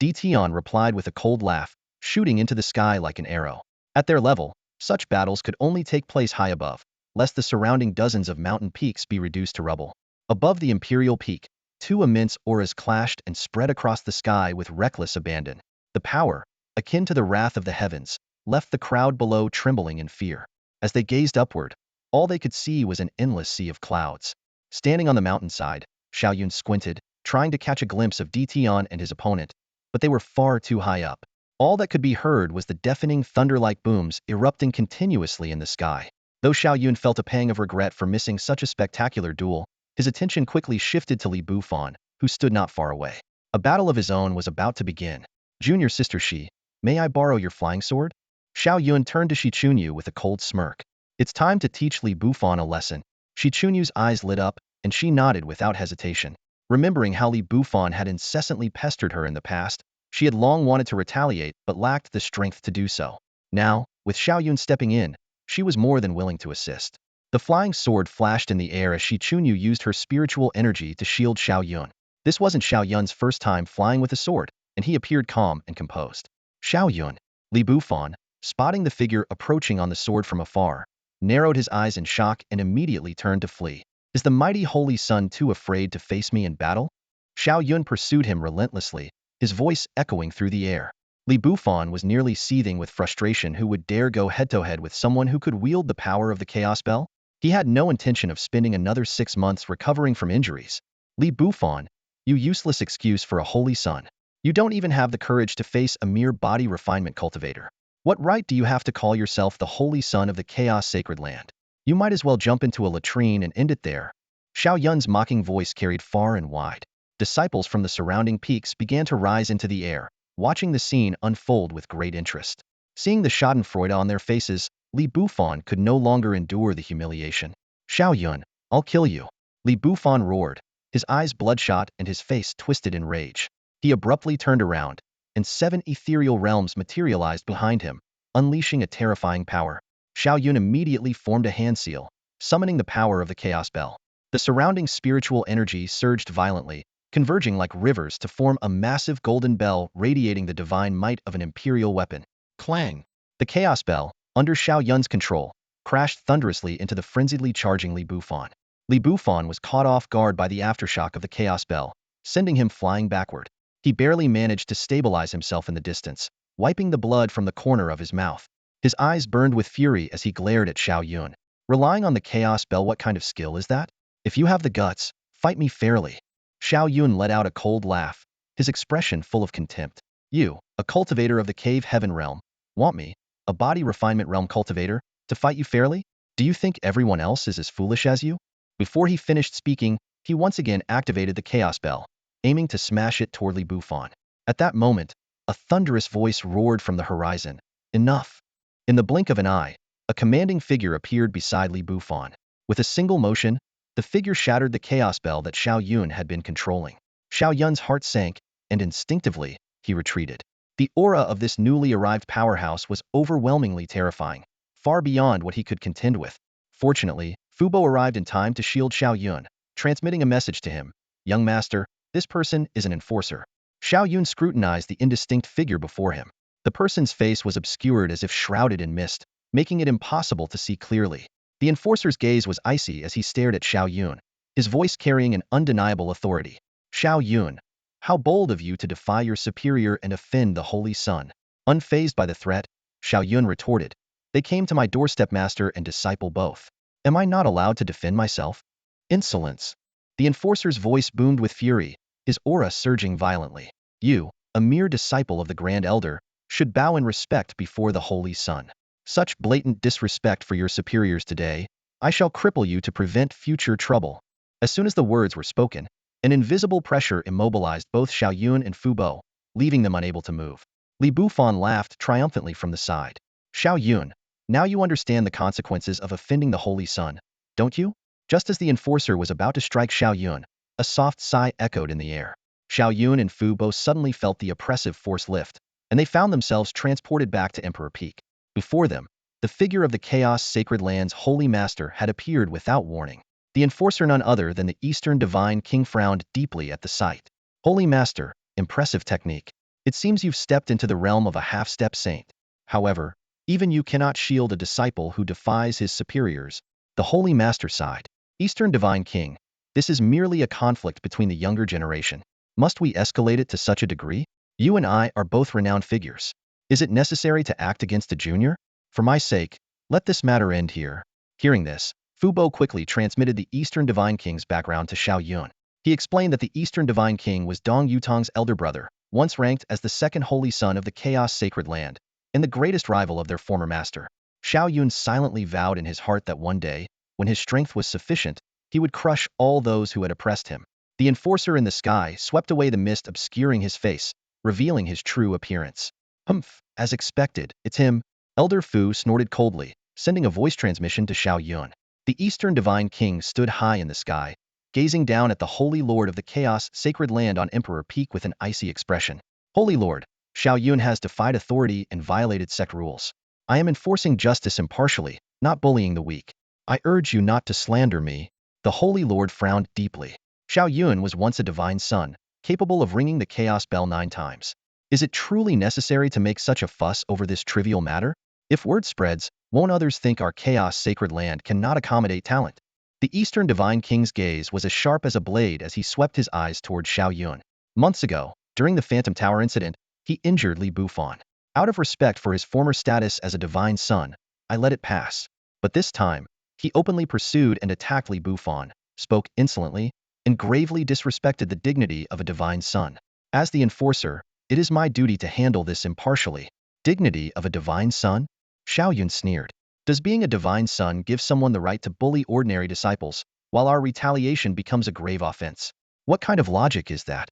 Dtian replied with a cold laugh, shooting into the sky like an arrow. At their level, such battles could only take place high above, lest the surrounding dozens of mountain peaks be reduced to rubble. Above the imperial peak, two immense auras clashed and spread across the sky with reckless abandon. The power, akin to the wrath of the heavens, left the crowd below trembling in fear. As they gazed upward, all they could see was an endless sea of clouds. Standing on the mountainside, Xiao Yun squinted, trying to catch a glimpse of Dtian and his opponent, but they were far too high up. All that could be heard was the deafening thunder-like booms erupting continuously in the sky. Though Xiao Yun felt a pang of regret for missing such a spectacular duel, his attention quickly shifted to Li Bufan, who stood not far away. A battle of his own was about to begin. Junior sister Shi, may I borrow your flying sword? Xiao Yun turned to Shi Chunyu with a cold smirk. It's time to teach Li Bufan a lesson. Shi Chunyu's eyes lit up, and she nodded without hesitation. Remembering how Li Bufan had incessantly pestered her in the past, she had long wanted to retaliate but lacked the strength to do so. Now, with Xiao Yun stepping in, she was more than willing to assist. The flying sword flashed in the air as Shi Chunyu used her spiritual energy to shield Xiao Yun. This wasn't Xiao Yun's first time flying with a sword, and he appeared calm and composed. Xiao Yun, Li Bufan, spotting the figure approaching on the sword from afar, narrowed his eyes in shock and immediately turned to flee. Is the mighty holy sun too afraid to face me in battle? Xiao Yun pursued him relentlessly, his voice echoing through the air. Li Bufan was nearly seething with frustration who would dare go head-to-head with someone who could wield the power of the Chaos Bell? He had no intention of spending another 6 months recovering from injuries. Li Bufan, you useless excuse for a holy son. You don't even have the courage to face a mere body refinement cultivator. What right do you have to call yourself the holy son of the Chaos Sacred Land? You might as well jump into a latrine and end it there. Xiao Yun's mocking voice carried far and wide. Disciples from the surrounding peaks began to rise into the air, watching the scene unfold with great interest. Seeing the schadenfreude on their faces, Li Bufan could no longer endure the humiliation. Xiao Yun, I'll kill you. Li Bufan roared, his eyes bloodshot and his face twisted in rage. He abruptly turned around, and 7 ethereal realms materialized behind him, unleashing a terrifying power. Xiao Yun immediately formed a hand seal, summoning the power of the Chaos Bell. The surrounding spiritual energy surged violently, converging like rivers to form a massive golden bell radiating the divine might of an imperial weapon. Clang! The Chaos Bell, under Xiao Yun's control, crashed thunderously into the frenziedly charging Li Bufan. Li Bufan was caught off guard by the aftershock of the Chaos Bell, sending him flying backward. He barely managed to stabilize himself in the distance, wiping the blood from the corner of his mouth. His eyes burned with fury as he glared at Xiao Yun. Relying on the Chaos Bell, what kind of skill is that? If you have the guts, fight me fairly. Xiao Yun let out a cold laugh, his expression full of contempt. You, a cultivator of the cave heaven realm, want me, a body refinement realm cultivator, to fight you fairly? Do you think everyone else is as foolish as you? Before he finished speaking, he once again activated the Chaos Bell, aiming to smash it toward Li Bufan. At that moment, a thunderous voice roared from the horizon. Enough! In the blink of an eye, a commanding figure appeared beside Li Bufan. With a single motion, the figure shattered the Chaos Bell that Xiao Yun had been controlling. Xiao Yun's heart sank, and instinctively, he retreated. The aura of this newly arrived powerhouse was overwhelmingly terrifying, far beyond what he could contend with. Fortunately, Fubo arrived in time to shield Xiao Yun, transmitting a message to him. Young master, this person is an enforcer. Xiao Yun scrutinized the indistinct figure before him. The person's face was obscured as if shrouded in mist, making it impossible to see clearly. The enforcer's gaze was icy as he stared at Xiao Yun, his voice carrying an undeniable authority. Xiao Yun, how bold of you to defy your superior and offend the Holy Sun. Unfazed by the threat, Xiao Yun retorted. They came to my doorstep, master and disciple both. Am I not allowed to defend myself? Insolence. The enforcer's voice boomed with fury, his aura surging violently. You, a mere disciple of the Grand Elder, should bow in respect before the Holy Sun. Such blatant disrespect for your superiors today, I shall cripple you to prevent future trouble. As soon as the words were spoken, an invisible pressure immobilized both Xiao Yun and Fu Bo, leaving them unable to move. Li Bufan laughed triumphantly from the side. Xiao Yun, now you understand the consequences of offending the Holy Sun, don't you? Just as the enforcer was about to strike Xiao Yun, a soft sigh echoed in the air. Xiao Yun and Fu Bo suddenly felt the oppressive force lift, and they found themselves transported back to Emperor Peak. Before them, the figure of the Chaos Sacred Land's Holy Master had appeared without warning. The enforcer, none other than the Eastern Divine King, frowned deeply at the sight. Holy Master, impressive technique. It seems you've stepped into the realm of a half-step saint. However, even you cannot shield a disciple who defies his superiors. The Holy Master sighed. Eastern Divine King, this is merely a conflict between the younger generation. Must we escalate it to such a degree? You and I are both renowned figures. Is it necessary to act against a junior? For my sake, let this matter end here. Hearing this, Fu Bo quickly transmitted the Eastern Divine King's background to Xiao Yun. He explained that the Eastern Divine King was Dong Yutong's elder brother, once ranked as the second holy son of the Chaos Sacred Land, and the greatest rival of their former master. Xiao Yun silently vowed in his heart that one day, when his strength was sufficient, he would crush all those who had oppressed him. The enforcer in the sky swept away the mist obscuring his face, revealing his true appearance. Humph, as expected, it's him. Elder Fu snorted coldly, sending a voice transmission to Xiao Yun. The Eastern Divine King stood high in the sky, gazing down at the Holy Lord of the Chaos Sacred Land on Emperor Peak with an icy expression. Holy Lord, Xiao Yun has defied authority and violated sect rules. I am enforcing justice impartially, not bullying the weak. I urge you not to slander me. The Holy Lord frowned deeply. Xiao Yun was once a divine son, capable of ringing the Chaos Bell 9 times. Is it truly necessary to make such a fuss over this trivial matter? If word spreads, won't others think our Chaos Sacred Land cannot accommodate talent? The Eastern Divine King's gaze was as sharp as a blade as he swept his eyes toward Xiao Yun. Months ago, during the Phantom Tower incident, he injured Li Bufan. Out of respect for his former status as a divine son, I let it pass. But this time, he openly pursued and attacked Li Bufan, spoke insolently, and gravely disrespected the dignity of a divine son. As the enforcer, it is my duty to handle this impartially. Dignity of a divine son? Xiao Yun sneered. Does being a divine son give someone the right to bully ordinary disciples, while our retaliation becomes a grave offense? What kind of logic is that?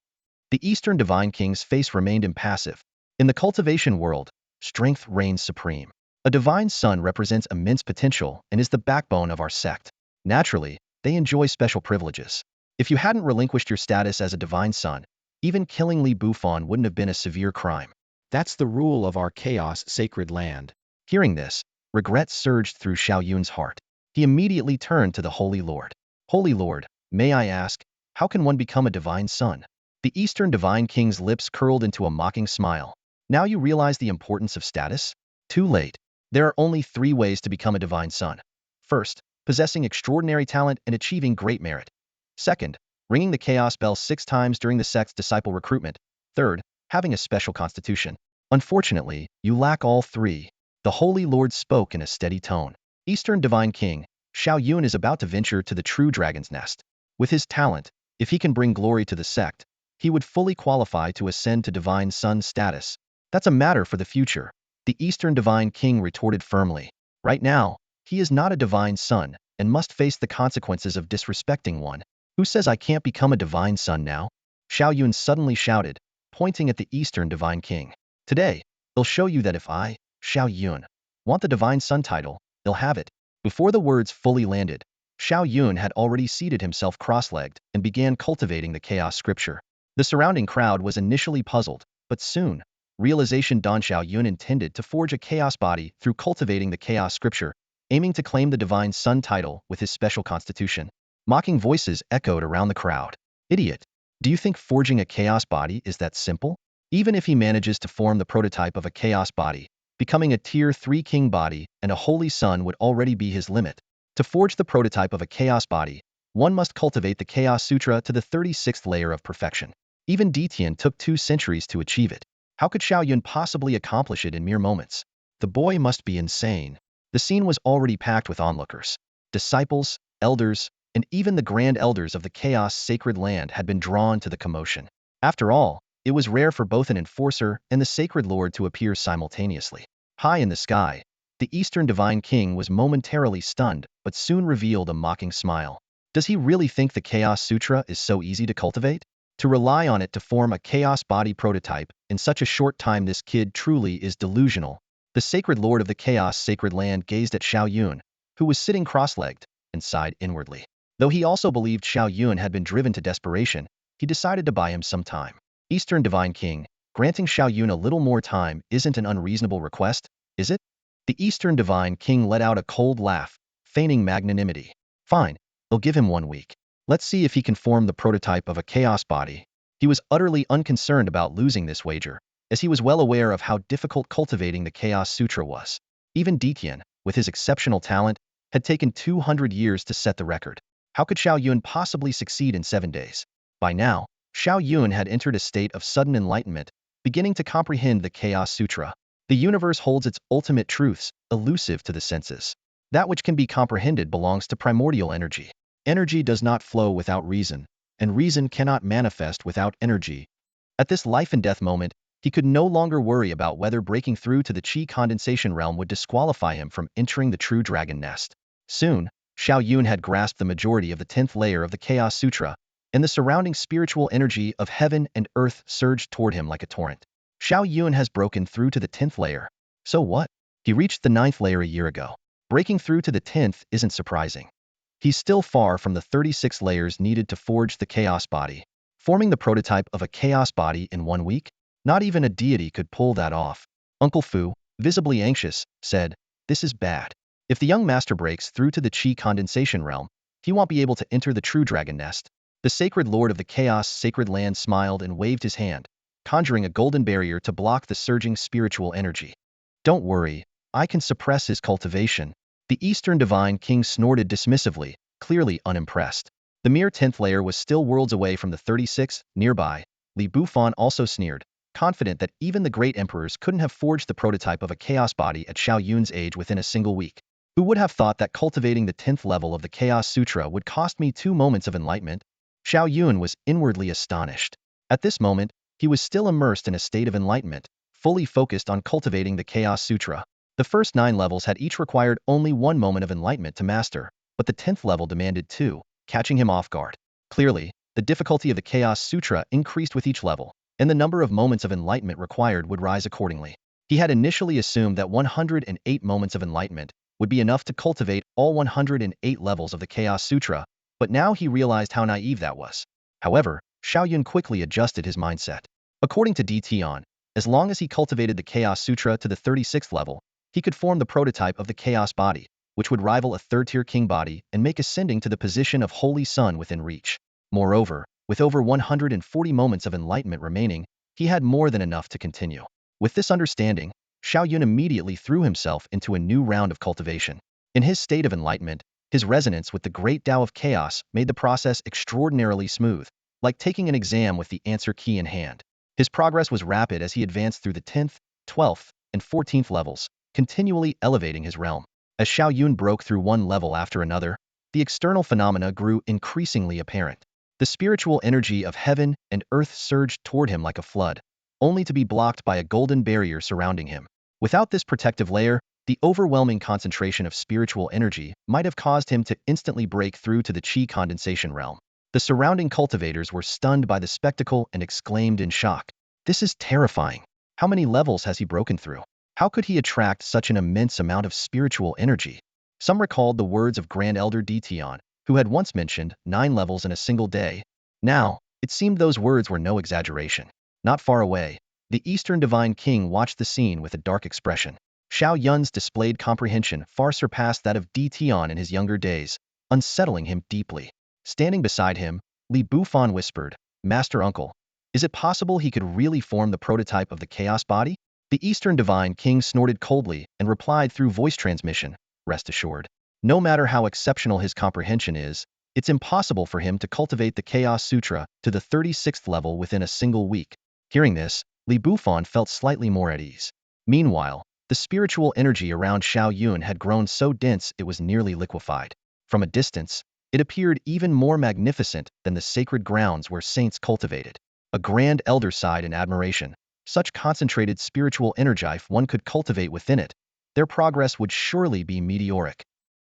The Eastern Divine King's face remained impassive. In the cultivation world, strength reigns supreme. A divine son represents immense potential and is the backbone of our sect. Naturally, they enjoy special privileges. If you hadn't relinquished your status as a divine son, even killing Li Bufan wouldn't have been a severe crime. That's the rule of our Chaos Sacred Land. Hearing this, regret surged through Xiao Yun's heart. He immediately turned to the Holy Lord. Holy Lord, may I ask, how can one become a divine son? The Eastern Divine King's lips curled into a mocking smile. Now you realize the importance of status? Too late. There are only 3 ways to become a divine son. First, possessing extraordinary talent and achieving great merit. Second, ringing the chaos bell 6 times during the sect's disciple recruitment. Third, having a special constitution. Unfortunately, you lack all 3. The Holy Lord spoke in a steady tone. Eastern Divine King, Xiao Yun is about to venture to the true dragon's nest. With his talent, if he can bring glory to the sect, he would fully qualify to ascend to divine son status. That's a matter for the future, the Eastern Divine King retorted firmly. Right now, he is not a divine son and must face the consequences of disrespecting one. Who says I can't become a divine son now? Xiao Yun suddenly shouted, pointing at the Eastern Divine King. Today, they'll show you that if I, Xiao Yun, want the divine son title, they'll have it. Before the words fully landed, Xiao Yun had already seated himself cross-legged and began cultivating the chaos scripture. The surrounding crowd was initially puzzled, but soon, realization dawned. Xiao Yun intended to forge a chaos body through cultivating the chaos scripture, aiming to claim the divine son title with his special constitution. Mocking voices echoed around the crowd. Idiot! Do you think forging a chaos body is that simple? Even if he manages to form the prototype of a chaos body, becoming a Tier 3 king body and a holy son would already be his limit. To forge the prototype of a chaos body, one must cultivate the Chaos Sutra to the 36th layer of perfection. Even Detian took 2 centuries to achieve it. How could Xiao Yun possibly accomplish it in mere moments? The boy must be insane. The scene was already packed with onlookers. Disciples, elders, and even the grand elders of the Chaos Sacred Land had been drawn to the commotion. After all, it was rare for both an enforcer and the Sacred Lord to appear simultaneously. High in the sky, the Eastern Divine King was momentarily stunned, but soon revealed a mocking smile. Does he really think the Chaos Sutra is so easy to cultivate? To rely on it to form a chaos body prototype in such a short time, this kid truly is delusional. The Sacred Lord of the Chaos Sacred Land gazed at Xiao Yun, who was sitting cross-legged, and sighed inwardly. Though he also believed Xiao Yun had been driven to desperation, he decided to buy him some time. Eastern Divine King, granting Xiao Yun a little more time isn't an unreasonable request, is it? The Eastern Divine King let out a cold laugh, feigning magnanimity. Fine, they'll give him 1 week. Let's see if he can form the prototype of a chaos body. He was utterly unconcerned about losing this wager, as he was well aware of how difficult cultivating the Chaos Sutra was. Even Detian, with his exceptional talent, had taken 200 years to set the record. How could Xiao Yun possibly succeed in 7 days? By now, Xiao Yun had entered a state of sudden enlightenment, beginning to comprehend the Chaos Sutra. The universe holds its ultimate truths, elusive to the senses. That which can be comprehended belongs to primordial energy. Energy does not flow without reason, and reason cannot manifest without energy. At this life and death moment, he could no longer worry about whether breaking through to the chi condensation realm would disqualify him from entering the true dragon nest. Soon, Xiao Yun had grasped the majority of the 10th layer of the Chaos Sutra, and the surrounding spiritual energy of heaven and earth surged toward him like a torrent. Xiao Yun has broken through to the 10th layer. So what? He reached the 9th layer a year ago. Breaking through to the 10th isn't surprising. He's still far from the 36 layers needed to forge the chaos body. Forming the prototype of a chaos body in 1 week? Not even a deity could pull that off. Uncle Fu, visibly anxious, said, "This is bad. If the young master breaks through to the chi condensation realm, he won't be able to enter the true dragon nest." The Sacred Lord of the Chaos Sacred Land smiled and waved his hand, conjuring a golden barrier to block the surging spiritual energy. "Don't worry, I can suppress his cultivation." The Eastern Divine King snorted dismissively, clearly unimpressed. The mere 10th layer was still worlds away from the 36th. Nearby, Li Bufan also sneered, confident that even the great emperors couldn't have forged the prototype of a chaos body at Xiao Yun's age within a single week. Who would have thought that cultivating the 10th level of the Chaos Sutra would cost me 2 moments of enlightenment? Xiao Yun was inwardly astonished. At this moment, he was still immersed in a state of enlightenment, fully focused on cultivating the Chaos Sutra. The first 9 levels had each required only 1 moment of enlightenment to master, but the 10th level demanded 2, catching him off guard. Clearly, the difficulty of the Chaos Sutra increased with each level, and the number of moments of enlightenment required would rise accordingly. He had initially assumed that 108 moments of enlightenment would be enough to cultivate all 108 levels of the Chaos Sutra, but now he realized how naive that was. However, Xiao Yun quickly adjusted his mindset. According to Detian, as long as he cultivated the Chaos Sutra to the 36th level, He could form the prototype of the chaos body, which would rival a third-tier king body and make ascending to the position of Holy Sun within reach. Moreover, with over 140 moments of enlightenment remaining, he had more than enough to continue. With this understanding, Xiao Yun immediately threw himself into a new round of cultivation. In his state of enlightenment, his resonance with the great Tao of chaos made the process extraordinarily smooth, like taking an exam with the answer key in hand. His progress was rapid as he advanced through the 10th, 12th, and 14th levels, continually elevating his realm. As Xiao Yun broke through one level after another, the external phenomena grew increasingly apparent. The spiritual energy of heaven and earth surged toward him like a flood, only to be blocked by a golden barrier surrounding him. Without this protective layer, the overwhelming concentration of spiritual energy might have caused him to instantly break through to the chi condensation realm. The surrounding cultivators were stunned by the spectacle and exclaimed in shock, "This is terrifying. How many levels has he broken through? How could he attract such an immense amount of spiritual energy?" Some recalled the words of Grand Elder Dition, who had once mentioned 9 levels in a single day. Now, it seemed those words were no exaggeration. Not far away, the Eastern Divine King watched the scene with a dark expression. Xiao Yun's displayed comprehension far surpassed that of Dition in his younger days, unsettling him deeply. Standing beside him, Li Bufan whispered, "Master Uncle, is it possible he could really form the prototype of the chaos body?" The Eastern Divine King snorted coldly and replied through voice transmission, "Rest assured. No matter how exceptional his comprehension is, it's impossible for him to cultivate the Chaos Sutra to the 36th level within a single week." Hearing this, Li Bufan felt slightly more at ease. Meanwhile, the spiritual energy around Xiao Yun had grown so dense it was nearly liquefied. From a distance, it appeared even more magnificent than the sacred grounds where saints cultivated. A grand elder sighed in admiration. Such concentrated spiritual energy, if one could cultivate within it, their progress would surely be meteoric.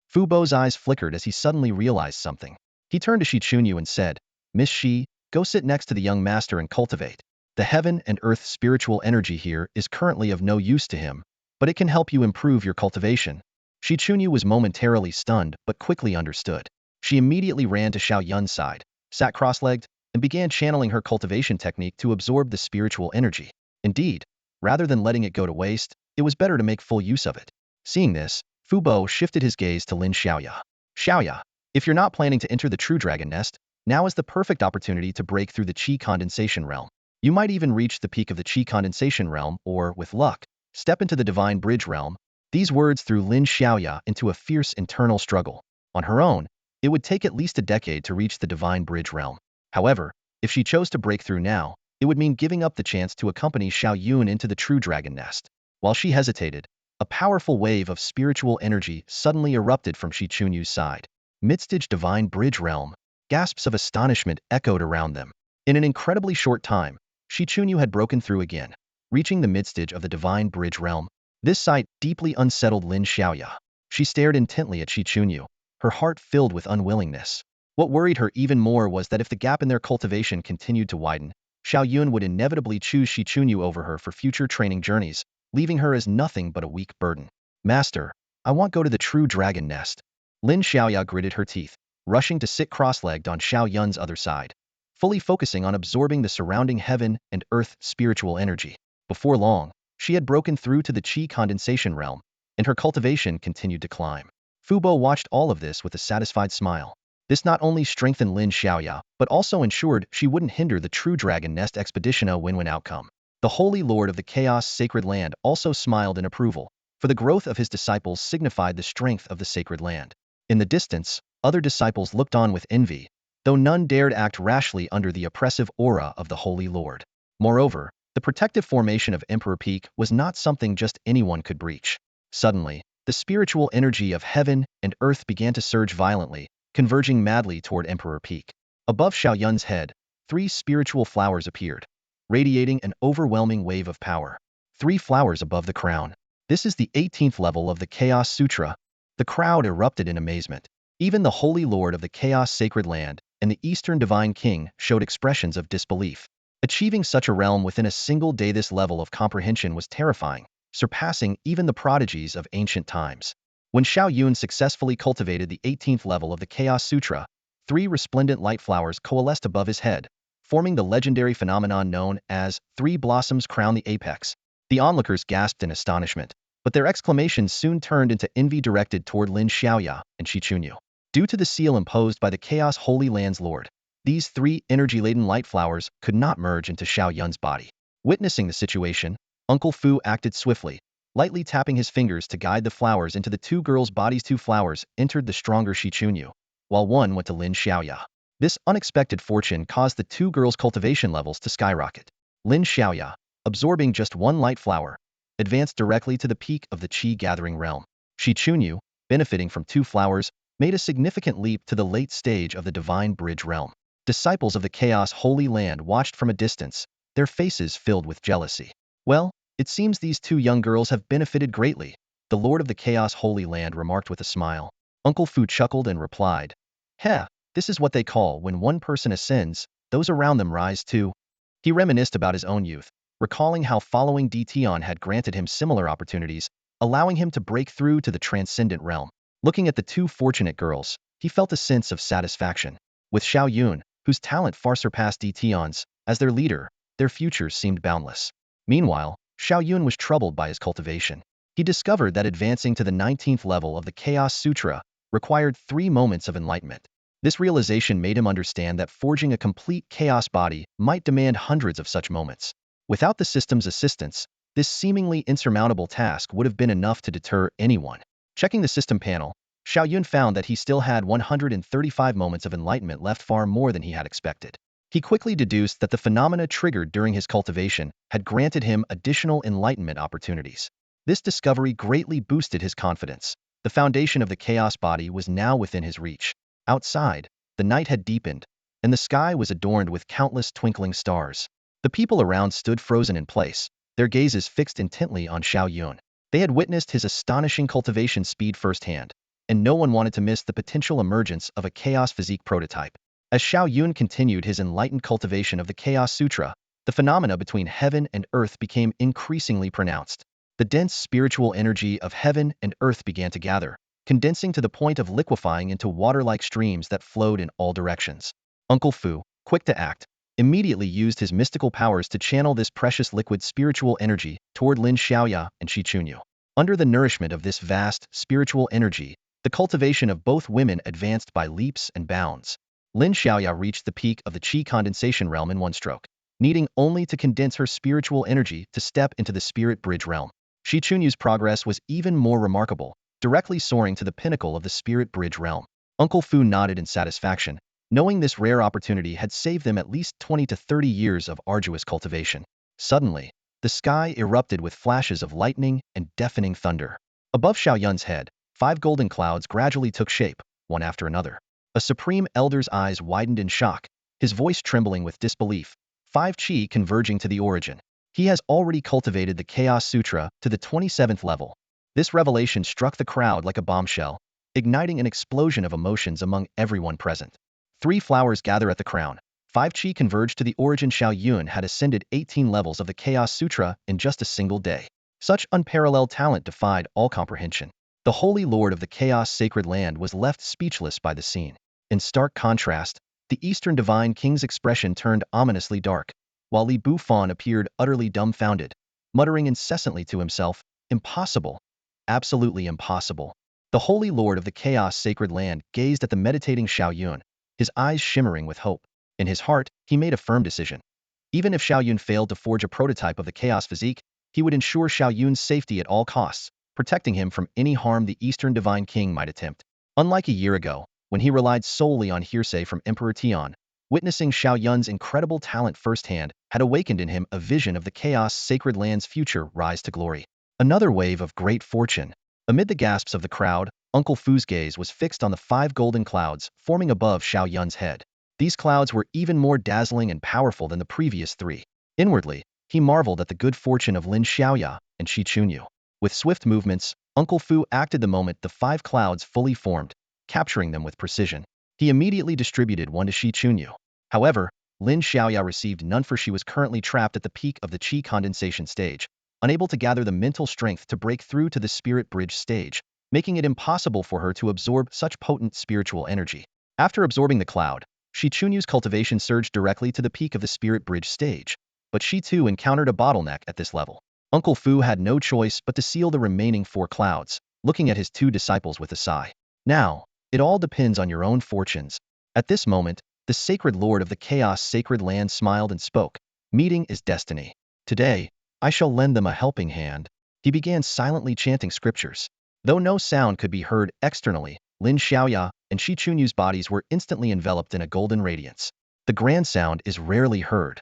Fu Bo's eyes flickered as he suddenly realized something. He turned to Shi Chunyu and said, "Miss Shi, go sit next to the young master and cultivate. The heaven and earth spiritual energy here is currently of no use to him, but it can help you improve your cultivation." Shi Chunyu was momentarily stunned but quickly understood. She immediately ran to Xiao Yun's side, sat cross-legged, and began channeling her cultivation technique to absorb the spiritual energy. Indeed, rather than letting it go to waste, it was better to make full use of it. Seeing this, Fu Bo shifted his gaze to Lin Xiaoya. "Xiaoya, if you're not planning to enter the true dragon nest, now is the perfect opportunity to break through the chi condensation realm. You might even reach the peak of the chi condensation realm or, with luck, step into the divine bridge realm." These words threw Lin Xiaoya into a fierce internal struggle. On her own, it would take at least a decade to reach the divine bridge realm. However, if she chose to break through now, it would mean giving up the chance to accompany Xiao Yun into the true dragon nest. While she hesitated, a powerful wave of spiritual energy suddenly erupted from Shi Chunyu's side. "Midstage divine bridge realm." Gasps of astonishment echoed around them. In an incredibly short time, Shi Chunyu had broken through again, reaching the midstage of the divine bridge realm. This sight deeply unsettled Lin Xiaoya. She stared intently at Shi Chunyu, her heart filled with unwillingness. What worried her even more was that if the gap in their cultivation continued to widen, Xiao Yun would inevitably choose Shi Chunyu over her for future training journeys, leaving her as nothing but a weak burden. "Master, I want to go to the true dragon nest." Lin Xiaoya gritted her teeth, rushing to sit cross-legged on Xiao Yun's other side, fully focusing on absorbing the surrounding heaven and earth spiritual energy. Before long, she had broken through to the chi condensation realm, and her cultivation continued to climb. Fu Bo watched all of this with a satisfied smile. This not only strengthened Lin Xiaoya, but also ensured she wouldn't hinder the true dragon nest expedition, a win-win outcome. The Holy Lord of the Chaos Sacred Land also smiled in approval, for the growth of his disciples signified the strength of the sacred land. In the distance, other disciples looked on with envy, though none dared act rashly under the oppressive aura of the Holy Lord. Moreover, the protective formation of Emperor Peak was not something just anyone could breach. Suddenly, the spiritual energy of heaven and earth began to surge violently, converging madly toward Emperor Peak. Above Xiao Yun's head, 3 spiritual flowers appeared, radiating an overwhelming wave of power. 3 flowers above the crown. "This is the 18th level of the Chaos Sutra." The crowd erupted in amazement. Even the Holy Lord of the Chaos Sacred Land and the Eastern Divine King showed expressions of disbelief. Achieving such a realm within a single day, this level of comprehension was terrifying, surpassing even the prodigies of ancient times. When Xiao Yun successfully cultivated the 18th level of the Chaos Sutra, 3 resplendent light flowers coalesced above his head, forming the legendary phenomenon known as 3 blossoms crown the apex. The onlookers gasped in astonishment. but their exclamations soon turned into envy directed toward Lin Xiaoya and Shi Chunyu. Due to the seal imposed by the Chaos Holy Land's Lord, these three energy-laden light flowers could not merge into Xiao Yun's body. Witnessing the situation, Uncle Fu acted swiftly, lightly tapping his fingers to guide the flowers into the two girls' bodies. Two flowers entered the stronger Shi Chunyu, while one went to Lin Xiaoya. This unexpected fortune caused the two girls' cultivation levels to skyrocket. Lin Xiaoya, absorbing just one light flower, advanced directly to the peak of the Qi-gathering realm. Shi Chunyu, benefiting from two flowers, made a significant leap to the late stage of the Divine Bridge realm. Disciples of the Chaos Holy Land watched from a distance, their faces filled with jealousy. Well, it seems these two young girls have benefited greatly, the Lord of the Chaos Holy Land remarked with a smile. Uncle Fu chuckled and replied, "Heh, this is what they call when one person ascends, those around them rise too." He reminisced about his own youth, recalling how following Dition had granted him similar opportunities, allowing him to break through to the transcendent realm. Looking at the two fortunate girls, he felt a sense of satisfaction. With Xiao Yun, whose talent far surpassed Dition's, as their leader, their futures seemed boundless. Meanwhile, Xiao Yun was troubled by his cultivation. He discovered that advancing to the 19th level of the Chaos Sutra required 3 moments of enlightenment. This realization made him understand that forging a complete chaos body might demand hundreds of such moments. Without the system's assistance, this seemingly insurmountable task would have been enough to deter anyone. Checking the system panel, Xiao Yun found that he still had 135 moments of enlightenment left, far more than he had expected. He quickly deduced that the phenomena triggered during his cultivation had granted him additional enlightenment opportunities. This discovery greatly boosted his confidence. The foundation of the chaos body was now within his reach. Outside, the night had deepened, and the sky was adorned with countless twinkling stars. The people around stood frozen in place, their gazes fixed intently on Xiao Yun. They had witnessed his astonishing cultivation speed firsthand, and no one wanted to miss the potential emergence of a chaos physique prototype. As Xiao Yun continued his enlightened cultivation of the Chaos Sutra, the phenomena between heaven and earth became increasingly pronounced. The dense spiritual energy of heaven and earth began to gather, condensing to the point of liquefying into water-like streams that flowed in all directions. Uncle Fu, quick to act, immediately used his mystical powers to channel this precious liquid spiritual energy toward Lin Xiaoya and Shi Chunyu. Under the nourishment of this vast spiritual energy, the cultivation of both women advanced by leaps and bounds. Lin Xiaoya reached the peak of the Qi condensation realm in one stroke, needing only to condense her spiritual energy to step into the spirit bridge realm. Shi Chunyu's progress was even more remarkable, directly soaring to the pinnacle of the spirit bridge realm. Uncle Fu nodded in satisfaction, knowing this rare opportunity had saved them at least 20 to 30 years of arduous cultivation. Suddenly, the sky erupted with flashes of lightning and deafening thunder. Above Xiao Yun's head, 5 golden clouds gradually took shape, one after another. A supreme elder's eyes widened in shock, his voice trembling with disbelief. 5 Qi converging to the origin. He has already cultivated the Chaos Sutra to the 27th level. This revelation struck the crowd like a bombshell, igniting an explosion of emotions among everyone present. 3 flowers gather at the crown. 5 Qi converge to the origin. Xiao Yun had ascended 18 levels of the Chaos Sutra in just a single day. Such unparalleled talent defied all comprehension. The Holy Lord of the Chaos Sacred Land was left speechless by the scene. In stark contrast, the Eastern Divine King's expression turned ominously dark, while Li Bufan appeared utterly dumbfounded, muttering incessantly to himself, "Impossible! Absolutely impossible!" The Holy Lord of the Chaos Sacred Land gazed at the meditating Xiao Yun, his eyes shimmering with hope. In his heart, he made a firm decision. Even if Xiao Yun failed to forge a prototype of the Chaos Physique, he would ensure Xiao Yun's safety at all costs, protecting him from any harm the Eastern Divine King might attempt. Unlike a year ago, when he relied solely on hearsay from Emperor Tian, witnessing Xiao Yun's incredible talent firsthand had awakened in him a vision of the Chaos Sacred Land's future rise to glory. Another wave of great fortune. Amid the gasps of the crowd, Uncle Fu's gaze was fixed on the 5 golden clouds forming above Xiao Yun's head. These clouds were even more dazzling and powerful than the previous 3. Inwardly, he marveled at the good fortune of Lin Xiaoya and Shi Chunyu. With swift movements, Uncle Fu acted the moment the 5 clouds fully formed, capturing them with precision. He immediately distributed one to Shi Chunyu. However, Lin Xiaoya received none, for she was currently trapped at the peak of the Qi condensation stage, unable to gather the mental strength to break through to the spirit bridge stage, making it impossible for her to absorb such potent spiritual energy. After absorbing the cloud, Shi Chunyu's cultivation surged directly to the peak of the spirit bridge stage, but she too encountered a bottleneck at this level. Uncle Fu had no choice but to seal the remaining 4 clouds, looking at his 2 disciples with a sigh. Now, it all depends on your own fortunes. At this moment, the sacred lord of the chaos sacred land smiled and spoke. Meeting is destiny. Today, I shall lend them a helping hand. He began silently chanting scriptures. Though no sound could be heard externally, Lin Xiaoya and Shi Chunyu's bodies were instantly enveloped in a golden radiance. The grand sound is rarely heard.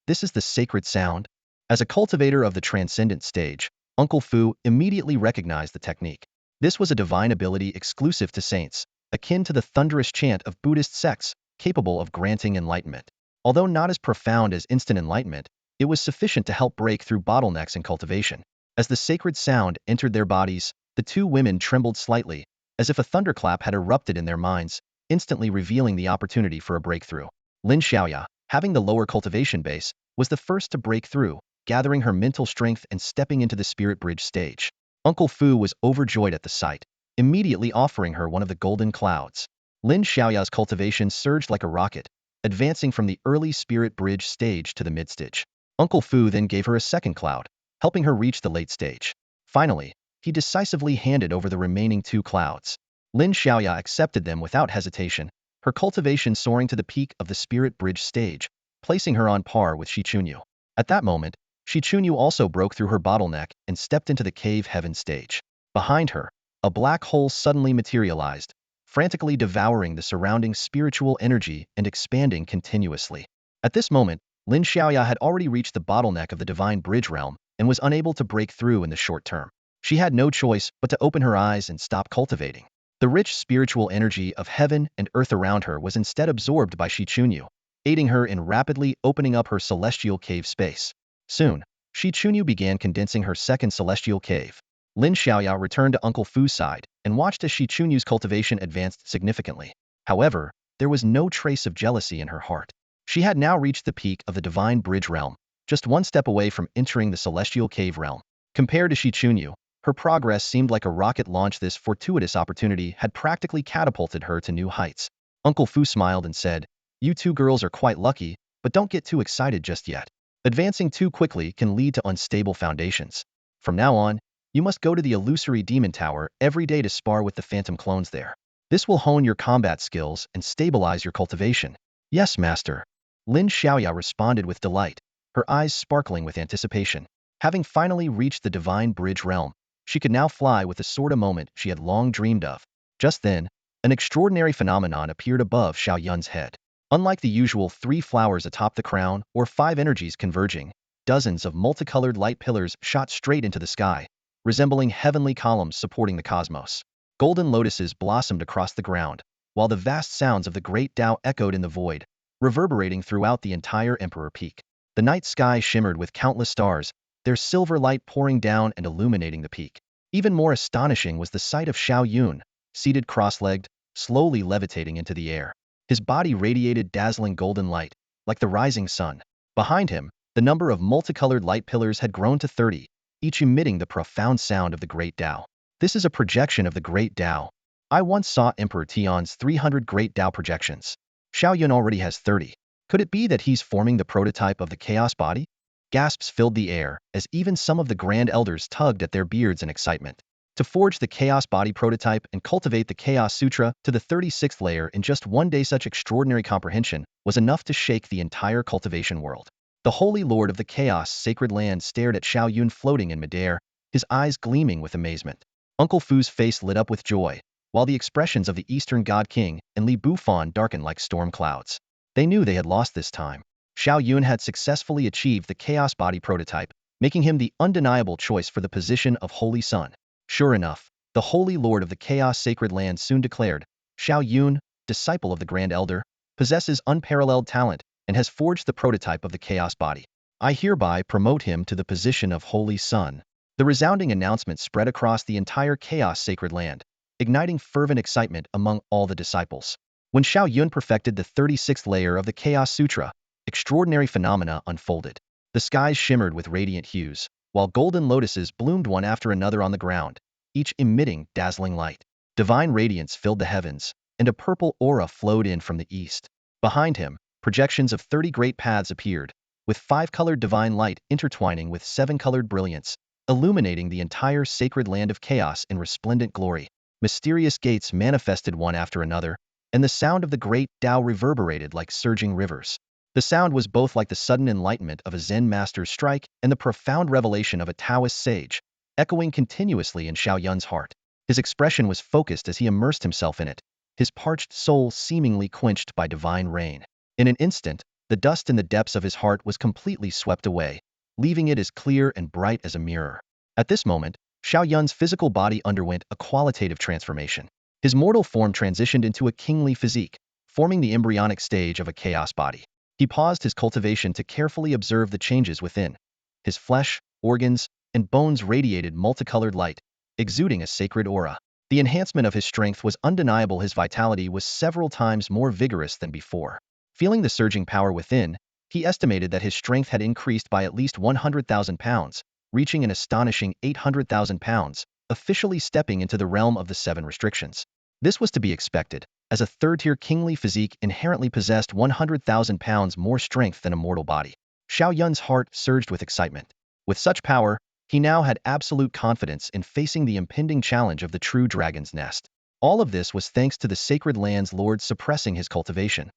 This is the sacred sound. As a cultivator of the transcendent stage, Uncle Fu immediately recognized the technique. This was a divine ability exclusive to saints, akin to the thunderous chant of Buddhist sects, capable of granting enlightenment. Although not as profound as instant enlightenment, it was sufficient to help break through bottlenecks in cultivation. As the sacred sound entered their bodies, the 2 women trembled slightly, as if a thunderclap had erupted in their minds, instantly revealing the opportunity for a breakthrough. Lin Xiaoya, having the lower cultivation base, was the first to break through, gathering her mental strength and stepping into the spirit bridge stage. Uncle Fu was overjoyed at the sight, immediately offering her one of the golden clouds. Lin Xiaoya's cultivation surged like a rocket, advancing from the early spirit bridge stage to the mid-stage. Uncle Fu then gave her a second cloud, helping her reach the late stage. Finally, he decisively handed over the remaining 2 clouds. Lin Xiaoya accepted them without hesitation, her cultivation soaring to the peak of the spirit bridge stage, placing her on par with Shi Chunyu. At that moment, Shi Chunyu also broke through her bottleneck and stepped into the cave heaven stage. Behind her, a black hole suddenly materialized, frantically devouring the surrounding spiritual energy and expanding continuously. At this moment, Lin Xiaoya had already reached the bottleneck of the divine bridge realm and was unable to break through in the short term. She had no choice but to open her eyes and stop cultivating. The rich spiritual energy of heaven and earth around her was instead absorbed by Shi Chunyu, aiding her in rapidly opening up her celestial cave space. Soon, Shi Chunyu began condensing her second celestial cave. Lin Xiaoya returned to Uncle Fu's side and watched as Shi Chunyu's cultivation advanced significantly. However, there was no trace of jealousy in her heart. She had now reached the peak of the divine bridge realm, just 1 step away from entering the celestial cave realm. Compared to Shi Chunyu, her progress seemed like a rocket launch. This fortuitous opportunity had practically catapulted her to new heights. Uncle Fu smiled and said, "You 2 girls are quite lucky, but don't get too excited just yet. Advancing too quickly can lead to unstable foundations. From now on, you must go to the illusory demon tower every day to spar with the phantom clones there. This will hone your combat skills and stabilize your cultivation." "Yes, master." Lin Xiaoya responded with delight, her eyes sparkling with anticipation. Having finally reached the divine bridge realm, she could now fly with the sort of moment she had long dreamed of. Just then, an extraordinary phenomenon appeared above Xiao Yun's head. Unlike the usual 3 flowers atop the crown or 5 energies converging, dozens of multicolored light pillars shot straight into the sky, resembling heavenly columns supporting the cosmos. Golden lotuses blossomed across the ground, while the vast sounds of the great Tao echoed in the void, reverberating throughout the entire Emperor Peak. The night sky shimmered with countless stars, their silver light pouring down and illuminating the peak. Even more astonishing was the sight of Xiao Yun, seated cross-legged, slowly levitating into the air. His body radiated dazzling golden light, like the rising sun. Behind him, the number of multicolored light pillars had grown to 30, each emitting the profound sound of the Great Tao. This is a projection of the Great Tao. I once saw Emperor Tian's 300 Great Tao projections. Xiao Yun already has 30. Could it be that he's forming the prototype of the Chaos Body? Gasps filled the air, as even some of the Grand Elders tugged at their beards in excitement. To forge the Chaos Body prototype and cultivate the Chaos Sutra to the 36th layer in just 1 day, such extraordinary comprehension was enough to shake the entire cultivation world. The Holy Lord of the Chaos Sacred Land stared at Xiao Yun floating in midair, his eyes gleaming with amazement. Uncle Fu's face lit up with joy, while the expressions of the Eastern God King and Li Bufan darkened like storm clouds. They knew they had lost this time. Xiao Yun had successfully achieved the Chaos Body prototype, making him the undeniable choice for the position of Holy Son. Sure enough, the Holy Lord of the Chaos Sacred Land soon declared, "Xiao Yun, disciple of the Grand Elder, possesses unparalleled talent and has forged the prototype of the Chaos Body. I hereby promote him to the position of Holy Son." The resounding announcement spread across the entire Chaos Sacred Land, igniting fervent excitement among all the disciples. When Xiao Yun perfected the 36th layer of the Chaos Sutra, extraordinary phenomena unfolded. The skies shimmered with radiant hues, while golden lotuses bloomed one after another on the ground, each emitting dazzling light. Divine radiance filled the heavens, and a purple aura flowed in from the east. Behind him, projections of 30 great paths appeared, with 5-colored divine light intertwining with 7-colored brilliance, illuminating the entire sacred land of chaos in resplendent glory. Mysterious gates manifested one after another, and the sound of the great Tao reverberated like surging rivers. The sound was both like the sudden enlightenment of a Zen master's strike and the profound revelation of a Taoist sage, echoing continuously in Xiao Yun's heart. His expression was focused as he immersed himself in it, his parched soul seemingly quenched by divine rain. In an instant, the dust in the depths of his heart was completely swept away, leaving it as clear and bright as a mirror. At this moment, Xiao Yun's physical body underwent a qualitative transformation. His mortal form transitioned into a kingly physique, forming the embryonic stage of a chaos body. He paused his cultivation to carefully observe the changes within. His flesh, organs, and bones radiated multicolored light, exuding a sacred aura. The enhancement of his strength was undeniable. His vitality was several times more vigorous than before. Feeling the surging power within, he estimated that his strength had increased by at least 100,000 pounds, reaching an astonishing 800,000 pounds, officially stepping into the realm of the 7 restrictions. This was to be expected, as a third-tier kingly physique inherently possessed 100,000 pounds more strength than a mortal body. Xiao Yun's heart surged with excitement. With such power, he now had absolute confidence in facing the impending challenge of the true dragon's nest. All of this was thanks to the sacred land's lord suppressing his cultivation.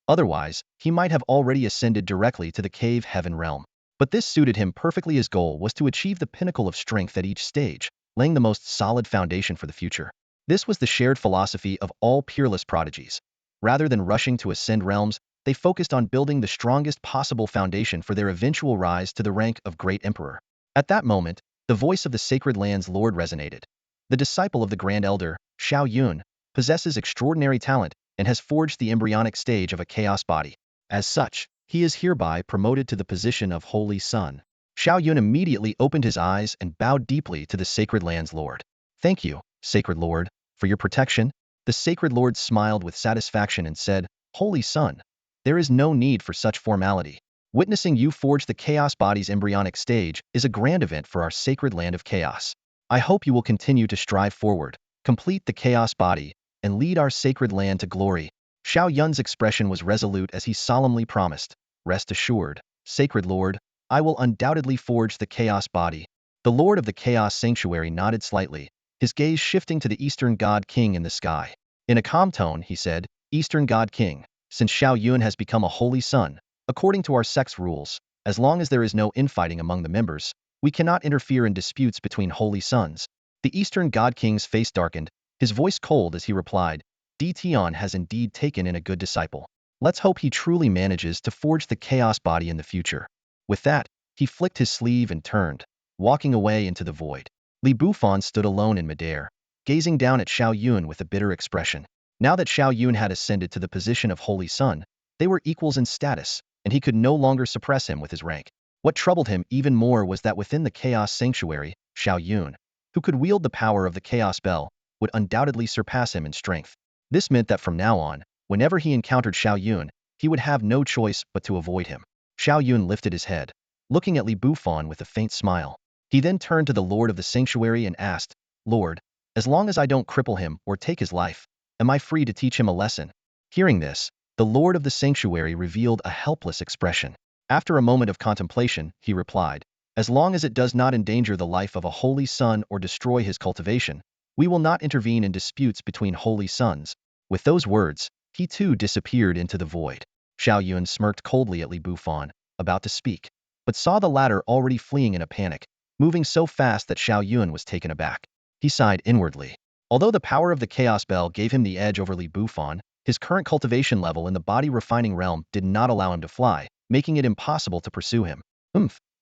Otherwise, he might have already ascended directly to the cave heaven realm. But this suited him perfectly. His goal was to achieve the pinnacle of strength at each stage, laying the most solid foundation for the future. This was the shared philosophy of all peerless prodigies. Rather than rushing to ascend realms, they focused on building the strongest possible foundation for their eventual rise to the rank of great emperor. At that moment, the voice of the sacred land's lord resonated. The disciple of the grand elder, Xiao Yun, possesses extraordinary talent and has forged the embryonic stage of a chaos body. As such, he is hereby promoted to the position of Holy Son. Xiao Yun immediately opened his eyes and bowed deeply to the sacred land's lord. Thank you, sacred lord, for your protection. The sacred lord smiled with satisfaction and said, Holy Son, there is no need for such formality. Witnessing you forge the chaos body's embryonic stage is a grand event for our sacred land of chaos. I hope you will continue to strive forward, complete the chaos body, and lead our sacred land to glory. Xiao Yun's expression was resolute as he solemnly promised, Rest assured, sacred lord, I will undoubtedly forge the chaos body. The lord of the chaos sanctuary nodded slightly, his gaze shifting to the Eastern God King in the sky. In a calm tone, he said, Eastern God King, since Xiao Yun has become a holy son, according to our sect's rules, as long as there is no infighting among the members, we cannot interfere in disputes between holy sons. The Eastern God King's face darkened, his voice cold as he replied, Tion has indeed taken in a good disciple. Let's hope he truly manages to forge the chaos body in the future. With that, he flicked his sleeve and turned, walking away into the void. Li Bufan stood alone in midair, gazing down at Xiao Yun with a bitter expression. Now that Xiao Yun had ascended to the position of Holy Son, they were equals in status, and he could no longer suppress him with his rank. What troubled him even more was that within the Chaos Sanctuary, Xiao Yun, who could wield the power of the Chaos Bell, would undoubtedly surpass him in strength. This meant that from now on, whenever he encountered Xiao Yun, he would have no choice but to avoid him. Xiao Yun lifted his head, looking at Li Bufan with a faint smile. He then turned to the Lord of the Sanctuary and asked, Lord, as long as I don't cripple him or take his life, am I free to teach him a lesson? Hearing this, the Lord of the Sanctuary revealed a helpless expression. After a moment of contemplation, he replied, As long as it does not endanger the life of a holy son or destroy his cultivation, we will not intervene in disputes between holy sons. With those words, he too disappeared into the void. Xiao Yun smirked coldly at Li Bufan, about to speak, but saw the latter already fleeing in a panic, moving so fast that Xiao Yun was taken aback. He sighed inwardly. Although the power of the Chaos Bell gave him the edge over Li Bufan, his current cultivation level in the body refining realm did not allow him to fly, making it impossible to pursue him.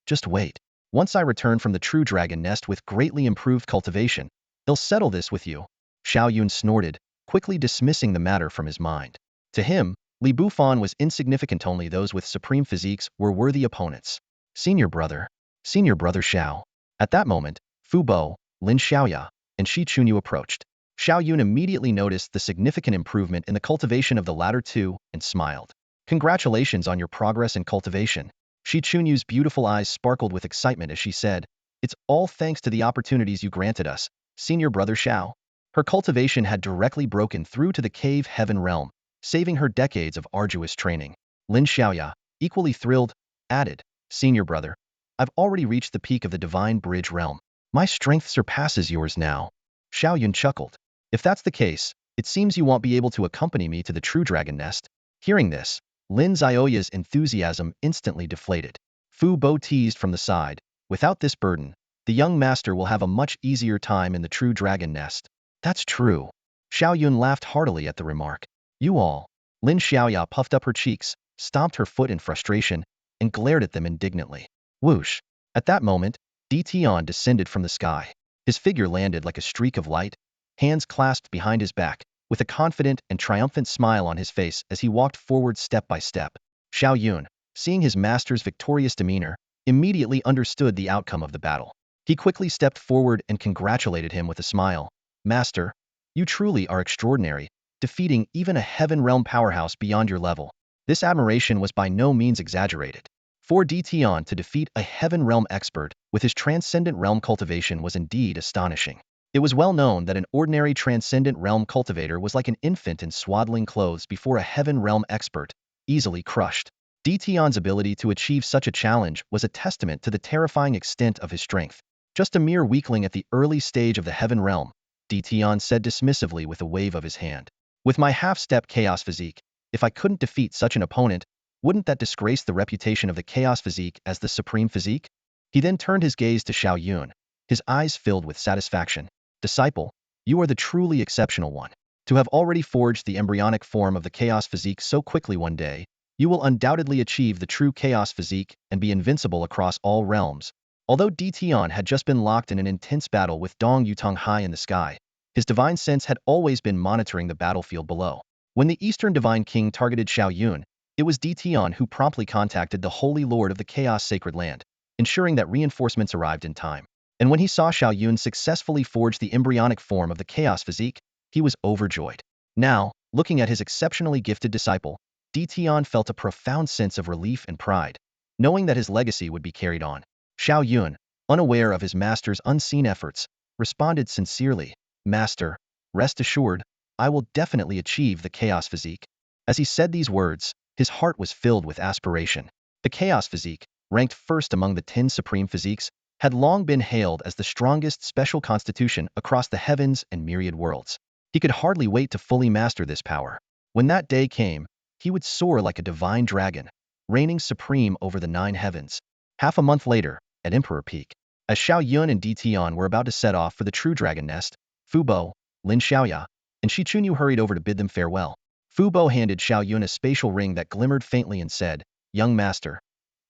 Just wait. Once I return from the true dragon nest with greatly improved cultivation, he'll settle this with you. Xiao Yun snorted, quickly dismissing the matter from his mind. To him, Li Bufan was insignificant. Only those with supreme physiques were worthy opponents. Senior brother Xiao. At that moment, Fu Bo, Lin Xiaoya, and Shi Chunyu approached. Xiao Yun immediately noticed the significant improvement in the cultivation of the latter two and smiled. Congratulations on your progress in cultivation. Shi Chunyu's beautiful eyes sparkled with excitement as she said, It's all thanks to the opportunities you granted us, senior brother Xiao. Her cultivation had directly broken through to the cave heaven realm, saving her decades of arduous training. Lin Xiaoya, equally thrilled, added, "Senior brother, I've already reached the peak of the divine bridge realm. My strength surpasses yours now." Xiao Yun chuckled. "If that's the case, it seems you won't be able to accompany me to the true dragon nest." Hearing this, Lin Xiaoya's enthusiasm instantly deflated. Fu Bo teased from the side, "Without this burden, the young master will have a much easier time in the true dragon nest." "That's true." Xiao Yun laughed heartily at the remark. "You all." Lin Xiaoya puffed up her cheeks, stomped her foot in frustration, and glared at them indignantly. Whoosh! At that moment, Di Tian descended from the sky. His figure landed like a streak of light, hands clasped behind his back, with a confident and triumphant smile on his face as he walked forward step by step. Xiao Yun, seeing his master's victorious demeanor, immediately understood the outcome of the battle. He quickly stepped forward and congratulated him with a smile. "Master, you truly are extraordinary, defeating even a heaven realm powerhouse beyond your level." This admiration was by no means exaggerated. For Di Tian to defeat a heaven realm expert with his transcendent realm cultivation was indeed astonishing. It was well known that an ordinary transcendent realm cultivator was like an infant in swaddling clothes before a heaven realm expert, easily crushed. Di Tian's ability to achieve such a challenge was a testament to the terrifying extent of his strength. "Just a mere weakling at the early stage of the heaven realm," Di Tian said dismissively with a wave of his hand. "With my half-step chaos physique, if I couldn't defeat such an opponent, wouldn't that disgrace the reputation of the chaos physique as the supreme physique?" He then turned his gaze to Xiao Yun, his eyes filled with satisfaction. "Disciple, you are the truly exceptional one. To have already forged the embryonic form of the chaos physique so quickly one day, you will undoubtedly achieve the true chaos physique and be invincible across all realms." Although Di Tian had just been locked in an intense battle with Dong Yutong high in the sky, his divine sense had always been monitoring the battlefield below. When the Eastern Divine King targeted Xiao Yun, it was Di Tian who promptly contacted the Holy Lord of the Chaos Sacred Land, ensuring that reinforcements arrived in time. And when he saw Xiao Yun successfully forge the embryonic form of the chaos physique, he was overjoyed. Now, looking at his exceptionally gifted disciple, Di Tian felt a profound sense of relief and pride, knowing that his legacy would be carried on. Xiao Yun, unaware of his master's unseen efforts, responded sincerely, "Master, rest assured, I will definitely achieve the chaos physique." As he said these words, his heart was filled with aspiration. The chaos physique, ranked first among the 10 supreme physiques, had long been hailed as the strongest special constitution across the heavens and myriad worlds. He could hardly wait to fully master this power. When that day came, he would soar like a divine dragon, reigning supreme over the 9 heavens. Half a month later, at Emperor Peak, as Xiao Yun and Di Tian were about to set off for the true dragon nest, Fu Bo, Lin Xiaoya, and Shi Chunyu hurried over to bid them farewell. Fu Bo handed Xiao Yun a spatial ring that glimmered faintly and said, "Young master,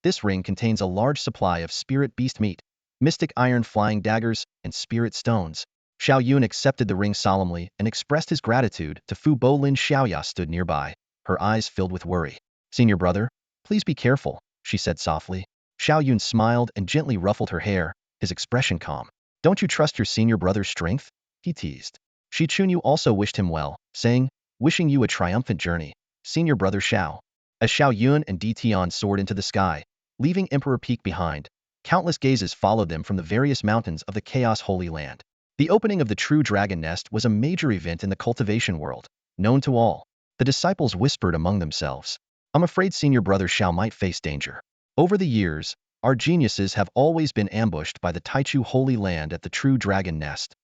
this ring contains a large supply of spirit beast meat, mystic iron flying daggers, and spirit stones." Xiao Yun accepted the ring solemnly and expressed his gratitude to Fu Bo. Lin Xiaoya stood nearby, her eyes filled with worry. "Senior brother, please be careful," she said softly. Xiao Yun smiled and gently ruffled her hair, his expression calm. "Don't you trust your senior brother's strength?" he teased. Shi Chunyu also wished him well, saying, "Wishing you a triumphant journey, senior brother Xiao." As Xiao Yun and Di Tian soared into the sky, leaving Emperor Peak behind, countless gazes followed them from the various mountains of the Chaos Holy Land. The opening of the true dragon nest was a major event in the cultivation world, known to all. The disciples whispered among themselves, "I'm afraid senior brother Xiao might face danger." Over the years, our geniuses have always been ambushed by the Taichu Holy Land at the true dragon nest.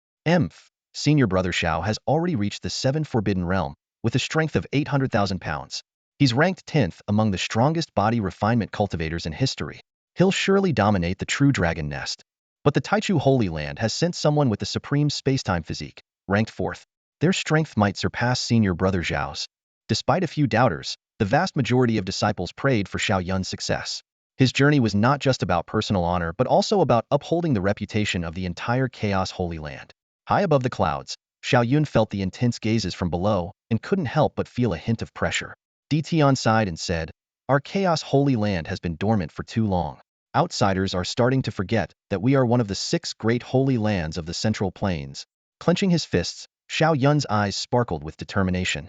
Senior brother Xiao has already reached the 7th forbidden realm, with a strength of 800,000 pounds. He's ranked 10th among the strongest body refinement cultivators in history. He'll surely dominate the true dragon nest. But the Taichu Holy Land has sent someone with the supreme spacetime physique, ranked 4th. Their strength might surpass senior brother Xiao's. Despite a few doubters, the vast majority of disciples prayed for Xiao Yun's success. His journey was not just about personal honor but also about upholding the reputation of the entire Chaos Holy Land. High above the clouds, Xiao Yun felt the intense gazes from below and couldn't help but feel a hint of pressure. Di Tian sighed and said, "Our Chaos Holy Land has been dormant for too long. Outsiders are starting to forget that we are one of the 6 great holy lands of the Central Plains." Clenching his fists, Xiao Yun's eyes sparkled with determination.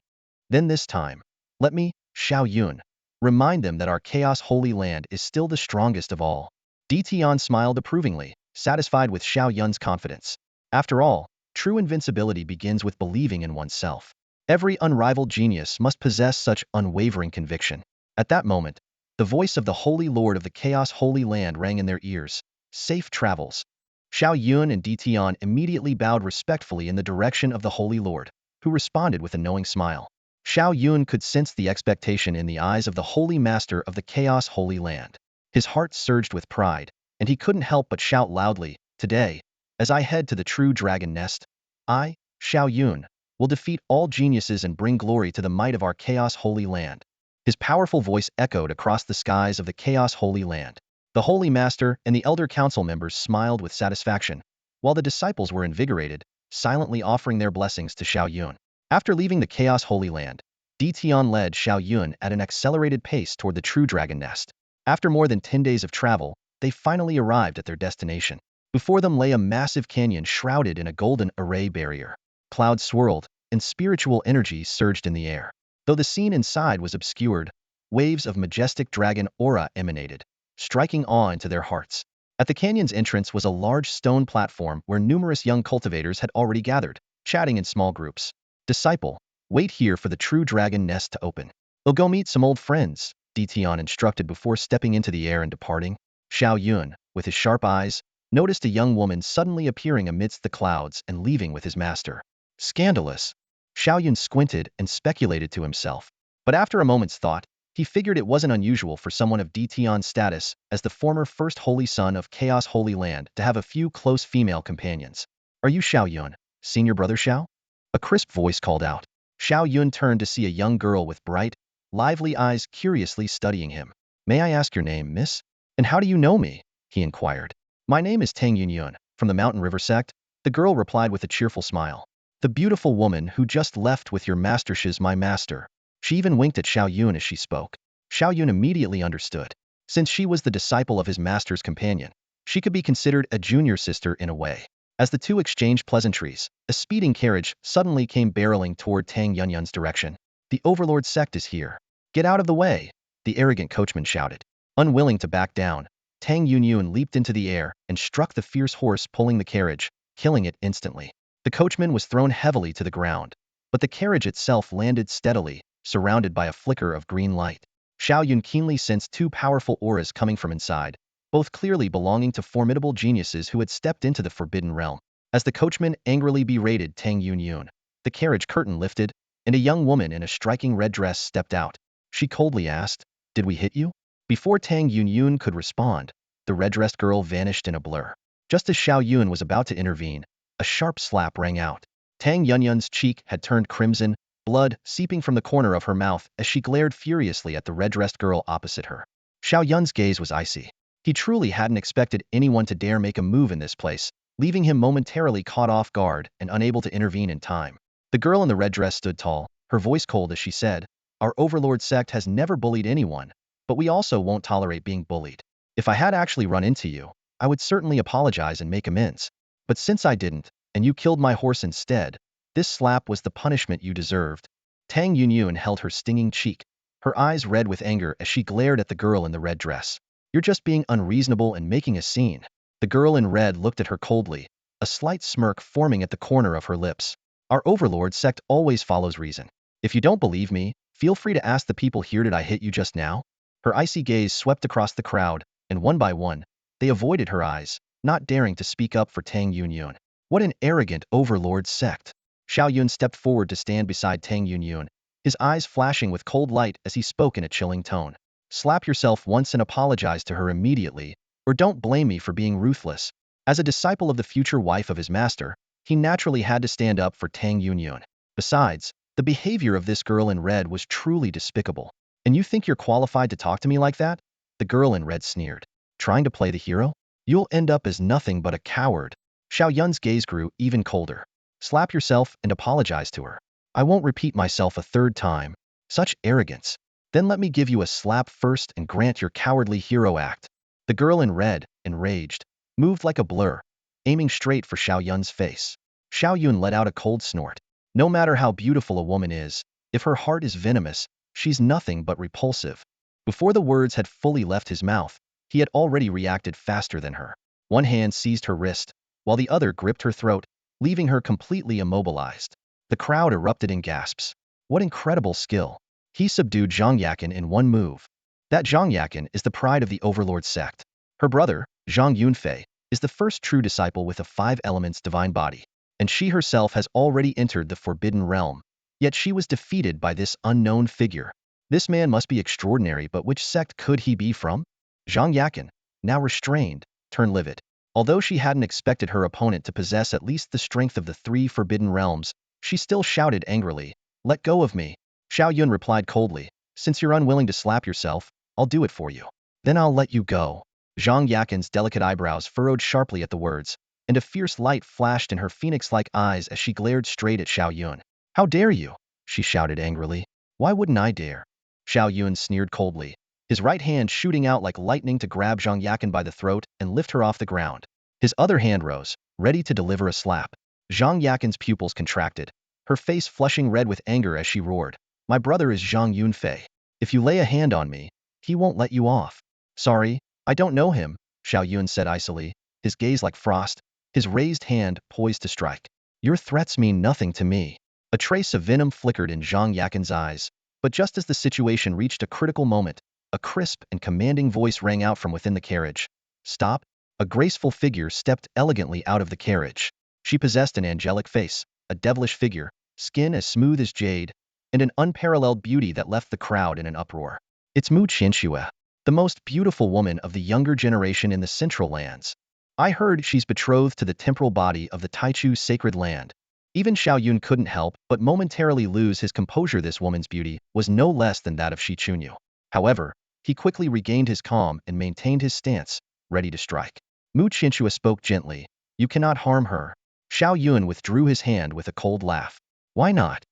"Then this time, let me, Xiao Yun, remind them that our Chaos Holy Land is still the strongest of all." Di Tian smiled approvingly, satisfied with Xiao Yun's confidence. After all, true invincibility begins with believing in oneself. Every unrivaled genius must possess such unwavering conviction. At that moment, The voice of the Holy Lord of the Chaos Holy Land rang in their ears. Safe travels. Xiao Yun and Ditian immediately bowed respectfully in the direction of the Holy Lord, who responded with a knowing smile. Xiao Yun could sense the expectation in the eyes of the Holy Master of the Chaos Holy Land. His heart surged with pride, and he couldn't help but shout loudly, "Today, as I head to the true dragon nest, I, Xiao Yun, will defeat all geniuses and bring glory to the might of our Chaos Holy Land." His powerful voice echoed across the skies of the Chaos Holy Land. The Holy Master and the Elder Council members smiled with satisfaction, while the disciples were invigorated, silently offering their blessings to Xiao Yun. After leaving the Chaos Holy Land, Ditian led Xiao Yun at an accelerated pace toward the true dragon nest. After more than 10 days of travel, they finally arrived at their destination. Before them lay a massive canyon shrouded in a golden array barrier. Clouds swirled, and spiritual energy surged in the air. Though the scene inside was obscured, waves of majestic dragon aura emanated, striking awe into their hearts. At the canyon's entrance was a large stone platform where numerous young cultivators had already gathered, chatting in small groups. "Disciple, wait here for the true dragon nest to open. We'll go meet some old friends," Ditian instructed before stepping into the air and departing. Xiao Yun, with his sharp eyes, noticed a young woman suddenly appearing amidst the clouds and leaving with his master. Scandalous. Xiao Yun squinted and speculated to himself. But after a moment's thought, he figured it wasn't unusual for someone of Ditian's status as the former first holy son of Chaos Holy Land to have a few close female companions. "Are you Xiao Yun, senior brother Xiao?" A crisp voice called out. Xiao Yun turned to see a young girl with bright, lively eyes curiously studying him. "May I ask your name, miss? And how do you know me?" he inquired. "My name is Tang Yun, from the Mountain River sect," the girl replied with a cheerful smile. "The beautiful woman who just left with your master is my master." She even winked at Xiao Yun as she spoke. Xiao Yun immediately understood. Since she was the disciple of his master's companion, she could be considered a junior sister in a way. As the two exchanged pleasantries, a speeding carriage suddenly came barreling toward Tang Yunyun's direction. "The Overlord sect is here. Get out of the way," the arrogant coachman shouted. Unwilling to back down, Tang Yunyun leaped into the air and struck the fierce horse pulling the carriage, killing it instantly. The coachman was thrown heavily to the ground, but the carriage itself landed steadily, surrounded by a flicker of green light. Xiao Yun keenly sensed two powerful auras coming from inside, both clearly belonging to formidable geniuses who had stepped into the forbidden realm. As the coachman angrily berated Tang Yunyun, the carriage curtain lifted, and a young woman in a striking red dress stepped out. She coldly asked, "Did we hit you?" Before Tang Yunyun could respond, the red-dressed girl vanished in a blur. Just as Xiao Yun was about to intervene, a sharp slap rang out. Tang Yunyun's cheek had turned crimson, blood seeping from the corner of her mouth as she glared furiously at the red-dressed girl opposite her. Xiao Yun's gaze was icy. He truly hadn't expected anyone to dare make a move in this place, leaving him momentarily caught off guard and unable to intervene in time. The girl in the red dress stood tall, her voice cold as she said, "Our Overlord sect has never bullied anyone, but we also won't tolerate being bullied. If I had actually run into you, I would certainly apologize and make amends. But since I didn't, and you killed my horse instead, this slap was the punishment you deserved." Tang Yunyun held her stinging cheek, her eyes red with anger as she glared at the girl in the red dress. "You're just being unreasonable and making a scene." The girl in red looked at her coldly, a slight smirk forming at the corner of her lips. "Our Overlord sect always follows reason. If you don't believe me, feel free to ask the people here. Did I hit you just now?" Her icy gaze swept across the crowd, and one by one, they avoided her eyes, not daring to speak up for Tang Yunyun. What an arrogant Overlord sect. Xiao Yun stepped forward to stand beside Tang Yunyun, his eyes flashing with cold light as he spoke in a chilling tone. "Slap yourself once and apologize to her immediately, or don't blame me for being ruthless." As a disciple of the future wife of his master, he naturally had to stand up for Tang Yunyun. Besides, the behavior of this girl in red was truly despicable. "And you think you're qualified to talk to me like that?" The girl in red sneered. "Trying to play the hero? You'll end up as nothing but a coward." Xiao Yun's gaze grew even colder. "Slap yourself and apologize to her. I won't repeat myself a third time." Such arrogance. "Then let me give you a slap first and grant your cowardly hero act." The girl in red, enraged, moved like a blur, aiming straight for Xiao Yun's face. Xiao Yun let out a cold snort. No matter how beautiful a woman is, if her heart is venomous, she's nothing but repulsive. Before the words had fully left his mouth, he had already reacted faster than her. One hand seized her wrist, while the other gripped her throat, leaving her completely immobilized. The crowd erupted in gasps. What incredible skill! He subdued Zhang Yakin in one move. That Zhang Yakin is the pride of the Overlord sect. Her brother, Zhang Yunfei, is the first true disciple with a five elements divine body, and she herself has already entered the forbidden realm. Yet she was defeated by this unknown figure. This man must be extraordinary, but which sect could he be from? Zhang Yakin, now restrained, turned livid. Although she hadn't expected her opponent to possess at least the strength of the three forbidden realms, she still shouted angrily, "Let go of me." Xiao Yun replied coldly, "Since you're unwilling to slap yourself, I'll do it for you. Then I'll let you go." Zhang Yakin's delicate eyebrows furrowed sharply at the words, and a fierce light flashed in her phoenix-like eyes as she glared straight at Xiao Yun. "How dare you?" she shouted angrily. "Why wouldn't I dare?" Xiao Yun sneered coldly, his right hand shooting out like lightning to grab Zhang Yakin by the throat and lift her off the ground. His other hand rose, ready to deliver a slap. Zhang Yakin's pupils contracted, her face flushing red with anger as she roared, "My brother is Zhang Yunfei. If you lay a hand on me, he won't let you off." "Sorry, I don't know him," Xiao Yun said icily, his gaze like frost, his raised hand poised to strike. "Your threats mean nothing to me." A trace of venom flickered in Zhang Yakin's eyes, but just as the situation reached a critical moment, a crisp and commanding voice rang out from within the carriage. "Stop." A graceful figure stepped elegantly out of the carriage. She possessed an angelic face, a devilish figure, skin as smooth as jade, and an unparalleled beauty that left the crowd in an uproar. It's Mu Qianxue, the most beautiful woman of the younger generation in the Central Lands. I heard she's betrothed to the temporal body of the Taichu sacred land. Even Xiao Yun couldn't help but momentarily lose his composure. This woman's beauty was no less than that of Shi Chunyu. However, he quickly regained his calm and maintained his stance, ready to strike. Mu Qianxue spoke gently, "You cannot harm her." Xiao Yun withdrew his hand with a cold laugh. "Why not?"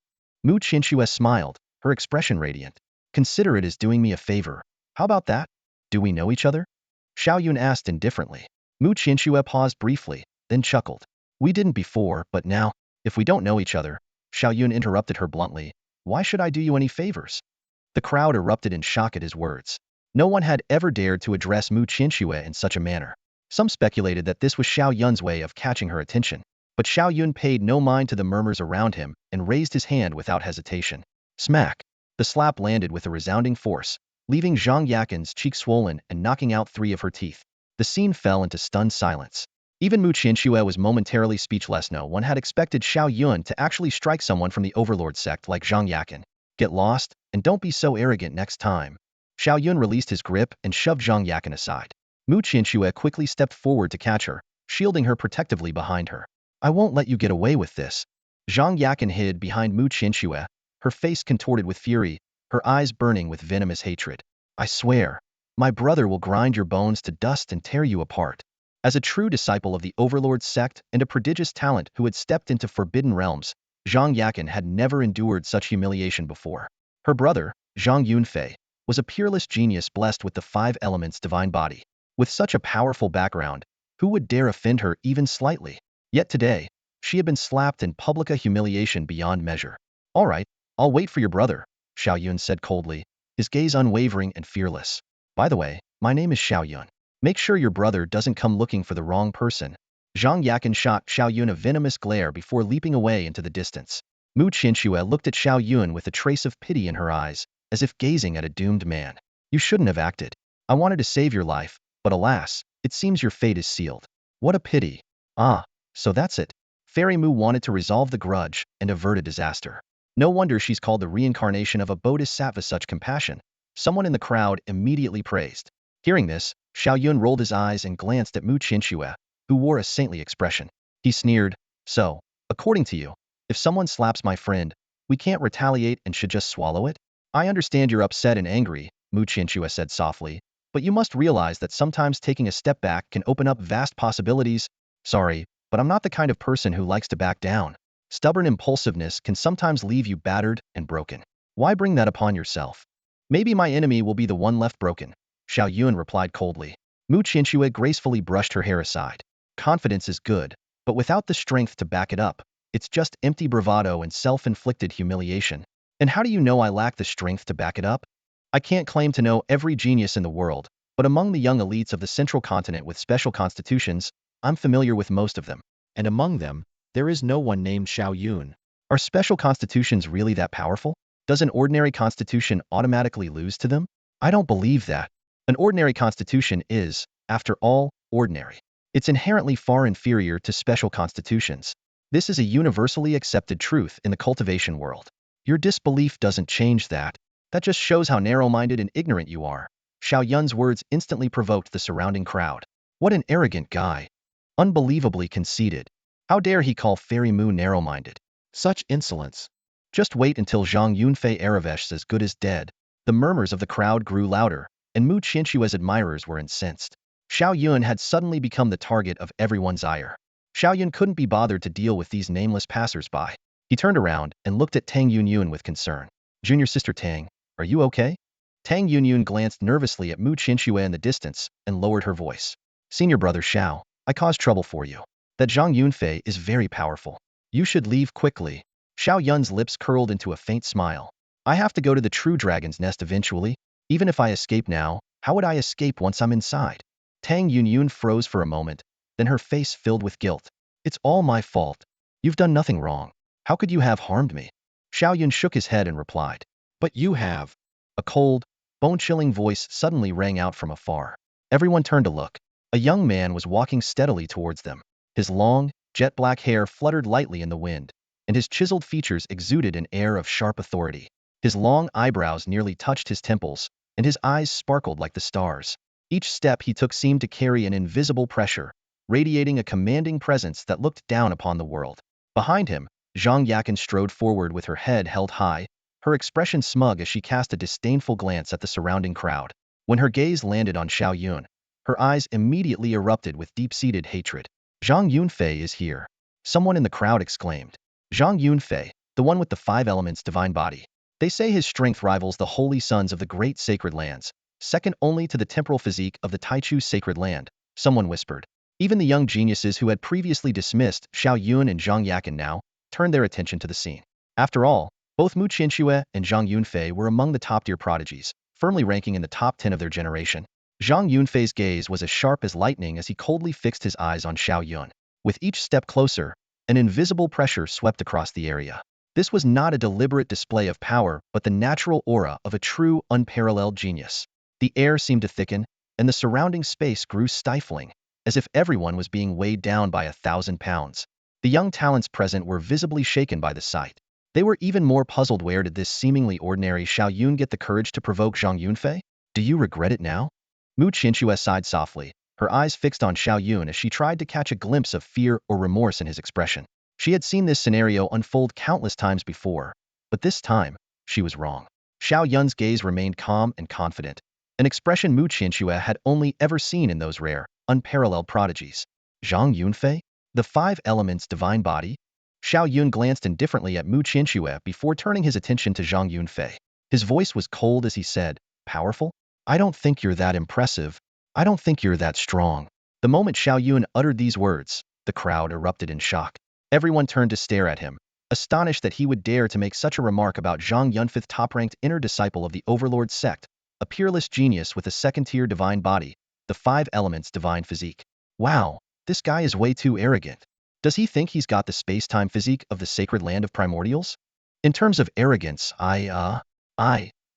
Mu Qianxue smiled, her expression radiant. "Consider it as doing me a favor. How about that? Do we know each other?" Xiao Yun asked indifferently. Mu Qianxue paused briefly, then chuckled. "We didn't before, but now, if we don't know each other," Xiao Yun interrupted her bluntly, "why should I do you any favors?" The crowd erupted in shock at his words. No one had ever dared to address Mu Qianxue in such a manner. Some speculated that this was Xiao Yun's way of catching her attention, but Xiao Yun paid no mind to the murmurs around him and raised his hand without hesitation. Smack! The slap landed with a resounding force, leaving Zhang Yakin's cheek swollen and knocking out 3 of her teeth. The scene fell into stunned silence. Even Mu Qianxue was momentarily speechless. No one had expected Xiao Yun to actually strike someone from the Overlord sect like Zhang Yakin. "Get lost, and don't be so arrogant next time." Xiao Yun released his grip and shoved Zhang Yakin aside. Mu Qianxue quickly stepped forward to catch her, shielding her protectively behind her. "I won't let you get away with this." Zhang Yakin hid behind Mu Qianxue, her face contorted with fury, her eyes burning with venomous hatred. "I swear, my brother will grind your bones to dust and tear you apart." As a true disciple of the Overlord sect and a prodigious talent who had stepped into forbidden realms, Zhang Yakin had never endured such humiliation before. Her brother, Zhang Yunfei, was a peerless genius blessed with the 5 elements divine body. With such a powerful background, who would dare offend her even slightly? Yet today, she had been slapped in public, a humiliation beyond measure. "All right, I'll wait for your brother," Xiao Yun said coldly, his gaze unwavering and fearless. "By the way, my name is Xiao Yun. Make sure your brother doesn't come looking for the wrong person." Zhang Yakin shot Xiao Yun a venomous glare before leaping away into the distance. Mu Qianxue looked at Xiao Yun with a trace of pity in her eyes, as if gazing at a doomed man. "You shouldn't have acted. I wanted to save your life, but alas, it seems your fate is sealed." "What a pity." "Ah, so that's it." Fairy Mu wanted to resolve the grudge and avert a disaster. No wonder she's called the reincarnation of a bodhisattva. Such compassion, someone in the crowd immediately praised. Hearing this, Xiao Yun rolled his eyes and glanced at Mu Qianxue, who wore a saintly expression. He sneered, "So, according to you, if someone slaps my friend, we can't retaliate and should just swallow it?" "I understand you're upset and angry," Mu Qianxue said softly, "but you must realize that sometimes taking a step back can open up vast possibilities." "Sorry, but I'm not the kind of person who likes to back down. Stubborn impulsiveness can sometimes leave you battered and broken. Why bring that upon yourself?" "Maybe my enemy will be the one left broken," Xiao Yun replied coldly. Mu Qianxue gracefully brushed her hair aside. "Confidence is good, but without the strength to back it up, it's just empty bravado and self-inflicted humiliation. And how do you know I lack the strength to back it up? I can't claim to know every genius in the world, but among the young elites of the central continent with special constitutions, I'm familiar with most of them. And among them, there is no one named Xiao Yun." "Are special constitutions really that powerful? Does an ordinary constitution automatically lose to them?" I don't believe that. An ordinary constitution is, after all, ordinary. It's inherently far inferior to special constitutions. This is a universally accepted truth in the cultivation world. Your disbelief doesn't change that. That just shows how narrow-minded and ignorant you are. Xiao Yun's words instantly provoked the surrounding crowd. What an arrogant guy. Unbelievably conceited. How dare he call Fairy Mu narrow-minded? Such insolence. Just wait until Zhang Yunfei Aravesh as good as dead. The murmurs of the crowd grew louder, and Mu Qianxue's admirers were incensed. Xiao Yun had suddenly become the target of everyone's ire. Xiao Yun couldn't be bothered to deal with these nameless passers-by. He turned around and looked at Tang Yunyun with concern. Junior sister Tang, are you okay? Tang Yunyun glanced nervously at Mu Qianxue in the distance and lowered her voice. Senior brother Xiao, I caused trouble for you. That Zhang Yunfei is very powerful. You should leave quickly. Xiao Yun's lips curled into a faint smile. I have to go to the true dragon's nest eventually. Even if I escape now, how would I escape once I'm inside? Tang Yunyun froze for a moment, then her face filled with guilt. It's all my fault. You've done nothing wrong. How could you have harmed me? Xiao Yun shook his head and replied. But you have. A cold, bone-chilling voice suddenly rang out from afar. Everyone turned to look. A young man was walking steadily towards them. His long, jet-black hair fluttered lightly in the wind, and his chiseled features exuded an air of sharp authority. His long eyebrows nearly touched his temples, and his eyes sparkled like the stars. Each step he took seemed to carry an invisible pressure, radiating a commanding presence that looked down upon the world. Behind him, Zhang Yakin strode forward with her head held high, her expression smug as she cast a disdainful glance at the surrounding crowd. When her gaze landed on Xiao Yun, her eyes immediately erupted with deep-seated hatred. Zhang Yunfei is here. Someone in the crowd exclaimed. Zhang Yunfei, the one with the 5 elements divine body. They say his strength rivals the holy sons of the great sacred lands, second only to the temporal physique of the Taichu sacred land, someone whispered. Even the young geniuses who had previously dismissed Xiao Yun and Zhang Yakin now turned their attention to the scene. After all, both Mu Qianxue and Zhang Yunfei were among the top-tier prodigies, firmly ranking in the top 10 of their generation. Zhang Yunfei's gaze was as sharp as lightning as he coldly fixed his eyes on Xiao Yun. With each step closer, an invisible pressure swept across the area. This was not a deliberate display of power, but the natural aura of a true, unparalleled genius. The air seemed to thicken, and the surrounding space grew stifling, as if everyone was being weighed down by 1,000 pounds. The young talents present were visibly shaken by the sight. They were even more puzzled. Where did this seemingly ordinary Xiao Yun get the courage to provoke Zhang Yunfei? Do you regret it now? Mu Qianxue sighed softly, her eyes fixed on Xiao Yun as she tried to catch a glimpse of fear or remorse in his expression. She had seen this scenario unfold countless times before, but this time, she was wrong. Xiao Yun's gaze remained calm and confident, an expression Mu Qianxue had only ever seen in those rare, unparalleled prodigies. Zhang Yunfei? The 5 elements divine body? Xiao Yun glanced indifferently at Mu Qianxue before turning his attention to Zhang Yunfei. His voice was cold as he said, Powerful? I don't think you're that impressive. I don't think you're that strong. The moment Xiao Yun uttered these words, the crowd erupted in shock. Everyone turned to stare at him, astonished that he would dare to make such a remark about Zhang Yunfei, top-ranked inner disciple of the Overlord sect, a peerless genius with a second-tier divine body, the 5 elements divine physique. Wow, this guy is way too arrogant. Does he think he's got the space-time physique of the sacred land of primordials? In terms of arrogance, I,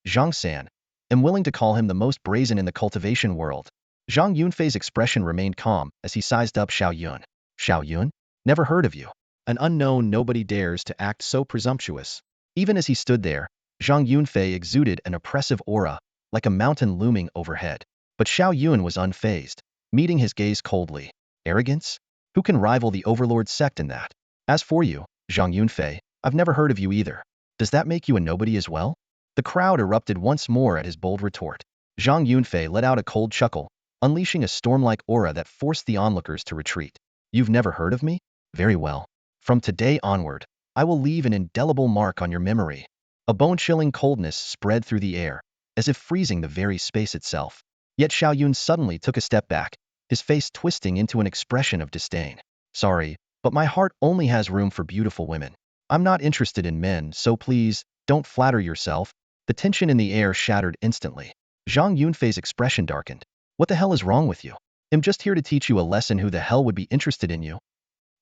Zhang-san, am willing to call him the most brazen in the cultivation world. Zhang Yunfei's expression remained calm as he sized up Xiao Yun. Xiao Yun? Never heard of you. An unknown nobody dares to act so presumptuous. Even as he stood there, Zhang Yunfei exuded an oppressive aura, like a mountain looming overhead. But Xiao Yun was unfazed, meeting his gaze coldly. Arrogance? Who can rival the Overlord sect in that? As for you, Zhang Yunfei, I've never heard of you either. Does that make you a nobody as well? The crowd erupted once more at his bold retort. Zhang Yunfei let out a cold chuckle, unleashing a storm-like aura that forced the onlookers to retreat. You've never heard of me? Very well. From today onward, I will leave an indelible mark on your memory. A bone-chilling coldness spread through the air, as if freezing the very space itself. Yet Xiao Yun suddenly took a step back, his face twisting into an expression of disdain. Sorry, but my heart only has room for beautiful women. I'm not interested in men, so please, don't flatter yourself. The tension in the air shattered instantly. Zhang Yunfei's expression darkened. What the hell is wrong with you? I'm just here to teach you a lesson. Who the hell would be interested in you?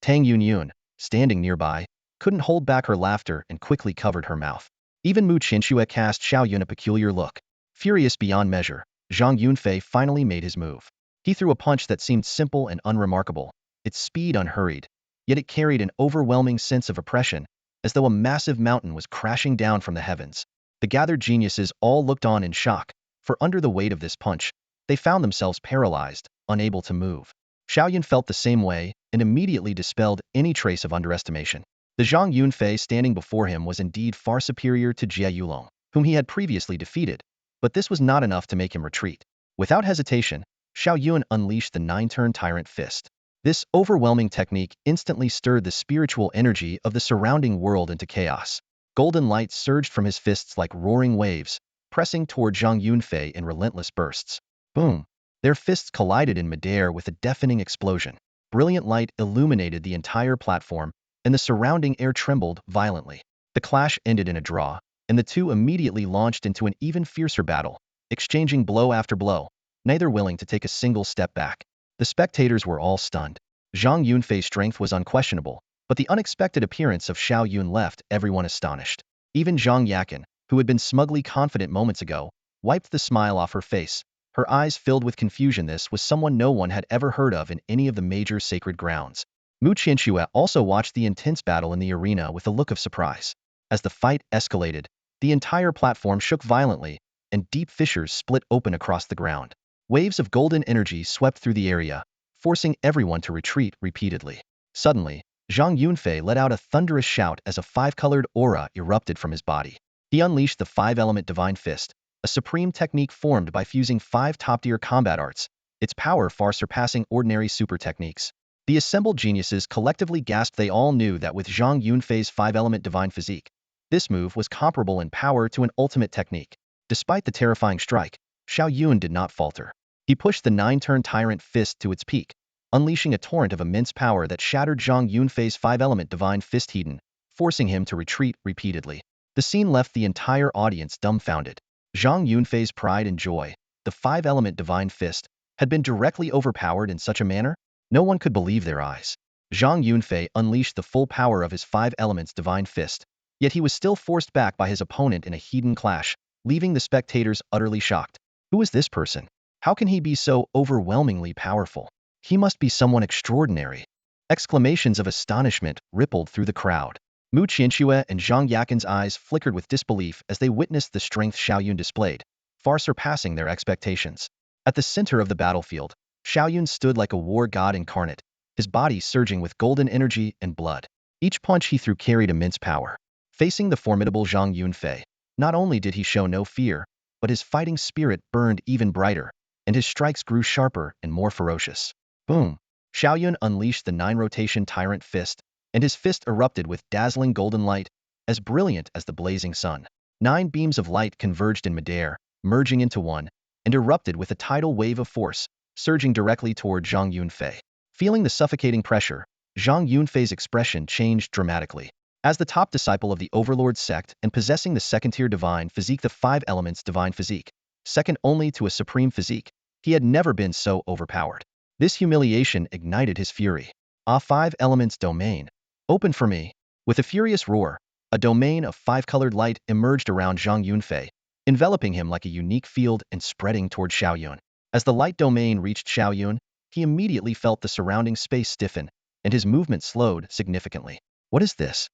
Tang Yunyun, standing nearby, couldn't hold back her laughter and quickly covered her mouth. Even Mu Qianxue cast Xiao Yun a peculiar look. Furious beyond measure, Zhang Yunfei finally made his move. He threw a punch that seemed simple and unremarkable, its speed unhurried, yet it carried an overwhelming sense of oppression, as though a massive mountain was crashing down from the heavens. The gathered geniuses all looked on in shock, for under the weight of this punch, they found themselves paralyzed, unable to move. Xiao Yun felt the same way and immediately dispelled any trace of underestimation. The Zhang Yunfei standing before him was indeed far superior to Jie Yulong, whom he had previously defeated, but this was not enough to make him retreat. Without hesitation, Xiao Yun unleashed the 9-turn tyrant fist. This overwhelming technique instantly stirred the spiritual energy of the surrounding world into chaos. Golden light surged from his fists like roaring waves, pressing toward Zhang Yunfei in relentless bursts. Boom! Their fists collided in midair with a deafening explosion. Brilliant light illuminated the entire platform, and the surrounding air trembled violently. The clash ended in a draw, and the two immediately launched into an even fiercer battle, exchanging blow after blow, neither willing to take a single step back. The spectators were all stunned. Zhang Yunfei's strength was unquestionable, but the unexpected appearance of Xiao Yun left everyone astonished. Even Zhang Yakin, who had been smugly confident moments ago, wiped the smile off her face, her eyes filled with confusion. This was someone no one had ever heard of in any of the major sacred grounds. Mu Qianxue also watched the intense battle in the arena with a look of surprise. As the fight escalated, the entire platform shook violently, and deep fissures split open across the ground. Waves of golden energy swept through the area, forcing everyone to retreat repeatedly. Suddenly, Zhang Yunfei let out a thunderous shout as a 5-colored aura erupted from his body. He unleashed the 5-element divine fist, a supreme technique formed by fusing 5 top-tier combat arts, its power far surpassing ordinary super techniques. The assembled geniuses collectively gasped. They all knew that with Zhang Yunfei's 5-element divine physique, this move was comparable in power to an ultimate technique. Despite the terrifying strike, Xiao Yun did not falter. He pushed the 9-turn tyrant fist to its peak, unleashing a torrent of immense power that shattered Zhang Yunfei's 5-element divine fist hidden, forcing him to retreat repeatedly. The scene left the entire audience dumbfounded. Zhang Yunfei's pride and joy, the 5-element divine fist, had been directly overpowered in such a manner? No one could believe their eyes. Zhang Yunfei unleashed the full power of his 5 elements divine fist, yet he was still forced back by his opponent in a heated clash, leaving the spectators utterly shocked. Who is this person? How can he be so overwhelmingly powerful? He must be someone extraordinary. Exclamations of astonishment rippled through the crowd. Mu Qianxue and Zhang Yakin's eyes flickered with disbelief as they witnessed the strength Xiao Yun displayed, far surpassing their expectations. At the center of the battlefield, Xiao Yun stood like a war god incarnate, his body surging with golden energy and blood. Each punch he threw carried immense power. Facing the formidable Zhang Yunfei, not only did he show no fear, but his fighting spirit burned even brighter, and his strikes grew sharper and more ferocious. Boom! Xiao Yun unleashed the 9-rotation tyrant fist, and his fist erupted with dazzling golden light, as brilliant as the blazing sun. 9 beams of light converged in midair, merging into one, and erupted with a tidal wave of force, surging directly toward Zhang Yunfei. Feeling the suffocating pressure, Zhang Yunfei's expression changed dramatically. As the top disciple of the Overlord sect and possessing the 2nd-tier divine physique, the 5 elements divine physique, second only to a supreme physique, he had never been so overpowered. This humiliation ignited his fury. Ah, 5 elements domain. Open for me. With a furious roar, a domain of 5-colored light emerged around Zhang Yunfei, enveloping him like a unique field and spreading toward Xiao Yun. As the light domain reached Xiao Yun, he immediately felt the surrounding space stiffen, and his movement slowed significantly. What is this?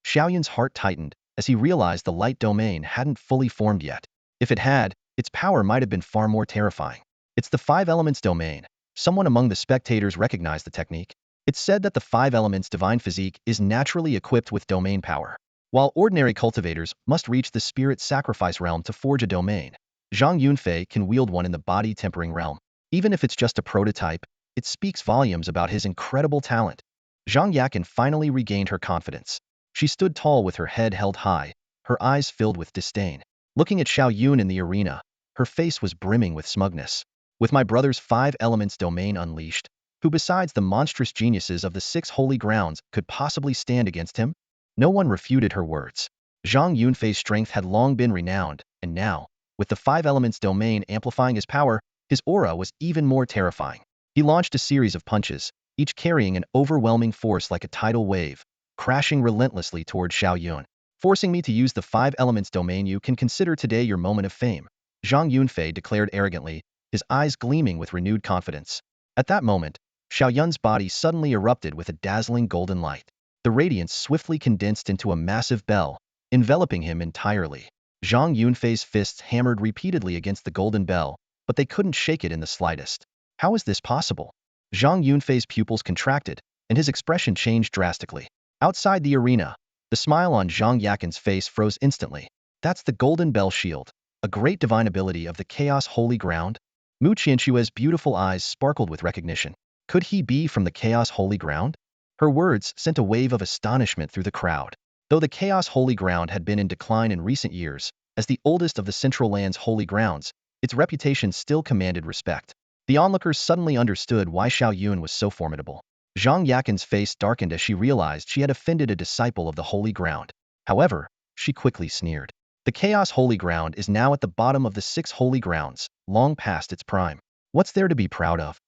Xiao Yun's heart tightened as he realized the light domain hadn't fully formed yet. If it had, its power might have been far more terrifying. It's the 5 elements domain. Someone among the spectators recognized the technique. It's said that the 5 elements divine physique is naturally equipped with domain power. While ordinary cultivators must reach the spirit sacrifice realm to forge a domain, Zhang Yunfei can wield one in the body tempering realm. Even if it's just a prototype, it speaks volumes about his incredible talent. Zhang Yakin finally regained her confidence. She stood tall with her head held high, her eyes filled with disdain. Looking at Xiao Yun in the arena, her face was brimming with smugness. With my brother's 5 elements domain unleashed, who besides the monstrous geniuses of the 6 holy grounds could possibly stand against him? No one refuted her words. Zhang Yunfei's strength had long been renowned, and now, with the 5 elements domain amplifying his power, his aura was even more terrifying. He launched a series of punches, each carrying an overwhelming force like a tidal wave, crashing relentlessly toward Xiao Yun. Forcing me to use the 5 elements domain, you can consider today your moment of fame. Zhang Yunfei declared arrogantly, his eyes gleaming with renewed confidence. At that moment, Xiao Yun's body suddenly erupted with a dazzling golden light. The radiance swiftly condensed into a massive bell, enveloping him entirely. Zhang Yunfei's fists hammered repeatedly against the golden bell, but they couldn't shake it in the slightest. How is this possible? Zhang Yunfei's pupils contracted, and his expression changed drastically. Outside the arena, the smile on Zhang Yakin's face froze instantly. That's the golden bell shield, a great divine ability of the chaos holy ground? Mu Qianxue's beautiful eyes sparkled with recognition. Could he be from the chaos holy ground? Her words sent a wave of astonishment through the crowd. Though the chaos holy ground had been in decline in recent years, as the oldest of the Central Land's holy grounds, its reputation still commanded respect. The onlookers suddenly understood why Xiao Yun was so formidable. Zhang Yakin's face darkened as she realized she had offended a disciple of the holy ground. However, she quickly sneered. The chaos holy ground is now at the bottom of the 6 holy grounds, long past its prime. What's there to be proud of?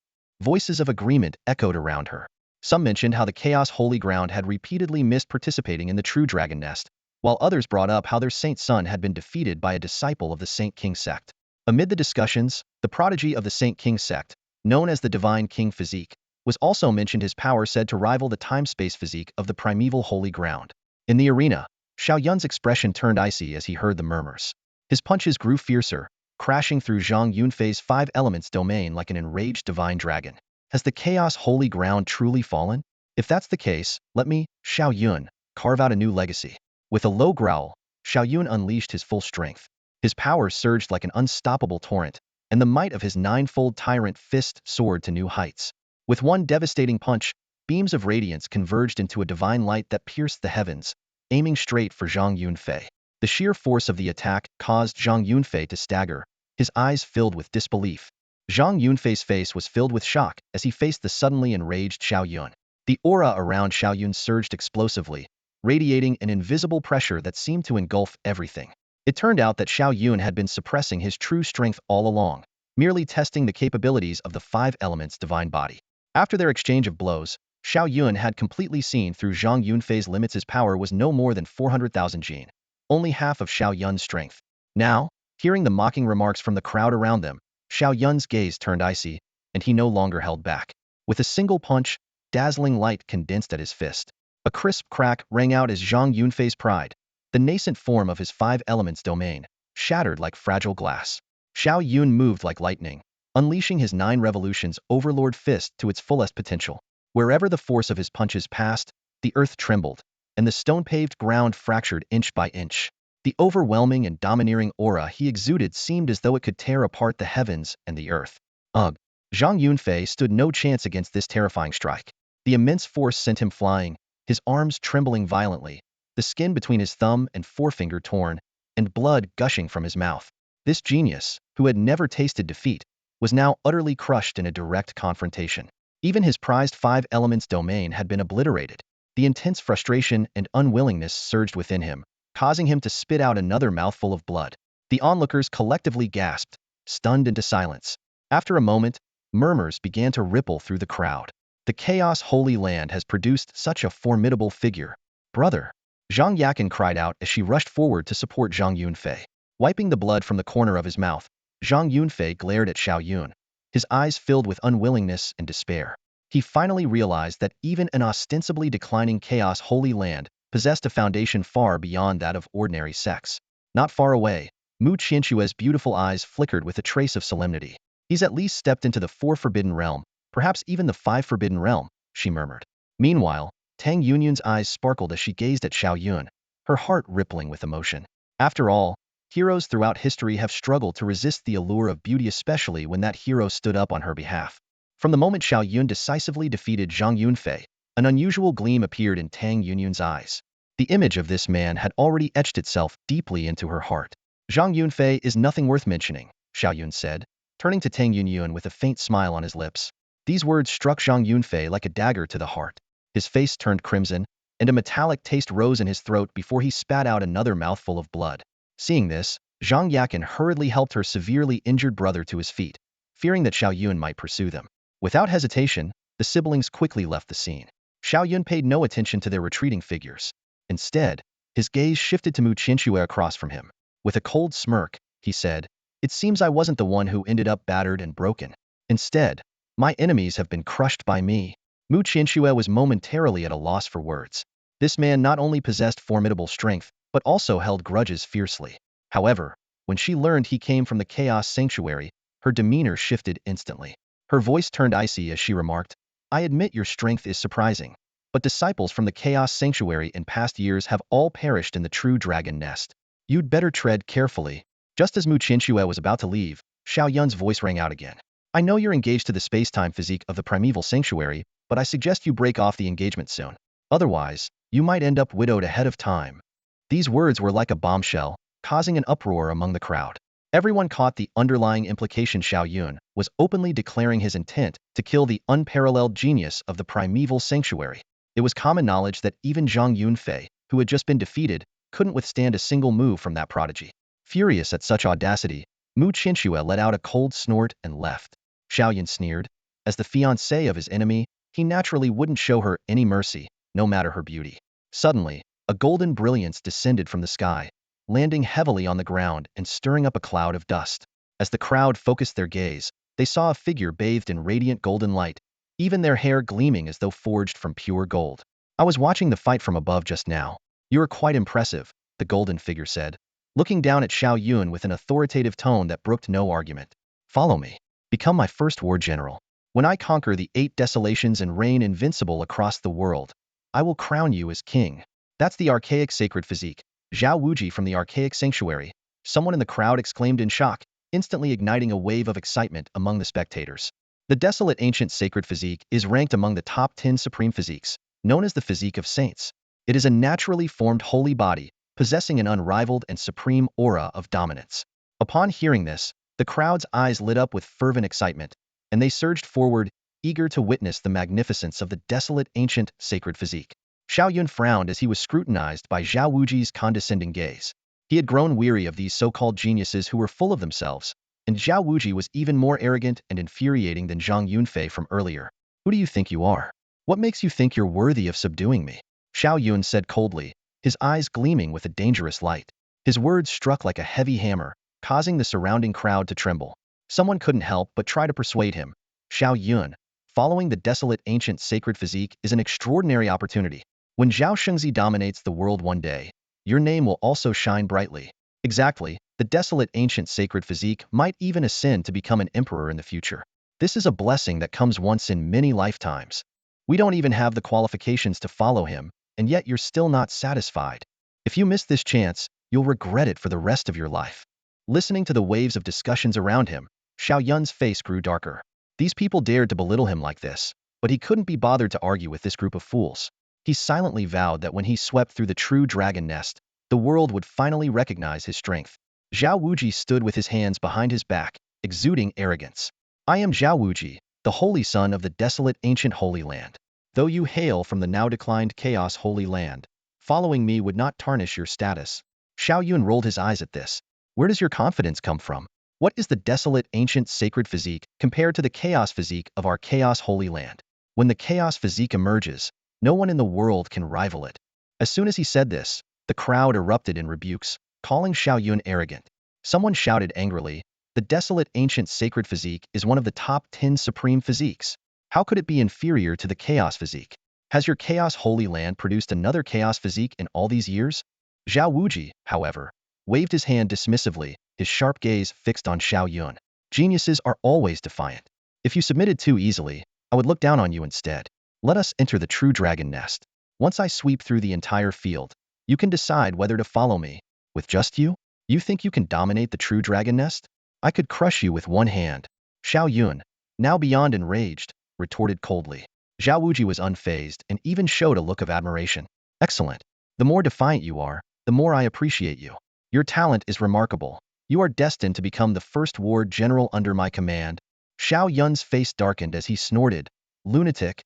Voices of agreement echoed around her. Some mentioned how the chaos holy ground had repeatedly missed participating in the true dragon nest, while others brought up how their saint son had been defeated by a disciple of the Saint King sect. Amid the discussions, the prodigy of the Saint King sect, known as the Divine King Physique, was also mentioned, his power said to rival the time-space physique of the primeval holy ground. In the arena, Xiao Yun's expression turned icy as he heard the murmurs. His punches grew fiercer, crashing through Zhang Yunfei's 5 elements domain like an enraged divine dragon. Has the chaos holy ground truly fallen? If that's the case, let me, Xiao Yun, carve out a new legacy. With a low growl, Xiao Yun unleashed his full strength. His power surged like an unstoppable torrent, and the might of his 9-fold tyrant fist soared to new heights. With one devastating punch, beams of radiance converged into a divine light that pierced the heavens, aiming straight for Zhang Yunfei. The sheer force of the attack caused Zhang Yunfei to stagger, his eyes filled with disbelief. Zhang Yunfei's face was filled with shock as he faced the suddenly enraged Xiao Yun. The aura around Xiao Yun surged explosively, radiating an invisible pressure that seemed to engulf everything. It turned out that Xiao Yun had been suppressing his true strength all along, merely testing the capabilities of the 5 elements divine body. After their exchange of blows, Xiao Yun had completely seen through Zhang Yunfei's limits. His power was no more than 400,000 jin, only half of Xiao Yun's strength. Now, hearing the mocking remarks from the crowd around them, Xiao Yun's gaze turned icy, and he no longer held back. With a single punch, dazzling light condensed at his fist. A crisp crack rang out as Zhang Yunfei's pride, the nascent form of his 5 elements domain, shattered like fragile glass. Xiao Yun moved like lightning, unleashing his 9 revolutions overlord fist to its fullest potential. Wherever the force of his punches passed, the earth trembled, and the stone-paved ground fractured inch by inch. The overwhelming and domineering aura he exuded seemed as though it could tear apart the heavens and the earth. Ugh! Zhang Yunfei stood no chance against this terrifying strike. The immense force sent him flying, his arms trembling violently, the skin between his thumb and forefinger torn, and blood gushing from his mouth. This genius, who had never tasted defeat, was now utterly crushed in a direct confrontation. Even his prized 5 elements domain had been obliterated. The intense frustration and unwillingness surged within him, causing him to spit out another mouthful of blood. The onlookers collectively gasped, stunned into silence. After a moment, murmurs began to ripple through the crowd. The Chaos Holy Land has produced such a formidable figure. Brother! Zhang Yakin cried out as she rushed forward to support Zhang Yunfei. Wiping the blood from the corner of his mouth, Zhang Yunfei glared at Xiao Yun, his eyes filled with unwillingness and despair. He finally realized that even an ostensibly declining Chaos Holy Land possessed a foundation far beyond that of ordinary sex. Not far away, Mu Qianxue's beautiful eyes flickered with a trace of solemnity. He's at least stepped into the 4 Forbidden Realm, perhaps even the 5 Forbidden Realm, she murmured. Meanwhile, Tang Yunyun's eyes sparkled as she gazed at Xiao Yun, her heart rippling with emotion. After all, heroes throughout history have struggled to resist the allure of beauty, especially when that hero stood up on her behalf. From the moment Xiao Yun decisively defeated Zhang Yunfei, an unusual gleam appeared in Tang Yunyun's eyes. The image of this man had already etched itself deeply into her heart. Zhang Yunfei is nothing worth mentioning, Xiao Yun said, turning to Tang Yunyun with a faint smile on his lips. These words struck Zhang Yunfei like a dagger to the heart. His face turned crimson, and a metallic taste rose in his throat before he spat out another mouthful of blood. Seeing this, Zhang Yakin hurriedly helped her severely injured brother to his feet, fearing that Xiao Yun might pursue them. Without hesitation, the siblings quickly left the scene. Xiao Yun paid no attention to their retreating figures. Instead, his gaze shifted to Mu Qianxue across from him. With a cold smirk, he said, It seems I wasn't the one who ended up battered and broken. Instead, my enemies have been crushed by me. Mu Qianxue was momentarily at a loss for words. This man not only possessed formidable strength, but also held grudges fiercely. However, when she learned he came from the Chaos Sanctuary, her demeanor shifted instantly. Her voice turned icy as she remarked, I admit your strength is surprising, but disciples from the Chaos Sanctuary in past years have all perished in the true dragon nest. You'd better tread carefully. Just as Mu Qianxue was about to leave, Xiao Yun's voice rang out again. I know you're engaged to the space-time physique of the primeval sanctuary, but I suggest you break off the engagement soon. Otherwise, you might end up widowed ahead of time. These words were like a bombshell, causing an uproar among the crowd. Everyone caught the underlying implication. Xiao Yun was openly declaring his intent to kill the unparalleled genius of the primeval sanctuary. It was common knowledge that even Zhang Yunfei, who had just been defeated, couldn't withstand a single move from that prodigy. Furious at such audacity, Mu Qianxue let out a cold snort and left. Xiao Yun sneered. As the fiancée of his enemy, he naturally wouldn't show her any mercy, no matter her beauty. Suddenly, a golden brilliance descended from the sky, landing heavily on the ground and stirring up a cloud of dust. As the crowd focused their gaze, they saw a figure bathed in radiant golden light, even their hair gleaming as though forged from pure gold. I was watching the fight from above just now. You are quite impressive, the golden figure said, looking down at Xiao Yun with an authoritative tone that brooked no argument. Follow me. Become my first war general. When I conquer the 8 desolations and reign invincible across the world, I will crown you as king. That's the archaic sacred physique, Zhao Wuji from the archaic sanctuary. Someone in the crowd exclaimed in shock, instantly igniting a wave of excitement among the spectators. The desolate ancient sacred physique is ranked among the top 10 supreme physiques, known as the physique of saints. It is a naturally formed holy body, possessing an unrivaled and supreme aura of dominance. Upon hearing this, the crowd's eyes lit up with fervent excitement, and they surged forward, eager to witness the magnificence of the desolate ancient sacred physique. Xiao Yun frowned as he was scrutinized by Zhao Wuji's condescending gaze. He had grown weary of these so-called geniuses who were full of themselves, and Zhao Wuji was even more arrogant and infuriating than Zhang Yunfei from earlier. Who do you think you are? What makes you think you're worthy of subduing me? Xiao Yun said coldly, his eyes gleaming with a dangerous light. His words struck like a heavy hammer, causing the surrounding crowd to tremble. Someone couldn't help but try to persuade him. Xiao Yun, following the desolate ancient sacred physique is an extraordinary opportunity. When Zhao Shengzi dominates the world one day, your name will also shine brightly. Exactly, the desolate ancient sacred physique might even ascend to become an emperor in the future. This is a blessing that comes once in many lifetimes. We don't even have the qualifications to follow him, and yet you're still not satisfied. If you miss this chance, you'll regret it for the rest of your life. Listening to the waves of discussions around him, Xiao Yun's face grew darker. These people dared to belittle him like this, but he couldn't be bothered to argue with this group of fools. He silently vowed that when he swept through the true dragon nest, the world would finally recognize his strength. Zhao Wuji stood with his hands behind his back, exuding arrogance. I am Zhao Wuji, the holy son of the desolate ancient Holy Land. Though you hail from the now-declined Chaos Holy Land, following me would not tarnish your status. Xiao Yun rolled his eyes at this. Where does your confidence come from? What is the desolate ancient sacred physique compared to the chaos physique of our Chaos Holy Land? When the chaos physique emerges, no one in the world can rival it. As soon as he said this, the crowd erupted in rebukes, calling Xiao Yun arrogant. Someone shouted angrily, the desolate ancient sacred physique is one of the top 10 supreme physiques. How could it be inferior to the chaos physique? Has your Chaos Holy Land produced another chaos physique in all these years? Zhao Wuji, however, waved his hand dismissively, his sharp gaze fixed on Xiao Yun. Geniuses are always defiant. If you submitted too easily, I would look down on you instead. Let us enter the true dragon nest. Once I sweep through the entire field, you can decide whether to follow me. With just you? You think you can dominate the true dragon nest? I could crush you with one hand. Xiao Yun, now beyond enraged, retorted coldly. Zhao Wuji was unfazed and even showed a look of admiration. Excellent. The more defiant you are, the more I appreciate you. Your talent is remarkable. You are destined to become the first war general under my command. Xiao Yun's face darkened as he snorted. Lunatic.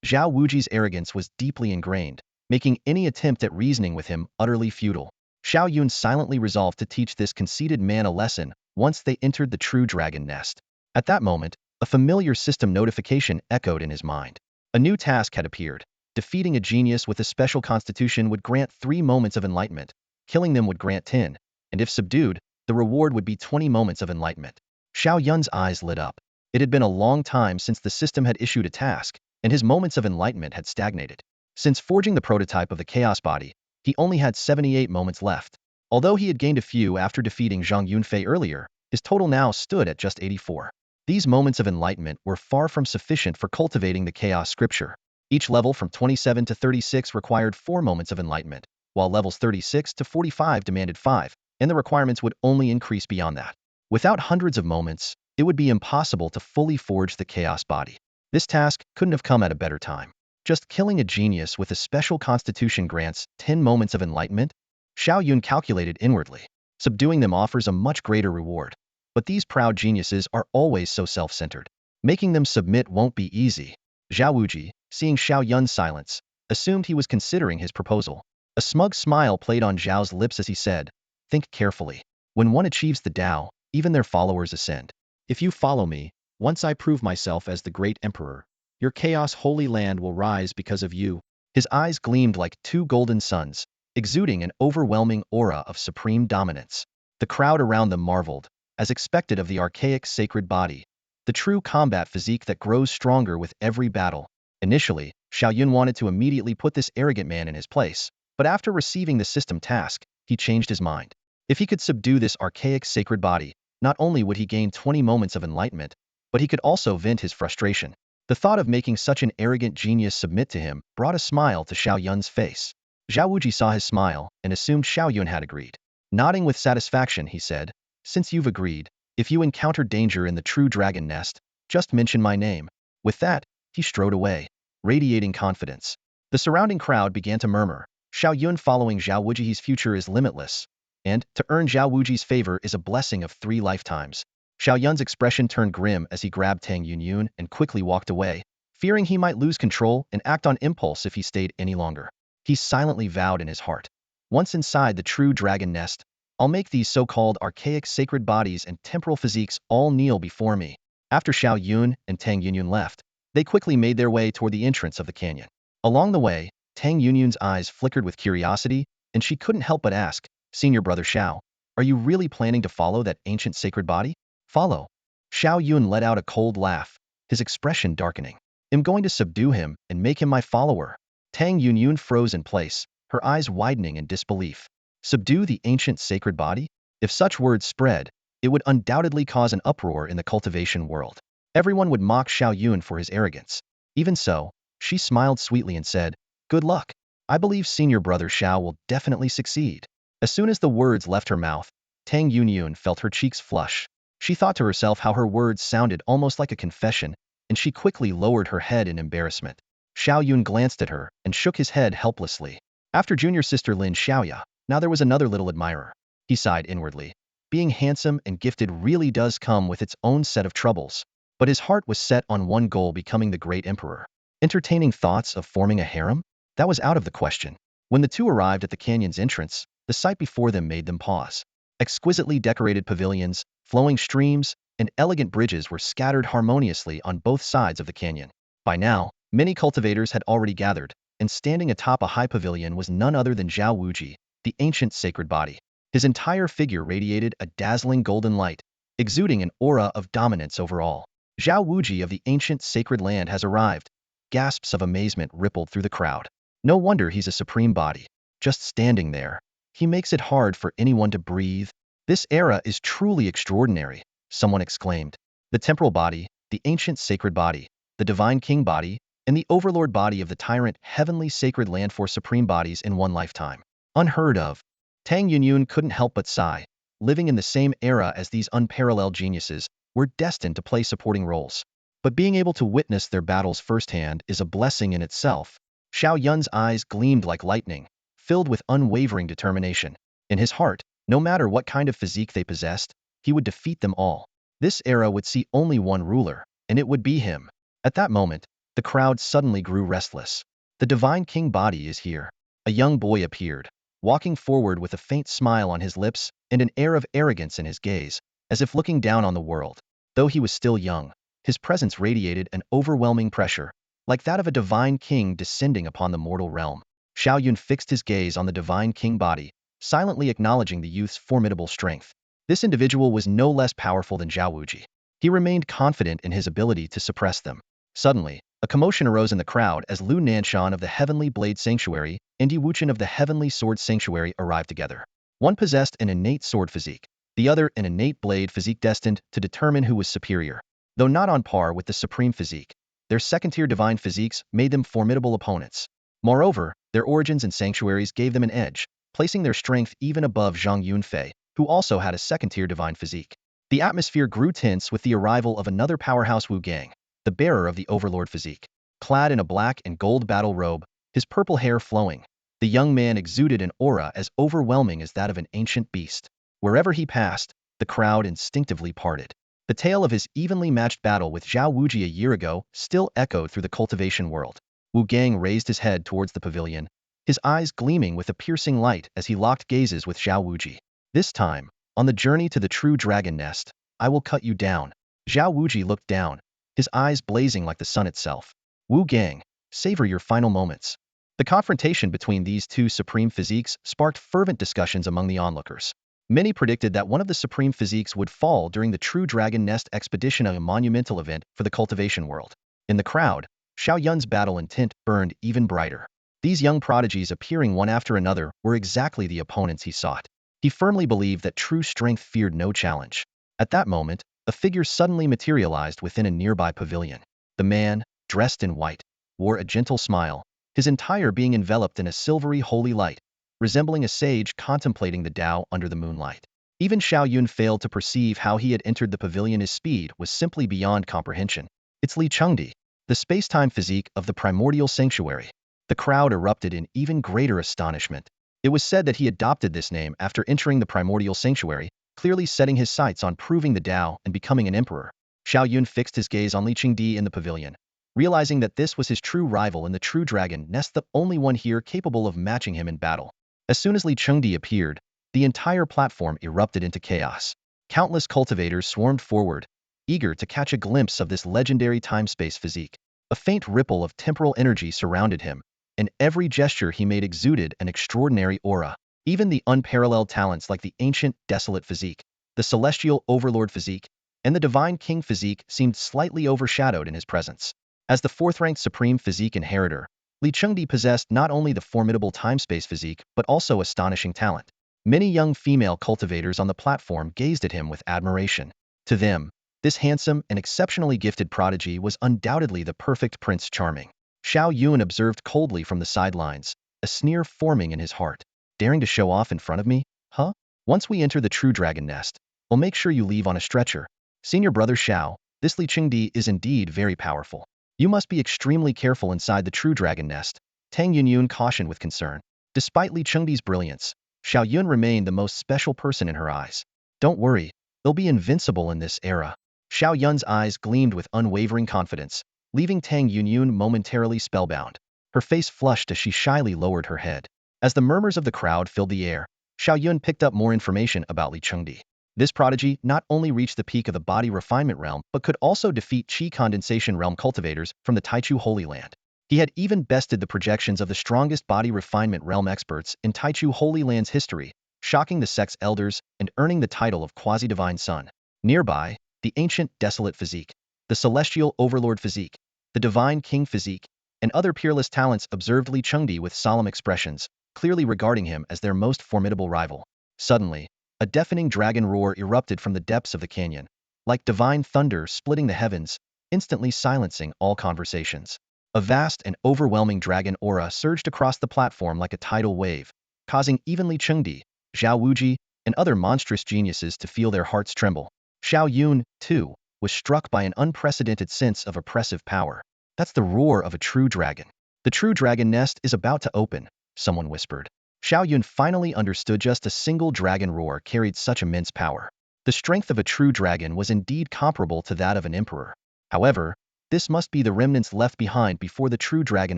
Zhao Wuji's arrogance was deeply ingrained, making any attempt at reasoning with him utterly futile. Xiao Yun silently resolved to teach this conceited man a lesson once they entered the true dragon nest. At that moment, a familiar system notification echoed in his mind. A new task had appeared. Defeating a genius with a special constitution would grant 3 moments of enlightenment. Killing them would grant 10, and if subdued, the reward would be 20 moments of enlightenment. Xiao Yun's eyes lit up. It had been a long time since the system had issued a task, and his moments of enlightenment had stagnated. Since forging the prototype of the chaos body, he only had 78 moments left. Although he had gained a few after defeating Zhang Yunfei earlier, his total now stood at just 84. These moments of enlightenment were far from sufficient for cultivating the chaos scripture. Each level from 27 to 36 required 4 moments of enlightenment, while levels 36 to 45 demanded 5, and the requirements would only increase beyond that. Without hundreds of moments, it would be impossible to fully forge the chaos body. This task couldn't have come at a better time. Just killing a genius with a special constitution grants 10 moments of enlightenment? Xiao Yun calculated inwardly. Subduing them offers a much greater reward. But these proud geniuses are always so self-centered. Making them submit won't be easy. Zhao Wuji, seeing Xiao Yun's silence, assumed he was considering his proposal. A smug smile played on Zhao's lips as he said, "Think carefully. When one achieves the Tao, even their followers ascend. If you follow me, once I prove myself as the great emperor, your chaos holy land will rise because of you." His eyes gleamed like two golden suns, exuding an overwhelming aura of supreme dominance. The crowd around them marveled, as expected of the archaic sacred body, the true combat physique that grows stronger with every battle. Initially, Xiao Yun wanted to immediately put this arrogant man in his place, but after receiving the system task, he changed his mind. If he could subdue this archaic sacred body, not only would he gain 20 moments of enlightenment, but he could also vent his frustration. The thought of making such an arrogant genius submit to him brought a smile to Xiao Yun's face. Zhao Wuji saw his smile and assumed Xiao Yun had agreed. Nodding with satisfaction, he said, "Since you've agreed, if you encounter danger in the true dragon nest, just mention my name." With that, he strode away, radiating confidence. The surrounding crowd began to murmur, "Xiao Yun following Zhao Wuji's future is limitless, and to earn Zhao Wuji's favor is a blessing of 3 lifetimes." Xiao Yun's expression turned grim as he grabbed Tang Yunyun and quickly walked away, fearing he might lose control and act on impulse if he stayed any longer. He silently vowed in his heart, "Once inside the true dragon nest, I'll make these so-called archaic sacred bodies and temporal physiques all kneel before me." After Xiao Yun and Tang Yunyun left, they quickly made their way toward the entrance of the canyon. Along the way, Tang Yunyun's eyes flickered with curiosity, and she couldn't help but ask, "Senior brother Xiao, are you really planning to follow that ancient sacred body?" "Follow?" Xiao Yun let out a cold laugh, his expression darkening. "I'm going to subdue him and make him my follower." Tang Yunyun froze in place, her eyes widening in disbelief. Subdue the ancient sacred body? If such words spread, it would undoubtedly cause an uproar in the cultivation world. Everyone would mock Xiao Yun for his arrogance. Even so, she smiled sweetly and said, "Good luck. I believe senior brother Xiao will definitely succeed." As soon as the words left her mouth, Tang Yunyun felt her cheeks flush. She thought to herself how her words sounded almost like a confession, and she quickly lowered her head in embarrassment. Xiao Yun glanced at her and shook his head helplessly. After junior sister Lin Xiaoya, now there was another little admirer. He sighed inwardly. Being handsome and gifted really does come with its own set of troubles. But his heart was set on one goal, becoming the great emperor. Entertaining thoughts of forming a harem? That was out of the question. When the two arrived at the canyon's entrance, the sight before them made them pause. Exquisitely decorated pavilions, flowing streams, and elegant bridges were scattered harmoniously on both sides of the canyon. By now, many cultivators had already gathered, and standing atop a high pavilion was none other than Zhao Wuji, the ancient sacred body. His entire figure radiated a dazzling golden light, exuding an aura of dominance over all. "Zhao Wuji of the ancient sacred land has arrived." Gasps of amazement rippled through the crowd. "No wonder he's a supreme body. Just standing there. He makes it hard for anyone to breathe." "This era is truly extraordinary," someone exclaimed. The temporal body, the ancient sacred body, the divine king body, and the overlord body of the tyrant heavenly sacred land, for supreme bodies in one lifetime. Unheard of. Tang Yunyun couldn't help but sigh. Living in the same era as these unparalleled geniuses, we're destined to play supporting roles. But being able to witness their battles firsthand is a blessing in itself. Xiao Yun's eyes gleamed like lightning, filled with unwavering determination. In his heart, no matter what kind of physique they possessed, he would defeat them all. This era would see only one ruler, and it would be him. At that moment, the crowd suddenly grew restless. "The divine king body is here." A young boy appeared, walking forward with a faint smile on his lips and an air of arrogance in his gaze, as if looking down on the world. Though he was still young, his presence radiated an overwhelming pressure, like that of a divine king descending upon the mortal realm. Xiao Yun fixed his gaze on the divine king body, silently acknowledging the youth's formidable strength. This individual was no less powerful than Zhao Wuji. He remained confident in his ability to suppress them. Suddenly, a commotion arose in the crowd as Lu Nanshan of the Heavenly Blade Sanctuary and Yi Wuchen of the Heavenly Sword Sanctuary arrived together. One possessed an innate sword physique, the other an innate blade physique destined to determine who was superior. Though not on par with the supreme physique, their second-tier divine physiques made them formidable opponents. Moreover, their origins and sanctuaries gave them an edge, placing their strength even above Zhang Yunfei, who also had a second-tier divine physique. The atmosphere grew tense with the arrival of another powerhouse Wu Gang, the bearer of the Overlord physique. Clad in a black and gold battle robe, his purple hair flowing, the young man exuded an aura as overwhelming as that of an ancient beast. Wherever he passed, the crowd instinctively parted. The tale of his evenly matched battle with Zhao Wuji a year ago still echoed through the cultivation world. Wu Gang raised his head towards the pavilion, his eyes gleaming with a piercing light as he locked gazes with Zhao Wuji. This time, on the journey to the true dragon nest, I will cut you down. Zhao Wuji looked down, his eyes blazing like the sun itself. Wu Gang, savor your final moments. The confrontation between these two supreme physiques sparked fervent discussions among the onlookers. Many predicted that one of the supreme physiques would fall during the True Dragon Nest expedition, a monumental event for the cultivation world. In the crowd, Xiao Yun's battle intent burned even brighter. These young prodigies appearing one after another were exactly the opponents he sought. He firmly believed that true strength feared no challenge. At that moment, a figure suddenly materialized within a nearby pavilion. The man, dressed in white, wore a gentle smile, his entire being enveloped in a silvery holy light, resembling a sage contemplating the Tao under the moonlight. Even Xiao Yun failed to perceive how he had entered the pavilion. His speed was simply beyond comprehension. It's Li Chengdi, the space-time physique of the primordial sanctuary. The crowd erupted in even greater astonishment. It was said that he adopted this name after entering the primordial sanctuary, clearly setting his sights on proving the Tao and becoming an emperor. Xiao Yun fixed his gaze on Li Chengdi in the pavilion, realizing that this was his true rival in the True Dragon Nest, the only one here capable of matching him in battle. As soon as Li Chengdi appeared, the entire platform erupted into chaos. Countless cultivators swarmed forward, eager to catch a glimpse of this legendary time-space physique. A faint ripple of temporal energy surrounded him, and every gesture he made exuded an extraordinary aura. Even the unparalleled talents like the ancient, desolate physique, the celestial overlord physique, and the divine king physique seemed slightly overshadowed in his presence. As the fourth-ranked supreme physique inheritor, Li Chengdi possessed not only the formidable time-space physique but also astonishing talent. Many young female cultivators on the platform gazed at him with admiration. To them, this handsome and exceptionally gifted prodigy was undoubtedly the perfect Prince Charming. Xiao Yun observed coldly from the sidelines, a sneer forming in his heart. Daring to show off in front of me? Huh? Once we enter the True Dragon Nest, I'll make sure you leave on a stretcher. Senior brother Xiao, this Li Chengdi is indeed very powerful. You must be extremely careful inside the True Dragon Nest, Tang Yunyun cautioned with concern. Despite Li Chengdi's brilliance, Xiao Yun remained the most special person in her eyes. Don't worry, they'll be invincible in this era. Xiao Yun's eyes gleamed with unwavering confidence, leaving Tang Yunyun momentarily spellbound. Her face flushed as she shyly lowered her head. As the murmurs of the crowd filled the air, Xiao Yun picked up more information about Li Chengdi. This prodigy not only reached the peak of the body refinement realm, but could also defeat Qi condensation realm cultivators from the Taichu Holy Land. He had even bested the projections of the strongest body refinement realm experts in Taichu Holy Land's history, shocking the sect's elders and earning the title of quasi-divine son. Nearby, the ancient desolate physique, the celestial overlord physique, the divine king physique, and other peerless talents observed Li Chengdi with solemn expressions, clearly regarding him as their most formidable rival. Suddenly, a deafening dragon roar erupted from the depths of the canyon, like divine thunder splitting the heavens, instantly silencing all conversations. A vast and overwhelming dragon aura surged across the platform like a tidal wave, causing even Li Chengdi, Zhao Wuji, and other monstrous geniuses to feel their hearts tremble. Xiao Yun, too, was struck by an unprecedented sense of oppressive power. That's the roar of a true dragon. The True Dragon Nest is about to open, someone whispered. Xiao Yun finally understood just a single dragon roar carried such immense power. The strength of a true dragon was indeed comparable to that of an emperor. However, this must be the remnants left behind before the true dragon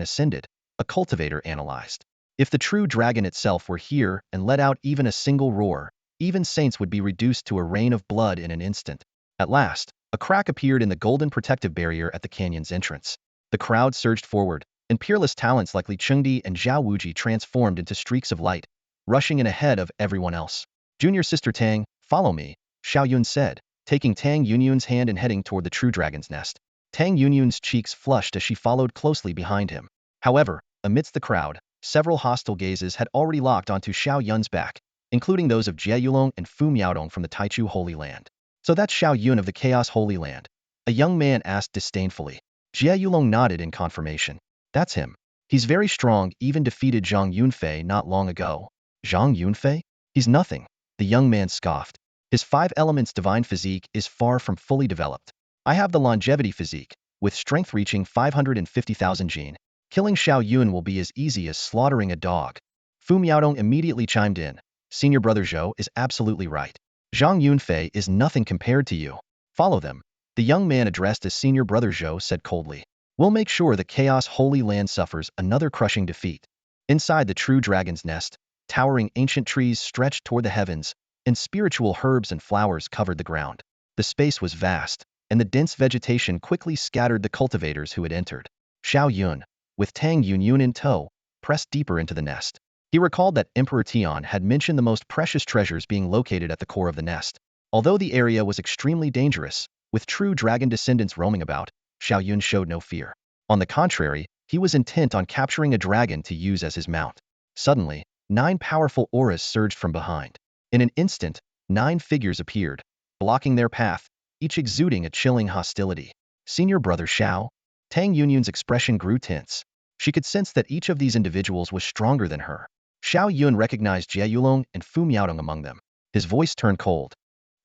ascended, a cultivator analyzed. If the true dragon itself were here and let out even a single roar, even saints would be reduced to a rain of blood in an instant. At last, a crack appeared in the golden protective barrier at the canyon's entrance. The crowd surged forward, and peerless talents like Li Chengdi and Zhao Wuji transformed into streaks of light, rushing in ahead of everyone else. Junior Sister Tang, follow me, Xiao Yun said, taking Tang Yunyun's hand and heading toward the true dragon's nest. Tang Yunyun's cheeks flushed as she followed closely behind him. However, amidst the crowd, several hostile gazes had already locked onto Xiao Yun's back, including those of Jie Yulong and Fu Miaodong from the Taichu Holy Land. So that's Xiao Yun of the Chaos Holy Land? A young man asked disdainfully. Jie Yulong nodded in confirmation. That's him. He's very strong, even defeated Zhang Yunfei not long ago. Zhang Yunfei? He's nothing. The young man scoffed. His 5 elements divine physique is far from fully developed. I have the longevity physique, with strength reaching 550,000 gene. Killing Xiao Yun will be as easy as slaughtering a dog. Fu Miaodong immediately chimed in. Senior brother Zhou is absolutely right. Zhang Yunfei is nothing compared to you. Follow them. The young man addressed as senior brother Zhou said coldly. We'll make sure the Chaos Holy Land suffers another crushing defeat. Inside the true dragon's nest, towering ancient trees stretched toward the heavens, and spiritual herbs and flowers covered the ground. The space was vast, and the dense vegetation quickly scattered the cultivators who had entered. Xiao Yun, with Tang Yunyun in tow, pressed deeper into the nest. He recalled that Emperor Tian had mentioned the most precious treasures being located at the core of the nest. Although the area was extremely dangerous, with true dragon descendants roaming about, Xiao Yun showed no fear. On the contrary, he was intent on capturing a dragon to use as his mount. Suddenly, 9 powerful auras surged from behind. In an instant, 9 figures appeared, blocking their path, each exuding a chilling hostility. Senior brother Xiao? Tang Yunyun's expression grew tense. She could sense that each of these individuals was stronger than her. Xiao Yun recognized Jie Yulong and Fu Miaodong among them. His voice turned cold.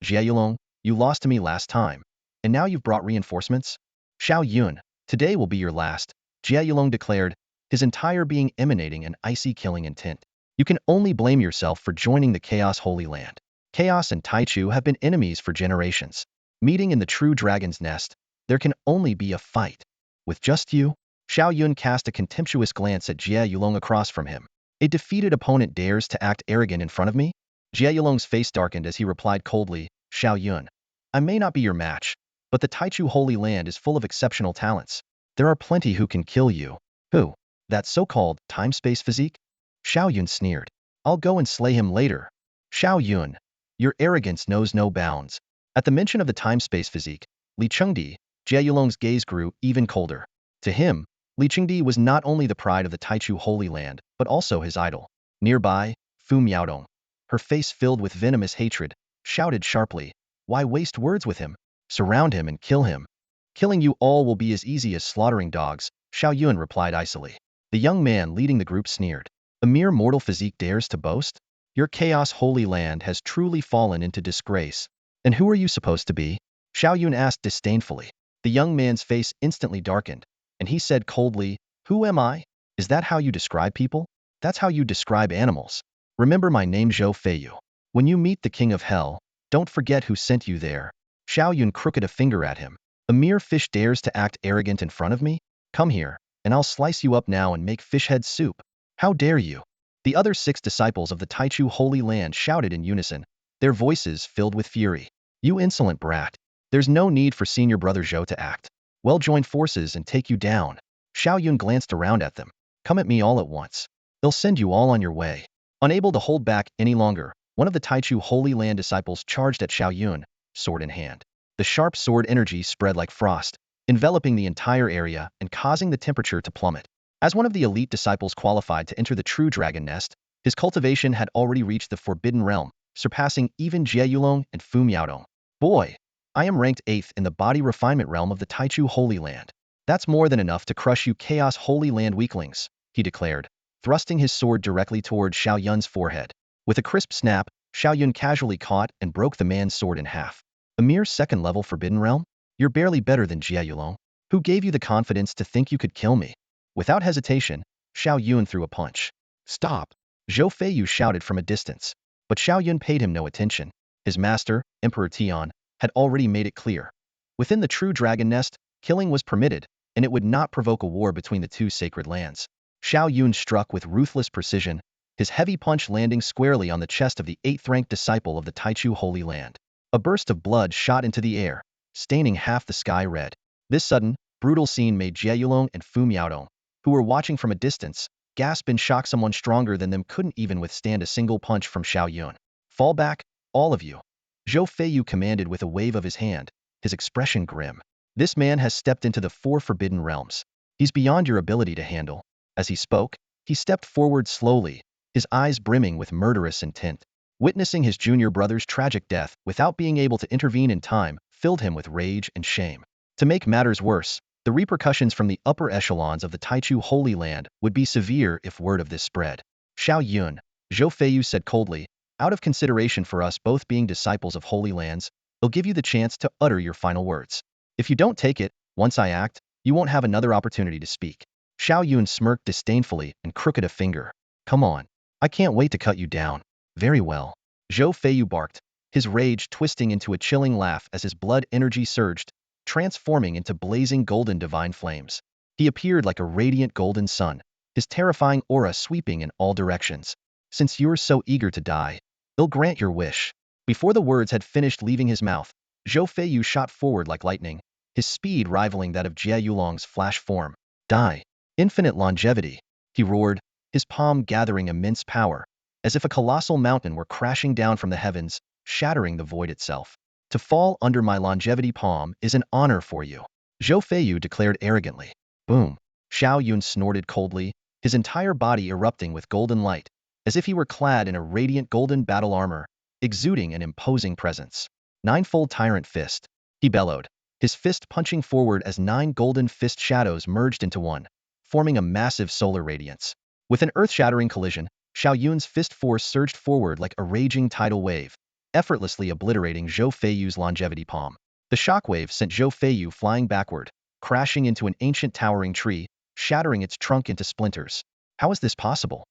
Jie Yulong, you lost to me last time, and now you've brought reinforcements? Xiao Yun, today will be your last, Jie Yulong declared, his entire being emanating an icy killing intent. You can only blame yourself for joining the Chaos Holy Land. Chaos and Taichu have been enemies for generations. Meeting in the true dragon's nest, there can only be a fight. With just you? Xiao Yun cast a contemptuous glance at Jie Yulong across from him. A defeated opponent dares to act arrogant in front of me? Jie Yulong's face darkened as he replied coldly, Xiao Yun, I may not be your match, but the Taichu Holy Land is full of exceptional talents. There are plenty who can kill you. Who? That so-called time-space physique? Xiao Yun sneered. I'll go and slay him later. Xiao Yun, your arrogance knows no bounds. At the mention of the time-space physique, Li Chengdi, Jie Yulong's gaze grew even colder. To him, Li Chengdi was not only the pride of the Taichu Holy Land, but also his idol. Nearby, Fu Miaodong, her face filled with venomous hatred, shouted sharply, why waste words with him? Surround him and kill him. Killing you all will be as easy as slaughtering dogs, Xiao Yun replied icily. The young man leading the group sneered. A mere mortal physique dares to boast? Your Chaos Holy Land has truly fallen into disgrace. And who are you supposed to be? Xiao Yun asked disdainfully. The young man's face instantly darkened, and he said coldly, who am I? Is that how you describe people? That's how you describe animals. Remember my name Zhou Feiyu. When you meet the King of Hell, don't forget who sent you there. Xiao Yun crooked a finger at him. A mere fish dares to act arrogant in front of me? Come here, and I'll slice you up now and make fish head soup. How dare you? The other 6 disciples of the Taichu Holy Land shouted in unison, their voices filled with fury. You insolent brat. There's no need for senior brother Zhou to act. Well, join forces and take you down. Xiao Yun glanced around at them. Come at me all at once. They'll send you all on your way. Unable to hold back any longer, one of the Taichu Holy Land disciples charged at Xiao Yun, sword in hand. The sharp sword energy spread like frost, enveloping the entire area and causing the temperature to plummet. As one of the elite disciples qualified to enter the true dragon nest, his cultivation had already reached the forbidden realm, surpassing even Jie Yulong and Fu Miaodong. Boy, I am ranked 8th in the body refinement realm of the Taichu Holy Land. That's more than enough to crush you Chaos Holy Land weaklings, he declared, thrusting his sword directly toward Xiao Yun's forehead. With a crisp snap, Xiao Yun casually caught and broke the man's sword in half. A mere 2nd level forbidden realm? You're barely better than Jie Yulong. Who gave you the confidence to think you could kill me? Without hesitation, Xiao Yun threw a punch. Stop! Zhou Feiyu shouted from a distance. But Xiao Yun paid him no attention. His master, Emperor Tian, had already made it clear. Within the true dragon nest, killing was permitted, and it would not provoke a war between the 2 sacred lands. Xiao Yun struck with ruthless precision, his heavy punch landing squarely on the chest of the 8th-ranked disciple of the Taichu Holy Land. A burst of blood shot into the air, staining half the sky red. This sudden, brutal scene made Jie Yulong and Fu Miaodong, who were watching from a distance, gasp in shock. Someone stronger than them couldn't even withstand a single punch from Xiao Yun. Fall back, all of you. Zhou Feiyu commanded with a wave of his hand, his expression grim. This man has stepped into the four forbidden realms. He's beyond your ability to handle. As he spoke, he stepped forward slowly, his eyes brimming with murderous intent. Witnessing his junior brother's tragic death without being able to intervene in time filled him with rage and shame. To make matters worse, the repercussions from the upper echelons of the Taichu Holy Land would be severe if word of this spread. Xiao Yun, Zhou Feiyu said coldly, out of consideration for us both being disciples of Holy Lands, I'll give you the chance to utter your final words. If you don't take it, once I act, you won't have another opportunity to speak. Xiao Yun smirked disdainfully and crooked a finger. Come on. I can't wait to cut you down. Very well. Zhou Feiyu barked, his rage twisting into a chilling laugh as his blood energy surged, transforming into blazing golden divine flames. He appeared like a radiant golden sun, his terrifying aura sweeping in all directions. Since you're so eager to die, I'll grant your wish. Before the words had finished leaving his mouth, Zhou Feiyu shot forward like lightning, his speed rivaling that of Jie Yulong's flash form. Die. Infinite longevity, he roared, his palm gathering immense power, as if a colossal mountain were crashing down from the heavens, shattering the void itself. To fall under my longevity palm is an honor for you, Zhou Feiyu declared arrogantly. Boom. Xiao Yun snorted coldly, his entire body erupting with golden light, as if he were clad in a radiant golden battle armor, exuding an imposing presence. Ninefold tyrant fist, he bellowed, his fist punching forward as 9 golden fist shadows merged into one, forming a massive solar radiance. With an earth-shattering collision, Xiao Yun's fist force surged forward like a raging tidal wave, effortlessly obliterating Zhou Feiyu's longevity palm. The shockwave sent Zhou Feiyu flying backward, crashing into an ancient towering tree, shattering its trunk into splinters. How is this possible?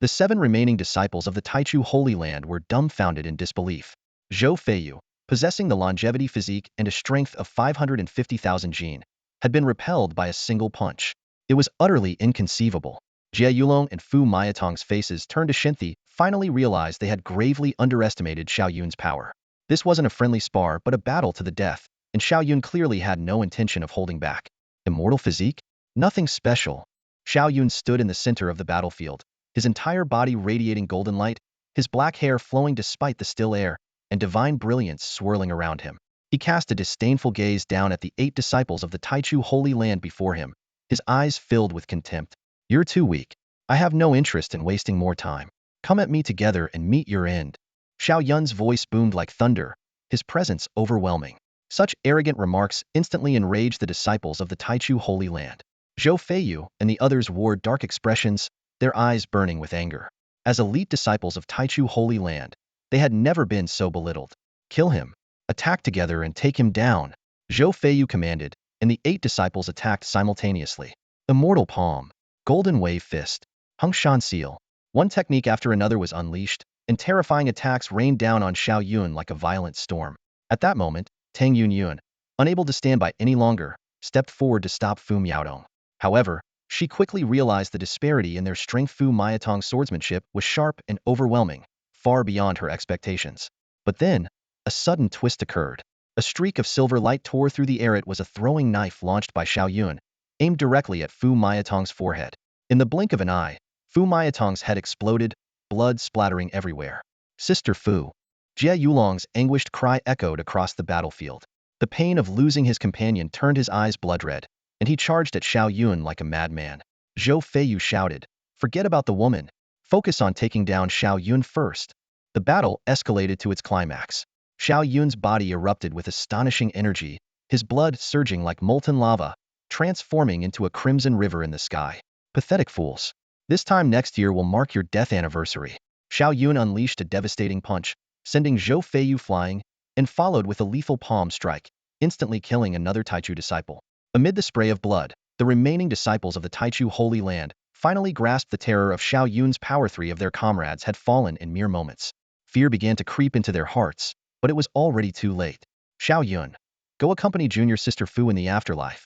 The 7 remaining disciples of the Taichu Holy Land were dumbfounded in disbelief. Zhou Feiyu, possessing the longevity physique and a strength of 550,000 jin, had been repelled by a single punch. It was utterly inconceivable. Jie Yulong and Fu Maitong's faces turned to Shinthi, finally realized they had gravely underestimated Xiao Yun's power. This wasn't a friendly spar but a battle to the death, and Xiao Yun clearly had no intention of holding back. Immortal physique? Nothing special. Xiao Yun stood in the center of the battlefield, his entire body radiating golden light, his black hair flowing despite the still air, and divine brilliance swirling around him. He cast a disdainful gaze down at the 8 disciples of the Taichu Holy Land before him, his eyes filled with contempt. You're too weak. I have no interest in wasting more time. Come at me together and meet your end. Xiao Yun's voice boomed like thunder, his presence overwhelming. Such arrogant remarks instantly enraged the disciples of the Taichu Holy Land. Zhou Feiyu and the others wore dark expressions, their eyes burning with anger. As elite disciples of Taichu Holy Land, they had never been so belittled. Kill him. Attack together and take him down, Zhou Feiyu commanded, and the 8 disciples attacked simultaneously. Immortal Palm, Golden Wave Fist, Hungshan Seal. One technique after another was unleashed, and terrifying attacks rained down on Xiao Yun like a violent storm. At that moment, Tang Yun, unable to stand by any longer, stepped forward to stop Fu Miaodong. However, she quickly realized the disparity in their strength. Fu Miaotong's swordsmanship was sharp and overwhelming, far beyond her expectations. But then, a sudden twist occurred. A streak of silver light tore through the air. It was a throwing knife launched by Xiao Yun, aimed directly at Fu Miaotong's forehead. In the blink of an eye, Fu Miaotong's head exploded, blood splattering everywhere. Sister Fu. Jie Yulong's anguished cry echoed across the battlefield. The pain of losing his companion turned his eyes blood-red, and he charged at Xiao Yun like a madman. Zhou Feiyu shouted, "Forget about the woman. Focus on taking down Xiao Yun first." The battle escalated to its climax. Xiao Yun's body erupted with astonishing energy, his blood surging like molten lava, transforming into a crimson river in the sky. Pathetic fools. This time next year will mark your death anniversary. Xiao Yun unleashed a devastating punch, sending Zhou Feiyu flying, and followed with a lethal palm strike, instantly killing another Taichu disciple. Amid the spray of blood, the remaining disciples of the Taichu Holy Land finally grasped the terror of Xiao Yun's power. 3 of their comrades had fallen in mere moments. Fear began to creep into their hearts, but it was already too late. Xiao Yun, go accompany junior sister Fu in the afterlife.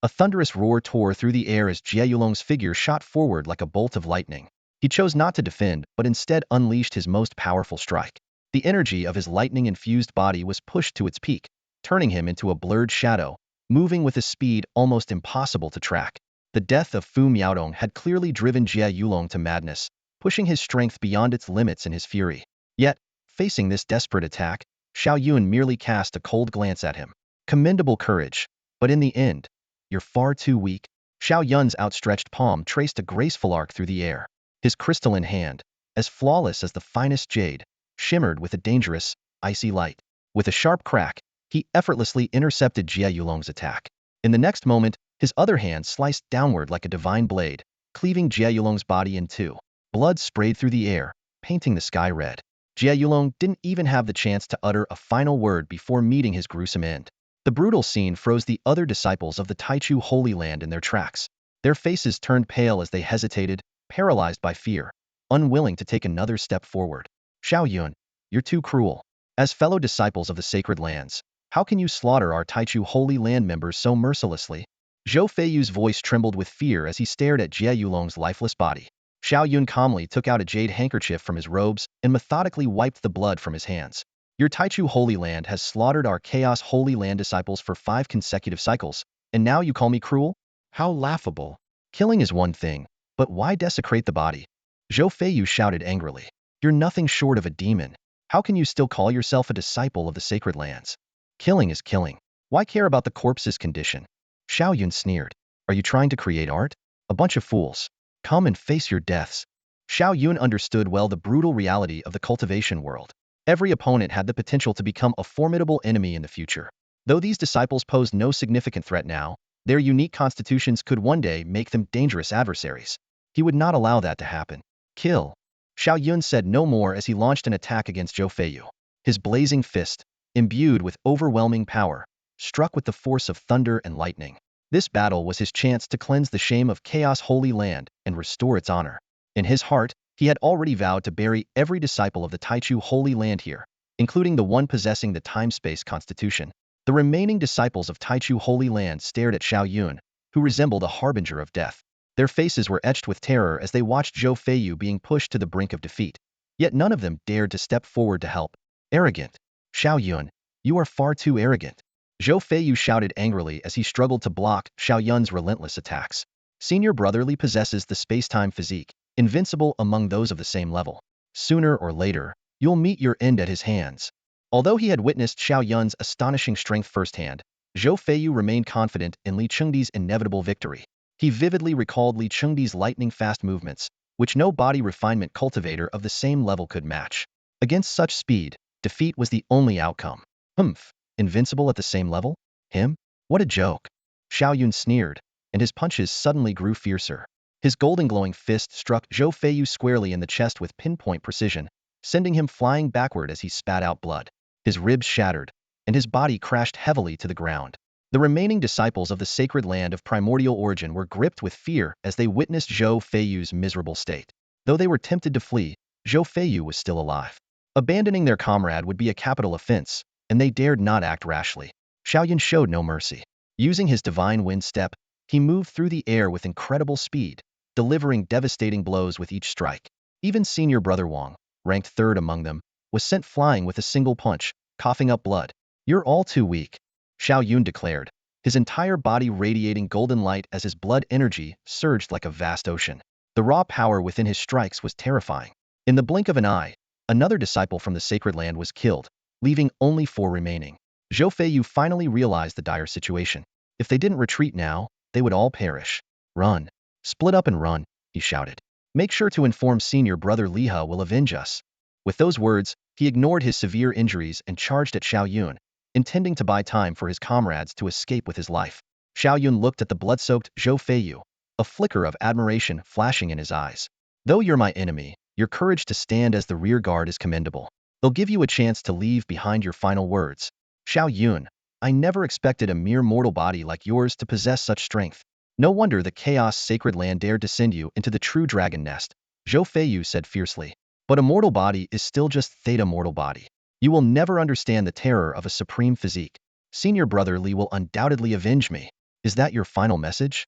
A thunderous roar tore through the air as Jie Yulong's figure shot forward like a bolt of lightning. He chose not to defend, but instead unleashed his most powerful strike. The energy of his lightning-infused body was pushed to its peak, turning him into a blurred shadow, moving with a speed almost impossible to track. The death of Fu Miaodong had clearly driven Jie Yulong to madness, pushing his strength beyond its limits in his fury. Yet, facing this desperate attack, Xiao Yun merely cast a cold glance at him. Commendable courage. But in the end, you're far too weak. Xiao Yun's outstretched palm traced a graceful arc through the air. His crystalline hand, as flawless as the finest jade, shimmered with a dangerous, icy light. With a sharp crack, he effortlessly intercepted Jie Yulong's attack. In the next moment, his other hand sliced downward like a divine blade, cleaving Jie Yulong's body in two. Blood sprayed through the air, painting the sky red. Jie Yulong didn't even have the chance to utter a final word before meeting his gruesome end. The brutal scene froze the other disciples of the Taichu Holy Land in their tracks. Their faces turned pale as they hesitated, paralyzed by fear, unwilling to take another step forward. Xiao Yun, you're too cruel. As fellow disciples of the sacred lands, how can you slaughter our Taichu Holy Land members so mercilessly? Zhou Feiyu's voice trembled with fear as he stared at Jie Yulong's lifeless body. Xiao Yun calmly took out a jade handkerchief from his robes and methodically wiped the blood from his hands. Your Taichu Holy Land has slaughtered our Chaos Holy Land disciples for 5 consecutive cycles, and now you call me cruel? How laughable. Killing is one thing, but why desecrate the body? Zhou Feiyu shouted angrily. You're nothing short of a demon. How can you still call yourself a disciple of the sacred lands? Killing is killing. Why care about the corpse's condition? Xiao Yun sneered. Are you trying to create art? A bunch of fools. Come and face your deaths. Xiao Yun understood well the brutal reality of the cultivation world. Every opponent had the potential to become a formidable enemy in the future. Though these disciples posed no significant threat now, their unique constitutions could one day make them dangerous adversaries. He would not allow that to happen. Kill. Xiao Yun said no more as he launched an attack against Zhou Feiyu. His blazing fist, imbued with overwhelming power, struck with the force of thunder and lightning. This battle was his chance to cleanse the shame of Chaos Holy Land and restore its honor. In his heart, he had already vowed to bury every disciple of the Taichu Holy Land here, including the one possessing the time-space constitution. The remaining disciples of Taichu Holy Land stared at Xiao Yun, who resembled a harbinger of death. Their faces were etched with terror as they watched Zhou Feiyu being pushed to the brink of defeat. Yet none of them dared to step forward to help. Arrogant. Xiao Yun, you are far too arrogant. Zhou Feiyu shouted angrily as he struggled to block Xiao Yun's relentless attacks. Senior Brotherly possesses the space-time physique, invincible among those of the same level. Sooner or later, you'll meet your end at his hands. Although he had witnessed Xiao Yun's astonishing strength firsthand, Zhou Feiyu remained confident in Li Chengdi's inevitable victory. He vividly recalled Li Chengdi's lightning-fast movements, which no body refinement cultivator of the same level could match. Against such speed, defeat was the only outcome. Humph. Invincible at the same level? Him? What a joke. Xiao Yun sneered, and his punches suddenly grew fiercer. His golden glowing fist struck Zhou Feiyu squarely in the chest with pinpoint precision, sending him flying backward as he spat out blood. His ribs shattered, and his body crashed heavily to the ground. The remaining disciples of the sacred land of primordial origin were gripped with fear as they witnessed Zhou Feiyu's miserable state. Though they were tempted to flee, Zhou Feiyu was still alive. Abandoning their comrade would be a capital offense, and they dared not act rashly. Xiao Yun showed no mercy. Using his divine wind step, he moved through the air with incredible speed, delivering devastating blows with each strike. Even senior brother Wang, ranked third among them, was sent flying with a single punch, coughing up blood. You're all too weak, Xiao Yun declared, his entire body radiating golden light as his blood energy surged like a vast ocean. The raw power within his strikes was terrifying. In the blink of an eye, another disciple from the sacred land was killed, leaving only 4 remaining. Zhou Feiyu finally realized the dire situation. If they didn't retreat now, they would all perish. Run. Split up and run, he shouted. Make sure to inform senior brother Liha will avenge us. With those words, he ignored his severe injuries and charged at Xiao Yun, intending to buy time for his comrades to escape with his life. Xiao Yun looked at the blood-soaked Zhou Feiyu, a flicker of admiration flashing in his eyes. Though you're my enemy, your courage to stand as the rear guard is commendable. They'll give you a chance to leave behind your final words. Xiao Yun, I never expected a mere mortal body like yours to possess such strength. No wonder the Chaos Sacred Land dared to send you into the true dragon nest, Zhou Feiyu said fiercely. But a mortal body is still just theta mortal body. You will never understand the terror of a supreme physique. Senior brother Li will undoubtedly avenge me. Is that your final message?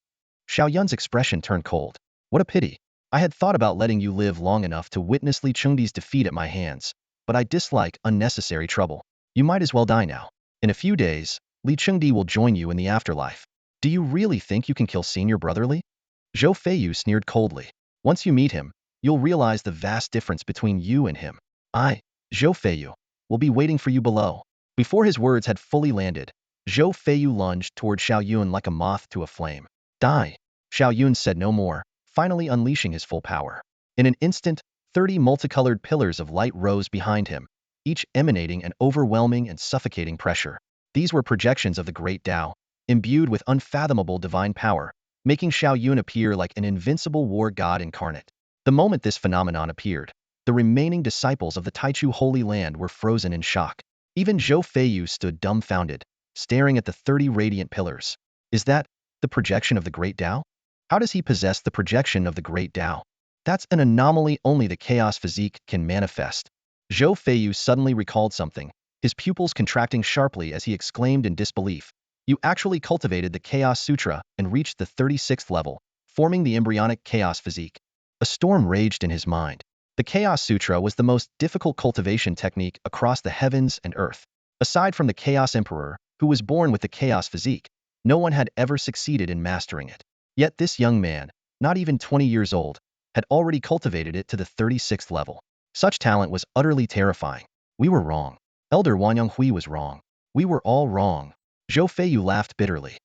Xiao Yun's expression turned cold. What a pity. I had thought about letting you live long enough to witness Li Chengdi's defeat at my hands, but I dislike unnecessary trouble. You might as well die now. In a few days, Li Chengdi will join you in the afterlife. Do you really think you can kill senior brother Li? Zhou Feiyu sneered coldly. Once you meet him, you'll realize the vast difference between you and him. I, Zhou Feiyu, will be waiting for you below." Before his words had fully landed, Zhou Feiyu lunged toward Xiao Yun like a moth to a flame. "Die!" Xiao Yun said no more, finally unleashing his full power. In an instant, 30 multicolored pillars of light rose behind him, each emanating an overwhelming and suffocating pressure. These were projections of the great Tao, imbued with unfathomable divine power, making Xiao Yun appear like an invincible war god incarnate. The moment this phenomenon appeared, the remaining disciples of the Taichu Holy Land were frozen in shock. Even Zhou Feiyu stood dumbfounded, staring at the 30 radiant pillars. Is that the projection of the great Tao? How does he possess the projection of the great Tao? That's an anomaly only the chaos physique can manifest. Zhou Feiyu suddenly recalled something, his pupils contracting sharply as he exclaimed in disbelief. "You actually cultivated the Chaos Sutra and reached the 36th level, forming the embryonic chaos physique." A storm raged in his mind. The Chaos Sutra was the most difficult cultivation technique across the heavens and earth. Aside from the Chaos Emperor, who was born with the chaos physique, no one had ever succeeded in mastering it. Yet this young man, not even 20 years old, had already cultivated it to the 36th level. Such talent was utterly terrifying. We were wrong. Elder Wanyanghui was wrong. We were all wrong. Zhou Feiyu laughed bitterly.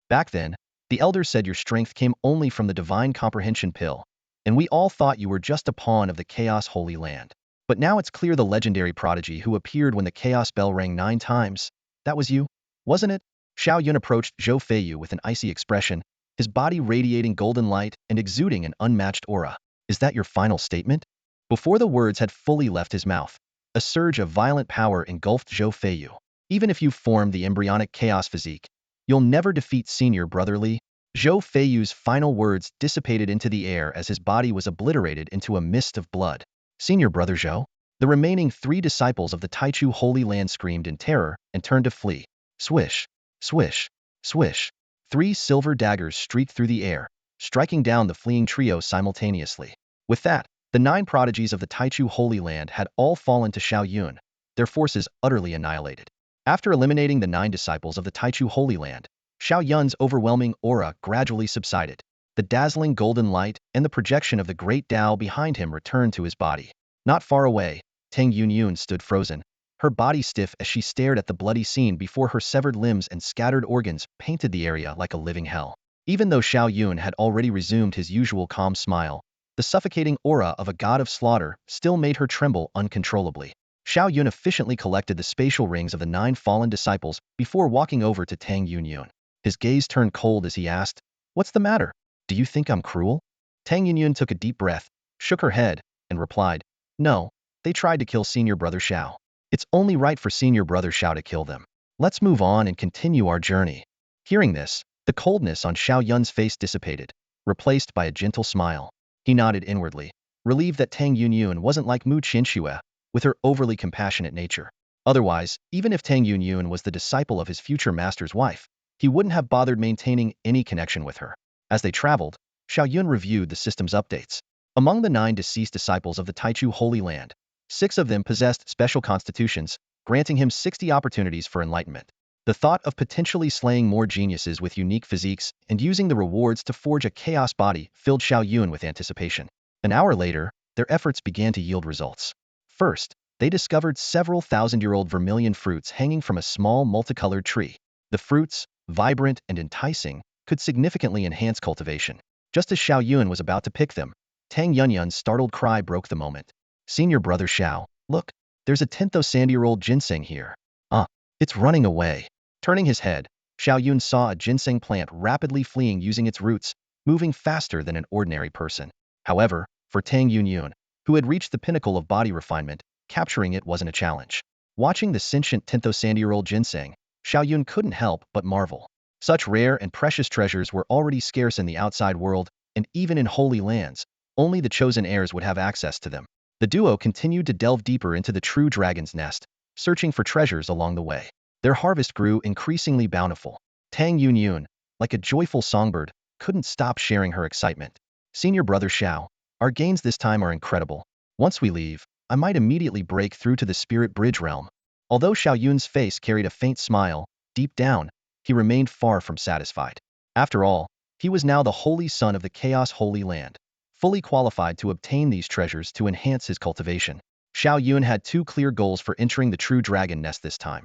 Back then, the elders said your strength came only from the divine comprehension pill, and we all thought you were just a pawn of the chaos holy land. But now it's clear the legendary prodigy who appeared when the chaos bell rang 9 times, that was you, wasn't it? Xiao Yun approached Zhou Feiyu with an icy expression, his body radiating golden light and exuding an unmatched aura. Is that your final statement? Before the words had fully left his mouth, a surge of violent power engulfed Zhou Feiyu. Even if you've formed the embryonic chaos physique, you'll never defeat Senior Brother Li. Zhou Feiyu's final words dissipated into the air as his body was obliterated into a mist of blood. Senior Brother Zhou? The remaining 3 disciples of the Taichu Holy Land screamed in terror and turned to flee. Swish, swish, swish. 3 silver daggers streaked through the air, striking down the fleeing trio simultaneously. With that, the 9 prodigies of the Taichu Holy Land had all fallen to Xiao Yun, their forces utterly annihilated. After eliminating the 9 disciples of the Taichu Holy Land, Xiao Yun's overwhelming aura gradually subsided. The dazzling golden light and the projection of the great Tao behind him returned to his body. Not far away, Tang Yunyun stood frozen, her body stiff as she stared at the bloody scene before her severed limbs and scattered organs painted the area like a living hell. Even though Xiao Yun had already resumed his usual calm smile, the suffocating aura of a god of slaughter still made her tremble uncontrollably. Xiao Yun efficiently collected the spatial rings of the 9 fallen disciples before walking over to Tang Yunyun. His gaze turned cold as he asked, "What's the matter? Do you think I'm cruel?" Tang Yunyun took a deep breath, shook her head, and replied, "No, they tried to kill Senior Brother Xiao. It's only right for Senior Brother Xiao to kill them. Let's move on and continue our journey." Hearing this, the coldness on Xiao Yun's face dissipated, replaced by a gentle smile. He nodded inwardly, relieved that Tang Yunyun wasn't like Mu Qinxue, with her overly compassionate nature. Otherwise, even if Tang Yunyun was the disciple of his future master's wife, he wouldn't have bothered maintaining any connection with her. As they traveled, Xiao Yun reviewed the system's updates. Among the 9 deceased disciples of the Taichu Holy Land, 6 of them possessed special constitutions, granting him 60 opportunities for enlightenment. The thought of potentially slaying more geniuses with unique physiques and using the rewards to forge a chaos body filled Xiao Yun with anticipation. An hour later, their efforts began to yield results. First, they discovered several thousand-year-old vermilion fruits hanging from a small multicolored tree. The fruits, vibrant and enticing, could significantly enhance cultivation. Just as Xiao Yun was about to pick them, Tang Yunyun's startled cry broke the moment. "Senior Brother Xiao, look, there's a 10,000-year-old ginseng here. It's running away." Turning his head, Xiao Yun saw a ginseng plant rapidly fleeing using its roots, moving faster than an ordinary person. However, for Tang Yunyun, who had reached the pinnacle of body refinement, capturing it wasn't a challenge. Watching the sentient 10,000-year-old ginseng, Xiao Yun couldn't help but marvel. Such rare and precious treasures were already scarce in the outside world, and even in holy lands, only the chosen heirs would have access to them. The duo continued to delve deeper into the true dragon's nest, searching for treasures along the way. Their harvest grew increasingly bountiful. Tang Yunyun, like a joyful songbird, couldn't stop sharing her excitement. "Senior Brother Xiao, our gains this time are incredible. Once we leave, I might immediately break through to the Spirit Bridge realm." Although Xiao Yun's face carried a faint smile, deep down, he remained far from satisfied. After all, he was now the holy son of the Chaos Holy Land, fully qualified to obtain these treasures to enhance his cultivation. Xiao Yun had two clear goals for entering the true dragon nest this time.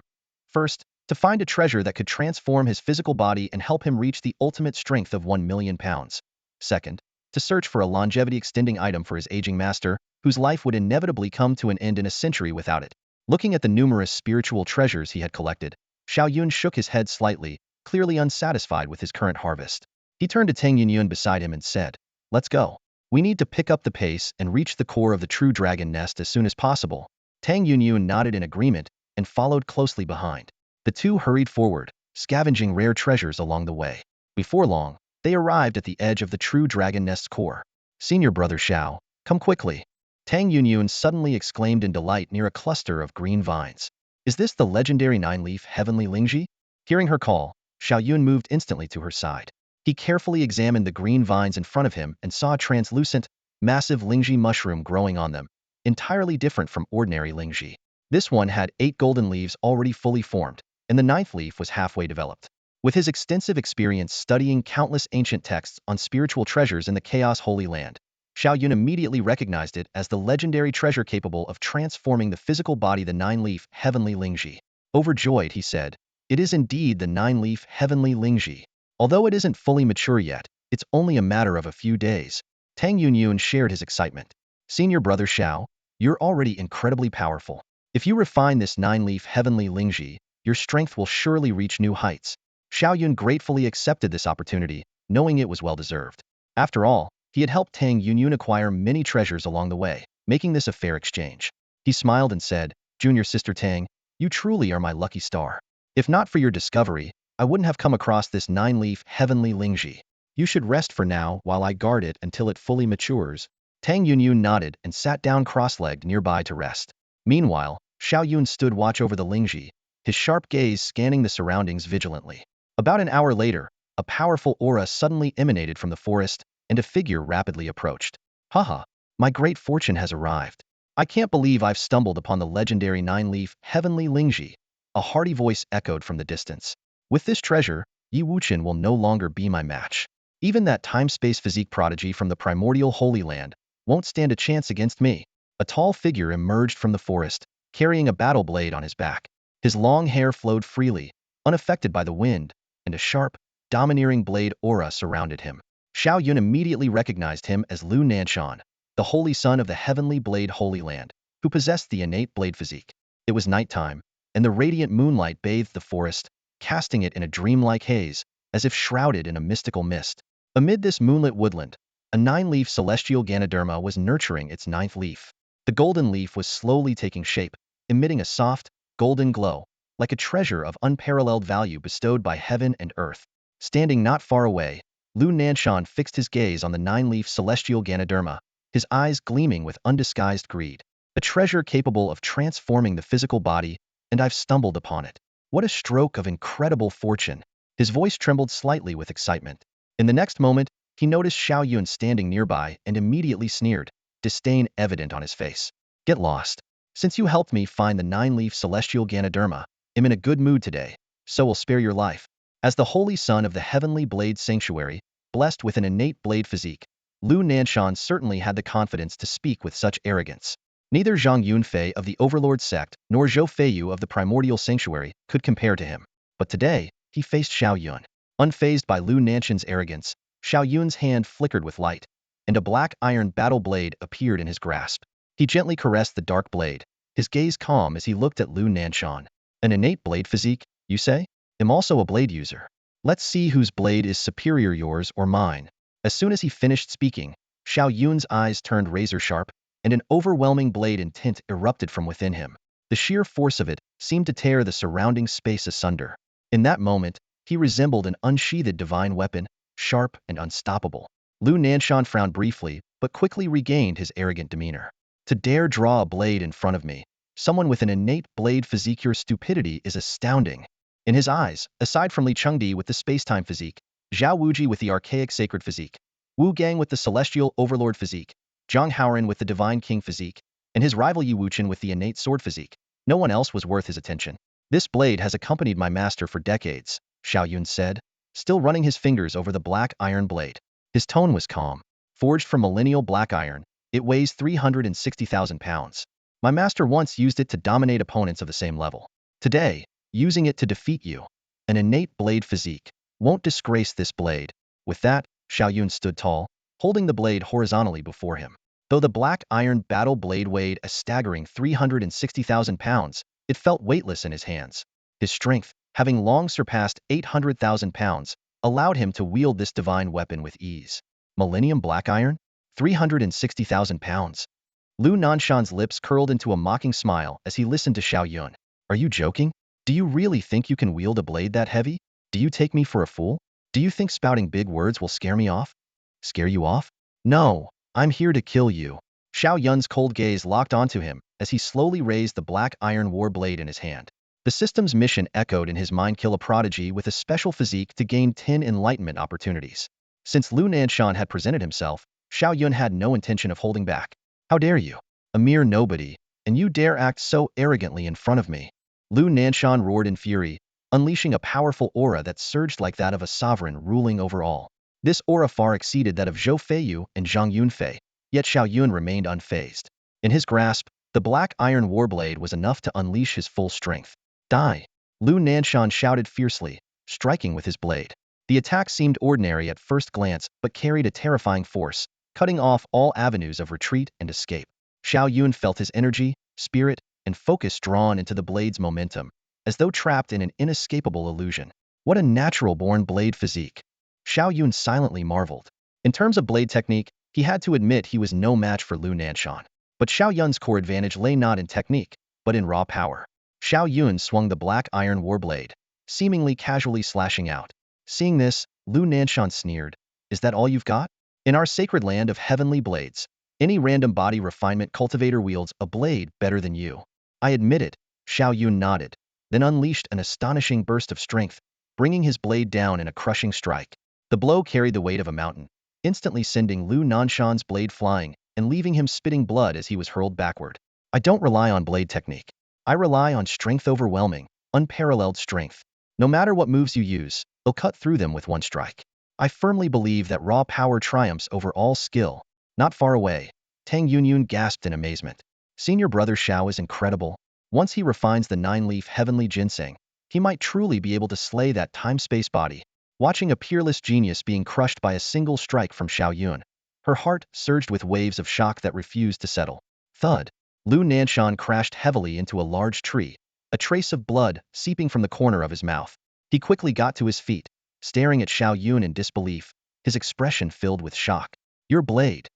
First, to find a treasure that could transform his physical body and help him reach the ultimate strength of 1 million pounds. Second, to search for a longevity-extending item for his aging master, whose life would inevitably come to an end in a century without it. Looking at the numerous spiritual treasures he had collected, Xiao Yun shook his head slightly, clearly unsatisfied with his current harvest. He turned to Tang Yunyun beside him and said, "Let's go. We need to pick up the pace and reach the core of the true dragon nest as soon as possible." Tang Yunyun nodded in agreement and followed closely behind. The two hurried forward, scavenging rare treasures along the way. Before long, they arrived at the edge of the true dragon nest's core. "Senior brother Xiao, come quickly." Tang Yunyun suddenly exclaimed in delight near a cluster of green vines. "Is this the legendary nine-leaf heavenly Lingji?" Hearing her call, Xiao Yun moved instantly to her side. He carefully examined the green vines in front of him and saw a translucent, massive Lingji mushroom growing on them, entirely different from ordinary Lingji. This one had 8 golden leaves already fully formed, and the ninth leaf was halfway developed. With his extensive experience studying countless ancient texts on spiritual treasures in the Chaos Holy Land, Xiao Yun immediately recognized it as the legendary treasure capable of transforming the physical body, the nine-leaf heavenly Lingji. Overjoyed, he said, "It is indeed the nine-leaf heavenly Lingji. Although it isn't fully mature yet, it's only a matter of a few days." Tang Yunyun shared his excitement. "Senior brother Xiao, you're already incredibly powerful. If you refine this nine-leaf heavenly Lingji, your strength will surely reach new heights." Xiao Yun gratefully accepted this opportunity, knowing it was well-deserved. After all, he had helped Tang Yunyun acquire many treasures along the way, making this a fair exchange. He smiled and said, "Junior sister Tang, you truly are my lucky star. If not for your discovery, I wouldn't have come across this nine-leaf heavenly Lingji. You should rest for now while I guard it until it fully matures." Tang Yunyun nodded and sat down cross-legged nearby to rest. Meanwhile, Xiao Yun stood watch over the Lingji, his sharp gaze scanning the surroundings vigilantly. About an hour later, a powerful aura suddenly emanated from the forest, and a figure rapidly approached. "Haha, my great fortune has arrived. I can't believe I've stumbled upon the legendary nine-leaf heavenly Lingji." A hearty voice echoed from the distance. "With this treasure, Yi Wuchen will no longer be my match. Even that time-space physique prodigy from the primordial Holy Land won't stand a chance against me." A tall figure emerged from the forest, carrying a battle blade on his back. His long hair flowed freely, unaffected by the wind, and a sharp, domineering blade aura surrounded him. Xiao Yun immediately recognized him as Lu Nanshan, the holy son of the heavenly blade Holy Land, who possessed the innate blade physique. It was nighttime, and the radiant moonlight bathed the forest, casting it in a dreamlike haze, as if shrouded in a mystical mist. Amid this moonlit woodland, a nine-leaf celestial Ganoderma was nurturing its ninth leaf. The golden leaf was slowly taking shape, emitting a soft, golden glow, like a treasure of unparalleled value bestowed by heaven and earth. Standing not far away, Lu Nanshan fixed his gaze on the nine-leaf celestial Ganoderma, his eyes gleaming with undisguised greed. "A treasure capable of transforming the physical body, and I've stumbled upon it. What a stroke of incredible fortune." His voice trembled slightly with excitement. In the next moment, he noticed Xiao Yun standing nearby and immediately sneered, disdain evident on his face. "Get lost. Since you helped me find the nine-leaf celestial Ganoderma, I'm in a good mood today, so will spare your life." As the holy son of the heavenly blade sanctuary, blessed with an innate blade physique, Lu Nanshan certainly had the confidence to speak with such arrogance. Neither Zhang Yunfei of the Overlord sect nor Zhou Feiyu of the primordial sanctuary could compare to him. But today, he faced Xiao Yun. Unfazed by Lu Nanshan's arrogance, Xiao Yun's hand flickered with light, and a black iron battle blade appeared in his grasp. He gently caressed the dark blade, his gaze calm as he looked at Lu Nanshan. "An innate blade physique, you say? I'm also a blade user. Let's see whose blade is superior, yours or mine." As soon as he finished speaking, Xiao Yun's eyes turned razor-sharp, and an overwhelming blade intent erupted from within him. The sheer force of it seemed to tear the surrounding space asunder. In that moment, he resembled an unsheathed divine weapon, sharp and unstoppable. Lu Nanshan frowned briefly, but quickly regained his arrogant demeanor. "To dare draw a blade in front of me, someone with an innate blade physique, your stupidity is astounding." In his eyes, aside from Li Chengdi with the space-time physique, Zhao Wuji with the archaic sacred physique, Wu Gang with the celestial overlord physique, Zhang Haoren with the divine king physique, and his rival Yi Wuchen with the innate sword physique, no one else was worth his attention. "This blade has accompanied my master for decades," Xiao Yun said, still running his fingers over the black iron blade. His tone was calm. "Forged from millennial black iron, it weighs 360,000 pounds. My master once used it to dominate opponents of the same level. Today, using it to defeat you. An innate blade physique. Won't disgrace this blade. With that, Xiao Yun stood tall, holding the blade horizontally before him. Though the black iron battle blade weighed a staggering 360,000 pounds, it felt weightless in his hands. His strength, having long surpassed 800,000 pounds, allowed him to wield this divine weapon with ease. Millennium Black Iron? 360,000 pounds. Lu Nanshan's lips curled into a mocking smile as he listened to Xiao Yun. Are you joking? Do you really think you can wield a blade that heavy? Do you take me for a fool? Do you think spouting big words will scare me off? Scare you off? No, I'm here to kill you. Xiao Yun's cold gaze locked onto him as he slowly raised the black iron war blade in his hand. The system's mission echoed in his mind: kill a prodigy with a special physique to gain 10 enlightenment opportunities. Since Lu Nanshan had presented himself, Xiao Yun had no intention of holding back. How dare you? A mere nobody, and you dare act so arrogantly in front of me. Lu Nanshan roared in fury, unleashing a powerful aura that surged like that of a sovereign ruling over all. This aura far exceeded that of Zhou Feiyu and Zhang Yunfei, yet Xiao Yun remained unfazed. In his grasp, the black iron warblade was enough to unleash his full strength. Die! Lu Nanshan shouted fiercely, striking with his blade. The attack seemed ordinary at first glance but carried a terrifying force, cutting off all avenues of retreat and escape. Xiao Yun felt his energy, spirit, and focus drawn into the blade's momentum, as though trapped in an inescapable illusion. What a natural-born blade physique! Xiao Yun silently marveled. In terms of blade technique, he had to admit he was no match for Lu Nanshan. But Xiao Yun's core advantage lay not in technique, but in raw power. Xiao Yun swung the black iron warblade, seemingly casually slashing out. Seeing this, Lu Nanshan sneered. Is that all you've got? In our sacred land of heavenly blades, any random body refinement cultivator wields a blade better than you. I admit it, Xiao Yun nodded, then unleashed an astonishing burst of strength, bringing his blade down in a crushing strike. The blow carried the weight of a mountain, instantly sending Lu Nanshan's blade flying and leaving him spitting blood as he was hurled backward. I don't rely on blade technique. I rely on strength, overwhelming, unparalleled strength. No matter what moves you use, they'll cut through them with one strike. I firmly believe that raw power triumphs over all skill. Not far away, Tang Yunyun gasped in amazement. Senior brother Xiao is incredible. Once he refines the 9-leaf heavenly ginseng, he might truly be able to slay that time-space body. Watching a peerless genius being crushed by a single strike from Xiao Yun, her heart surged with waves of shock that refused to settle. Thud! Lu Nanshan crashed heavily into a large tree, a trace of blood seeping from the corner of his mouth. He quickly got to his feet, staring at Xiao Yun in disbelief, his expression filled with shock. Your blade.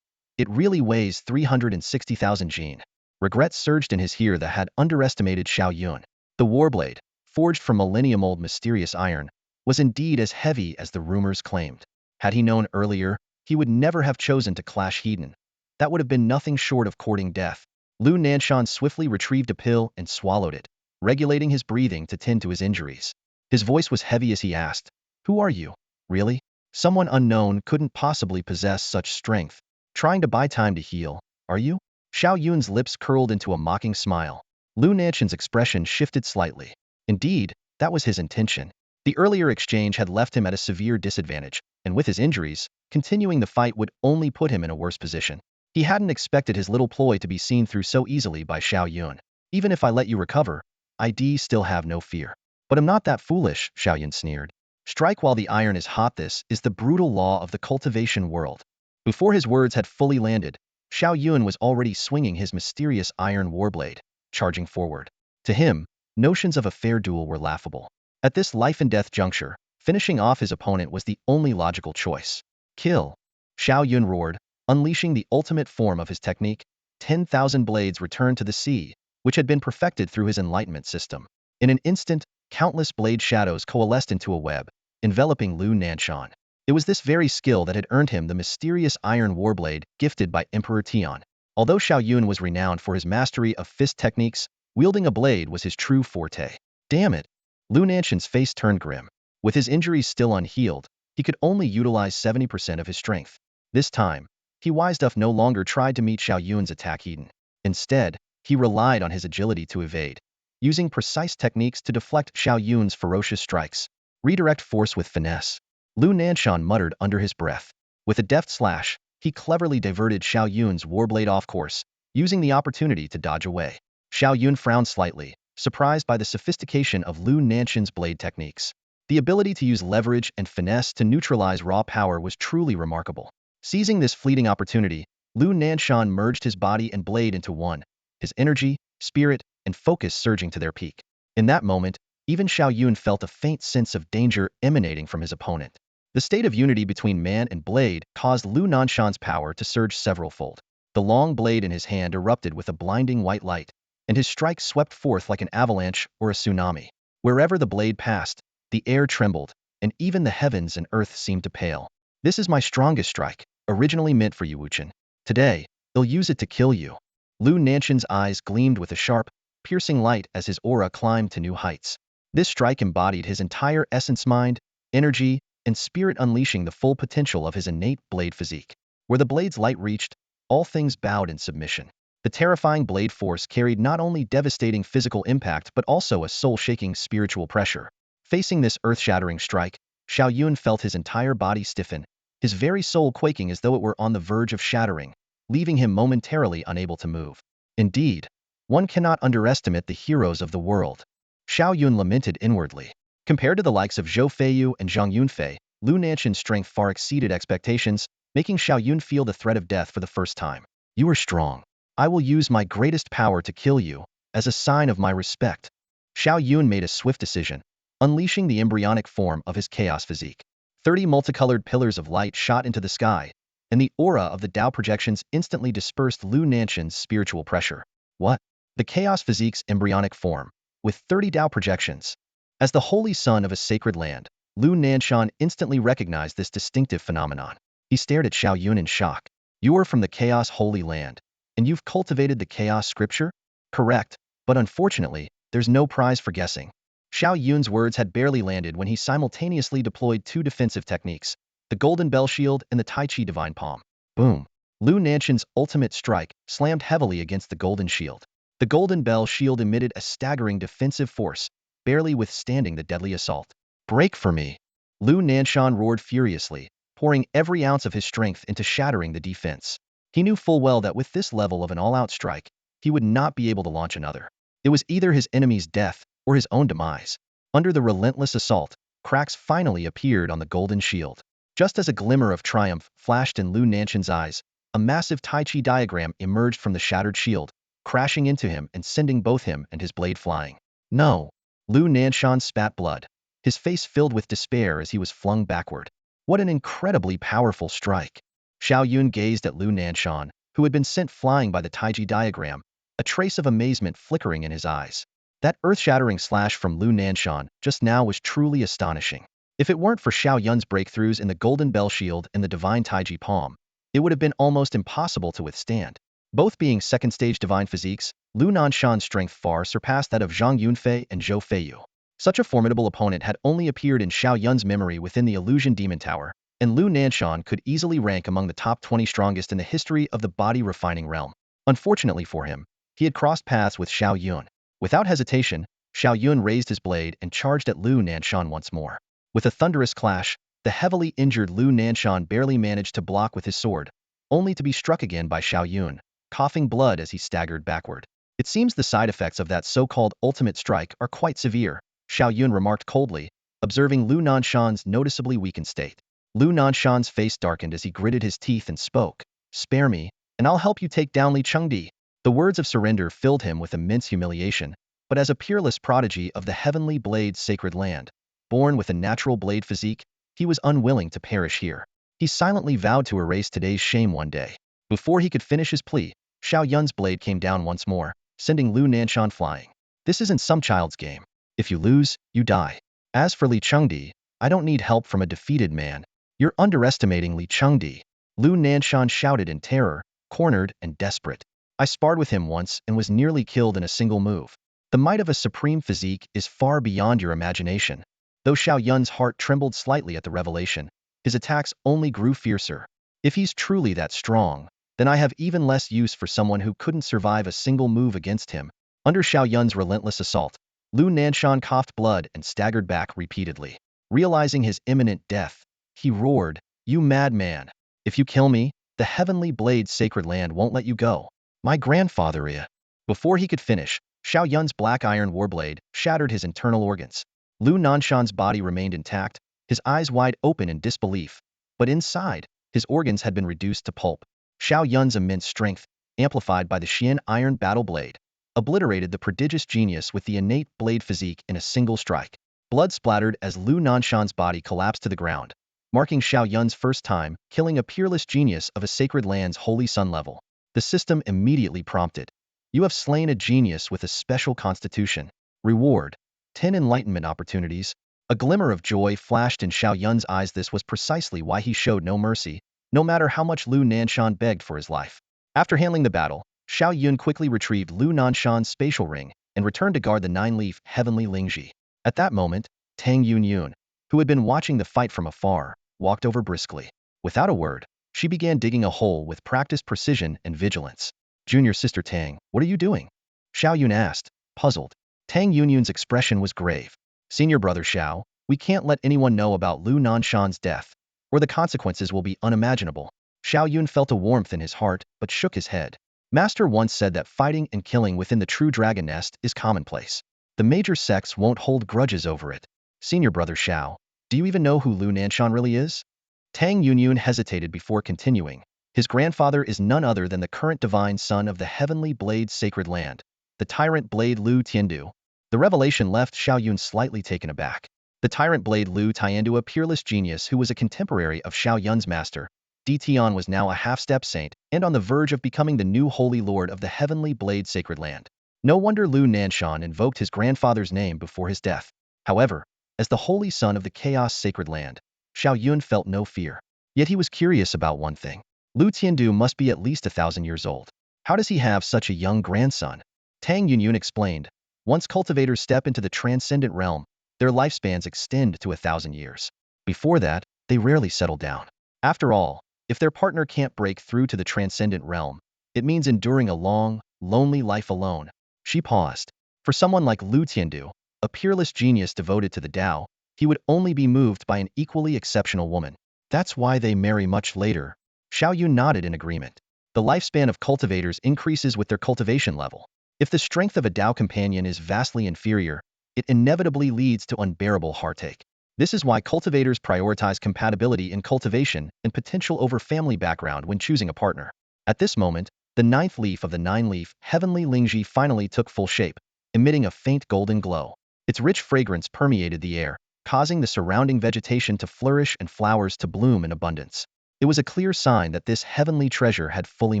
It really weighs 360,000 jin. Regret surged in his ear that had underestimated Xiao Yun. The warblade, forged from millennium-old mysterious iron, was indeed as heavy as the rumors claimed. Had he known earlier, he would never have chosen to clash Hedon. That would have been nothing short of courting death. Lu Nanshan swiftly retrieved a pill and swallowed it, regulating his breathing to tend to his injuries. His voice was heavy as he asked, "Who are you? Really? Someone unknown couldn't possibly possess such strength. Trying to buy time to heal, are you?" Xiao Yun's lips curled into a mocking smile. Lu Nanshan's expression shifted slightly. Indeed, that was his intention. The earlier exchange had left him at a severe disadvantage, and with his injuries, continuing the fight would only put him in a worse position. He hadn't expected his little ploy to be seen through so easily by Xiao Yun. Even if I let you recover, I'd still have no fear. But I'm not that foolish, Xiao Yun sneered. Strike while the iron is hot. This is the brutal law of the cultivation world. Before his words had fully landed, Xiao Yun was already swinging his mysterious iron warblade, charging forward. To him, notions of a fair duel were laughable. At this life-and-death juncture, finishing off his opponent was the only logical choice. Kill! Xiao Yun roared, unleashing the ultimate form of his technique. 10,000 blades returned to the sea, which had been perfected through his enlightenment system. In an instant, countless blade shadows coalesced into a web, enveloping Lu Nanshan. It was this very skill that had earned him the mysterious iron warblade gifted by Emperor Tian. Although Xiao Yun was renowned for his mastery of fist techniques, wielding a blade was his true forte. Damn it! Lu Nanshan's face turned grim. With his injuries still unhealed, he could only utilize 70% of his strength. This time, he wised up no longer tried to meet Xiao Yun's attack Hedon. Instead, he relied on his agility to evade, using precise techniques to deflect Xiao Yun's ferocious strikes. Redirect force with finesse. Lu Nanshan muttered under his breath. With a deft slash, he cleverly diverted Xiao Yun's warblade off course, using the opportunity to dodge away. Xiao Yun frowned slightly, surprised by the sophistication of Lu Nanshan's blade techniques. The ability to use leverage and finesse to neutralize raw power was truly remarkable. Seizing this fleeting opportunity, Lu Nanshan merged his body and blade into one, his energy, spirit, and focus surging to their peak. In that moment, even Xiao Yun felt a faint sense of danger emanating from his opponent. The state of unity between man and blade caused Lu Nanshan's power to surge several-fold. The long blade in his hand erupted with a blinding white light, and his strike swept forth like an avalanche or a tsunami. Wherever the blade passed, the air trembled, and even the heavens and earth seemed to pale. This is my strongest strike, originally meant for you, Wuchen. Today, I'll use it to kill you. Lu Nanshan's eyes gleamed with a sharp, piercing light as his aura climbed to new heights. This strike embodied his entire essence, mind, energy, and spirit, unleashing the full potential of his innate blade physique. Where the blade's light reached, all things bowed in submission. The terrifying blade force carried not only devastating physical impact but also a soul-shaking spiritual pressure. Facing this earth-shattering strike, Xiao Yun felt his entire body stiffen, his very soul quaking as though it were on the verge of shattering, leaving him momentarily unable to move. Indeed, one cannot underestimate the heroes of the world. Xiao Yun lamented inwardly. Compared to the likes of Zhou Feiyu and Zhang Yunfei, Lu Nanshan's strength far exceeded expectations, making Xiao Yun feel the threat of death for the first time. You are strong. I will use my greatest power to kill you, as a sign of my respect. Xiao Yun made a swift decision, unleashing the embryonic form of his chaos physique. 30 multicolored pillars of light shot into the sky, and the aura of the Tao projections instantly dispersed Lu Nanshan's spiritual pressure. What? The chaos physique's embryonic form, with 30 Tao projections. As the holy son of a sacred land, Lu Nanshan instantly recognized this distinctive phenomenon. He stared at Xiao Yun in shock. You are from the chaos holy land, and you've cultivated the chaos scripture? Correct, but unfortunately, there's no prize for guessing. Xiao Yun's words had barely landed when he simultaneously deployed two defensive techniques, the Golden Bell Shield and the Tai Chi Divine Palm. Boom! Lu Nanshan's ultimate strike slammed heavily against the Golden Shield. The Golden Bell Shield emitted a staggering defensive force, barely withstanding the deadly assault. Break for me! Lu Nanshan roared furiously, pouring every ounce of his strength into shattering the defense. He knew full well that with this level of an all-out strike, he would not be able to launch another. It was either his enemy's death or his own demise. Under the relentless assault, cracks finally appeared on the Golden Shield. Just as a glimmer of triumph flashed in Lu Nanshan's eyes, a massive Tai Chi diagram emerged from the shattered shield, crashing into him and sending both him and his blade flying. No! Lu Nanshan spat blood, his face filled with despair as he was flung backward. What an incredibly powerful strike! Xiao Yun gazed at Lu Nanshan, who had been sent flying by the Taiji diagram, a trace of amazement flickering in his eyes. That earth-shattering slash from Lu Nanshan just now was truly astonishing. If it weren't for Xiao Yun's breakthroughs in the Golden Bell Shield and the Divine Taiji Palm, it would have been almost impossible to withstand. Both being second-stage divine physiques, Lu Nanshan's strength far surpassed that of Zhang Yunfei and Zhou Feiyu. Such a formidable opponent had only appeared in Xiao Yun's memory within the Illusion Demon Tower, and Lu Nanshan could easily rank among the top 20 strongest in the history of the body-refining realm. Unfortunately for him, he had crossed paths with Xiao Yun. Without hesitation, Xiao Yun raised his blade and charged at Lu Nanshan once more. With a thunderous clash, the heavily injured Lu Nanshan barely managed to block with his sword, only to be struck again by Xiao Yun, coughing blood as he staggered backward. It seems the side effects of that so-called ultimate strike are quite severe, Xiao Yun remarked coldly, observing Lu Nanshan's noticeably weakened state. Lu Nanshan's face darkened as he gritted his teeth and spoke, "Spare me, and I'll help you take down Li Chengdi." The words of surrender filled him with immense humiliation, but as a peerless prodigy of the heavenly blade's sacred land, born with a natural blade physique, he was unwilling to perish here. He silently vowed to erase today's shame one day. Before he could finish his plea, Xiao Yun's blade came down once more, sending Lu Nanshan flying. This isn't some child's game. If you lose, you die. As for Li Chengdi, I don't need help from a defeated man. You're underestimating Li Chengdi. Lu Nanshan shouted in terror, cornered and desperate. I sparred with him once and was nearly killed in a single move. The might of a supreme physique is far beyond your imagination. Though Xiao Yun's heart trembled slightly at the revelation, his attacks only grew fiercer. If he's truly that strong, then I have even less use for someone who couldn't survive a single move against him. Under Xiao Yun's relentless assault, Lu Nanshan coughed blood and staggered back repeatedly. Realizing his imminent death, he roared, "You madman! If you kill me, the heavenly blade's sacred land won't let you go." My grandfather, eh? Before he could finish, Xiao Yun's black iron warblade shattered his internal organs. Lu Nanshan's body remained intact, his eyes wide open in disbelief. But inside, his organs had been reduced to pulp. Xiao Yun's immense strength, amplified by the Xian iron battle blade, obliterated the prodigious genius with the innate blade physique in a single strike. Blood splattered as Lu Nanshan's body collapsed to the ground, marking Xiao Yun's first time killing a peerless genius of a sacred land's holy sun level. The system immediately prompted, "You have slain a genius with a special constitution. Reward: 10 enlightenment opportunities." A glimmer of joy flashed in Xiao Yun's eyes. This was precisely why he showed no mercy, no matter how much Lu Nanshan begged for his life. After handling the battle, Xiao Yun quickly retrieved Lu Nanshan's spatial ring and returned to guard the nine-leaf heavenly Lingji. At that moment, Tang Yun, who had been watching the fight from afar, walked over briskly. Without a word, she began digging a hole with practiced precision and vigilance. "Junior sister Tang, what are you doing?" Xiao Yun asked, puzzled. Tang Yun's expression was grave. "Senior brother Xiao, we can't let anyone know about Lu Nanshan's death, or the consequences will be unimaginable." Xiao Yun felt a warmth in his heart, but shook his head. Master once said that fighting and killing within the true dragon nest is commonplace. The major sects won't hold grudges over it. "Senior brother Xiao, do you even know who Lu Nanshan really is?" Tang Yun hesitated before continuing. His grandfather is none other than the current divine son of the heavenly blade sacred land, the tyrant blade Lu Tiandu. The revelation left Xiao Yun slightly taken aback. The tyrant blade Lu Tiandu, a peerless genius who was a contemporary of Xiao Yun's master, Di Tian, was now a half-step saint and on the verge of becoming the new holy lord of the heavenly blade sacred land. No wonder Lu Nanshan invoked his grandfather's name before his death. However, as the holy son of the chaos sacred land, Xiao Yun felt no fear. Yet he was curious about one thing. Lu Tiandu must be at least 1,000 years old. How does he have such a young grandson? Tang Yun explained. Once cultivators step into the transcendent realm, their lifespans extend to 1,000 years. Before that, they rarely settle down. After all, if their partner can't break through to the transcendent realm, it means enduring a long, lonely life alone. She paused. For someone like Lu Tiandu, a peerless genius devoted to the Tao, he would only be moved by an equally exceptional woman. That's why they marry much later. Xiao Yun nodded in agreement. The lifespan of cultivators increases with their cultivation level. If the strength of a Tao companion is vastly inferior, it inevitably leads to unbearable heartache. This is why cultivators prioritize compatibility in cultivation and potential over family background when choosing a partner. At this moment, the ninth leaf of the nine-leaf heavenly Lingji finally took full shape, emitting a faint golden glow. Its rich fragrance permeated the air, causing the surrounding vegetation to flourish and flowers to bloom in abundance. It was a clear sign that this heavenly treasure had fully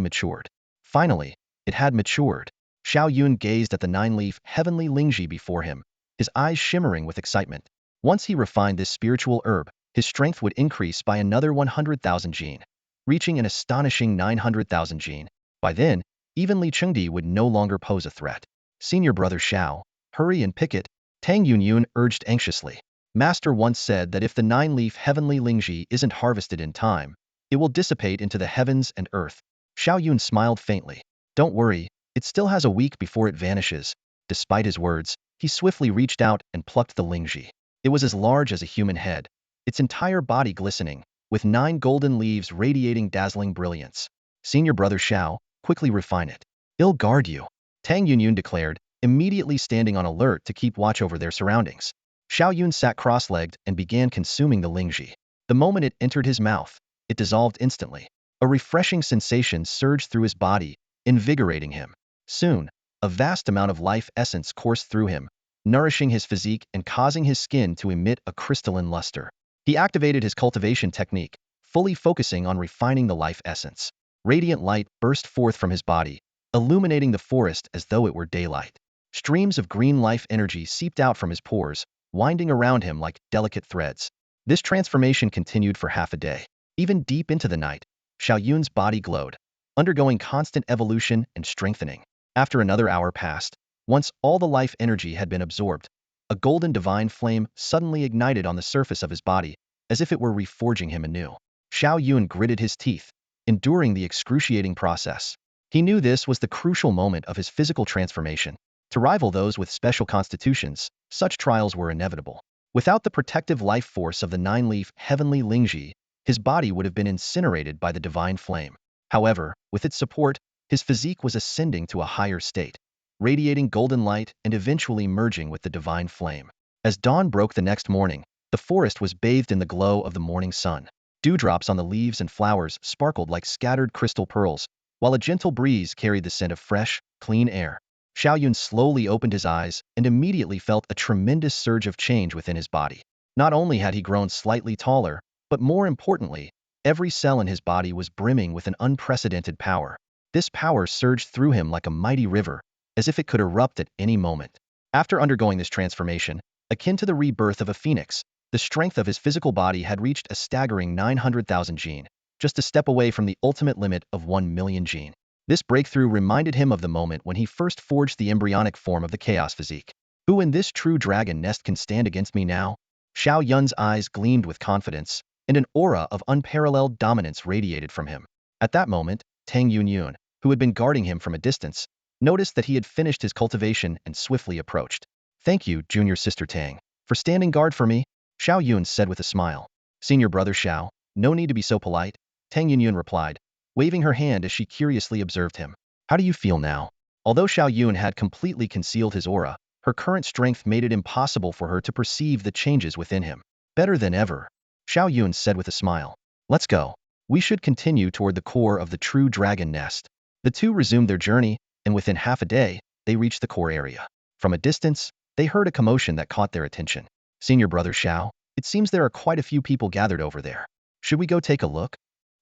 matured. Finally, it had matured. Xiao Yun gazed at the nine-leaf heavenly Lingji before him, his eyes shimmering with excitement. Once he refined this spiritual herb, his strength would increase by another 100,000 jin, reaching an astonishing 900,000 jin. By then, even Li Chengdi would no longer pose a threat. "Senior brother Xiao, hurry and pick it," Tang Yun urged anxiously. Master once said that if the nine-leaf heavenly Lingji isn't harvested in time, it will dissipate into the heavens and earth. Xiao Yun smiled faintly. "Don't worry, it still has a week before it vanishes." Despite his words, he swiftly reached out and plucked the Lingji. It was as large as a human head, its entire body glistening, with 9 golden leaves radiating dazzling brilliance. "Senior brother Xiao, quickly refine it. I'll guard you," Tang Yun declared, immediately standing on alert to keep watch over their surroundings. Xiao Yun sat cross-legged and began consuming the Lingji. The moment it entered his mouth, it dissolved instantly. A refreshing sensation surged through his body, invigorating him. Soon, a vast amount of life essence coursed through him, nourishing his physique and causing his skin to emit a crystalline luster. He activated his cultivation technique, fully focusing on refining the life essence. Radiant light burst forth from his body, illuminating the forest as though it were daylight. Streams of green life energy seeped out from his pores, winding around him like delicate threads. This transformation continued for half a day. Even deep into the night, Xiao Yun's body glowed, undergoing constant evolution and strengthening. After another hour passed, once all the life energy had been absorbed, a golden divine flame suddenly ignited on the surface of his body, as if it were reforging him anew. Xiao Yun gritted his teeth, enduring the excruciating process. He knew this was the crucial moment of his physical transformation. To rival those with special constitutions, such trials were inevitable. Without the protective life force of the nine-leaf heavenly Lingji, his body would have been incinerated by the divine flame. However, with its support, His physique was ascending to a higher state, radiating golden light and eventually merging with the divine flame. As dawn broke the next morning, the forest was bathed in the glow of the morning sun. Dewdrops on the leaves and flowers sparkled like scattered crystal pearls, while a gentle breeze carried the scent of fresh, clean air. Xiao Yun slowly opened his eyes and immediately felt a tremendous surge of change within his body. Not only had he grown slightly taller, but more importantly, every cell in his body was brimming with an unprecedented power. This power surged through him like a mighty river, as if it could erupt at any moment. After undergoing this transformation, akin to the rebirth of a phoenix, the strength of his physical body had reached a staggering 900,000 gene, just a step away from the ultimate limit of 1 million gene. This breakthrough reminded him of the moment when he first forged the embryonic form of the chaos physique. Who in this true dragon nest can stand against me now? Xiao Yun's eyes gleamed with confidence, and an aura of unparalleled dominance radiated from him. At that moment, Tang Yun, who had been guarding him from a distance, noticed that he had finished his cultivation and swiftly approached. "Thank you, junior sister Tang, for standing guard for me," Xiao Yun said with a smile. "Senior brother Xiao, no need to be so polite," Tang Yun replied, waving her hand as she curiously observed him. "How do you feel now?" Although Xiao Yun had completely concealed his aura, her current strength made it impossible for her to perceive the changes within him. "Better than ever," Xiao Yun said with a smile. "Let's go. We should continue toward the core of the true dragon nest." The two resumed their journey, and within half a day, they reached the core area. From a distance, they heard a commotion that caught their attention. "Senior brother Xiao, it seems there are quite a few people gathered over there. Should we go take a look?"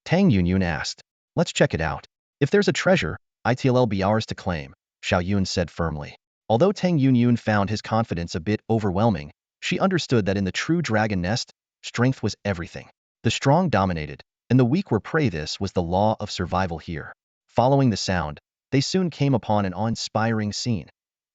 Tang Yun asked. "Let's check it out. If there's a treasure, it'll be ours to claim," Xiao Yun said firmly. Although Tang Yun found his confidence a bit overwhelming, she understood that in the true dragon nest, strength was everything. The strong dominated, and the weak were prey. This was the law of survival here. Following the sound, they soon came upon an awe-inspiring scene.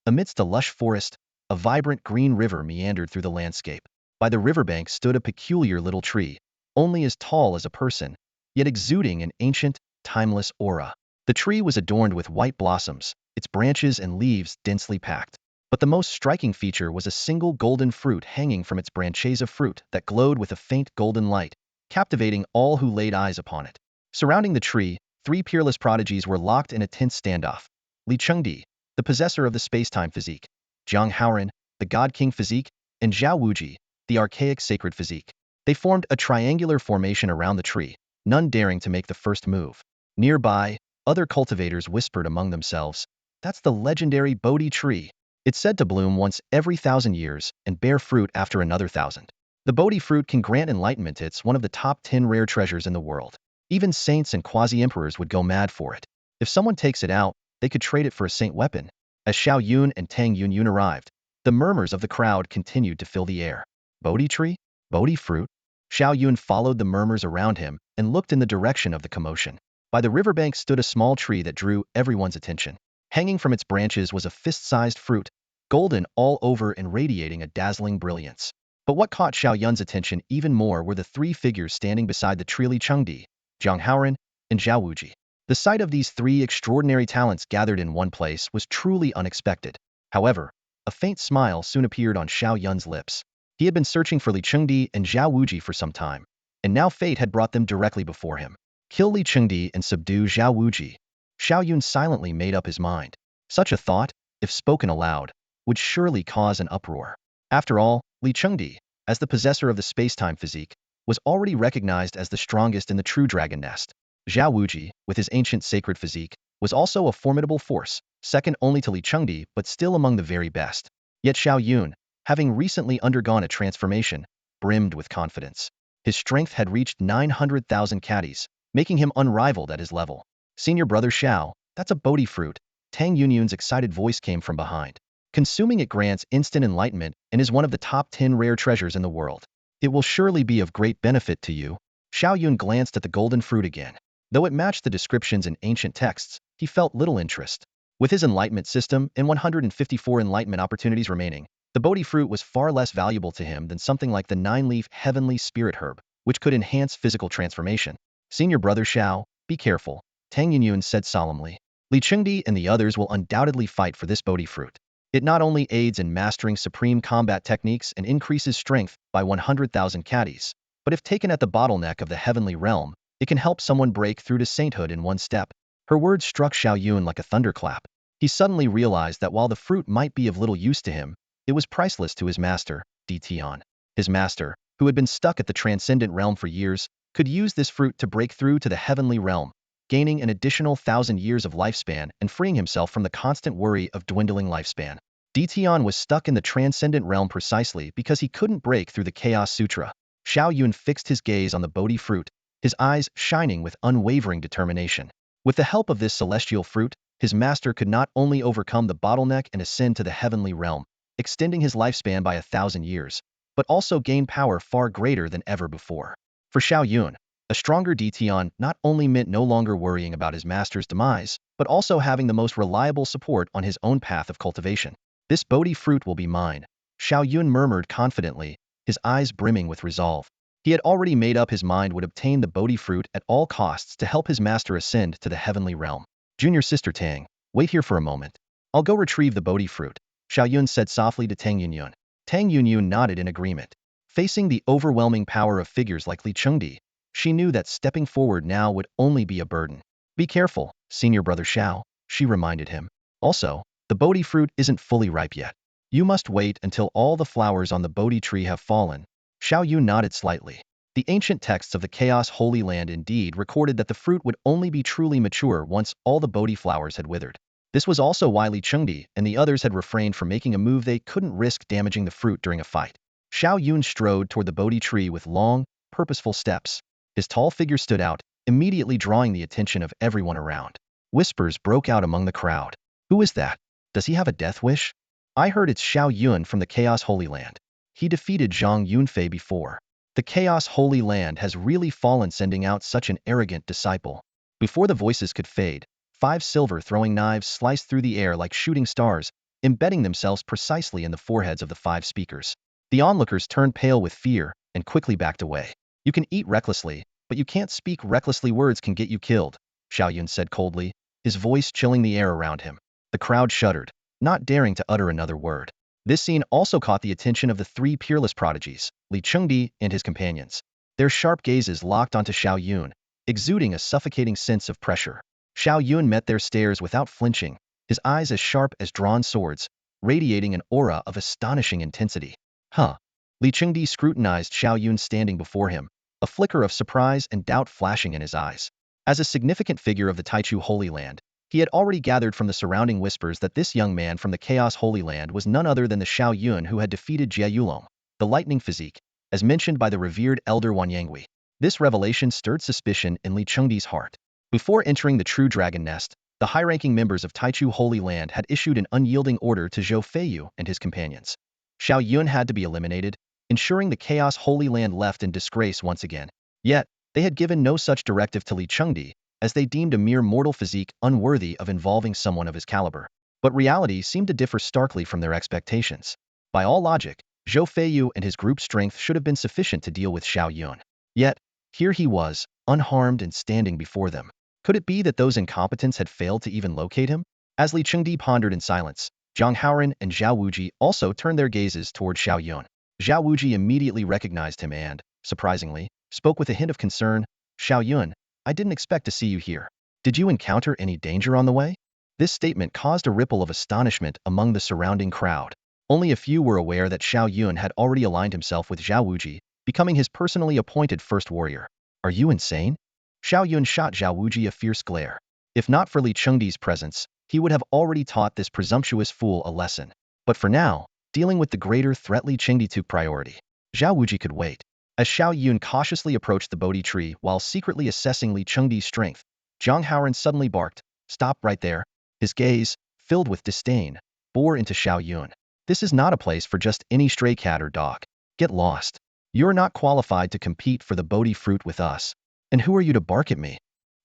Amidst a lush forest, a vibrant green river meandered through the landscape. By the riverbank stood a peculiar little tree, only as tall as a person, yet exuding an ancient, timeless aura. The tree was adorned with white blossoms, its branches and leaves densely packed. But the most striking feature was a single golden fruit hanging from its branches of fruit that glowed with a faint golden light, captivating all who laid eyes upon it. Surrounding the tree, three peerless prodigies were locked in a tense standoff. Li Chengdi, the possessor of the space-time physique, Jiang Haoran, the God King physique, and Zhao Wuji, the archaic sacred physique. They formed a triangular formation around the tree, none daring to make the first move. Nearby, other cultivators whispered among themselves, "That's the legendary Bodhi tree. It's said to bloom once every 1,000 years and bear fruit after another 1,000. The Bodhi fruit can grant enlightenment. It's one of the top 10 rare treasures in the world. Even saints and quasi-emperors would go mad for it. If someone takes it out, they could trade it for a saint weapon." As Xiao Yun and Tang Yun arrived, the murmurs of the crowd continued to fill the air. "Bodhi tree? Bodhi fruit?" Xiao Yun followed the murmurs around him and looked in the direction of the commotion. By the riverbank stood a small tree that drew everyone's attention. Hanging from its branches was a fist-sized fruit, golden all over and radiating a dazzling brilliance. But what caught Xiao Yun's attention even more were the three figures standing beside the tree: Li Chengdi, Jiang Haoran, and Zhao Wuji. The sight of these three extraordinary talents gathered in one place was truly unexpected. However, a faint smile soon appeared on Xiao Yun's lips. He had been searching for Li Chengdi and Zhao Wuji for some time, and now fate had brought them directly before him. Kill Li Chengdi and subdue Zhao Wuji. Xiao Yun silently made up his mind. Such a thought, if spoken aloud, would surely cause an uproar. After all, Li Chengdi, as the possessor of the space-time physique, was already recognized as the strongest in the true dragon nest. Zhao Wuji, with his ancient sacred physique, was also a formidable force, second only to Li Chengdi but still among the very best. Yet Xiao Yun, having recently undergone a transformation, brimmed with confidence. His strength had reached 900,000 caddies, making him unrivaled at his level. "Senior brother Xiao, that's a Bodhi fruit," Tang Yun's excited voice came from behind. "Consuming it grants instant enlightenment and is one of the top 10 rare treasures in the world. It will surely be of great benefit to you." Xiao Yun glanced at the golden fruit again. Though it matched the descriptions in ancient texts, he felt little interest. With his enlightenment system and 154 enlightenment opportunities remaining, the Bodhi fruit was far less valuable to him than something like the 9-leaf heavenly spirit herb, which could enhance physical transformation. "Senior brother Xiao, be careful," Tang Yun said solemnly. "Li Chengdi and the others will undoubtedly fight for this Bodhi fruit. It not only aids in mastering supreme combat techniques and increases strength by 100,000 caddies, but if taken at the bottleneck of the heavenly realm, it can help someone break through to sainthood in one step." Her words struck Xiao Yun like a thunderclap. He suddenly realized that while the fruit might be of little use to him, it was priceless to his master, Tian. His master, who had been stuck at the transcendent realm for years, could use this fruit to break through to the heavenly realm, gaining an additional 1,000 years of lifespan and freeing himself from the constant worry of dwindling lifespan. Tian was stuck in the transcendent realm precisely because he couldn't break through the Chaos Sutra. Xiao Yun fixed his gaze on the Bodhi fruit, his eyes shining with unwavering determination. With the help of this celestial fruit, his master could not only overcome the bottleneck and ascend to the heavenly realm, extending his lifespan by 1,000 years, but also gain power far greater than ever before. For Xiao Yun, a stronger Tian not only meant no longer worrying about his master's demise, but also having the most reliable support on his own path of cultivation. This Bodhi fruit will be mine, Xiao Yun murmured confidently, his eyes brimming with resolve. He had already made up his mind would obtain the Bodhi fruit at all costs to help his master ascend to the heavenly realm. Junior sister Tang, wait here for a moment. I'll go retrieve the Bodhi fruit, Xiao Yun said softly to Tang Yunyun. Tang Yunyun nodded in agreement. Facing the overwhelming power of figures like Li Chengdi, she knew that stepping forward now would only be a burden. Be careful, senior brother Xiao, she reminded him. Also, the Bodhi fruit isn't fully ripe yet. You must wait until all the flowers on the Bodhi tree have fallen. Xiao Yun nodded slightly. The ancient texts of the Chaos Holy Land indeed recorded that the fruit would only be truly mature once all the Bodhi flowers had withered. This was also why Li Chengdi and the others had refrained from making a move they couldn't risk damaging the fruit during a fight. Xiao Yun strode toward the Bodhi tree with long, purposeful steps. His tall figure stood out, immediately drawing the attention of everyone around. Whispers broke out among the crowd. Who is that? Does he have a death wish? I heard it's Xiao Yun from the Chaos Holy Land. He defeated Zhang Yunfei before. The Chaos Holy Land has really fallen sending out such an arrogant disciple. Before the voices could fade, 5 silver throwing knives sliced through the air like shooting stars, embedding themselves precisely in the foreheads of the 5 speakers. The onlookers turned pale with fear and quickly backed away. You can eat recklessly, but you can't speak recklessly. Words can get you killed, Xiao Yun said coldly, his voice chilling the air around him. The crowd shuddered, not daring to utter another word. This scene also caught the attention of the 3 peerless prodigies, Li Chengdi and his companions. Their sharp gazes locked onto Xiao Yun, exuding a suffocating sense of pressure. Xiao Yun met their stares without flinching, his eyes as sharp as drawn swords, radiating an aura of astonishing intensity. Huh. Li Chengdi scrutinized Xiao Yun standing before him, a flicker of surprise and doubt flashing in his eyes. As a significant figure of the Taichu Holy Land, he had already gathered from the surrounding whispers that this young man from the Chaos Holy Land was none other than the Xiao Yun who had defeated Jie Yulong, the lightning physique, as mentioned by the revered elder Wanyangui. This revelation stirred suspicion in Li Chengdi's heart. Before entering the true dragon nest, the high-ranking members of Taichu Holy Land had issued an unyielding order to Zhou Feiyu and his companions. Xiao Yun had to be eliminated, ensuring the Chaos Holy Land left in disgrace once again. Yet, they had given no such directive to Li Chengdi, as they deemed a mere mortal physique unworthy of involving someone of his caliber. But reality seemed to differ starkly from their expectations. By all logic, Zhou Feiyu and his group's strength should have been sufficient to deal with Xiao Yun. Yet, here he was, unharmed and standing before them. Could it be that those incompetents had failed to even locate him? As Li Chengdi pondered in silence, Zhang Haoran and Zhao Wuji also turned their gazes toward Xiao Yun. Zhao Wuji immediately recognized him and, surprisingly, spoke with a hint of concern. Xiao Yun, I didn't expect to see you here. Did you encounter any danger on the way? This statement caused a ripple of astonishment among the surrounding crowd. Only a few were aware that Xiao Yun had already aligned himself with Zhao Wuji, becoming his personally appointed first warrior. Are you insane? Xiao Yun shot Zhao Wuji a fierce glare. If not for Li Chengdi's presence, he would have already taught this presumptuous fool a lesson. But for now, dealing with the greater threat Li Chengdi took priority. Zhao Wuji could wait. As Xiao Yun cautiously approached the Bodhi tree while secretly assessing Li Chengdi's strength, Zhang Haoran suddenly barked, "Stop right there." His gaze, filled with disdain, bore into Xiao Yun. This is not a place for just any stray cat or dog. Get lost. You're not qualified to compete for the Bodhi fruit with us. And who are you to bark at me?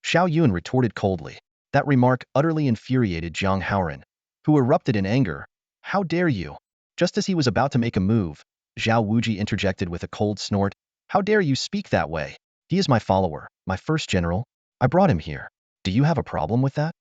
Xiao Yun retorted coldly. That remark utterly infuriated Zhang Haoran, who erupted in anger. How dare you? Just as he was about to make a move, Zhao Wuji interjected with a cold snort. How dare you speak that way? He is my follower, my first general. I brought him here. Do you have a problem with that?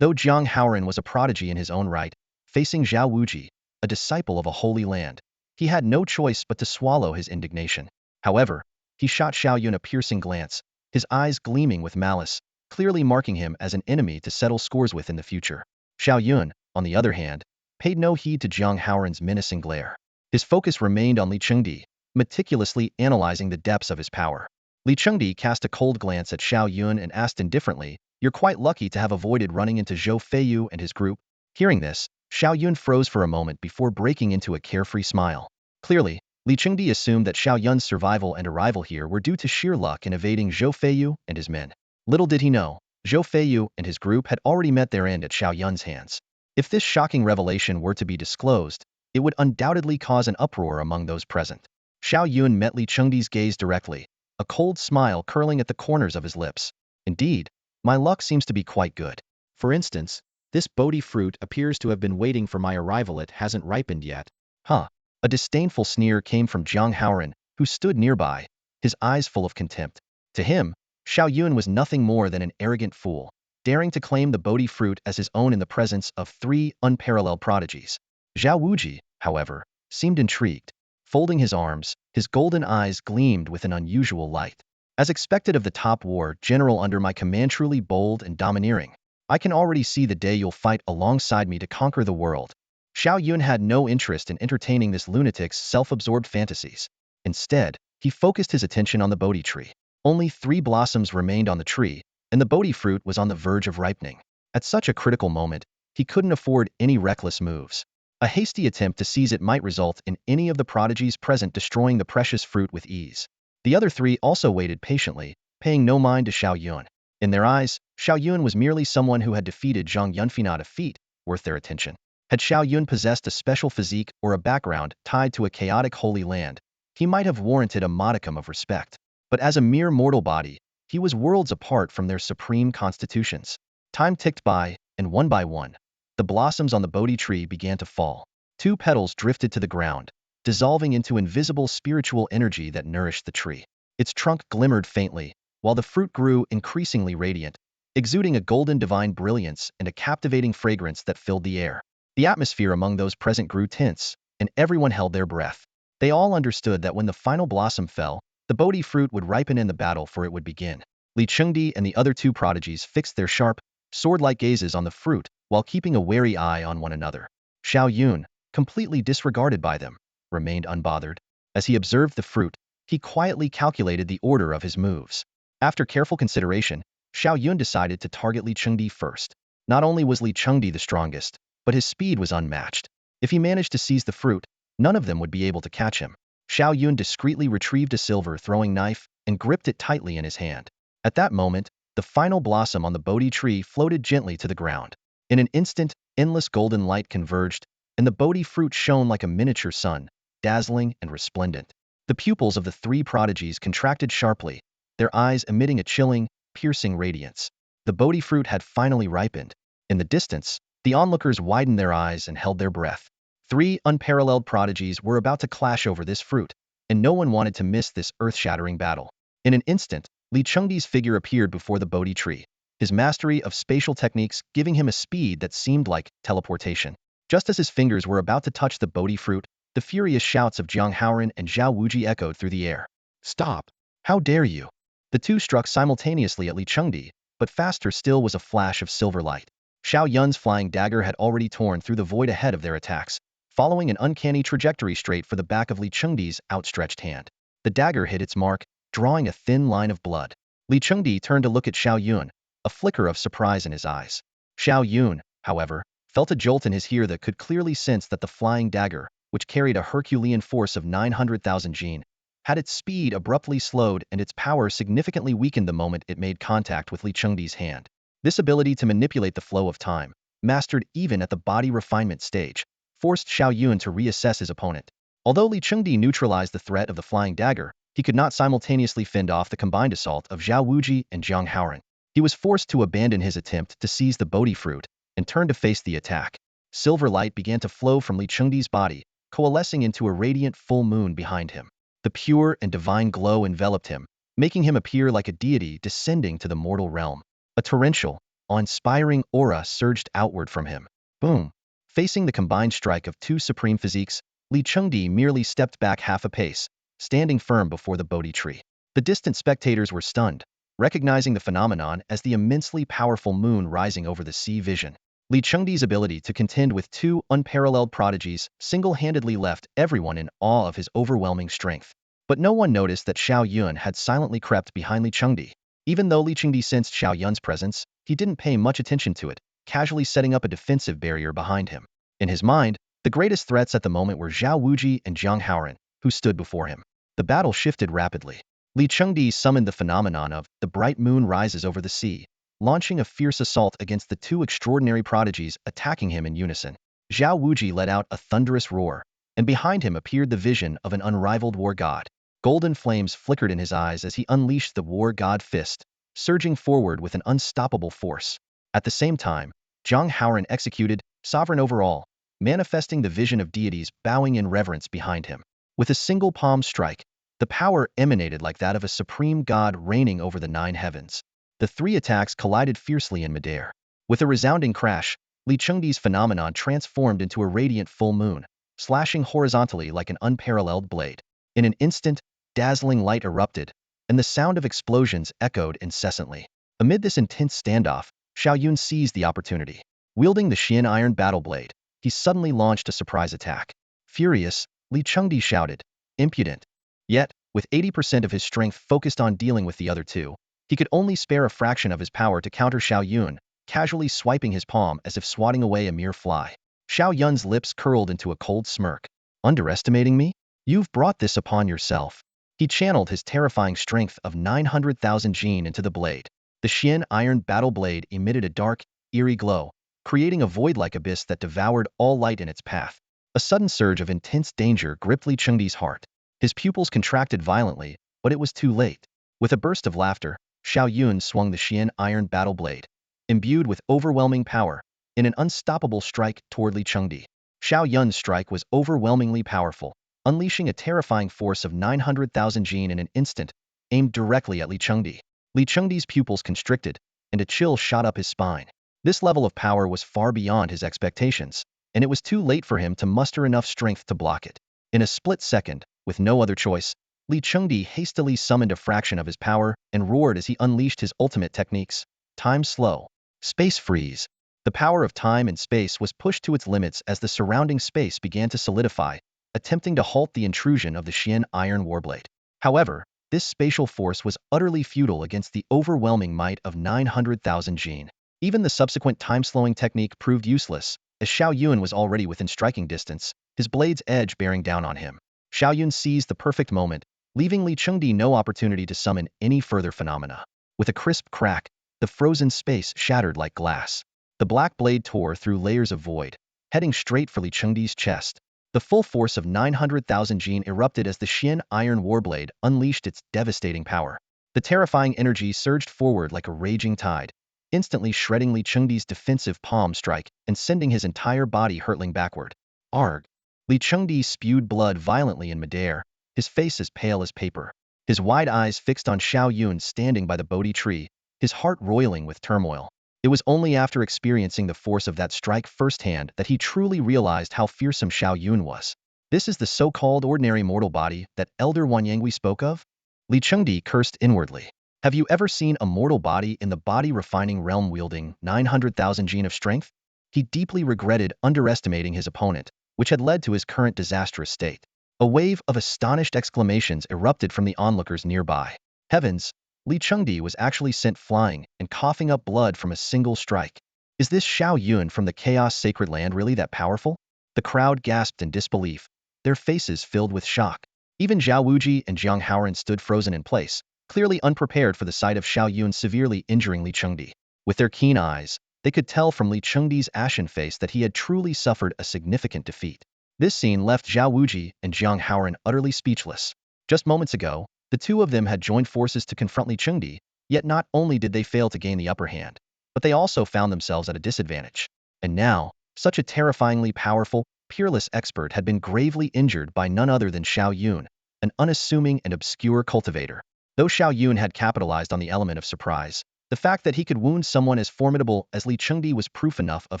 Though Zhang Haoran was a prodigy in his own right, facing Zhao Wuji, a disciple of a holy land, he had no choice but to swallow his indignation. However, he shot Xiao Yun a piercing glance, his eyes gleaming with malice. clearly marking him as an enemy to settle scores with in the future. Xiao Yun, on the other hand, paid no heed to Jiang Haoran's menacing glare. His focus remained on Li Chengdi, meticulously analyzing the depths of his power. Li Chengdi cast a cold glance at Xiao Yun and asked indifferently, "You're quite lucky to have avoided running into Zhou Feiyu and his group." Hearing this, Xiao Yun froze for a moment before breaking into a carefree smile. Clearly, Li Chengdi assumed that Xiao Yun's survival and arrival here were due to sheer luck in evading Zhou Feiyu and his men. Little did he know, Zhou Feiyu and his group had already met their end at Xiao Yun's hands. If this shocking revelation were to be disclosed, it would undoubtedly cause an uproar among those present. Xiao Yun met Li Chengdi's gaze directly, a cold smile curling at the corners of his lips. "Indeed, my luck seems to be quite good. For instance, this Bodhi fruit appears to have been waiting for my arrival. It hasn't ripened yet." Huh. A disdainful sneer came from Jiang Haoran, who stood nearby, his eyes full of contempt. To him, Xiao Yun was nothing more than an arrogant fool, daring to claim the Bodhi fruit as his own in the presence of 3 unparalleled prodigies. Zhao Wuji, however, seemed intrigued. Folding his arms, his golden eyes gleamed with an unusual light. "As expected of the top war general under my command, truly bold and domineering. I can already see the day you'll fight alongside me to conquer the world." Xiao Yun had no interest in entertaining this lunatic's self-absorbed fantasies. Instead, he focused his attention on the Bodhi tree. Only 3 blossoms remained on the tree, and the Bodhi fruit was on the verge of ripening. At such a critical moment, he couldn't afford any reckless moves. A hasty attempt to seize it might result in any of the prodigies present destroying the precious fruit with ease. The other 3 also waited patiently, paying no mind to Xiao Yun. In their eyes, Xiao Yun was merely someone who had defeated Zhang Yunfi, not a feat worth their attention. Had Xiao Yun possessed a special physique or a background tied to a chaotic holy land, he might have warranted a modicum of respect. But as a mere mortal body, he was worlds apart from their supreme constitutions. Time ticked by, and one by one, the blossoms on the Bodhi tree began to fall. 2 petals drifted to the ground, dissolving into invisible spiritual energy that nourished the tree. Its trunk glimmered faintly, while the fruit grew increasingly radiant, exuding a golden divine brilliance and a captivating fragrance that filled the air. The atmosphere among those present grew tense, and everyone held their breath. They all understood that when the final blossom fell, the Bodhi fruit would ripen and the battle for it would begin. Li Chengdi and the other 2 prodigies fixed their sharp, sword-like gazes on the fruit while keeping a wary eye on one another. Xiao Yun, completely disregarded by them, remained unbothered. As he observed the fruit, he quietly calculated the order of his moves. After careful consideration, Xiao Yun decided to target Li Chengdi first. Not only was Li Chengdi the strongest, but his speed was unmatched. If he managed to seize the fruit, none of them would be able to catch him. Xiao Yun discreetly retrieved a silver throwing knife and gripped it tightly in his hand. At that moment, the final blossom on the Bodhi tree floated gently to the ground. In an instant, endless golden light converged, and the Bodhi fruit shone like a miniature sun, dazzling and resplendent. The pupils of the 3 prodigies contracted sharply, their eyes emitting a chilling, piercing radiance. The Bodhi fruit had finally ripened. In the distance, the onlookers widened their eyes and held their breath. 3 unparalleled prodigies were about to clash over this fruit, and no one wanted to miss this earth-shattering battle. In an instant, Li Chengdi's figure appeared before the Bodhi tree, his mastery of spatial techniques giving him a speed that seemed like teleportation. Just as his fingers were about to touch the Bodhi fruit, the furious shouts of Jiang Haoran and Zhao Wuji echoed through the air. "Stop! How dare you!" The 2 struck simultaneously at Li Chengdi, but faster still was a flash of silver light. Xiao Yun's flying dagger had already torn through the void ahead of their attacks, following an uncanny trajectory straight for the back of Li Chengdi's outstretched hand. The dagger hit its mark, drawing a thin line of blood. Li Chengdi turned to look at Xiao Yun, a flicker of surprise in his eyes. Xiao Yun, however, felt a jolt in his ear that could clearly sense that the flying dagger, which carried a Herculean force of 900,000 jin, had its speed abruptly slowed and its power significantly weakened the moment it made contact with Li Chengdi's hand. This ability to manipulate the flow of time, mastered even at the body refinement stage, forced Xiao Yun to reassess his opponent. Although Li Chengdi neutralized the threat of the flying dagger, he could not simultaneously fend off the combined assault of Zhao Wuji and Jiang Haoran. He was forced to abandon his attempt to seize the Bodhi fruit and turn to face the attack. Silver light began to flow from Li Chengdi's body, coalescing into a radiant full moon behind him. The pure and divine glow enveloped him, making him appear like a deity descending to the mortal realm. A torrential, awe-inspiring aura surged outward from him. Boom! Facing the combined strike of 2 supreme physiques, Li Chengdi merely stepped back half a pace, standing firm before the Bodhi tree. The distant spectators were stunned, recognizing the phenomenon as the immensely powerful moon rising over the sea vision. Li Chengdi's ability to contend with two unparalleled prodigies single-handedly left everyone in awe of his overwhelming strength. But no one noticed that Xiao Yun had silently crept behind Li Chengdi. Even though Li Chengdi sensed Xiao Yun's presence, he didn't pay much attention to it, casually setting up a defensive barrier behind him. In his mind, the greatest threats at the moment were Zhao Wuji and Jiang Haoran, who stood before him. The battle shifted rapidly. Li Chengdi summoned the phenomenon of the bright moon rises over the sea, launching a fierce assault against the two extraordinary prodigies attacking him in unison. Zhao Wuji let out a thunderous roar, and behind him appeared the vision of an unrivaled war god. Golden flames flickered in his eyes as he unleashed the war god fist, surging forward with an unstoppable force. At the same time, Jiang Haoran executed, sovereign over all, manifesting the vision of deities bowing in reverence behind him. With a single palm strike, the power emanated like that of a supreme god reigning over the nine heavens. The three attacks collided fiercely in midair. With a resounding crash, Li Chengdi's phenomenon transformed into a radiant full moon, slashing horizontally like an unparalleled blade. In an instant, dazzling light erupted, and the sound of explosions echoed incessantly. Amid this intense standoff, Xiao Yun seized the opportunity. Wielding the Xian iron battle blade, he suddenly launched a surprise attack. Furious, Li Chengdi shouted, "Impudent!" Yet, with 80% of his strength focused on dealing with the other two, he could only spare a fraction of his power to counter Xiao Yun, casually swiping his palm as if swatting away a mere fly. Xiao Yun's lips curled into a cold smirk. "Underestimating me? You've brought this upon yourself." He channeled his terrifying strength of 900,000 Jin into the blade. The Xian iron battle blade emitted a dark, eerie glow, creating a void-like abyss that devoured all light in its path. A sudden surge of intense danger gripped Li Chengdi's heart. His pupils contracted violently, but it was too late. With a burst of laughter, Xiao Yun swung the Xian iron battle blade, imbued with overwhelming power, in an unstoppable strike toward Li Chengdi. Xiao Yun's strike was overwhelmingly powerful, unleashing a terrifying force of 900,000 Jin in an instant, aimed directly at Li Chengdi. Li Chengdi's pupils constricted, and a chill shot up his spine. This level of power was far beyond his expectations, and it was too late for him to muster enough strength to block it. In a split second, with no other choice, Li Chengdi hastily summoned a fraction of his power and roared as he unleashed his ultimate techniques. Time slow. Space freeze. The power of time and space was pushed to its limits as the surrounding space began to solidify, attempting to halt the intrusion of the Xian iron warblade. However, this spatial force was utterly futile against the overwhelming might of 900,000 Jin. Even the subsequent time-slowing technique proved useless, as Xiao Yun was already within striking distance, his blade's edge bearing down on him. Xiao Yun seized the perfect moment, leaving Li Chengdi no opportunity to summon any further phenomena. With a crisp crack, the frozen space shattered like glass. The black blade tore through layers of void, heading straight for Li Chengdi's chest. The full force of 900,000 Jin erupted as the Xian iron warblade unleashed its devastating power. The terrifying energy surged forward like a raging tide, instantly shredding Li Chengdi's defensive palm strike and sending his entire body hurtling backward. Arg! Li Chengdi spewed blood violently in midair, his face as pale as paper. His wide eyes fixed on Xiao Yun standing by the Bodhi tree, his heart roiling with turmoil. It was only after experiencing the force of that strike firsthand that he truly realized how fearsome Xiao Yun was. This is the so-called ordinary mortal body that Elder Wanyangui spoke of? Li Chengdi cursed inwardly. Have you ever seen a mortal body in the body-refining realm wielding 900,000 Jin of strength? He deeply regretted underestimating his opponent, which had led to his current disastrous state. A wave of astonished exclamations erupted from the onlookers nearby. Heavens! Li Chengdi was actually sent flying and coughing up blood from a single strike. Is this Xiao Yun from the Chaos Sacred Land really that powerful? The crowd gasped in disbelief, their faces filled with shock. Even Zhao Wuji and Jiang Haoran stood frozen in place, clearly unprepared for the sight of Xiao Yun severely injuring Li Chengdi. With their keen eyes, they could tell from Li Chengdi's ashen face that he had truly suffered a significant defeat. This scene left Zhao Wuji and Jiang Haoran utterly speechless. Just moments ago, the two of them had joined forces to confront Li Chengdi, yet not only did they fail to gain the upper hand, but they also found themselves at a disadvantage. And now, such a terrifyingly powerful, peerless expert had been gravely injured by none other than Xiao Yun, an unassuming and obscure cultivator. Though Xiao Yun had capitalized on the element of surprise, the fact that he could wound someone as formidable as Li Chengdi was proof enough of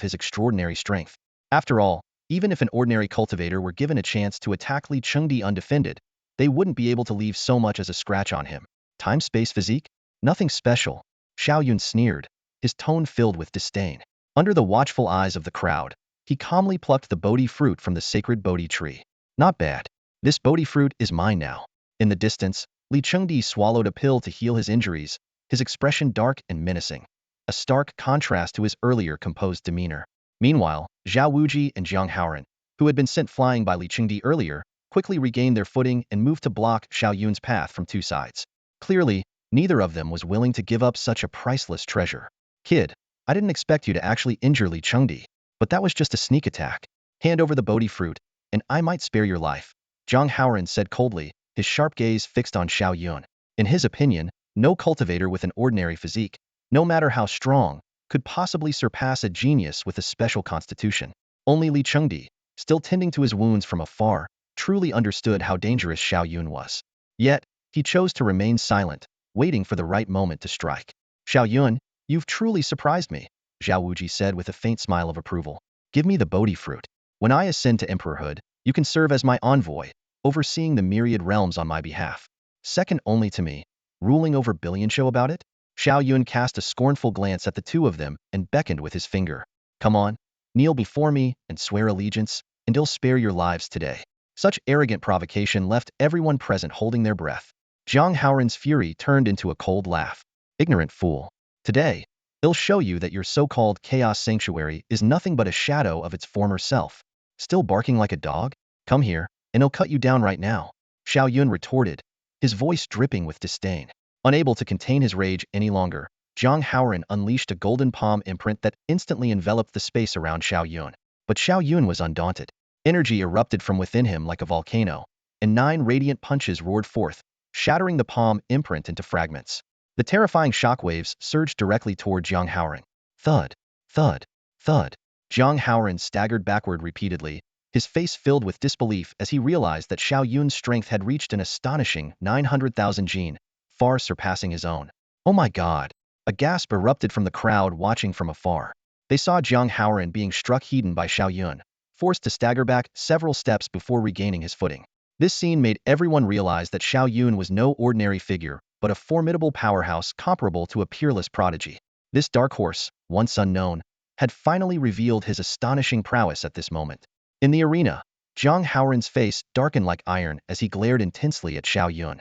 his extraordinary strength. After all, even if an ordinary cultivator were given a chance to attack Li Chengdi undefended, they wouldn't be able to leave so much as a scratch on him. Time-space physique? Nothing special, Xiao Yun sneered, his tone filled with disdain. Under the watchful eyes of the crowd, he calmly plucked the Bodhi fruit from the sacred Bodhi tree. Not bad. This Bodhi fruit is mine now. In the distance, Li Chengdi swallowed a pill to heal his injuries, his expression dark and menacing, a stark contrast to his earlier composed demeanor. Meanwhile, Zhao Wuji and Jiang Haoran, who had been sent flying by Li Chengdi earlier, quickly regained their footing and moved to block Xiao Yun's path from two sides. Clearly, neither of them was willing to give up such a priceless treasure. Kid, I didn't expect you to actually injure Li Chengdi, but that was just a sneak attack. Hand over the Bodhi fruit, and I might spare your life, Jiang Haoran said coldly, his sharp gaze fixed on Xiao Yun. In his opinion, no cultivator with an ordinary physique, no matter how strong, could possibly surpass a genius with a special constitution. Only Li Chengdi, still tending to his wounds from afar, truly understood how dangerous Xiao Yun was. Yet, he chose to remain silent, waiting for the right moment to strike. Xiao Yun, you've truly surprised me, Zhao Wuji said with a faint smile of approval. Give me the Bodhi fruit. When I ascend to emperorhood, you can serve as my envoy, overseeing the myriad realms on my behalf. Second only to me, ruling over Billionshow about it? Xiao Yun cast a scornful glance at the two of them and beckoned with his finger. Come on, kneel before me and swear allegiance, and I'll spare your lives today. Such arrogant provocation left everyone present holding their breath. Jiang Haoran's fury turned into a cold laugh. Ignorant fool. Today, I'll show you that your so-called chaos sanctuary is nothing but a shadow of its former self. Still barking like a dog? Come here, and I'll cut you down right now, Xiao Yun retorted, his voice dripping with disdain. Unable to contain his rage any longer, Jiang Haoran unleashed a golden palm imprint that instantly enveloped the space around Xiao Yun. But Xiao Yun was undaunted. Energy erupted from within him like a volcano, and 9 radiant punches roared forth, shattering the palm imprint into fragments. The terrifying shockwaves surged directly toward Jiang Haoran. Thud, thud, thud. Jiang Haoran staggered backward repeatedly, his face filled with disbelief as he realized that Xiao Yun's strength had reached an astonishing 900,000 jin, far surpassing his own. Oh my god! A gasp erupted from the crowd watching from afar. They saw Jiang Haoran being struck heedin by Xiao Yun, forced to stagger back several steps before regaining his footing. This scene made everyone realize that Xiao Yun was no ordinary figure, but a formidable powerhouse comparable to a peerless prodigy. This dark horse, once unknown, had finally revealed his astonishing prowess at this moment. In the arena, Jiang Haoran's face darkened like iron as he glared intensely at Xiao Yun.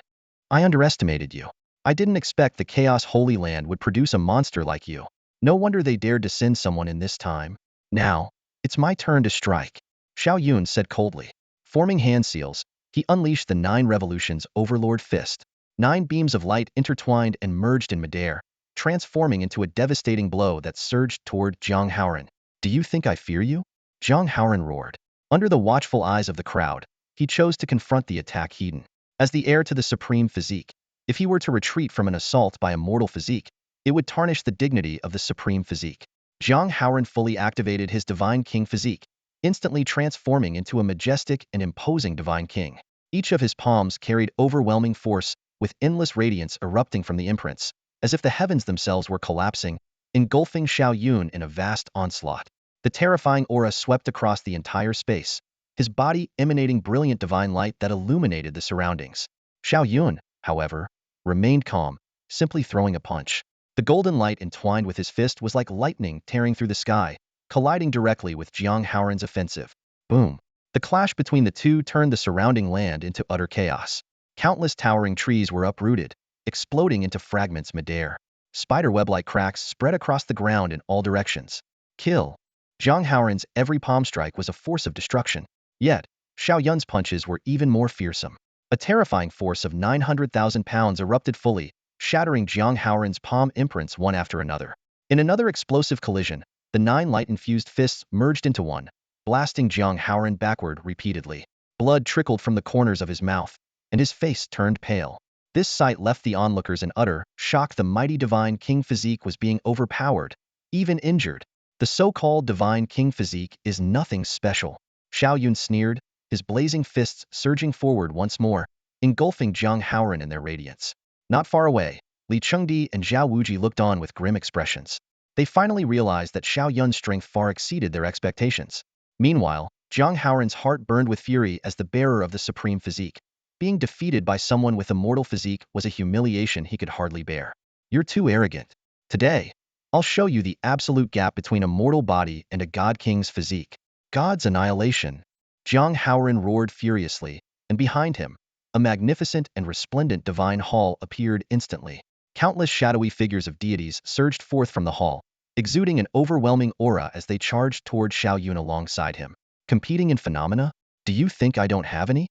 I underestimated you. I didn't expect the Chaos Holy Land would produce a monster like you. No wonder they dared to send someone in this time. Now, it's my turn to strike, Xiao Yun said coldly. Forming hand seals, he unleashed the 9 revolutions Overlord Fist. 9 beams of light intertwined and merged in midair, transforming into a devastating blow that surged toward Jiang Haoran. Do you think I fear you? Jiang Haoran roared. Under the watchful eyes of the crowd, he chose to confront the attack heedin. As the heir to the supreme physique, if he were to retreat from an assault by a mortal physique, it would tarnish the dignity of the supreme physique. Jiang Haoran fully activated his divine king physique, instantly transforming into a majestic and imposing divine king. Each of his palms carried overwhelming force, with endless radiance erupting from the imprints, as if the heavens themselves were collapsing, engulfing Xiao Yun in a vast onslaught. The terrifying aura swept across the entire space, his body emanating brilliant divine light that illuminated the surroundings. Xiao Yun, however, remained calm, simply throwing a punch. The golden light entwined with his fist was like lightning tearing through the sky, colliding directly with Jiang Haoran's offensive. Boom! The clash between the two turned the surrounding land into utter chaos. Countless towering trees were uprooted, exploding into fragments midair. Spiderweb-like cracks spread across the ground in all directions. Kill! Jiang Haoran's every palm strike was a force of destruction. Yet, Xiao Yun's punches were even more fearsome. A terrifying force of 900,000 pounds erupted fully, shattering Jiang Haoran's palm imprints one after another. In another explosive collision, the 9 light-infused fists merged into one, blasting Jiang Haoran backward repeatedly. Blood trickled from the corners of his mouth, and his face turned pale. This sight left the onlookers in utter shock. The mighty divine king physique was being overpowered, even injured. The so-called divine king physique is nothing special. Xiao Yun sneered, his blazing fists surging forward once more, engulfing Jiang Haoran in their radiance. Not far away, Li Chengdi and Zhao Wuji looked on with grim expressions. They finally realized that Xiao Yun's strength far exceeded their expectations. Meanwhile, Jiang Haoran's heart burned with fury as the bearer of the supreme physique. Being defeated by someone with a mortal physique was a humiliation he could hardly bear. You're too arrogant. Today, I'll show you the absolute gap between a mortal body and a god king's physique. God's annihilation. Jiang Haoran roared furiously, and behind him, a magnificent and resplendent divine hall appeared instantly. Countless shadowy figures of deities surged forth from the hall, exuding an overwhelming aura as they charged toward Xiao Yun alongside him. Competing in phenomena? Do you think I don't have any?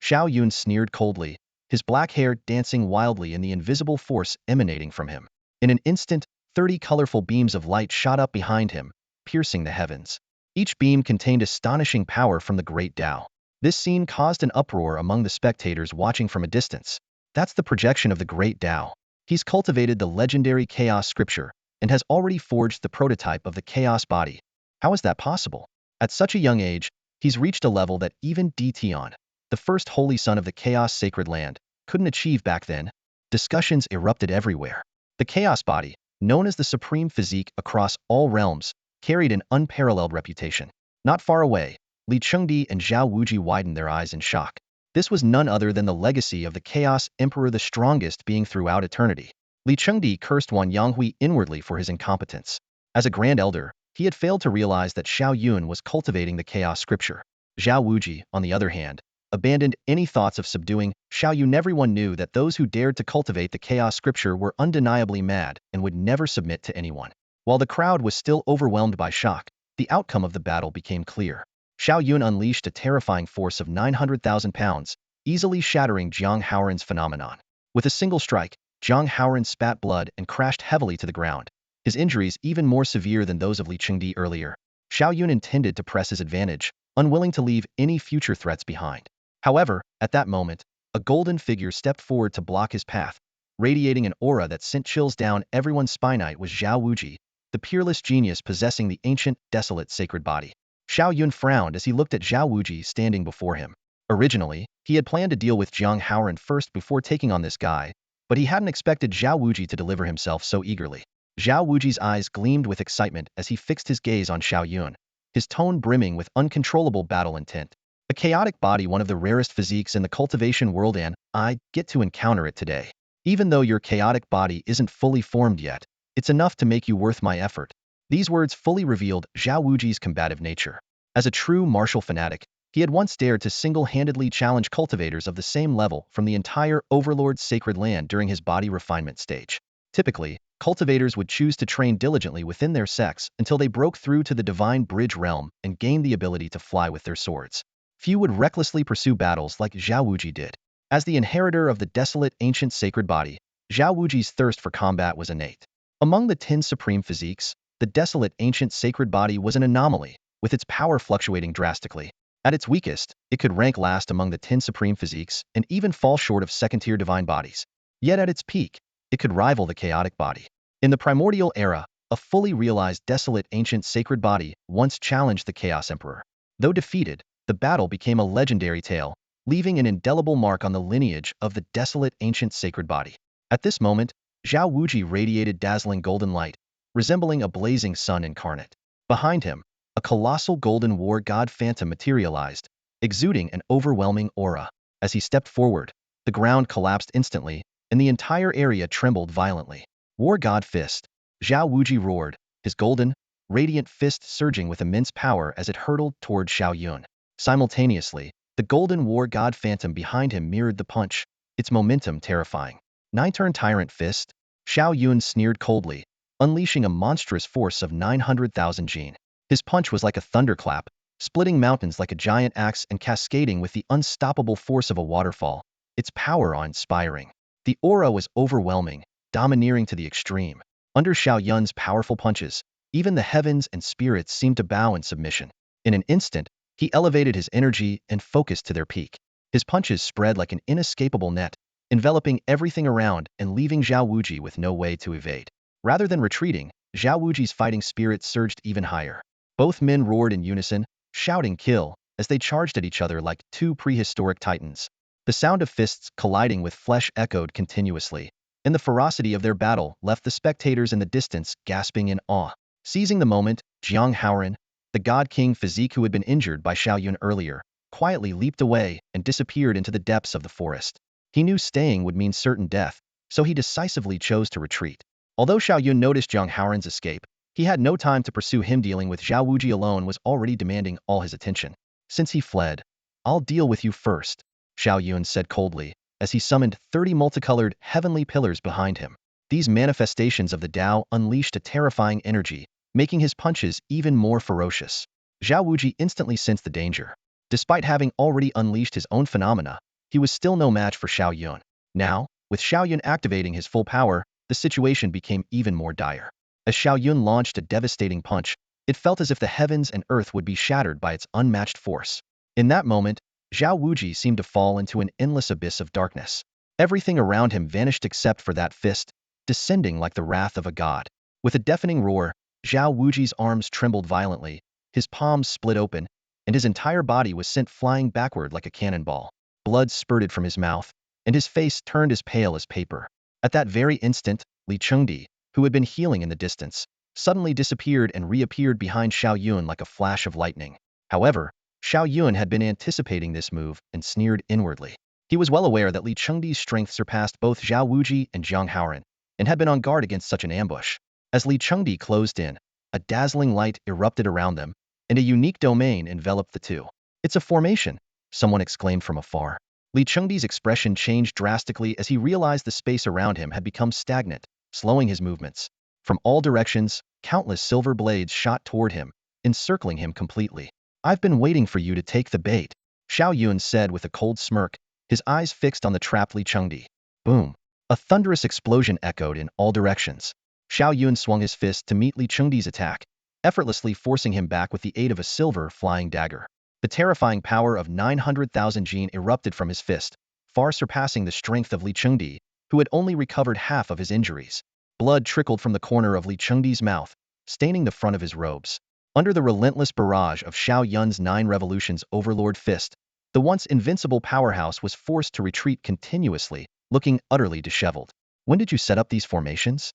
Xiao Yun sneered coldly, his black hair dancing wildly in the invisible force emanating from him. In an instant, 30 colorful beams of light shot up behind him, piercing the heavens. Each beam contained astonishing power from the great Tao. This scene caused an uproar among the spectators watching from a distance. That's the projection of the great Tao. He's cultivated the legendary chaos scripture and has already forged the prototype of the chaos body. How is that possible? At such a young age, he's reached a level that even Tion, the first holy son of the chaos sacred land, couldn't achieve back then. Discussions erupted everywhere. The chaos body, known as the supreme physique across all realms, carried an unparalleled reputation. Not far away, Li Chengdi and Zhao Wuji widened their eyes in shock. This was none other than the legacy of the Chaos Emperor, the strongest being throughout eternity. Li Chengdi cursed Wan Yanghui inwardly for his incompetence. As a grand elder, he had failed to realize that Xiao Yun was cultivating the chaos scripture. Zhao Wuji, on the other hand, abandoned any thoughts of subduing Xiao Yun. Everyone knew that those who dared to cultivate the chaos scripture were undeniably mad and would never submit to anyone. While the crowd was still overwhelmed by shock, the outcome of the battle became clear. Xiao Yun unleashed a terrifying force of 900,000 pounds, easily shattering Jiang Haoran's phenomenon. With a single strike, Jiang Haoran spat blood and crashed heavily to the ground, his injuries even more severe than those of Li Chengdi earlier. Xiao Yun intended to press his advantage, unwilling to leave any future threats behind. However, at that moment, a golden figure stepped forward to block his path, radiating an aura that sent chills down everyone's spine. It was Zhao Wuji, the peerless genius possessing the ancient, desolate sacred body. Xiao Yun frowned as he looked at Zhao Wuji standing before him. Originally, he had planned to deal with Jiang Haoran first before taking on this guy, but he hadn't expected Zhao Wuji to deliver himself so eagerly. Zhao Wuji's eyes gleamed with excitement as he fixed his gaze on Xiao Yun, his tone brimming with uncontrollable battle intent. A chaotic body, one of the rarest physiques in the cultivation world, and I get to encounter it today. Even though your chaotic body isn't fully formed yet, it's enough to make you worth my effort. These words fully revealed Zhao Wuji's combative nature. As a true martial fanatic, he had once dared to single-handedly challenge cultivators of the same level from the entire Overlord's sacred land during his body refinement stage. Typically, cultivators would choose to train diligently within their sects until they broke through to the divine bridge realm and gained the ability to fly with their swords. Few would recklessly pursue battles like Zhao Wuji did. As the inheritor of the desolate ancient sacred body, Zhao Wuji's thirst for combat was innate. Among the 10 supreme physiques, the desolate ancient sacred body was an anomaly, with its power fluctuating drastically. At its weakest, it could rank last among the 10 supreme physiques and even fall short of second-tier divine bodies. Yet at its peak, it could rival the chaotic body. In the primordial era, a fully realized desolate ancient sacred body once challenged the Chaos Emperor. Though defeated, the battle became a legendary tale, leaving an indelible mark on the lineage of the desolate ancient sacred body. At this moment, Zhao Wuji radiated dazzling golden light, resembling a blazing sun incarnate. Behind him, a colossal golden war god phantom materialized, exuding an overwhelming aura. As he stepped forward, the ground collapsed instantly, and the entire area trembled violently. War god fist. Zhao Wuji roared, his golden, radiant fist surging with immense power as it hurtled toward Xiao Yun. Simultaneously, the golden war god phantom behind him mirrored the punch, its momentum terrifying. Nine-turn tyrant fist. Xiao Yun sneered coldly, unleashing a monstrous force of 900,000 jin. His punch was like a thunderclap, splitting mountains like a giant axe and cascading with the unstoppable force of a waterfall, its power awe-inspiring. The aura was overwhelming, domineering to the extreme. Under Xiao Yun's powerful punches, even the heavens and spirits seemed to bow in submission. In an instant, he elevated his energy and focus to their peak. His punches spread like an inescapable net, enveloping everything around and leaving Zhao Wuji with no way to evade. Rather than retreating, Zhao Wuji's fighting spirit surged even higher. Both men roared in unison, shouting kill, as they charged at each other like two prehistoric titans. The sound of fists colliding with flesh echoed continuously, and the ferocity of their battle left the spectators in the distance gasping in awe. Seizing the moment, Jiang Haoran, the god king physique who had been injured by Xiao Yun earlier, quietly leaped away and disappeared into the depths of the forest. He knew staying would mean certain death, so he decisively chose to retreat. Although Xiao Yun noticed Zhang Haoran's escape, he had no time to pursue him. Dealing with Zhao Wuji alone was already demanding all his attention. Since he fled, I'll deal with you first, Xiao Yun said coldly, as he summoned 30 multicolored heavenly pillars behind him. These manifestations of the Tao unleashed a terrifying energy, making his punches even more ferocious. Zhao Wuji instantly sensed the danger. Despite having already unleashed his own phenomena, he was still no match for Xiao Yun. Now, with Xiao Yun activating his full power, the situation became even more dire. As Xiao Yun launched a devastating punch, it felt as if the heavens and earth would be shattered by its unmatched force. In that moment, Zhao Wuji seemed to fall into an endless abyss of darkness. Everything around him vanished except for that fist, descending like the wrath of a god. With a deafening roar, Zhao Wuji's arms trembled violently, his palms split open, and his entire body was sent flying backward like a cannonball. Blood spurted from his mouth, and his face turned as pale as paper. At that very instant, Li Chengdi, who had been healing in the distance, suddenly disappeared and reappeared behind Xiao Yun like a flash of lightning. However, Xiao Yun had been anticipating this move and sneered inwardly. He was well aware that Li Chengdi's strength surpassed both Zhao Wuji and Zhang Haoran, and had been on guard against such an ambush. As Li Chengdi closed in, a dazzling light erupted around them, and a unique domain enveloped the two. It's a formation, someone exclaimed from afar. Li Chengdi's expression changed drastically as he realized the space around him had become stagnant, slowing his movements. From all directions, countless silver blades shot toward him, encircling him completely. I've been waiting for you to take the bait, Xiao Yun said with a cold smirk, his eyes fixed on the trapped Li Chengdi. Boom! A thunderous explosion echoed in all directions. Xiao Yun swung his fist to meet Li Chengdi's attack, effortlessly forcing him back with the aid of a silver flying dagger. The terrifying power of 900,000 Jin erupted from his fist, far surpassing the strength of Li Chengdi, who had only recovered half of his injuries. Blood trickled from the corner of Li Chengdi's mouth, staining the front of his robes. Under the relentless barrage of Xiao Yun's 9 revolutions overlord fist, the once invincible powerhouse was forced to retreat continuously, looking utterly disheveled. When did you set up these formations?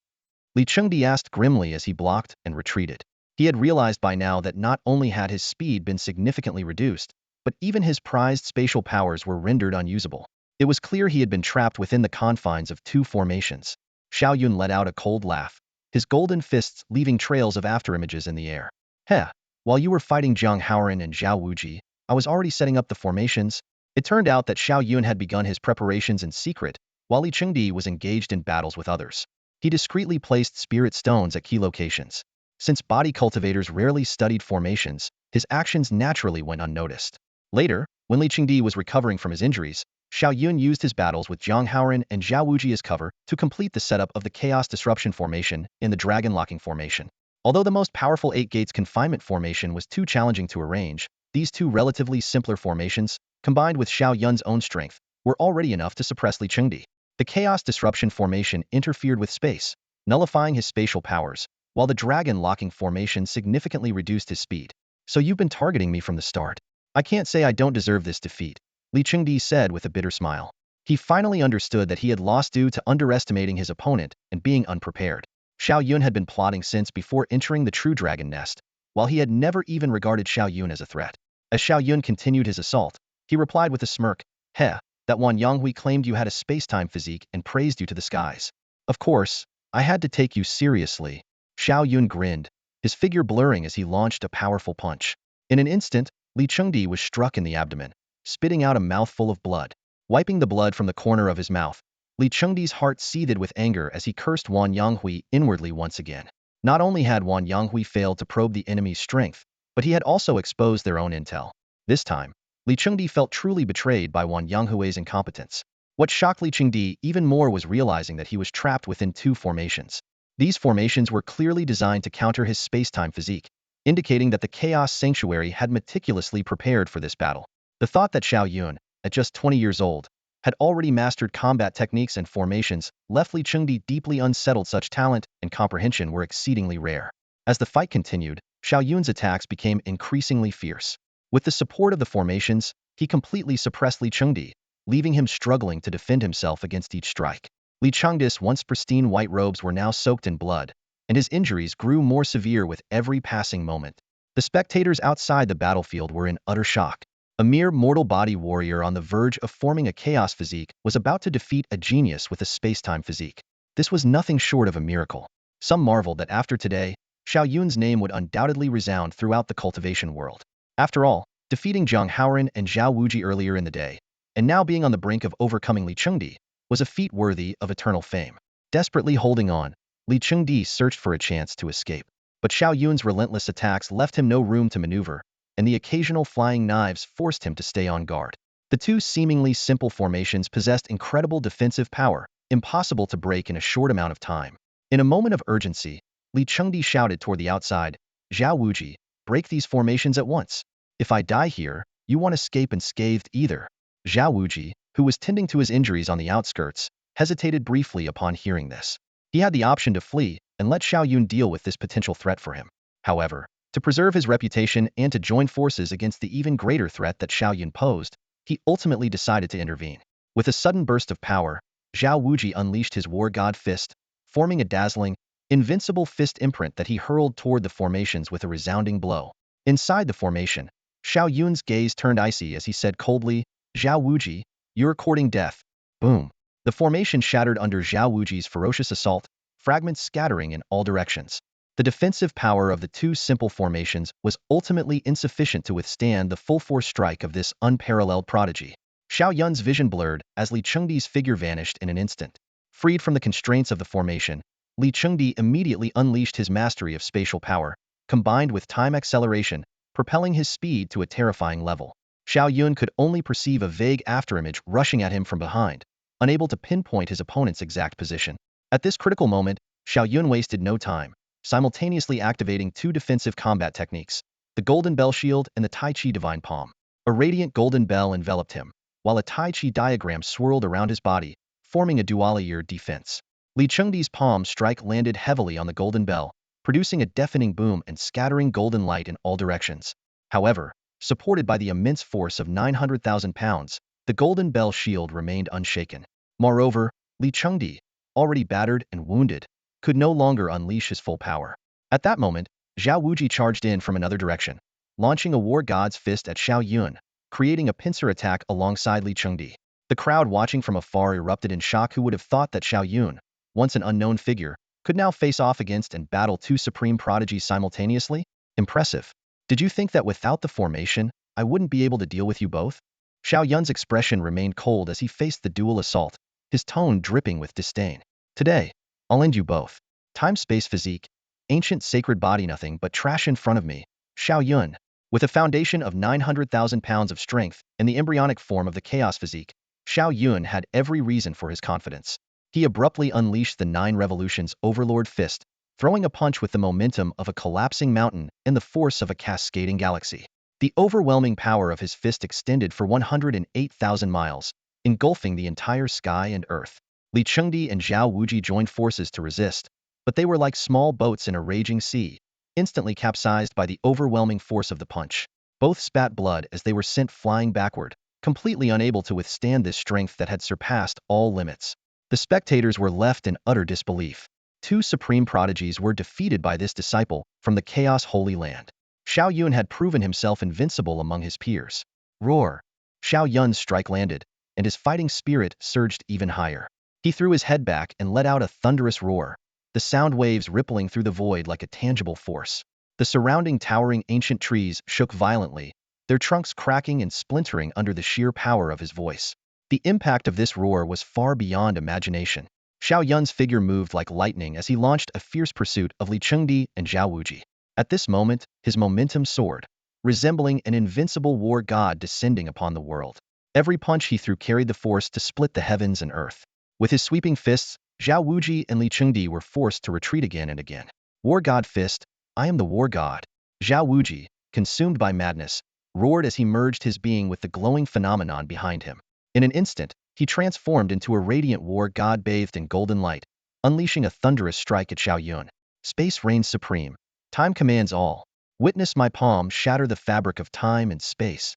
Li Chengdi asked grimly as he blocked and retreated. He had realized by now that not only had his speed been significantly reduced, but even his prized spatial powers were rendered unusable. It was clear he had been trapped within the confines of 2 formations. Xiao Yun let out a cold laugh, his golden fists leaving trails of afterimages in the air. Heh, while you were fighting Zhang Haoran and Zhao Wuji, I was already setting up the formations. It turned out that Xiao Yun had begun his preparations in secret, while Li Chengdi was engaged in battles with others. He discreetly placed spirit stones at key locations. Since body cultivators rarely studied formations, his actions naturally went unnoticed. Later, when Li Chengdi was recovering from his injuries, Xiao Yun used his battles with Zhang Haoran and Zhao Wuji as cover to complete the setup of the Chaos Disruption formation in the Dragon Locking formation. Although the most powerful 8 Gates confinement formation was too challenging to arrange, these 2 relatively simpler formations, combined with Xiao Yun's own strength, were already enough to suppress Li Chengdi. The Chaos Disruption formation interfered with space, nullifying his spatial powers, while the Dragon Locking formation significantly reduced his speed. So you've been targeting me from the start. I can't say I don't deserve this defeat, Li Chengdi said with a bitter smile. He finally understood that he had lost due to underestimating his opponent and being unprepared. Xiao Yun had been plotting since before entering the True Dragon Nest, while he had never even regarded Xiao Yun as a threat. As Xiao Yun continued his assault, he replied with a smirk, Heh, that Wan Yonghui claimed you had a space-time physique and praised you to the skies. Of course, I had to take you seriously. Xiao Yun grinned, his figure blurring as he launched a powerful punch. In an instant, Li Chengdi was struck in the abdomen, spitting out a mouthful of blood. Wiping the blood from the corner of his mouth, Li Chengdi's heart seethed with anger as he cursed Wan Yonghui inwardly once again. Not only had Wan Yonghui failed to probe the enemy's strength, but he had also exposed their own intel. This time, Li Chengdi felt truly betrayed by Wan Yonghui's incompetence. What shocked Li Chengdi even more was realizing that he was trapped within 2 formations. These formations were clearly designed to counter his space-time physique, indicating that the Chaos Sanctuary had meticulously prepared for this battle. The thought that Xiao Yun, at just 20 years old, had already mastered combat techniques and formations left Li Chengdi deeply unsettled. Such talent and comprehension were exceedingly rare. As the fight continued, Xiao Yun's attacks became increasingly fierce. With the support of the formations, he completely suppressed Li Chengdi, leaving him struggling to defend himself against each strike. Li Chengdi's once pristine white robes were now soaked in blood, and his injuries grew more severe with every passing moment. The spectators outside the battlefield were in utter shock. A mere mortal body warrior on the verge of forming a chaos physique was about to defeat a genius with a space-time physique. This was nothing short of a miracle. Some marveled that after today, Xiao Yun's name would undoubtedly resound throughout the cultivation world. After all, defeating Zhang Haoren and Zhao Wuji earlier in the day, and now being on the brink of overcoming Li Chengdi, was a feat worthy of eternal fame. Desperately holding on, Li Chengdi searched for a chance to escape. But Xiao Yun's relentless attacks left him no room to maneuver, and the occasional flying knives forced him to stay on guard. The two seemingly simple formations possessed incredible defensive power, impossible to break in a short amount of time. In a moment of urgency, Li Chengdi shouted toward the outside, "Zhao Wuji, break these formations at once. If I die here, you won't escape unscathed either." Zhao Wuji, who was tending to his injuries on the outskirts, hesitated briefly upon hearing this. He had the option to flee and let Xiao Yun deal with this potential threat for him. However, to preserve his reputation and to join forces against the even greater threat that Xiao Yun posed, he ultimately decided to intervene. With a sudden burst of power, Zhao Wuji unleashed his war god fist, forming a dazzling, invincible fist imprint that he hurled toward the formations with a resounding blow. Inside the formation, Xiao Yun's gaze turned icy as he said coldly, "Zhao Wuji, you're courting death." Boom. The formation shattered under Zhao Wuji's ferocious assault, fragments scattering in all directions. The defensive power of the two simple formations was ultimately insufficient to withstand the full-force strike of this unparalleled prodigy. Xiao Yun's vision blurred as Li Chengdi's figure vanished in an instant. Freed from the constraints of the formation, Li Chengdi immediately unleashed his mastery of spatial power, combined with time acceleration, propelling his speed to a terrifying level. Xiao Yun could only perceive a vague afterimage rushing at him from behind, unable to pinpoint his opponent's exact position. At this critical moment, Xiao Yun wasted no time, simultaneously activating two defensive combat techniques, the Golden Bell Shield and the Tai Chi Divine Palm. A radiant golden bell enveloped him, while a Tai Chi diagram swirled around his body, forming a dual-layer defense. Li Chengdi's palm strike landed heavily on the golden bell, producing a deafening boom and scattering golden light in all directions. However, supported by the immense force of 900,000 pounds, the golden bell shield remained unshaken. Moreover, Li Chengdi, already battered and wounded, could no longer unleash his full power. At that moment, Zhao Wuji charged in from another direction, launching a war god's fist at Xiao Yun, creating a pincer attack alongside Li Chengdi. The crowd watching from afar erupted in shock. Who would have thought that Xiao Yun, once an unknown figure, could now face off against and battle two supreme prodigies simultaneously? Impressive. Did you think that without the formation, I wouldn't be able to deal with you both? Xiao Yun's expression remained cold as he faced the dual assault, his tone dripping with disdain. Today, I'll end you both. Time-space physique, ancient sacred body, nothing but trash in front of me. Xiao Yun, with a foundation of 900,000 pounds of strength and the embryonic form of the chaos physique, Xiao Yun had every reason for his confidence. He abruptly unleashed the 9 Revolutions Overlord Fist, throwing a punch with the momentum of a collapsing mountain and the force of a cascading galaxy. The overwhelming power of his fist extended for 108,000 miles, engulfing the entire sky and earth. Li Chengdi and Zhao Wuji joined forces to resist, but they were like small boats in a raging sea, instantly capsized by the overwhelming force of the punch. Both spat blood as they were sent flying backward, completely unable to withstand this strength that had surpassed all limits. The spectators were left in utter disbelief. Two supreme prodigies were defeated by this disciple from the Chaos Holy Land. Xiao Yun had proven himself invincible among his peers. Roar! Xiao Yun's strike landed, and his fighting spirit surged even higher. He threw his head back and let out a thunderous roar, the sound waves rippling through the void like a tangible force. The surrounding towering ancient trees shook violently, their trunks cracking and splintering under the sheer power of his voice. The impact of this roar was far beyond imagination. Xiao Yun's figure moved like lightning as he launched a fierce pursuit of Li Chengdi and Zhao Wuji. At this moment, his momentum soared, resembling an invincible war god descending upon the world. Every punch he threw carried the force to split the heavens and earth. With his sweeping fists, Zhao Wuji and Li Chengdi were forced to retreat again and again. War God Fist, I am the war god. Zhao Wuji, consumed by madness, roared as he merged his being with the glowing phenomenon behind him. In an instant, he transformed into a radiant war god bathed in golden light, unleashing a thunderous strike at Xiao Yun. Space reigns supreme. Time commands all. Witness my palm shatter the fabric of time and space.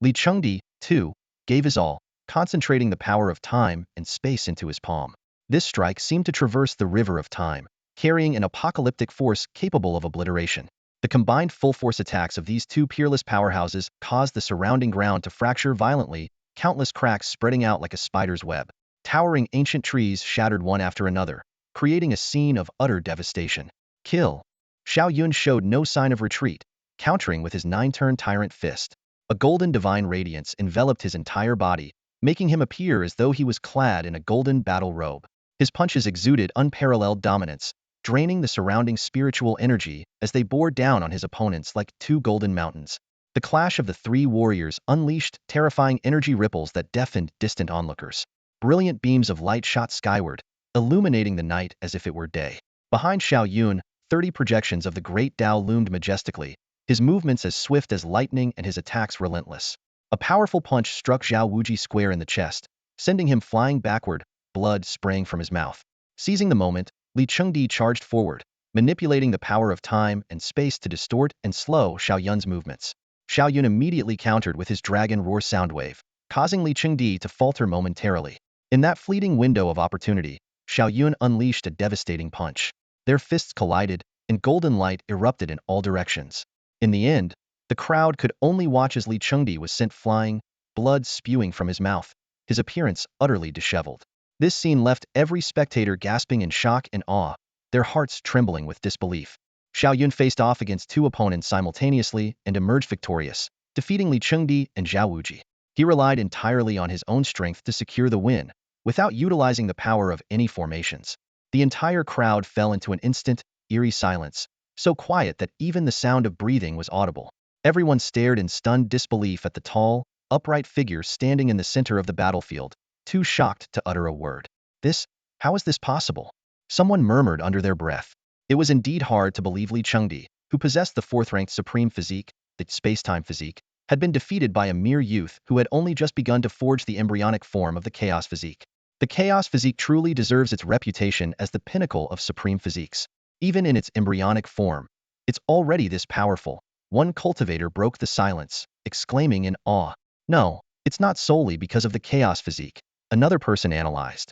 Li Chengdi, too, gave his all, concentrating the power of time and space into his palm. This strike seemed to traverse the river of time, carrying an apocalyptic force capable of obliteration. The combined full-force attacks of these two peerless powerhouses caused the surrounding ground to fracture violently, countless cracks spreading out like a spider's web. Towering ancient trees shattered one after another, creating a scene of utter devastation. Kill. Xiao Yun showed no sign of retreat, countering with his 9-turn tyrant fist. A golden divine radiance enveloped his entire body, making him appear as though he was clad in a golden battle robe. His punches exuded unparalleled dominance, draining the surrounding spiritual energy as they bore down on his opponents like two golden mountains. The clash of the three warriors unleashed terrifying energy ripples that deafened distant onlookers. Brilliant beams of light shot skyward, illuminating the night as if it were day. Behind Xiao Yun, 30 projections of the great Tao loomed majestically, his movements as swift as lightning and his attacks relentless. A powerful punch struck Zhao Wuji square in the chest, sending him flying backward, blood spraying from his mouth. Seizing the moment, Li Chengdi charged forward, manipulating the power of time and space to distort and slow Xiao Yun's movements. Xiao Yun immediately countered with his dragon roar soundwave, causing Li Chengdi to falter momentarily. In that fleeting window of opportunity, Xiao Yun unleashed a devastating punch. Their fists collided, and golden light erupted in all directions. In the end, the crowd could only watch as Li Chengdi was sent flying, blood spewing from his mouth, his appearance utterly disheveled. This scene left every spectator gasping in shock and awe, their hearts trembling with disbelief. Xiao Yun faced off against two opponents simultaneously and emerged victorious, defeating Li Chengdi and Zhao Wuji. He relied entirely on his own strength to secure the win, without utilizing the power of any formations. The entire crowd fell into an instant, eerie silence, so quiet that even the sound of breathing was audible. Everyone stared in stunned disbelief at the tall, upright figure standing in the center of the battlefield, too shocked to utter a word. How is this possible? Someone murmured under their breath. It was indeed hard to believe Li Chengdi, who possessed the 4th-ranked supreme physique, the space-time physique, had been defeated by a mere youth who had only just begun to forge the embryonic form of the chaos physique. The chaos physique truly deserves its reputation as the pinnacle of supreme physiques. Even in its embryonic form, it's already this powerful. One cultivator broke the silence, exclaiming in awe. No, it's not solely because of the chaos physique, another person analyzed.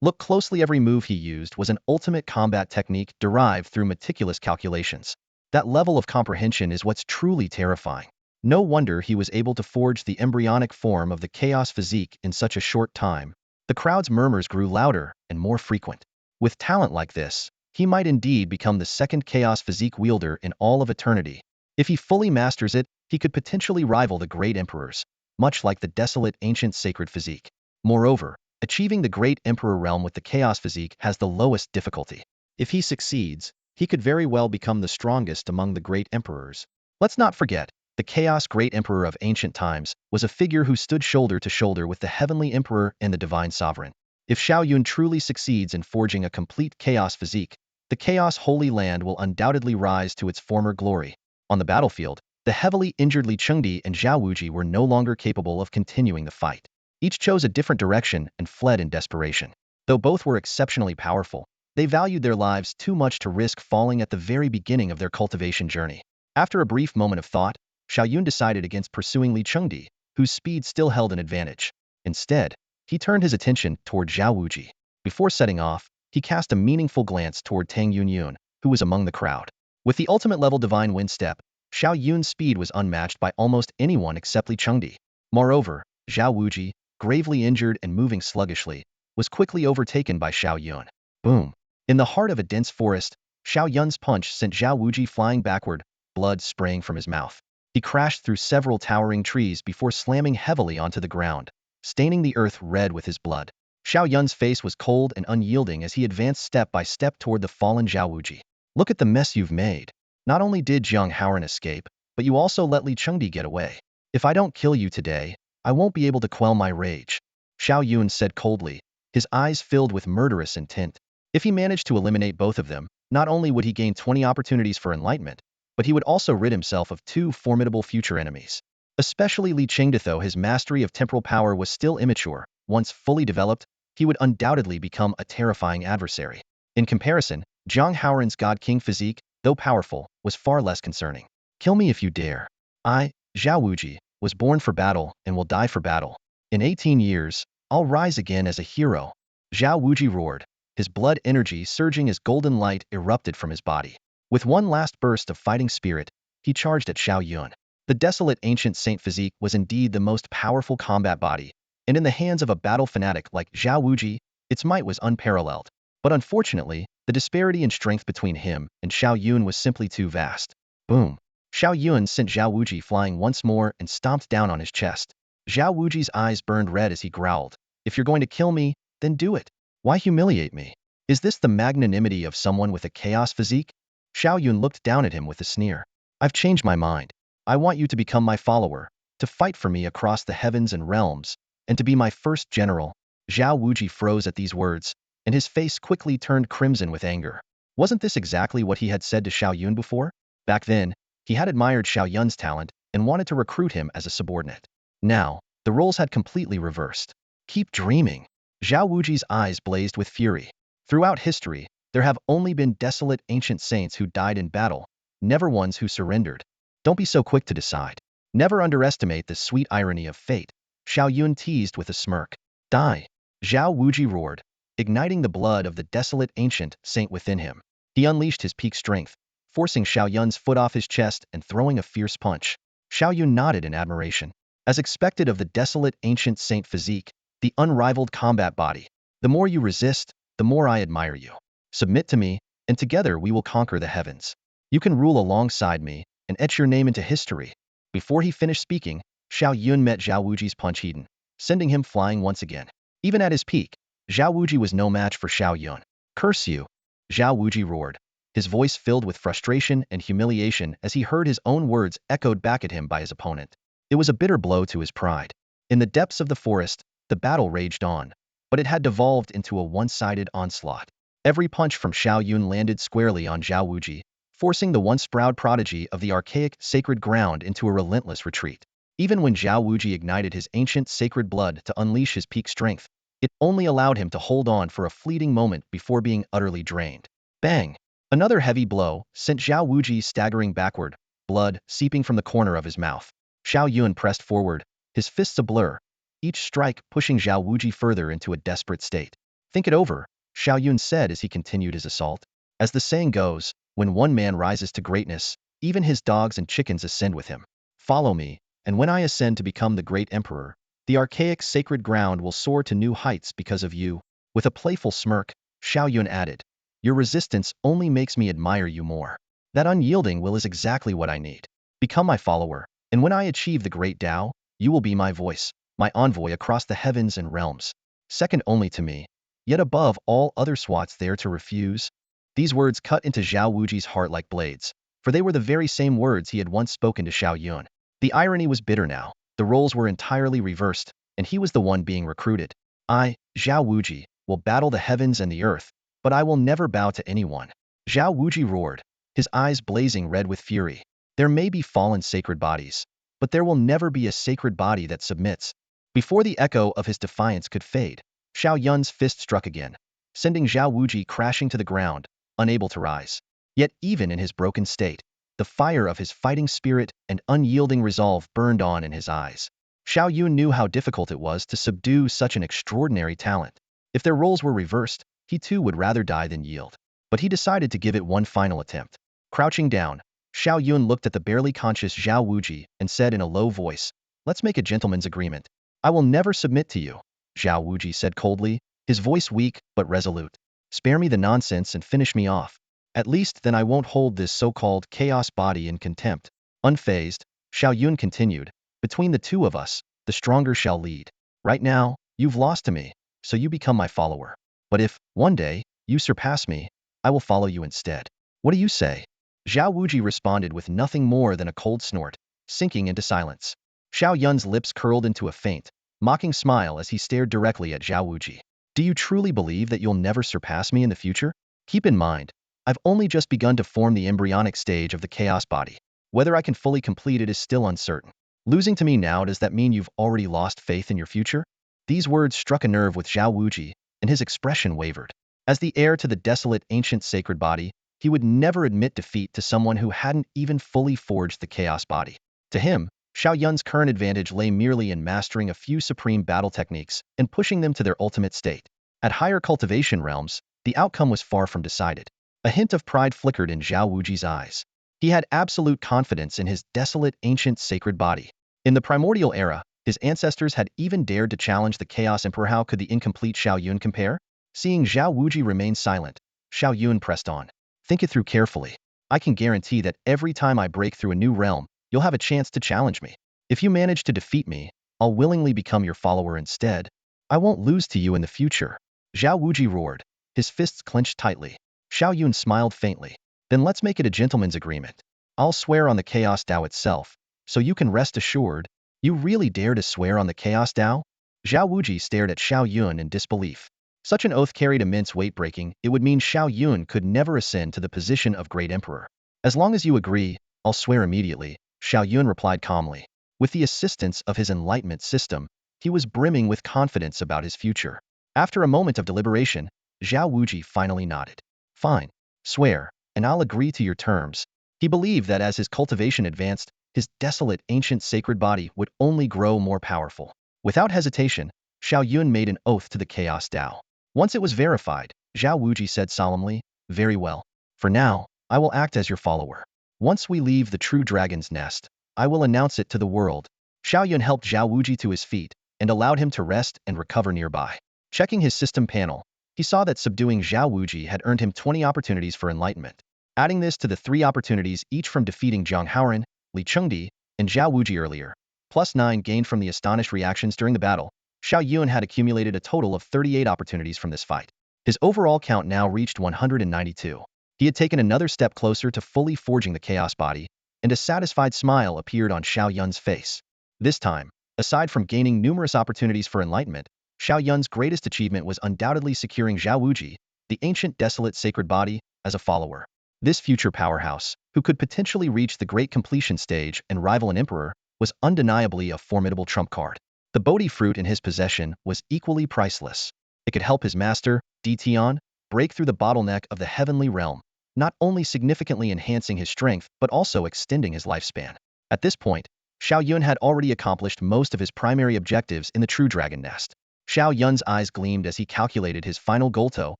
Look closely, every move he used was an ultimate combat technique derived through meticulous calculations. That level of comprehension is what's truly terrifying. No wonder he was able to forge the embryonic form of the chaos physique in such a short time. The crowd's murmurs grew louder and more frequent. With talent like this, he might indeed become the second chaos physique wielder in all of eternity. If he fully masters it, he could potentially rival the great emperors, much like the desolate ancient sacred physique. Moreover, achieving the great emperor realm with the chaos physique has the lowest difficulty. If he succeeds, he could very well become the strongest among the great emperors. Let's not forget, the chaos great emperor of ancient times was a figure who stood shoulder to shoulder with the heavenly emperor and the divine sovereign. If Xiao Yun truly succeeds in forging a complete chaos physique, the chaos holy land will undoubtedly rise to its former glory. On the battlefield, the heavily injured Li Chengdi and Zhao Wuji were no longer capable of continuing the fight. Each chose a different direction and fled in desperation. Though both were exceptionally powerful, they valued their lives too much to risk falling at the very beginning of their cultivation journey. After a brief moment of thought, Xiao Yun decided against pursuing Li Chengdi, whose speed still held an advantage. Instead, he turned his attention toward Zhao Wuji. Before setting off, he cast a meaningful glance toward Tang Yunyun, who was among the crowd. With the ultimate level divine wind step, Xiao Yun's speed was unmatched by almost anyone except Li Chengdi. Moreover, Zhao Wuji, gravely injured and moving sluggishly, was quickly overtaken by Xiao Yun. Boom! In the heart of a dense forest, Xiao Yun's punch sent Zhao Wuji flying backward, blood spraying from his mouth. He crashed through several towering trees before slamming heavily onto the ground, staining the earth red with his blood. Xiao Yun's face was cold and unyielding as he advanced step by step toward the fallen Zhao Wuji. Look at the mess you've made. Not only did Zhang Haoran escape, but you also let Li Chengdi get away. If I don't kill you today, I won't be able to quell my rage, Xiao Yun said coldly, his eyes filled with murderous intent. If he managed to eliminate both of them, not only would he gain 20 opportunities for enlightenment, but he would also rid himself of two formidable future enemies. Especially Li Chengdi, though his mastery of temporal power was still immature, once fully developed, he would undoubtedly become a terrifying adversary. In comparison, Zhang Haoran's God King physique, though powerful, was far less concerning. Kill me if you dare. I, Zhao Wuji, was born for battle and will die for battle. In 18 years, I'll rise again as a hero. Zhao Wuji roared, his blood energy surging as golden light erupted from his body. With one last burst of fighting spirit, he charged at Xiao Yun. The desolate ancient saint physique was indeed the most powerful combat body, and in the hands of a battle fanatic like Zhao Wuji, its might was unparalleled. But unfortunately, the disparity in strength between him and Xiao Yun was simply too vast. Boom! Xiao Yun sent Zhao Wuji flying once more and stomped down on his chest. Zhao Wuji's eyes burned red as he growled, "If you're going to kill me, then do it. Why humiliate me? Is this the magnanimity of someone with a chaos physique?" Xiao Yun looked down at him with a sneer. "I've changed my mind. I want you to become my follower, to fight for me across the heavens and realms, and to be my first general." Zhao Wuji froze at these words, and his face quickly turned crimson with anger. Wasn't this exactly what he had said to Xiao Yun before? Back then, he had admired Xiao Yun's talent and wanted to recruit him as a subordinate. Now, the roles had completely reversed. Keep dreaming. Zhao Wuji's eyes blazed with fury. Throughout history, there have only been desolate ancient saints who died in battle, never ones who surrendered. Don't be so quick to decide. Never underestimate the sweet irony of fate, Xiao Yun teased with a smirk. Die! Zhao Wuji roared, igniting the blood of the desolate ancient saint within him. He unleashed his peak strength, forcing Xiao Yun's foot off his chest and throwing a fierce punch. Xiao Yun nodded in admiration. As expected of the desolate ancient saint physique, the unrivaled combat body. The more you resist, the more I admire you. Submit to me, and together we will conquer the heavens. You can rule alongside me and etch your name into history. Before he finished speaking, Xiao Yun met Zhao Wuji's punch hidden, sending him flying once again. Even at his peak, Zhao Wuji was no match for Xiao Yun. "Curse you!" Zhao Wuji roared, his voice filled with frustration and humiliation as he heard his own words echoed back at him by his opponent. It was a bitter blow to his pride. In the depths of the forest, the battle raged on, but it had devolved into a one-sided onslaught. Every punch from Xiao Yun landed squarely on Zhao Wuji, forcing the once proud prodigy of the archaic sacred ground into a relentless retreat. Even when Zhao Wuji ignited his ancient sacred blood to unleash his peak strength, it only allowed him to hold on for a fleeting moment before being utterly drained. Bang! Another heavy blow sent Zhao Wuji staggering backward, blood seeping from the corner of his mouth. Xiao Yun pressed forward, his fists a blur, each strike pushing Zhao Wuji further into a desperate state. "Think it over," Xiao Yun said as he continued his assault. As the saying goes, when one man rises to greatness, even his dogs and chickens ascend with him. "Follow me, and when I ascend to become the great emperor, the archaic sacred ground will soar to new heights because of you." With a playful smirk, Xiao Yun added, "Your resistance only makes me admire you more. That unyielding will is exactly what I need. Become my follower, and when I achieve the great Tao, you will be my voice, my envoy across the heavens and realms, second only to me, yet above all other swats there to refuse." These words cut into Zhao Wuji's heart like blades, for they were the very same words he had once spoken to Xiao Yun. The irony was bitter now. The roles were entirely reversed, and he was the one being recruited. "I, Zhao Wuji, will battle the heavens and the earth, but I will never bow to anyone." Zhao Wuji roared, his eyes blazing red with fury. "There may be fallen sacred bodies, but there will never be a sacred body that submits." Before the echo of his defiance could fade, Xiao Yun's fist struck again, sending Zhao Wuji crashing to the ground, unable to rise. Yet even in his broken state, the fire of his fighting spirit and unyielding resolve burned on in his eyes. Xiao Yun knew how difficult it was to subdue such an extraordinary talent. If their roles were reversed, he too would rather die than yield. But he decided to give it one final attempt. Crouching down, Xiao Yun looked at the barely conscious Zhao Wuji and said in a low voice, "Let's make a gentleman's agreement. I will never submit to you," Zhao Wuji said coldly, his voice weak but resolute. "Spare me the nonsense and finish me off. At least then I won't hold this so-called chaos body in contempt." Unfazed, Xiao Yun continued, "Between the two of us, the stronger shall lead. Right now, you've lost to me, so you become my follower. But if, one day, you surpass me, I will follow you instead. What do you say?" Zhao Wuji responded with nothing more than a cold snort, sinking into silence. Xiao Yun's lips curled into a faint, mocking smile as he stared directly at Zhao Wuji. "Do you truly believe that you'll never surpass me in the future? Keep in mind, I've only just begun to form the embryonic stage of the chaos body. Whether I can fully complete it is still uncertain. Losing to me now, does that mean you've already lost faith in your future?" These words struck a nerve with Zhao Wuji, and his expression wavered. As the heir to the desolate ancient sacred body, he would never admit defeat to someone who hadn't even fully forged the chaos body. To him, Xiao Yun's current advantage lay merely in mastering a few supreme battle techniques and pushing them to their ultimate state. At higher cultivation realms, the outcome was far from decided. A hint of pride flickered in Zhao Wuji's eyes. He had absolute confidence in his desolate ancient sacred body. In the primordial era, his ancestors had even dared to challenge the Chaos Emperor. How could the incomplete Xiao Yun compare? Seeing Xiao Wuji remain silent, Xiao Yun pressed on. Think it through carefully. I can guarantee that every time I break through a new realm, you'll have a chance to challenge me. If you manage to defeat me, I'll willingly become your follower instead. I won't lose to you in the future. Xiao Wuji roared, his fists clenched tightly. Xiao Yun smiled faintly. Then let's make it a gentleman's agreement. I'll swear on the Chaos Dao itself, so you can rest assured. You really dare to swear on the Chaos Dao? Xiao Wuji stared at Xiao Yun in disbelief. Such an oath carried immense weight breaking. It would mean Xiao Yun could never ascend to the position of great emperor. As long as you agree, I'll swear immediately, Xiao Yun replied calmly. With the assistance of his enlightenment system, he was brimming with confidence about his future. After a moment of deliberation, Xiao Wuji finally nodded. Fine. Swear, and I'll agree to your terms. He believed that as his cultivation advanced, his desolate ancient sacred body would only grow more powerful. Without hesitation, Xiao Yun made an oath to the Chaos Dao. Once it was verified, Xiao Wuji said solemnly, very well. For now, I will act as your follower. Once we leave the true dragon's nest, I will announce it to the world. Xiao Yun helped Xiao Wuji to his feet and allowed him to rest and recover nearby. Checking his system panel, he saw that subduing Xiao Wuji had earned him 20 opportunities for enlightenment. Adding this to the 3 opportunities each from defeating Zhang Haoren, Li Chengdi, and Xiao Wuji earlier, plus 9 gained from the astonished reactions during the battle, Xiao Yun had accumulated a total of 38 opportunities from this fight. His overall count now reached 192. He had taken another step closer to fully forging the chaos body, and a satisfied smile appeared on Xiao Yun's face. This time, aside from gaining numerous opportunities for enlightenment, Xiao Yun's greatest achievement was undoubtedly securing Xiao Wuji, the ancient desolate sacred body, as a follower. This future powerhouse, who could potentially reach the great completion stage and rival an emperor, was undeniably a formidable trump card. The Bodhi fruit in his possession was equally priceless. It could help his master, Dition, break through the bottleneck of the heavenly realm, not only significantly enhancing his strength but also extending his lifespan. At this point, Xiao Yun had already accomplished most of his primary objectives in the true dragon nest. Xiao Yun's eyes gleamed as he calculated his final goal to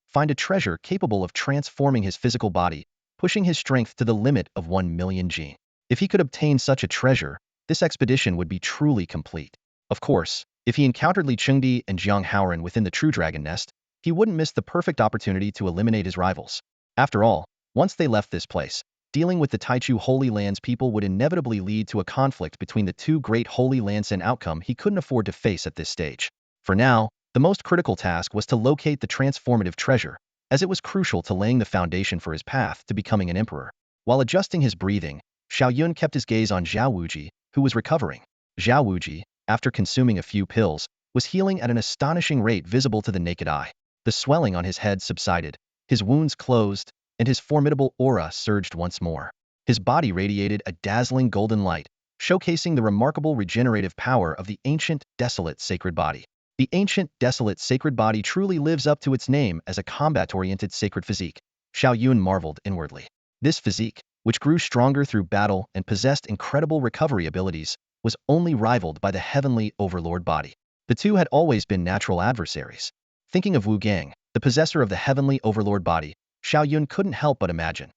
find a treasure capable of transforming his physical body, pushing his strength to the limit of 1 million G. If he could obtain such a treasure, this expedition would be truly complete. Of course, if he encountered Li Chengdi and Zhang Haoren within the true dragon nest, he wouldn't miss the perfect opportunity to eliminate his rivals. After all, once they left this place, dealing with the Taichu Holy Lands people would inevitably lead to a conflict between the 2 great Holy Lands, an outcome he couldn't afford to face at this stage. For now, the most critical task was to locate the transformative treasure, as it was crucial to laying the foundation for his path to becoming an emperor. While adjusting his breathing, Xiao Yun kept his gaze on Xiao Wuji, who was recovering. Xiao Wuji, after consuming a few pills, was healing at an astonishing rate visible to the naked eye. The swelling on his head subsided, his wounds closed, and his formidable aura surged once more. His body radiated a dazzling golden light, showcasing the remarkable regenerative power of the ancient, desolate sacred body. The ancient, desolate sacred body truly lives up to its name as a combat-oriented sacred physique. Xiao Yun marveled inwardly. This physique, which grew stronger through battle and possessed incredible recovery abilities, was only rivaled by the heavenly overlord body. The two had always been natural adversaries. Thinking of Wu Gang, the possessor of the heavenly overlord body, Xiao Yun couldn't help but imagine.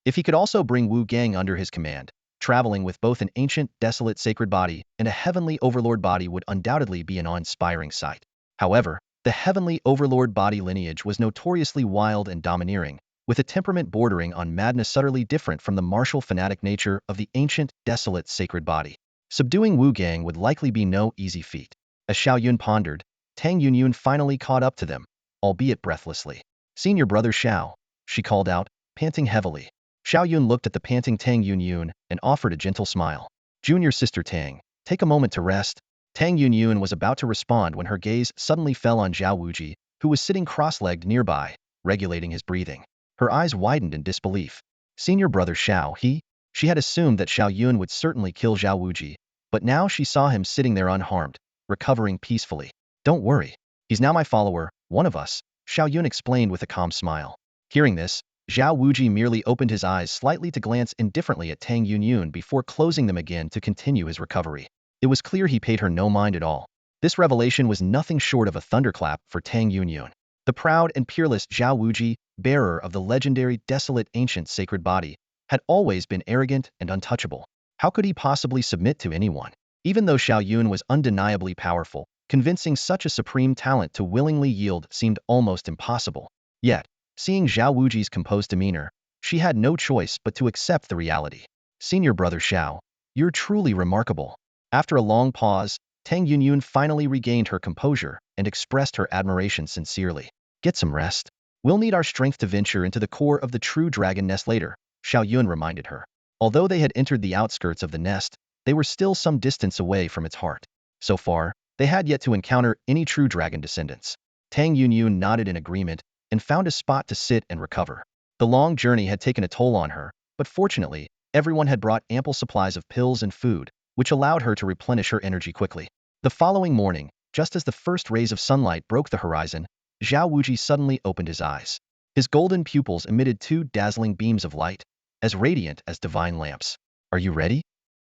If he could also bring Wu Gang under his command, traveling with both an ancient, desolate sacred body and a heavenly overlord body would undoubtedly be an awe-inspiring sight. However, the heavenly overlord body lineage was notoriously wild and domineering, with a temperament bordering on madness subtly different from the martial fanatic nature of the ancient, desolate sacred body. Subduing Wu Gang would likely be no easy feat. As Xiao Yun pondered, Tang Yunyun finally caught up to them, albeit breathlessly. "Senior brother Xiao," she called out, panting heavily. Xiao Yun looked at the panting Tang Yunyun and offered a gentle smile. "Junior sister Tang, take a moment to rest." Tang Yunyun was about to respond when her gaze suddenly fell on Xiao Wuji, who was sitting cross-legged nearby, regulating his breathing. Her eyes widened in disbelief. Senior brother Xiao, he? She had assumed that Xiao Yun would certainly kill Xiao Wuji, but now she saw him sitting there unharmed, recovering peacefully. "Don't worry. He's now my follower, one of us," Xiao Yun explained with a calm smile. Hearing this, Xiao Wuji merely opened his eyes slightly to glance indifferently at Tang Yunyun before closing them again to continue his recovery. It was clear he paid her no mind at all. This revelation was nothing short of a thunderclap for Tang Yunyun. The proud and peerless Xiao Wuji, bearer of the legendary desolate ancient sacred body, had always been arrogant and untouchable. How could he possibly submit to anyone? Even though Xiao Yun was undeniably powerful, Convincing such a supreme talent to willingly yield seemed almost impossible. Yet, seeing Zhao Wuji's composed demeanor, she had no choice but to accept the reality. Senior brother Xiao, you're truly remarkable. After a long pause, Tang Yunyun finally regained her composure and expressed her admiration sincerely. Get some rest. We'll need our strength to venture into the core of the true dragon nest later, Xiao Yun reminded her. Although they had entered the outskirts of the nest, they were still some distance away from its heart. So far, they had yet to encounter any true dragon descendants. Tang Yunyun nodded in agreement and found a spot to sit and recover. The long journey had taken a toll on her, but fortunately, everyone had brought ample supplies of pills and food, which allowed her to replenish her energy quickly. The following morning, just as the first rays of sunlight broke the horizon, Zhao Wuji suddenly opened his eyes. His golden pupils emitted two dazzling beams of light, as radiant as divine lamps. Are you ready?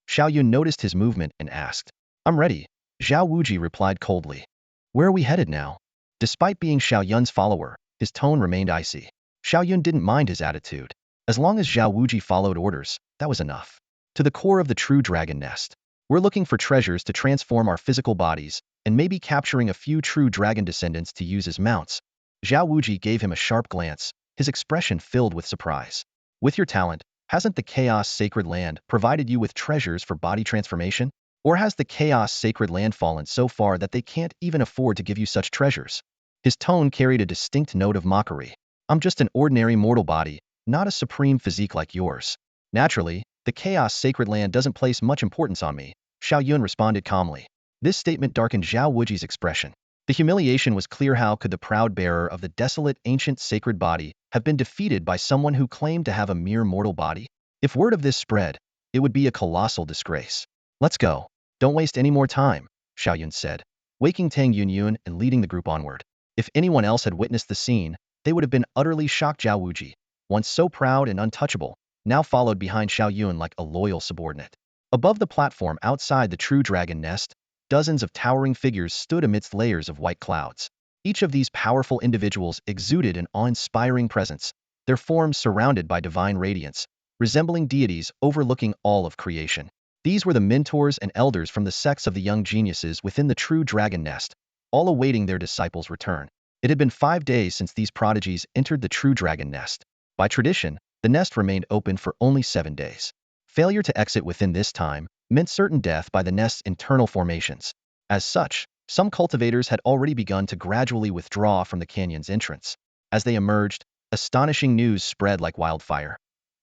Xiao Yun noticed his movement and asked. I'm ready, Zhao Wuji replied coldly. Where are we headed now? Despite being Xiao Yun's follower, his tone remained icy. Xiao Yun didn't mind his attitude. As long as Zhao Wuji followed orders, that was enough. To the core of the true dragon nest. We're looking for treasures to transform our physical bodies, and maybe capturing a few true dragon descendants to use as mounts. Zhao Wuji gave him a sharp glance, his expression filled with surprise. With your talent, hasn't the Chaos Sacred Land provided you with treasures for body transformation? Or has the Chaos Sacred Land fallen so far that they can't even afford to give you such treasures? His tone carried a distinct note of mockery. I'm just an ordinary mortal body, not a supreme physique like yours. Naturally, the Chaos Sacred Land doesn't place much importance on me, Xiao Yun responded calmly. This statement darkened Zhao Wuji's expression. The humiliation was clear. How could the proud bearer of the desolate ancient sacred body have been defeated by someone who claimed to have a mere mortal body? If word of this spread, it would be a colossal disgrace. Let's go. Don't waste any more time, Xiao Yun said, waking Tang Yunyun and leading the group onward. If anyone else had witnessed the scene, they would have been utterly shocked. Zhao Wuji, once so proud and untouchable, now followed behind Xiao Yun like a loyal subordinate. Above the platform outside the true dragon nest, dozens of towering figures stood amidst layers of white clouds. Each of these powerful individuals exuded an awe-inspiring presence, their forms surrounded by divine radiance, resembling deities overlooking all of creation. These were the mentors and elders from the sects of the young geniuses within the true dragon nest, all awaiting their disciples' return. It had been 5 days since these prodigies entered the true dragon nest. By tradition, the nest remained open for only 7 days. Failure to exit within this time meant certain death by the nest's internal formations. As such, some cultivators had already begun to gradually withdraw from the canyon's entrance. As they emerged, astonishing news spread like wildfire.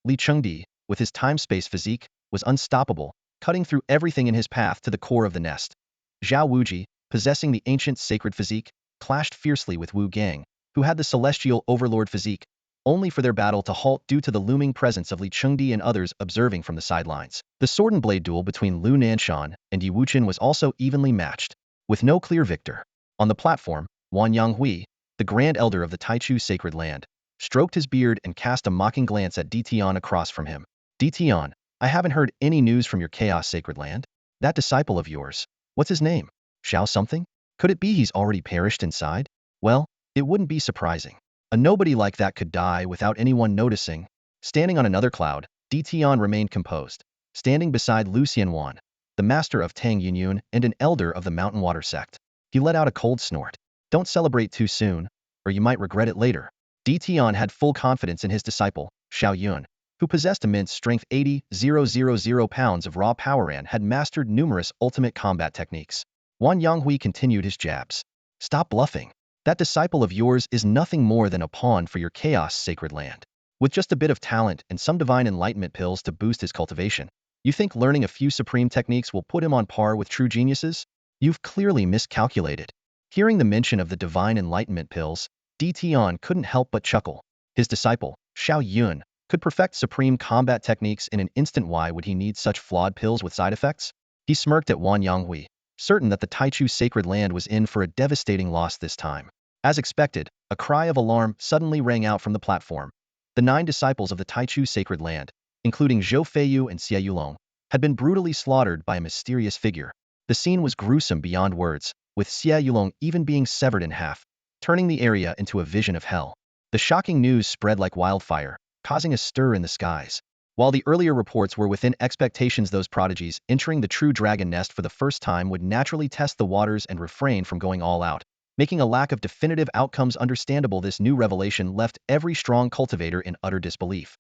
Li Chengdi, with his time-space physique, was unstoppable, cutting through everything in his path to the core of the nest. Zhao Wuji, possessing the ancient sacred physique, clashed fiercely with Wu Gang, who had the celestial overlord physique, only for their battle to halt due to the looming presence of Li Chengdi and others observing from the sidelines. The sword and blade duel between Lu Nanshan and Yi Wuchen was also evenly matched, with no clear victor. On the platform, Wan Yanghui, the grand elder of the Taichu sacred land, stroked his beard and cast a mocking glance at Ditian across from him. Ditian, I haven't heard any news from your Chaos Sacred Land. That disciple of yours, what's his name? Xiao something? Could it be he's already perished inside? Well, it wouldn't be surprising. A nobody like that could die without anyone noticing. Standing on another cloud, Ditian remained composed, standing beside Lu Xianwan, the master of Tang Yunyun and an elder of the Mountain Water sect. He let out a cold snort. Don't celebrate too soon, or you might regret it later. Ditian had full confidence in his disciple, Xiao Yun, who possessed immense strength. 80,000 pounds of raw power and had mastered numerous ultimate combat techniques. Wan Yanghui continued his jabs. Stop bluffing. That disciple of yours is nothing more than a pawn for your Chaos Sacred Land. With just a bit of talent and some divine enlightenment pills to boost his cultivation, you think learning a few supreme techniques will put him on par with true geniuses? You've clearly miscalculated. Hearing the mention of the divine enlightenment pills, Ditian couldn't help but chuckle. His disciple, Xiao Yun, could perfect supreme combat techniques in an instant. Why would he need such flawed pills with side effects? He smirked at Wan Yanghui, certain that the Taichu sacred land was in for a devastating loss this time. As expected, a cry of alarm suddenly rang out from the platform. The 9 disciples of the Taichu sacred land, including Zhou Feiyu and Xie Yulong, had been brutally slaughtered by a mysterious figure. The scene was gruesome beyond words, with Xie Yulong even being severed in half, turning the area into a vision of hell. The shocking news spread like wildfire, causing a stir in the skies. While the earlier reports were within expectations, those prodigies entering the true dragon nest for the first time would naturally test the waters and refrain from going all out. Making a lack of definitive outcomes understandable, this new revelation left every strong cultivator in utter disbelief.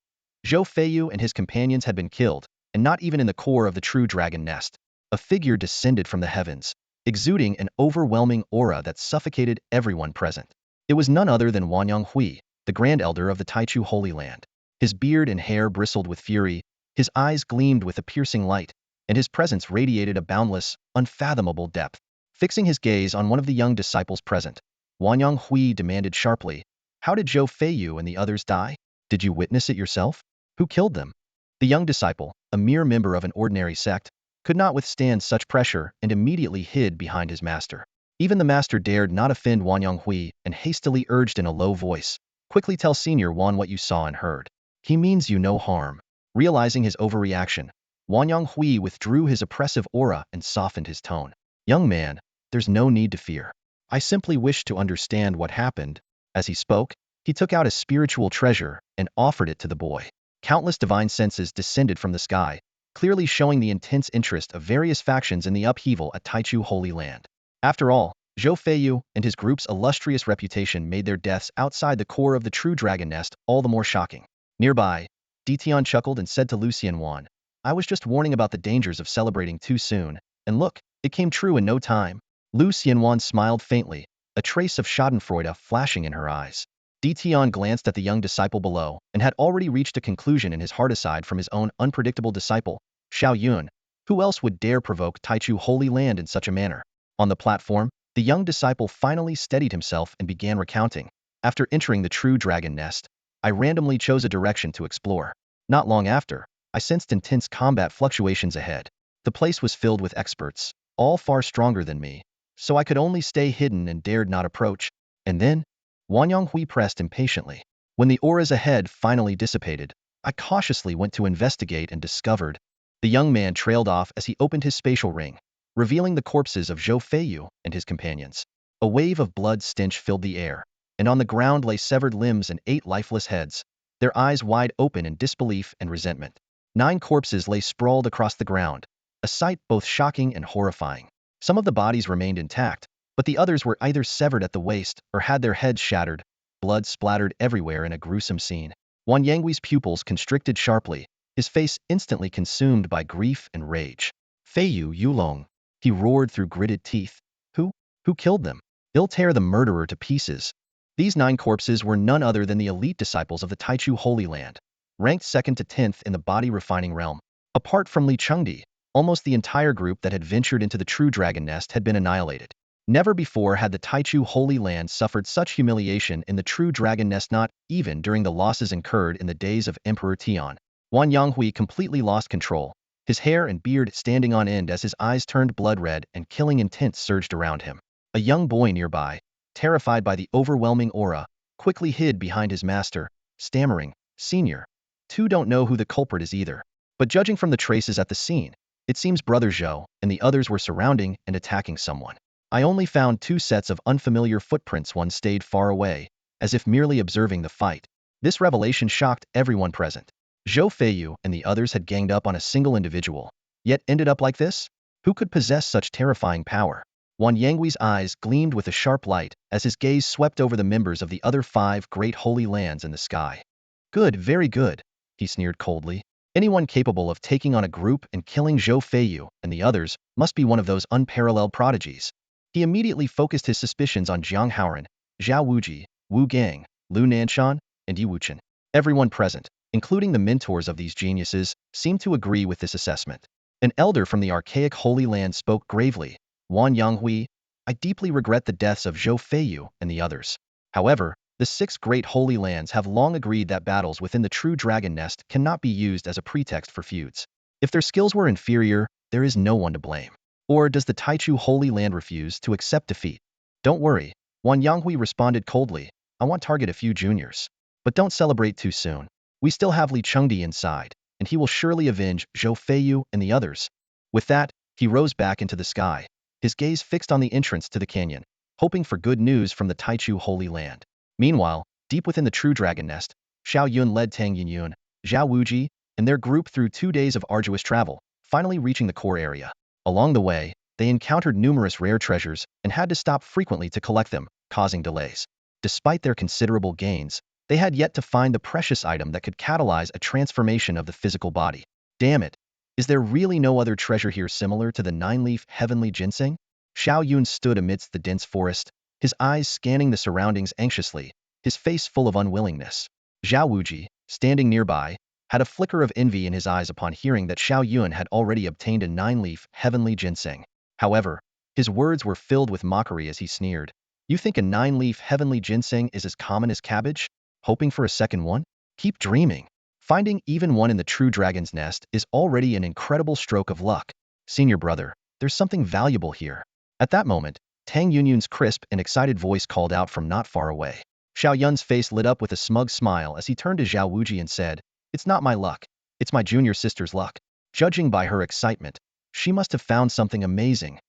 Zhou Feiyu and his companions had been killed, and not even in the core of the true dragon nest. A figure descended from the heavens, exuding an overwhelming aura that suffocated everyone present. It was none other than Wanyang Hui, the Grand Elder of the Taichu Holy Land. His beard and hair bristled with fury, his eyes gleamed with a piercing light, and his presence radiated a boundless, unfathomable depth. Fixing his gaze on one of the young disciples present, Wanyang Hui demanded sharply, "How did Zhou Feiyu and the others die? Did you witness it yourself? Who killed them?" The young disciple, a mere member of an ordinary sect, could not withstand such pressure and immediately hid behind his master. Even the master dared not offend Wanyang Hui and hastily urged in a low voice, "Quickly tell Senior Wan what you saw and heard. He means you no harm." Realizing his overreaction, Wanyang Hui withdrew his oppressive aura and softened his tone. "Young man, there's no need to fear. I simply wish to understand what happened." As he spoke, he took out a spiritual treasure and offered it to the boy. Countless divine senses descended from the sky, clearly showing the intense interest of various factions in the upheaval at Taichu Holy Land. After all, Zhou Feiyu and his group's illustrious reputation made their deaths outside the core of the true dragon nest all the more shocking. Nearby, Ditian chuckled and said to Lucian Wan, "I was just warning about the dangers of celebrating too soon, and look, it came true in no time." Lucian Wan smiled faintly, a trace of schadenfreude flashing in her eyes. Ditian glanced at the young disciple below and had already reached a conclusion in his heart. Aside from his own unpredictable disciple, Xiao Yun, who else would dare provoke Taichu Holy Land in such a manner? On the platform, the young disciple finally steadied himself and began recounting. "After entering the true dragon nest, I randomly chose a direction to explore. Not long after, I sensed intense combat fluctuations ahead. The place was filled with experts, all far stronger than me, so I could only stay hidden and dared not approach. And then," Wanyang Hui pressed impatiently, "when the auras ahead finally dissipated, I cautiously went to investigate and discovered." The young man trailed off as he opened his spatial ring, revealing the corpses of Zhou Feiyu and his companions. A wave of blood stench filled the air, and on the ground lay severed limbs and 8 lifeless heads, their eyes wide open in disbelief and resentment. 9 corpses lay sprawled across the ground, a sight both shocking and horrifying. Some of the bodies remained intact, but the others were either severed at the waist or had their heads shattered. Blood splattered everywhere in a gruesome scene. Wan Yanggui's pupils constricted sharply, his face instantly consumed by grief and rage. "Feiyu Yulong," he roared through gritted teeth. Who? Who killed them? They'll tear the murderer to pieces." These 9 corpses were none other than the elite disciples of the Taichu Holy Land, ranked 2nd to 10th in the body refining realm. Apart from Li Chengdi, almost the entire group that had ventured into the true dragon nest had been annihilated. Never before had the Taichu Holy Land suffered such humiliation in the true dragon nest, not even during the losses incurred in the days of Emperor Tian. Wanyang Hui completely lost control, his hair and beard standing on end as his eyes turned blood red and killing intent surged around him. A young boy nearby, terrified by the overwhelming aura, quickly hid behind his master, stammering, "Senior, two don't know who the culprit is either. But judging from the traces at the scene, it seems Brother Zhou and the others were surrounding and attacking someone. I only found 2 sets of unfamiliar footprints. One stayed far away, as if merely observing the fight." This revelation shocked everyone present. Zhou Feiyu and the others had ganged up on a single individual, yet ended up like this? Who could possess such terrifying power? Wan Yanggui's eyes gleamed with a sharp light as his gaze swept over the members of the other 5 great holy lands in the sky. "Good, very good," he sneered coldly. "Anyone capable of taking on a group and killing Zhou Feiyu and the others must be one of those unparalleled prodigies." He immediately focused his suspicions on Jiang Haoran, Zhao Wuji, Wu Gang, Lu Nanshan, and Yi Wuchen. Everyone present, including the mentors of these geniuses, seemed to agree with this assessment. An elder from the archaic Holy Land spoke gravely. "Wan Yanghui, I deeply regret the deaths of Zhou Feiyu and the others. However, the 6 great Holy Lands have long agreed that battles within the true dragon nest cannot be used as a pretext for feuds. If their skills were inferior, there is no one to blame. Or does the Taichu Holy Land refuse to accept defeat?" "Don't worry," Wan Yanghui responded coldly. "I want target a few juniors. But don't celebrate too soon. We still have Li Chengdi inside, and he will surely avenge Zhou Feiyu and the others." With that, he rose back into the sky, his gaze fixed on the entrance to the canyon, hoping for good news from the Taichu Holy Land. Meanwhile, deep within the true dragon nest, Xiao Yun led Tang Yinyun, Zhao Wuji, and their group through 2 days of arduous travel, finally reaching the core area. Along the way, they encountered numerous rare treasures and had to stop frequently to collect them, causing delays. Despite their considerable gains, they had yet to find the precious item that could catalyze a transformation of the physical body. Damn it! Is there really no other treasure here similar to the 9-leaf heavenly ginseng? Xiao Yun stood amidst the dense forest, his eyes scanning the surroundings anxiously, his face full of unwillingness. Zhao Wuji, standing nearby, had a flicker of envy in his eyes upon hearing that Xiao Yun had already obtained a 9-leaf heavenly ginseng. However, his words were filled with mockery as he sneered. You think a 9-leaf heavenly ginseng is as common as cabbage? Hoping for a second one? Keep dreaming. Finding even one in the true dragon's nest is already an incredible stroke of luck. Senior brother, there's something valuable here. At that moment, Tang Yunyun's crisp and excited voice called out from not far away. Xiao Yun's face lit up with a smug smile as he turned to Zhao Wuji and said, "It's not my luck. It's my junior sister's luck." Judging by her excitement, she must have found something amazing.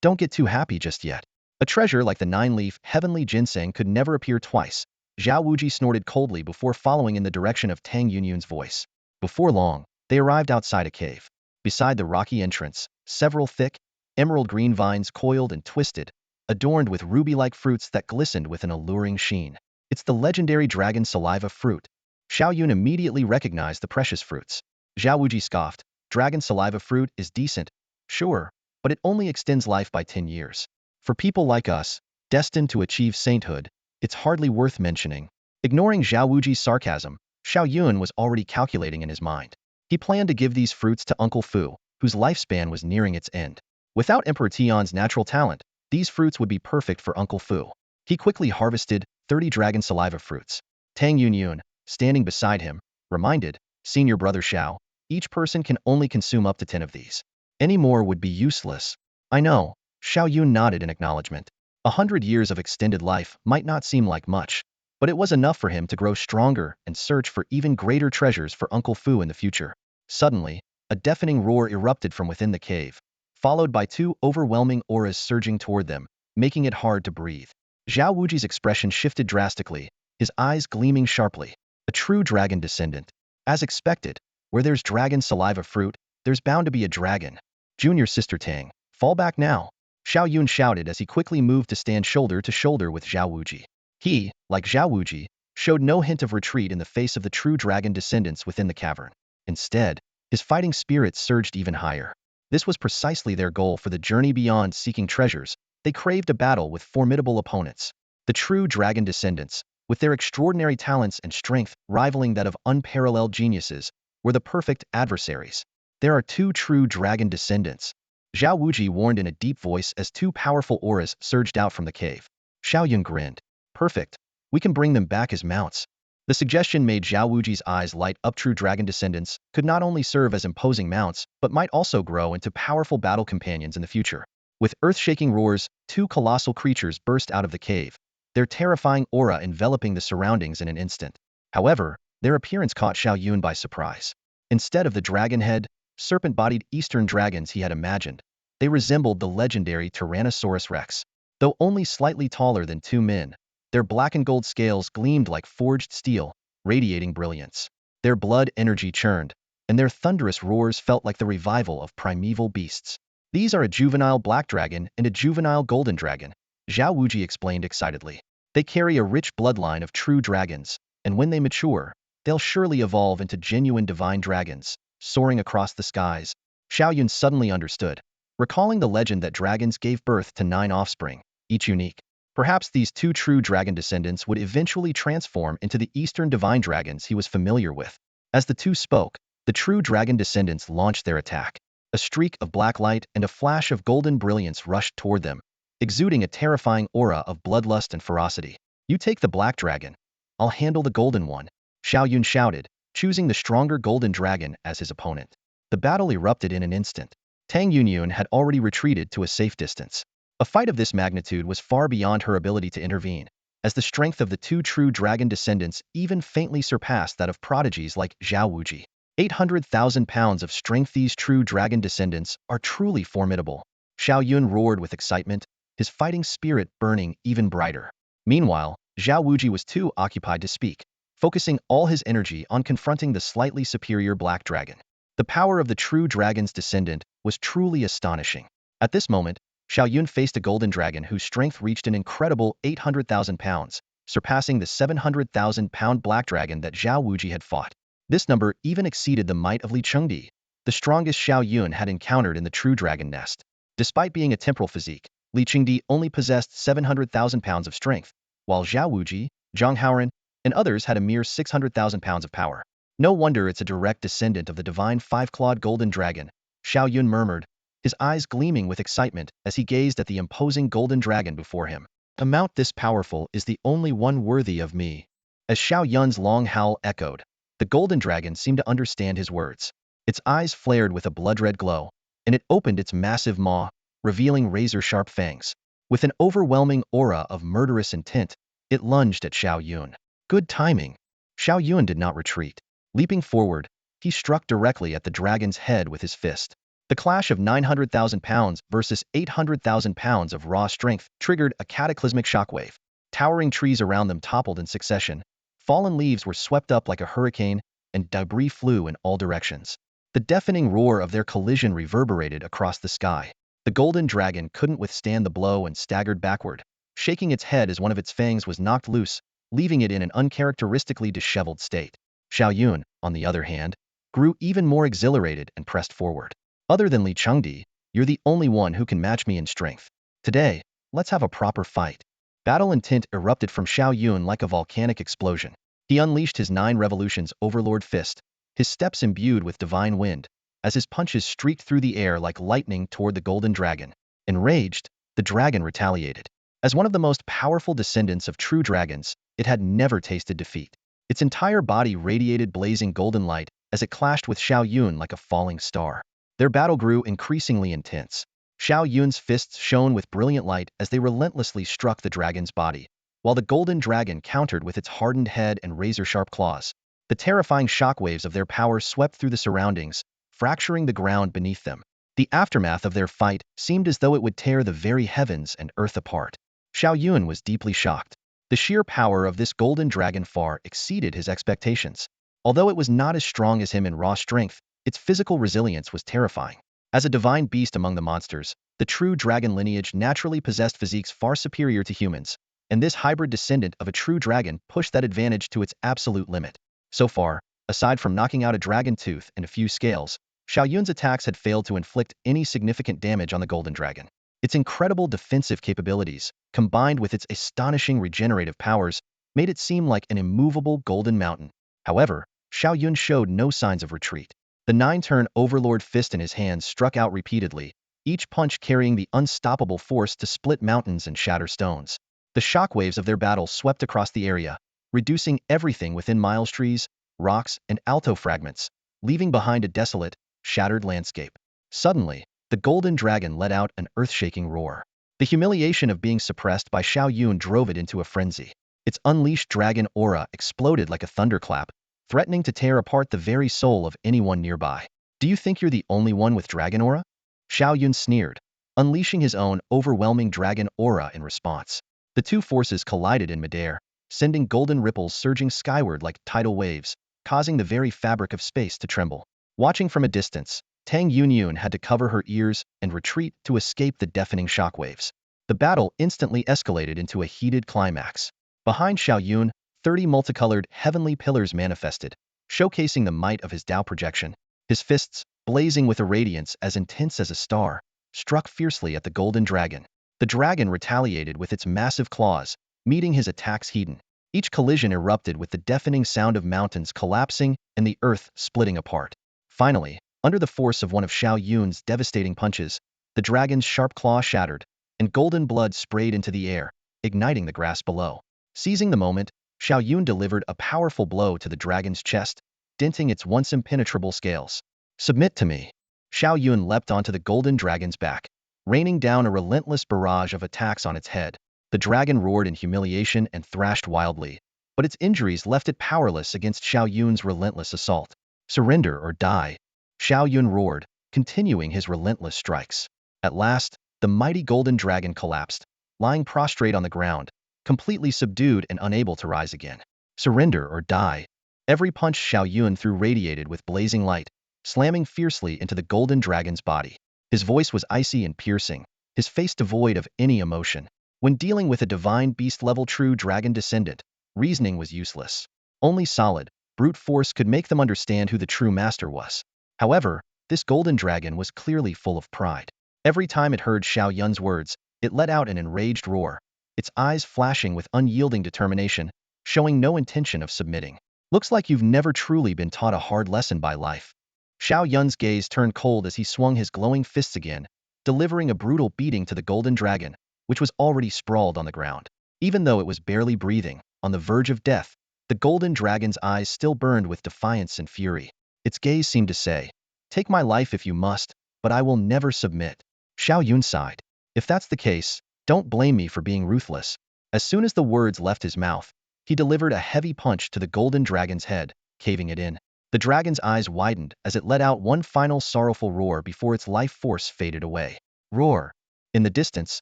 Don't get too happy just yet. A treasure like the 9-leaf heavenly ginseng could never appear twice. Zhao Wuji snorted coldly before following in the direction of Tang Yunyun's voice. Before long, they arrived outside a cave. Beside the rocky entrance, several thick, emerald green vines coiled and twisted, adorned with ruby-like fruits that glistened with an alluring sheen. It's the legendary dragon saliva fruit. Xiao Yun immediately recognized the precious fruits. Zhao Wuji scoffed. Dragon saliva fruit is decent, sure, but it only extends life by 10 years. For people like us, destined to achieve sainthood, it's hardly worth mentioning. Ignoring Zhao Wuji's sarcasm, Xiao Yun was already calculating in his mind. He planned to give these fruits to Uncle Fu, whose lifespan was nearing its end. Without Emperor Tian's natural talent, these fruits would be perfect for Uncle Fu. He quickly harvested 30 dragon saliva fruits. Tang Yunyun, standing beside him, reminded, "Senior brother Xiao, each person can only consume up to 10 of these. Any more would be useless." "I know," Xiao Yun nodded in acknowledgement. 100 years of extended life might not seem like much, but it was enough for him to grow stronger and search for even greater treasures for Uncle Fu in the future. Suddenly, a deafening roar erupted from within the cave, followed by 2 overwhelming auras surging toward them, making it hard to breathe. Zhao Wuji's expression shifted drastically, his eyes gleaming sharply. A true dragon descendant. As expected, where there's dragon saliva fruit, there's bound to be a dragon. Junior sister Tang, fall back now. Xiao Yun shouted as he quickly moved to stand shoulder to shoulder with Zhao Wuji. He, like Zhao Wuji, showed no hint of retreat in the face of the true dragon descendants within the cavern. Instead, his fighting spirit surged even higher. This was precisely their goal for the journey beyond seeking treasures. They craved a battle with formidable opponents. The true dragon descendants, with their extraordinary talents and strength rivaling that of unparalleled geniuses, were the perfect adversaries. There are 2 true dragon descendants. Zhao Wuji warned in a deep voice as 2 powerful auras surged out from the cave. Xiao Yun grinned. Perfect. We can bring them back as mounts. The suggestion made Zhao Wuji's eyes light up. True dragon descendants could not only serve as imposing mounts, but might also grow into powerful battle companions in the future. With earth-shaking roars, 2 colossal creatures burst out of the cave, their terrifying aura enveloping the surroundings in an instant. However, their appearance caught Xiao Yun by surprise. Instead of the dragon-head, serpent-bodied eastern dragons he had imagined, they resembled the legendary Tyrannosaurus Rex. Though only slightly taller than 2 men, their black and gold scales gleamed like forged steel, radiating brilliance. Their blood energy churned, and their thunderous roars felt like the revival of primeval beasts. These are a juvenile black dragon and a juvenile golden dragon, Zhao Wuji explained excitedly. They carry a rich bloodline of true dragons, and when they mature, they'll surely evolve into genuine divine dragons, soaring across the skies. Xiao Yun suddenly understood, recalling the legend that dragons gave birth to 9 offspring, each unique. Perhaps these 2 true dragon descendants would eventually transform into the eastern divine dragons he was familiar with. As the 2 spoke, the true dragon descendants launched their attack. A streak of black light and a flash of golden brilliance rushed toward them, exuding a terrifying aura of bloodlust and ferocity. "You take the black dragon. I'll handle the golden one," Xiao Yun shouted, choosing the stronger golden dragon as his opponent. The battle erupted in an instant. Tang Yunyun had already retreated to a safe distance. A fight of this magnitude was far beyond her ability to intervene, as the strength of the 2 true dragon descendants even faintly surpassed that of prodigies like Zhao Wuji. 800,000 pounds of strength. These true dragon descendants are truly formidable. Xiao Yun roared with excitement, his fighting spirit burning even brighter. Meanwhile, Zhao Wuji was too occupied to speak. focusing all his energy on confronting the slightly superior black dragon. The power of the true dragon's descendant was truly astonishing. At this moment, Xiao Yun faced a golden dragon whose strength reached an incredible 800,000 pounds, surpassing the 700,000-pound black dragon that Zhao Wuji had fought. This number even exceeded the might of Li Chengdi, the strongest Xiao Yun had encountered in the true dragon nest. Despite being a temporal physique, Li Chengdi only possessed 700,000 pounds of strength, while Zhao Wuji, Zhang Haoren, and others had a mere 600,000 pounds of power. No wonder it's a direct descendant of the divine five-clawed golden dragon, Xiao Yun murmured, his eyes gleaming with excitement as he gazed at the imposing golden dragon before him. A mount this powerful is the only one worthy of me. As Xiao Yun's long howl echoed, the golden dragon seemed to understand his words. Its eyes flared with a blood-red glow, and it opened its massive maw, revealing razor-sharp fangs. With an overwhelming aura of murderous intent, it lunged at Xiao Yun. Good timing. Xiao Yun did not retreat. Leaping forward, he struck directly at the dragon's head with his fist. The clash of 900,000 pounds versus 800,000 pounds of raw strength triggered a cataclysmic shockwave. Towering trees around them toppled in succession. Fallen leaves were swept up like a hurricane, and debris flew in all directions. The deafening roar of their collision reverberated across the sky. The golden dragon couldn't withstand the blow and staggered backward, shaking its head as one of its fangs was knocked loose, leaving it in an uncharacteristically disheveled state. Xiao Yun, on the other hand, grew even more exhilarated and pressed forward. Other than Li Chengdi, you're the only one who can match me in strength. Today, let's have a proper fight. Battle intent erupted from Xiao Yun like a volcanic explosion. He unleashed his 9 revolutions overlord fist, his steps imbued with divine wind, as his punches streaked through the air like lightning toward the golden dragon. Enraged, the dragon retaliated. As one of the most powerful descendants of true dragons, it had never tasted defeat. Its entire body radiated blazing golden light as it clashed with Xiao Yun like a falling star. Their battle grew increasingly intense. Xiao Yun's fists shone with brilliant light as they relentlessly struck the dragon's body, while the golden dragon countered with its hardened head and razor-sharp claws. The terrifying shockwaves of their power swept through the surroundings, fracturing the ground beneath them. The aftermath of their fight seemed as though it would tear the very heavens and earth apart. Xiao Yun was deeply shocked. The sheer power of this golden dragon far exceeded his expectations. Although it was not as strong as him in raw strength, its physical resilience was terrifying. As a divine beast among the monsters, the true dragon lineage naturally possessed physiques far superior to humans, and this hybrid descendant of a true dragon pushed that advantage to its absolute limit. So far, aside from knocking out a dragon tooth and a few scales, Xiao Yun's attacks had failed to inflict any significant damage on the golden dragon. Its incredible defensive capabilities, combined with its astonishing regenerative powers, made it seem like an immovable golden mountain. However, Xiao Yun showed no signs of retreat. The 9-turn overlord fist in his hands struck out repeatedly, each punch carrying the unstoppable force to split mountains and shatter stones. The shockwaves of their battle swept across the area, reducing everything within miles: trees, rocks, and alto fragments, leaving behind a desolate, shattered landscape. Suddenly, the golden dragon let out an earth-shaking roar. The humiliation of being suppressed by Xiao Yun drove it into a frenzy. Its unleashed dragon aura exploded like a thunderclap, threatening to tear apart the very soul of anyone nearby. Do you think you're the only one with dragon aura? Xiao Yun sneered, unleashing his own overwhelming dragon aura in response. The two forces collided in midair, sending golden ripples surging skyward like tidal waves, causing the very fabric of space to tremble. Watching from a distance, Tang Yunyun had to cover her ears and retreat to escape the deafening shockwaves. The battle instantly escalated into a heated climax. Behind Xiao Yun, 30 multicolored heavenly pillars manifested, showcasing the might of his Tao projection. His fists, blazing with a radiance as intense as a star, struck fiercely at the golden dragon. The dragon retaliated with its massive claws, meeting his attacks heat. Each collision erupted with the deafening sound of mountains collapsing and the earth splitting apart. Finally, under the force of one of Xiao Yun's devastating punches, the dragon's sharp claw shattered, and golden blood sprayed into the air, igniting the grass below. Seizing the moment, Xiao Yun delivered a powerful blow to the dragon's chest, denting its once impenetrable scales. Submit to me. Xiao Yun leapt onto the golden dragon's back, raining down a relentless barrage of attacks on its head. The dragon roared in humiliation and thrashed wildly, but its injuries left it powerless against Xiao Yun's relentless assault. Surrender or die, Xiao Yun roared, continuing his relentless strikes. At last, the mighty golden dragon collapsed, lying prostrate on the ground, completely subdued and unable to rise again. Surrender or die. Every punch Xiao Yun threw radiated with blazing light, slamming fiercely into the golden dragon's body. His voice was icy and piercing, his face devoid of any emotion. When dealing with a divine beast-level true dragon descendant, reasoning was useless. Only solid, brute force could make them understand who the true master was. However, this golden dragon was clearly full of pride. Every time it heard Xiao Yun's words, it let out an enraged roar, its eyes flashing with unyielding determination, showing no intention of submitting. Looks like you've never truly been taught a hard lesson by life. Xiao Yun's gaze turned cold as he swung his glowing fists again, delivering a brutal beating to the golden dragon, which was already sprawled on the ground. Even though it was barely breathing, on the verge of death, the golden dragon's eyes still burned with defiance and fury. Its gaze seemed to say, "Take my life if you must, but I will never submit." Xiao Yun sighed. "If that's the case, don't blame me for being ruthless." As soon as the words left his mouth, he delivered a heavy punch to the golden dragon's head, caving it in. The dragon's eyes widened as it let out one final sorrowful roar before its life force faded away. Roar! In the distance,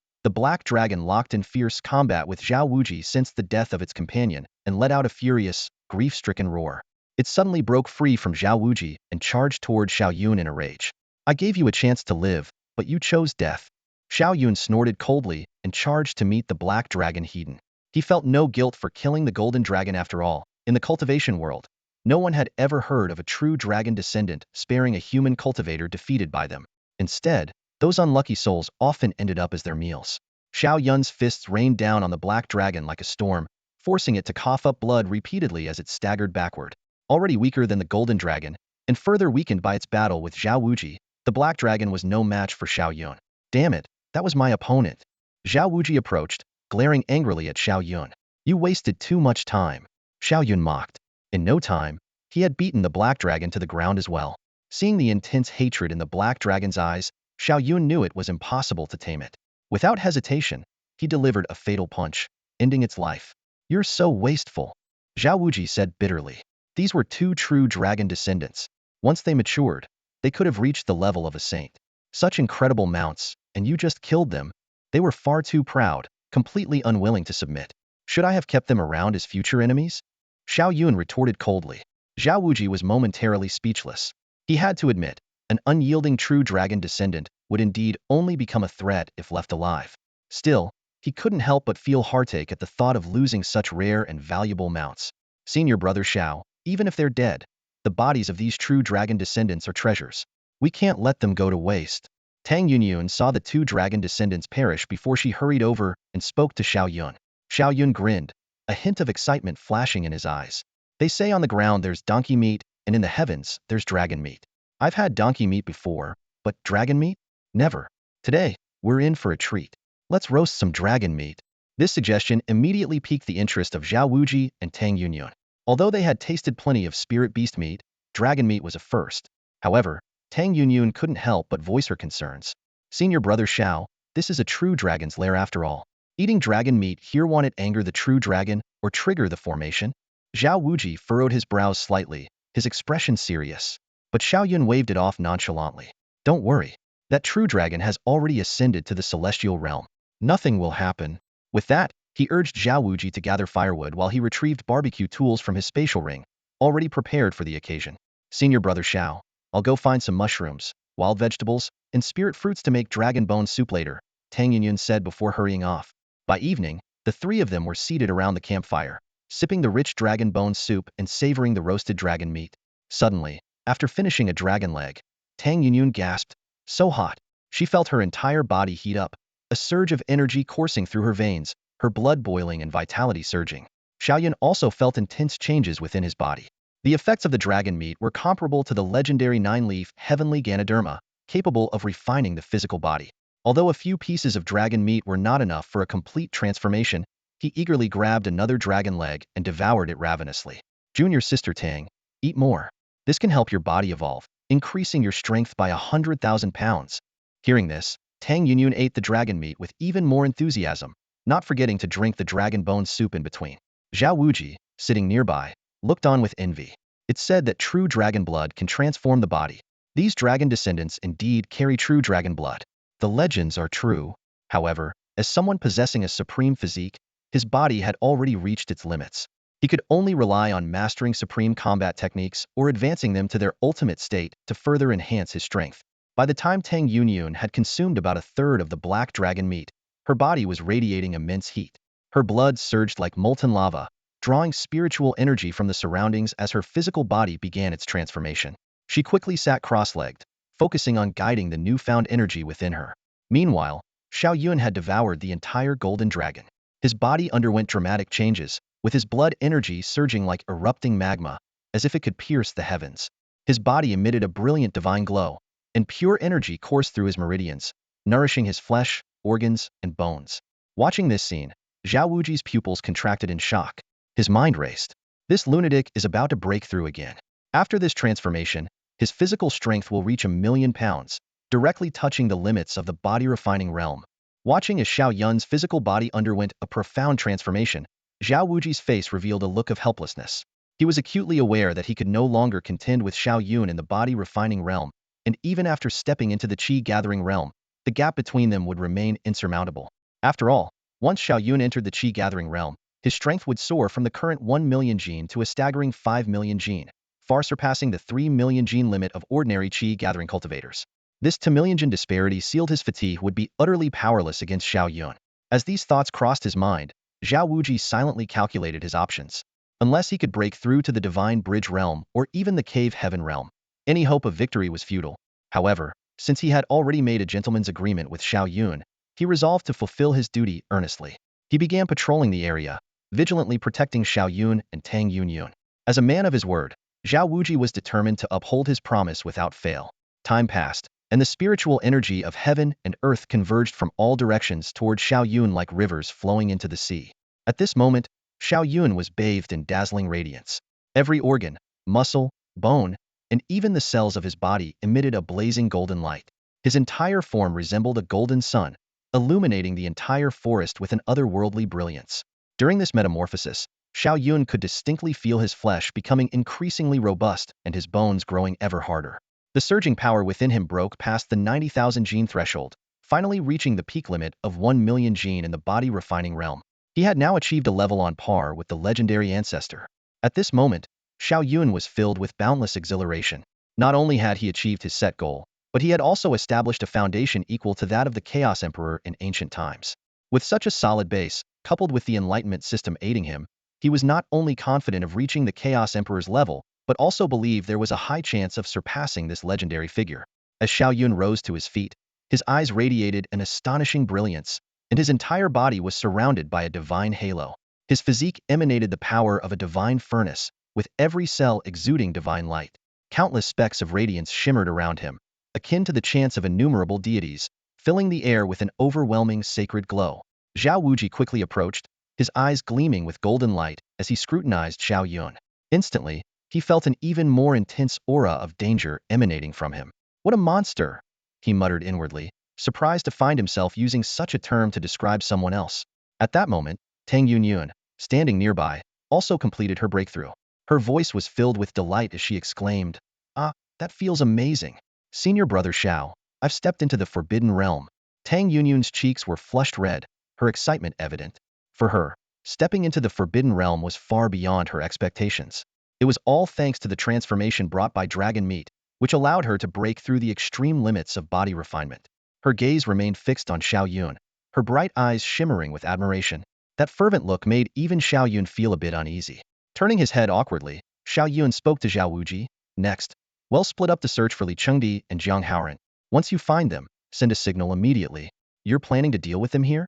the black dragon locked in fierce combat with Zhao Wuji since the death of its companion and let out a furious, grief-stricken roar. It suddenly broke free from Zhao Wuji and charged toward Xiao Yun in a rage. "I gave you a chance to live, but you chose death." Xiao Yun snorted coldly and charged to meet the black dragon heathen. He felt no guilt for killing the golden dragon after all. In the cultivation world, no one had ever heard of a true dragon descendant sparing a human cultivator defeated by them. Instead, those unlucky souls often ended up as their meals. Xiao Yun's fists rained down on the black dragon like a storm, forcing it to cough up blood repeatedly as it staggered backward. Already weaker than the golden dragon, and further weakened by its battle with Zhao Wuji, the black dragon was no match for Xiao Yun. "Damn it, that was my opponent." Zhao Wuji approached, glaring angrily at Xiao Yun. "You wasted too much time." Xiao Yun mocked. In no time, he had beaten the black dragon to the ground as well. Seeing the intense hatred in the black dragon's eyes, Xiao Yun knew it was impossible to tame it. Without hesitation, he delivered a fatal punch, ending its life. "You're so wasteful," Zhao Wuji said bitterly. These were two true dragon descendants. Once they matured, they could have reached the level of a saint. Such incredible mounts, and you just killed them. They were far too proud, completely unwilling to submit. Should I have kept them around as future enemies? Xiao Yun retorted coldly. Zhao Wuji was momentarily speechless. He had to admit, an unyielding true dragon descendant would indeed only become a threat if left alive. Still, he couldn't help but feel heartache at the thought of losing such rare and valuable mounts. "Senior brother Xiao, even if they're dead, the bodies of these true dragon descendants are treasures. We can't let them go to waste." Tang Yunyun saw the two dragon descendants perish before she hurried over and spoke to Xiao Yun. Xiao Yun grinned, a hint of excitement flashing in his eyes. "They say on the ground there's donkey meat, and in the heavens there's dragon meat. I've had donkey meat before, but dragon meat? Never. Today, we're in for a treat. Let's roast some dragon meat." This suggestion immediately piqued the interest of Zhao Wuji and Tang Yunyun. Although they had tasted plenty of spirit beast meat, dragon meat was a first. However, Tang Yunyun couldn't help but voice her concerns. "Senior brother Xiao, this is a true dragon's lair after all. Eating dragon meat here won't it anger the true dragon or trigger the formation?" Zhao Wuji furrowed his brows slightly, his expression serious. But Xiao Yun waved it off nonchalantly. "Don't worry. That true dragon has already ascended to the celestial realm. Nothing will happen." With that, he urged Zhao Wuji to gather firewood while he retrieved barbecue tools from his spatial ring, already prepared for the occasion. "Senior brother Xiao, I'll go find some mushrooms, wild vegetables, and spirit fruits to make dragon bone soup later," Tang Yunyun said before hurrying off. By evening, the three of them were seated around the campfire, sipping the rich dragon bone soup and savoring the roasted dragon meat. Suddenly, after finishing a dragon leg, Tang Yunyun gasped, "So hot." She felt her entire body heat up, a surge of energy coursing through her veins, her blood boiling and vitality surging. Xiao Yun also felt intense changes within his body. The effects of the dragon meat were comparable to the legendary 9-leaf heavenly Ganoderma, capable of refining the physical body. Although a few pieces of dragon meat were not enough for a complete transformation, he eagerly grabbed another dragon leg and devoured it ravenously. "Junior sister Tang, eat more. This can help your body evolve, increasing your strength by 100,000 pounds." Hearing this, Tang Yunyun ate the dragon meat with even more enthusiasm, not forgetting to drink the dragon bone soup in between. Zhao Wuji, sitting nearby, looked on with envy. It's said that true dragon blood can transform the body. These dragon descendants indeed carry true dragon blood. The legends are true. However, as someone possessing a supreme physique, his body had already reached its limits. He could only rely on mastering supreme combat techniques or advancing them to their ultimate state to further enhance his strength. By the time Tang Yunyun had consumed about a third of the black dragon meat, her body was radiating immense heat. Her blood surged like molten lava, drawing spiritual energy from the surroundings as her physical body began its transformation. She quickly sat cross-legged, focusing on guiding the newfound energy within her. Meanwhile, Xiao Yun had devoured the entire golden dragon. His body underwent dramatic changes, with his blood energy surging like erupting magma, as if it could pierce the heavens. His body emitted a brilliant divine glow, and pure energy coursed through his meridians, nourishing his flesh, organs, and bones. Watching this scene, Zhao Wuji's pupils contracted in shock. His mind raced. This lunatic is about to break through again. After this transformation, his physical strength will reach 1,000,000 pounds, directly touching the limits of the body-refining realm. Watching as Xiao Yun's physical body underwent a profound transformation, Zhao Wuji's face revealed a look of helplessness. He was acutely aware that he could no longer contend with Xiao Yun in the body-refining realm, and even after stepping into the qi-gathering realm, the gap between them would remain insurmountable. After all, once Xiao Yun entered the qi-gathering realm, his strength would soar from the current 1,000,000 gene to a staggering 5,000,000 gene, far surpassing the 3,000,000 gene limit of ordinary qi-gathering cultivators. This 2,000,000 gene disparity sealed his fatigue would be utterly powerless against Xiao Yun. As these thoughts crossed his mind, Zhao Wuji silently calculated his options. Unless he could break through to the divine bridge realm or even the cave heaven realm, any hope of victory was futile. However, since he had already made a gentleman's agreement with Xiao Yun, he resolved to fulfill his duty earnestly. He began patrolling the area, vigilantly protecting Xiao Yun and Tang Yunyun. As a man of his word, Zhao Wuji was determined to uphold his promise without fail. Time passed, and the spiritual energy of heaven and earth converged from all directions toward Xiao Yun like rivers flowing into the sea. At this moment, Xiao Yun was bathed in dazzling radiance. Every organ, muscle, bone, and even the cells of his body emitted a blazing golden light. His entire form resembled a golden sun, illuminating the entire forest with an otherworldly brilliance. During this metamorphosis, Xiao Yun could distinctly feel his flesh becoming increasingly robust and his bones growing ever harder. The surging power within him broke past the 90,000 gene threshold, finally reaching the peak limit of 1,000,000 gene in the body-refining realm. He had now achieved a level on par with the legendary ancestor. At this moment, Xiao Yun was filled with boundless exhilaration. Not only had he achieved his set goal, but he had also established a foundation equal to that of the Chaos Emperor in ancient times. With such a solid base, coupled with the Enlightenment system aiding him, he was not only confident of reaching the Chaos Emperor's level, but also believed there was a high chance of surpassing this legendary figure. As Xiao Yun rose to his feet, his eyes radiated an astonishing brilliance, and his entire body was surrounded by a divine halo. His physique emanated the power of a divine furnace, with every cell exuding divine light. Countless specks of radiance shimmered around him, akin to the chants of innumerable deities, filling the air with an overwhelming sacred glow. Zhao Wuji quickly approached, his eyes gleaming with golden light as he scrutinized Xiao Yun. Instantly, he felt an even more intense aura of danger emanating from him. "What a monster!" he muttered inwardly, surprised to find himself using such a term to describe someone else. At that moment, Tang Yunyun, standing nearby, also completed her breakthrough. Her voice was filled with delight as she exclaimed, "Ah, that feels amazing. Senior brother Xiao, I've stepped into the forbidden realm." Tang Yunyun's cheeks were flushed red, her excitement evident. For her, stepping into the forbidden realm was far beyond her expectations. It was all thanks to the transformation brought by dragon meat, which allowed her to break through the extreme limits of body refinement. Her gaze remained fixed on Xiao Yun, her bright eyes shimmering with admiration. That fervent look made even Xiao Yun feel a bit uneasy. Turning his head awkwardly, Xiao Yun spoke to Zhao Wuji. "Next, we'll split up the search for Li Chengdi and Jiang Haoran. Once you find them, send a signal immediately. You're planning to deal with them here?"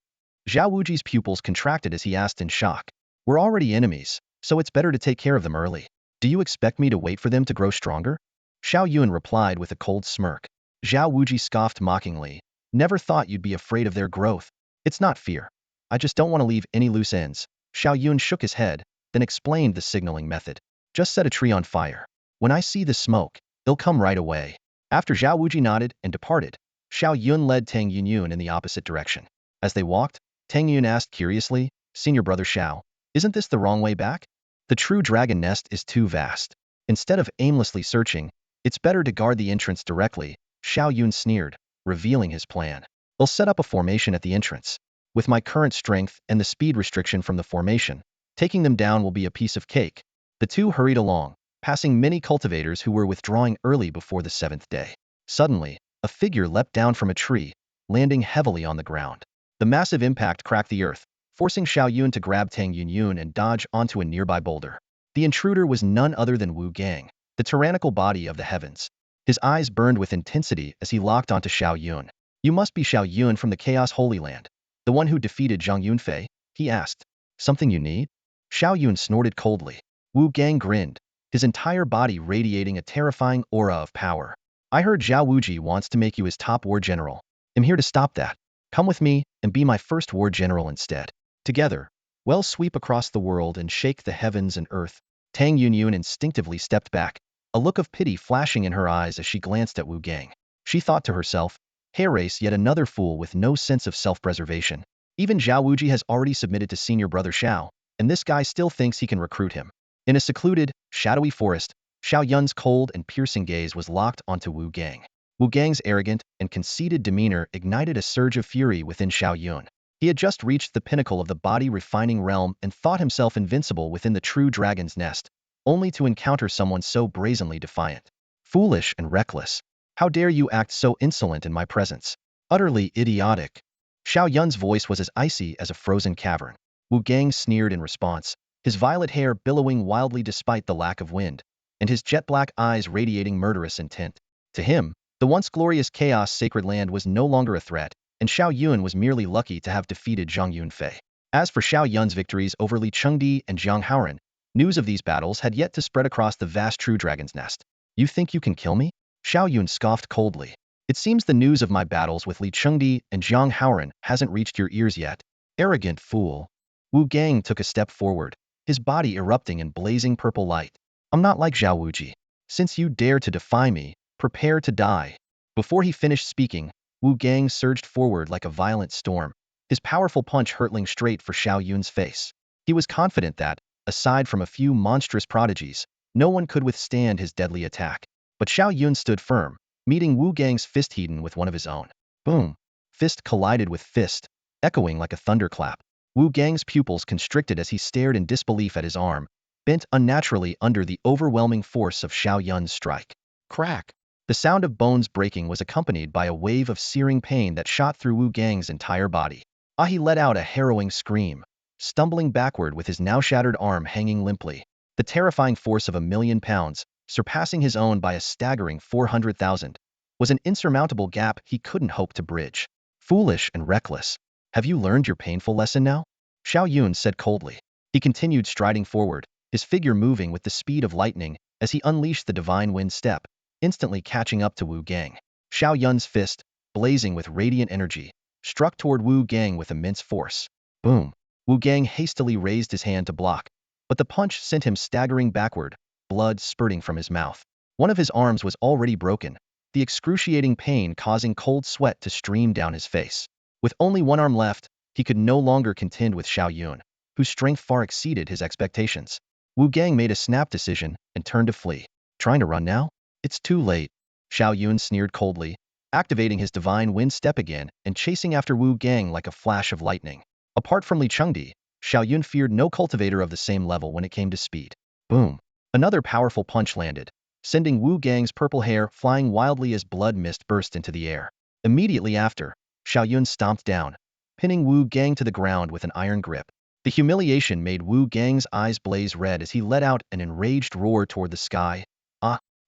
Zhao Wuji's pupils contracted as he asked in shock. "We're already enemies, so it's better to take care of them early. Do you expect me to wait for them to grow stronger?" Xiao Yun replied with a cold smirk. Zhao Wuji scoffed mockingly. "Never thought you'd be afraid of their growth. It's not fear. I just don't want to leave any loose ends." Xiao Yun shook his head, then explained the signaling method. "Just set a tree on fire. When I see the smoke, they'll come right away." After Zhao Wuji nodded and departed, Xiao Yun led Tang Yunyun in the opposite direction. As they walked, Tang Yun asked curiously, "Senior brother Xiao, isn't this the wrong way back? The true dragon nest is too vast. Instead of aimlessly searching, it's better to guard the entrance directly." Xiao Yun sneered, revealing his plan. "I'll set up a formation at the entrance. With my current strength and the speed restriction from the formation, Taking them down will be a piece of cake. The two hurried along, passing many cultivators who were withdrawing early before the seventh day. Suddenly, a figure leapt down from a tree, landing heavily on the ground. The massive impact cracked the earth, forcing Xiao Yun to grab Tang Yunyun and dodge onto a nearby boulder. The intruder was none other than Wu Gang, the tyrannical body of the heavens. His eyes burned with intensity as he locked onto Xiao Yun. You must be Xiao Yun from the Chaos Holy Land, the one who defeated Zhang Yunfei, he asked. Something you need? Xiao Yun snorted coldly. Wu Gang grinned, his entire body radiating a terrifying aura of power. I heard Zhao Wuji wants to make you his top war general. I'm here to stop that. Come with me and be my first war general instead. Together, we'll sweep across the world and shake the heavens and earth. Tang Yunyun instinctively stepped back, a look of pity flashing in her eyes as she glanced at Wu Gang. She thought to herself, hair race yet another fool with no sense of self-preservation. Even Zhao Wuji has already submitted to senior brother Xiao, and this guy still thinks he can recruit him. In a secluded, shadowy forest, Xiao Yun's cold and piercing gaze was locked onto Wu Gang. Wu Gang's arrogant and conceited demeanor ignited a surge of fury within Xiao Yun. He had just reached the pinnacle of the body-refining realm and thought himself invincible within the true dragon's nest, only to encounter someone so brazenly defiant. Foolish and reckless. How dare you act so insolent in my presence? Utterly idiotic. Xiao Yun's voice was as icy as a frozen cavern. Wu Gang sneered in response, his violet hair billowing wildly despite the lack of wind, and his jet-black eyes radiating murderous intent. To him, the once glorious chaos sacred land was no longer a threat, and Xiao Yun was merely lucky to have defeated Zhang Yunfei. As for Xiao Yun's victories over Li Chengdi and Jiang Haoran, news of these battles had yet to spread across the vast true dragon's nest. You think you can kill me? Xiao Yun scoffed coldly. It seems the news of my battles with Li Chengdi and Jiang Haoran hasn't reached your ears yet. Arrogant fool. Wu Gang took a step forward, his body erupting in blazing purple light. I'm not like Zhao Wuji. Since you dare to defy me, prepare to die. Before he finished speaking, Wu Gang surged forward like a violent storm, his powerful punch hurtling straight for Xiao Yun's face. He was confident that, aside from a few monstrous prodigies, no one could withstand his deadly attack. But Xiao Yun stood firm, meeting Wu Gang's fist Hedon with one of his own. Boom! Fist collided with fist, echoing like a thunderclap. Wu Gang's pupils constricted as he stared in disbelief at his arm, bent unnaturally under the overwhelming force of Xiao Yun's strike. Crack! The sound of bones breaking was accompanied by a wave of searing pain that shot through Wu Gang's entire body. He let out a harrowing scream, stumbling backward with his now shattered arm hanging limply. The terrifying force of 1,000,000 pounds, surpassing his own by a staggering 400,000, was an insurmountable gap he couldn't hope to bridge. Foolish and reckless. Have you learned your painful lesson now? Xiao Yun said coldly. He continued striding forward, his figure moving with the speed of lightning as he unleashed the divine wind step, instantly catching up to Wu Gang. Xiao Yun's fist, blazing with radiant energy, struck toward Wu Gang with immense force. Boom! Wu Gang hastily raised his hand to block, but the punch sent him staggering backward, blood spurting from his mouth. One of his arms was already broken, the excruciating pain causing cold sweat to stream down his face. With only one arm left, he could no longer contend with Xiao Yun, whose strength far exceeded his expectations. Wu Gang made a snap decision and turned to flee. Trying to run now? It's too late. Xiao Yun sneered coldly, activating his divine wind step again and chasing after Wu Gang like a flash of lightning. Apart from Li Chengdi, Xiao Yun feared no cultivator of the same level when it came to speed. Boom! Another powerful punch landed, sending Wu Gang's purple hair flying wildly as blood mist burst into the air. Immediately after, Xiao Yun stomped down, pinning Wu Gang to the ground with an iron grip. The humiliation made Wu Gang's eyes blaze red as he let out an enraged roar toward the sky.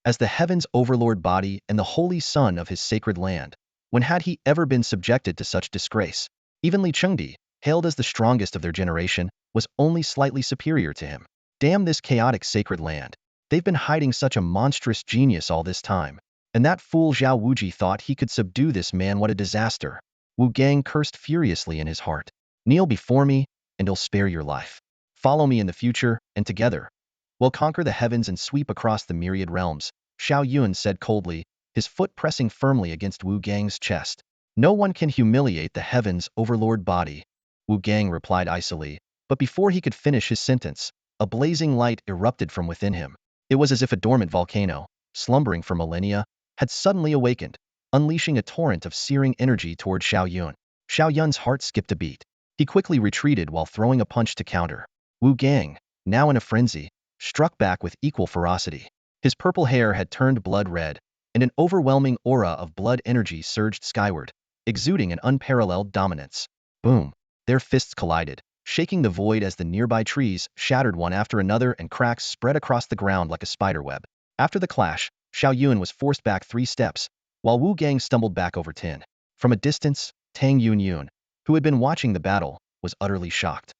As the heavens' overlord body and the holy son of his sacred land, when had he ever been subjected to such disgrace? Even Li Chengdi, hailed as the strongest of their generation, was only slightly superior to him. Damn this chaotic sacred land. They've been hiding such a monstrous genius all this time. And that fool Zhao Wuji thought he could subdue this man. What a disaster. Wu Gang cursed furiously in his heart. Kneel before me, and I'll spare your life. Follow me in the future, and together we'll conquer the heavens and sweep across the myriad realms, Xiao Yun said coldly, his foot pressing firmly against Wu Gang's chest. No one can humiliate the heavens' overlord body, Wu Gang replied icily, but before he could finish his sentence, a blazing light erupted from within him. It was as if a dormant volcano, slumbering for millennia, had suddenly awakened, unleashing a torrent of searing energy toward Xiao Yun. Xiao Yun's heart skipped a beat. He quickly retreated while throwing a punch to counter. Wu Gang, now in a frenzy, struck back with equal ferocity. His purple hair had turned blood red, and an overwhelming aura of blood energy surged skyward, exuding an unparalleled dominance. Boom! Their fists collided, shaking the void as the nearby trees shattered one after another and cracks spread across the ground like a spiderweb. After the clash, Xiao Yun was forced back 3 steps, while Wu Gang stumbled back over 10. From a distance, Tang Yun, who had been watching the battle, was utterly shocked.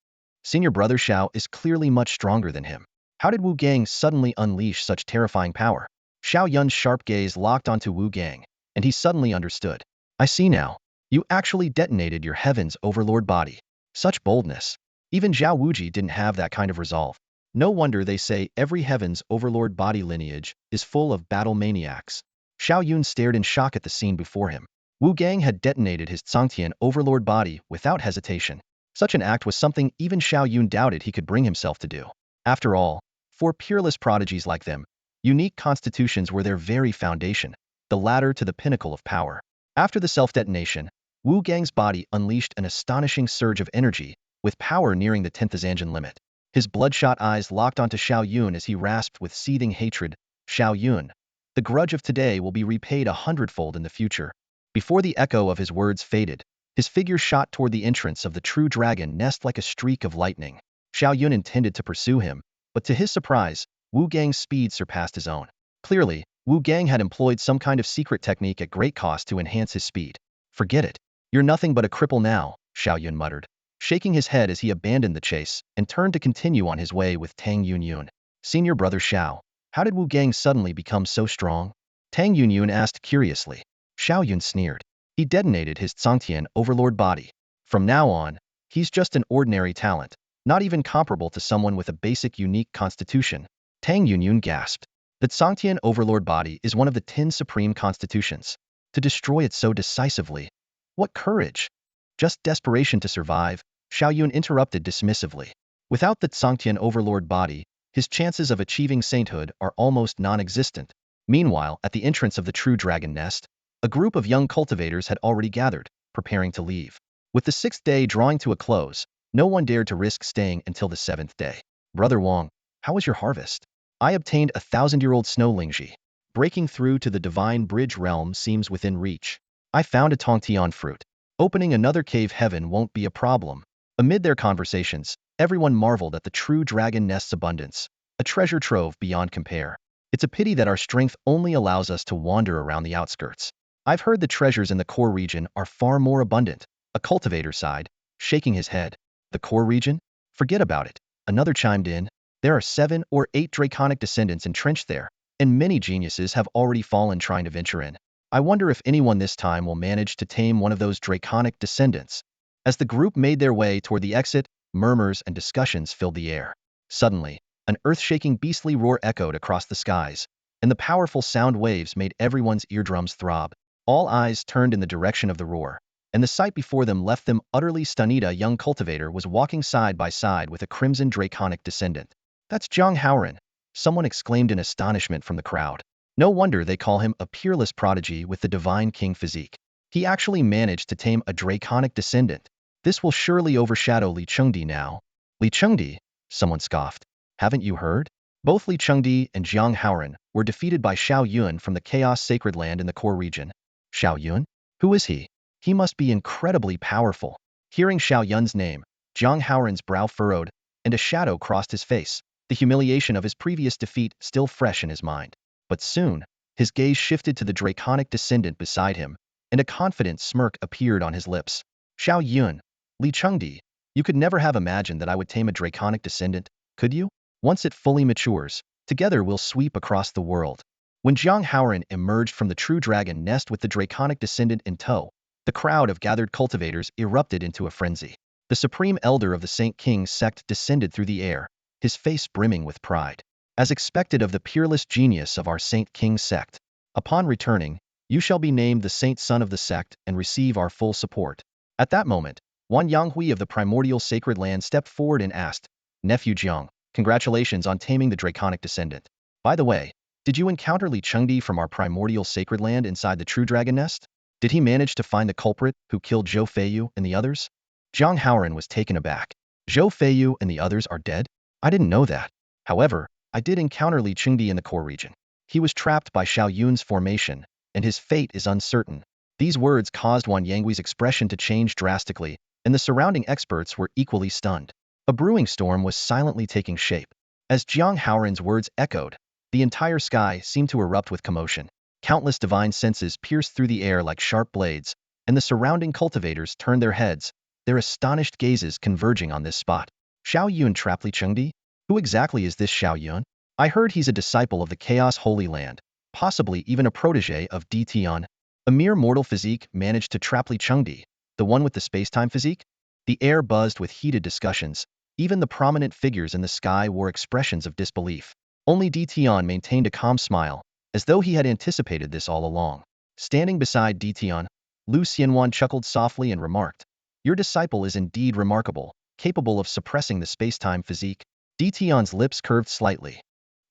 Senior brother Xiao is clearly much stronger than him. How did Wu Gang suddenly unleash such terrifying power? Xiao Yun's sharp gaze locked onto Wu Gang, and he suddenly understood. I see now. You actually detonated your heaven's overlord body. Such boldness. Even Zhao Wuji didn't have that kind of resolve. No wonder they say every heaven's overlord body lineage is full of battle maniacs. Xiao Yun stared in shock at the scene before him. Wu Gang had detonated his Tsangtian overlord body without hesitation. Such an act was something even Xiao Yun doubted he could bring himself to do. After all, for peerless prodigies like them, unique constitutions were their very foundation, the ladder to the pinnacle of power. After the self-detonation, Wu Gang's body unleashed an astonishing surge of energy, with power nearing the 10th Zanjan limit. His bloodshot eyes locked onto Xiao Yun as he rasped with seething hatred. Xiao Yun, the grudge of today will be repaid 100-fold in the future. Before the echo of his words faded, his figure shot toward the entrance of the true dragon nest like a streak of lightning. Xiao Yun intended to pursue him, but to his surprise, Wu Gang's speed surpassed his own. Clearly, Wu Gang had employed some kind of secret technique at great cost to enhance his speed. Forget it. You're nothing but a cripple now, Xiao Yun muttered, shaking his head as he abandoned the chase and turned to continue on his way with Tang Yun. Senior brother Xiao, how did Wu Gang suddenly become so strong? Tang Yun asked curiously. Xiao Yun sneered. He detonated his Tsangtian overlord body. From now on, he's just an ordinary talent, not even comparable to someone with a basic unique constitution. Tang Yun gasped. The Tsangtian overlord body is one of the 10 supreme constitutions. To destroy it so decisively, what courage! Just desperation to survive, Xiao Yun interrupted dismissively. Without the Tsangtian overlord body, his chances of achieving sainthood are almost non-existent. Meanwhile, at the entrance of the true dragon nest, a group of young cultivators had already gathered, preparing to leave. With the 6th day drawing to a close, no one dared to risk staying until the 7th day. Brother Wang, how was your harvest? I obtained a 1,000-year-old snow lingji. Breaking through to the divine bridge realm seems within reach. I found a Tongtian fruit. Opening another cave heaven won't be a problem. Amid their conversations, everyone marveled at the true dragon nest's abundance, a treasure trove beyond compare. It's a pity that our strength only allows us to wander around the outskirts. I've heard the treasures in the core region are far more abundant, a cultivator sighed, shaking his head. The core region? Forget about it. Another chimed in. There are 7 or 8 draconic descendants entrenched there, and many geniuses have already fallen trying to venture in. I wonder if anyone this time will manage to tame one of those draconic descendants. As the group made their way toward the exit, murmurs and discussions filled the air. Suddenly, an earth-shaking beastly roar echoed across the skies, and the powerful sound waves made everyone's eardrums throb. All eyes turned in the direction of the roar, and the sight before them left them utterly stunned. A young cultivator was walking side by side with a crimson draconic descendant. That's Zhang Haoren, someone exclaimed in astonishment from the crowd. No wonder they call him a peerless prodigy with the divine king physique. He actually managed to tame a draconic descendant. This will surely overshadow Li Chengdi now. Li Chengdi? Someone scoffed. Haven't you heard? Both Li Chengdi and Zhang Haoren were defeated by Xiao Yun from the Chaos Sacred Land in the core region. Xiao Yun? Who is he? He must be incredibly powerful. Hearing Xiao Yun's name, Zhang Haoren's brow furrowed, and a shadow crossed his face, the humiliation of his previous defeat still fresh in his mind. But soon, his gaze shifted to the draconic descendant beside him, and a confident smirk appeared on his lips. Xiao Yun, Li Chengdi, you could never have imagined that I would tame a draconic descendant, could you? Once it fully matures, together we'll sweep across the world. When Zhang Haoren emerged from the true dragon nest with the draconic descendant in tow, the crowd of gathered cultivators erupted into a frenzy. The supreme elder of the Saint King sect descended through the air, his face brimming with pride. As expected of the peerless genius of our Saint King sect, upon returning, you shall be named the Saint Son of the sect and receive our full support. At that moment, Wan Yanghui of the primordial sacred land stepped forward and asked, Nephew Jiang, congratulations on taming the draconic descendant. By the way, did you encounter Li Chengdi from our primordial sacred land inside the true dragon nest? Did he manage to find the culprit who killed Zhou Feiyu and the others? Zhang Haoren was taken aback. Zhou Feiyu and the others are dead? I didn't know that. However, I did encounter Li Chengdi in the core region. He was trapped by Xiao Yun's formation, and his fate is uncertain. These words caused Wang Yanggui's expression to change drastically, and the surrounding experts were equally stunned. A brewing storm was silently taking shape. As Jiang Haoran's words echoed, the entire sky seemed to erupt with commotion. Countless divine senses pierced through the air like sharp blades, and the surrounding cultivators turned their heads, their astonished gazes converging on this spot. Xiao Yun trapped Li Chengdi? Who exactly is this Xiao Yun? I heard he's a disciple of the Chaos Holy Land, possibly even a protege of Di Tian. A mere mortal physique managed to trap Li Chengdi, the one with the space-time physique? The air buzzed with heated discussions. Even the prominent figures in the sky wore expressions of disbelief. Only Di Tian maintained a calm smile, as though he had anticipated this all along. Standing beside Di Tian, Lu Xianwan chuckled softly and remarked, "Your disciple is indeed remarkable, capable of suppressing the space-time physique." Di Tian's lips curved slightly.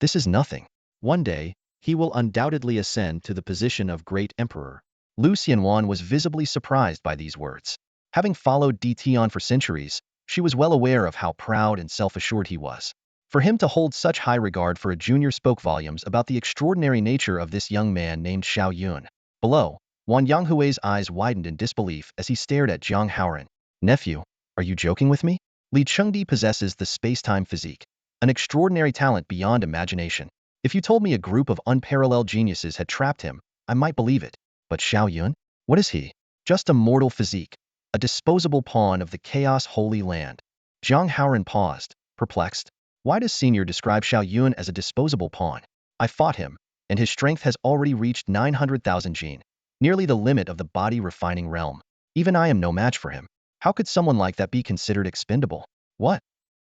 "This is nothing. One day, he will undoubtedly ascend to the position of great emperor." Lu Xianwan was visibly surprised by these words. Having followed Di Tian for centuries, she was well aware of how proud and self-assured he was. For him to hold such high regard for a junior spoke volumes about the extraordinary nature of this young man named Xiao Yun. Below, Wang Yanghui's eyes widened in disbelief as he stared at Jiang Haoran. "Nephew, are you joking with me? Li Chengdi possesses the space-time physique, an extraordinary talent beyond imagination. If you told me a group of unparalleled geniuses had trapped him, I might believe it. But Xiao Yun? What is he? Just a mortal physique, a disposable pawn of the Chaos Holy Land." Jiang Haoran paused, perplexed. Why does Senior describe Xiao Yun as a disposable pawn? I fought him, and his strength has already reached 900,000 jin, nearly the limit of the body-refining realm. Even I am no match for him. How could someone like that be considered expendable? What?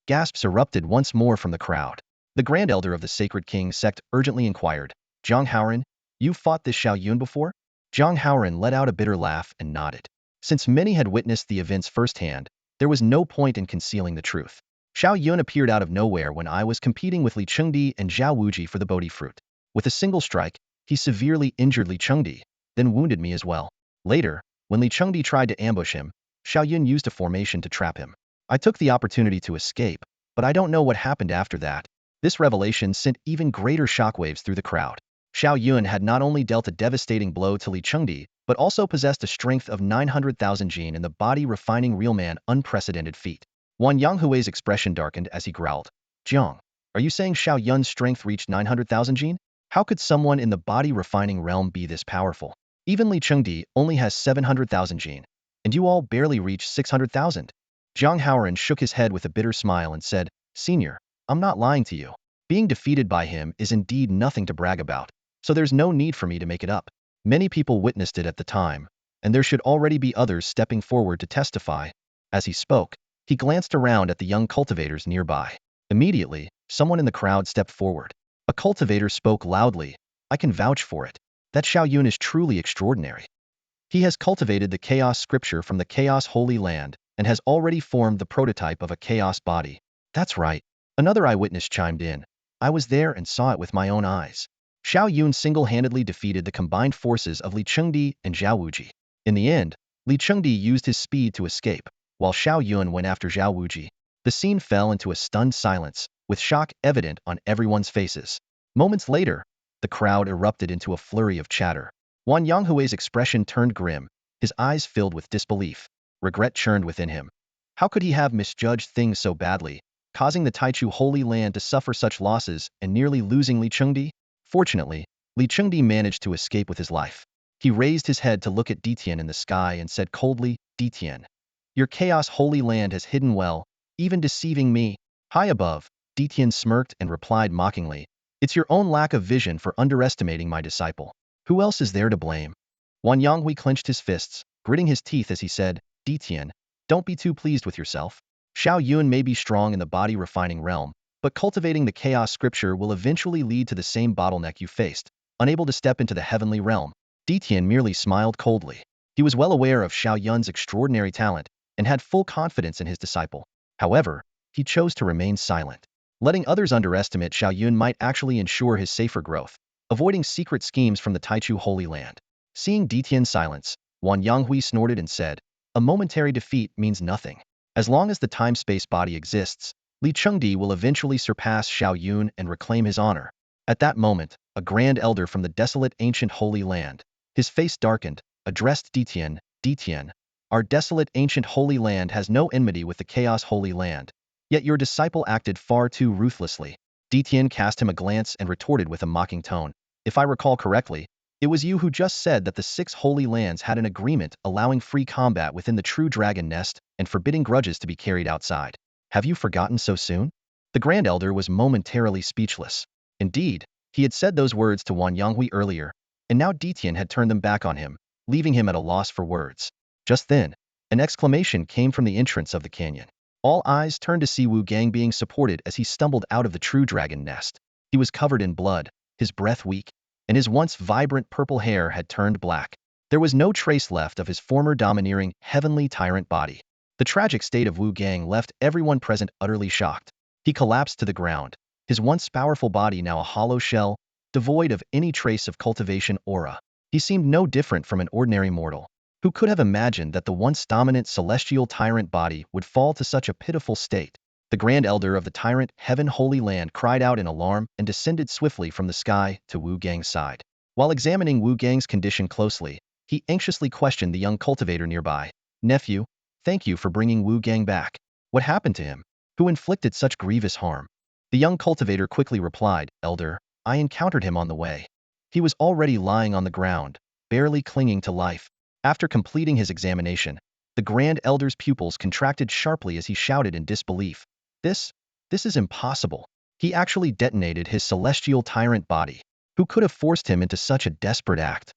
Gasps erupted once more from the crowd. The Grand Elder of the Sacred King sect urgently inquired, "Jiang Haoran, you fought this Xiao Yun before?" Jiang Haoran let out a bitter laugh and nodded. Since many had witnessed the events firsthand, there was no point in concealing the truth. Xiao Yun appeared out of nowhere when I was competing with Li Chengdi and Zhao Wuji for the Bodhi fruit. With a single strike, he severely injured Li Chengdi, then wounded me as well. Later, when Li Chengdi tried to ambush him, Xiao Yun used a formation to trap him. I took the opportunity to escape, but I don't know what happened after that. This revelation sent even greater shockwaves through the crowd. Xiao Yun had not only dealt a devastating blow to Li Chengdi, but also possessed a strength of 900,000 jin in the body-refining real man, unprecedented feat. Wang Yanghui's expression darkened as he growled, "Jiang, are you saying Xiao Yun's strength reached 900,000 jin? How could someone in the body-refining realm be this powerful? Even Li Chengdi only has 700,000 jin, and you all barely reached 600,000. Jiang Haoran shook his head with a bitter smile and said, "Senior, I'm not lying to you. Being defeated by him is indeed nothing to brag about, so there's no need for me to make it up. Many people witnessed it at the time, and there should already be others stepping forward to testify." As he spoke, he glanced around at the young cultivators nearby. Immediately, someone in the crowd stepped forward. A cultivator spoke loudly, "I can vouch for it. That Xiao Yun is truly extraordinary. He has cultivated the chaos scripture from the Chaos Holy Land and has already formed the prototype of a chaos body." "That's right." Another eyewitness chimed in. "I was there and saw it with my own eyes. Xiao Yun single-handedly defeated the combined forces of Li Chengdi and Zhao Wuji. In the end, Li Chengdi used his speed to escape, while Xiao Yun went after Zhao Wuji." The scene fell into a stunned silence, with shock evident on everyone's faces. Moments later, the crowd erupted into a flurry of chatter. Wang Yanghui's expression turned grim, his eyes filled with disbelief. Regret churned within him. How could he have misjudged things so badly, causing the Taichu Holy Land to suffer such losses and nearly losing Li Chengdi? Fortunately, Li Chengdi managed to escape with his life. He raised his head to look at Ditian in the sky and said coldly, "Ditian, your Chaos Holy Land has hidden well, even deceiving me." High above, Ditian smirked and replied mockingly, "It's your own lack of vision for underestimating my disciple. Who else is there to blame?" Wang Yanghui clenched his fists, gritting his teeth as he said, "Ditian, don't be too pleased with yourself. Xiao Yun may be strong in the body-refining realm, but cultivating the chaos scripture will eventually lead to the same bottleneck you faced, unable to step into the heavenly realm." Ditian merely smiled coldly. He was well aware of Xiao Yun's extraordinary talent and had full confidence in his disciple. However, he chose to remain silent. Letting others underestimate Xiao Yun might actually ensure his safer growth, avoiding secret schemes from the Taichu Holy Land. Seeing Ditian's silence, Wang Yanghui snorted and said, "A momentary defeat means nothing. As long as the time-space body exists, Li Chengdi will eventually surpass Xiao Yun and reclaim his honor. At that moment, a grand elder from the desolate ancient Holy Land, his face darkened, addressed Ditian, Ditian, our desolate ancient Holy Land has no enmity with the Chaos Holy Land. Yet your disciple acted far too ruthlessly. Ditian cast him a glance and retorted with a mocking tone. If I recall correctly, it was you who just said that the 6 Holy Lands had an agreement allowing free combat within the true dragon nest and forbidding grudges to be carried outside. Have you forgotten so soon? The Grand Elder was momentarily speechless. Indeed, he had said those words to Wan Yonghui earlier, and now Ditian had turned them back on him, leaving him at a loss for words. Just then, an exclamation came from the entrance of the canyon. All eyes turned to see Wu Gang being supported as he stumbled out of the true dragon nest. He was covered in blood, his breath weak, and his once vibrant purple hair had turned black. There was no trace left of his former domineering, heavenly tyrant body. The tragic state of Wu Gang left everyone present utterly shocked. He collapsed to the ground, his once powerful body now a hollow shell, devoid of any trace of cultivation aura. He seemed no different from an ordinary mortal. Who could have imagined that the once dominant celestial tyrant body would fall to such a pitiful state? The Grand Elder of the tyrant Heaven Holy Land cried out in alarm and descended swiftly from the sky to Wu Gang's side. While examining Wu Gang's condition closely, he anxiously questioned the young cultivator nearby. Nephew, thank you for bringing Wu Gang back. What happened to him? Who inflicted such grievous harm? The young cultivator quickly replied, Elder, I encountered him on the way. He was already lying on the ground, barely clinging to life. After completing his examination, the Grand Elder's pupils contracted sharply as he shouted in disbelief. This is impossible. He actually detonated his celestial tyrant body. Who could have forced him into such a desperate act?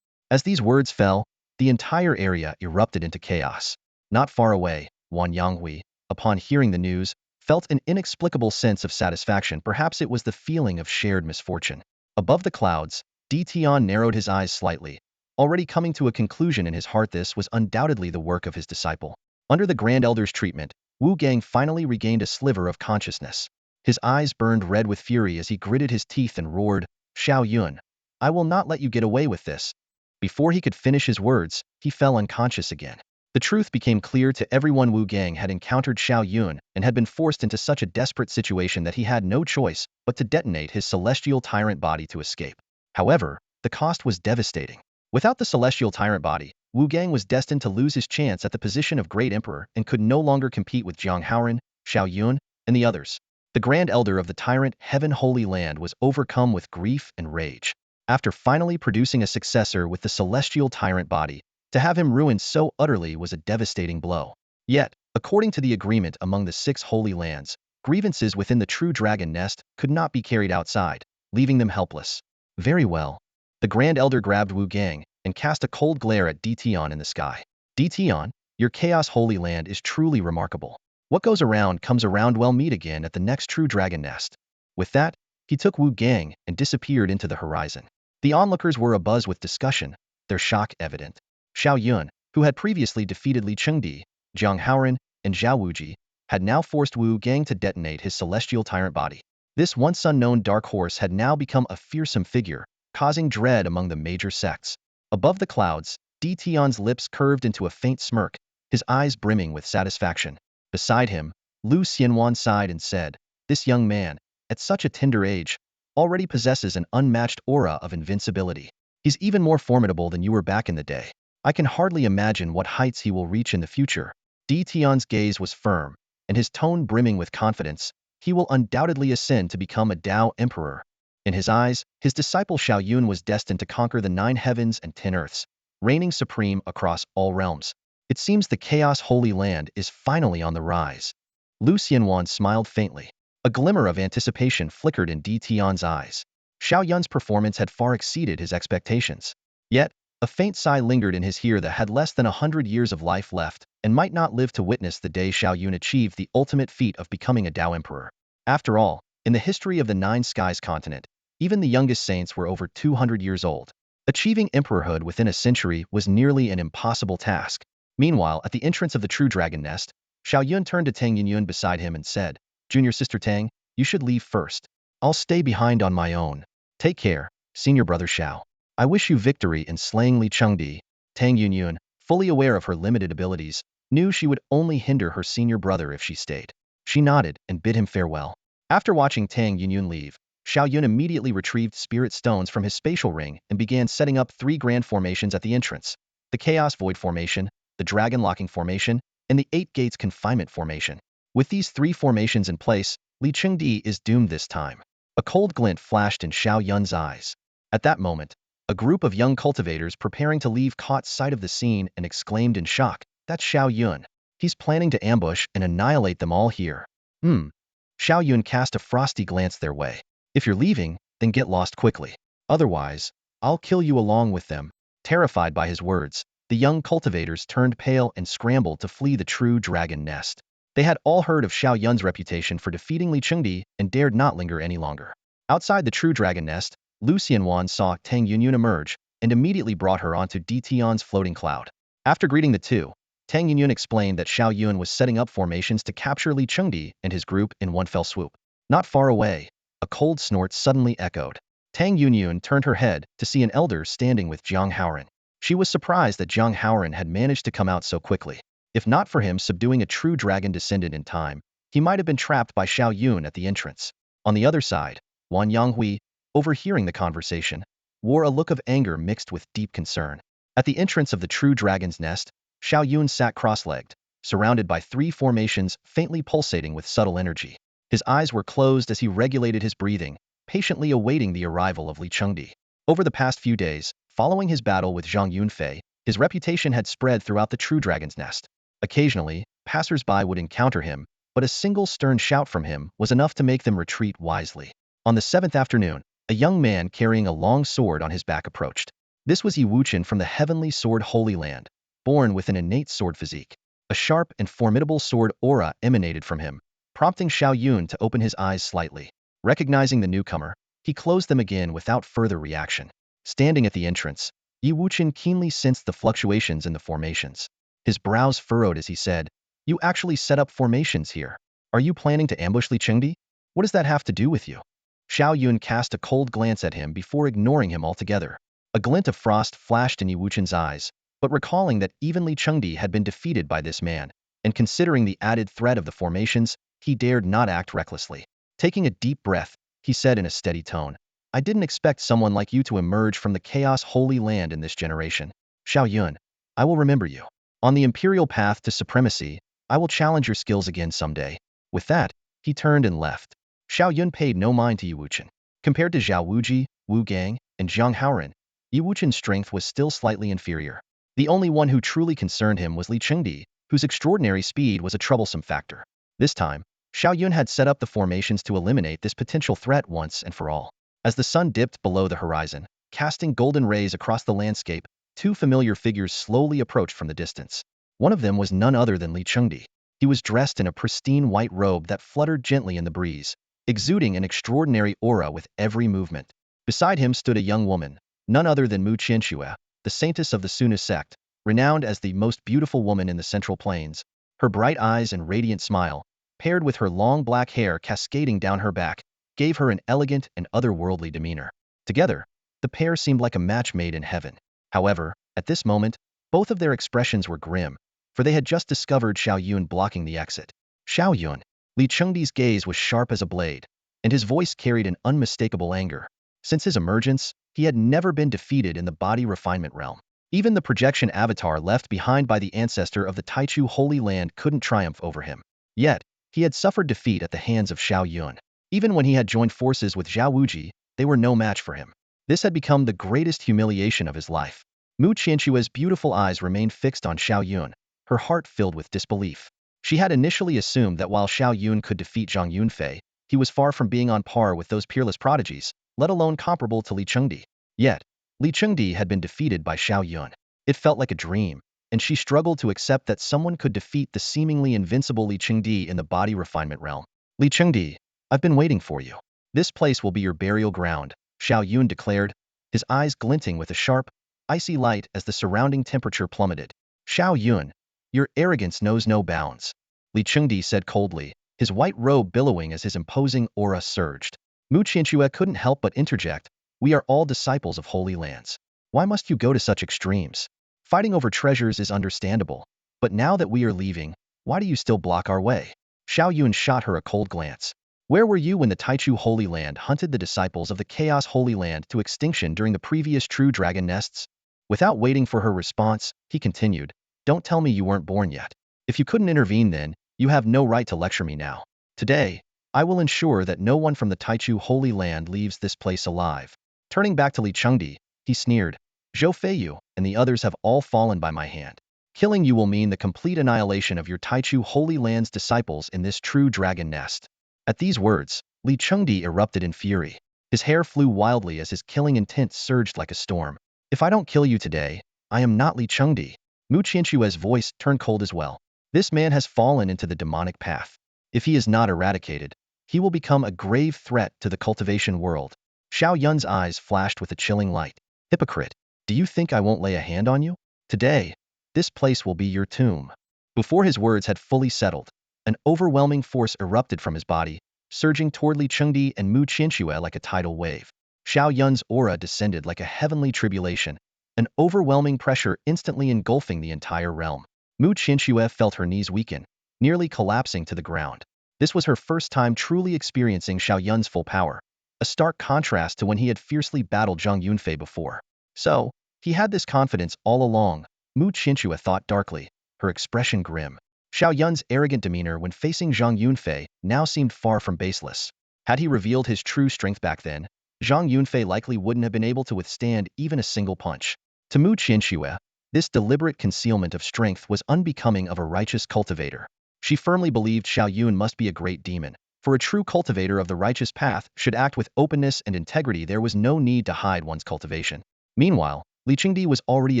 As these words fell, the entire area erupted into chaos. Not far away, Wan Yonghui, upon hearing the news, felt an inexplicable sense of satisfaction. Perhaps it was the feeling of shared misfortune. Above the clouds, Ditian narrowed his eyes slightly. Already coming to a conclusion in his heart, this was undoubtedly the work of his disciple. Under the Grand Elder's treatment, Wu Gang finally regained a sliver of consciousness. His eyes burned red with fury as he gritted his teeth and roared, Xiao Yun, I will not let you get away with this. Before he could finish his words, he fell unconscious again. The truth became clear to everyone. Wu Gang had encountered Xiao Yun and had been forced into such a desperate situation that he had no choice but to detonate his celestial tyrant body to escape. However, the cost was devastating. Without the celestial tyrant body, Wu Gang was destined to lose his chance at the position of Great Emperor and could no longer compete with Jiang Haoran, Xiao Yun, and the others. The Grand Elder of the tyrant Heaven Holy Land was overcome with grief and rage. After finally producing a successor with the celestial tyrant body, to have him ruined so utterly was a devastating blow. Yet, according to the agreement among the 6 Holy Lands, grievances within the true dragon nest could not be carried outside, leaving them helpless. Very well. The Grand Elder grabbed Wu Gang and cast a cold glare at Ditian in the sky. Ditian, your Chaos Holy Land is truly remarkable. What goes around comes around. We'll meet again at the next true dragon nest. With that, he took Wu Gang and disappeared into the horizon. The onlookers were abuzz with discussion, their shock evident. Xiao Yun, who had previously defeated Li Chengdi, Jiang Haoran, and Zhao Wuji, had now forced Wu Gang to detonate his celestial tyrant body. This once unknown dark horse had now become a fearsome figure, causing dread among the major sects. Above the clouds, Ditian's lips curved into a faint smirk, his eyes brimming with satisfaction. Beside him, Lu Xianwan sighed and said, This young man, at such a tender age, already possesses an unmatched aura of invincibility. He's even more formidable than you were back in the day. I can hardly imagine what heights he will reach in the future. Ditian's gaze was firm, and his tone brimming with confidence. He will undoubtedly ascend to become a Tao Emperor. In his eyes, his disciple Xiao Yun was destined to conquer the 9 heavens and 10 earths, reigning supreme across all realms. It seems the Chaos Holy Land is finally on the rise. Lu Xianwan smiled faintly. A glimmer of anticipation flickered in Ditian's eyes. Xiao Yun's performance had far exceeded his expectations. Yet, a faint sigh lingered in his ear that had less than 100 years of life left and might not live to witness the day Xiao Yun achieved the ultimate feat of becoming a Tao Emperor. After all, in the history of the 9 Skies continent, even the youngest saints were over 200 years old. Achieving emperorhood within a century was nearly an impossible task. Meanwhile, at the entrance of the true dragon nest, Xiao Yun turned to Tang Yunyun beside him and said, Junior sister Tang, you should leave first. I'll stay behind on my own. Take care, senior brother Xiao. I wish you victory in slaying Li Chengdi. Tang Yunyun, fully aware of her limited abilities, knew she would only hinder her senior brother if she stayed. She nodded and bid him farewell. After watching Tang Yunyun leave, Xiao Yun immediately retrieved spirit stones from his spatial ring and began setting up 3 grand formations at the entrance: the Chaos Void Formation, the Dragon Locking Formation, and the 8 Gates Confinement Formation. With these 3 formations in place, Li Chengdi is doomed this time. A cold glint flashed in Xiao Yun's eyes. At that moment, a group of young cultivators preparing to leave caught sight of the scene and exclaimed in shock, "That's Xiao Yun. He's planning to ambush and annihilate them all here." Xiao Yun cast a frosty glance their way. "If you're leaving, then get lost quickly. Otherwise, I'll kill you along with them." Terrified by his words, the young cultivators turned pale and scrambled to flee the true dragon nest. They had all heard of Xiao Yun's reputation for defeating Li Chengdi and dared not linger any longer. Outside the true dragon nest, Lu Xianwan saw Tang Yunyun emerge and immediately brought her onto Di Tian's floating cloud. After greeting the two, Tang Yunyun explained that Xiao Yun was setting up formations to capture Li Chengdi and his group in one fell swoop. Not far away, a cold snort suddenly echoed. Tang Yunyun turned her head to see an elder standing with Jiang Haoran. She was surprised that Jiang Haoran had managed to come out so quickly. If not for him subduing a true dragon descendant in time, he might have been trapped by Xiao Yun at the entrance. On the other side, Wan Yanghui, overhearing the conversation, wore a look of anger mixed with deep concern. At the entrance of the true dragon's nest, Xiao Yun sat cross-legged, surrounded by 3 formations faintly pulsating with subtle energy. His eyes were closed as he regulated his breathing, patiently awaiting the arrival of Li Chengdi. Over the past few days, following his battle with Zhang Yunfei, his reputation had spread throughout the true dragon's nest. Occasionally, passers-by would encounter him, but a single stern shout from him was enough to make them retreat wisely. On the 7th afternoon, a young man carrying a long sword on his back approached. This was Yi Wuchen from the heavenly sword Holy Land, born with an innate sword physique. A sharp and formidable sword aura emanated from him, prompting Xiao Yun to open his eyes slightly. Recognizing the newcomer, he closed them again without further reaction. Standing at the entrance, Yi Wuchen keenly sensed the fluctuations in the formations. His brows furrowed as he said, "You actually set up formations here. Are you planning to ambush Li Chengdi? What does that have to do with you?" Xiao Yun cast a cold glance at him before ignoring him altogether. A glint of frost flashed in Yi Wuchen's eyes, but recalling that even Li Chengdi had been defeated by this man, and considering the added threat of the formations, he dared not act recklessly. Taking a deep breath, he said in a steady tone, "I didn't expect someone like you to emerge from the Chaos Holy Land in this generation. Xiao Yun, I will remember you. On the imperial path to supremacy, I will challenge your skills again someday." With that, he turned and left. Xiao Yun paid no mind to Yi Wuchen. Compared to Zhao Wuji, Wu Gang, and Jiang Haoran, Yi Wuchen's strength was still slightly inferior. The only one who truly concerned him was Li Chengdi, whose extraordinary speed was a troublesome factor. This time, Xiao Yun had set up the formations to eliminate this potential threat once and for all. As the sun dipped below the horizon, casting golden rays across the landscape, 2 familiar figures slowly approached from the distance. One of them was none other than Li Chengdi. He was dressed in a pristine white robe that fluttered gently in the breeze, exuding an extraordinary aura with every movement. Beside him stood a young woman, none other than Mu Qianxue, the saintess of the Sunu sect, renowned as the most beautiful woman in the Central Plains. Her bright eyes and radiant smile, paired with her long black hair cascading down her back, gave her an elegant and otherworldly demeanor. Together, the pair seemed like a match made in heaven. However, at this moment, both of their expressions were grim, for they had just discovered Xiao Yun blocking the exit. "Xiao Yun." Li Chengdi's gaze was sharp as a blade, and his voice carried an unmistakable anger. Since his emergence, he had never been defeated in the body refinement realm. Even the projection avatar left behind by the ancestor of the Taichu Holy Land couldn't triumph over him. Yet, he had suffered defeat at the hands of Xiao Yun. Even when he had joined forces with Zhao Wuji, they were no match for him. This had become the greatest humiliation of his life. Mu Qianxue's beautiful eyes remained fixed on Xiao Yun, her heart filled with disbelief. She had initially assumed that while Xiao Yun could defeat Zhang Yunfei, he was far from being on par with those peerless prodigies, let alone comparable to Li Chengdi. Yet, Li Chengdi had been defeated by Xiao Yun. It felt like a dream, and she struggled to accept that someone could defeat the seemingly invincible Li Chengdi in the body refinement realm. "Li Chengdi, I've been waiting for you. This place will be your burial ground," Xiao Yun declared, his eyes glinting with a sharp, icy light as the surrounding temperature plummeted. "Xiao Yun, your arrogance knows no bounds," Li Chengdi said coldly, his white robe billowing as his imposing aura surged. Mu Qianxue couldn't help but interject, "We are all disciples of holy lands. Why must you go to such extremes? Fighting over treasures is understandable, But now that we are leaving, why do you still block our way? Xiao Yun shot her a cold glance. Where were you when the Taichu Holy Land hunted the disciples of the Chaos Holy Land to extinction during the previous true dragon nests? Without waiting for her response, he continued, don't tell me you weren't born yet. If you couldn't intervene then, you have no right to lecture me now. Today, I will ensure that no one from the Taichu Holy Land leaves this place alive. Turning back to Li Chengdi, he sneered, Zhou Feiyu and the others have all fallen by my hand. Killing you will mean the complete annihilation of your Taichu Holy Land's disciples in this true dragon nest. At these words, Li Chengdi erupted in fury. His hair flew wildly as his killing intent surged like a storm. If I don't kill you today, I am not Li Chengdi. Mu Qianxue's voice turned cold as well. This man has fallen into the demonic path. If he is not eradicated, he will become a grave threat to the cultivation world. Xiao Yun's eyes flashed with a chilling light. Hypocrite, do you think I won't lay a hand on you? Today, this place will be your tomb. Before his words had fully settled, an overwhelming force erupted from his body, surging toward Li Chengdi and Mu Qianxue like a tidal wave. Xiao Yun's aura descended like a heavenly tribulation, an overwhelming pressure instantly engulfing the entire realm. Mu Qianxue felt her knees weaken, nearly collapsing to the ground. This was her first time truly experiencing Xiao Yun's full power, a stark contrast to when he had fiercely battled Zhang Yunfei before. So, he had this confidence all along, Mu Qianxue thought darkly, her expression grim. Xiao Yun's arrogant demeanor when facing Zhang Yunfei now seemed far from baseless. Had he revealed his true strength back then, Zhang Yunfei likely wouldn't have been able to withstand even a single punch. To Mu Qianxue, this deliberate concealment of strength was unbecoming of a righteous cultivator. She firmly believed Xiao Yun must be a great demon. For a true cultivator of the righteous path should act with openness and integrity. There was no need to hide one's cultivation. Meanwhile, Li Chengdi was already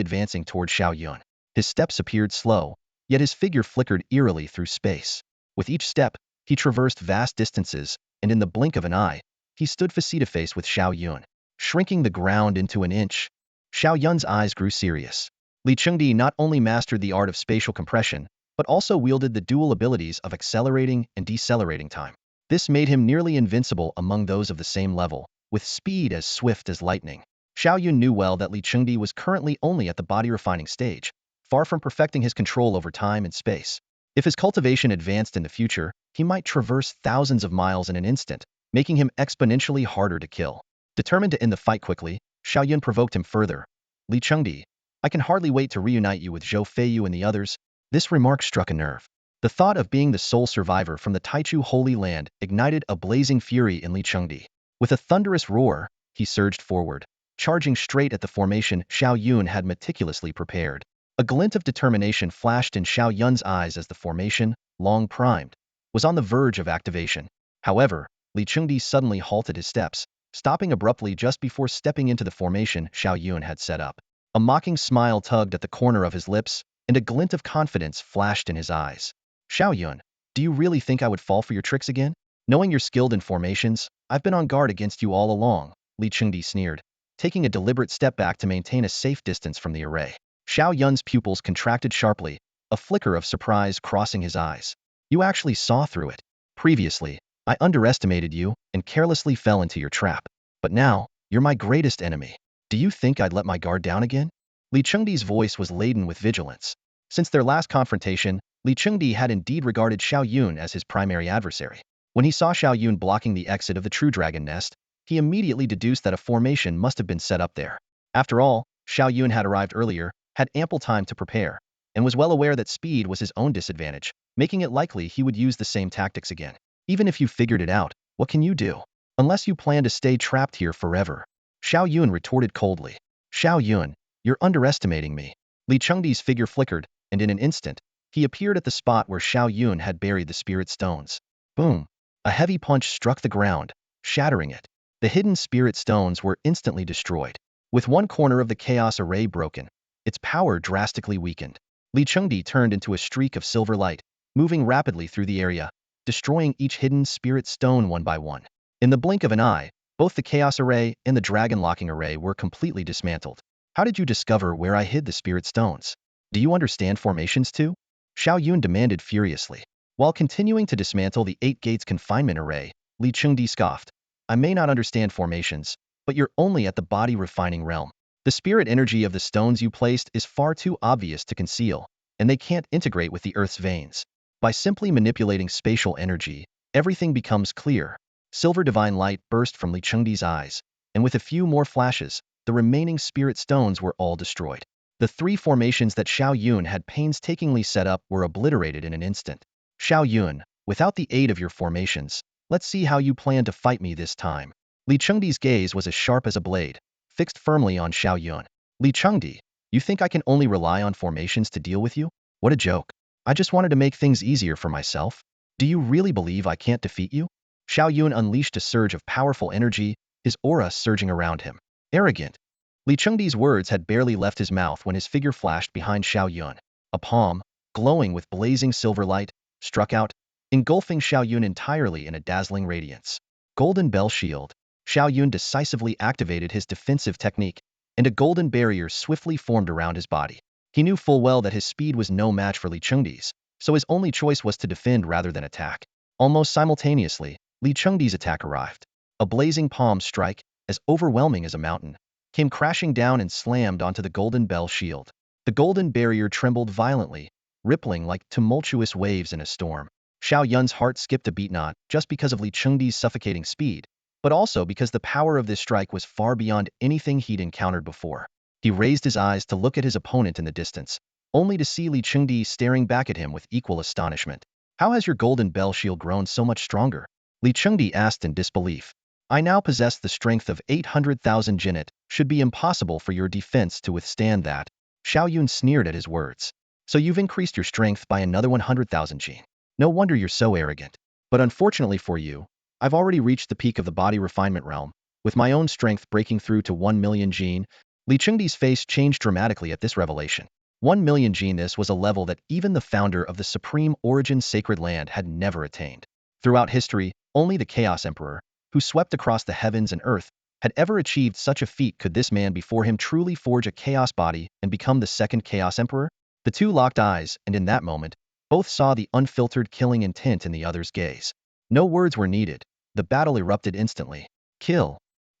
advancing toward Xiao Yun. His steps appeared slow, yet his figure flickered eerily through space. With each step, he traversed vast distances, and in the blink of an eye, he stood face-to-face with Xiao Yun, shrinking the ground into an inch. Xiao Yun's eyes grew serious. Li Chengdi not only mastered the art of spatial compression, but also wielded the dual abilities of accelerating and decelerating time. This made him nearly invincible among those of the same level, with speed as swift as lightning. Xiao Yun knew well that Li Chengdi was currently only at the body-refining stage, far from perfecting his control over time and space. If his cultivation advanced in the future, he might traverse thousands of miles in an instant, making him exponentially harder to kill. Determined to end the fight quickly, Xiao Yun provoked him further. Li Chengdi, I can hardly wait to reunite you with Zhou Feiyu and the others. This remark struck a nerve. The thought of being the sole survivor from the Taichu Holy Land ignited a blazing fury in Li Chengdi. With a thunderous roar, he surged forward, charging straight at the formation Xiao Yun had meticulously prepared. A glint of determination flashed in Xiao Yun's eyes as the formation, long primed, was on the verge of activation. However, Li Chengdi suddenly halted his steps, stopping abruptly just before stepping into the formation Xiao Yun had set up. A mocking smile tugged at the corner of his lips, and a glint of confidence flashed in his eyes. Xiao Yun, do you really think I would fall for your tricks again? Knowing you're skilled in formations, I've been on guard against you all along, Li Chengdi sneered, taking a deliberate step back to maintain a safe distance from the array. Xiao Yun's pupils contracted sharply, a flicker of surprise crossing his eyes. You actually saw through it. Previously, I underestimated you and carelessly fell into your trap. But now, you're my greatest enemy. Do you think I'd let my guard down again? Li Chengdi's voice was laden with vigilance. Since their last confrontation, Li Chengdi had indeed regarded Xiao Yun as his primary adversary. When he saw Xiao Yun blocking the exit of the true dragon nest, he immediately deduced that a formation must have been set up there. After all, Xiao Yun had arrived earlier, had ample time to prepare, and was well aware that speed was his own disadvantage, making it likely he would use the same tactics again. Even if you figured it out, what can you do? Unless you plan to stay trapped here forever. Xiao Yun retorted coldly. Xiao Yun, you're underestimating me. Li Chengdi's figure flickered, and in an instant, he appeared at the spot where Xiao Yun had buried the spirit stones. Boom! A heavy punch struck the ground, shattering it. The hidden spirit stones were instantly destroyed. With one corner of the chaos array broken, its power drastically weakened. Li Chengdi turned into a streak of silver light, moving rapidly through the area, destroying each hidden spirit stone one by one. In the blink of an eye, both the chaos array and the dragon locking array were completely dismantled. How did you discover where I hid the spirit stones? Do you understand formations too? Xiao Yun demanded furiously. While continuing to dismantle the 8 gates confinement array, Li Chengdi scoffed. I may not understand formations, but you're only at the body refining realm. The spirit energy of the stones you placed is far too obvious to conceal. and they can't integrate with the Earth's veins. By simply manipulating spatial energy, everything becomes clear. Silver divine light burst from Li Chengdi's eyes, and with a few more flashes, the remaining spirit stones were all destroyed. The three formations that Xiao Yun had painstakingly set up were obliterated in an instant. Xiao Yun, without the aid of your formations, let's see how you plan to fight me this time. Li Chengdi's gaze was as sharp as a blade, fixed firmly on Xiao Yun. Li Chengdi, you think I can only rely on formations to deal with you? What a joke. I just wanted to make things easier for myself. Do you really believe I can't defeat you? Xiao Yun unleashed a surge of powerful energy, his aura surging around him. Arrogant. Li Chengdi's words had barely left his mouth when his figure flashed behind Xiao Yun. A palm, glowing with blazing silver light, struck out, engulfing Xiao Yun entirely in a dazzling radiance. Golden Bell Shield. Xiao Yun decisively activated his defensive technique, and a golden barrier swiftly formed around his body. He knew full well that his speed was no match for Li Chengdi's, so his only choice was to defend rather than attack. Almost simultaneously, Li Chengdi's attack arrived. A blazing palm strike, as overwhelming as a mountain, came crashing down and slammed onto the golden bell shield. The golden barrier trembled violently, rippling like tumultuous waves in a storm. Xiao Yun's heart skipped a beat, not just because of Li Chengdi's suffocating speed, but also because the power of this strike was far beyond anything he'd encountered before. He raised his eyes to look at his opponent in the distance, only to see Li Chengdi staring back at him with equal astonishment. How has your golden bell shield grown so much stronger? Li Chengdi asked in disbelief. I now possess the strength of 800,000 jin. It should be impossible for your defense to withstand that. Xiao Yun sneered at his words. So you've increased your strength by another 100,000 jin. No wonder you're so arrogant. But unfortunately for you, I've already reached the peak of the body refinement realm, with my own strength breaking through to 1 million jin. Li Chengdi's face changed dramatically at this revelation. 1 million jin. This was a level that even the founder of the Supreme Origin Sacred Land had never attained. Throughout history, only the Chaos Emperor, who swept across the heavens and earth, had ever achieved such a feat. Could this man before him truly forge a chaos body and become the second Chaos Emperor? The two locked eyes, and in that moment, both saw the unfiltered killing intent in the other's gaze. No words were needed. The battle erupted instantly. Kill.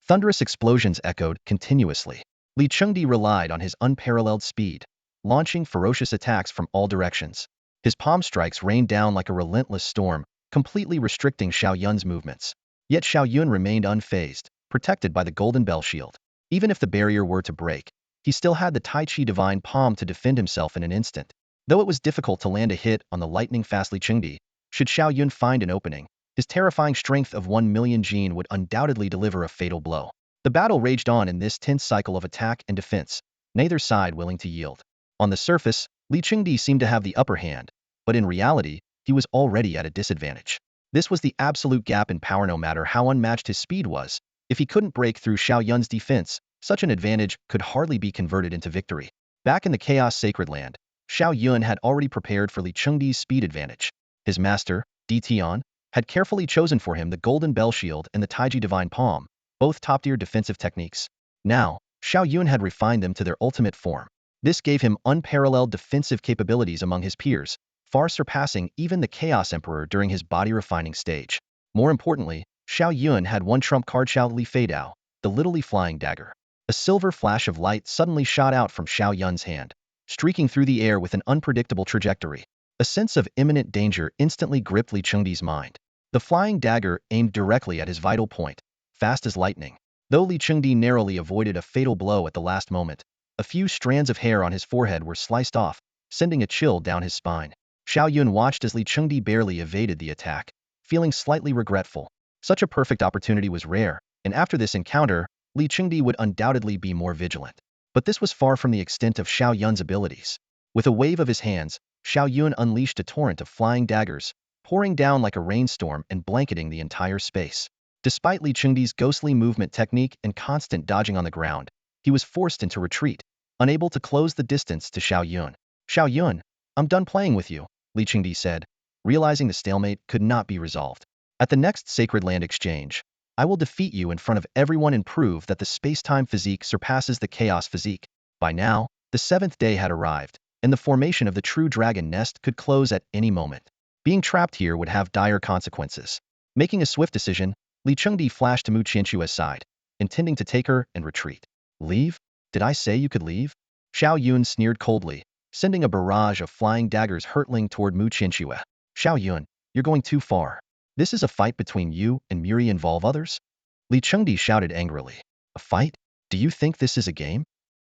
Thunderous explosions echoed continuously. Li Chengdi relied on his unparalleled speed, launching ferocious attacks from all directions. His palm strikes rained down like a relentless storm, completely restricting Xiao Yun's movements. Yet Xiao Yun remained unfazed, protected by the golden bell shield. Even if the barrier were to break, he still had the Tai Chi divine palm to defend himself in an instant. Though it was difficult to land a hit on the lightning-fast Li Chengdi, should Xiao Yun find an opening, his terrifying strength of 1 million jin would undoubtedly deliver a fatal blow. The battle raged on in this tense cycle of attack and defense, neither side willing to yield. On the surface, Li Chengdi seemed to have the upper hand, but in reality, he was already at a disadvantage. This was the absolute gap in power. No matter how unmatched his speed was, if he couldn't break through Xiao Yun's defense, such an advantage could hardly be converted into victory. Back in the Chaos Sacred Land, Xiao Yun had already prepared for Li Chengdi's speed advantage. His master, Di Tian, had carefully chosen for him the Golden Bell Shield and the Taiji Divine Palm, both top-tier defensive techniques. Now, Xiao Yun had refined them to their ultimate form. This gave him unparalleled defensive capabilities among his peers, far surpassing even the Chaos Emperor during his body-refining stage. More importantly, Xiao Yun had one trump card: Xiao Li Fei Dao, the Little Li Flying Dagger. A silver flash of light suddenly shot out from Xiao Yun's hand, streaking through the air with an unpredictable trajectory. A sense of imminent danger instantly gripped Li Chengdi's mind. The flying dagger aimed directly at his vital point, fast as lightning. Though Li Chengdi narrowly avoided a fatal blow at the last moment, a few strands of hair on his forehead were sliced off, sending a chill down his spine. Xiao Yun watched as Li Chengdi barely evaded the attack, feeling slightly regretful. Such a perfect opportunity was rare, and after this encounter, Li Chengdi would undoubtedly be more vigilant. But this was far from the extent of Xiao Yun's abilities. With a wave of his hands, Xiao Yun unleashed a torrent of flying daggers, pouring down like a rainstorm and blanketing the entire space. Despite Li Chengdi's ghostly movement technique and constant dodging on the ground, he was forced into retreat, unable to close the distance to Xiao Yun. Xiao Yun, I'm done playing with you, Li Chengdi said, realizing the stalemate could not be resolved. At the next Sacred Land Exchange, I will defeat you in front of everyone and prove that the space-time physique surpasses the chaos physique. By now, the 7th day had arrived, and the formation of the true dragon nest could close at any moment. Being trapped here would have dire consequences. Making a swift decision, Li Chengdi flashed to Mu Qianxue's side, intending to take her and retreat. Leave? Did I say you could leave? Xiao Yun sneered coldly, sending a barrage of flying daggers hurtling toward Mu Qianxue. Xiao Yun, you're going too far. This is a fight between you and Muri involve others? Li Chengdi shouted angrily. A fight? Do you think this is a game?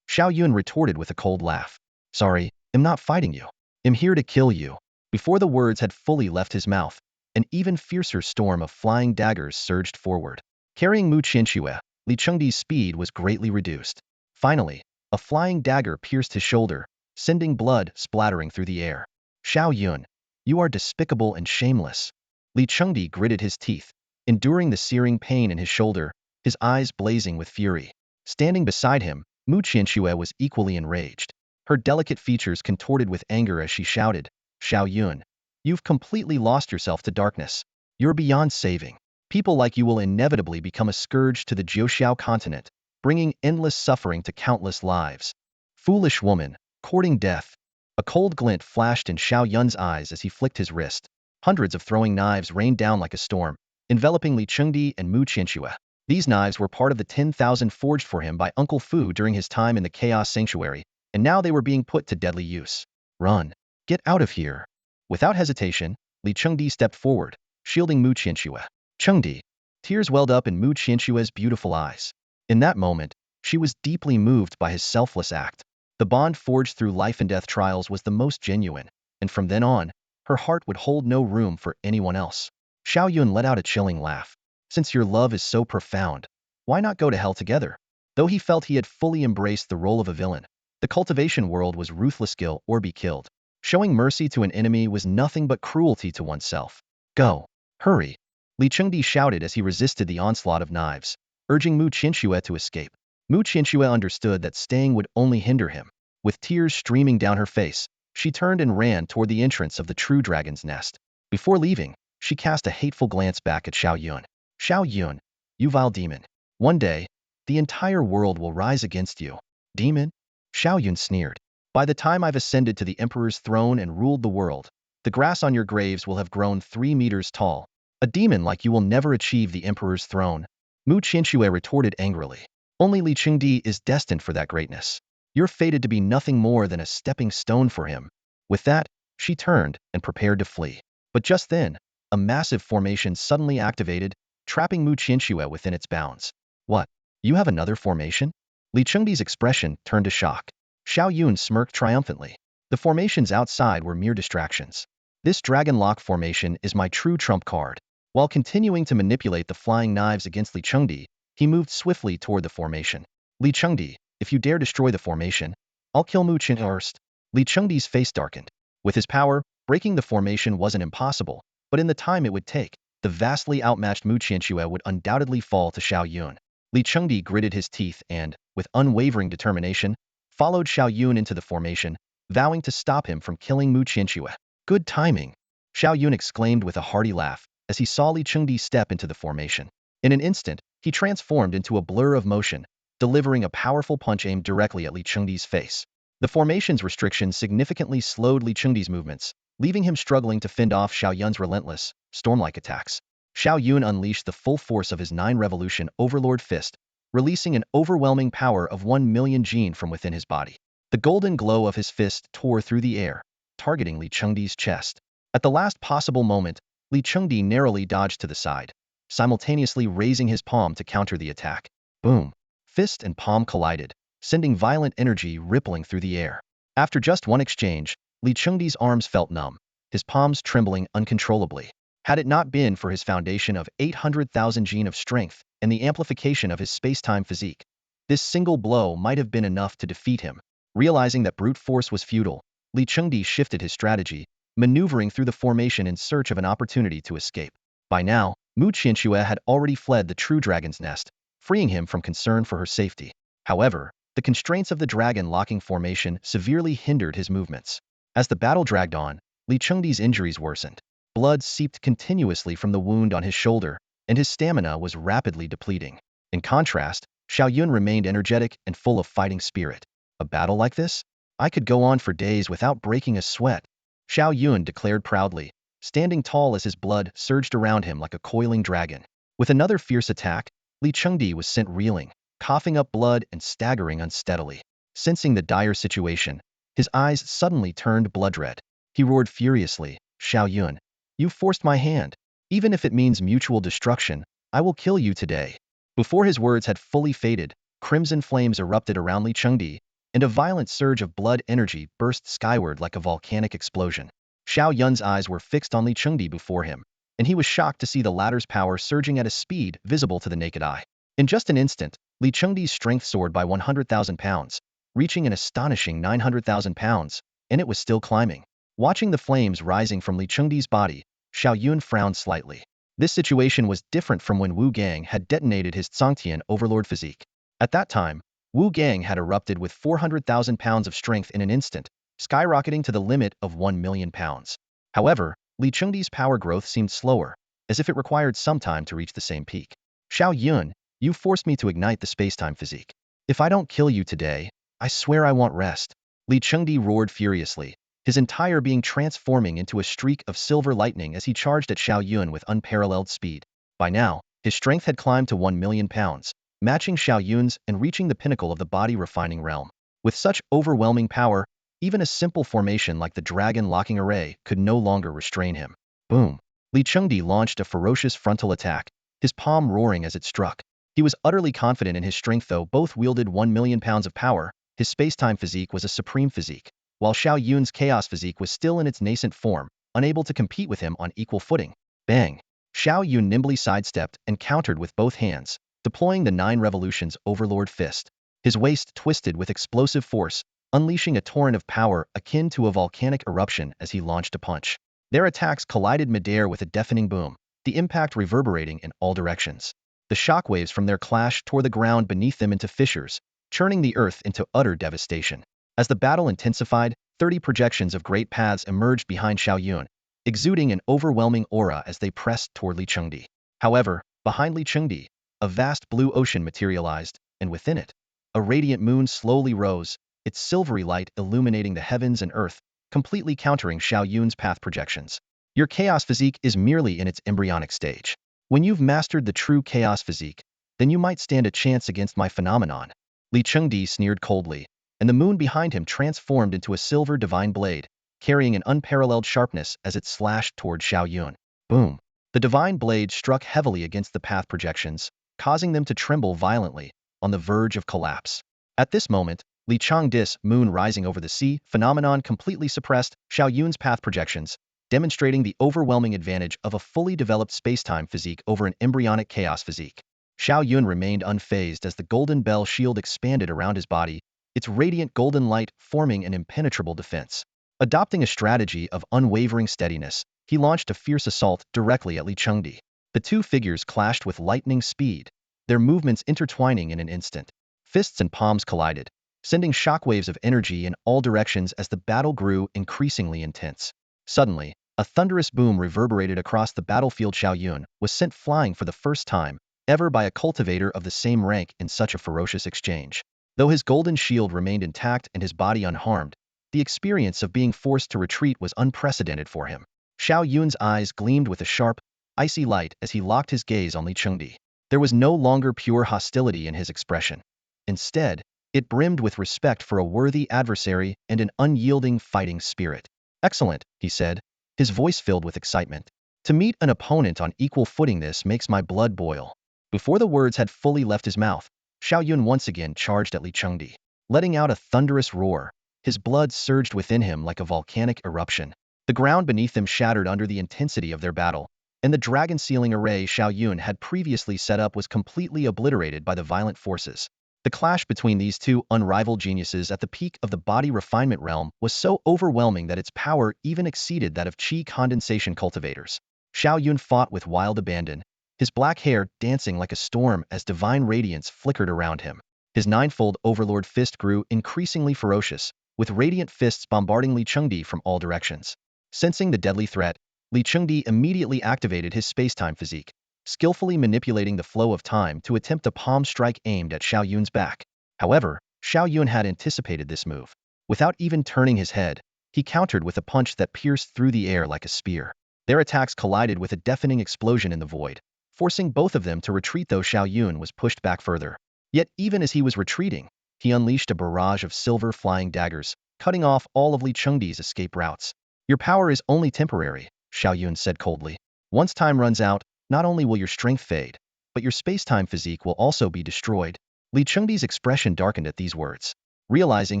Xiao Yun retorted with a cold laugh. Sorry, I'm not fighting you. I'm here to kill you. Before the words had fully left his mouth, an even fiercer storm of flying daggers surged forward. Carrying Mu Qianxue, Li Chengdi's speed was greatly reduced. Finally, a flying dagger pierced his shoulder, sending blood splattering through the air. Xiao Yun, you are despicable and shameless. Li Chengdi gritted his teeth, enduring the searing pain in his shoulder, his eyes blazing with fury. Standing beside him, Mu Qianxue was equally enraged. Her delicate features contorted with anger as she shouted, Xiao Yun, you've completely lost yourself to darkness. You're beyond saving. People like you will inevitably become a scourge to the Jiuxiao continent, bringing endless suffering to countless lives. Foolish woman, courting death. A cold glint flashed in Xiao Yun's eyes as he flicked his wrist. Hundreds of throwing knives rained down like a storm, enveloping Li Chengdi and Mu Qianxue. These knives were part of the 10,000 forged for him by Uncle Fu during his time in the Chaos Sanctuary, and now they were being put to deadly use. Run. Get out of here. Without hesitation, Li Chengdi stepped forward, shielding Mu Qianxue. Chengdi. Tears welled up in Mu Qianxue's beautiful eyes. In that moment, she was deeply moved by his selfless act. The bond forged through life and death trials was the most genuine, and from then on, her heart would hold no room for anyone else. Xiao Yun let out a chilling laugh. Since your love is so profound, why not go to hell together? Though he felt he had fully embraced the role of a villain, the cultivation world was ruthless, kill or be killed. Showing mercy to an enemy was nothing but cruelty to oneself. Go. Hurry. Li Chengdi shouted as he resisted the onslaught of knives, urging Mu Qianxue to escape. Mu Qianxue understood that staying would only hinder him. With tears streaming down her face, she turned and ran toward the entrance of the true dragon's nest. Before leaving, she cast a hateful glance back at Xiao Yun. Xiao Yun, you vile demon. One day, the entire world will rise against you. Demon? Xiao Yun sneered. By the time I've ascended to the emperor's throne and ruled the world, the grass on your graves will have grown 3 meters tall. A demon like you will never achieve the emperor's throne. Mu Qianxue retorted angrily. Only Li Chengdi is destined for that greatness. You're fated to be nothing more than a stepping stone for him. With that, she turned and prepared to flee. But just then, a massive formation suddenly activated, trapping Mu Qianxue within its bounds. What? You have another formation? Li Chengdi's expression turned to shock. Xiao Yun smirked triumphantly. The formations outside were mere distractions. This Dragon Lock formation is my true trump card. While continuing to manipulate the flying knives against Li Chengdi, he moved swiftly toward the formation. Li Chengdi, if you dare destroy the formation, I'll kill Mu Qianxue first. Li Chengdi's face darkened. With his power, breaking the formation wasn't impossible, but in the time it would take, the vastly outmatched Mu Qianxue would undoubtedly fall to Xiao Yun. Li Chengdi gritted his teeth and, with unwavering determination, followed Xiao Yun into the formation, vowing to stop him from killing Mu Qianxue. Good timing! Xiao Yun exclaimed with a hearty laugh as he saw Li Chengdi step into the formation. In an instant, he transformed into a blur of motion, delivering a powerful punch aimed directly at Li Chengdi's face. The formation's restrictions significantly slowed Li Chengdi's movements, leaving him struggling to fend off Xiao Yun's relentless, storm-like attacks. Xiao Yun unleashed the full force of his 9-revolution Overlord Fist, releasing an overwhelming power of 1 million Jin from within his body. The golden glow of his fist tore through the air, targeting Li Chengdi's chest. At the last possible moment, Li Chengdi narrowly dodged to the side, simultaneously raising his palm to counter the attack. Boom! Fist and palm collided, sending violent energy rippling through the air. After just one exchange, Li Chengdi's arms felt numb, his palms trembling uncontrollably. Had it not been for his foundation of 800,000 Jin of strength and the amplification of his space-time physique, this single blow might have been enough to defeat him. Realizing that brute force was futile, Li Chengdi shifted his strategy, maneuvering through the formation in search of an opportunity to escape. By now, Mu Qianxue had already fled the true dragon's nest, freeing him from concern for her safety. However, the constraints of the dragon locking formation severely hindered his movements. As the battle dragged on, Li Chengdi's injuries worsened. Blood seeped continuously from the wound on his shoulder, and his stamina was rapidly depleting. In contrast, Xiao Yun remained energetic and full of fighting spirit. A battle like this? I could go on for days without breaking a sweat, Xiao Yun declared proudly, standing tall as his blood surged around him like a coiling dragon. With another fierce attack, Li Chengdi was sent reeling, coughing up blood and staggering unsteadily. Sensing the dire situation, His eyes suddenly turned blood red. He roared furiously, "Xiao Yun, you forced my hand. Even if it means mutual destruction, I will kill you today." Before his words had fully faded, crimson flames erupted around Li Chengdi, and a violent surge of blood energy burst skyward like a volcanic explosion. Xiao Yun's eyes were fixed on Li Chengdi before him, and he was shocked to see the latter's power surging at a speed visible to the naked eye. In just an instant, Li Chengdi's strength soared by 100,000 pounds, reaching an astonishing 900,000 pounds, and it was still climbing. Watching the flames rising from Li Chengdi's body, Xiao Yun frowned slightly. This situation was different from when Wu Gang had detonated his Tsangtian Overlord physique. At that time, Wu Gang had erupted with 400,000 pounds of strength in an instant, skyrocketing to the limit of 1 million pounds. However, Li Chengdi's power growth seemed slower, as if it required some time to reach the same peak. "Xiao Yun, you forced me to ignite the spacetime physique. If I don't kill you today, I swear I want rest." Li Chengdi roared furiously, his entire being transforming into a streak of silver lightning as he charged at Xiao Yun with unparalleled speed. By now, his strength had climbed to 1 million pounds, matching Xiao Yun's and reaching the pinnacle of the body-refining realm. With such overwhelming power, even a simple formation like the dragon locking array could no longer restrain him. Boom! Li Chengdi launched a ferocious frontal attack, his palm roaring as it struck. He was utterly confident in his strength though both wielded 1 million pounds of power. His space-time physique was a supreme physique, while Xiao Yun's chaos physique was still in its nascent form, unable to compete with him on equal footing. Bang! Xiao Yun nimbly sidestepped and countered with both hands, deploying the 9 revolutions Overlord Fist. His waist twisted with explosive force, unleashing a torrent of power akin to a volcanic eruption as he launched a punch. Their attacks collided midair with a deafening boom, the impact reverberating in all directions. The shockwaves from their clash tore the ground beneath them into fissures, churning the earth into utter devastation. As the battle intensified, 30 projections of great paths emerged behind Xiao Yun, exuding an overwhelming aura as they pressed toward Li Chengdi. However, behind Li Chengdi, a vast blue ocean materialized, and within it, a radiant moon slowly rose, its silvery light illuminating the heavens and earth, completely countering Xiao Yun's path projections. Your chaos physique is merely in its embryonic stage. When you've mastered the true chaos physique, then you might stand a chance against my phenomenon. Li Chengdi sneered coldly, and the moon behind him transformed into a silver divine blade, carrying an unparalleled sharpness as it slashed toward Xiao Yun. Boom! The divine blade struck heavily against the path projections, causing them to tremble violently, on the verge of collapse. At this moment, Li Chengdi's moon rising over the sea phenomenon completely suppressed Xiao Yun's path projections, demonstrating the overwhelming advantage of a fully developed spacetime physique over an embryonic chaos physique. Xiao Yun remained unfazed as the golden bell shield expanded around his body, its radiant golden light forming an impenetrable defense. Adopting a strategy of unwavering steadiness, he launched a fierce assault directly at Li Chengdi. The two figures clashed with lightning speed, their movements intertwining in an instant. Fists and palms collided, sending shockwaves of energy in all directions as the battle grew increasingly intense. Suddenly, a thunderous boom reverberated across the battlefield. Xiao Yun was sent flying for the first time ever by a cultivator of the same rank in such a ferocious exchange. Though his golden shield remained intact and his body unharmed, the experience of being forced to retreat was unprecedented for him. Xiao Yun's eyes gleamed with a sharp, icy light as he locked his gaze on Li Chengdi. There was no longer pure hostility in his expression. Instead, it brimmed with respect for a worthy adversary and an unyielding fighting spirit. "Excellent," he said, his voice filled with excitement. "To meet an opponent on equal footing, this makes my blood boil." Before the words had fully left his mouth, Xiao Yun once again charged at Li Chengdi. Letting out a thunderous roar, his blood surged within him like a volcanic eruption. The ground beneath them shattered under the intensity of their battle, and the dragon sealing array Xiao Yun had previously set up was completely obliterated by the violent forces. The clash between these two unrivaled geniuses at the peak of the body refinement realm was so overwhelming that its power even exceeded that of qi condensation cultivators. Xiao Yun fought with wild abandon, his black hair dancing like a storm as divine radiance flickered around him. His ninefold Overlord Fist grew increasingly ferocious, with radiant fists bombarding Li Chengdi from all directions. Sensing the deadly threat, Li Chengdi immediately activated his spacetime physique, skillfully manipulating the flow of time to attempt a palm strike aimed at Xiao Yun's back. However, Xiao Yun had anticipated this move. Without even turning his head, he countered with a punch that pierced through the air like a spear. Their attacks collided with a deafening explosion in the void, forcing both of them to retreat though Xiao Yun was pushed back further. Yet even as he was retreating, he unleashed a barrage of silver flying daggers, cutting off all of Li Chengdi's escape routes. Your power is only temporary, Xiao Yun said coldly. Once time runs out, not only will your strength fade, but your space-time physique will also be destroyed. Li Chengdi's expression darkened at these words. Realizing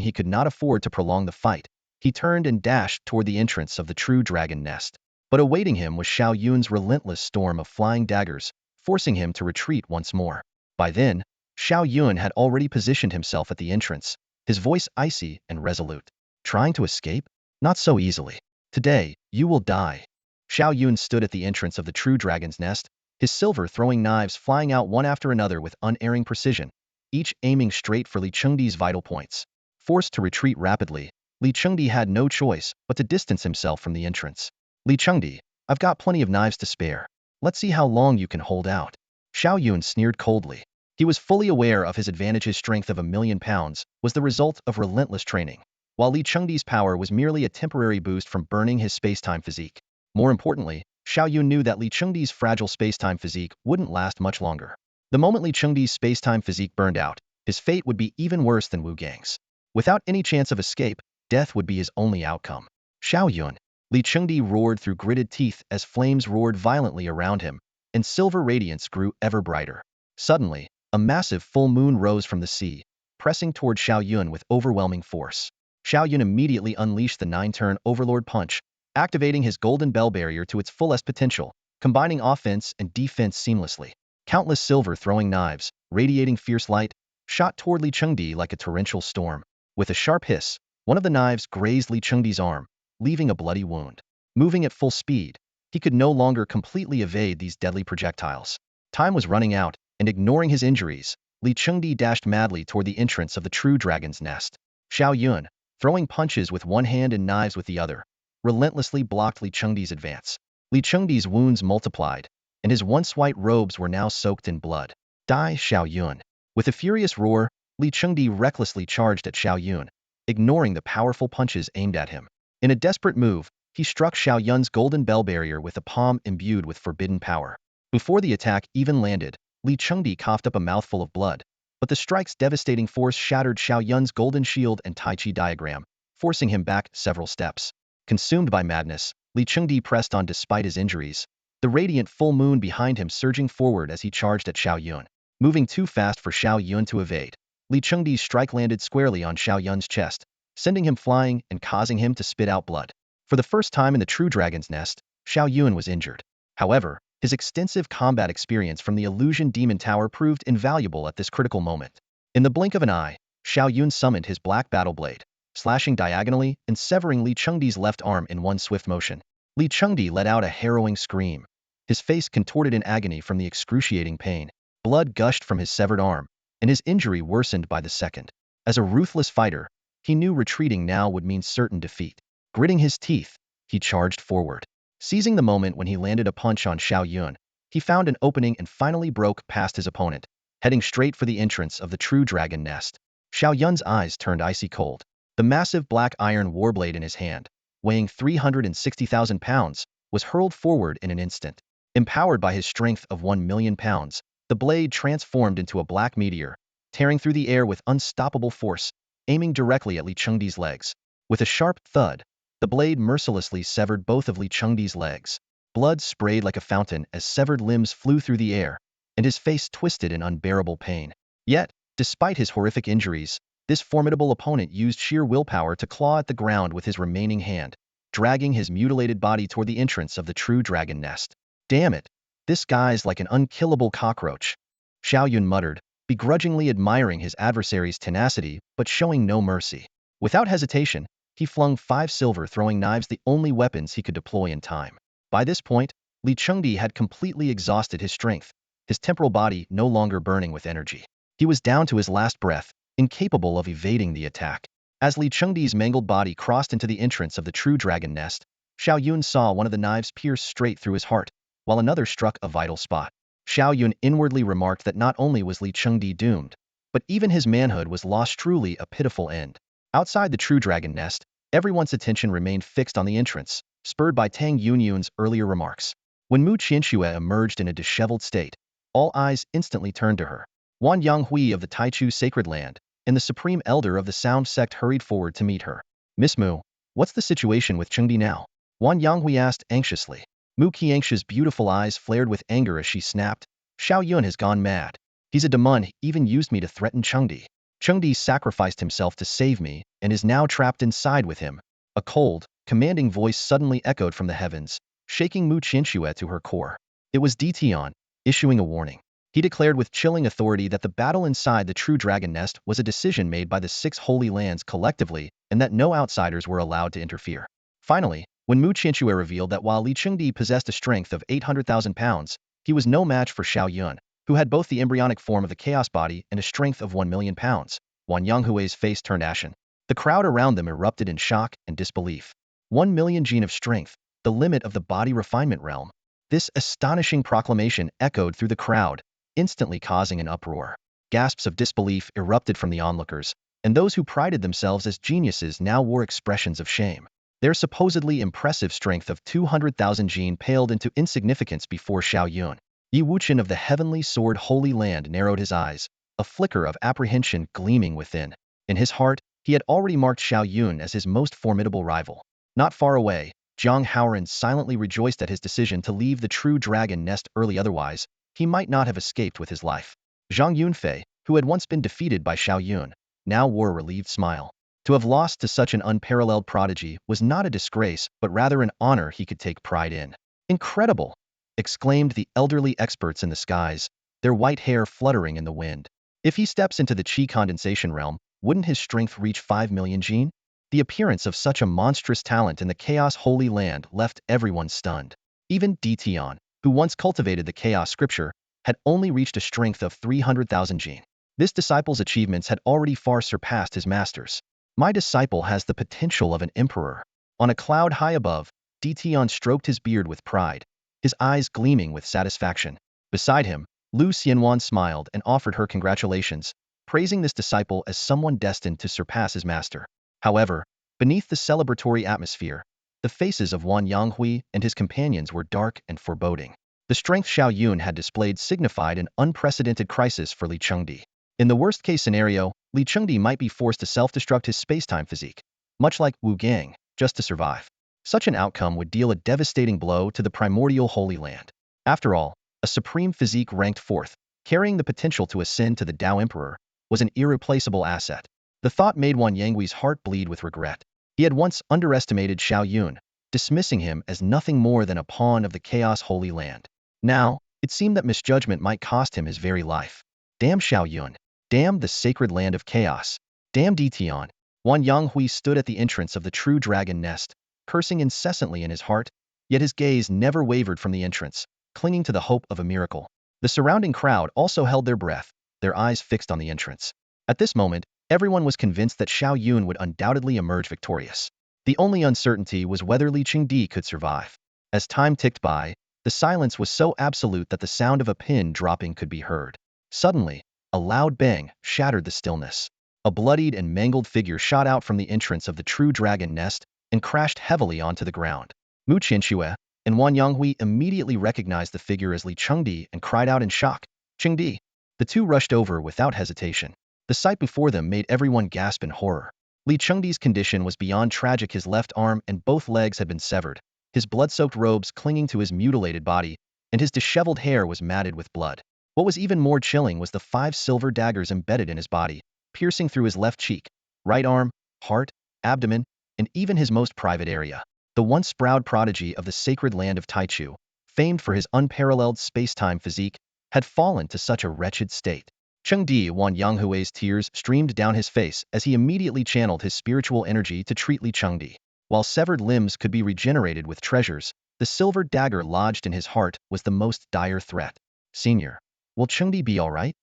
he could not afford to prolong the fight, he turned and dashed toward the entrance of the true dragon nest. But awaiting him was Xiao Yun's relentless storm of flying daggers, forcing him to retreat once more. By then, Xiao Yun had already positioned himself at the entrance, his voice icy and resolute. Trying to escape? Not so easily. Today, you will die. Xiao Yun stood at the entrance of the true dragon's nest, his silver throwing knives flying out one after another with unerring precision, each aiming straight for Li Chengdi's vital points. Forced to retreat rapidly, Li Chengdi had no choice but to distance himself from the entrance. Li Chengdi, I've got plenty of knives to spare. Let's see how long you can hold out. Xiao Yun sneered coldly. He was fully aware of his advantage. His strength of 1,000,000 pounds was the result of relentless training, while Li Chengdi's power was merely a temporary boost from burning his space-time physique. More importantly, Xiao Yun knew that Li Chengdi's fragile space-time physique wouldn't last much longer. The moment Li Chengdi's space-time physique burned out, his fate would be even worse than Wu Gang's. Without any chance of escape, death would be his only outcome. Xiao Yun. Li Chengdi roared through gritted teeth as flames roared violently around him, and silver radiance grew ever brighter. Suddenly, a massive full moon rose from the sea, pressing toward Xiao Yun with overwhelming force. Xiao Yun immediately unleashed the 9-turn Overlord Punch, activating his golden bell barrier to its fullest potential, combining offense and defense seamlessly. Countless silver throwing knives, radiating fierce light, shot toward Li Chengdi like a torrential storm. With a sharp hiss, one of the knives grazed Li Chengdi's arm, leaving a bloody wound. Moving at full speed, he could no longer completely evade these deadly projectiles. Time was running out, and ignoring his injuries, Li Chengdi dashed madly toward the entrance of the true dragon's nest. Xiao Yun, throwing punches with one hand and knives with the other, relentlessly blocked Li Chengdi's advance. Li Chengdi's wounds multiplied, and his once white robes were now soaked in blood. Die, Xiao Yun. With a furious roar, Li Chengdi recklessly charged at Xiao Yun, ignoring the powerful punches aimed at him. In a desperate move, he struck Xiao Yun's golden bell barrier with a palm imbued with forbidden power. Before the attack even landed, Li Chengdi coughed up a mouthful of blood, but the strike's devastating force shattered Xiao Yun's golden shield and Tai Chi diagram, forcing him back several steps. Consumed by madness, Li Chengdi pressed on despite his injuries, the radiant full moon behind him surging forward as he charged at Xiao Yun. Moving too fast for Xiao Yun to evade, Li Chengdi's strike landed squarely on Xiao Yun's chest, sending him flying and causing him to spit out blood. For the first time in the true dragon's nest, Xiao Yun was injured. However, his extensive combat experience from the Illusion Demon Tower proved invaluable at this critical moment. In the blink of an eye, Xiao Yun summoned his black battle blade, slashing diagonally and severing Li Chengdi's left arm in one swift motion. Li Chengdi let out a harrowing scream. His face contorted in agony from the excruciating pain. Blood gushed from his severed arm, and his injury worsened by the second. As a ruthless fighter, he knew retreating now would mean certain defeat. Gritting his teeth, he charged forward. Seizing the moment when he landed a punch on Xiao Yun, he found an opening and finally broke past his opponent, heading straight for the entrance of the true dragon nest. Xiao Yun's eyes turned icy cold. The massive black iron warblade in his hand, weighing 360,000 pounds, was hurled forward in an instant. Empowered by his strength of 1,000,000 pounds, the blade transformed into a black meteor, tearing through the air with unstoppable force, aiming directly at Li Chengdi's legs. With a sharp thud, the blade mercilessly severed both of Li Chengdi's legs. Blood sprayed like a fountain as severed limbs flew through the air, and his face twisted in unbearable pain. Yet, despite his horrific injuries, this formidable opponent used sheer willpower to claw at the ground with his remaining hand, dragging his mutilated body toward the entrance of the true dragon nest. Damn it, this guy's like an unkillable cockroach, Xiao Yun muttered, begrudgingly admiring his adversary's tenacity but showing no mercy. Without hesitation, he flung 5 silver throwing knives, the only weapons he could deploy in time. By this point, Li Chengdi had completely exhausted his strength, his temporal body no longer burning with energy. He was down to his last breath, incapable of evading the attack. As Li Chengdi's mangled body crossed into the entrance of the true dragon nest, Xiao Yun saw one of the knives pierce straight through his heart, while another struck a vital spot. Xiao Yun inwardly remarked that not only was Li Chengdi doomed, but even his manhood was lost. Truly a pitiful end. Outside the true dragon nest, everyone's attention remained fixed on the entrance, spurred by Tang Yunyun's earlier remarks. When Mu Qianxue emerged in a disheveled state, all eyes instantly turned to her. Wan Yanghui of the Taichu Sacred Land and the Supreme Elder of the Sound Sect hurried forward to meet her. Miss Mu, what's the situation with Chengdi now? Wan Yanghui asked anxiously. Mu Qiangxi's beautiful eyes flared with anger as she snapped, Xiao Yun has gone mad. He's a demon, he even used me to threaten Chengdi. Chengdi sacrificed himself to save me and is now trapped inside with him. A cold, commanding voice suddenly echoed from the heavens, shaking Mu Qianxue to her core. It was Ditian, issuing a warning. He declared with chilling authority that the battle inside the true dragon nest was a decision made by the 6 holy lands collectively and that no outsiders were allowed to interfere. Finally, when Mu Qianxue revealed that while Li Chengdi possessed a strength of 800,000 pounds, he was no match for Xiao Yun, who had both the embryonic form of the chaos body and a strength of 1,000,000 pounds, Wan Yanghui's face turned ashen. The crowd around them erupted in shock and disbelief. 1,000,000 gene of strength, the limit of the body refinement realm. This astonishing proclamation echoed through the crowd, instantly causing an uproar. Gasps of disbelief erupted from the onlookers, and those who prided themselves as geniuses now wore expressions of shame. Their supposedly impressive strength of 200,000 gene paled into insignificance before Xiao Yun. Yi Wuqian of the Heavenly Sword Holy Land narrowed his eyes, a flicker of apprehension gleaming within. In his heart, he had already marked Xiao Yun as his most formidable rival. Not far away, Jiang Haoran silently rejoiced at his decision to leave the true dragon nest early, otherwise he might not have escaped with his life. Zhang Yunfei, who had once been defeated by Xiao Yun, now wore a relieved smile. To have lost to such an unparalleled prodigy was not a disgrace, but rather an honor he could take pride in. Incredible! Exclaimed the elderly experts in the skies, their white hair fluttering in the wind. If he steps into the Qi condensation realm, wouldn't his strength reach 5,000,000 gene? The appearance of such a monstrous talent in the Chaos Holy Land left everyone stunned. Even Ditian, who once cultivated the Chaos Scripture, had only reached a strength of 300,000 gene. This disciple's achievements had already far surpassed his master's. My disciple has the potential of an emperor. On a cloud high above, Ditian stroked his beard with pride, his eyes gleaming with satisfaction. Beside him, Lu Xianwan smiled and offered her congratulations, praising this disciple as someone destined to surpass his master. However, beneath the celebratory atmosphere, the faces of Wan Yanghui and his companions were dark and foreboding. The strength Xiao Yun had displayed signified an unprecedented crisis for Li Chengdi. In the worst-case scenario, Li Chengdi might be forced to self-destruct his space-time physique, much like Wu Gang, just to survive. Such an outcome would deal a devastating blow to the primordial Holy Land. After all, a supreme physique ranked 4th, carrying the potential to ascend to the Dao Emperor, was an irreplaceable asset. The thought made Wan Yanghui's heart bleed with regret. He had once underestimated Xiao Yun, dismissing him as nothing more than a pawn of the Chaos Holy Land. Now, it seemed that misjudgment might cost him his very life. Damn Xiao Yun. Damn the sacred land of chaos. Damn Ditian. Wan Yanghui stood at the entrance of the true dragon nest, cursing incessantly in his heart, yet his gaze never wavered from the entrance, clinging to the hope of a miracle. The surrounding crowd also held their breath, their eyes fixed on the entrance. At this moment, everyone was convinced that Xiao Yun would undoubtedly emerge victorious. The only uncertainty was whether Li Chengdi could survive. As time ticked by, the silence was so absolute that the sound of a pin dropping could be heard. Suddenly, a loud bang shattered the stillness. A bloodied and mangled figure shot out from the entrance of the true dragon nest and crashed heavily onto the ground. Mu Qianxue and Wan Yanghui immediately recognized the figure as Li Chengdi and cried out in shock, "Chengdi!" The two rushed over without hesitation. The sight before them made everyone gasp in horror. Li Chengdi's condition was beyond tragic. His left arm and both legs had been severed, his blood-soaked robes clinging to his mutilated body, and his disheveled hair was matted with blood. What was even more chilling was the 5 silver daggers embedded in his body, piercing through his left cheek, right arm, heart, abdomen, and even his most private area. The once proud prodigy of the sacred land of Taichu, famed for his unparalleled space-time physique, had fallen to such a wretched state. Chengdi Wan Yanghui's tears streamed down his face as he immediately channeled his spiritual energy to treat Li Chengdi. While severed limbs could be regenerated with treasures, the silver dagger lodged in his heart was the most dire threat. Senior, will Chengdi be all right?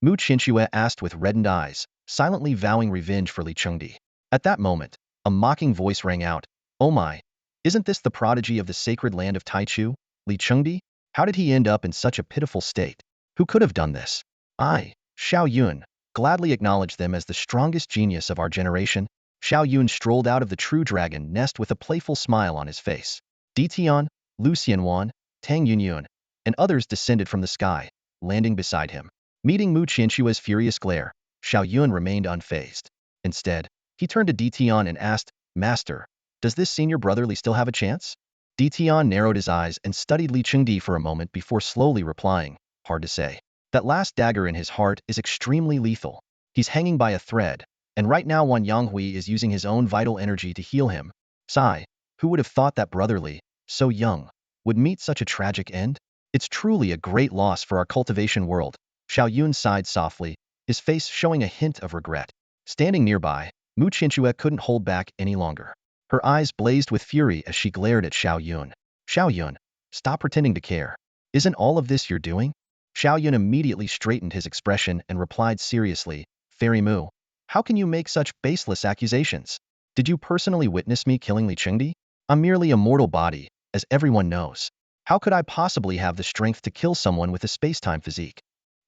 Mu Qianxue asked with reddened eyes, silently vowing revenge for Li Chengdi. At that moment, a mocking voice rang out, "Oh my, isn't this the prodigy of the sacred land of Taichu, Li Chengdi? How did he end up in such a pitiful state? Who could have done this?" "I, Xiao Yun, gladly acknowledge them as the strongest genius of our generation." Xiao Yun strolled out of the true dragon nest with a playful smile on his face. Ditian, Lu Xianwan, Tang Yunyun, and others descended from the sky, landing beside him. Meeting Mu Qianxue's furious glare, Xiao Yun remained unfazed. Instead, he turned to Ditian and asked, Master, does this senior brotherly still have a chance? Tian narrowed his eyes and studied Li Chengdi for a moment before slowly replying, hard to say. That last dagger in his heart is extremely lethal. He's hanging by a thread, and right now Wan Yanghui is using his own vital energy to heal him. Sigh, who would have thought that brotherly, so young, would meet such a tragic end? It's truly a great loss for our cultivation world. Xiao Yun sighed softly, his face showing a hint of regret. Standing nearby, Mu Qianxue couldn't hold back any longer. Her eyes blazed with fury as she glared at Xiao Yun. Xiao Yun, stop pretending to care. Isn't all of this you're doing? Xiao Yun immediately straightened his expression and replied seriously, Fairy Mu, how can you make such baseless accusations? Did you personally witness me killing Li Chengdi? I'm merely a mortal body, as everyone knows. How could I possibly have the strength to kill someone with a space-time physique?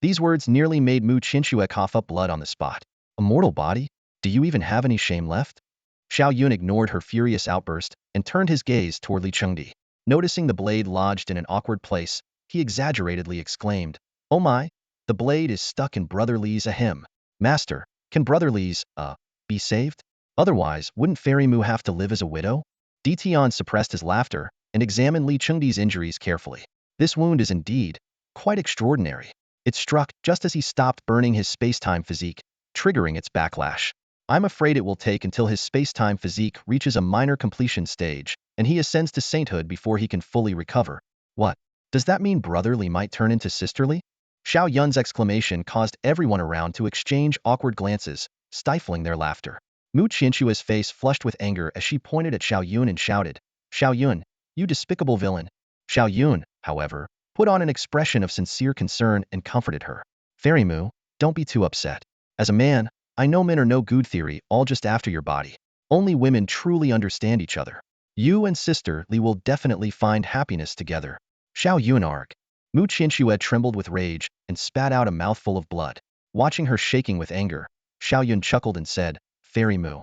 These words nearly made Mu Qianxue cough up blood on the spot. A mortal body? Do you even have any shame left? Xiao Yun ignored her furious outburst and turned his gaze toward Li Chengdi. Noticing the blade lodged in an awkward place, he exaggeratedly exclaimed, Oh my, the blade is stuck in Brother Li's ahem. Master, can Brother Li's, be saved? Otherwise, wouldn't Fairy Mu have to live as a widow? Tian suppressed his laughter and examined Li Chengdi's injuries carefully. This wound is indeed quite extraordinary. It struck just as he stopped burning his space-time physique, triggering its backlash. I'm afraid it will take until his space-time physique reaches a minor completion stage, and he ascends to sainthood before he can fully recover. What? Does that mean brotherly might turn into sisterly? Xiao Yun's exclamation caused everyone around to exchange awkward glances, stifling their laughter. Mu Qianxue's face flushed with anger as she pointed at Xiao Yun and shouted, Xiao Yun, you despicable villain. Xiao Yun, however, put on an expression of sincere concern and comforted her. Fairy Mu, don't be too upset. As a man, I know men are no good theory, all just after your body. Only women truly understand each other. You and Sister Li will definitely find happiness together. Xiao Yun arg. Mu Qianxue trembled with rage and spat out a mouthful of blood. Watching her shaking with anger, Xiao Yun chuckled and said, Fairy Mu,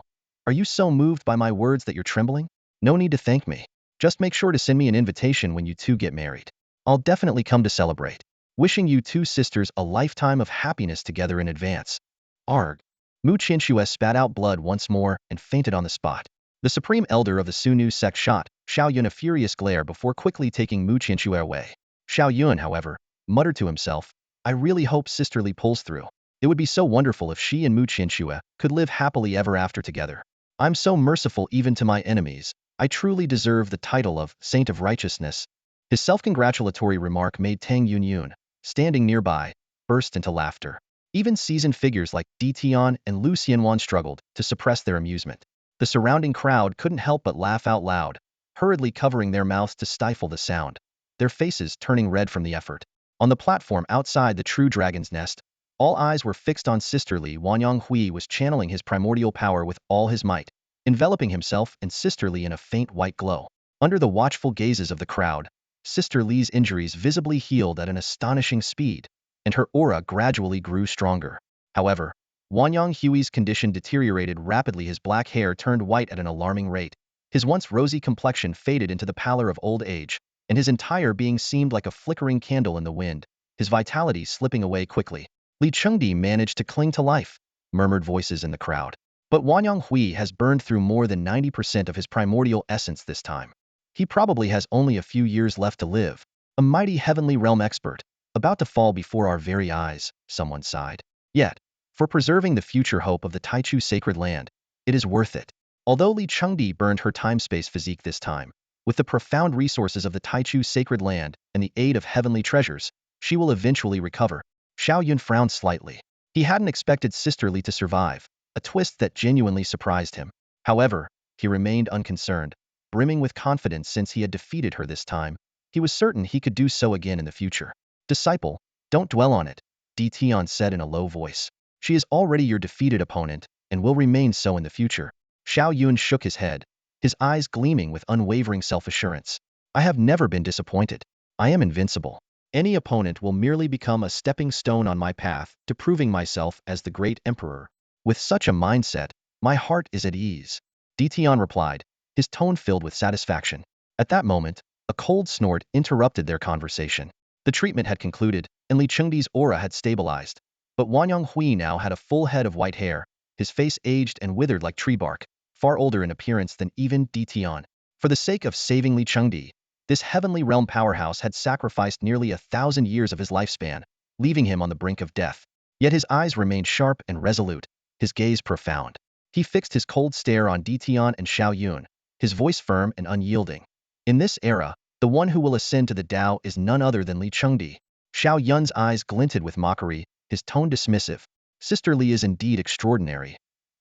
are you so moved by my words that you're trembling? No need to thank me. Just make sure to send me an invitation when you two get married. I'll definitely come to celebrate. Wishing you two sisters a lifetime of happiness together in advance. Arg. Mu Qianxue spat out blood once more and fainted on the spot. The supreme elder of the Sunu sect shot Xiao Yun a furious glare before quickly taking Mu Qianxue away. Xiao Yun, however, muttered to himself, I really hope Sister Li pulls through. It would be so wonderful if she and Mu Qianxue could live happily ever after together. I'm so merciful even to my enemies. I truly deserve the title of Saint of Righteousness. His self-congratulatory remark made Tang Yunyun, standing nearby, burst into laughter. Even seasoned figures like Tian and Lu Xianwan struggled to suppress their amusement. The surrounding crowd couldn't help but laugh out loud, hurriedly covering their mouths to stifle the sound, their faces turning red from the effort. On the platform outside the True Dragon's Nest, all eyes were fixed on Sister Li. Wan Yanghui was channeling his primordial power with all his might, enveloping himself and Sister Li in a faint white glow. Under the watchful gazes of the crowd, Sister Li's injuries visibly healed at an astonishing speed, and her aura gradually grew stronger. However, Wan Yanghui's condition deteriorated rapidly. His black hair turned white at an alarming rate. His once rosy complexion faded into the pallor of old age, and his entire being seemed like a flickering candle in the wind, his vitality slipping away quickly. Li Chengdi managed to cling to life, murmured voices in the crowd. But Wan Yanghui has burned through more than 90% of his primordial essence this time. He probably has only a few years left to live. A mighty heavenly realm expert, about to fall before our very eyes, someone sighed. Yet, for preserving the future hope of the Taichu sacred land, it is worth it. Although Li Chengdi burned her time-space physique this time, with the profound resources of the Taichu sacred land and the aid of heavenly treasures, she will eventually recover. Xiao Yun frowned slightly. He hadn't expected Sister Li to survive, a twist that genuinely surprised him. However, he remained unconcerned, brimming with confidence since he had defeated her this time. He was certain he could do so again in the future. Disciple, don't dwell on it, Tian said in a low voice. She is already your defeated opponent, and will remain so in the future. Xiao Yun shook his head, his eyes gleaming with unwavering self-assurance. I have never been disappointed. I am invincible. Any opponent will merely become a stepping stone on my path to proving myself as the great emperor. With such a mindset, my heart is at ease. Tian replied, his tone filled with satisfaction. At that moment, a cold snort interrupted their conversation. The treatment had concluded, and Li Chengdi's aura had stabilized. But Wan Yanghui now had a full head of white hair, his face aged and withered like tree bark, far older in appearance than even Tian. For the sake of saving Li Chengdi, this heavenly realm powerhouse had sacrificed nearly 1,000 years of his lifespan, leaving him on the brink of death. Yet his eyes remained sharp and resolute, his gaze profound. He fixed his cold stare on Tian and Xiao Yun, his voice firm and unyielding. In this era, the one who will ascend to the Tao is none other than Li Chengdi. Xiao Yun's eyes glinted with mockery, his tone dismissive. Sister Li is indeed extraordinary.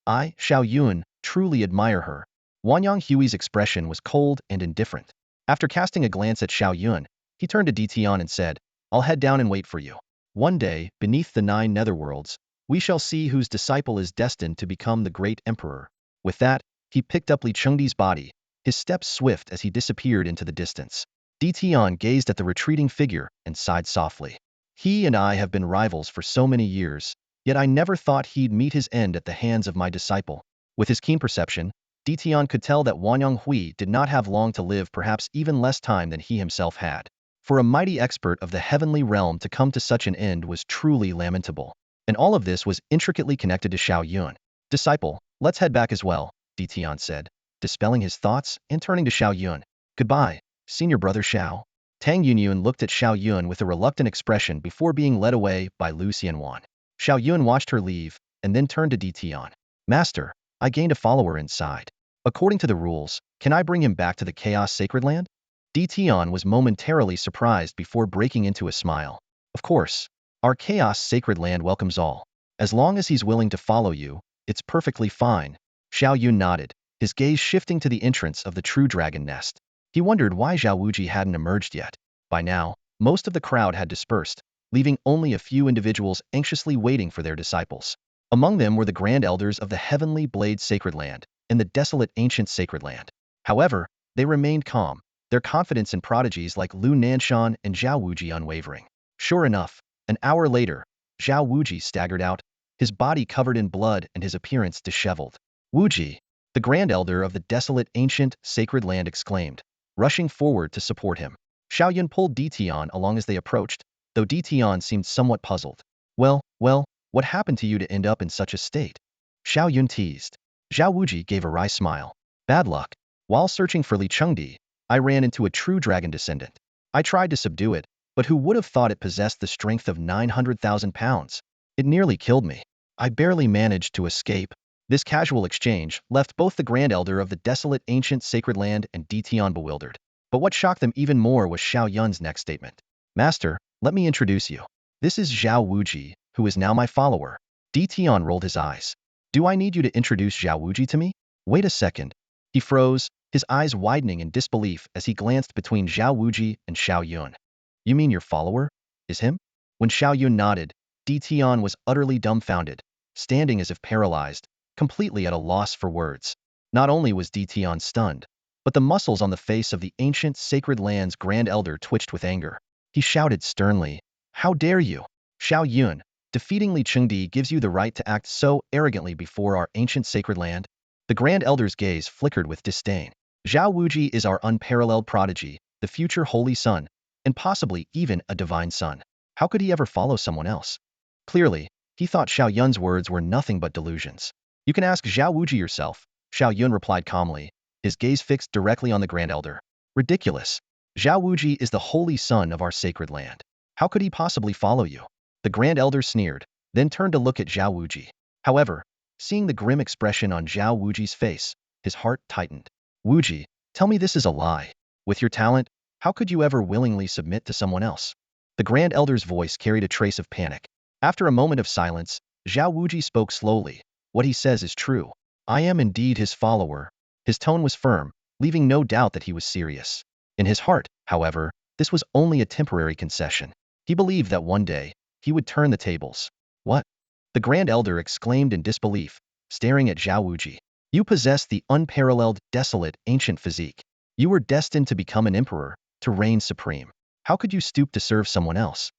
I, Xiao Yun, truly admire her. Wanyang Hui's expression was cold and indifferent. After casting a glance at Xiao Yun, he turned to Tian and said, I'll head down and wait for you. One day, beneath the 9 netherworlds, we shall see whose disciple is destined to become the great emperor. With that, he picked up Li Chengdi's body, his steps swift as he disappeared into the distance. Tian gazed at the retreating figure and sighed softly. He and I have been rivals for so many years, yet I never thought he'd meet his end at the hands of my disciple. With his keen perception, Tian could tell that Wanyang Hui did not have long to live, perhaps even less time than he himself had. For a mighty expert of the heavenly realm to come to such an end was truly lamentable. And all of this was intricately connected to Xiao Yun. Disciple, let's head back as well, Tian said, dispelling his thoughts and turning to Xiao Yun. Goodbye, senior brother Xiao. Tang Yunyun looked at Xiao Yun with a reluctant expression before being led away by Lu Xianwan. Xiao Yun watched her leave and then turned to Tian. Master, I gained a follower inside. According to the rules, can I bring him back to the Chaos Sacred Land? Tian was momentarily surprised before breaking into a smile. Of course. Our Chaos Sacred Land welcomes all. As long as he's willing to follow you, it's perfectly fine. Xiao Yun nodded, his gaze shifting to the entrance of the true dragon nest. He wondered why Zhao Wuji hadn't emerged yet. By now, most of the crowd had dispersed, leaving only a few individuals anxiously waiting for their disciples. Among them were the Grand Elders of the Heavenly Blade Sacred Land and the desolate Ancient Sacred Land. However, they remained calm, their confidence in prodigies like Lu Nanshan and Zhao Wuji unwavering. Sure enough, an hour later, Zhao Wuji staggered out, his body covered in blood and his appearance disheveled. Wuji, the Grand Elder of the desolate Ancient Sacred Land exclaimed, rushing forward to support him. Xiao Yun pulled Tian along as they approached, though Tian seemed somewhat puzzled. Well, what happened to you to end up in such a state? Xiao Yun teased. Zhao Wuji gave a wry smile. Bad luck. While searching for Li Chengdi, I ran into a true dragon descendant. I tried to subdue it, but who would have thought it possessed the strength of 900,000 pounds? It nearly killed me. I barely managed to escape. This casual exchange left both the Grand Elder of the desolate Ancient Sacred Land and Tian bewildered. But what shocked them even more was Xiao Yun's next statement. Master, let me introduce you. This is Zhao Wuji, who is now my follower. Tian rolled his eyes. Do I need you to introduce Zhao Wuji to me? Wait a second. He froze, his eyes widening in disbelief as he glanced between Zhao Wuji and Xiao Yun. You mean your follower? Is him? When Xiao Yun nodded, Tian was utterly dumbfounded, standing as if paralyzed, completely at a loss for words. Not only was Tian stunned, but the muscles on the face of the Ancient Sacred Land's Grand Elder twitched with anger. He shouted sternly, How dare you? Xiao Yun, defeating Li Chengdi gives you the right to act so arrogantly before our Ancient Sacred Land? The Grand Elder's gaze flickered with disdain. Zhao Wuji is our unparalleled prodigy, the future Holy Son, and possibly even a divine son. How could he ever follow someone else? Clearly, he thought Xiao Yun's words were nothing but delusions. You can ask Zhao Wuji yourself, Xiao Yun replied calmly, his gaze fixed directly on the Grand Elder. Ridiculous. Zhao Wuji is the holy son of our sacred land. How could he possibly follow you? The Grand Elder sneered, then turned to look at Zhao Wuji. However, seeing the grim expression on Zhao Wuji's face, his heart tightened. Wuji, tell me this is a lie. With your talent, how could you ever willingly submit to someone else? The Grand Elder's voice carried a trace of panic. After a moment of silence, Zhao Wuji spoke slowly. What he says is true. I am indeed his follower. His tone was firm, leaving no doubt that he was serious. In his heart, however, this was only a temporary concession. He believed that one day, he would turn the tables. What? The Grand Elder exclaimed in disbelief, staring at Zhao Wuji. You possess the unparalleled, desolate, ancient physique. You were destined to become an emperor, to reign supreme. How could you stoop to serve someone else?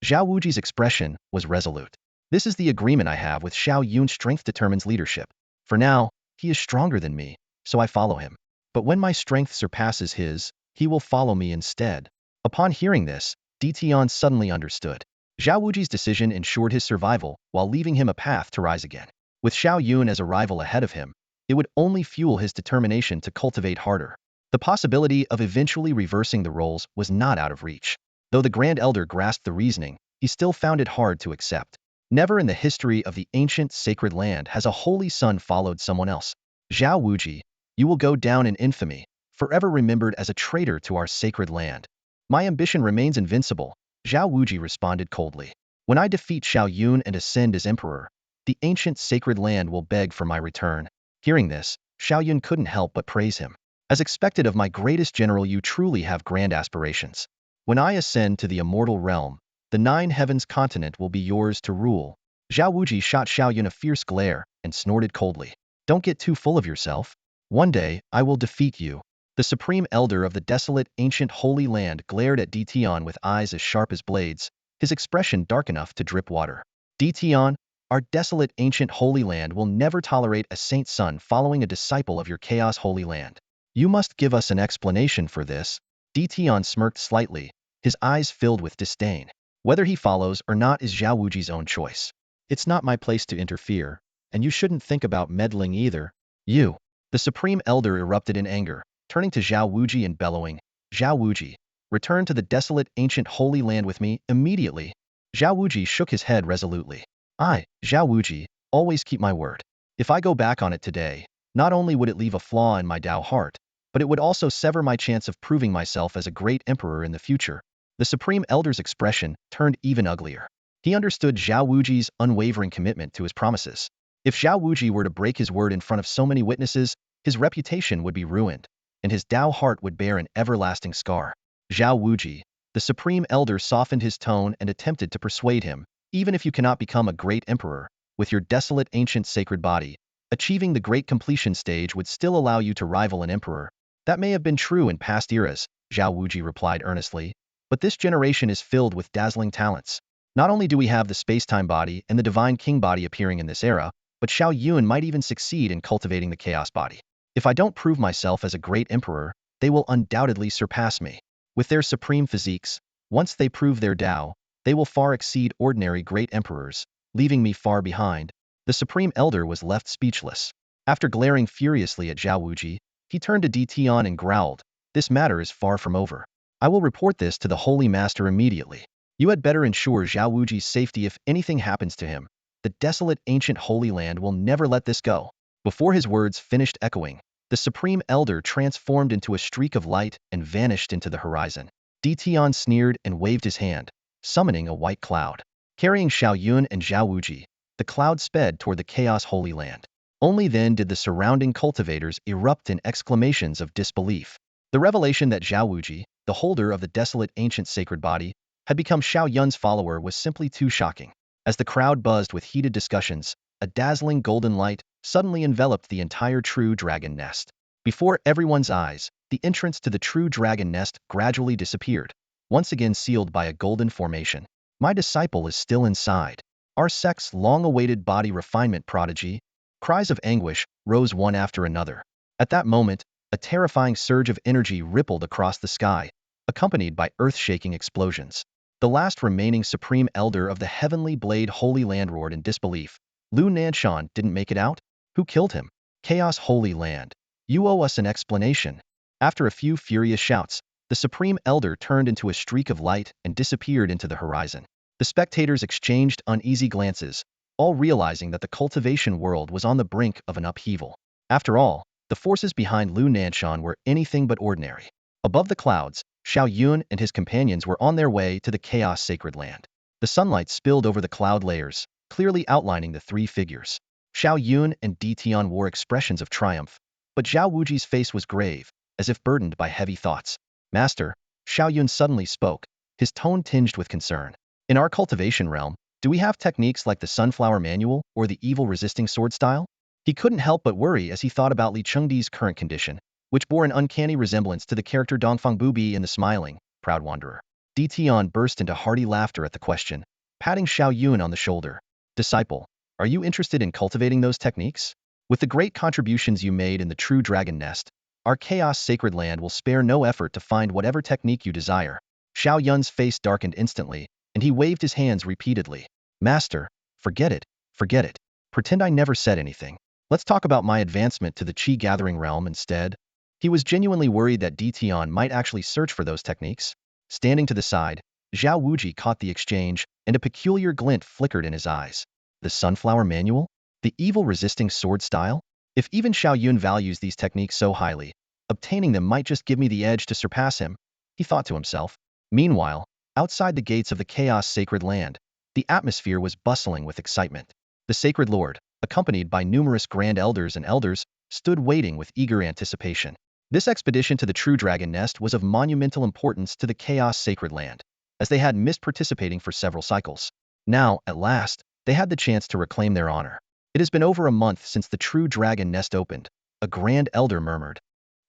Zhao Wuji's expression was resolute. This is the agreement I have with Xiao Yun. Strength determines leadership. For now, he is stronger than me, so I follow him. But when my strength surpasses his, he will follow me instead. Upon hearing this, Tian suddenly understood. Zhao Wuji's decision ensured his survival while leaving him a path to rise again. With Xiao Yun as a rival ahead of him, it would only fuel his determination to cultivate harder. The possibility of eventually reversing the roles was not out of reach. Though the Grand Elder grasped the reasoning, he still found it hard to accept. Never in the history of the ancient sacred land has a holy son followed someone else. Xiao Wuji, you will go down in infamy, forever remembered as a traitor to our sacred land. My ambition remains invincible, Xiao Wuji responded coldly. When I defeat Xiao Yun and ascend as emperor, the ancient sacred land will beg for my return. Hearing this, Xiao Yun couldn't help but praise him. As expected of my greatest general, you truly have grand aspirations. When I ascend to the immortal realm, the 9 heavens continent will be yours to rule. Xiao Wuji shot Xiao Yun a fierce glare and snorted coldly. Don't get too full of yourself. One day, I will defeat you. The supreme elder of the desolate ancient holy land glared at Ditian with eyes as sharp as blades, his expression dark enough to drip water. Ditian, our desolate ancient holy land will never tolerate a saint's son following a disciple of your chaos holy land. You must give us an explanation for this. Ditian smirked slightly, his eyes filled with disdain. Whether he follows or not is Xiao Wuji's own choice. It's not my place to interfere, and you shouldn't think about meddling either. You. The supreme elder erupted in anger, turning to Xiao Wuji and bellowing, Xiao Wuji, return to the desolate ancient holy land with me immediately. Xiao Wuji shook his head resolutely. I, Xiao Wuji, always keep my word. If I go back on it today, not only would it leave a flaw in my Tao heart, but it would also sever my chance of proving myself as a great emperor in the future. The supreme elder's expression turned even uglier. He understood Xiao Wuji's unwavering commitment to his promises. If Xiao Wuji were to break his word in front of so many witnesses, his reputation would be ruined, and his Tao heart would bear an everlasting scar. Xiao Wuji, the supreme elder softened his tone and attempted to persuade him, even if you cannot become a great emperor, with your desolate ancient sacred body, achieving the great completion stage would still allow you to rival an emperor. That may have been true in past eras, Xiao Wuji replied earnestly, but this generation is filled with dazzling talents. Not only do we have the space-time body and the divine king body appearing in this era, but Xiao Yun might even succeed in cultivating the chaos body. If I don't prove myself as a great emperor, they will undoubtedly surpass me. With their supreme physiques, once they prove their Tao, they will far exceed ordinary great emperors, leaving me far behind. The supreme elder was left speechless. After glaring furiously at Xiao Wuji, he turned to Ditian and growled, this matter is far from over. I will report this to the Holy Master immediately. You had better ensure Xiao Wuji's safety if anything happens to him. The desolate ancient Holy Land will never let this go. Before his words finished echoing, the Supreme Elder transformed into a streak of light and vanished into the horizon. Ditian sneered and waved his hand, summoning a white cloud. Carrying Xiao Yun and Xiao Wuji, the cloud sped toward the Chaos Holy Land. Only then did the surrounding cultivators erupt in exclamations of disbelief. The revelation that Xiao Wuji, the holder of the desolate ancient sacred body, had become Xiao Yun's follower was simply too shocking. As the crowd buzzed with heated discussions, a dazzling golden light suddenly enveloped the entire true dragon nest. Before everyone's eyes, the entrance to the true dragon nest gradually disappeared, once again sealed by a golden formation. My disciple is still inside. Our sect's long-awaited body refinement prodigy. Cries of anguish rose one after another. At that moment, a terrifying surge of energy rippled across the sky, accompanied by earth-shaking explosions. The last remaining Supreme Elder of the Heavenly Blade Holy Land roared in disbelief. Lu Nanshan didn't make it out? Who killed him? Chaos Holy Land. You owe us an explanation. After a few furious shouts, the Supreme Elder turned into a streak of light and disappeared into the horizon. The spectators exchanged uneasy glances, all realizing that the cultivation world was on the brink of an upheaval. After all, the forces behind Lu Nanshan were anything but ordinary. Above the clouds, Xiao Yun and his companions were on their way to the Chaos Sacred Land. The sunlight spilled over the cloud layers, clearly outlining the three figures. Xiao Yun and Ditian wore expressions of triumph, but Xiao Wuji's face was grave, as if burdened by heavy thoughts. Master, Xiao Yun suddenly spoke, his tone tinged with concern. In our cultivation realm, do we have techniques like the Sunflower Manual or the evil-resisting sword style? He couldn't help but worry as he thought about Li Chengdi's current condition, which bore an uncanny resemblance to the character Dongfang Bubi in The Smiling, Proud Wanderer. Ditian burst into hearty laughter at the question, patting Xiao Yun on the shoulder. Disciple, are you interested in cultivating those techniques? With the great contributions you made in the true dragon nest, our Chaos Sacred Land will spare no effort to find whatever technique you desire. Xiao Yun's face darkened instantly, and he waved his hands repeatedly. Master, forget it, forget it. Pretend I never said anything. Let's talk about my advancement to the Qi-gathering realm instead. He was genuinely worried that Tian might actually search for those techniques. Standing to the side, Zhao Wuji caught the exchange, and a peculiar glint flickered in his eyes. The Sunflower Manual? The evil-resisting sword style? If even Xiao Yun values these techniques so highly, obtaining them might just give me the edge to surpass him, he thought to himself. Meanwhile, outside the gates of the Chaos Sacred Land, the atmosphere was bustling with excitement. The Sacred Lord, accompanied by numerous Grand Elders and Elders, stood waiting with eager anticipation. This expedition to the True Dragon Nest was of monumental importance to the Chaos Sacred Land, as they had missed participating for several cycles. Now, at last, they had the chance to reclaim their honor. It has been over a month since the True Dragon Nest opened, a Grand Elder murmured.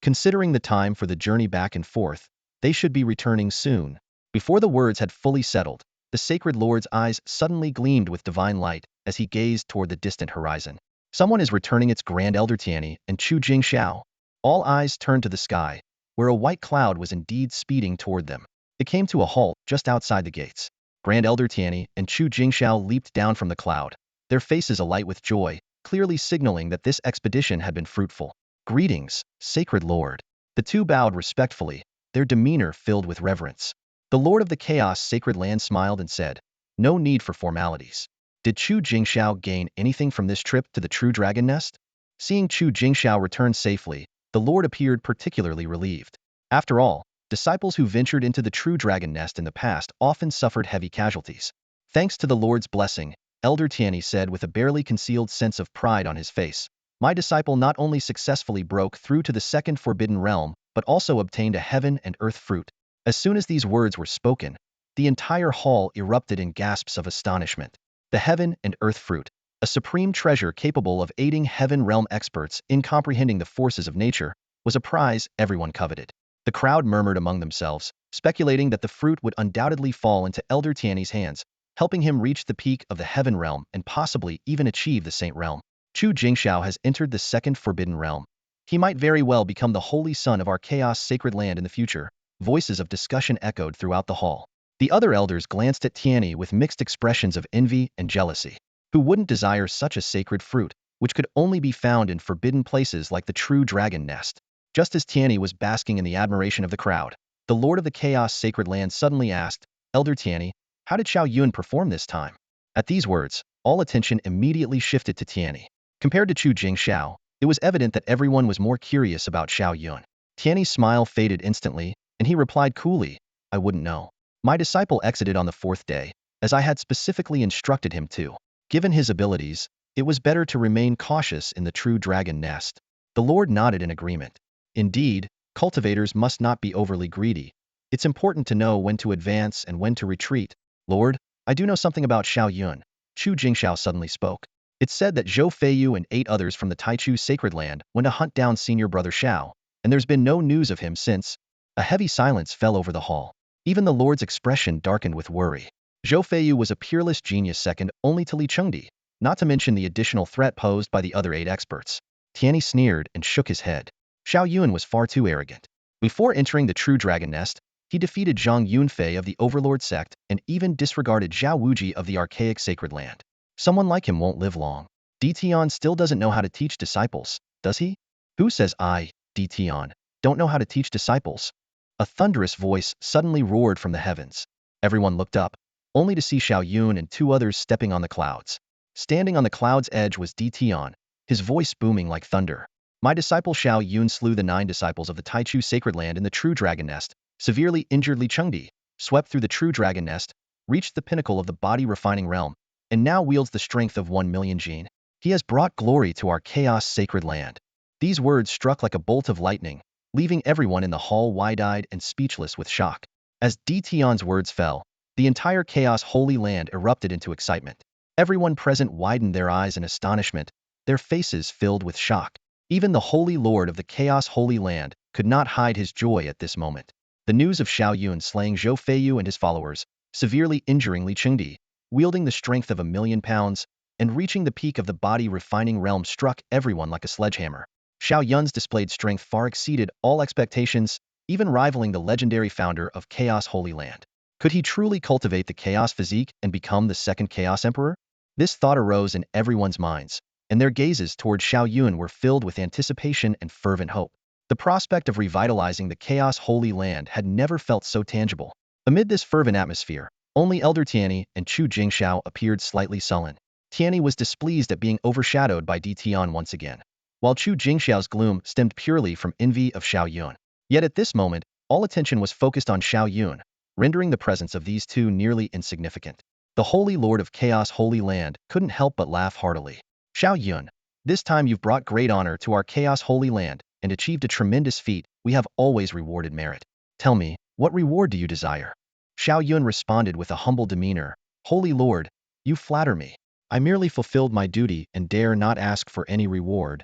Considering the time for the journey back and forth, they should be returning soon. Before the words had fully settled, the Sacred Lord's eyes suddenly gleamed with divine light as he gazed toward the distant horizon. Someone is returning its Grand Elder Tianyi and Chu Jingxiao. All eyes turned to the sky, where a white cloud was indeed speeding toward them. It came to a halt just outside the gates. Grand Elder Tianyi and Chu Jingxiao leaped down from the cloud, their faces alight with joy, clearly signaling that this expedition had been fruitful. Greetings, Sacred Lord. The two bowed respectfully, their demeanor filled with reverence. The Lord of the Chaos Sacred Land smiled and said, "No need for formalities. Did Chu Jingxiao gain anything from this trip to the True Dragon Nest?" Seeing Chu Jingxiao return safely, the Lord appeared particularly relieved. After all, disciples who ventured into the True Dragon Nest in the past often suffered heavy casualties. Thanks to the Lord's blessing, Elder Tianyi said with a barely concealed sense of pride on his face, "My disciple not only successfully broke through to the second forbidden realm, but also obtained a heaven and earth fruit." As soon as these words were spoken, the entire hall erupted in gasps of astonishment. The heaven and earth fruit, a supreme treasure capable of aiding heaven realm experts in comprehending the forces of nature, was a prize everyone coveted. The crowd murmured among themselves, speculating that the fruit would undoubtedly fall into Elder Tianyi's hands, helping him reach the peak of the heaven realm and possibly even achieve the saint realm. Chu Jingxiao has entered the second forbidden realm. He might very well become the holy son of our Chaos Sacred Land in the future. Voices of discussion echoed throughout the hall. The other elders glanced at Tianyi with mixed expressions of envy and jealousy. Who wouldn't desire such a sacred fruit, which could only be found in forbidden places like the True Dragon Nest? Just as Tianyi was basking in the admiration of the crowd, the Lord of the Chaos Sacred Land suddenly asked, "Elder Tianyi, how did Xiao Yun perform this time?" At these words, all attention immediately shifted to Tianyi. Compared to Chu Jingxiao, it was evident that everyone was more curious about Xiao Yun. Tianyi's smile faded instantly, and he replied coolly, "I wouldn't know. My disciple exited on the fourth day, as I had specifically instructed him to. Given his abilities, it was better to remain cautious in the True Dragon Nest." The Lord nodded in agreement. Indeed, cultivators must not be overly greedy. It's important to know when to advance and when to retreat. "Lord, I do know something about Xiao Yun," Chu Jingxiao suddenly spoke. "It's said that Zhou Feiyu and 8 others from the Taichu Sacred Land went to hunt down senior brother Xiao, and there's been no news of him since." A heavy silence fell over the hall. Even the Lord's expression darkened with worry. Zhou Feiyu was a peerless genius second only to Li Chengdi, not to mention the additional threat posed by the other 8 experts. Tianyi sneered and shook his head. Xiao Yun was far too arrogant. Before entering the True Dragon Nest, he defeated Zhang Yunfei of the Overlord sect and even disregarded Zhao Wuji of the Archaic Sacred Land. Someone like him won't live long. Tian still doesn't know how to teach disciples, does he? Who says I, Tian, don't know how to teach disciples? A thunderous voice suddenly roared from the heavens. Everyone looked up, only to see Xiao Yun and 2 others stepping on the clouds. Standing on the cloud's edge was Tian, his voice booming like thunder. "My disciple Xiao Yun slew the 9 disciples of the Taichu Sacred Land in the True Dragon Nest, severely injured Li Chengdi, swept through the True Dragon Nest, reached the pinnacle of the body-refining realm, and now wields the strength of 1 million Jin. He has brought glory to our Chaos Sacred Land." These words struck like a bolt of lightning, leaving everyone in the hall wide-eyed and speechless with shock. As Tian's words fell, the entire Chaos Holy Land erupted into excitement. Everyone present widened their eyes in astonishment, their faces filled with shock. Even the Holy Lord of the Chaos Holy Land could not hide his joy at this moment. The news of Xiao Yun slaying Zhou Feiyu and his followers, severely injuring Li Chengdi, wielding the strength of 1,000,000 pounds, and reaching the peak of the body-refining realm struck everyone like a sledgehammer. Xiao Yun's displayed strength far exceeded all expectations, even rivaling the legendary founder of Chaos Holy Land. Could he truly cultivate the Chaos physique and become the second Chaos Emperor? This thought arose in everyone's minds, and their gazes toward Xiao Yun were filled with anticipation and fervent hope. The prospect of revitalizing the Chaos Holy Land had never felt so tangible. Amid this fervent atmosphere, only Elder Tianyi and Chu Jingxiao appeared slightly sullen. Tianyi was displeased at being overshadowed by Tian once again, while Chu Jingxiao's gloom stemmed purely from envy of Xiao Yun. Yet at this moment, all attention was focused on Xiao Yun, rendering the presence of these two nearly insignificant. The Holy Lord of Chaos Holy Land couldn't help but laugh heartily. Xiao Yun, this time you've brought great honor to our Chaos Holy Land and achieved a tremendous feat. We have always rewarded merit. Tell me, what reward do you desire? Xiao Yun responded with a humble demeanor. Holy Lord, you flatter me. I merely fulfilled my duty and dare not ask for any reward.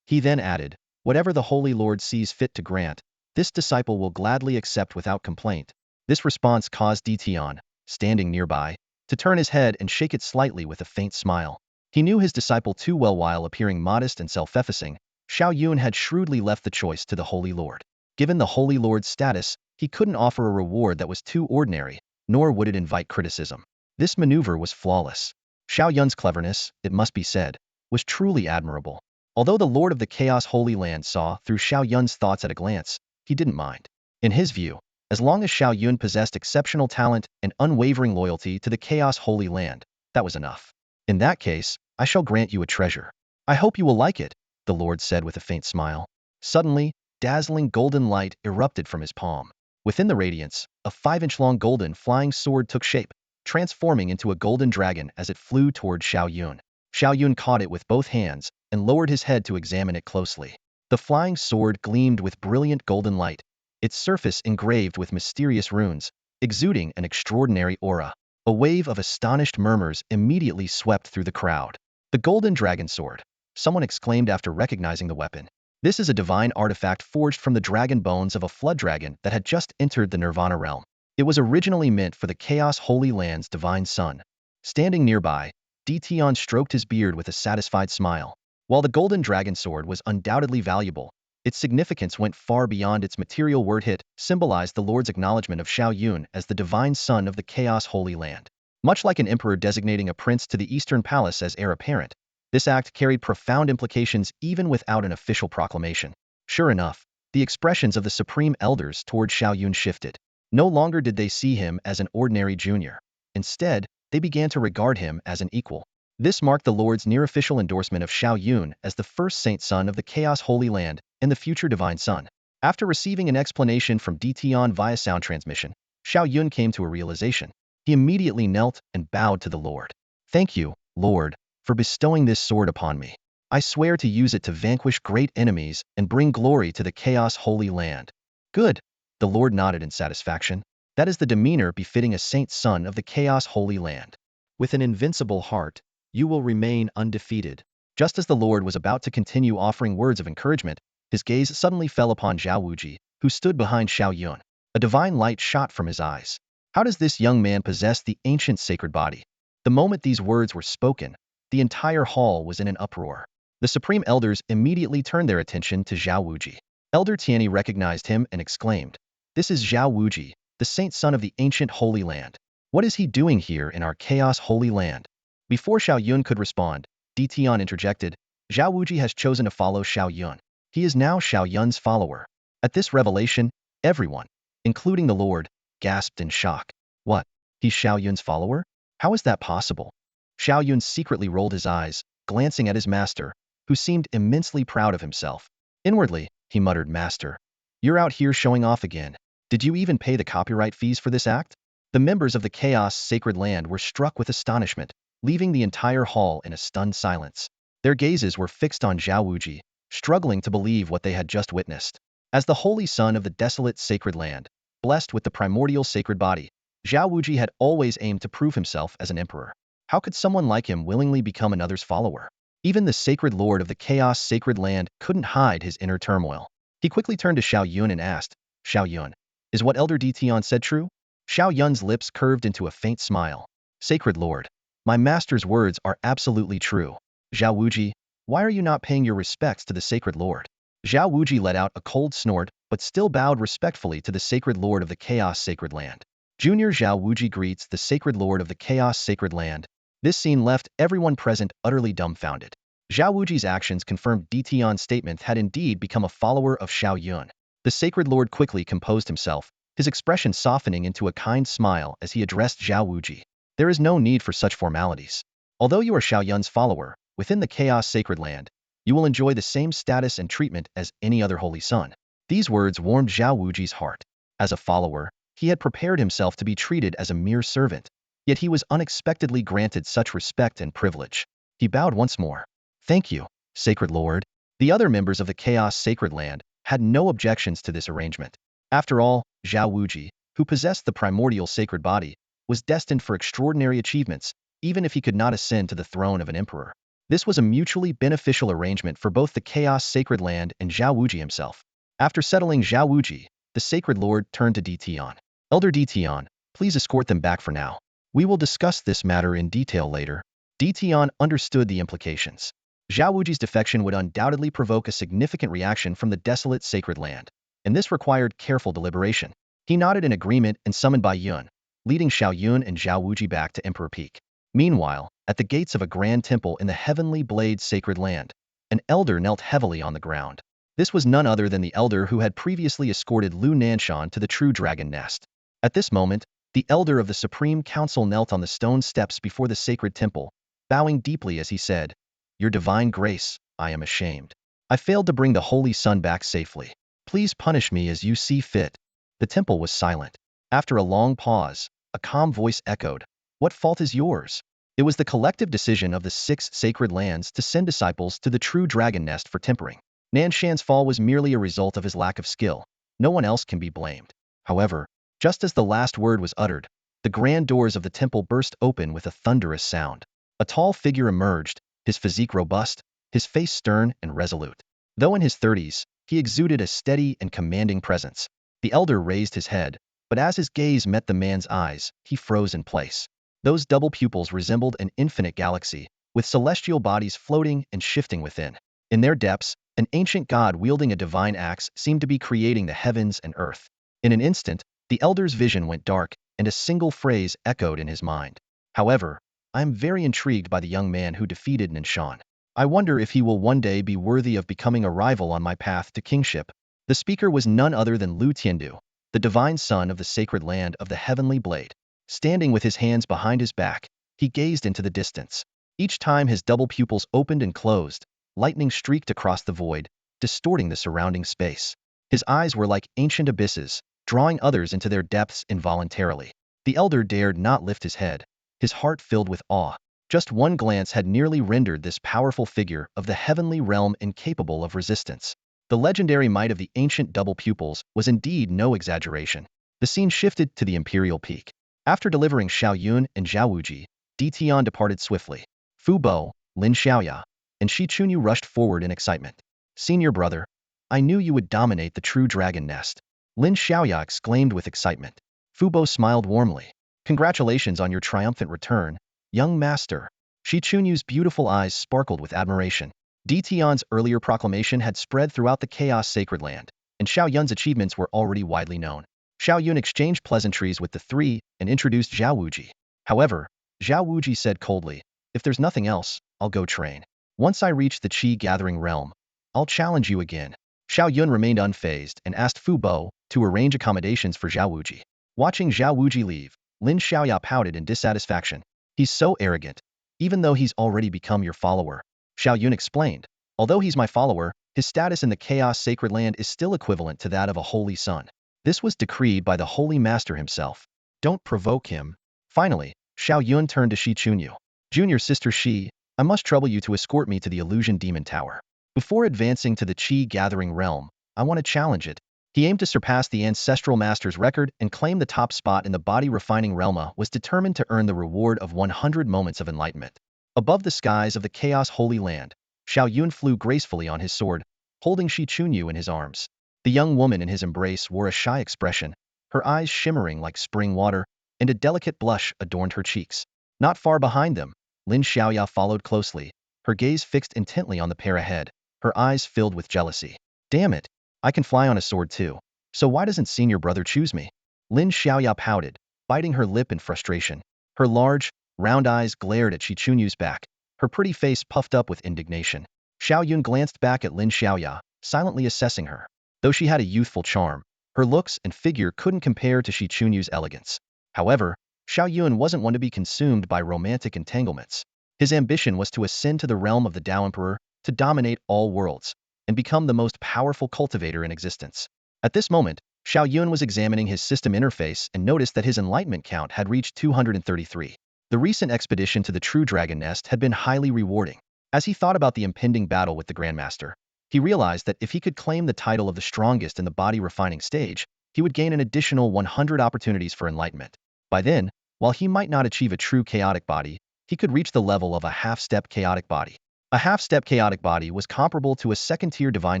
He then added, whatever the Holy Lord sees fit to grant, this disciple will gladly accept without complaint. This response caused Tian, standing nearby, to turn his head and shake it slightly with a faint smile. He knew his disciple too well. While appearing modest and self-effacing, Xiao Yun had shrewdly left the choice to the Holy Lord. Given the Holy Lord's status, he couldn't offer a reward that was too ordinary, nor would it invite criticism. This maneuver was flawless. Xiao Yun's cleverness, it must be said, was truly admirable. Although the Lord of the Chaos Holy Land saw through Xiao Yun's thoughts at a glance, he didn't mind. In his view, as long as Xiao Yun possessed exceptional talent and unwavering loyalty to the Chaos Holy Land, that was enough. In that case, I shall grant you a treasure. I hope you will like it, the Lord said with a faint smile. Suddenly, dazzling golden light erupted from his palm. Within the radiance, a 5-inch-long golden flying sword took shape, transforming into a golden dragon as it flew toward Xiao Yun. Xiao Yun caught it with both hands and lowered his head to examine it closely. The flying sword gleamed with brilliant golden light, its surface engraved with mysterious runes, exuding an extraordinary aura. A wave of astonished murmurs immediately swept through the crowd. The golden dragon sword, someone exclaimed after recognizing the weapon. This is a divine artifact forged from the dragon bones of a flood dragon that had just entered the Nirvana realm. It was originally meant for the Chaos Holy Land's divine son. Standing nearby, Tian stroked his beard with a satisfied smile. While the golden dragon sword was undoubtedly valuable, its significance went far beyond its material worth. It symbolized the Lord's acknowledgement of Xiao Yun as the divine son of the Chaos Holy Land. Much like an emperor designating a prince to the Eastern Palace as heir apparent, this act carried profound implications even without an official proclamation. Sure enough, the expressions of the supreme elders toward Xiao Yun shifted. No longer did they see him as an ordinary junior. Instead, they began to regard him as an equal. This marked the Lord's near-official endorsement of Xiao Yun as the first saint son of the Chaos Holy Land and the future divine son. After receiving an explanation from Tian via sound transmission, Xiao Yun came to a realization. He immediately knelt and bowed to the Lord. Thank you, Lord, for bestowing this sword upon me. I swear to use it to vanquish great enemies and bring glory to the Chaos Holy Land. Good. The Lord nodded in satisfaction. That is the demeanor befitting a saint son of the Chaos Holy Land. With an invincible heart, you will remain undefeated. Just as the Lord was about to continue offering words of encouragement, his gaze suddenly fell upon Zhao Wuji, who stood behind Xiao Yun. A divine light shot from his eyes. How does this young man possess the ancient sacred body? The moment these words were spoken, the entire hall was in an uproar. The supreme elders immediately turned their attention to Zhao Wuji. Elder Tianyi recognized him and exclaimed, "This is Zhao Wuji, the saint son of the ancient Holy Land. What is he doing here in our Chaos Holy Land?" Before Xiao Yun could respond, Tian interjected, "Zhao Wuji has chosen to follow Xiao Yun. He is now Xiao Yun's follower." At this revelation, everyone, including the Lord, gasped in shock. What? He's Xiao Yun's follower? How is that possible? Xiao Yun secretly rolled his eyes, glancing at his master, who seemed immensely proud of himself. Inwardly, he muttered, "Master, you're out here showing off again. Did you even pay the copyright fees for this act?" The members of the Chaos Sacred Land were struck with astonishment, leaving the entire hall in a stunned silence. Their gazes were fixed on Zhao Wuji, struggling to believe what they had just witnessed. As the holy son of the desolate sacred land, blessed with the primordial sacred body, Zhao Wuji had always aimed to prove himself as an emperor. How could someone like him willingly become another's follower? Even the sacred lord of the Chaos Sacred Land couldn't hide his inner turmoil. He quickly turned to Xiao Yun and asked, "Xiao Yun, is what Elder Tian said true?" Xiao Yun's lips curved into a faint smile. "Sacred Lord, my master's words are absolutely true. Zhao Wuji, why are you not paying your respects to the sacred lord?" Zhao Wuji let out a cold snort, but still bowed respectfully to the sacred lord of the Chaos Sacred Land. Junior Zhao Wuji greets the sacred lord of the Chaos Sacred Land. This scene left everyone present utterly dumbfounded. Zhao Wuji's actions confirmed Di Tian's statement had indeed become a follower of Xiao Yun. The sacred lord quickly composed himself, his expression softening into a kind smile as he addressed Zhao Wuji. There is no need for such formalities. Although you are Xiao Yun's follower, within the chaos sacred land, you will enjoy the same status and treatment as any other holy son. These words warmed Zhao Wuji's heart. As a follower, he had prepared himself to be treated as a mere servant, yet he was unexpectedly granted such respect and privilege. He bowed once more. Thank you, Sacred Lord. The other members of the Chaos Sacred Land had no objections to this arrangement. After all, Zhao Wuji, who possessed the primordial sacred body, was destined for extraordinary achievements, even if he could not ascend to the throne of an emperor. This was a mutually beneficial arrangement for both the Chaos Sacred Land and Zhao Wuji himself. After settling Zhao Wuji, the Sacred Lord turned to Di Tian. Elder Di Tian, please escort them back for now. We will discuss this matter in detail later. Di Tian understood the implications. Zhao Wuji's defection would undoubtedly provoke a significant reaction from the desolate sacred land, and this required careful deliberation. He nodded in agreement and summoned Bai Yun, leading Xiao Yun and Zhao Wuji back to Emperor Peak. Meanwhile, at the gates of a grand temple in the Heavenly Blade sacred land, an elder knelt heavily on the ground. This was none other than the elder who had previously escorted Lu Nanshan to the True Dragon Nest. At this moment, the elder of the Supreme Council knelt on the stone steps before the sacred temple, bowing deeply as he said, Your divine grace, I am ashamed. I failed to bring the Holy Sun back safely. Please punish me as you see fit. The temple was silent. After a long pause, a calm voice echoed, What fault is yours? It was the collective decision of the 6 sacred lands to send disciples to the True Dragon Nest for tempering. Nanshan's fall was merely a result of his lack of skill. No one else can be blamed. However, just as the last word was uttered, the grand doors of the temple burst open with a thunderous sound. A tall figure emerged, his physique robust, his face stern and resolute. Though in his 30s, he exuded a steady and commanding presence. The elder raised his head, but as his gaze met the man's eyes, he froze in place. Those double pupils resembled an infinite galaxy, with celestial bodies floating and shifting within. In their depths, an ancient god wielding a divine axe seemed to be creating the heavens and earth. In an instant, the elder's vision went dark, and a single phrase echoed in his mind. However, I am very intrigued by the young man who defeated Nanshan. I wonder if he will one day be worthy of becoming a rival on my path to kingship. The speaker was none other than Lu Tiandu, the divine son of the sacred land of the Heavenly Blade. Standing with his hands behind his back, he gazed into the distance. Each time his double pupils opened and closed, lightning streaked across the void, distorting the surrounding space. His eyes were like ancient abysses, drawing others into their depths involuntarily. The elder dared not lift his head, his heart filled with awe. Just one glance had nearly rendered this powerful figure of the heavenly realm incapable of resistance. The legendary might of the ancient double pupils was indeed no exaggeration. The scene shifted to the imperial peak. After delivering Xiao Yun and Zhao Wuji, Di Tian departed swiftly. Fu Bo, Lin Xiaoya, and Shi Chunyu rushed forward in excitement. Senior brother, I knew you would dominate the True Dragon Nest. Lin Xiaoya exclaimed with excitement. Fu Bo smiled warmly. Congratulations on your triumphant return, young master. Shi Chunyu's beautiful eyes sparkled with admiration. Di Tian's earlier proclamation had spread throughout the Chaos Sacred Land, and Xiao Yun's achievements were already widely known. Xiao Yun exchanged pleasantries with the 3 and introduced Zhao Wuji. However, Zhao Wuji said coldly, If there's nothing else, I'll go train. Once I reach the Qi gathering realm, I'll challenge you again. Xiao Yun remained unfazed and asked Fu Bo to arrange accommodations for Zhao Wuji. Watching Zhao Wuji leave, Lin Xiaoya pouted in dissatisfaction. He's so arrogant, even though he's already become your follower. Xiao Yun explained, although he's my follower, his status in the Chaos Sacred Land is still equivalent to that of a holy son. This was decreed by the Holy Master himself. Don't provoke him. Finally, Xiao Yun turned to Shi Chunyu. Junior sister Shi, I must trouble you to escort me to the Illusion Demon Tower. Before advancing to the Qi gathering realm, I want to challenge it. He aimed to surpass the Ancestral Master's record and claim the top spot in the body refining realm, was determined to earn the reward of 100 moments of enlightenment. Above the skies of the Chaos Holy Land, Xiao Yun flew gracefully on his sword, holding Shi Chunyu in his arms. The young woman in his embrace wore a shy expression, her eyes shimmering like spring water, and a delicate blush adorned her cheeks. Not far behind them, Lin Xiaoya followed closely, her gaze fixed intently on the pair ahead, her eyes filled with jealousy. Damn it, I can fly on a sword too. So why doesn't senior brother choose me? Lin Xiaoya pouted, biting her lip in frustration. Her large, round eyes glared at Shi Chunyu's back, her pretty face puffed up with indignation. Xiao Yun glanced back at Lin Xiaoya, silently assessing her. Though she had a youthful charm, her looks and figure couldn't compare to Shi Chunyu's elegance. However, Xiao Yun wasn't one to be consumed by romantic entanglements. His ambition was to ascend to the realm of the Tao Emperor, to dominate all worlds, and become the most powerful cultivator in existence. At this moment, Xiao Yun was examining his system interface and noticed that his enlightenment count had reached 233. The recent expedition to the True Dragon Nest had been highly rewarding. As he thought about the impending battle with the Grandmaster, he realized that if he could claim the title of the strongest in the body refining stage, he would gain an additional 100 opportunities for enlightenment. By then, while he might not achieve a true chaotic body, he could reach the level of a half-step chaotic body. A half-step chaotic body was comparable to a second-tier divine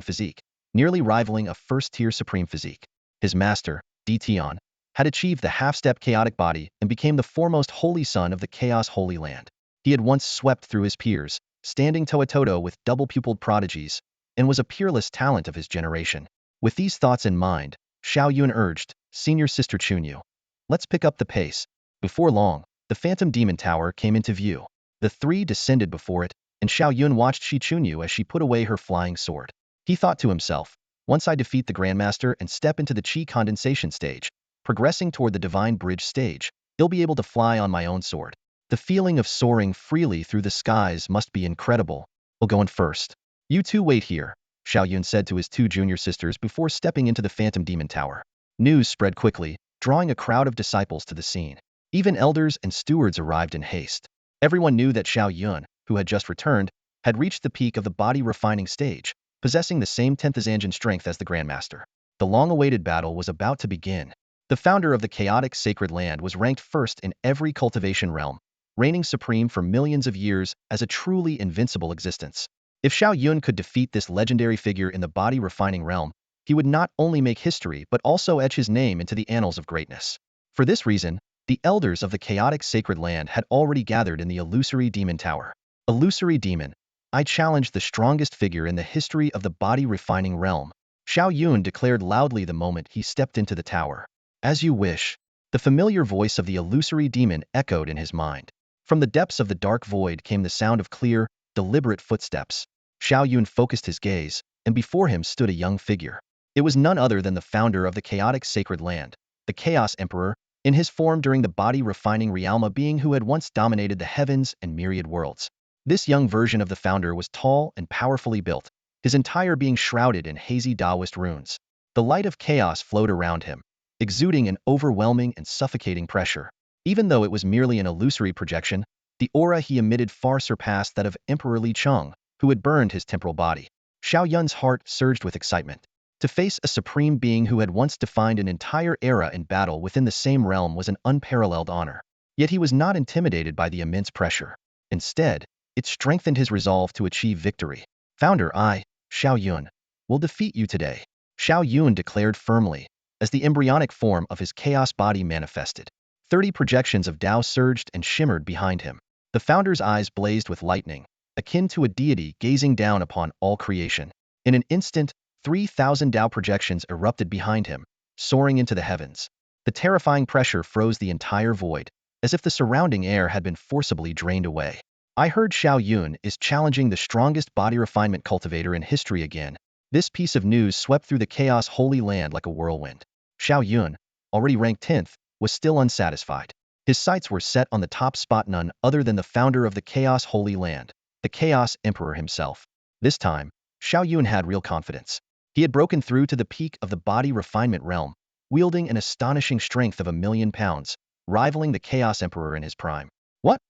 physique, nearly rivaling a first-tier supreme physique. His master, Tion, had achieved the half-step chaotic body and became the foremost holy son of the Chaos Holy Land. He had once swept through his peers, standing toe-to-toe with double-pupiled prodigies, and was a peerless talent of his generation. With these thoughts in mind, Xiao Yun urged, "Senior Sister Chunyu, let's pick up the pace." Before long, the Phantom Demon Tower came into view. The three descended before it, and Xiao Yun watched Shi Chunyu as she put away her flying sword. He thought to himself, once I defeat the Grandmaster and step into the Qi condensation stage, progressing toward the Divine Bridge stage, he'll be able to fly on my own sword. The feeling of soaring freely through the skies must be incredible. I'll go in first. You two wait here, Xiao Yun said to his two junior sisters before stepping into the Phantom Demon Tower. News spread quickly, drawing a crowd of disciples to the scene. Even elders and stewards arrived in haste. Everyone knew that Xiao Yun, who had just returned, had reached the peak of the body refining stage, possessing the same 10th Zanjin strength as the Grandmaster. The long-awaited battle was about to begin. The founder of the chaotic sacred land was ranked first in every cultivation realm, reigning supreme for millions of years as a truly invincible existence. If Xiao Yun could defeat this legendary figure in the body refining realm, he would not only make history but also etch his name into the annals of greatness. For this reason, the elders of the chaotic sacred land had already gathered in the illusory demon tower. Illusory demon, I challenge the strongest figure in the history of the body refining realm, Xiao Yun declared loudly the moment he stepped into the tower. As you wish. The familiar voice of the illusory demon echoed in his mind. From the depths of the dark void came the sound of clear, deliberate footsteps. Xiao Yun focused his gaze, and before him stood a young figure. It was none other than the founder of the chaotic sacred land, the Chaos Emperor, in his form during the body refining realm, a being who had once dominated the heavens and myriad worlds. This young version of the founder was tall and powerfully built, his entire being shrouded in hazy Taoist runes. The light of chaos flowed around him, exuding an overwhelming and suffocating pressure. Even though it was merely an illusory projection, the aura he emitted far surpassed that of Emperor Li Cheng, who had burned his temporal body. Xiao Yun's heart surged with excitement. To face a supreme being who had once defined an entire era in battle within the same realm was an unparalleled honor. Yet he was not intimidated by the immense pressure. Instead, it strengthened his resolve to achieve victory. Founder, I, Xiao Yun, will defeat you today, Xiao Yun declared firmly, as the embryonic form of his chaos body manifested. 30 projections of Tao surged and shimmered behind him. The founder's eyes blazed with lightning, akin to a deity gazing down upon all creation. In an instant, 3,000 Tao projections erupted behind him, soaring into the heavens. The terrifying pressure froze the entire void, as if the surrounding air had been forcibly drained away. I heard Xiao Yun is challenging the strongest body refinement cultivator in history again. This piece of news swept through the Chaos Holy Land like a whirlwind. Xiao Yun, already ranked 10th, was still unsatisfied. His sights were set on the top spot, none other than the founder of the Chaos Holy Land, the Chaos Emperor himself. This time, Xiao Yun had real confidence. He had broken through to the peak of the body refinement realm, wielding an astonishing strength of 1,000,000 pounds, rivaling the Chaos Emperor in his prime. What?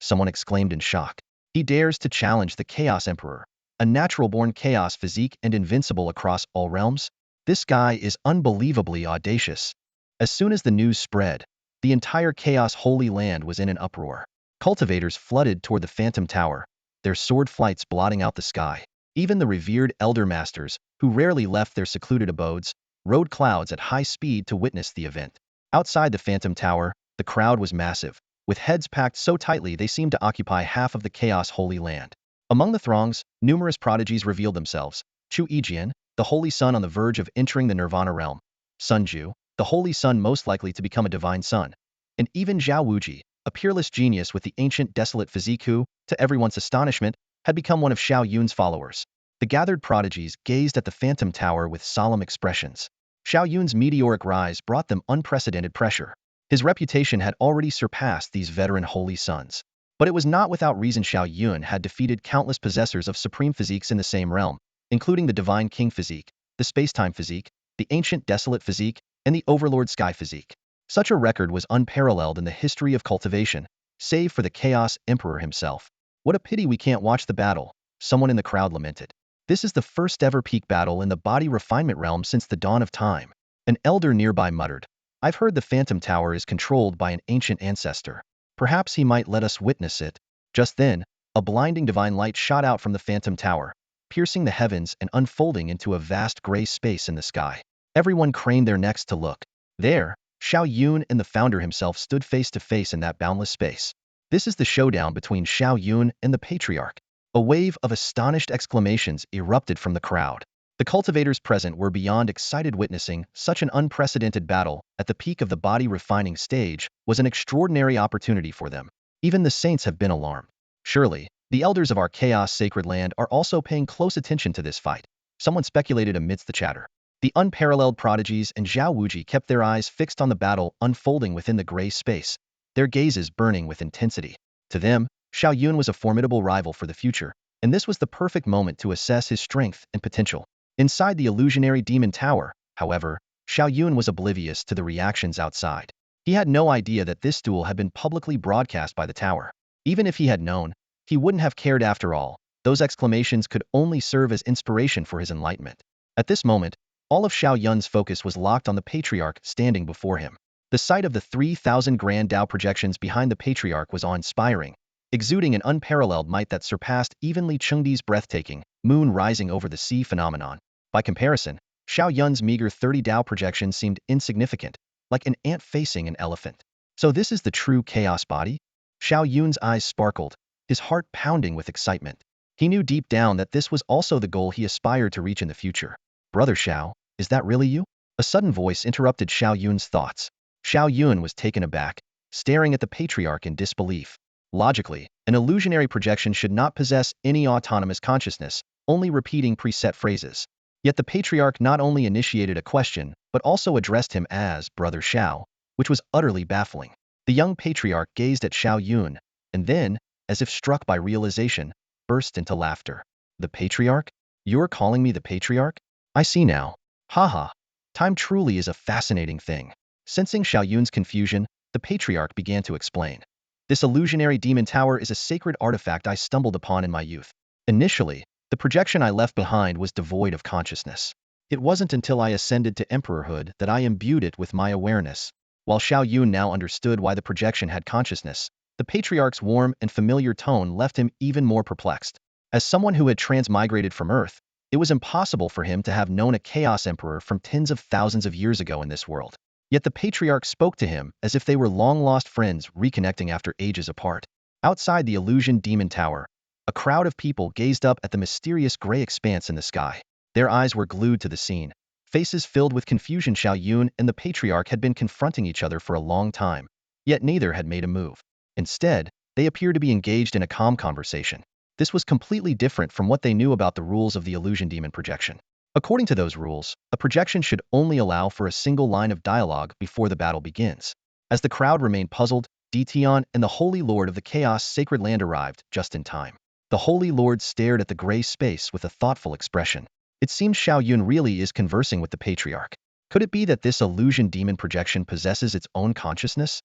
Someone exclaimed in shock. He dares to challenge the Chaos Emperor, a natural-born chaos physique and invincible across all realms? This guy is unbelievably audacious. As soon as the news spread, the entire Chaos Holy Land was in an uproar. Cultivators flooded toward the Phantom Tower, their sword flights blotting out the sky. Even the revered Elder Masters, who rarely left their secluded abodes, rode clouds at high speed to witness the event. Outside the Phantom Tower, the crowd was massive, with heads packed so tightly they seemed to occupy half of the Chaos Holy Land. Among the throngs, numerous prodigies revealed themselves. Chu Yijian, the Holy Son on the verge of entering the Nirvana realm. Sun Ju, the Holy Son most likely to become a divine son. And even Zhao Wuji, a peerless genius with the ancient desolate physique who, to everyone's astonishment, had become one of Xiao Yun's followers. The gathered prodigies gazed at the phantom tower with solemn expressions. Xiao Yun's meteoric rise brought them unprecedented pressure. His reputation had already surpassed these veteran holy sons. But it was not without reason Xiao Yun had defeated countless possessors of supreme physiques in the same realm, including the divine king physique, the space-time physique, the ancient desolate physique, and the overlord sky physique. Such a record was unparalleled in the history of cultivation, save for the Chaos Emperor himself. What a pity we can't watch the battle, someone in the crowd lamented. This is the first ever peak battle in the body refinement realm since the dawn of time. An elder nearby muttered, I've heard the Phantom Tower is controlled by an ancient ancestor. Perhaps he might let us witness it. Just then, a blinding divine light shot out from the Phantom Tower, piercing the heavens and unfolding into a vast gray space in the sky. Everyone craned their necks to look. There, Xiao Yun and the founder himself stood face to face in that boundless space. This is the showdown between Xiao Yun and the Patriarch. A wave of astonished exclamations erupted from the crowd. The cultivators present were beyond excited. Witnessing such an unprecedented battle at the peak of the body refining stage was an extraordinary opportunity for them. Even the saints have been alarmed. Surely, the elders of our chaos sacred land are also paying close attention to this fight. Someone speculated amidst the chatter. The unparalleled prodigies and Zhao Wuji kept their eyes fixed on the battle unfolding within the gray space, their gazes burning with intensity. To them, Xiao Yun was a formidable rival for the future, and this was the perfect moment to assess his strength and potential. Inside the illusionary demon tower, however, Xiao Yun was oblivious to the reactions outside. He had no idea that this duel had been publicly broadcast by the tower. Even if he had known, he wouldn't have cared after all. Those exclamations could only serve as inspiration for his enlightenment. At this moment, all of Xiao Yun's focus was locked on the Patriarch standing before him. The sight of the 3,000 grand Tao projections behind the Patriarch was awe-inspiring, exuding an unparalleled might that surpassed even Li Chengdi's breathtaking moon rising over the sea phenomenon. By comparison, Xiao Yun's meager 30 Tao projection seemed insignificant, like an ant facing an elephant. So this is the true chaos body? Xiao Yun's eyes sparkled, his heart pounding with excitement. He knew deep down that this was also the goal he aspired to reach in the future. Brother Xiao, is that really you? A sudden voice interrupted Xiao Yun's thoughts. Xiao Yun was taken aback, staring at the Patriarch in disbelief. Logically, an illusionary projection should not possess any autonomous consciousness, only repeating preset phrases. Yet the Patriarch not only initiated a question, but also addressed him as Brother Xiao, which was utterly baffling. The young Patriarch gazed at Xiao Yun, and then, as if struck by realization, burst into laughter. The Patriarch? You're calling me the Patriarch? I see now. Haha. Time truly is a fascinating thing. Sensing Xiao Yun's confusion, the Patriarch began to explain. This illusionary demon tower is a sacred artifact I stumbled upon in my youth. Initially, the projection I left behind was devoid of consciousness. It wasn't until I ascended to emperorhood that I imbued it with my awareness. While Xiao Yun now understood why the projection had consciousness, the Patriarch's warm and familiar tone left him even more perplexed. As someone who had transmigrated from Earth, it was impossible for him to have known a Chaos Emperor from tens of thousands of years ago in this world. Yet the Patriarch spoke to him as if they were long-lost friends reconnecting after ages apart. Outside the illusion demon tower, a crowd of people gazed up at the mysterious gray expanse in the sky. Their eyes were glued to the scene, faces filled with confusion. Xiao Yun and the Patriarch had been confronting each other for a long time, yet neither had made a move. Instead, they appeared to be engaged in a calm conversation. This was completely different from what they knew about the rules of the illusion demon projection. According to those rules, a projection should only allow for a single line of dialogue before the battle begins. As the crowd remained puzzled, Dition and the Holy Lord of the Chaos Sacred Land arrived just in time. The Holy Lord stared at the gray space with a thoughtful expression. It seems Xiao Yun really is conversing with the Patriarch. Could it be that this illusion demon projection possesses its own consciousness?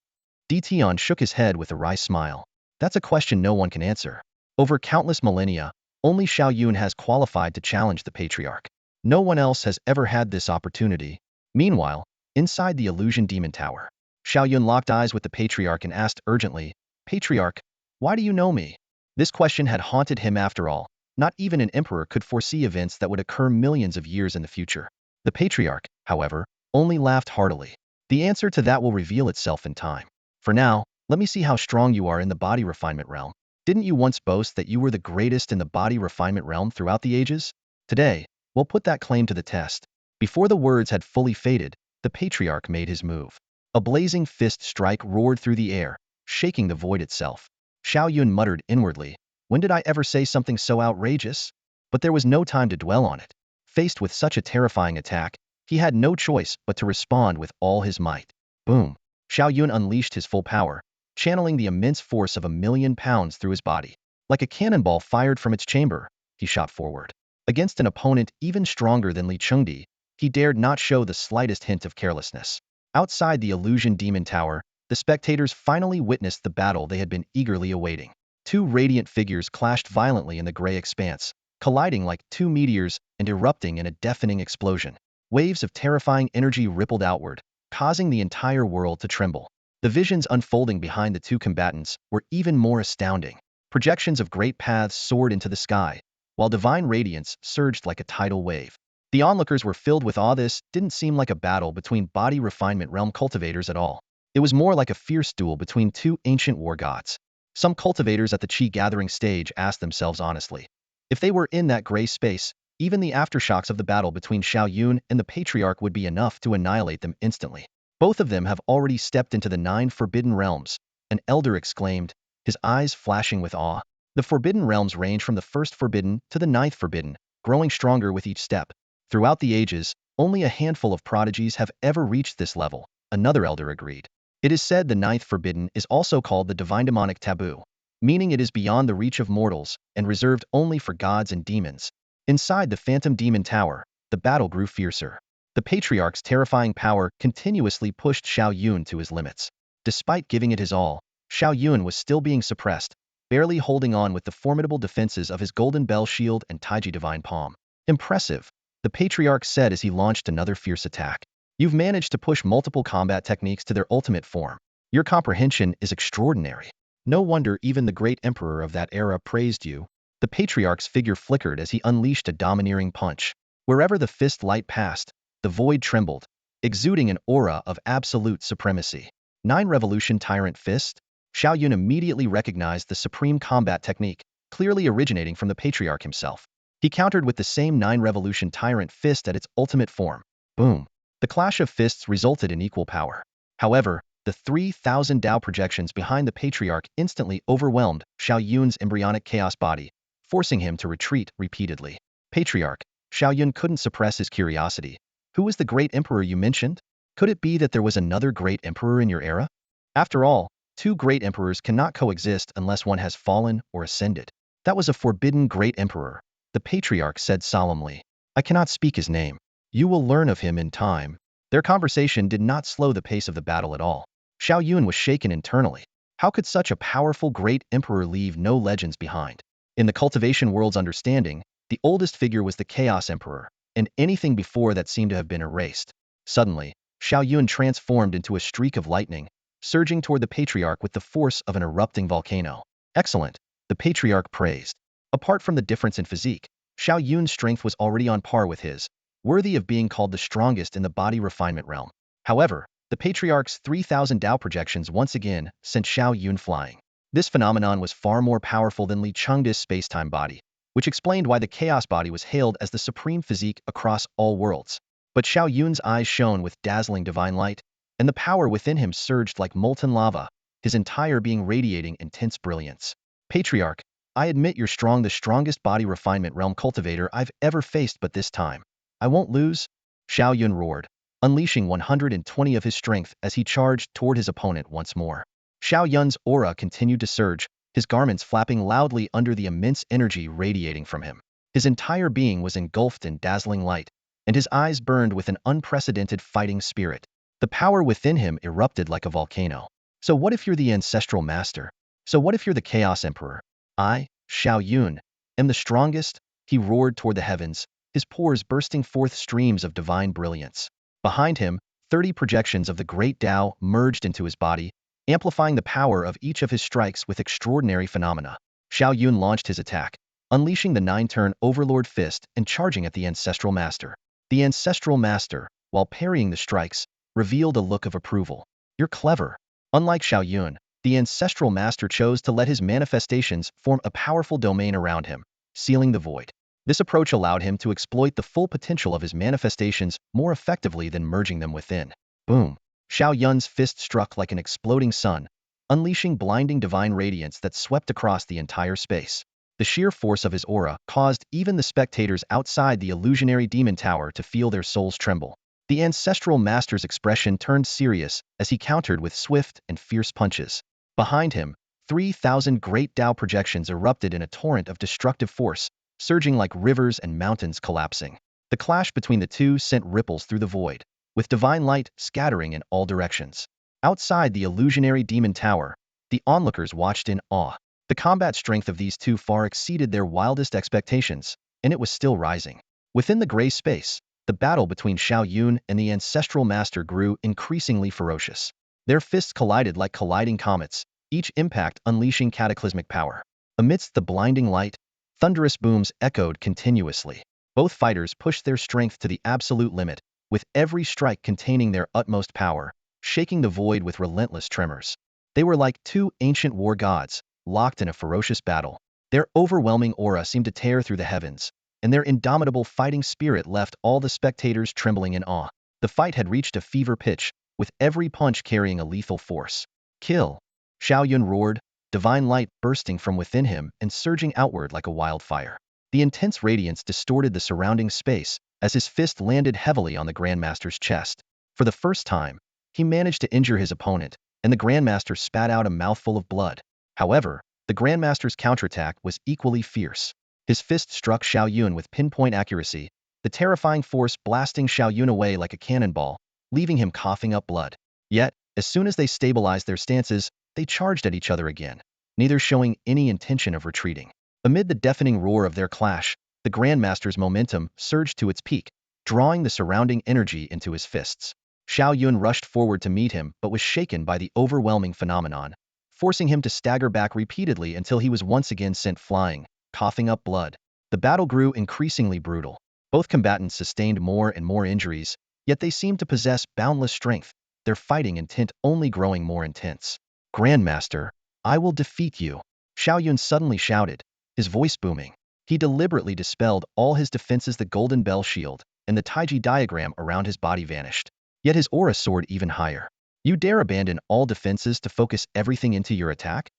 Dition shook his head with a wry smile. That's a question no one can answer. Over countless millennia, only Xiao Yun has qualified to challenge the Patriarch. No one else has ever had this opportunity. Meanwhile, inside the illusion demon tower, Xiao Yun locked eyes with the Patriarch and asked urgently, Patriarch, why do you know me? This question had haunted him after all. Not even an emperor could foresee events that would occur millions of years in the future. The Patriarch, however, only laughed heartily. The answer to that will reveal itself in time. For now, let me see how strong you are in the body refinement realm. Didn't you once boast that you were the greatest in the body refinement realm throughout the ages? Today, we'll put that claim to the test. Before the words had fully faded, the Patriarch made his move. A blazing fist strike roared through the air, shaking the void itself. Xiao Yun muttered inwardly, "When did I ever say something so outrageous?" But there was no time to dwell on it. Faced with such a terrifying attack, he had no choice but to respond with all his might. Boom! Xiao Yun unleashed his full power, channeling the immense force of 1,000,000 pounds through his body. Like a cannonball fired from its chamber, he shot forward. Against an opponent even stronger than Li Chengdi, he dared not show the slightest hint of carelessness. Outside the illusion demon tower, the spectators finally witnessed the battle they had been eagerly awaiting. Two radiant figures clashed violently in the gray expanse, colliding like two meteors and erupting in a deafening explosion. Waves of terrifying energy rippled outward, causing the entire world to tremble. The visions unfolding behind the two combatants were even more astounding. Projections of great paths soared into the sky, while divine radiance surged like a tidal wave. The onlookers were filled with awe. This didn't seem like a battle between body refinement realm cultivators at all. It was more like a fierce duel between two ancient war gods. Some cultivators at the Qi gathering stage asked themselves honestly, if they were in that gray space, even the aftershocks of the battle between Xiao Yun and the Patriarch would be enough to annihilate them instantly. Both of them have already stepped into the 9 forbidden realms, an elder exclaimed, his eyes flashing with awe. The forbidden realms range from the first forbidden to the 9th forbidden, growing stronger with each step. Throughout the ages, only a handful of prodigies have ever reached this level, another elder agreed. It is said the 9th forbidden is also called the divine demonic taboo, meaning it is beyond the reach of mortals and reserved only for gods and demons. Inside the Phantom Demon Tower, the battle grew fiercer. The Patriarch's terrifying power continuously pushed Xiao Yun to his limits. Despite giving it his all, Xiao Yun was still being suppressed, barely holding on with the formidable defenses of his Golden Bell Shield and Taiji Divine Palm. Impressive, the Patriarch said as he launched another fierce attack. You've managed to push multiple combat techniques to their ultimate form. Your comprehension is extraordinary. No wonder even the great emperor of that era praised you. The Patriarch's figure flickered as he unleashed a domineering punch. Wherever the fist light passed, the void trembled, exuding an aura of absolute supremacy. 9 Revolution Tyrant Fist? Xiao Yun immediately recognized the supreme combat technique, clearly originating from the Patriarch himself. He countered with the same 9 Revolution Tyrant Fist at its ultimate form. Boom! The clash of fists resulted in equal power. However, the 3,000 Dao projections behind the Patriarch instantly overwhelmed Xiao Yun's embryonic chaos body, forcing him to retreat repeatedly. Patriarch, Xiao Yun couldn't suppress his curiosity. Who was the great emperor you mentioned? Could it be that there was another great emperor in your era? After all, 2 great emperors cannot coexist unless one has fallen or ascended. That was a forbidden great emperor, the Patriarch said solemnly. I cannot speak his name. You will learn of him in time. Their conversation did not slow the pace of the battle at all. Xiao Yun was shaken internally. How could such a powerful great emperor leave no legends behind? In the cultivation world's understanding, the oldest figure was the Chaos Emperor, and anything before that seemed to have been erased. Suddenly, Xiao Yun transformed into a streak of lightning, surging toward the Patriarch with the force of an erupting volcano. Excellent, the Patriarch praised. Apart from the difference in physique, Xiao Yun's strength was already on par with his, worthy of being called the strongest in the body refinement realm. However, the Patriarch's 3,000 Dao projections once again sent Xiao Yun flying. This phenomenon was far more powerful than Li Chengdi's space-time body, which explained why the Chaos body was hailed as the supreme physique across all worlds. But Xiao Yun's eyes shone with dazzling divine light, and the power within him surged like molten lava, his entire being radiating intense brilliance. Patriarch, I admit you're the strongest body refinement realm cultivator I've ever faced, but this time, I won't lose. Xiao Yun roared, unleashing 120 of his strength as he charged toward his opponent once more. Xiao Yun's aura continued to surge, his garments flapping loudly under the immense energy radiating from him. His entire being was engulfed in dazzling light, and his eyes burned with an unprecedented fighting spirit. The power within him erupted like a volcano. So what if you're the ancestral master? So what if you're the Chaos Emperor? I, Xiao Yun, am the strongest, he roared toward the heavens, his pores bursting forth streams of divine brilliance. Behind him, 30 projections of the great Tao merged into his body, amplifying the power of each of his strikes with extraordinary phenomena. Xiao Yun launched his attack, unleashing the 9-turn Overlord Fist and charging at the Ancestral Master. The Ancestral Master, while parrying the strikes, revealed a look of approval. You're clever. Unlike Xiao Yun, the Ancestral Master chose to let his manifestations form a powerful domain around him, sealing the void. This approach allowed him to exploit the full potential of his manifestations more effectively than merging them within. Boom! Xiao Yun's fist struck like an exploding sun, unleashing blinding divine radiance that swept across the entire space. The sheer force of his aura caused even the spectators outside the illusionary demon tower to feel their souls tremble. The ancestral master's expression turned serious as he countered with swift and fierce punches. Behind him, 3,000 great Tao projections erupted in a torrent of destructive force, surging like rivers and mountains collapsing. The clash between the two sent ripples through the void, with divine light scattering in all directions. Outside the illusionary demon tower, the onlookers watched in awe. The combat strength of these two far exceeded their wildest expectations, and it was still rising. Within the gray space, the battle between Xiao Yun and the ancestral master grew increasingly ferocious. Their fists collided like colliding comets, each impact unleashing cataclysmic power. Amidst the blinding light, thunderous booms echoed continuously. Both fighters pushed their strength to the absolute limit, with every strike containing their utmost power, shaking the void with relentless tremors. They were like two ancient war gods, locked in a ferocious battle. Their overwhelming aura seemed to tear through the heavens, and their indomitable fighting spirit left all the spectators trembling in awe. The fight had reached a fever pitch, with every punch carrying a lethal force. Kill! Xiao Yun roared, divine light bursting from within him and surging outward like a wildfire. The intense radiance distorted the surrounding space as his fist landed heavily on the Grandmaster's chest. For the first time, he managed to injure his opponent, and the Grandmaster spat out a mouthful of blood. However, the Grandmaster's counterattack was equally fierce. His fist struck Xiao Yun with pinpoint accuracy, the terrifying force blasting Xiao Yun away like a cannonball, leaving him coughing up blood. Yet, as soon as they stabilized their stances, they charged at each other again, neither showing any intention of retreating. Amid the deafening roar of their clash, the Grandmaster's momentum surged to its peak, drawing the surrounding energy into his fists. Xiao Yun rushed forward to meet him but was shaken by the overwhelming phenomenon, forcing him to stagger back repeatedly until he was once again sent flying, coughing up blood. The battle grew increasingly brutal. Both combatants sustained more and more injuries, yet they seemed to possess boundless strength, their fighting intent only growing more intense. Grandmaster, I will defeat you, Xiao Yun suddenly shouted, his voice booming. He deliberately dispelled all his defenses. The golden bell shield and the Taiji diagram around his body vanished. Yet his aura soared even higher. You dare abandon all defenses to focus everything into your attack?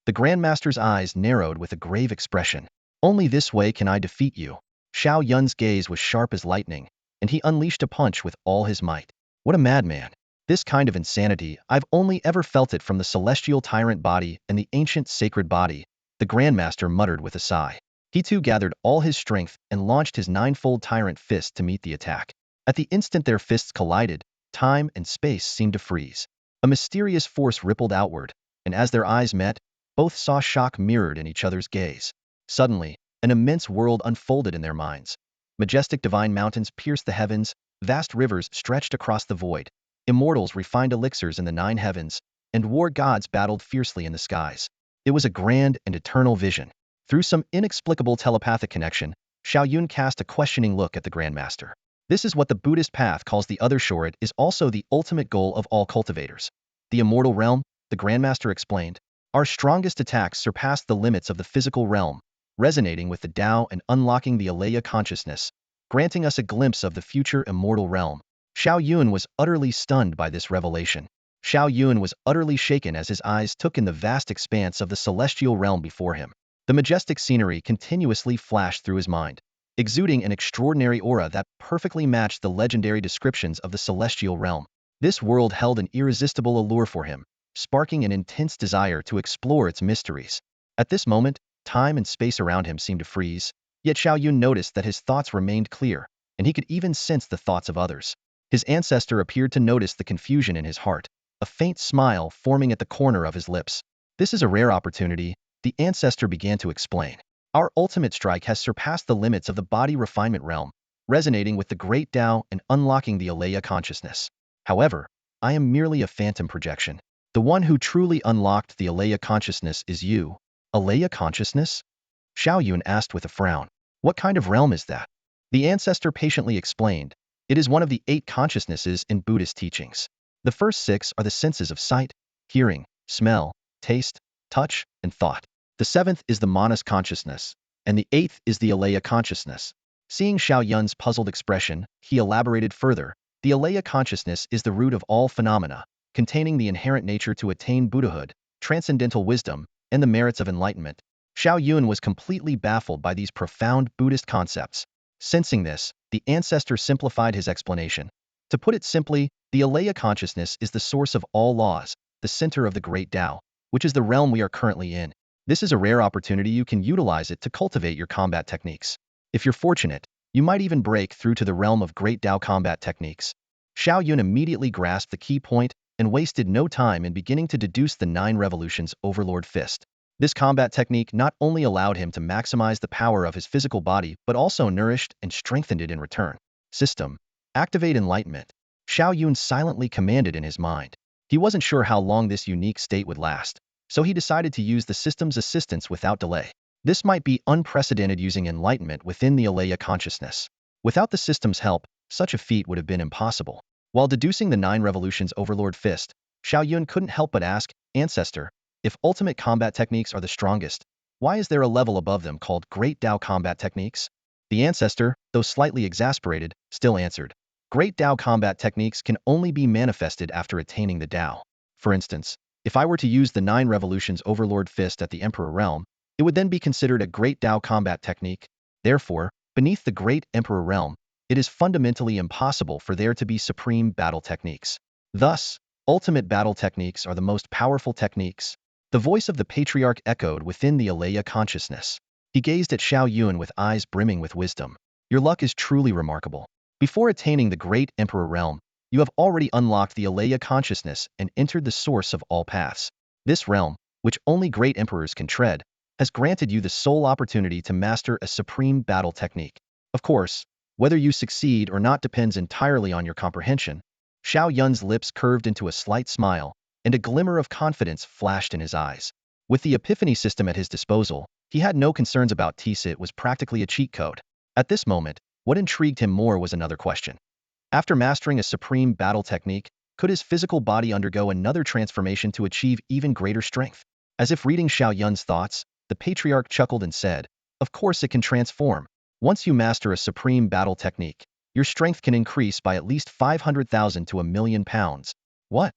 The Grandmaster's eyes narrowed with a grave expression. Only this way can I defeat you. Xiao Yun's gaze was sharp as lightning, and he unleashed a punch with all his might. What a madman. This kind of insanity, I've only ever felt it from the celestial tyrant body and the ancient sacred body, the Grandmaster muttered with a sigh. He too gathered all his strength and launched his ninefold tyrant fist to meet the attack. At the instant their fists collided, time and space seemed to freeze. A mysterious force rippled outward, and as their eyes met, both saw shock mirrored in each other's gaze. Suddenly, an immense world unfolded in their minds. Majestic divine mountains pierced the heavens, vast rivers stretched across the void, immortals refined elixirs in the 9 heavens, and war gods battled fiercely in the skies. It was a grand and eternal vision. Through some inexplicable telepathic connection, Xiao Yun cast a questioning look at the Grandmaster. This is what the Buddhist path calls the other shore. It is also the ultimate goal of all cultivators. The immortal realm, the Grandmaster explained. Our strongest attacks surpass the limits of the physical realm, resonating with the Tao and unlocking the Alaya consciousness, granting us a glimpse of the future immortal realm. Xiao Yun was utterly stunned by this revelation. Xiao Yun was utterly shaken as his eyes took in the vast expanse of the celestial realm before him. The majestic scenery continuously flashed through his mind, exuding an extraordinary aura that perfectly matched the legendary descriptions of the celestial realm. This world held an irresistible allure for him, sparking an intense desire to explore its mysteries. At this moment, time and space around him seemed to freeze, yet Xiao Yun noticed that his thoughts remained clear, and he could even sense the thoughts of others. His ancestor appeared to notice the confusion in his heart, a faint smile forming at the corner of his lips. This is a rare opportunity, the ancestor began to explain. Our ultimate strike has surpassed the limits of the body refinement realm, resonating with the great Tao and unlocking the Alaya consciousness. However, I am merely a phantom projection. The one who truly unlocked the Alaya consciousness is you. Alaya consciousness? Xiao Yun asked with a frown. What kind of realm is that? The ancestor patiently explained. It is one of the 8 consciousnesses in Buddhist teachings. The first 6 are the senses of sight, hearing, smell, taste, touch, and thought. The 7th is the manas consciousness, and the 8th is the Alaya consciousness. Seeing Xiao Yun's puzzled expression, he elaborated further. The Alaya consciousness is the root of all phenomena, containing the inherent nature to attain Buddhahood, transcendental wisdom, and the merits of enlightenment. Xiao Yun was completely baffled by these profound Buddhist concepts. Sensing this, the ancestor simplified his explanation. To put it simply, the Alaya consciousness is the source of all laws, the center of the great Tao, which is the realm we are currently in. This is a rare opportunity. You can utilize it to cultivate your combat techniques. If you're fortunate, you might even break through to the realm of great Tao combat techniques. Xiao Yun immediately grasped the key point and wasted no time in beginning to deduce the 9 revolutions Overlord Fist. This combat technique not only allowed him to maximize the power of his physical body but also nourished and strengthened it in return. System. Activate Enlightenment. Xiao Yun silently commanded in his mind. He wasn't sure how long this unique state would last, so he decided to use the system's assistance without delay. This might be unprecedented using enlightenment within the Alaya consciousness. Without the system's help, such a feat would have been impossible. While deducing the 9 revolutions Overlord Fist, Xiao Yun couldn't help but ask, Ancestor, if ultimate combat techniques are the strongest, why is there a level above them called Great Tao combat techniques? The ancestor, though slightly exasperated, still answered, Great Tao combat techniques can only be manifested after attaining the Tao. For instance, if I were to use the 9 revolutions Overlord Fist at the Emperor realm, it would then be considered a Great Tao combat technique. Therefore, beneath the Great Emperor realm, it is fundamentally impossible for there to be supreme battle techniques. Thus, ultimate battle techniques are the most powerful techniques. The voice of the patriarch echoed within the Alaya consciousness. He gazed at Xiao Yun with eyes brimming with wisdom. Your luck is truly remarkable. Before attaining the Great Emperor realm, you have already unlocked the Alaya consciousness and entered the source of all paths. This realm, which only great emperors can tread, has granted you the sole opportunity to master a supreme battle technique. Of course, whether you succeed or not depends entirely on your comprehension. Xiao Yun's lips curved into a slight smile, and a glimmer of confidence flashed in his eyes. With the epiphany system at his disposal, he had no concerns about TSIT. It was practically a cheat code. At this moment, what intrigued him more was another question. After mastering a supreme battle technique, could his physical body undergo another transformation to achieve even greater strength? As if reading Xiao Yun's thoughts, the patriarch chuckled and said, Of course it can transform. Once you master a supreme battle technique, your strength can increase by at least 500,000 to 1,000,000 pounds. What?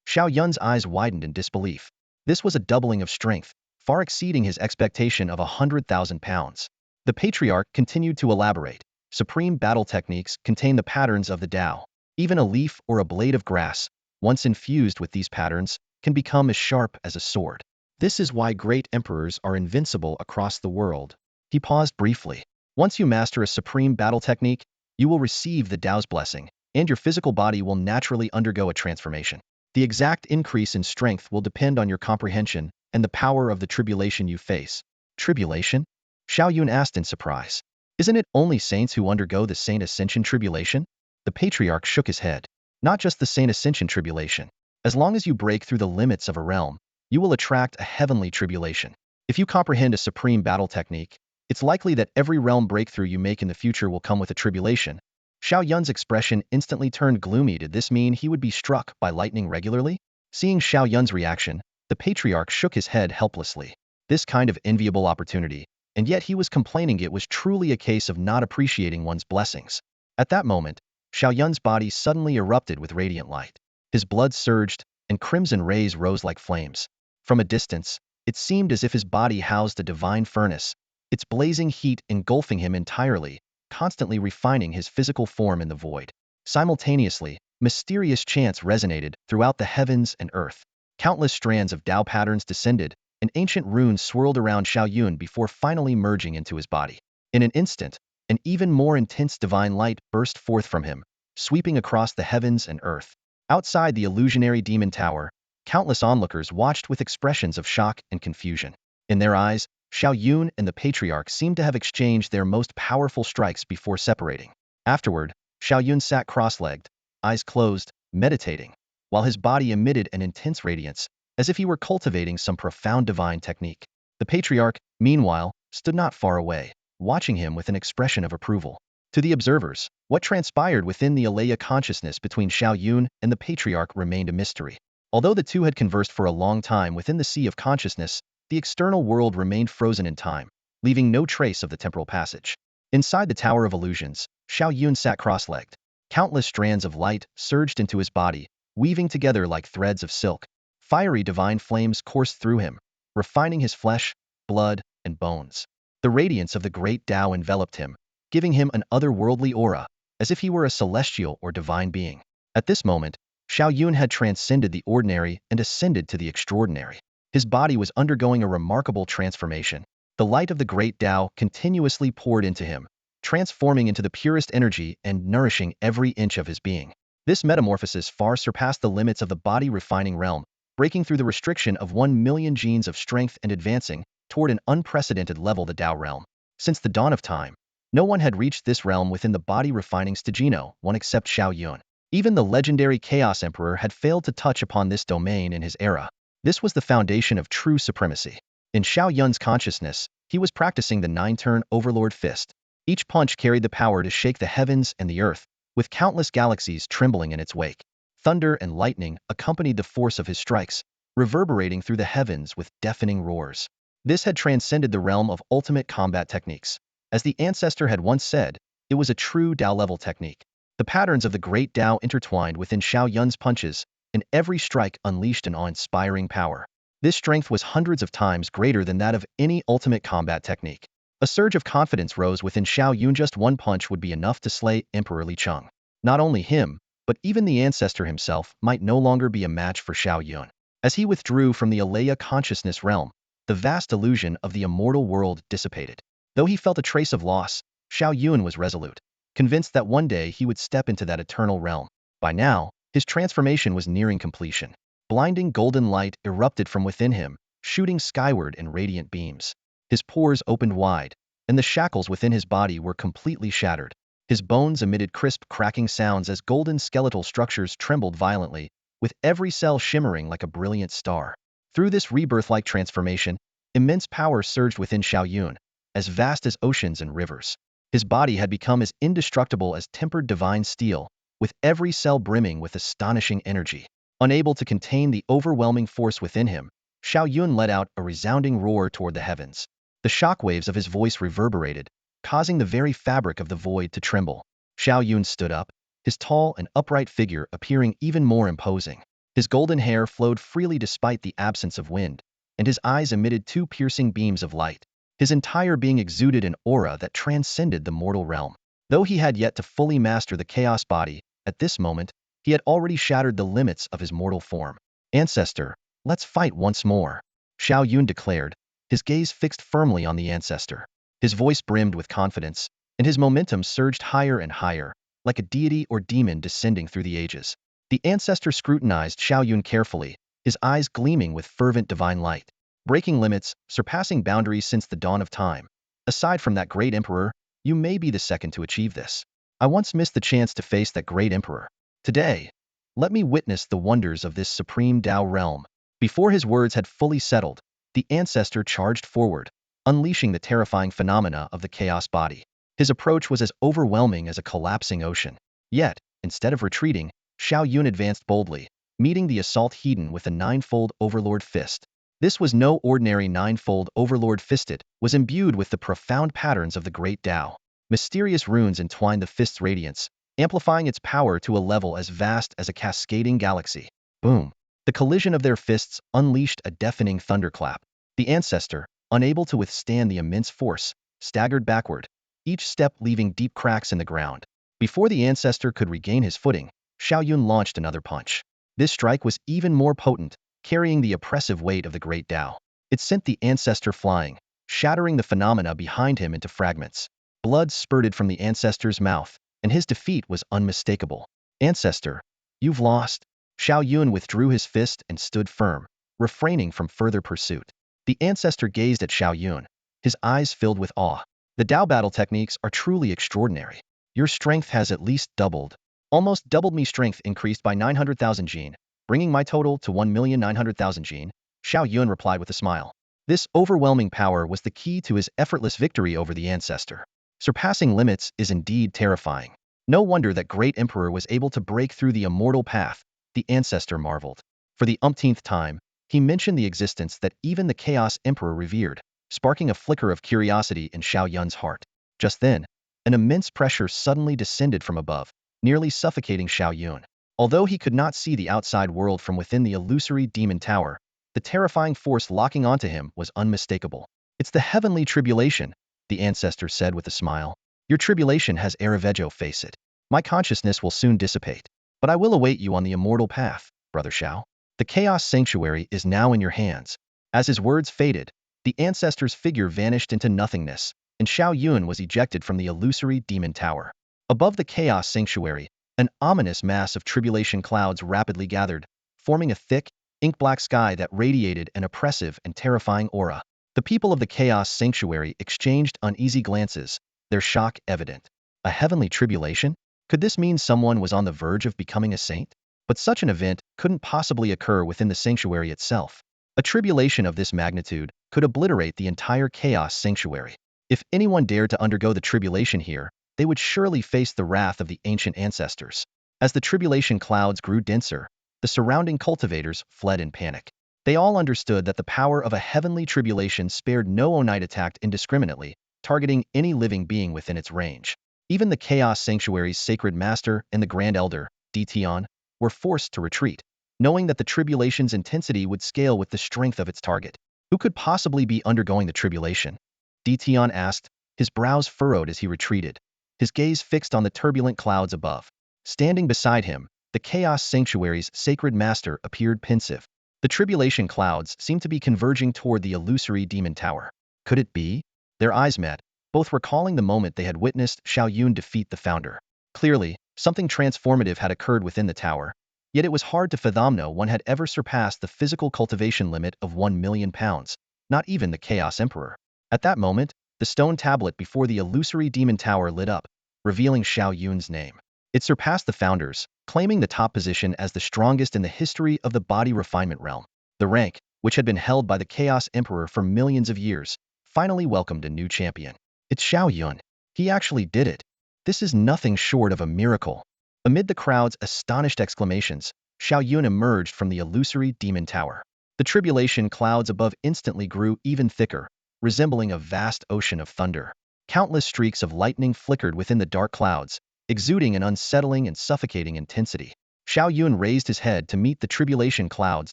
Xiao Yun's eyes widened in disbelief. This was a doubling of strength, far exceeding his expectation of 100,000 pounds. The patriarch continued to elaborate. Supreme battle techniques contain the patterns of the Tao. Even a leaf or a blade of grass, once infused with these patterns, can become as sharp as a sword. This is why great emperors are invincible across the world. He paused briefly. Once you master a supreme battle technique, you will receive the Tao's blessing, and your physical body will naturally undergo a transformation. The exact increase in strength will depend on your comprehension and the power of the tribulation you face. Tribulation? Xiao Yun asked in surprise. Isn't it only saints who undergo the Saint Ascension tribulation? The patriarch shook his head. Not just the Saint Ascension tribulation. As long as you break through the limits of a realm, you will attract a heavenly tribulation. If you comprehend a supreme battle technique, it's likely that every realm breakthrough you make in the future will come with a tribulation. Xiao Yun's expression instantly turned gloomy. Did this mean he would be struck by lightning regularly? Seeing Xiao Yun's reaction, the patriarch shook his head helplessly. This kind of enviable opportunity, and yet he was complaining. It was truly a case of not appreciating one's blessings. At that moment, Xiao Yun's body suddenly erupted with radiant light. His blood surged, and crimson rays rose like flames. From a distance, it seemed as if his body housed a divine furnace, its blazing heat engulfing him entirely, constantly refining his physical form in the void. Simultaneously, mysterious chants resonated throughout the heavens and earth. Countless strands of Tao patterns descended, and ancient runes swirled around Xiao Yun before finally merging into his body. In an instant, an even more intense divine light burst forth from him, sweeping across the heavens and earth. Outside the illusionary demon tower, countless onlookers watched with expressions of shock and confusion. In their eyes, Xiao Yun and the patriarch seemed to have exchanged their most powerful strikes before separating. Afterward, Xiao Yun sat cross-legged, eyes closed, meditating, while his body emitted an intense radiance, as if he were cultivating some profound divine technique. The patriarch, meanwhile, stood not far away, watching him with an expression of approval. To the observers, what transpired within the Alaya consciousness between Xiao Yun and the patriarch remained a mystery. Although the two had conversed for a long time within the sea of consciousness, the external world remained frozen in time, leaving no trace of the temporal passage. Inside the Tower of Illusions, Xiao Yun sat cross-legged. Countless strands of light surged into his body, weaving together like threads of silk. Fiery divine flames coursed through him, refining his flesh, blood, and bones. The radiance of the great Tao enveloped him, giving him an otherworldly aura, as if he were a celestial or divine being. At this moment, Xiao Yun had transcended the ordinary and ascended to the extraordinary. His body was undergoing a remarkable transformation. The light of the great Tao continuously poured into him, transforming into the purest energy and nourishing every inch of his being. This metamorphosis far surpassed the limits of the body-refining realm, breaking through the restriction of 1,000,000 genes of strength and advancing toward an unprecedented level, the Tao realm. Since the dawn of time, no one had reached this realm within the body-refining Stagino, one except Xiao Yun. Even the legendary Chaos Emperor had failed to touch upon this domain in his era. This was the foundation of true supremacy. In Xiao Yun's consciousness, he was practicing the 9-turn Overlord Fist. Each punch carried the power to shake the heavens and the earth, with countless galaxies trembling in its wake. Thunder and lightning accompanied the force of his strikes, reverberating through the heavens with deafening roars. This had transcended the realm of ultimate combat techniques. As the ancestor had once said, it was a true Tao-level technique. The patterns of the great Tao intertwined within Xiao Yun's punches, and every strike unleashed an awe-inspiring power. This strength was hundreds of times greater than that of any ultimate combat technique. A surge of confidence rose within Xiao Yun. Just one punch would be enough to slay Emperor Li Cheng. Not only him, but even the ancestor himself might no longer be a match for Xiao Yun. As he withdrew from the Alaya consciousness realm, the vast illusion of the immortal world dissipated. Though he felt a trace of loss, Xiao Yun was resolute, convinced that one day he would step into that eternal realm. By now, his transformation was nearing completion. Blinding golden light erupted from within him, shooting skyward in radiant beams. His pores opened wide, and the shackles within his body were completely shattered. His bones emitted crisp, cracking sounds as golden skeletal structures trembled violently, with every cell shimmering like a brilliant star. Through this rebirth-like transformation, immense power surged within Xiao Yun, as vast as oceans and rivers. His body had become as indestructible as tempered divine steel, with every cell brimming with astonishing energy. Unable to contain the overwhelming force within him, Xiao Yun let out a resounding roar toward the heavens. The shockwaves of his voice reverberated, causing the very fabric of the void to tremble. Xiao Yun stood up, his tall and upright figure appearing even more imposing. His golden hair flowed freely despite the absence of wind, and his eyes emitted two piercing beams of light. His entire being exuded an aura that transcended the mortal realm. Though he had yet to fully master the chaos body, at this moment, he had already shattered the limits of his mortal form. "Ancestor, let's fight once more," Xiao Yun declared, his gaze fixed firmly on the ancestor. His voice brimmed with confidence, and his momentum surged higher and higher, like a deity or demon descending through the ages. The ancestor scrutinized Xiao Yun carefully, his eyes gleaming with fervent divine light. "Breaking limits, surpassing boundaries since the dawn of time. Aside from that great emperor, you may be the second to achieve this. I once missed the chance to face that great emperor. Today, let me witness the wonders of this supreme Tao realm." Before his words had fully settled, the ancestor charged forward, unleashing the terrifying phenomena of the chaos body. His approach was as overwhelming as a collapsing ocean. Yet, instead of retreating, Xiao Yun advanced boldly, meeting the assault heat with a 9-fold Overlord Fist. This was no ordinary 9-fold Overlord Fist. It was imbued with the profound patterns of the great Tao. Mysterious runes entwined the fist's radiance, amplifying its power to a level as vast as a cascading galaxy. Boom! The collision of their fists unleashed a deafening thunderclap. The ancestor, unable to withstand the immense force, staggered backward, each step leaving deep cracks in the ground. Before the ancestor could regain his footing, Xiao Yun launched another punch. This strike was even more potent, carrying the oppressive weight of the great Tao. It sent the ancestor flying, shattering the phenomena behind him into fragments. Blood spurted from the ancestor's mouth, and his defeat was unmistakable. "Ancestor, you've lost." Xiao Yun withdrew his fist and stood firm, refraining from further pursuit. The ancestor gazed at Xiao Yun, his eyes filled with awe. "The Tao battle techniques are truly extraordinary. Your strength has at least doubled." "Almost doubled. Me strength increased by 900,000 gene, bringing my total to 1,900,000 gene," Xiao Yun replied with a smile. This overwhelming power was the key to his effortless victory over the ancestor. Surpassing limits is indeed terrifying. No wonder that great emperor was able to break through the immortal path, the ancestor marveled. For the umpteenth time, he mentioned the existence that even the Chaos Emperor revered, sparking a flicker of curiosity in Xiao Yun's heart. Just then, an immense pressure suddenly descended from above, nearly suffocating Xiao Yun. Although he could not see the outside world from within the illusory demon tower, the terrifying force locking onto him was unmistakable. It's the heavenly tribulation, the ancestor said with a smile. Your tribulation has Aravejo face it. My consciousness will soon dissipate. But I will await you on the immortal path, Brother Xiao. The Chaos Sanctuary is now in your hands. As his words faded, the ancestor's figure vanished into nothingness, and Xiao Yun was ejected from the illusory demon tower. Above the Chaos Sanctuary, an ominous mass of tribulation clouds rapidly gathered, forming a thick, ink-black sky that radiated an oppressive and terrifying aura. The people of the Chaos Sanctuary exchanged uneasy glances, their shock evident. A heavenly tribulation? Could this mean someone was on the verge of becoming a saint? But such an event couldn't possibly occur within the sanctuary itself. A tribulation of this magnitude could obliterate the entire Chaos Sanctuary. If anyone dared to undergo the tribulation here, they would surely face the wrath of the ancient ancestors. As the tribulation clouds grew denser, the surrounding cultivators fled in panic. They all understood that the power of a heavenly tribulation spared no Onite attacked indiscriminately, targeting any living being within its range. Even the Chaos Sanctuary's sacred master and the Grand Elder, Dition, were forced to retreat, knowing that the tribulation's intensity would scale with the strength of its target. Who could possibly be undergoing the tribulation? Dition asked, his brows furrowed as he retreated, his gaze fixed on the turbulent clouds above. Standing beside him, the Chaos Sanctuary's sacred master appeared pensive. The tribulation clouds seemed to be converging toward the illusory demon tower. Could it be? Their eyes met, both recalling the moment they had witnessed Xiao Yun defeat the founder. Clearly, something transformative had occurred within the tower, yet it was hard to fathom no one had ever surpassed the physical cultivation limit of 1 million pounds, not even the Chaos Emperor. At that moment, the stone tablet before the illusory demon tower lit up, revealing Xiao Yun's name. It surpassed the founders, claiming the top position as the strongest in the history of the body refinement realm. The rank, which had been held by the Chaos Emperor for millions of years, finally welcomed a new champion. It's Xiao Yun. He actually did it. This is nothing short of a miracle. Amid the crowd's astonished exclamations, Xiao Yun emerged from the illusory demon tower. The tribulation clouds above instantly grew even thicker, resembling a vast ocean of thunder. Countless streaks of lightning flickered within the dark clouds, exuding an unsettling and suffocating intensity. Xiao Yun raised his head to meet the tribulation clouds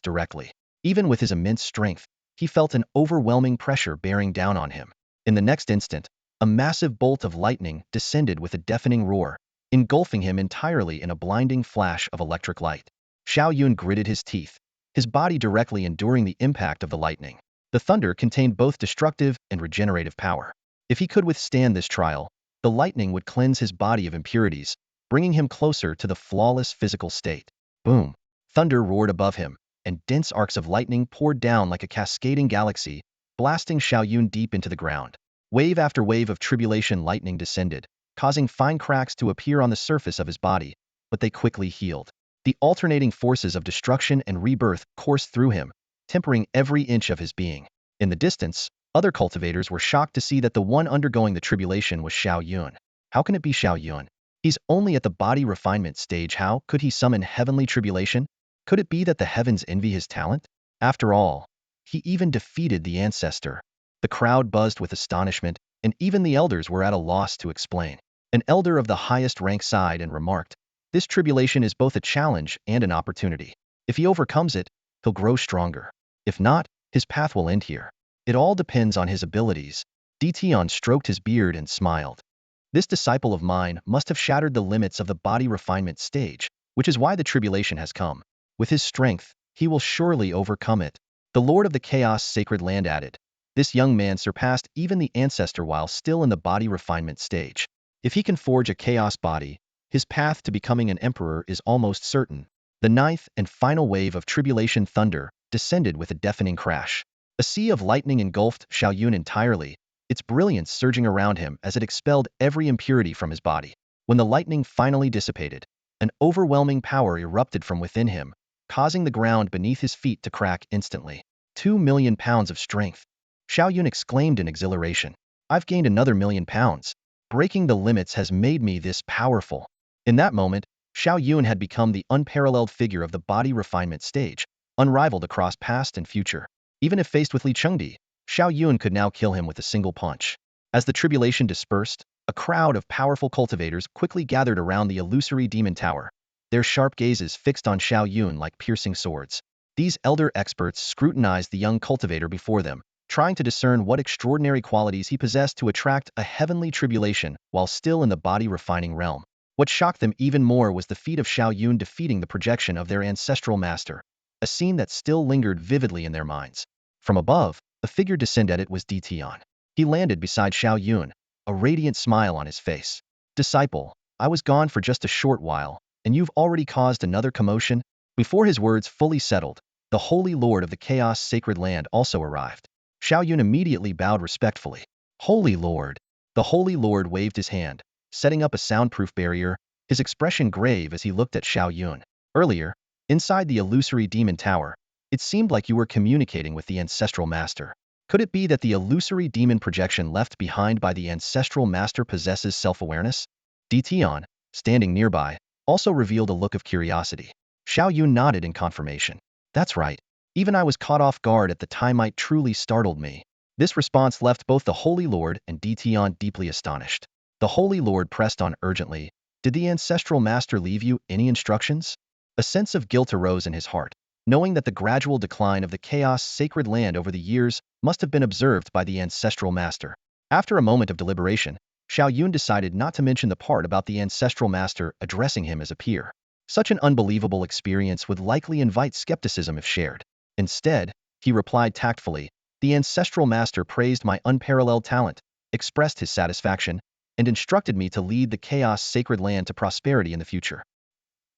directly. Even with his immense strength, he felt an overwhelming pressure bearing down on him. In the next instant, a massive bolt of lightning descended with a deafening roar, engulfing him entirely in a blinding flash of electric light. Xiao Yun gritted his teeth, his body directly enduring the impact of the lightning. The thunder contained both destructive and regenerative power. If he could withstand this trial, the lightning would cleanse his body of impurities, bringing him closer to the flawless physical state. Boom! Thunder roared above him, and dense arcs of lightning poured down like a cascading galaxy, blasting Xiao Yun deep into the ground. Wave after wave of tribulation lightning descended, causing fine cracks to appear on the surface of his body, but they quickly healed. The alternating forces of destruction and rebirth coursed through him, tempering every inch of his being. In the distance, other cultivators were shocked to see that the one undergoing the tribulation was Xiao Yun. How can it be Xiao Yun? He's only at the body refinement stage. How could he summon heavenly tribulation? Could it be that the heavens envy his talent? After all, he even defeated the ancestor. The crowd buzzed with astonishment, and even the elders were at a loss to explain. An elder of the highest rank sighed and remarked, "This tribulation is both a challenge and an opportunity. If he overcomes it, he'll grow stronger. If not, his path will end here. It all depends on his abilities." Dition stroked his beard and smiled. This disciple of mine must have shattered the limits of the body refinement stage, which is why the tribulation has come. With his strength, he will surely overcome it. The Lord of the Chaos Sacred Land added, "This young man surpassed even the ancestor while still in the body refinement stage. If he can forge a chaos body, his path to becoming an emperor is almost certain." The ninth and final wave of tribulation thunder descended with a deafening crash. A sea of lightning engulfed Xiao Yun entirely, its brilliance surging around him as it expelled every impurity from his body. When the lightning finally dissipated, an overwhelming power erupted from within him, causing the ground beneath his feet to crack instantly. 2 million pounds of strength. Xiao Yun exclaimed in exhilaration. "I've gained another 1,000,000 pounds. Breaking the limits has made me this powerful." In that moment, Xiao Yun had become the unparalleled figure of the body refinement stage, unrivaled across past and future. Even if faced with Li Chengdi, Xiao Yun could now kill him with a single punch. As the tribulation dispersed, a crowd of powerful cultivators quickly gathered around the illusory demon tower, their sharp gazes fixed on Xiao Yun like piercing swords. These elder experts scrutinized the young cultivator before them, trying to discern what extraordinary qualities he possessed to attract a heavenly tribulation while still in the body-refining realm. What shocked them even more was the feat of Xiao Yun defeating the projection of their ancestral master, a scene that still lingered vividly in their minds. From above, a figure descended. It was Ditian. He landed beside Xiao Yun, a radiant smile on his face. Disciple, I was gone for just a short while, and you've already caused another commotion? Before his words fully settled, the Holy Lord of the Chaos Sacred Land also arrived. Xiao Yun immediately bowed respectfully. Holy Lord. The Holy Lord waved his hand, setting up a soundproof barrier, his expression grave as he looked at Xiao Yun. Earlier, inside the illusory demon tower, it seemed like you were communicating with the ancestral master. Could it be that the illusory demon projection left behind by the ancestral master possesses self-awareness? Ditian, standing nearby, also revealed a look of curiosity. Xiao Yun nodded in confirmation. That's right. Even I was caught off guard at the time. It truly startled me. This response left both the Holy Lord and Ditian deeply astonished. The Holy Lord pressed on urgently. Did the ancestral master leave you any instructions? A sense of guilt arose in his heart, knowing that the gradual decline of the Chaos Sacred Land over the years must have been observed by the ancestral master. After a moment of deliberation, Xiao Yun decided not to mention the part about the ancestral master addressing him as a peer. Such an unbelievable experience would likely invite skepticism if shared. Instead, he replied tactfully, the ancestral master praised my unparalleled talent, expressed his satisfaction, and instructed me to lead the Chaos Sacred Land to prosperity in the future.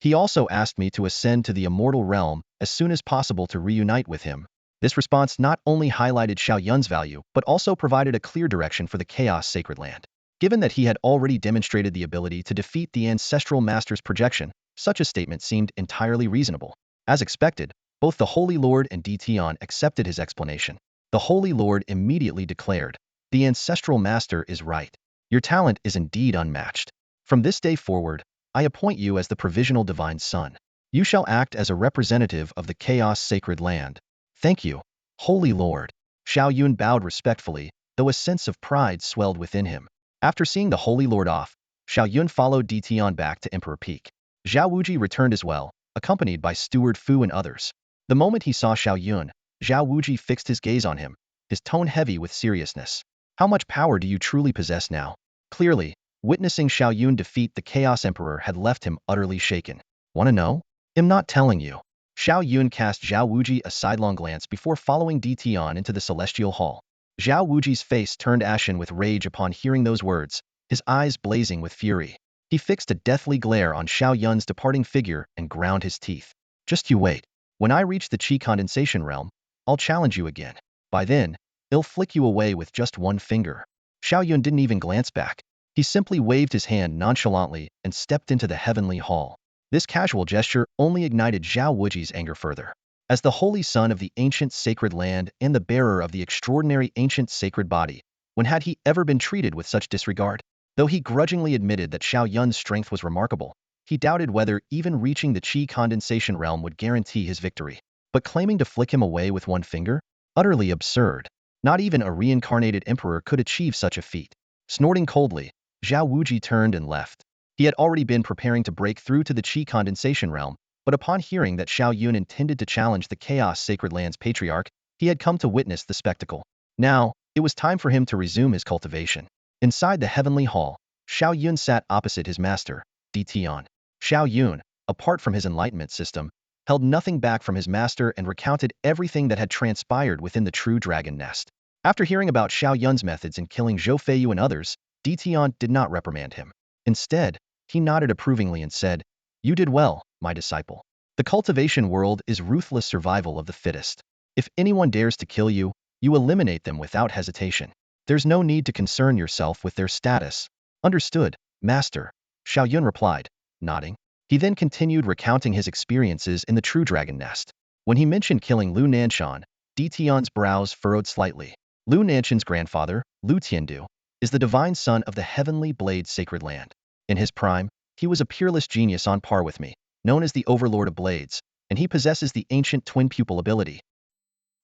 He also asked me to ascend to the immortal realm as soon as possible to reunite with him. This response not only highlighted Xiao Yun's value, but also provided a clear direction for the Chaos Sacred Land. Given that he had already demonstrated the ability to defeat the ancestral master's projection, such a statement seemed entirely reasonable. As expected, both the Holy Lord and Ditian accepted his explanation. The Holy Lord immediately declared, the ancestral master is right. Your talent is indeed unmatched. From this day forward, I appoint you as the provisional divine son. You shall act as a representative of the Chaos Sacred Land. Thank you, Holy Lord. Xiao Yun bowed respectfully, though a sense of pride swelled within him. After seeing the Holy Lord off, Xiao Yun followed Ditian back to Emperor Peak. Zhao Wuji returned as well, accompanied by Steward Fu and others. The moment he saw Xiao Yun, Zhao Wuji fixed his gaze on him, his tone heavy with seriousness. How much power do you truly possess now? Clearly, witnessing Xiao Yun defeat the Chaos Emperor had left him utterly shaken. Wanna know? I'm not telling you. Xiao Yun cast Zhao Wuji a sidelong glance before following Ditian into the Celestial Hall. Zhao Wuji's face turned ashen with rage upon hearing those words, his eyes blazing with fury. He fixed a deathly glare on Xiao Yun's departing figure and ground his teeth. Just you wait. When I reach the Qi condensation realm, I'll challenge you again. By then, I'll flick you away with just one finger. Xiao Yun didn't even glance back. He simply waved his hand nonchalantly and stepped into the heavenly hall. This casual gesture only ignited Zhao Wuji's anger further. As the holy son of the ancient sacred land and the bearer of the extraordinary ancient sacred body, when had he ever been treated with such disregard? Though he grudgingly admitted that Xiao Yun's strength was remarkable, he doubted whether even reaching the Qi condensation realm would guarantee his victory. But claiming to flick him away with one finger? Utterly absurd. Not even a reincarnated emperor could achieve such a feat. Snorting coldly, Zhao Wuji turned and left. He had already been preparing to break through to the Qi condensation realm, but upon hearing that Xiao Yun intended to challenge the Chaos Sacred Land's patriarch, he had come to witness the spectacle. Now, it was time for him to resume his cultivation. Inside the heavenly hall, Xiao Yun sat opposite his master, Ditian. Xiao Yun, apart from his enlightenment system, held nothing back from his master and recounted everything that had transpired within the true dragon nest. After hearing about Xiao Yun's methods in killing Zhou Feiyu and others, Ditian did not reprimand him. Instead, he nodded approvingly and said, "You did well, my disciple. The cultivation world is ruthless survival of the fittest. If anyone dares to kill you, you eliminate them without hesitation. There's no need to concern yourself with their status." "Understood, master," Xiao Yun replied, nodding. He then continued recounting his experiences in the true dragon nest. When he mentioned killing Lu Nanshan, Ditian's brows furrowed slightly. Lu Nanshan's grandfather, Lu Tiandu, is the divine son of the heavenly blade sacred land. In his prime, he was a peerless genius on par with me, known as the Overlord of Blades, and he possesses the ancient twin pupil ability.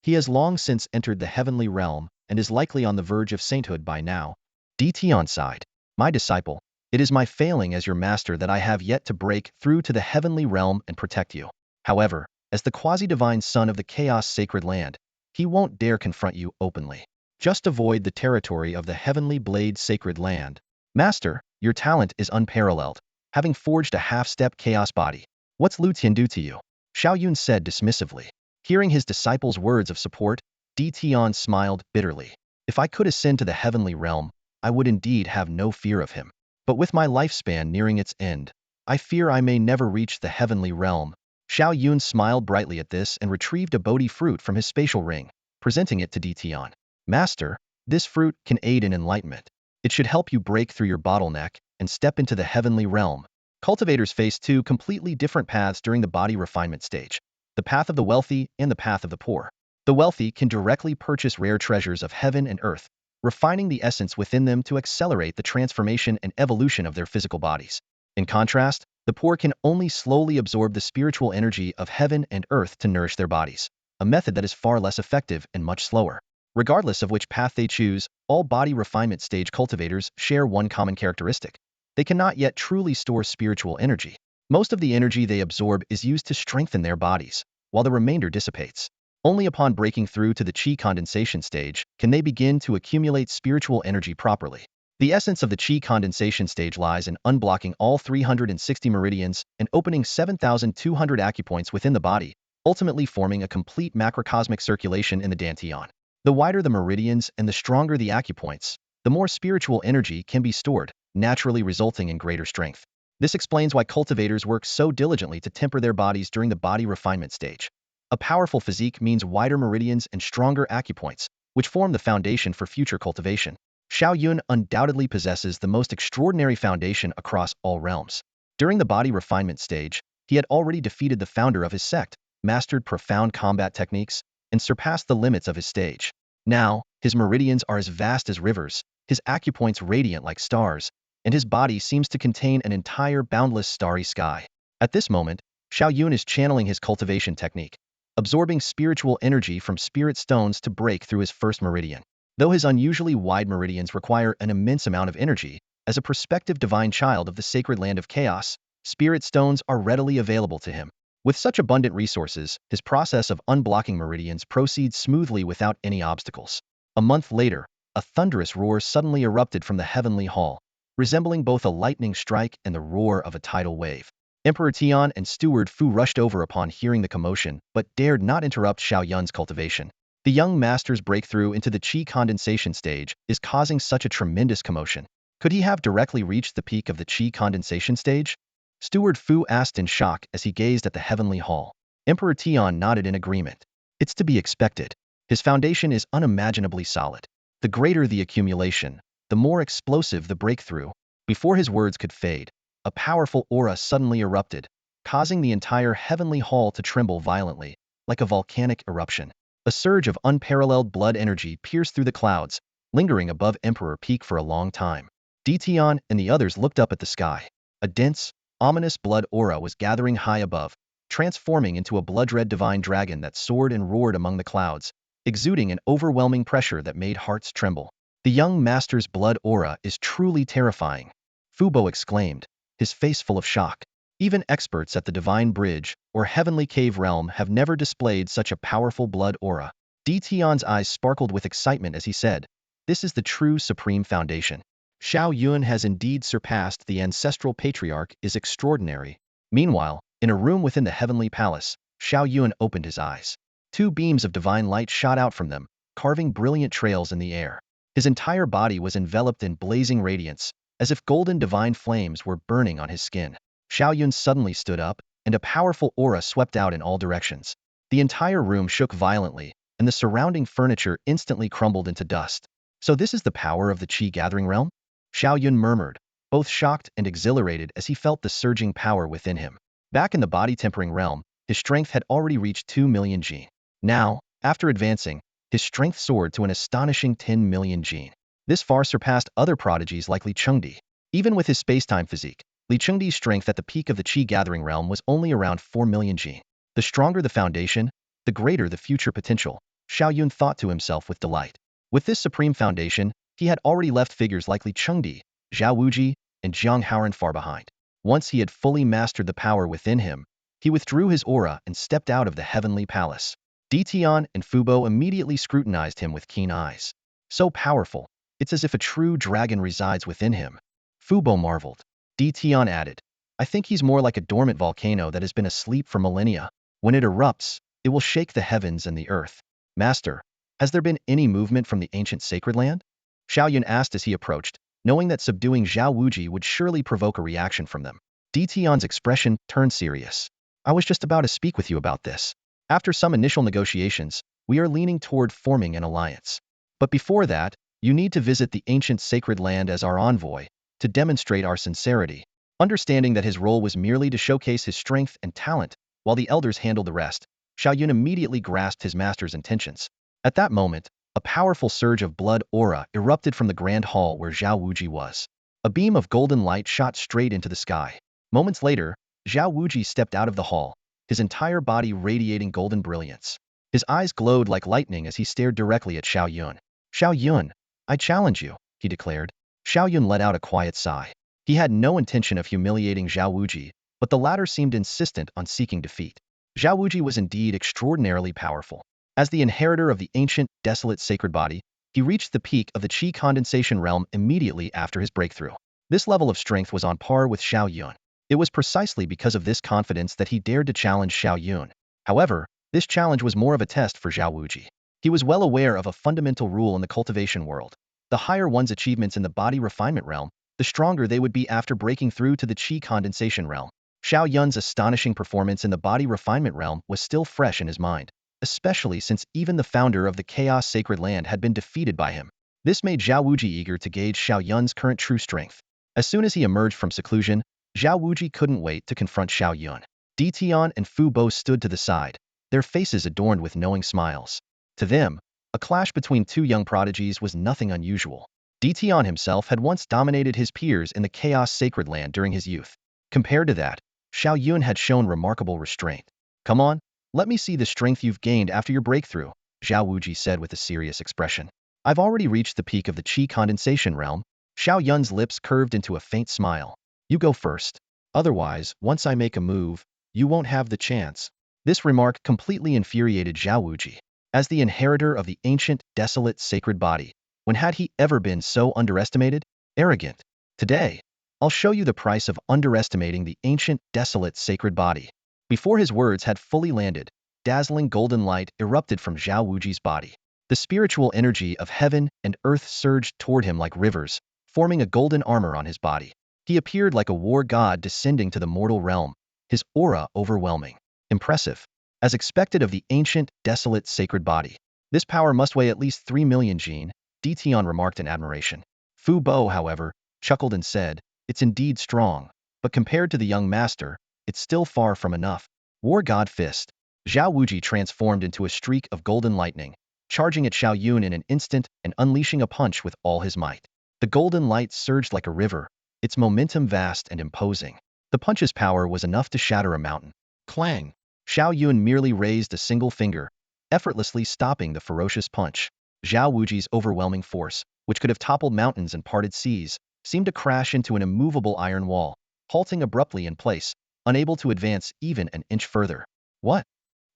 He has long since entered the heavenly realm and is likely on the verge of sainthood by now. Ditian sighed. "My disciple, It is my failing as your master that I have yet to break through to the heavenly realm and protect you. However, as the quasi-divine son of the chaos sacred land, he won't dare confront you openly. Just avoid the territory of the heavenly blade sacred land. Master, your talent is unparalleled, having forged a half-step chaos body. What's Lu Tian do to you? Xiao Yun said dismissively. Hearing his disciple's words of support, Di Tian smiled bitterly. If I could ascend to the heavenly realm, I would indeed have no fear of him. But with my lifespan nearing its end, I fear I may never reach the heavenly realm. Xiao Yun smiled brightly at this and retrieved a Bodhi fruit from his spatial ring, presenting it to Di Tian. Master, this fruit can aid in enlightenment. It should help you break through your bottleneck and step into the heavenly realm. Cultivators face two completely different paths during the body refinement stage: the path of the wealthy and the path of the poor. The wealthy can directly purchase rare treasures of heaven and earth, refining the essence within them to accelerate the transformation and evolution of their physical bodies. In contrast, the poor can only slowly absorb the spiritual energy of heaven and earth to nourish their bodies, a method that is far less effective and much slower. Regardless of which path they choose, all body refinement stage cultivators share one common characteristic: they cannot yet truly store spiritual energy. Most of the energy they absorb is used to strengthen their bodies, while the remainder dissipates. Only upon breaking through to the qi condensation stage can they begin to accumulate spiritual energy properly. The essence of the qi condensation stage lies in unblocking all 360 meridians and opening 7,200 acupoints within the body, ultimately forming a complete macrocosmic circulation in the dantian. The wider the meridians and the stronger the acupoints, the more spiritual energy can be stored, naturally resulting in greater strength. This explains why cultivators work so diligently to temper their bodies during the body refinement stage. A powerful physique means wider meridians and stronger acupoints, which form the foundation for future cultivation. Xiao Yun undoubtedly possesses the most extraordinary foundation across all realms. During the body refinement stage, he had already defeated the founder of his sect, mastered profound combat techniques, and surpassed the limits of his stage. Now, his meridians are as vast as rivers, his acupoints radiant like stars, and his body seems to contain an entire boundless starry sky. At this moment, Xiao Yun is channeling his cultivation technique, absorbing spiritual energy from spirit stones to break through his first meridian. Though his unusually wide meridians require an immense amount of energy, as a prospective divine child of the sacred land of chaos, spirit stones are readily available to him. With such abundant resources, his process of unblocking meridians proceeds smoothly without any obstacles. A month later, a thunderous roar suddenly erupted from the heavenly hall, resembling both a lightning strike and the roar of a tidal wave. Emperor Tian and Steward Fu rushed over upon hearing the commotion, but dared not interrupt Xiao Yun's cultivation. The young master's breakthrough into the qi condensation stage is causing such a tremendous commotion. Could he have directly reached the peak of the qi condensation stage? Steward Fu asked in shock as he gazed at the heavenly hall. Emperor Tian nodded in agreement. It's to be expected. His foundation is unimaginably solid. The greater the accumulation, the more explosive the breakthrough. Before his words could fade, a powerful aura suddenly erupted, causing the entire heavenly hall to tremble violently, like a volcanic eruption. A surge of unparalleled blood energy pierced through the clouds, lingering above Emperor Peak for a long time. Di Tian and the others looked up at the sky. A dense, ominous blood aura was gathering high above, transforming into a blood-red divine dragon that soared and roared among the clouds, exuding an overwhelming pressure that made hearts tremble. The young master's blood aura is truly terrifying, Fubo exclaimed, his face full of shock. Even experts at the Divine Bridge or Heavenly Cave realm have never displayed such a powerful blood aura. Di Tian's eyes sparkled with excitement as he said, "This is the true supreme foundation. Xiao Yun has indeed surpassed the ancestral patriarch is extraordinary." Meanwhile, in a room within the heavenly palace, Xiao Yun opened his eyes. Two beams of divine light shot out from them, carving brilliant trails in the air. His entire body was enveloped in blazing radiance, as if golden divine flames were burning on his skin. Xiao Yun suddenly stood up, and a powerful aura swept out in all directions. The entire room shook violently, and the surrounding furniture instantly crumbled into dust. So this is the power of the qi gathering realm? Xiao Yun murmured, both shocked and exhilarated as he felt the surging power within him. Back in the body-tempering realm, his strength had already reached 2 million jin. Now, after advancing, his strength soared to an astonishing 10 million jin. This far surpassed other prodigies like Li Chengdi. Even with his space-time physique, Li Chengdi's strength at the peak of the qi gathering realm was only around 4 million jin. The stronger the foundation, the greater the future potential, Xiao Yun thought to himself with delight. With this supreme foundation, he had already left figures like Li Chengdi, Zhao Wuji, and Jiang Haoran far behind. Once he had fully mastered the power within him, he withdrew his aura and stepped out of the heavenly palace. Ditian and Fubo immediately scrutinized him with keen eyes. So powerful, it's as if a true dragon resides within him. Fubo marveled. Ditian added, I think he's more like a dormant volcano that has been asleep for millennia. When it erupts, it will shake the heavens and the earth. Master, has there been any movement from the ancient sacred land? Xiao Yun asked as he approached, knowing that subduing Zhao Wuji would surely provoke a reaction from them. Ditian's expression turned serious. I was just about to speak with you about this. After some initial negotiations, we are leaning toward forming an alliance. But before that, you need to visit the ancient sacred land as our envoy, to demonstrate our sincerity. Understanding that his role was merely to showcase his strength and talent, while the elders handled the rest, Xiao Yun immediately grasped his master's intentions. At that moment, a powerful surge of blood aura erupted from the grand hall where Zhao Wuji was. A beam of golden light shot straight into the sky. Moments later, Zhao Wuji stepped out of the hall, his entire body radiating golden brilliance. His eyes glowed like lightning as he stared directly at Xiao Yun. Xiao Yun, I challenge you, he declared. Xiao Yun let out a quiet sigh. He had no intention of humiliating Zhao Wuji, but the latter seemed insistent on seeking defeat. Zhao Wuji was indeed extraordinarily powerful. As the inheritor of the ancient, desolate sacred body, he reached the peak of the Qi condensation realm immediately after his breakthrough. This level of strength was on par with Xiao Yun. It was precisely because of this confidence that he dared to challenge Xiao Yun. However, this challenge was more of a test for Zhao Wuji. He was well aware of a fundamental rule in the cultivation world. The higher one's achievements in the body refinement realm, the stronger they would be after breaking through to the Qi condensation realm. Xiao Yun's astonishing performance in the body refinement realm was still fresh in his mind, especially since even the founder of the Chaos Sacred Land had been defeated by him. This made Zhao Wuji eager to gauge Xiao Yun's current true strength. As soon as he emerged from seclusion, Zhao Wuji couldn't wait to confront Xiao Yun. Ditian and Fu Bo stood to the side, their faces adorned with knowing smiles. To them, a clash between two young prodigies was nothing unusual. Ditian himself had once dominated his peers in the Chaos Sacred Land during his youth. Compared to that, Xiao Yun had shown remarkable restraint. Come on, let me see the strength you've gained after your breakthrough, Zhao Wuji said with a serious expression. I've already reached the peak of the Qi condensation realm. Xiao Yun's lips curved into a faint smile. You go first. Otherwise, once I make a move, you won't have the chance. This remark completely infuriated Zhao Wuji. As the inheritor of the ancient, desolate, sacred body, when had he ever been so underestimated? Arrogant. Today, I'll show you the price of underestimating the ancient, desolate, sacred body. Before his words had fully landed, dazzling golden light erupted from Zhao Wuji's body. The spiritual energy of heaven and earth surged toward him like rivers, forming a golden armor on his body. He appeared like a war god descending to the mortal realm, his aura overwhelming. Impressive. As expected of the ancient, desolate, sacred body. This power must weigh at least 3 million jin, Ditian remarked in admiration. Fu Bo, however, chuckled and said, it's indeed strong, but compared to the young master, it's still far from enough. War God Fist. Zhao Wuji transformed into a streak of golden lightning, charging at Xiao Yun in an instant and unleashing a punch with all his might. The golden light surged like a river, its momentum vast and imposing. The punch's power was enough to shatter a mountain. Clang! Xiao Yun merely raised a single finger, effortlessly stopping the ferocious punch. Zhao Wuji's overwhelming force, which could have toppled mountains and parted seas, seemed to crash into an immovable iron wall, halting abruptly in place, unable to advance even an inch further. What?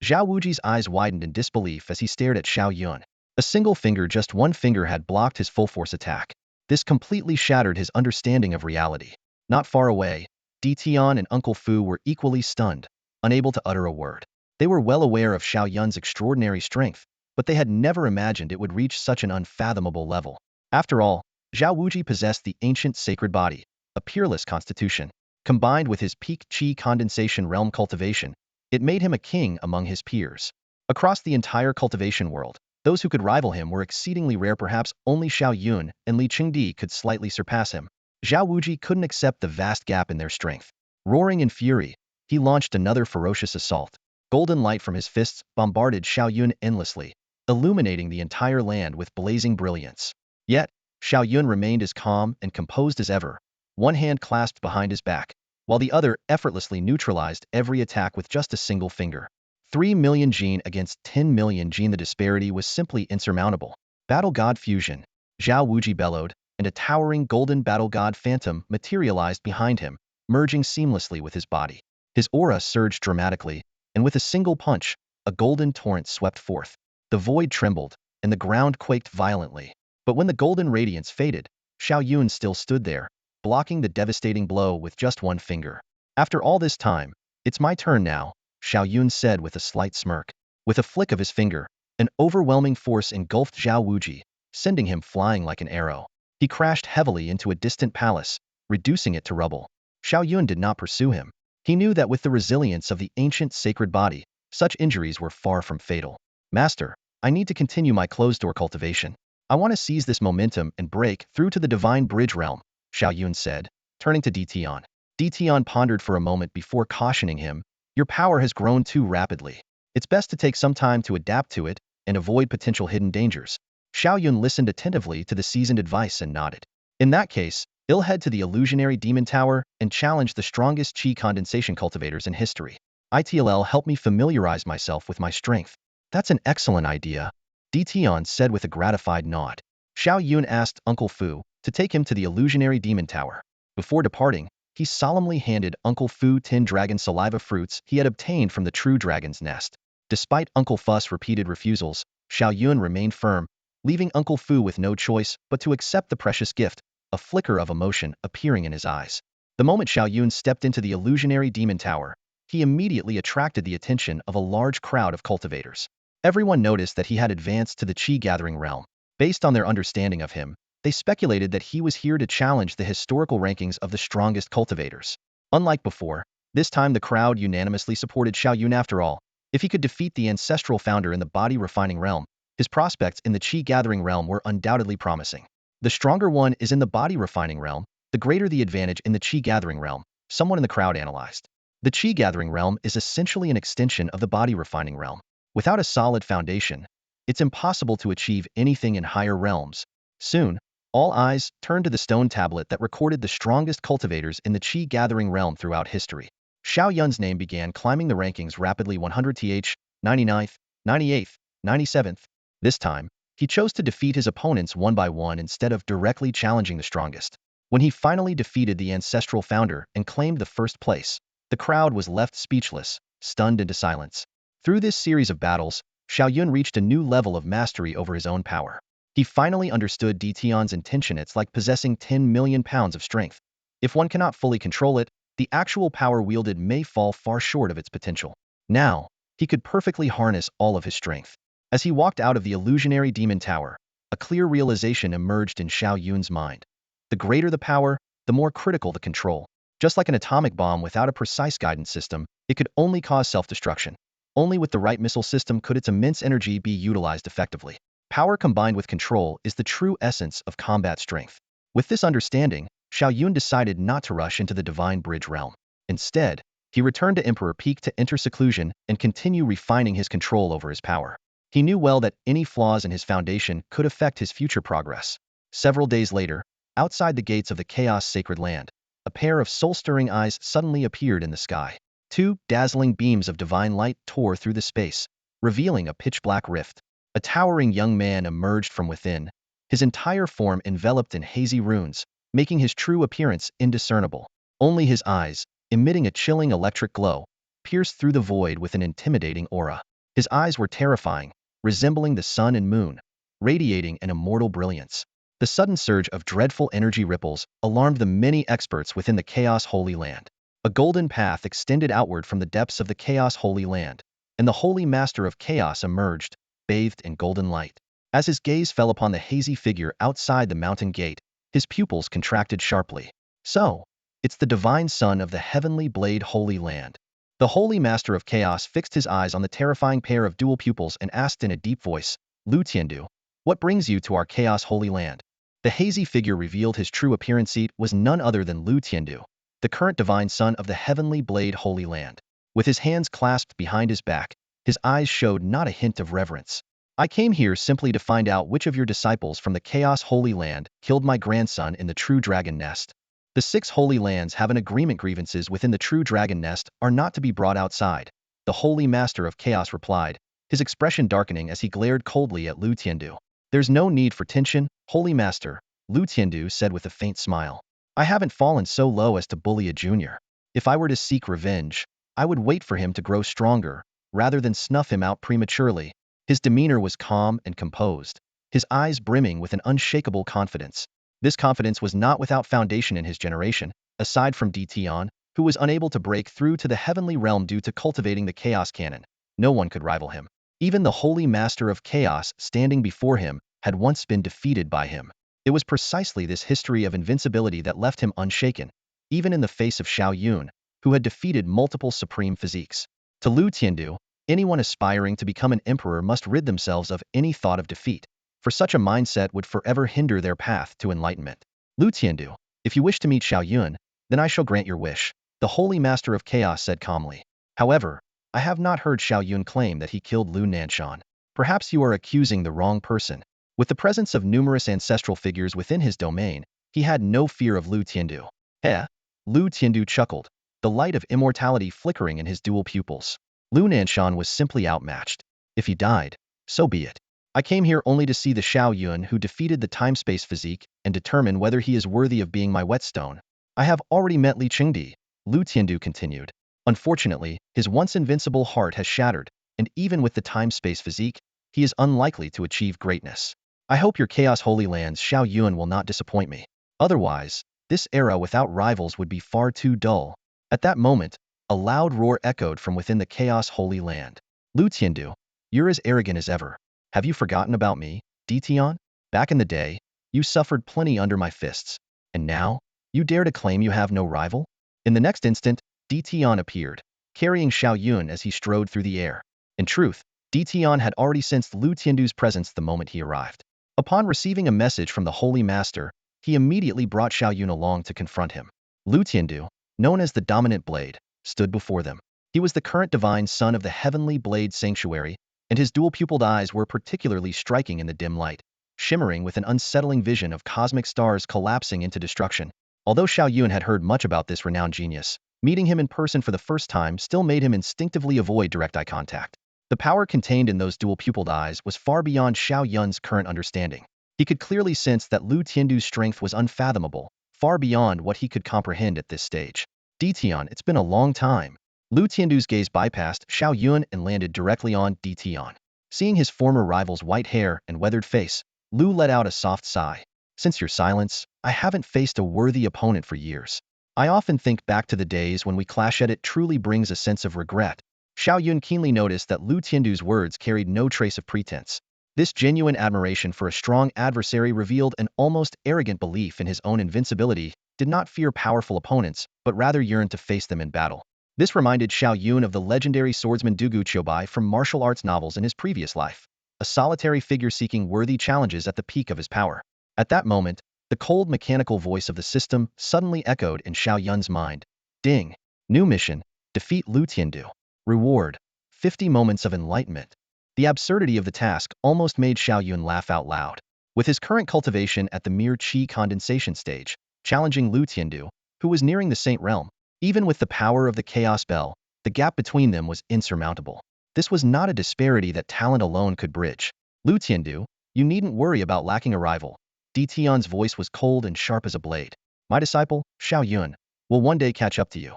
Zhao Wuji's eyes widened in disbelief as he stared at Xiao Yun. A single finger, just one finger, had blocked his full-force attack. This completely shattered his understanding of reality. Not far away, Ditian and Uncle Fu were equally stunned, unable to utter a word. They were well aware of Xiao Yun's extraordinary strength, but they had never imagined it would reach such an unfathomable level. After all, Zhao Wuji possessed the ancient sacred body, a peerless constitution. Combined with his peak Qi condensation realm cultivation, it made him a king among his peers. Across the entire cultivation world, those who could rival him were exceedingly rare. Perhaps only Xiao Yun and Li Qingdi could slightly surpass him. Zhao Wuji couldn't accept the vast gap in their strength. Roaring in fury, he launched another ferocious assault. Golden light from his fists bombarded Xiao Yun endlessly, illuminating the entire land with blazing brilliance. Yet, Xiao Yun remained as calm and composed as ever, one hand clasped behind his back, while the other effortlessly neutralized every attack with just a single finger. 3 million jin against 10 million jin. The disparity was simply insurmountable. Battle God Fusion. Zhao Wuji bellowed, and a towering golden battle god phantom materialized behind him, merging seamlessly with his body. His aura surged dramatically, and with a single punch, a golden torrent swept forth. The void trembled, and the ground quaked violently. But when the golden radiance faded, Xiao Yun still stood there, blocking the devastating blow with just one finger. After all this time, it's my turn now, Xiao Yun said with a slight smirk. With a flick of his finger, an overwhelming force engulfed Zhao Wuji, sending him flying like an arrow. He crashed heavily into a distant palace, reducing it to rubble. Xiao Yun did not pursue him. He knew that with the resilience of the ancient sacred body, such injuries were far from fatal. Master, I need to continue my closed-door cultivation. I want to seize this momentum and break through to the divine bridge realm, Xiao Yun said, turning to Ditian. Ditian pondered for a moment before cautioning him, your power has grown too rapidly. It's best to take some time to adapt to it and avoid potential hidden dangers. Xiao Yun listened attentively to the seasoned advice and nodded. In that case, he'll head to the illusionary demon tower and challenge the strongest chi condensation cultivators in history. It'll help me familiarize myself with my strength. That's an excellent idea, Ditian said with a gratified nod. Xiao Yun asked Uncle Fu to take him to the illusionary demon tower. Before departing, he solemnly handed Uncle Fu 10 dragon saliva fruits he had obtained from the true dragon's nest. Despite Uncle Fu's repeated refusals, Xiao Yun remained firm, leaving Uncle Fu with no choice but to accept the precious gift, a flicker of emotion appearing in his eyes. The moment Xiao Yun stepped into the illusionary demon tower, he immediately attracted the attention of a large crowd of cultivators. Everyone noticed that he had advanced to the chi-gathering realm. Based on their understanding of him, they speculated that he was here to challenge the historical rankings of the strongest cultivators. Unlike before, this time the crowd unanimously supported Xiao Yun after all. If he could defeat the ancestral founder in the body-refining realm, his prospects in the chi-gathering realm were undoubtedly promising. The stronger one is in the body-refining realm, the greater the advantage in the chi-gathering realm, someone in the crowd analyzed. The chi-gathering realm is essentially an extension of the body-refining realm. Without a solid foundation, it's impossible to achieve anything in higher realms. Soon, all eyes turned to the stone tablet that recorded the strongest cultivators in the chi-gathering realm throughout history. Xiao Yun's name began climbing the rankings rapidly 100th, 99th, 98th, 97th. This time, he chose to defeat his opponents one by one instead of directly challenging the strongest. When he finally defeated the ancestral founder and claimed the first place, the crowd was left speechless, stunned into silence. Through this series of battles, Xiao Yun reached a new level of mastery over his own power. He finally understood Ditian's intention. It's like possessing 10 million pounds of strength. If one cannot fully control it, the actual power wielded may fall far short of its potential. Now, he could perfectly harness all of his strength. As he walked out of the illusionary demon tower, a clear realization emerged in Xiao Yun's mind. The greater the power, the more critical the control. Just like an atomic bomb without a precise guidance system, it could only cause self-destruction. Only with the right missile system could its immense energy be utilized effectively. Power combined with control is the true essence of combat strength. With this understanding, Xiao Yun decided not to rush into the divine bridge realm. Instead, he returned to Emperor Peak to enter seclusion and continue refining his control over his power. He knew well that any flaws in his foundation could affect his future progress. Several days later, outside the gates of the Chaos Sacred Land, a pair of soul-stirring eyes suddenly appeared in the sky. Two dazzling beams of divine light tore through the space, revealing a pitch-black rift. A towering young man emerged from within, his entire form enveloped in hazy runes, making his true appearance indiscernible. Only his eyes, emitting a chilling electric glow, pierced through the void with an intimidating aura. His eyes were terrifying, resembling the sun and moon, radiating an immortal brilliance. The sudden surge of dreadful energy ripples alarmed the many experts within the Chaos Holy Land. A golden path extended outward from the depths of the Chaos Holy Land, and the Holy Master of Chaos emerged, bathed in golden light. As his gaze fell upon the hazy figure outside the mountain gate, his pupils contracted sharply. So, it's the divine son of the heavenly blade Holy Land. The Holy Master of Chaos fixed his eyes on the terrifying pair of dual pupils and asked in a deep voice, Lu Tiandu, what brings you to our Chaos Holy Land? The hazy figure revealed his true appearance. It was none other than Lu Tiandu, the current divine son of the heavenly blade Holy Land. With his hands clasped behind his back, his eyes showed not a hint of reverence. I came here simply to find out which of your disciples from the Chaos Holy Land killed my grandson in the True Dragon Nest. The 6 Holy Lands have an agreement. Grievances within the True Dragon Nest are not to be brought outside, the Holy Master of Chaos replied, his expression darkening as he glared coldly at Lu Tiandu. There's no need for tension, Holy Master, Lu Tiandu said with a faint smile. I haven't fallen so low as to bully a junior. If I were to seek revenge, I would wait for him to grow stronger, rather than snuff him out prematurely. His demeanor was calm and composed, his eyes brimming with an unshakable confidence. This confidence was not without foundation in his generation, aside from Tian, who was unable to break through to the heavenly realm due to cultivating the chaos canon. No one could rival him. Even the holy master of chaos standing before him had once been defeated by him. It was precisely this history of invincibility that left him unshaken, even in the face of Xiao Yun, who had defeated multiple supreme physiques. To Lu Tiandu, anyone aspiring to become an emperor must rid themselves of any thought of defeat, for such a mindset would forever hinder their path to enlightenment. Lu Tiandu, if you wish to meet Xiao Yun, then I shall grant your wish, the holy master of chaos said calmly. However, I have not heard Xiao Yun claim that he killed Lu Nanshan. Perhaps you are accusing the wrong person. With the presence of numerous ancestral figures within his domain, he had no fear of Lu Tiandu. Eh? Lu Tiandu chuckled, the light of immortality flickering in his dual pupils. Lu Nanshan was simply outmatched. If he died, so be it. I came here only to see the Xiao Yun who defeated the time-space physique and determine whether he is worthy of being my whetstone. I have already met Li Qingdi, Lu Tiandu continued. Unfortunately, his once invincible heart has shattered, and even with the time-space physique, he is unlikely to achieve greatness. I hope your Chaos Holy Lands Xiao Yun will not disappoint me. Otherwise, this era without rivals would be far too dull. At that moment, a loud roar echoed from within the Chaos Holy Land. Lu Tiandu, you're as arrogant as ever. Have you forgotten about me, Tian? Back in the day, you suffered plenty under my fists. And now, you dare to claim you have no rival? In the next instant, Tian appeared, carrying Xiao Yun as he strode through the air. In truth, Tian had already sensed Lu Tiandu's presence the moment he arrived. Upon receiving a message from the Holy Master, he immediately brought Xiao Yun along to confront him. Lu Tiandu, known as the Dominant Blade, stood before them. He was the current divine son of the Heavenly Blade Sanctuary, and his dual-pupiled eyes were particularly striking in the dim light, shimmering with an unsettling vision of cosmic stars collapsing into destruction. Although Xiao Yun had heard much about this renowned genius, meeting him in person for the first time still made him instinctively avoid direct eye contact. The power contained in those dual-pupiled eyes was far beyond Xiao Yun's current understanding. He could clearly sense that Lu Tiandu's strength was unfathomable, far beyond what he could comprehend at this stage. Tian, it's been a long time. Lu Tiandu's gaze bypassed Xiao Yun and landed directly on Tian. Seeing his former rival's white hair and weathered face, Lu let out a soft sigh. Since your silence, I haven't faced a worthy opponent for years. I often think back to the days when we clashed. It truly brings a sense of regret. Xiao Yun keenly noticed that Lu Tiandu's words carried no trace of pretense. This genuine admiration for a strong adversary revealed an almost arrogant belief in his own invincibility, did not fear powerful opponents, but rather yearned to face them in battle. This reminded Xiao Yun of the legendary swordsman Dugu Qiubai from martial arts novels in his previous life, a solitary figure seeking worthy challenges at the peak of his power. At that moment, the cold mechanical voice of the system suddenly echoed in Xiao Yun's mind. Ding! New mission, defeat Lu Tiandu. Reward, 50 moments of enlightenment. The absurdity of the task almost made Xiao Yun laugh out loud. With his current cultivation at the mere qi condensation stage, challenging Lu Tiandu, who was nearing the Saint Realm, even with the power of the Chaos Bell, the gap between them was insurmountable. This was not a disparity that talent alone could bridge. Lu Tiandu, you needn't worry about lacking a rival. Tian's voice was cold and sharp as a blade. My disciple, Xiao Yun, will one day catch up to you.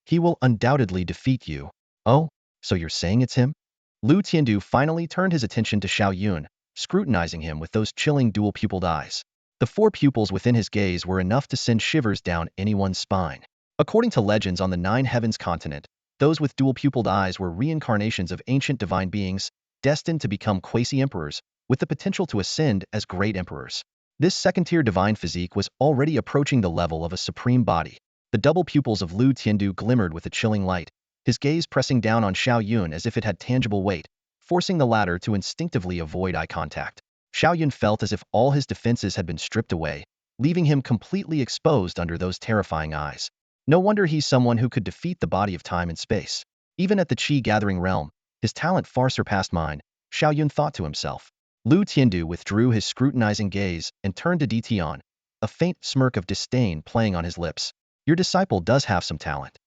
He will undoubtedly defeat you. Oh, so you're saying it's him? Lu Tiandu finally turned his attention to Xiao Yun, scrutinizing him with those chilling dual-pupiled eyes. The 4 pupils within his gaze were enough to send shivers down anyone's spine. According to legends on the 9 Heavens continent, those with dual-pupiled eyes were reincarnations of ancient divine beings, destined to become quasi-emperors, with the potential to ascend as great emperors. This second-tier divine physique was already approaching the level of a supreme body. The double pupils of Lu Tiandu glimmered with a chilling light, his gaze pressing down on Xiao Yun as if it had tangible weight, forcing the latter to instinctively avoid eye contact. Xiao Yun felt as if all his defenses had been stripped away, leaving him completely exposed under those terrifying eyes. No wonder he's someone who could defeat the body of time and space. Even at the Qi-gathering realm, his talent far surpassed mine, Xiao Yun thought to himself. Lu Tiandu withdrew his scrutinizing gaze and turned to Tian, a faint smirk of disdain playing on his lips. Your disciple does have some talent.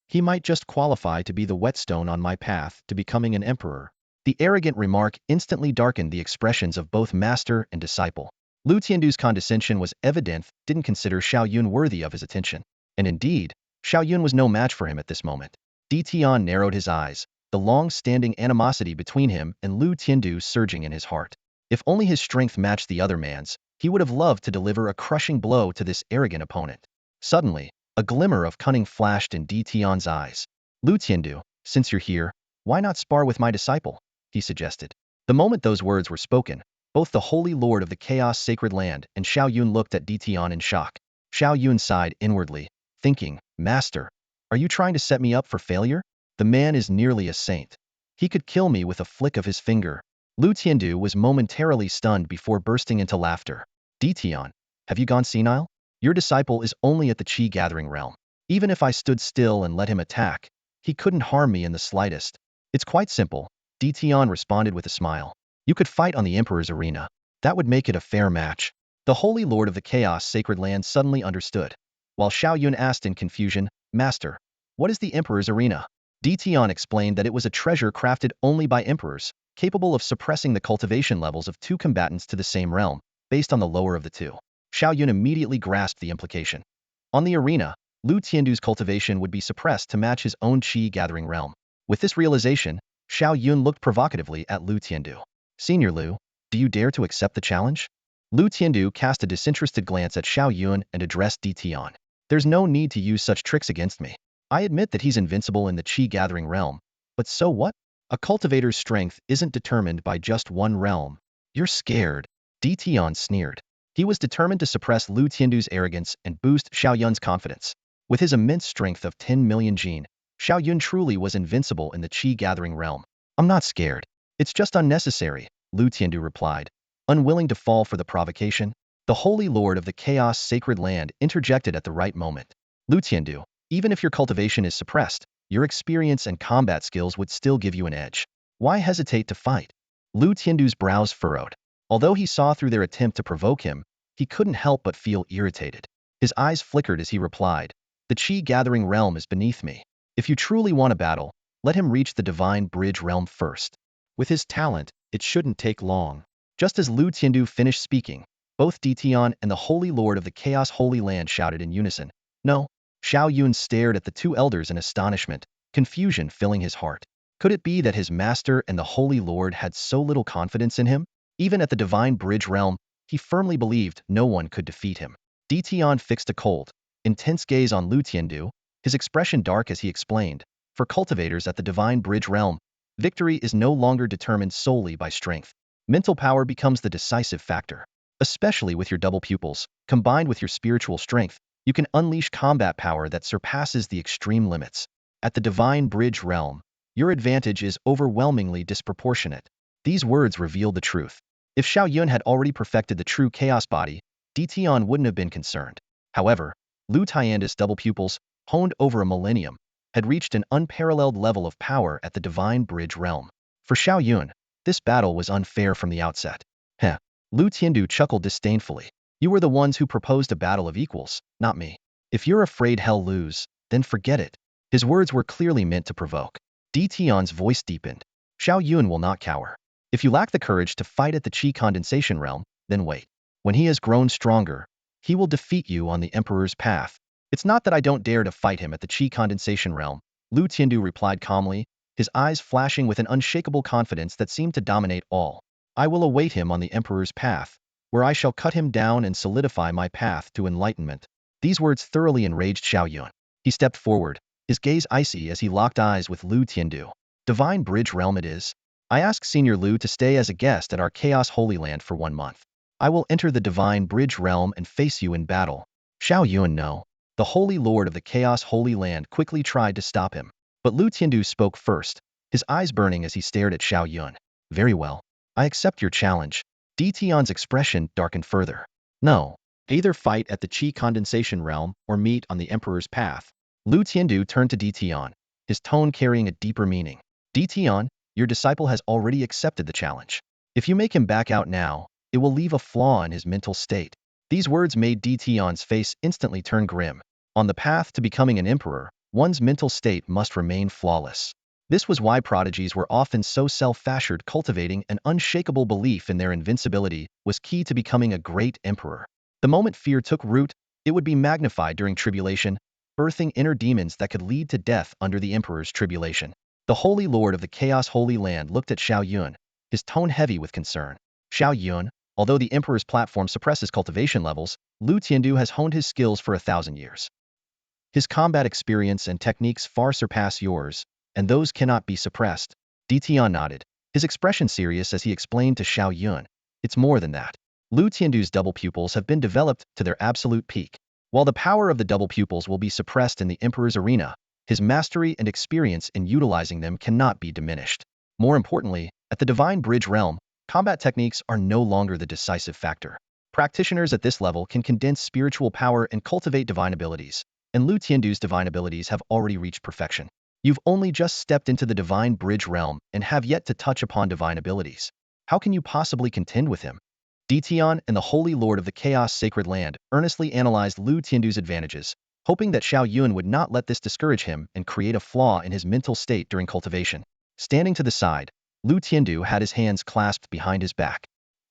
He might just qualify to be the whetstone on my path to becoming an emperor. The arrogant remark instantly darkened the expressions of both master and disciple. Lu Tiandu's condescension was evident, didn't consider Xiao Yun worthy of his attention. And indeed, Xiao Yun was no match for him at this moment. Di Tian narrowed his eyes, the long-standing animosity between him and Lu Tiandu surging in his heart. If only his strength matched the other man's, he would have loved to deliver a crushing blow to this arrogant opponent. Suddenly, a glimmer of cunning flashed in Di Tian's eyes. Lu Tiandu, since you're here, why not spar with my disciple? He suggested. The moment those words were spoken, both the Holy Lord of the Chaos Sacred Land and Xiao Yun looked at Di Tian in shock. Xiao Yun sighed inwardly, thinking, Master, are you trying to set me up for failure? The man is nearly a saint. He could kill me with a flick of his finger. Lu Tiandu was momentarily stunned before bursting into laughter. Di Tian, have you gone senile? Your disciple is only at the Qi gathering realm. Even if I stood still and let him attack, he couldn't harm me in the slightest. It's quite simple, Di Tian responded with a smile. You could fight on the Emperor's arena. That would make it a fair match. The Holy Lord of the Chaos Sacred Land suddenly understood. While Xiao Yun asked in confusion, Master, what is the Emperor's arena? Di Tian explained that it was a treasure crafted only by emperors, capable of suppressing the cultivation levels of two combatants to the same realm, based on the lower of the two. Xiao Yun immediately grasped the implication. On the arena, Lu Tiandu's cultivation would be suppressed to match his own Qi gathering realm. With this realization, Xiao Yun looked provocatively at Lu Tiandu. Senior Lu, do you dare to accept the challenge? Lu Tiandu cast a disinterested glance at Xiao Yun and addressed Di Tian. There's no need to use such tricks against me. I admit that he's invincible in the Qi gathering realm, but so what? A cultivator's strength isn't determined by just one realm. You're scared. Di Tian sneered. He was determined to suppress Lu Tiandu's arrogance and boost Xiao Yun's confidence. With his immense strength of 10 million jin, Xiao Yun truly was invincible in the Qi gathering realm. I'm not scared. It's just unnecessary, Lu Tiandu replied. Unwilling to fall for the provocation, the Holy Lord of the Chaos Sacred Land interjected at the right moment. Lu Tiandu, even if your cultivation is suppressed, your experience and combat skills would still give you an edge. Why hesitate to fight? Lu Tiandu's brows furrowed. Although he saw through their attempt to provoke him, he couldn't help but feel irritated. His eyes flickered as he replied, The Qi gathering realm is beneath me. If you truly want a battle, let him reach the Divine Bridge realm first. With his talent, it shouldn't take long. Just as Lu Tiandu finished speaking, both Di Tian and the Holy Lord of the Chaos Holy Land shouted in unison, No. Xiao Yun stared at the two elders in astonishment, confusion filling his heart. Could it be that his master and the Holy Lord had so little confidence in him? Even at the Divine Bridge realm, he firmly believed no one could defeat him. Di Tian fixed a cold, intense gaze on Lu Tiandu, his expression dark as he explained, For cultivators at the Divine Bridge realm, victory is no longer determined solely by strength. Mental power becomes the decisive factor. Especially with your double pupils, combined with your spiritual strength, you can unleash combat power that surpasses the extreme limits. At the Divine Bridge realm, your advantage is overwhelmingly disproportionate. These words reveal the truth. If Xiao Yun had already perfected the true chaos body, Di Tian wouldn't have been concerned. However, Lu Tiandu's double pupils, honed over a millennium, had reached an unparalleled level of power at the Divine Bridge realm. For Xiao Yun, this battle was unfair from the outset. Heh. Lu Tiandu chuckled disdainfully. You were the ones who proposed a battle of equals, not me. If you're afraid he'll lose, then forget it. His words were clearly meant to provoke. Di Tian's voice deepened. Xiao Yun will not cower. If you lack the courage to fight at the Qi condensation realm, then wait. When he has grown stronger, he will defeat you on the Emperor's path. It's not that I don't dare to fight him at the Qi condensation realm, Lu Tiandu replied calmly, his eyes flashing with an unshakable confidence that seemed to dominate all. I will await him on the Emperor's path, where I shall cut him down and solidify my path to enlightenment. These words thoroughly enraged Xiao Yun. He stepped forward, his gaze icy as he locked eyes with Lu Tiandu. Divine Bridge realm it is. I ask Senior Lu to stay as a guest at our Chaos Holy Land for 1 month. I will enter the Divine Bridge realm and face you in battle. Xiao Yun no. The Holy Lord of the Chaos Holy Land quickly tried to stop him. But Lu Tiandu spoke first, his eyes burning as he stared at Xiao Yun. Very well. I accept your challenge. Di Tian's expression darkened further. No. Either fight at the Qi condensation realm or meet on the Emperor's path. Lu Tiandu turned to Di Tian, his tone carrying a deeper meaning. Di Tian, your disciple has already accepted the challenge. If you make him back out now, it will leave a flaw in his mental state. These words made Di Tian's face instantly turn grim. On the path to becoming an emperor, one's mental state must remain flawless. This was why prodigies were often so self-fashioned. Cultivating an unshakable belief in their invincibility was key to becoming a great emperor. The moment fear took root, it would be magnified during tribulation, birthing inner demons that could lead to death under the emperor's tribulation. The Holy Lord of the Chaos Holy Land looked at Xiao Yun, his tone heavy with concern. Xiao Yun, although the emperor's platform suppresses cultivation levels, Lu Tiandu has honed his skills for 1,000 years. His combat experience and techniques far surpass yours, and those cannot be suppressed. Ditian nodded, his expression serious as he explained to Xiao Yun. It's more than that. Lu Tiandu's double pupils have been developed to their absolute peak. While the power of the double pupils will be suppressed in the Emperor's arena, his mastery and experience in utilizing them cannot be diminished. More importantly, at the Divine Bridge realm, combat techniques are no longer the decisive factor. Practitioners at this level can condense spiritual power and cultivate divine abilities, and Lu Tiandu's divine abilities have already reached perfection. You've only just stepped into the Divine Bridge realm and have yet to touch upon divine abilities. How can you possibly contend with him? Ditian and the Holy Lord of the Chaos Sacred Land earnestly analyzed Lu Tiandu's advantages, hoping that Xiao Yun would not let this discourage him and create a flaw in his mental state during cultivation. Standing to the side, Lu Tiandu had his hands clasped behind his back.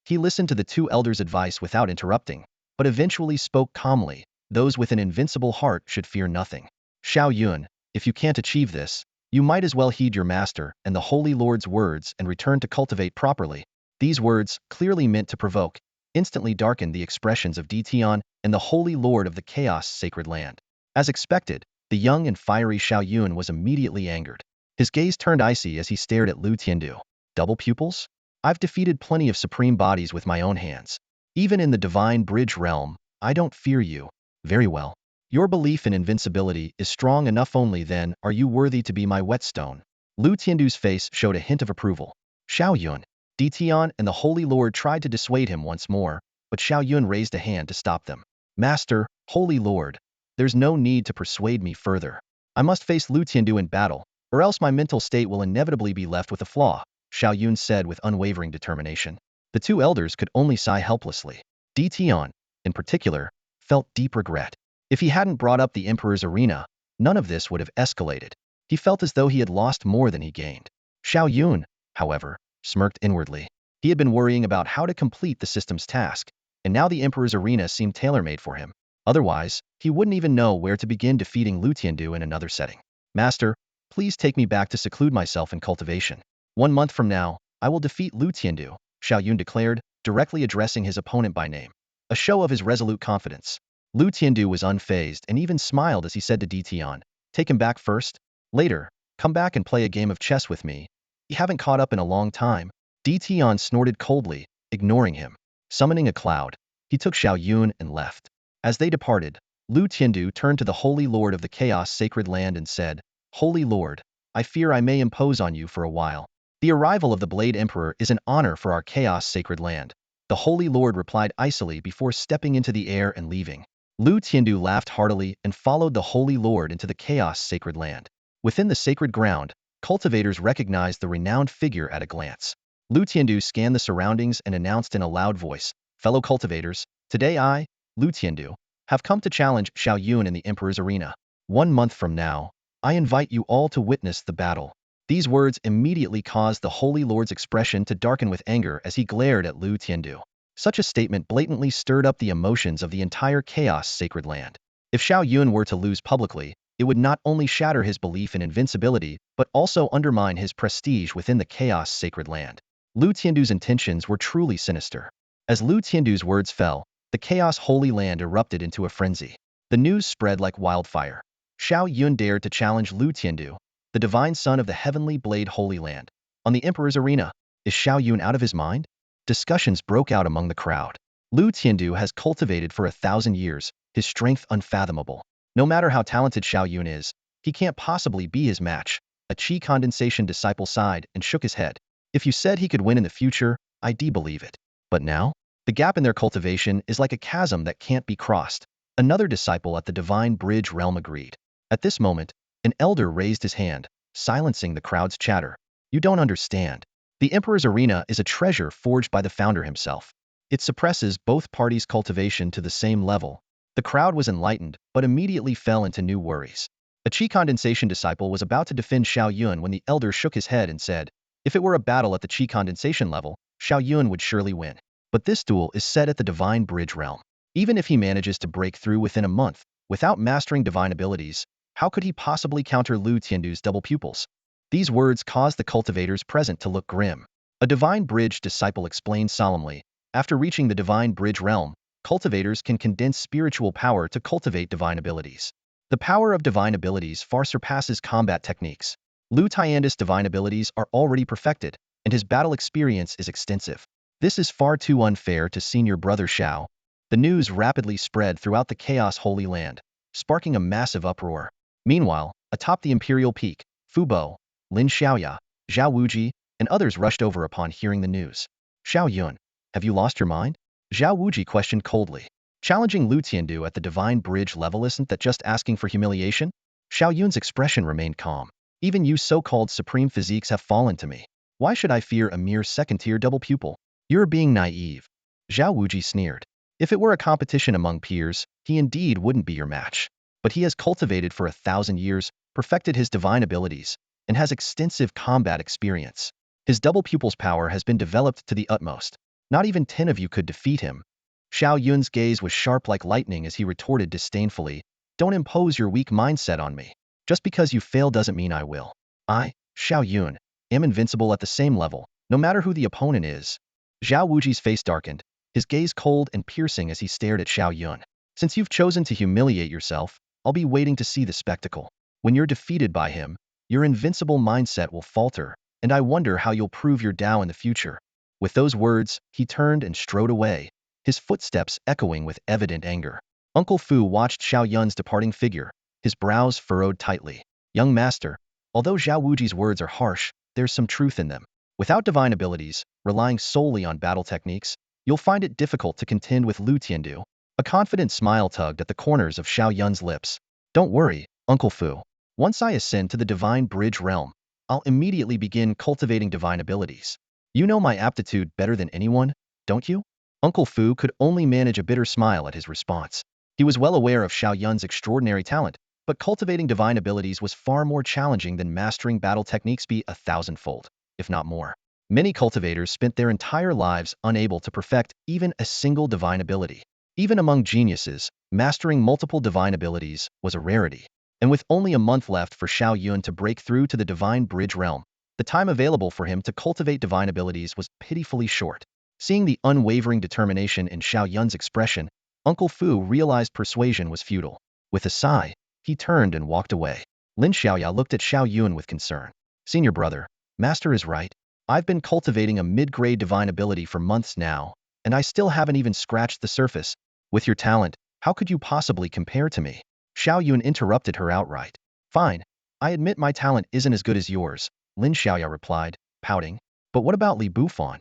He listened to the two elders' advice without interrupting, but eventually spoke calmly. Those with an invincible heart should fear nothing. Xiao Yun, if you can't achieve this, you might as well heed your master and the Holy Lord's words and return to cultivate properly. These words, clearly meant to provoke, instantly darkened the expressions of Ditian and the Holy Lord of the Chaos Sacred Land. As expected, the young and fiery Xiao Yun was immediately angered. His gaze turned icy as he stared at Lu Tiandu. Double pupils? I've defeated plenty of supreme bodies with my own hands. Even in the Divine Bridge realm, I don't fear you. Very well. Your belief in invincibility is strong enough. Only then are you worthy to be my whetstone. Lu Tiandu's face showed a hint of approval. Xiao Yun. Ditian and the Holy Lord tried to dissuade him once more, but Xiao Yun raised a hand to stop them. Master, Holy Lord, there's no need to persuade me further. I must face Lu Tiandu in battle, or else my mental state will inevitably be left with a flaw, Xiao Yun said with unwavering determination. The two elders could only sigh helplessly. Ditian, in particular, felt deep regret. If he hadn't brought up the Emperor's arena, none of this would have escalated. He felt as though he had lost more than he gained. Xiao Yun, however, smirked inwardly. He had been worrying about how to complete the system's task, and now the Emperor's arena seemed tailor-made for him. Otherwise, he wouldn't even know where to begin defeating Lu Tiandu in another setting. Master, please take me back to seclude myself in cultivation. 1 month from now, I will defeat Lu Tiandu, Xiao Yun declared, directly addressing his opponent by name. A show of his resolute confidence. Lu Tiandu was unfazed and even smiled as he said to Ditian, take him back first. Later, come back and play a game of chess with me. You haven't caught up in a long time. Ditian snorted coldly, ignoring him. Summoning a cloud, he took Xiao Yun and left. As they departed, Lu Tiandu turned to the Holy Lord of the Chaos Sacred Land and said, Holy Lord, I fear I may impose on you for a while. The arrival of the Blade Emperor is an honor for our Chaos Sacred Land. The Holy Lord replied icily before stepping into the air and leaving. Lu Tiandu laughed heartily and followed the Holy Lord into the Chaos Sacred Land. Within the sacred ground, cultivators recognized the renowned figure at a glance. Lu Tiandu scanned the surroundings and announced in a loud voice, fellow cultivators, today I, Lu Tiandu, have come to challenge Xiao Yun in the Emperor's arena. 1 month from now, I invite you all to witness the battle. These words immediately caused the Holy Lord's expression to darken with anger as he glared at Lu Tiandu. Such a statement blatantly stirred up the emotions of the entire Chaos Sacred Land. If Xiao Yun were to lose publicly, it would not only shatter his belief in invincibility, but also undermine his prestige within the Chaos Sacred Land. Lu Tiandu's intentions were truly sinister. As Lu Tiandu's words fell, the Chaos Holy Land erupted into a frenzy. The news spread like wildfire. Xiao Yun dared to challenge Lu Tiandu, the divine son of the Heavenly Blade Holy Land, on the Emperor's arena. Is Xiao Yun out of his mind? Discussions broke out among the crowd. Lu Tiandu has cultivated for 1,000 years, his strength unfathomable. No matter how talented Xiao Yun is, he can't possibly be his match. A Qi condensation disciple sighed and shook his head. If you said he could win in the future, I'd believe it. But now? The gap in their cultivation is like a chasm that can't be crossed. Another disciple at the Divine Bridge realm agreed. At this moment, an elder raised his hand, silencing the crowd's chatter. You don't understand. The Emperor's arena is a treasure forged by the founder himself. It suppresses both parties' cultivation to the same level. The crowd was enlightened, but immediately fell into new worries. A Qi condensation disciple was about to defend Xiao Yun when the elder shook his head and said, if it were a battle at the Qi condensation level, Xiao Yun would surely win. But this duel is set at the divine bridge realm. Even if he manages to break through within a month, without mastering divine abilities, how could he possibly counter Lu Tiandu's double pupils? These words caused the cultivators present to look grim. A divine bridge disciple explained solemnly, after reaching the divine bridge realm, cultivators can condense spiritual power to cultivate divine abilities. The power of divine abilities far surpasses combat techniques. Lu Tiandu's divine abilities are already perfected, and his battle experience is extensive. This is far too unfair to senior brother Xiao. The news rapidly spread throughout the Chaos Holy Land, sparking a massive uproar. Meanwhile, atop the imperial peak, Fu Bo, Lin Xiaoya, Zhao Wuji, and others rushed over upon hearing the news. Xiao Yun, have you lost your mind? Zhao Wuji questioned coldly. Challenging Lu Tiandu at the divine bridge level isn't that just asking for humiliation? Xiao Yun's expression remained calm. Even you so-called supreme physiques have fallen to me. Why should I fear a mere second-tier double pupil? You're being naive. Zhao Wuji sneered. If it were a competition among peers, he indeed wouldn't be your match. But he has cultivated for 1,000 years, perfected his divine abilities, and has extensive combat experience. His double pupil's power has been developed to the utmost. Not even 10 of you could defeat him. Xiao Yun's gaze was sharp like lightning as he retorted disdainfully, don't impose your weak mindset on me. Just because you fail doesn't mean I will. I, Xiao Yun, am invincible at the same level, no matter who the opponent is. Zhao Wuji's face darkened, his gaze cold and piercing as he stared at Xiao Yun. Since you've chosen to humiliate yourself, I'll be waiting to see the spectacle. When you're defeated by him, your invincible mindset will falter, and I wonder how you'll prove your Tao in the future. With those words, he turned and strode away, his footsteps echoing with evident anger. Uncle Fu watched Xiao Yun's departing figure, his brows furrowed tightly. Young master, although Zhao Wuji's words are harsh, there's some truth in them. Without divine abilities, relying solely on battle techniques, you'll find it difficult to contend with Lu Tiandu. A confident smile tugged at the corners of Xiao Yun's lips. Don't worry, Uncle Fu. Once I ascend to the divine bridge realm, I'll immediately begin cultivating divine abilities. You know my aptitude better than anyone, don't you? Uncle Fu could only manage a bitter smile at his response. He was well aware of Xiao Yun's extraordinary talent, but cultivating divine abilities was far more challenging than mastering battle techniques be 1,000-fold, if not more. Many cultivators spent their entire lives unable to perfect even a single divine ability. Even among geniuses, mastering multiple divine abilities was a rarity. And with only a month left for Xiao Yun to break through to the divine bridge realm, the time available for him to cultivate divine abilities was pitifully short. Seeing the unwavering determination in Xiao Yun's expression, Uncle Fu realized persuasion was futile. With a sigh, he turned and walked away. Lin Xiaoya looked at Xiao Yun with concern. Senior brother, Master is right. I've been cultivating a mid-grade divine ability for months now, and I still haven't even scratched the surface. With your talent, how could you possibly compare to me? Xiao Yun interrupted her outright. Fine, I admit my talent isn't as good as yours, Lin Xiaoya replied, pouting. But what about Li Bufan?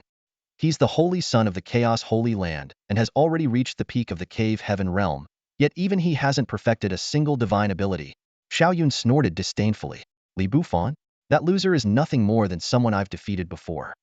He's the holy son of the Chaos Holy Land and has already reached the peak of the Cave Heaven realm, yet even he hasn't perfected a single divine ability. Xiao Yun snorted disdainfully. Li Bufan? That loser is nothing more than someone I've defeated before.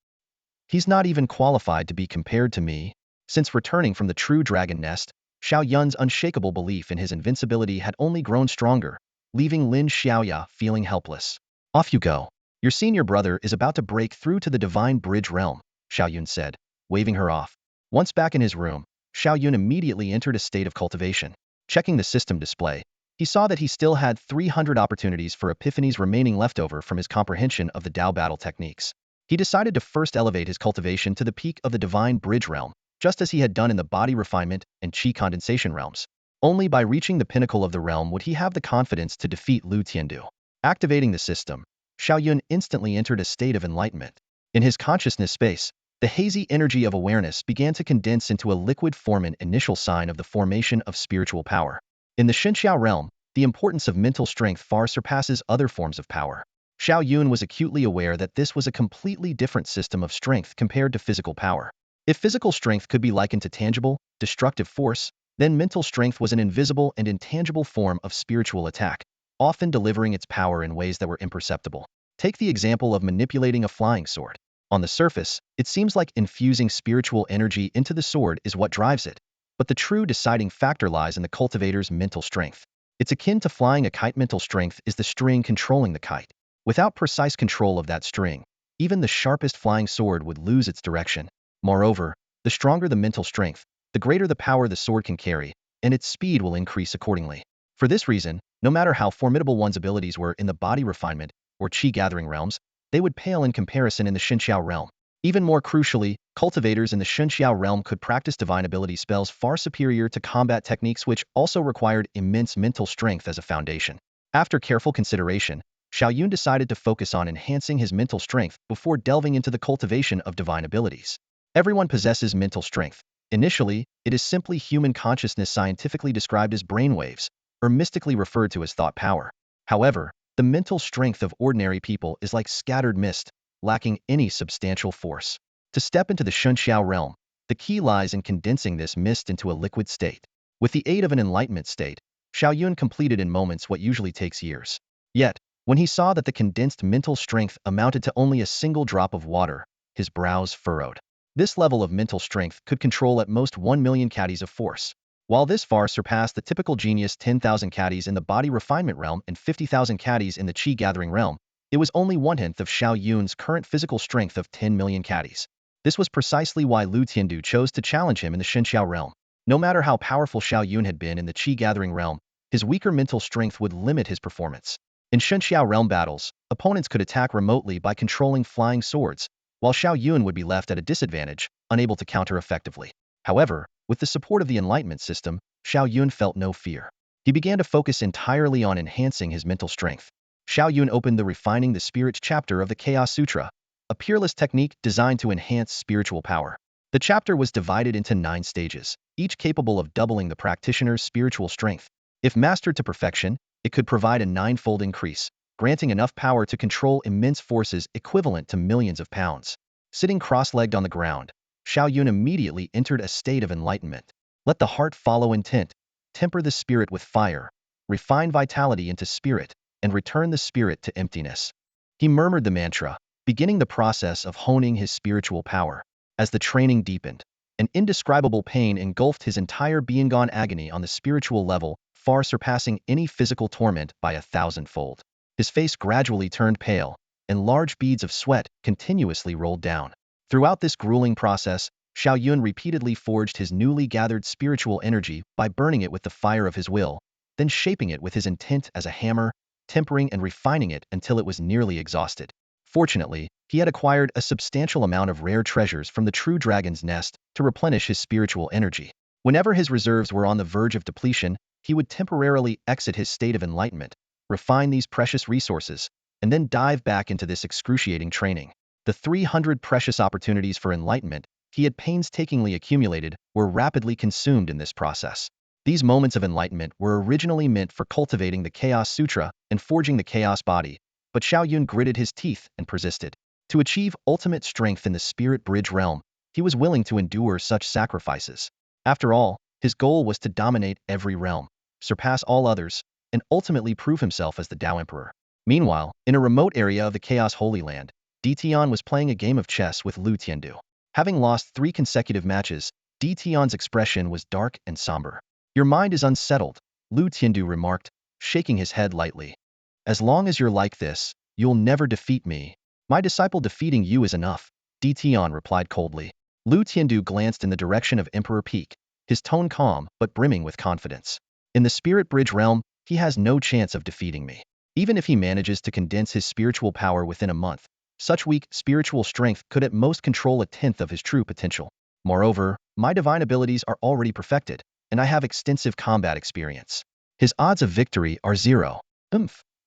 He's not even qualified to be compared to me. Since returning from the true dragon nest, Xiao Yun's unshakable belief in his invincibility had only grown stronger, leaving Lin Xiaoya feeling helpless. Off you go. Your senior brother is about to break through to the divine bridge realm, Xiao Yun said, waving her off. Once back in his room, Xiao Yun immediately entered a state of cultivation. Checking the system display, he saw that he still had 300 opportunities for epiphanies remaining leftover from his comprehension of the Tao battle techniques. He decided to first elevate his cultivation to the peak of the divine bridge realm, just as he had done in the body refinement and Qi condensation realms. Only by reaching the pinnacle of the realm would he have the confidence to defeat Lu Tiandu. Activating the system, Xiao Yun instantly entered a state of enlightenment. In his consciousness space, the hazy energy of awareness began to condense into a liquid form, an initial sign of the formation of spiritual power. In the Shenxiao realm, the importance of mental strength far surpasses other forms of power. Xiao Yun was acutely aware that this was a completely different system of strength compared to physical power. If physical strength could be likened to tangible, destructive force, then mental strength was an invisible and intangible form of spiritual attack, often delivering its power in ways that were imperceptible. Take the example of manipulating a flying sword. On the surface, it seems like infusing spiritual energy into the sword is what drives it, but the true deciding factor lies in the cultivator's mental strength. It's akin to flying a kite. Mental strength is the string controlling the kite. Without precise control of that string, even the sharpest flying sword would lose its direction. Moreover, the stronger the mental strength, the greater the power the sword can carry, and its speed will increase accordingly. For this reason, no matter how formidable one's abilities were in the body refinement or qi gathering realms, they would pale in comparison in the Xinxiao realm. Even more crucially, cultivators in the Xinxiao realm could practice divine ability spells far superior to combat techniques, which also required immense mental strength as a foundation. After careful consideration, Xiao Yun decided to focus on enhancing his mental strength before delving into the cultivation of divine abilities. Everyone possesses mental strength. Initially, it is simply human consciousness, scientifically described as brainwaves, or mystically referred to as thought power. However, the mental strength of ordinary people is like scattered mist, lacking any substantial force. To step into the Xunxiao realm, the key lies in condensing this mist into a liquid state. With the aid of an enlightenment state, Xiao Yun completed in moments what usually takes years. Yet, when he saw that the condensed mental strength amounted to only a single drop of water, his brows furrowed. This level of mental strength could control at most 1 million caddies of force. While this far surpassed the typical genius 10,000 caddies in the body refinement realm and 50,000 caddies in the qi gathering realm, it was only 1/10 of Xiao Yun's current physical strength of 10 million caddies. This was precisely why Lu Tiandu chose to challenge him in the Xinxiao realm. No matter how powerful Xiao Yun had been in the qi gathering realm, his weaker mental strength would limit his performance. In Xinxiao realm battles, opponents could attack remotely by controlling flying swords, while Xiao Yun would be left at a disadvantage, unable to counter effectively. However, with the support of the Enlightenment system, Xiao Yun felt no fear. He began to focus entirely on enhancing his mental strength. Xiao Yun opened the Refining the Spirit chapter of the Chaos Sutra, a peerless technique designed to enhance spiritual power. The chapter was divided into 9 stages, each capable of doubling the practitioner's spiritual strength. If mastered to perfection, it could provide a 9-fold increase, granting enough power to control immense forces equivalent to millions of pounds. Sitting cross-legged on the ground, Xiao Yun immediately entered a state of enlightenment. Let the heart follow intent, temper the spirit with fire, refine vitality into spirit, and return the spirit to emptiness. He murmured the mantra, beginning the process of honing his spiritual power. As the training deepened, an indescribable pain engulfed his entire being, gone agony on the spiritual level, far surpassing any physical torment by 1,000-fold. His face gradually turned pale, and large beads of sweat continuously rolled down. Throughout this grueling process, Xiao Yun repeatedly forged his newly gathered spiritual energy by burning it with the fire of his will, then shaping it with his intent as a hammer, tempering and refining it until it was nearly exhausted. Fortunately, he had acquired a substantial amount of rare treasures from the true dragon's nest to replenish his spiritual energy. Whenever his reserves were on the verge of depletion, he would temporarily exit his state of enlightenment, refine these precious resources, and then dive back into this excruciating training. The 300 precious opportunities for enlightenment he had painstakingly accumulated were rapidly consumed in this process. These moments of enlightenment were originally meant for cultivating the Chaos Sutra and forging the Chaos Body, but Xiao Yun gritted his teeth and persisted. To achieve ultimate strength in the Spirit Bridge realm, he was willing to endure such sacrifices. After all, his goal was to dominate every realm, surpass all others, and ultimately prove himself as the Tao Emperor. Meanwhile, in a remote area of the Chaos Holy Land, Tian was playing a game of chess with Lu Tiandu. Having lost 3 consecutive matches, Tian's expression was dark and somber. "Your mind is unsettled," Lu Tiandu remarked, shaking his head lightly. "As long as you're like this, you'll never defeat me. My disciple defeating you is enough," Tian replied coldly. Lu Tiandu glanced in the direction of Emperor Peak, his tone calm but brimming with confidence. "In the Spirit Bridge realm, he has no chance of defeating me. Even if he manages to condense his spiritual power within a month, such weak spiritual strength could at most control 1/10 of his true potential. Moreover, my divine abilities are already perfected, and I have extensive combat experience. His odds of victory are 0.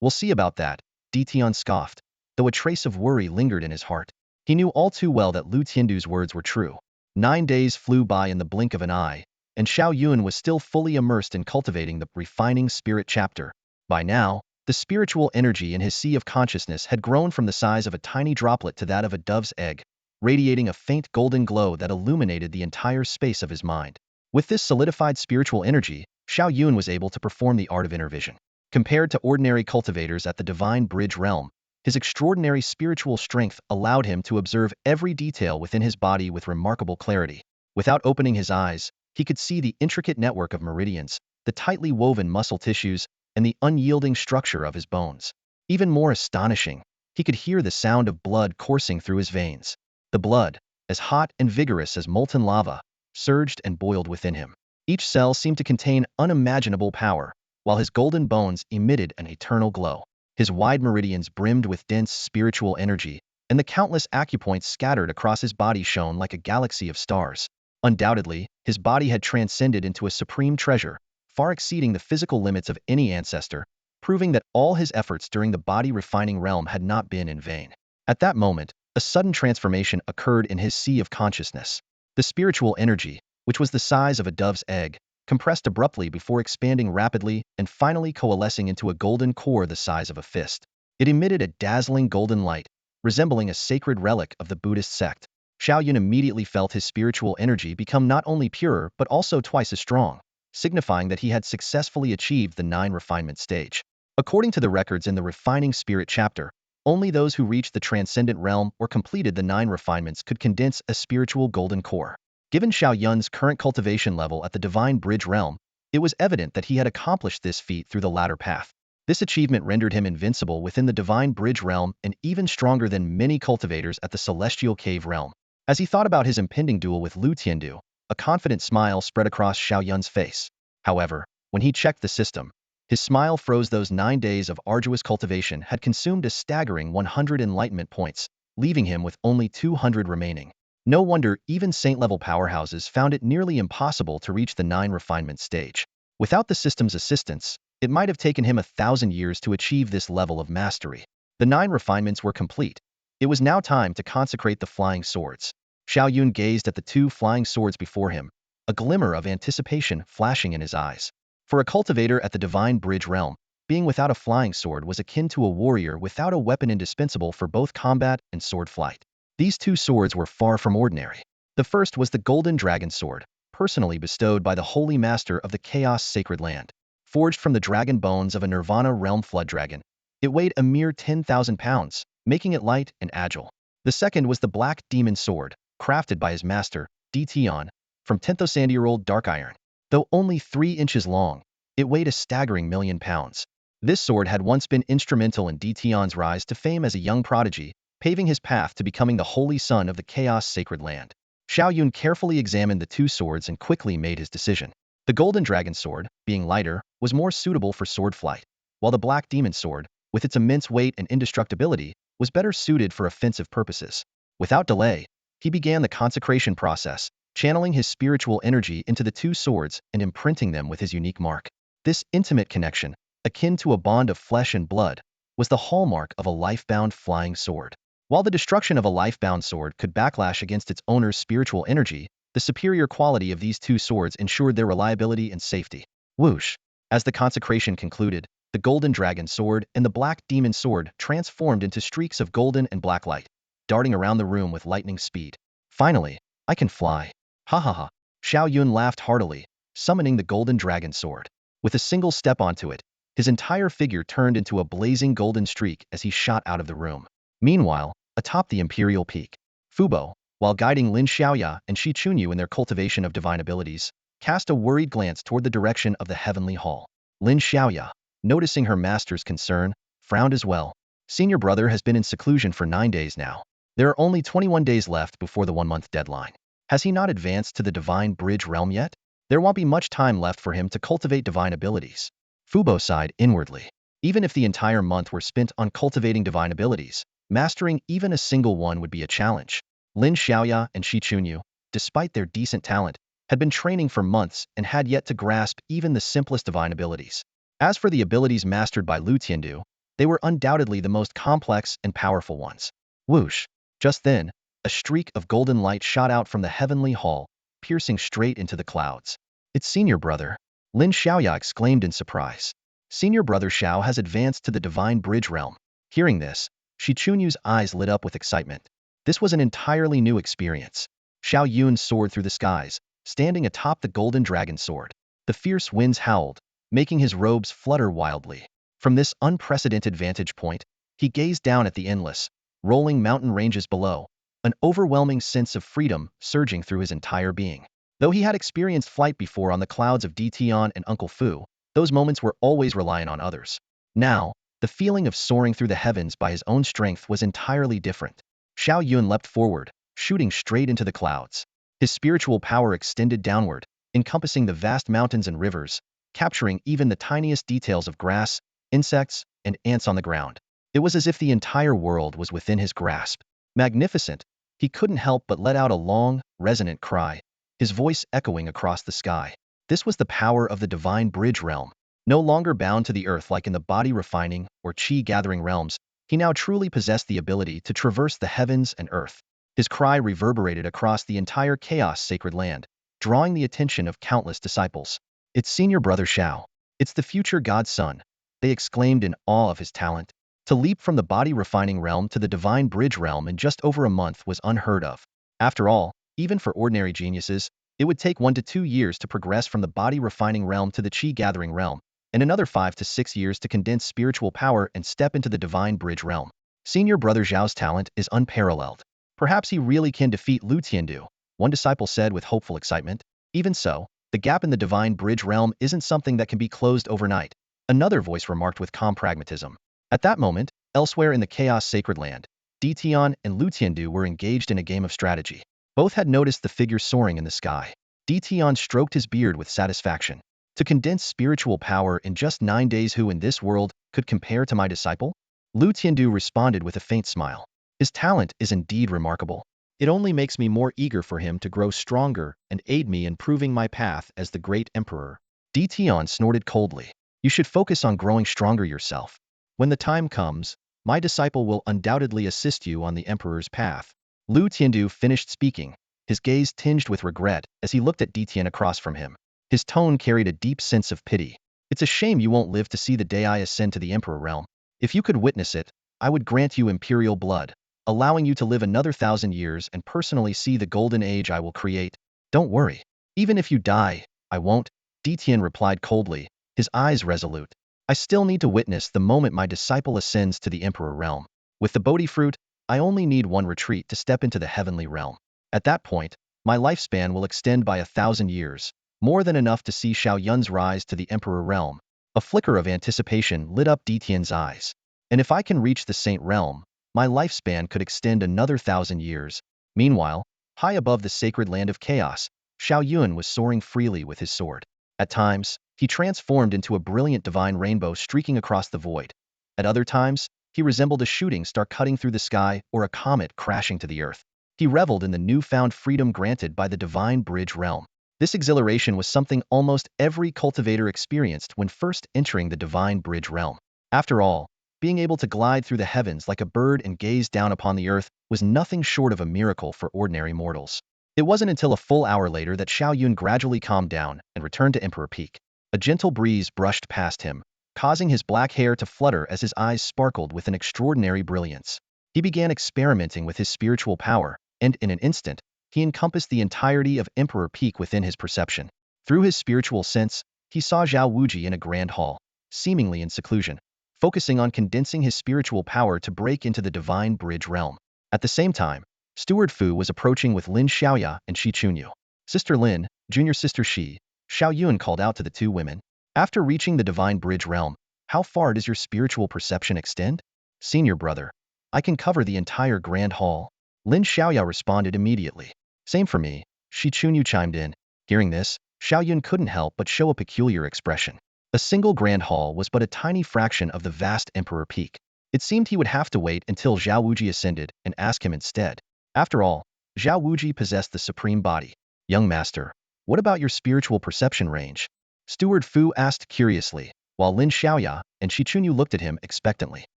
We'll see about that," Tian scoffed, though a trace of worry lingered in his heart. He knew all too well that Lu Tiandu's words were true. 9 days flew by in the blink of an eye, and Xiao Yun was still fully immersed in cultivating the Refining Spirit chapter. By now, the spiritual energy in his sea of consciousness had grown from the size of a tiny droplet to that of a dove's egg, radiating a faint golden glow that illuminated the entire space of his mind. With this solidified spiritual energy, Xiao Yun was able to perform the art of inner vision. Compared to ordinary cultivators at the Divine Bridge realm, his extraordinary spiritual strength allowed him to observe every detail within his body with remarkable clarity. Without opening his eyes, he could see the intricate network of meridians, the tightly woven muscle tissues, and the unyielding structure of his bones. Even more astonishing, he could hear the sound of blood coursing through his veins. The blood, as hot and vigorous as molten lava, surged and boiled within him. Each cell seemed to contain unimaginable power, while his golden bones emitted an eternal glow. His wide meridians brimmed with dense spiritual energy, and the countless acupoints scattered across his body shone like a galaxy of stars. Undoubtedly, his body had transcended into a supreme treasure, far exceeding the physical limits of any ancestor, proving that all his efforts during the body-refining realm had not been in vain. At that moment, a sudden transformation occurred in his sea of consciousness. The spiritual energy, which was the size of a dove's egg, compressed abruptly before expanding rapidly and finally coalescing into a golden core the size of a fist. It emitted a dazzling golden light, resembling a sacred relic of the Buddhist sect. Xiao Yun immediately felt his spiritual energy become not only purer but also twice as strong, signifying that he had successfully achieved the 9 refinement stage. According to the records in the Refining Spirit chapter, only those who reached the transcendent realm or completed the 9 refinements could condense a spiritual golden core. Given Xiao Yun's current cultivation level at the Divine Bridge realm, it was evident that he had accomplished this feat through the latter path. This achievement rendered him invincible within the Divine Bridge realm and even stronger than many cultivators at the Celestial Cave realm. As he thought about his impending duel with Lu Tiandu, a confident smile spread across Xiao Yun's face. However, when he checked the system, his smile froze. Those 9 days of arduous cultivation had consumed a staggering 100 enlightenment points, leaving him with only 200 remaining. No wonder even saint-level powerhouses found it nearly impossible to reach the 9 refinement stage. Without the system's assistance, it might have taken him 1,000 years to achieve this level of mastery. The 9 refinements were complete. It was now time to consecrate the flying swords. Xiao Yun gazed at the 2 flying swords before him, a glimmer of anticipation flashing in his eyes. For a cultivator at the Divine Bridge realm, being without a flying sword was akin to a warrior without a weapon, indispensable for both combat and sword flight. These 2 swords were far from ordinary. The first was the Golden Dragon Sword, personally bestowed by the Holy Master of the Chaos Sacred Land. Forged from the dragon bones of a Nirvana realm flood dragon, it weighed a mere 10,000 pounds, making it light and agile. The second was the Black Demon Sword, crafted by his master, Tion, from Tenthosandier-old dark iron. Though only 3 inches long, it weighed a staggering 1,000,000 pounds. This sword had once been instrumental in Tion's rise to fame as a young prodigy, paving his path to becoming the holy son of the Chaos Sacred Land. Xiao Yun carefully examined the 2 swords and quickly made his decision. The Golden Dragon Sword, being lighter, was more suitable for sword flight, while the Black Demon Sword, with its immense weight and indestructibility, was better suited for offensive purposes. Without delay, he began the consecration process, channeling his spiritual energy into the 2 swords and imprinting them with his unique mark. This intimate connection, akin to a bond of flesh and blood, was the hallmark of a life-bound flying sword. While the destruction of a life-bound sword could backlash against its owner's spiritual energy, the superior quality of these 2 swords ensured their reliability and safety. Whoosh! As the consecration concluded, the Golden Dragon Sword and the Black Demon Sword transformed into streaks of golden and black light, darting around the room with lightning speed. Finally, I can fly. Ha ha ha. Xiao Yun laughed heartily, summoning the Golden Dragon Sword. With a single step onto it, his entire figure turned into a blazing golden streak as he shot out of the room. Meanwhile, atop the Imperial Peak, Fubo, while guiding Lin Xiaoya and Shi Chunyu in their cultivation of divine abilities, cast a worried glance toward the direction of the Heavenly Hall. Lin Xiaoya, noticing her master's concern, frowned as well. Senior brother has been in seclusion for 9 days now. There are only 21 days left before the 1-month deadline. Has he not advanced to the Divine Bridge realm yet? There won't be much time left for him to cultivate divine abilities. Fubo sighed inwardly. Even if the entire month were spent on cultivating divine abilities, mastering even a single one would be a challenge. Lin Xiaoya and Shi Chunyu, despite their decent talent, had been training for months and had yet to grasp even the simplest divine abilities. As for the abilities mastered by Lu Tiandu, they were undoubtedly the most complex and powerful ones. Whoosh! Just then, a streak of golden light shot out from the Heavenly Hall, piercing straight into the clouds. It's Senior Brother! Lin Xiaoya exclaimed in surprise. Senior Brother Xiao has advanced to the Divine Bridge realm. Hearing this, Shi Chunyu's eyes lit up with excitement. This was an entirely new experience. Xiao Yun soared through the skies, standing atop the Golden Dragon Sword. The fierce winds howled, making his robes flutter wildly. From this unprecedented vantage point, he gazed down at the endless, rolling mountain ranges below, an overwhelming sense of freedom surging through his entire being. Though he had experienced flight before on the clouds of Tion and Uncle Fu, Those moments were always reliant on others. Now, the feeling of soaring through the heavens by his own strength was entirely different. Xiao Yun leapt forward, shooting straight into the clouds. His spiritual power extended downward, encompassing the vast mountains and rivers, capturing even the tiniest details of grass, insects, and ants on the ground. It was as if the entire world was within his grasp. Magnificent, he couldn't help but let out a long, resonant cry, his voice echoing across the sky. This was the power of the divine bridge realm. No longer bound to the earth like in the body refining or chi gathering realms, he now truly possessed the ability to traverse the heavens and earth. His cry reverberated across the entire chaos sacred land, drawing the attention of countless disciples. It's senior brother Xiao. It's the future God's son, they exclaimed in awe of his talent. To leap from the body refining realm to the divine bridge realm in just over a month was unheard of. After all, even for ordinary geniuses, it would take 1 to 2 years to progress from the body refining realm to the chi gathering realm, and another 5 to 6 years to condense spiritual power and step into the divine bridge realm. Senior brother Zhao's talent is unparalleled. Perhaps he really can defeat Lu Tiandu, one disciple said with hopeful excitement. Even so, the gap in the divine bridge realm isn't something that can be closed overnight, another voice remarked with calm pragmatism. At that moment, elsewhere in the chaos sacred land, Di Tian and Lu Tiandu were engaged in a game of strategy. Both had noticed the figure soaring in the sky. Di Tian stroked his beard with satisfaction. To condense spiritual power in just 9 days, who in this world could compare to my disciple? Lu Tiandu responded with a faint smile. His talent is indeed remarkable. It only makes me more eager for him to grow stronger and aid me in proving my path as the great emperor. Di Tian snorted coldly. You should focus on growing stronger yourself. When the time comes, my disciple will undoubtedly assist you on the emperor's path. Lu Tiandu finished speaking, his gaze tinged with regret as he looked at Di Tian across from him. His tone carried a deep sense of pity. It's a shame you won't live to see the day I ascend to the emperor realm. If you could witness it, I would grant you imperial blood, allowing you to live another 1,000 years and personally see the golden age I will create. Don't worry. Even if you die, I won't, Di Tian replied coldly, his eyes resolute. I still need to witness the moment my disciple ascends to the emperor realm. With the Bodhi fruit, I only need one retreat to step into the heavenly realm. At that point, my lifespan will extend by 1,000 years, more than enough to see Xiao Yun's rise to the emperor realm. A flicker of anticipation lit up Di Tian's eyes. And if I can reach the saint realm, my lifespan could extend another 1,000 years. Meanwhile, high above the sacred land of chaos, Xiao Yun was soaring freely with his sword. At times, he transformed into a brilliant divine rainbow streaking across the void. At other times, he resembled a shooting star cutting through the sky or a comet crashing to the earth. He reveled in the newfound freedom granted by the divine bridge realm. This exhilaration was something almost every cultivator experienced when first entering the divine bridge realm. After all, being able to glide through the heavens like a bird and gaze down upon the earth was nothing short of a miracle for ordinary mortals. It wasn't until a full hour later that Xiao Yun gradually calmed down and returned to Emperor Peak. A gentle breeze brushed past him, causing his black hair to flutter as his eyes sparkled with an extraordinary brilliance. He began experimenting with his spiritual power, and in an instant, he encompassed the entirety of Emperor Peak within his perception. Through his spiritual sense, he saw Zhao Wuji in a grand hall, seemingly in seclusion, focusing on condensing his spiritual power to break into the divine bridge realm. At the same time, Steward Fu was approaching with Lin Xiaoya and Shi Chunyu. Sister Lin, junior sister Shi, Xiao Yun called out to the two women. After reaching the divine bridge realm, how far does your spiritual perception extend? Senior brother, I can cover the entire grand hall. Lin Xiaoya responded immediately. Same for me, Shi Chunyu chimed in. Hearing this, Xiao Yun couldn't help but show a peculiar expression. A single grand hall was but a tiny fraction of the vast Emperor Peak. It seemed he would have to wait until Zhao Wuji ascended and ask him instead. After all, Zhao Wuji possessed the supreme body. Young master, what about your spiritual perception range? Steward Fu asked curiously, while Lin Xiaoya and Shi Chunyu looked at him expectantly.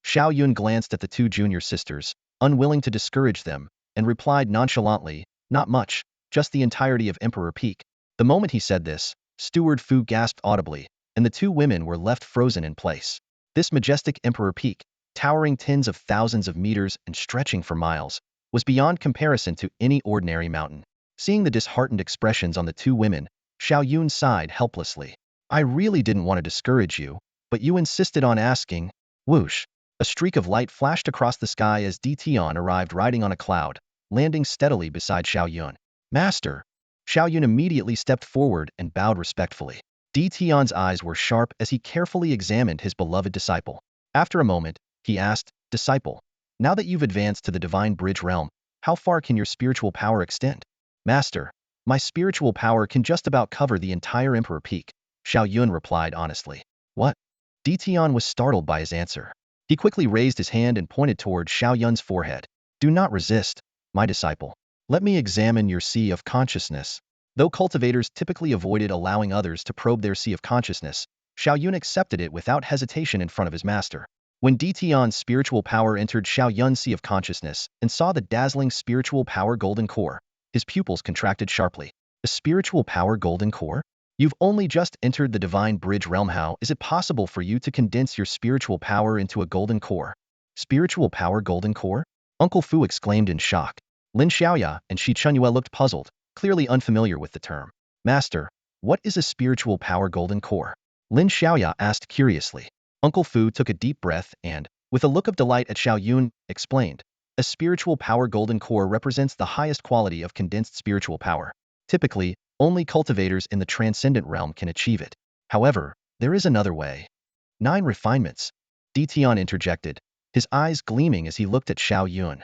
Xiao Yun glanced at the two junior sisters, unwilling to discourage them, and replied nonchalantly, not much, just the entirety of Emperor Peak. The moment he said this, Steward Fu gasped audibly, and the two women were left frozen in place. This majestic Emperor Peak, towering tens of thousands of meters and stretching for miles, was beyond comparison to any ordinary mountain. Seeing the disheartened expressions on the two women, Xiao Yun sighed helplessly. I really didn't want to discourage you, but you insisted on asking. Whoosh! A streak of light flashed across the sky as Di Tian arrived riding on a cloud, landing steadily beside Xiao Yun. Master! Xiao Yun immediately stepped forward and bowed respectfully. Di Tian's eyes were sharp as he carefully examined his beloved disciple. After a moment, he asked, "Disciple, now that you've advanced to the divine bridge realm, how far can your spiritual power extend?" "Master, my spiritual power can just about cover the entire Emperor Peak," Xiao Yun replied honestly. "What?" Di Tian was startled by his answer. He quickly raised his hand and pointed toward Xiao Yun's forehead. "Do not resist, my disciple. Let me examine your sea of consciousness." Though cultivators typically avoided allowing others to probe their sea of consciousness, Xiao Yun accepted it without hesitation in front of his master. When Di Tian's spiritual power entered Xiao Yun's sea of consciousness and saw the dazzling spiritual power golden core, his pupils contracted sharply. "A spiritual power golden core? You've only just entered the divine bridge realm. How is it possible for you to condense your spiritual power into a golden core?" "Spiritual power golden core?" Uncle Fu exclaimed in shock. Lin Xiaoya and Shi Chunyue looked puzzled, clearly unfamiliar with the term. "Master, what is a spiritual power golden core?" Lin Xiaoya asked curiously. Uncle Fu took a deep breath and, with a look of delight at Xiao Yun, explained, "A spiritual power golden core represents the highest quality of condensed spiritual power. Typically, only cultivators in the transcendent realm can achieve it. However, there is another way." "9 refinements," Di Tian interjected, his eyes gleaming as he looked at Xiao Yun.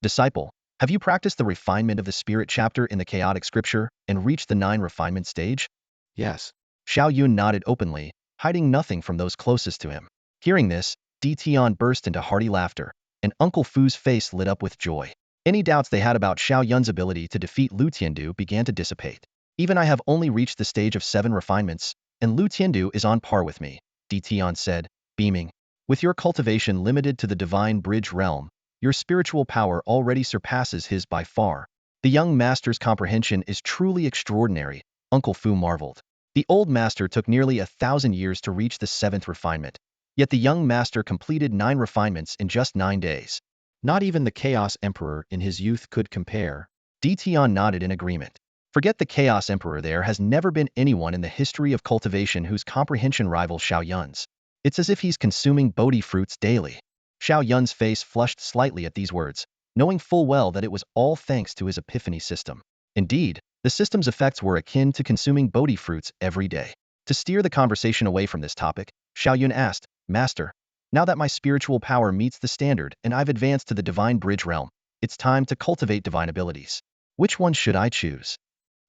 "Disciple, have you practiced the refinement of the spirit chapter in the chaotic scripture and reached the 9 refinement stage?" Yes. Xiao Yun nodded openly, hiding nothing from those closest to him. Hearing this, Di Tian burst into hearty laughter, and Uncle Fu's face lit up with joy. Any doubts they had about Xiao Yun's ability to defeat Lu Tiandu began to dissipate. "Even I have only reached the stage of 7 refinements, and Lu Tiandu is on par with me," Di Tian said, beaming. "With your cultivation limited to the divine bridge realm, your spiritual power already surpasses his by far. The young master's comprehension is truly extraordinary," Uncle Fu marveled. The old master took nearly 1,000 years to reach the 7th refinement, yet the young master completed 9 refinements in just 9 days. "Not even the Chaos Emperor in his youth could compare." Di Tian nodded in agreement. "Forget the Chaos Emperor, there has never been anyone in the history of cultivation whose comprehension rivals Xiao Yun's. It's as if he's consuming Bodhi fruits daily." Xiao Yun's face flushed slightly at these words, knowing full well that it was all thanks to his epiphany system. Indeed, the system's effects were akin to consuming Bodhi fruits every day. To steer the conversation away from this topic, Xiao Yun asked, "Master, now that my spiritual power meets the standard and I've advanced to the divine bridge realm, it's time to cultivate divine abilities. Which one should I choose?"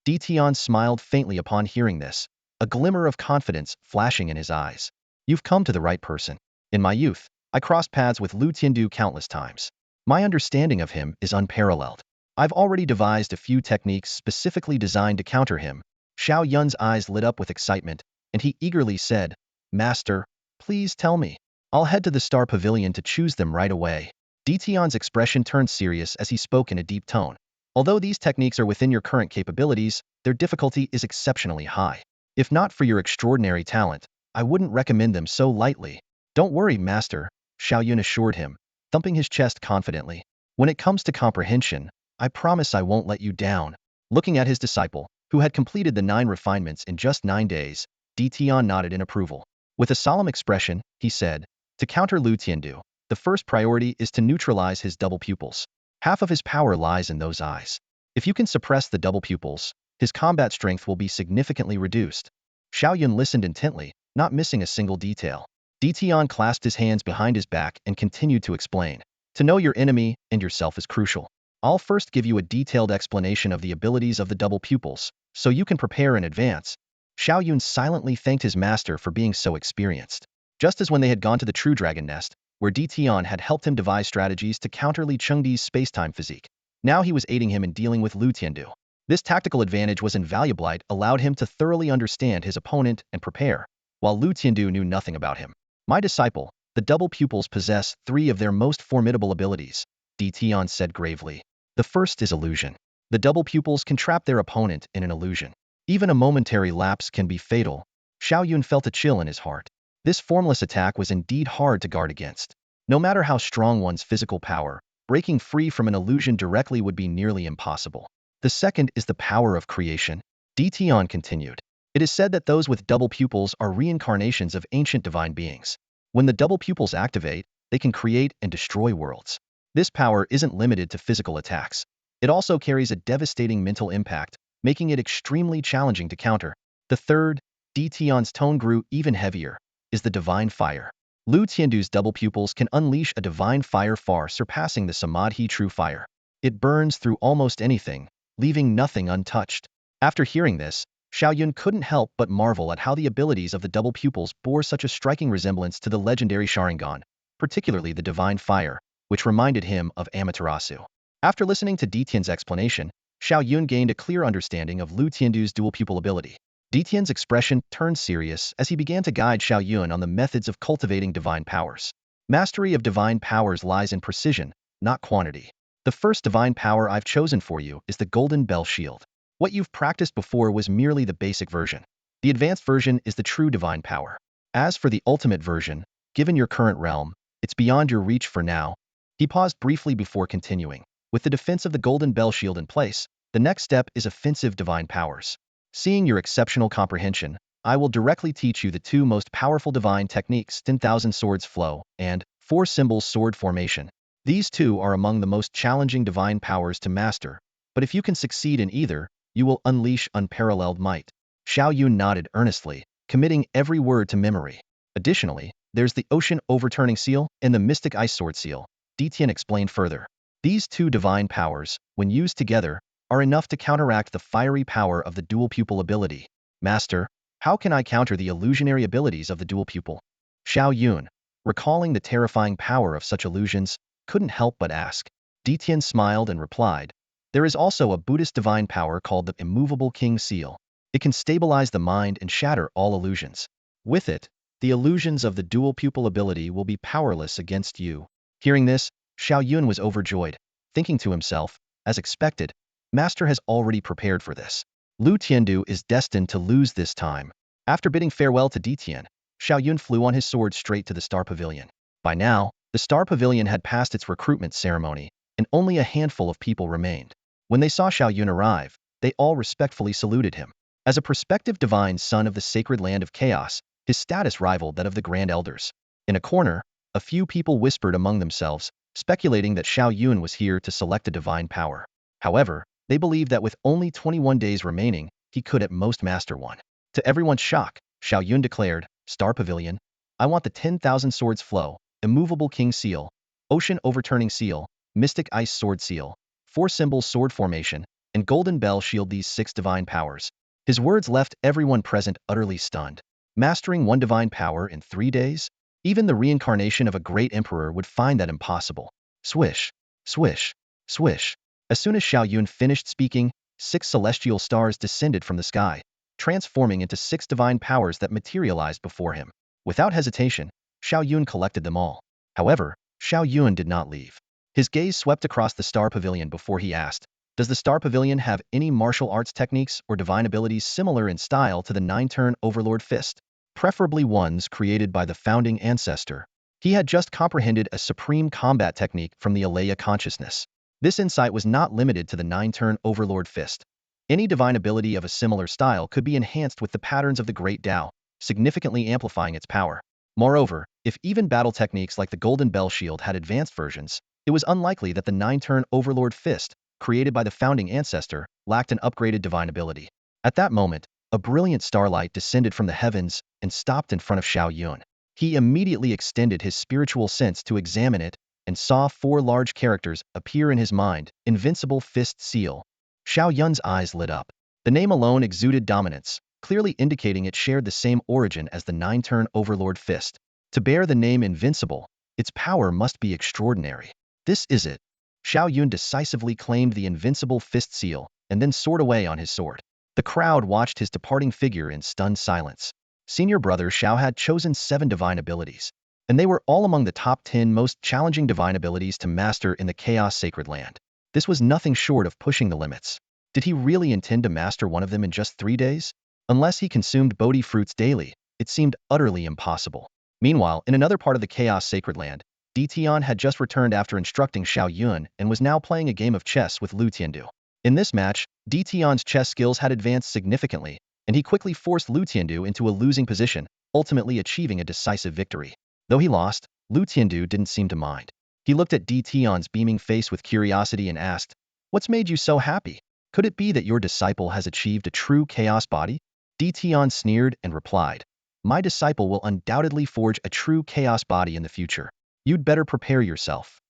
Di Tian smiled faintly upon hearing this, a glimmer of confidence flashing in his eyes. "You've come to the right person. In my youth, I crossed paths with Lu Tiandu countless times. My understanding of him is unparalleled. I've already devised a few techniques specifically designed to counter him." Xiao Yun's eyes lit up with excitement, and he eagerly said, "Master, please tell me. I'll head to the Star Pavilion to choose them right away." Di Tian's expression turned serious as he spoke in a deep tone. "Although these techniques are within your current capabilities, their difficulty is exceptionally high. If not for your extraordinary talent, I wouldn't recommend them so lightly." "Don't worry, Master," Xiao Yun assured him, thumping his chest confidently. "When it comes to comprehension, I promise I won't let you down." Looking at his disciple, who had completed the 9 refinements in just 9 days, Di Tian nodded in approval. With a solemn expression, he said, "To counter Lu Tiandu, the first priority is to neutralize his double pupils. Half of his power lies in those eyes. If you can suppress the double pupils, his combat strength will be significantly reduced." Xiao Yun listened intently, not missing a single detail. Di Tian clasped his hands behind his back and continued to explain. "To know your enemy and yourself is crucial. I'll first give you a detailed explanation of the abilities of the double pupils, so you can prepare in advance." Xiao Yun silently thanked his master for being so experienced. Just as when they had gone to the True Dragon Nest, where Di Tian had helped him devise strategies to counter Li Chengdi's space-time physique, now he was aiding him in dealing with Lu Tiandu. This tactical advantage was invaluable. It allowed him to thoroughly understand his opponent and prepare, while Lu Tiandu knew nothing about him. "My disciple, the double pupils possess 3 of their most formidable abilities," Di Tian said gravely. "The first is illusion. The double pupils can trap their opponent in an illusion. Even a momentary lapse can be fatal." Xiao Yun felt a chill in his heart. This formless attack was indeed hard to guard against. No matter how strong one's physical power, breaking free from an illusion directly would be nearly impossible. "The second is the power of creation," Di Tian continued. "It is said that those with double pupils are reincarnations of ancient divine beings. When the double pupils activate, they can create and destroy worlds. This power isn't limited to physical attacks. It also carries a devastating mental impact, making it extremely challenging to counter. The third Di Tian's tone grew even heavier, is the divine fire. Lu Tiandu's double pupils can unleash a divine fire far surpassing the Samadhi true fire. It burns through almost anything, leaving nothing untouched. After hearing this, Xiao Yun couldn't help but marvel at how the abilities of the double pupils bore such a striking resemblance to the legendary Sharingan, particularly the divine fire, which reminded him of Amaterasu. After listening to Di Tian's explanation, Xiao Yun gained a clear understanding of Lu Tiandu's dual pupil ability. Di Tian's expression turned serious as he began to guide Xiao Yun on the methods of cultivating divine powers. Mastery of divine powers lies in precision, not quantity. The first divine power I've chosen for you is the Golden Bell Shield. What you've practiced before was merely the basic version. The advanced version is the true divine power. As for the ultimate version, given your current realm, it's beyond your reach for now. He paused briefly before continuing. With the defense of the Golden Bell Shield in place, the next step is offensive divine powers. Seeing your exceptional comprehension, I will directly teach you the two most powerful divine techniques, 10,000 Swords Flow and 4 Symbols Sword Formation. These two are among the most challenging divine powers to master, but if you can succeed in either, you will unleash unparalleled might. Xiao Yun nodded earnestly, committing every word to memory. Additionally, there's the Ocean Overturning Seal and the Mystic Ice Sword Seal, Di Tian explained further. These two divine powers, when used together, are enough to counteract the fiery power of the dual pupil ability. Master, how can I counter the illusionary abilities of the dual pupil? Xiao Yun, recalling the terrifying power of such illusions, couldn't help but ask. Di Tian smiled and replied, there is also a Buddhist divine power called the immovable king seal. It can stabilize the mind and shatter all illusions. With it, the illusions of the dual pupil ability will be powerless against you. Hearing this, Xiao Yun was overjoyed, thinking to himself, as expected, Master has already prepared for this. Lu Tiandu is destined to lose this time. After bidding farewell to Di Tian, Xiao Yun flew on his sword straight to the Star Pavilion. By now, the Star Pavilion had passed its recruitment ceremony, and only a handful of people remained. When they saw Xiao Yun arrive, they all respectfully saluted him. As a prospective divine son of the sacred land of chaos, his status rivaled that of the Grand Elders. In a corner, a few people whispered among themselves, speculating that Xiao Yun was here to select a divine power. However, they believed that with only 21 days remaining, he could at most master one. To everyone's shock, Xiao Yun declared, Star Pavilion, I want the 10,000 Swords Flow, Immovable King Seal, Ocean Overturning Seal, Mystic Ice Sword Seal, 4 Symbols Sword Formation, and Golden Bell Shield, these 6 divine powers. His words left everyone present utterly stunned. Mastering one divine power in 3 days? Even the reincarnation of a great emperor would find that impossible. Swish, swish, swish. As soon as Xiao Yun finished speaking, 6 celestial stars descended from the sky, transforming into 6 divine powers that materialized before him. Without hesitation, Xiao Yun collected them all. However, Xiao Yun did not leave. His gaze swept across the Star Pavilion before he asked, does the Star Pavilion have any martial arts techniques or divine abilities similar in style to the 9-turn Overlord Fist? Preferably ones created by the founding ancestor. He had just comprehended a supreme combat technique from the Alaya consciousness. This insight was not limited to the 9-turn Overlord Fist. Any divine ability of a similar style could be enhanced with the patterns of the Great Tao, significantly amplifying its power. Moreover, if even battle techniques like the Golden Bell Shield had advanced versions, it was unlikely that the 9-turn Overlord Fist, created by the founding ancestor, lacked an upgraded divine ability. At that moment, a brilliant starlight descended from the heavens and stopped in front of Xiao Yun. He immediately extended his spiritual sense to examine it and saw 4 large characters appear in his mind, Invincible Fist Seal. Xiao Yun's eyes lit up. The name alone exuded dominance, clearly indicating it shared the same origin as the 9-turn Overlord Fist. To bear the name Invincible, its power must be extraordinary. This is it. Xiao Yun decisively claimed the Invincible Fist Seal, and then soared away on his sword. The crowd watched his departing figure in stunned silence. Senior brother Xiao had chosen 7 divine abilities, and they were all among the top 10 most challenging divine abilities to master in the Chaos Sacred Land. This was nothing short of pushing the limits. Did he really intend to master one of them in just 3 days? Unless he consumed Bodhi fruits daily, it seemed utterly impossible. Meanwhile, in another part of the Chaos Sacred Land, Di Tian had just returned after instructing Xiao Yun and was now playing a game of chess with Lu Tiandu. In this match, Di Tian's chess skills had advanced significantly, and he quickly forced Lu Tiandu into a losing position, ultimately achieving a decisive victory. Though he lost, Lu Tiandu didn't seem to mind. He looked at Di Tian's beaming face with curiosity and asked, what's made you so happy? Could it be that your disciple has achieved a true chaos body? Tian sneered and replied, "My disciple will undoubtedly forge a true chaos body in the future. You'd better prepare yourself.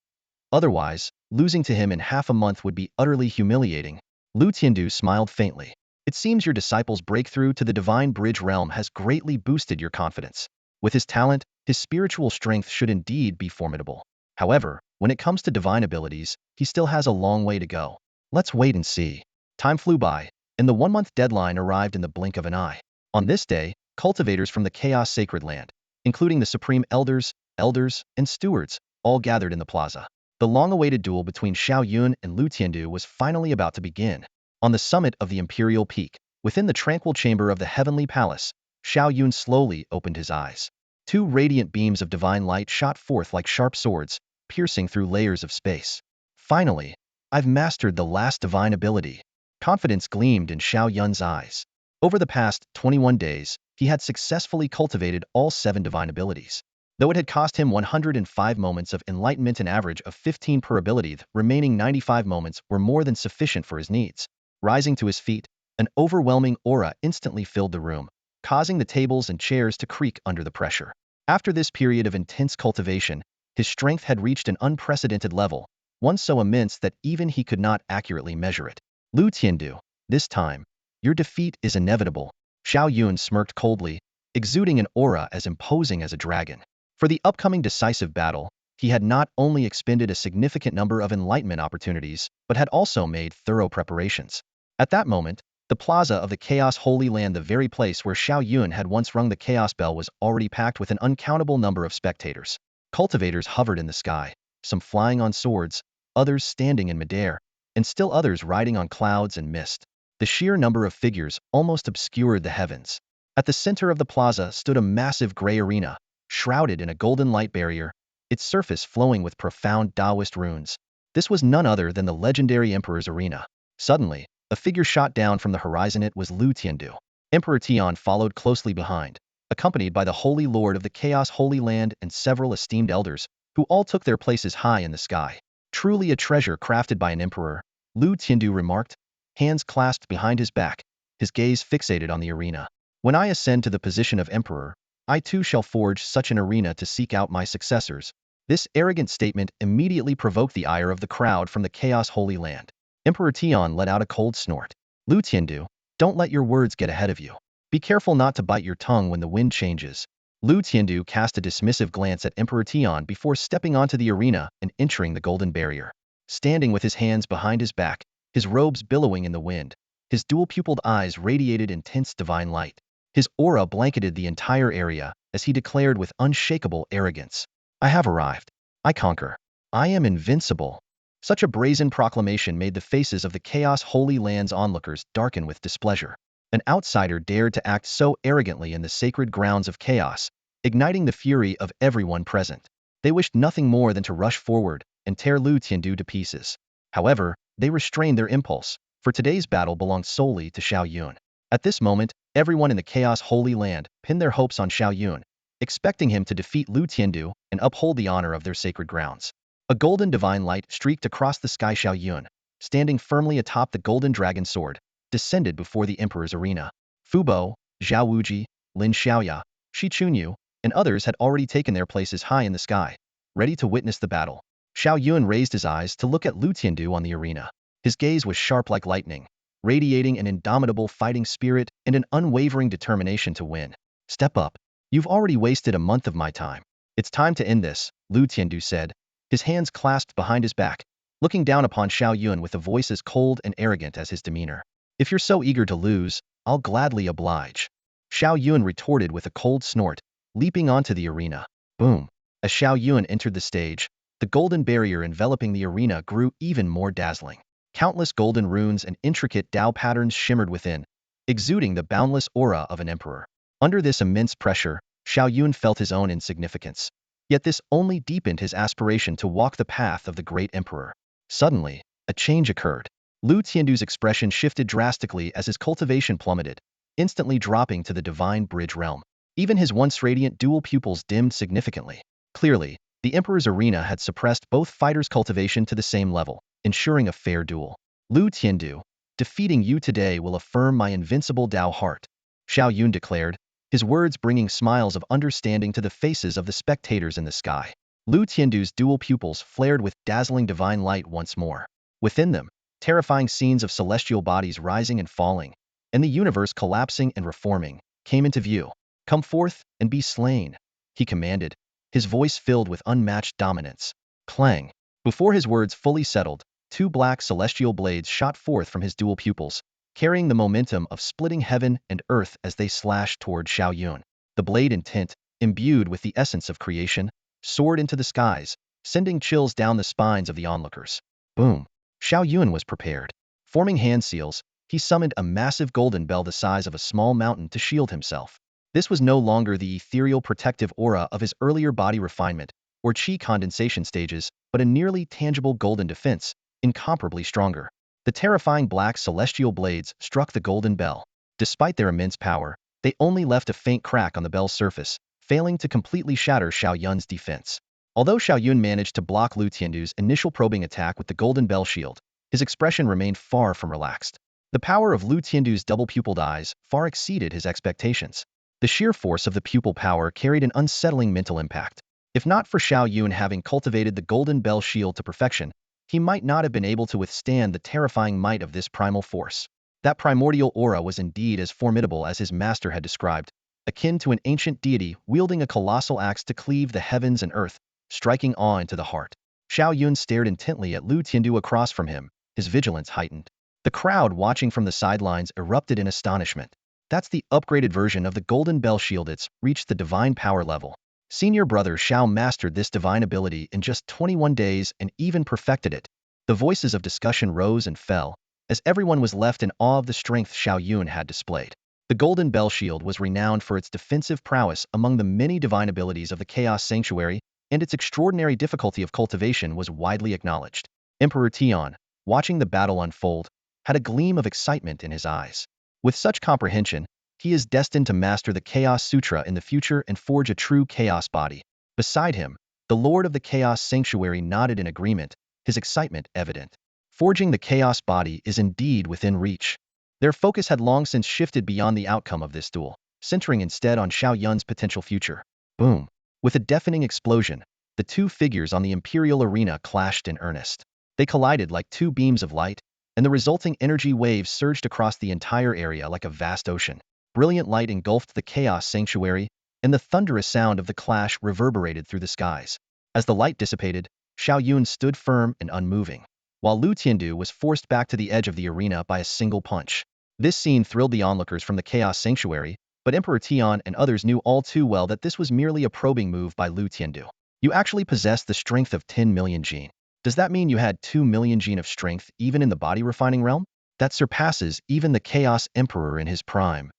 Otherwise, losing to him in half a month would be utterly humiliating." Lu Tiandu smiled faintly. "It seems your disciple's breakthrough to the divine bridge realm has greatly boosted your confidence. With his talent, his spiritual strength should indeed be formidable. However, when it comes to divine abilities, he still has a long way to go. Let's wait and see." Time flew by, and the one-month deadline arrived in the blink of an eye. On this day, cultivators from the Chaos Sacred Land, including the Supreme Elders, and Stewards, all gathered in the plaza. The long-awaited duel between Xiao Yun and Lu Tiandu was finally about to begin. On the summit of the Imperial Peak, within the tranquil chamber of the Heavenly Palace, Xiao Yun slowly opened his eyes. Two radiant beams of divine light shot forth like sharp swords, piercing through layers of space. "Finally, I've mastered the last divine ability." Confidence gleamed in Xiao Yun's eyes. Over the past 21 days, he had successfully cultivated all 7 divine abilities. Though it had cost him 105 moments of enlightenment, an average of 15 per ability, the remaining 95 moments were more than sufficient for his needs. Rising to his feet, an overwhelming aura instantly filled the room, causing the tables and chairs to creak under the pressure. After this period of intense cultivation, his strength had reached an unprecedented level, one so immense that even he could not accurately measure it. "Lu Tiandu, this time, your defeat is inevitable." Xiao Yun smirked coldly, exuding an aura as imposing as a dragon. For the upcoming decisive battle, he had not only expended a significant number of enlightenment opportunities, but had also made thorough preparations. At that moment, the plaza of the Chaos Holy Land, the very place where Xiao Yun had once rung the Chaos Bell, was already packed with an uncountable number of spectators. Cultivators hovered in the sky, some flying on swords, others standing in midair, and still others riding on clouds and mist. The sheer number of figures almost obscured the heavens. At the center of the plaza stood a massive gray arena, shrouded in a golden light barrier, its surface flowing with profound Taoist runes. This was none other than the legendary Emperor's arena. Suddenly, a figure shot down from the horizon. It was Lu Tiandu. Emperor Tian followed closely behind, accompanied by the Holy Lord of the Chaos Holy Land and several esteemed elders, who all took their places high in the sky. "Truly a treasure crafted by an emperor," Lu Tiandu remarked, hands clasped behind his back, his gaze fixated on the arena. "When I ascend to the position of emperor, I too shall forge such an arena to seek out my successors." This arrogant statement immediately provoked the ire of the crowd from the Chaos Holy Land. Emperor Tian let out a cold snort. "Lu Tiandu, don't let your words get ahead of you. Be careful not to bite your tongue when the wind changes." Lu Tiandu cast a dismissive glance at Emperor Tian before stepping onto the arena and entering the golden barrier. Standing with his hands behind his back, his robes billowing in the wind, his dual-pupiled eyes radiated intense divine light. His aura blanketed the entire area as he declared with unshakable arrogance, "I have arrived. I conquer. I am invincible." Such a brazen proclamation made the faces of the Chaos Holy Land's onlookers darken with displeasure. An outsider dared to act so arrogantly in the sacred grounds of chaos, igniting the fury of everyone present. They wished nothing more than to rush forward and tear Lu Tiandu to pieces. However, they restrained their impulse, for today's battle belonged solely to Xiao Yun. At this moment, everyone in the Chaos Holy Land pinned their hopes on Xiao Yun, expecting him to defeat Lu Tiandu and uphold the honor of their sacred grounds. A golden divine light streaked across the sky. Xiao Yun, standing firmly atop the golden dragon sword, descended before the emperor's arena. Fubo, Zhao Wuji, Lin Xiaoya, Shi Chunyu, and others had already taken their places high in the sky, ready to witness the battle. Xiao Yun raised his eyes to look at Lu Tiandu on the arena. His gaze was sharp like lightning, radiating an indomitable fighting spirit and an unwavering determination to win. "Step up. You've already wasted a month of my time. It's time to end this," Lu Tiandu said, his hands clasped behind his back, looking down upon Xiao Yun with a voice as cold and arrogant as his demeanor. "If you're so eager to lose, I'll gladly oblige." Xiao Yun retorted with a cold snort, leaping onto the arena. Boom! As Xiao Yun entered the stage, the golden barrier enveloping the arena grew even more dazzling. Countless golden runes and intricate Tao patterns shimmered within, exuding the boundless aura of an emperor. Under this immense pressure, Xiao Yun felt his own insignificance. Yet this only deepened his aspiration to walk the path of the great emperor. Suddenly, a change occurred. Lu Tiandu's expression shifted drastically as his cultivation plummeted, instantly dropping to the divine bridge realm. Even his once radiant dual pupils dimmed significantly. Clearly, the emperor's arena had suppressed both fighters' cultivation to the same level, ensuring a fair duel. "Lu Tiandu, defeating you today will affirm my invincible Tao heart." Xiao Yun declared, his words bringing smiles of understanding to the faces of the spectators in the sky. Lu Tiandu's dual pupils flared with dazzling divine light once more. Within them, terrifying scenes of celestial bodies rising and falling, and the universe collapsing and reforming, came into view. Come forth and be slain, he commanded, his voice filled with unmatched dominance. Clang. Before his words fully settled, two black celestial blades shot forth from his dual pupils, carrying the momentum of splitting heaven and earth as they slashed toward Xiao Yun. The blade intent, imbued with the essence of creation, soared into the skies, sending chills down the spines of the onlookers. Boom. Xiao Yun was prepared. Forming hand seals, he summoned a massive golden bell the size of a small mountain to shield himself. This was no longer the ethereal protective aura of his earlier body refinement or chi condensation stages, but a nearly tangible golden defense, incomparably stronger. The terrifying black celestial blades struck the golden bell. Despite their immense power, they only left a faint crack on the bell's surface, failing to completely shatter Xiao Yun's defense. Although Xiao Yun managed to block Lu Tiandu's initial probing attack with the golden bell shield, his expression remained far from relaxed. The power of Lu Tiandu's double-pupiled eyes far exceeded his expectations. The sheer force of the pupil power carried an unsettling mental impact. If not for Xiao Yun having cultivated the golden bell shield to perfection, he might not have been able to withstand the terrifying might of this primal force. That primordial aura was indeed as formidable as his master had described, akin to an ancient deity wielding a colossal axe to cleave the heavens and earth, striking awe into the heart. Xiao Yun stared intently at Lu Tiandu across from him, his vigilance heightened. The crowd watching from the sidelines erupted in astonishment. That's the upgraded version of the golden bell shield. It's reached the divine power level. Senior brother Xiao mastered this divine ability in just 21 days and even perfected it. The voices of discussion rose and fell, as everyone was left in awe of the strength Xiao Yun had displayed. The golden bell shield was renowned for its defensive prowess among the many divine abilities of the Chaos Sanctuary, and its extraordinary difficulty of cultivation was widely acknowledged. Emperor Tian, watching the battle unfold, had a gleam of excitement in his eyes. With such comprehension, he is destined to master the Chaos Sutra in the future and forge a true Chaos body. Beside him, the Lord of the Chaos Sanctuary nodded in agreement, his excitement evident. Forging the Chaos body is indeed within reach. Their focus had long since shifted beyond the outcome of this duel, centering instead on Xiao Yun's potential future. Boom. With a deafening explosion, the two figures on the Imperial arena clashed in earnest. They collided like two beams of light, and the resulting energy waves surged across the entire area like a vast ocean. Brilliant light engulfed the Chaos Sanctuary, and the thunderous sound of the clash reverberated through the skies. As the light dissipated, Xiao Yun stood firm and unmoving, while Lu Tiandu was forced back to the edge of the arena by a single punch. This scene thrilled the onlookers from the Chaos Sanctuary, but Emperor Tian and others knew all too well that this was merely a probing move by Lu Tiandu. You actually possess the strength of 10 million gene. Does that mean you had 2 million gene of strength even in the body refining realm? That surpasses even the Chaos Emperor in his prime.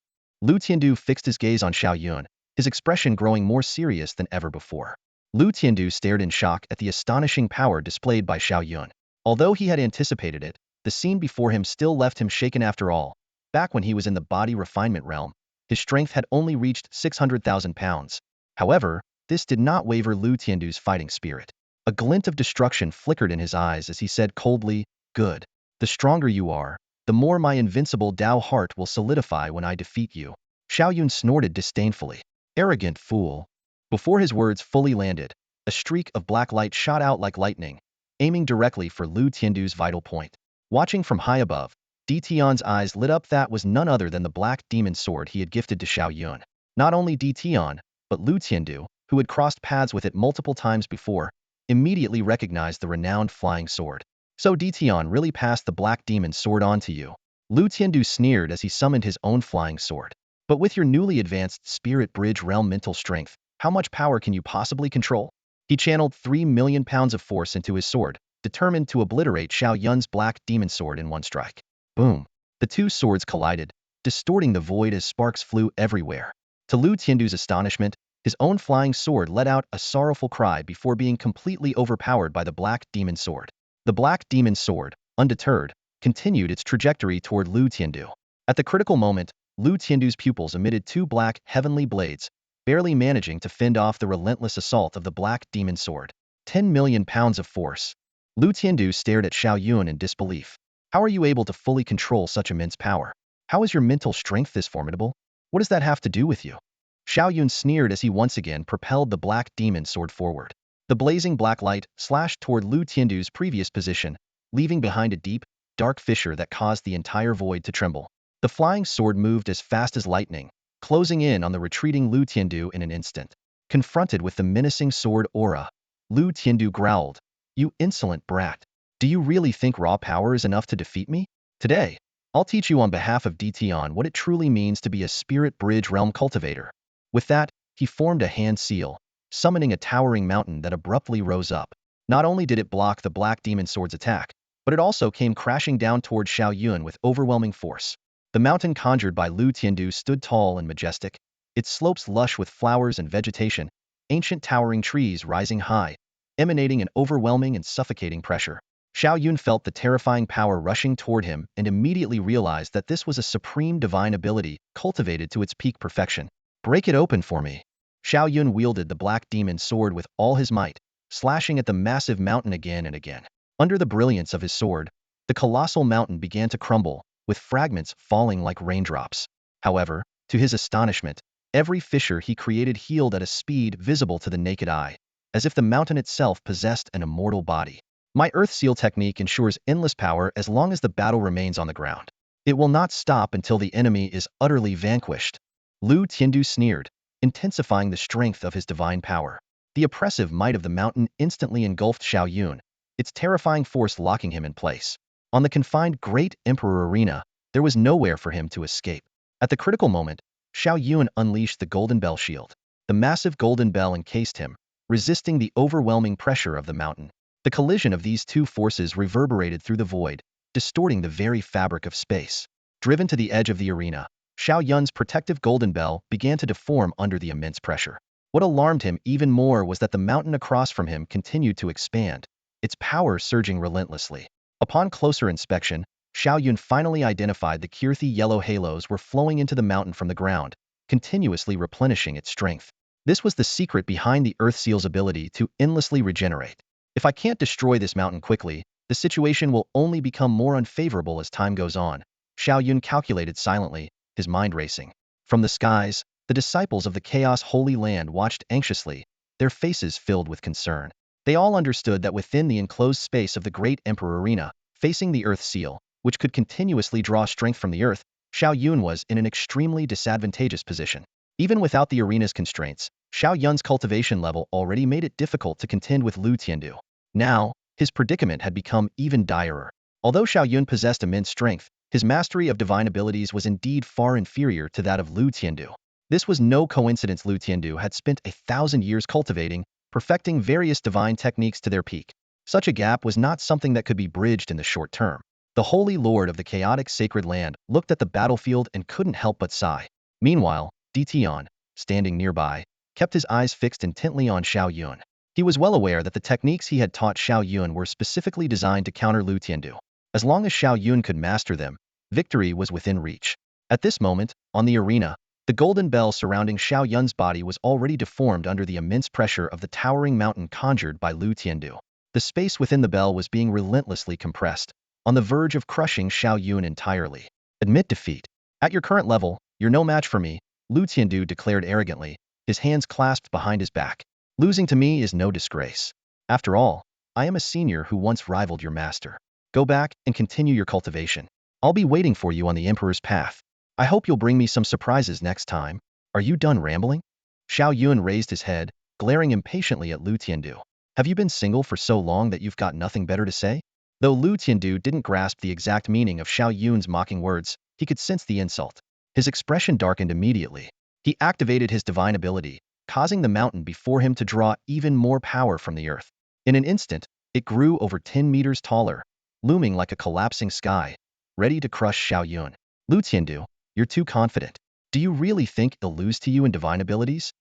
Lu Tiandu fixed his gaze on Xiao Yun, his expression growing more serious than ever before. Lu Tiandu stared in shock at the astonishing power displayed by Xiao Yun. Although he had anticipated it, the scene before him still left him shaken after all. Back when he was in the body refinement realm, his strength had only reached 600,000 pounds. However, this did not waver Lu Tiandu's fighting spirit. A glint of destruction flickered in his eyes as he said coldly, "Good. The stronger you are, the more my invincible Tao heart will solidify when I defeat you." Xiao Yun snorted disdainfully. Arrogant fool. Before his words fully landed, a streak of black light shot out like lightning, aiming directly for Lu Tiandu's vital point. Watching from high above, Di Tian's eyes lit up. That was none other than the black demon sword he had gifted to Xiao Yun. Not only Di Tian, but Lu Tiandu, who had crossed paths with it multiple times before, immediately recognized the renowned flying sword. So Di Tian really passed the black demon sword on to you. Lu Tiandu sneered as he summoned his own flying sword. But with your newly advanced Spirit Bridge realm mental strength, how much power can you possibly control? He channeled 3 million pounds of force into his sword, determined to obliterate Xiao Yun's black demon sword in one strike. Boom. The two swords collided, distorting the void as sparks flew everywhere. To Lu Tiandu's astonishment, his own flying sword let out a sorrowful cry before being completely overpowered by the black demon sword. The black demon sword, undeterred, continued its trajectory toward Lu Tiandu. At the critical moment, Lu Tiandu's pupils emitted two black, heavenly blades, barely managing to fend off the relentless assault of the black demon sword. 10 million pounds of force. Lu Tiandu stared at Xiao Yun in disbelief. How are you able to fully control such immense power? How is your mental strength this formidable? What does that have to do with you? Xiao Yun sneered as he once again propelled the black demon sword forward. The blazing black light slashed toward Lu Tiandu's previous position, leaving behind a deep, dark fissure that caused the entire void to tremble. The flying sword moved as fast as lightning, closing in on the retreating Lu Tiandu in an instant. Confronted with the menacing sword aura, Lu Tiandu growled, "You insolent brat. Do you really think raw power is enough to defeat me? Today, I'll teach you on behalf of DTON what it truly means to be a spirit bridge realm cultivator." With that, he formed a hand seal, summoning a towering mountain that abruptly rose up. Not only did it block the black demon sword's attack, but it also came crashing down toward Xiao Yun with overwhelming force. The mountain conjured by Lu Tiandu stood tall and majestic, its slopes lush with flowers and vegetation, ancient towering trees rising high, emanating an overwhelming and suffocating pressure. Xiao Yun felt the terrifying power rushing toward him and immediately realized that this was a supreme divine ability cultivated to its peak perfection. "Break it open for me." Xiao Yun wielded the black demon sword with all his might, slashing at the massive mountain again and again. Under the brilliance of his sword, the colossal mountain began to crumble, with fragments falling like raindrops. However, to his astonishment, every fissure he created healed at a speed visible to the naked eye, as if the mountain itself possessed an immortal body. "My Earth Seal technique ensures endless power as long as the battle remains on the ground. It will not stop until the enemy is utterly vanquished." Lu Tiandu sneered, intensifying the strength of his divine power. The oppressive might of the mountain instantly engulfed Xiao Yun, its terrifying force locking him in place. On the confined Great Emperor Arena, there was nowhere for him to escape. At the critical moment, Xiao Yun unleashed the Golden Bell Shield. The massive golden bell encased him, resisting the overwhelming pressure of the mountain. The collision of these two forces reverberated through the void, distorting the very fabric of space. Driven to the edge of the arena, Xiao Yun's protective golden bell began to deform under the immense pressure. What alarmed him even more was that the mountain across from him continued to expand, its power surging relentlessly. Upon closer inspection, Xiao Yun finally identified the earthy yellow halos were flowing into the mountain from the ground, continuously replenishing its strength. This was the secret behind the Earth Seal's ability to endlessly regenerate. "If I can't destroy this mountain quickly, the situation will only become more unfavorable as time goes on," Xiao Yun calculated silently, his mind racing. From the skies, the disciples of the Chaos Holy Land watched anxiously, their faces filled with concern. They all understood that within the enclosed space of the Great Emperor Arena, facing the Earth Seal, which could continuously draw strength from the Earth, Xiao Yun was in an extremely disadvantageous position. Even without the arena's constraints, Xiao Yun's cultivation level already made it difficult to contend with Lu Tiandu. Now, his predicament had become even direr. Although Xiao Yun possessed immense strength, his mastery of divine abilities was indeed far inferior to that of Lu Tiandu. This was no coincidence. Lu Tiandu had spent 1,000 years cultivating, perfecting various divine techniques to their peak. Such a gap was not something that could be bridged in the short term. The Holy Lord of the chaotic sacred land looked at the battlefield and couldn't help but sigh. Meanwhile, Dition, standing nearby, kept his eyes fixed intently on Xiao Yun. He was well aware that the techniques he had taught Xiao Yun were specifically designed to counter Lu Tiandu. As long as Xiao Yun could master them, victory was within reach. At this moment, on the arena, the golden bell surrounding Xiao Yun's body was already deformed under the immense pressure of the towering mountain conjured by Lu Tiandu. The space within the bell was being relentlessly compressed, on the verge of crushing Xiao Yun entirely. "Admit defeat. At your current level, you're no match for me," Lu Tiandu declared arrogantly, his hands clasped behind his back. "Losing to me is no disgrace. After all, I am a senior who once rivaled your master. Go back and continue your cultivation. I'll be waiting for you on the Emperor's path. I hope you'll bring me some surprises next time. Are you done rambling?" Xiao Yun raised his head, glaring impatiently at Lu Tiandu. "Have you been single for so long that you've got nothing better to say?" Though Lu Tiandu didn't grasp the exact meaning of Xiao Yun's mocking words, he could sense the insult. His expression darkened immediately. He activated his divine ability, causing the mountain before him to draw even more power from the earth. In an instant, it grew over 10 meters taller, looming like a collapsing sky, ready to crush Xiao Yun. "Lu Tiandu, you're too confident. Do you really think he'll lose to you in divine abilities?"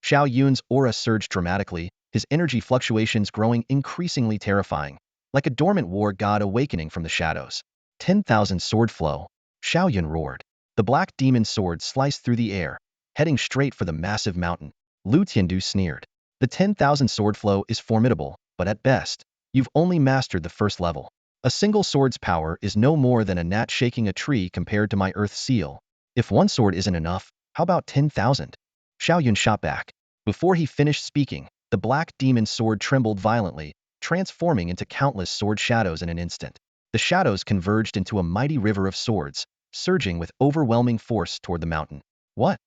Xiao Yun's aura surged dramatically, his energy fluctuations growing increasingly terrifying, like a dormant war god awakening from the shadows. 10,000 sword flow. Xiao Yun roared. The black demon sword sliced through the air, heading straight for the massive mountain. Lu Tiandu sneered. "The 10,000 sword flow is formidable, but at best, you've only mastered the first level. A single sword's power is no more than a gnat shaking a tree compared to my Earth Seal. If one sword isn't enough, How about 10,000? Xiao Yun shot back. Before he finished speaking, the black demon sword trembled violently, transforming into countless sword shadows in an instant. The shadows converged into a mighty river of swords, surging with overwhelming force toward the mountain. What?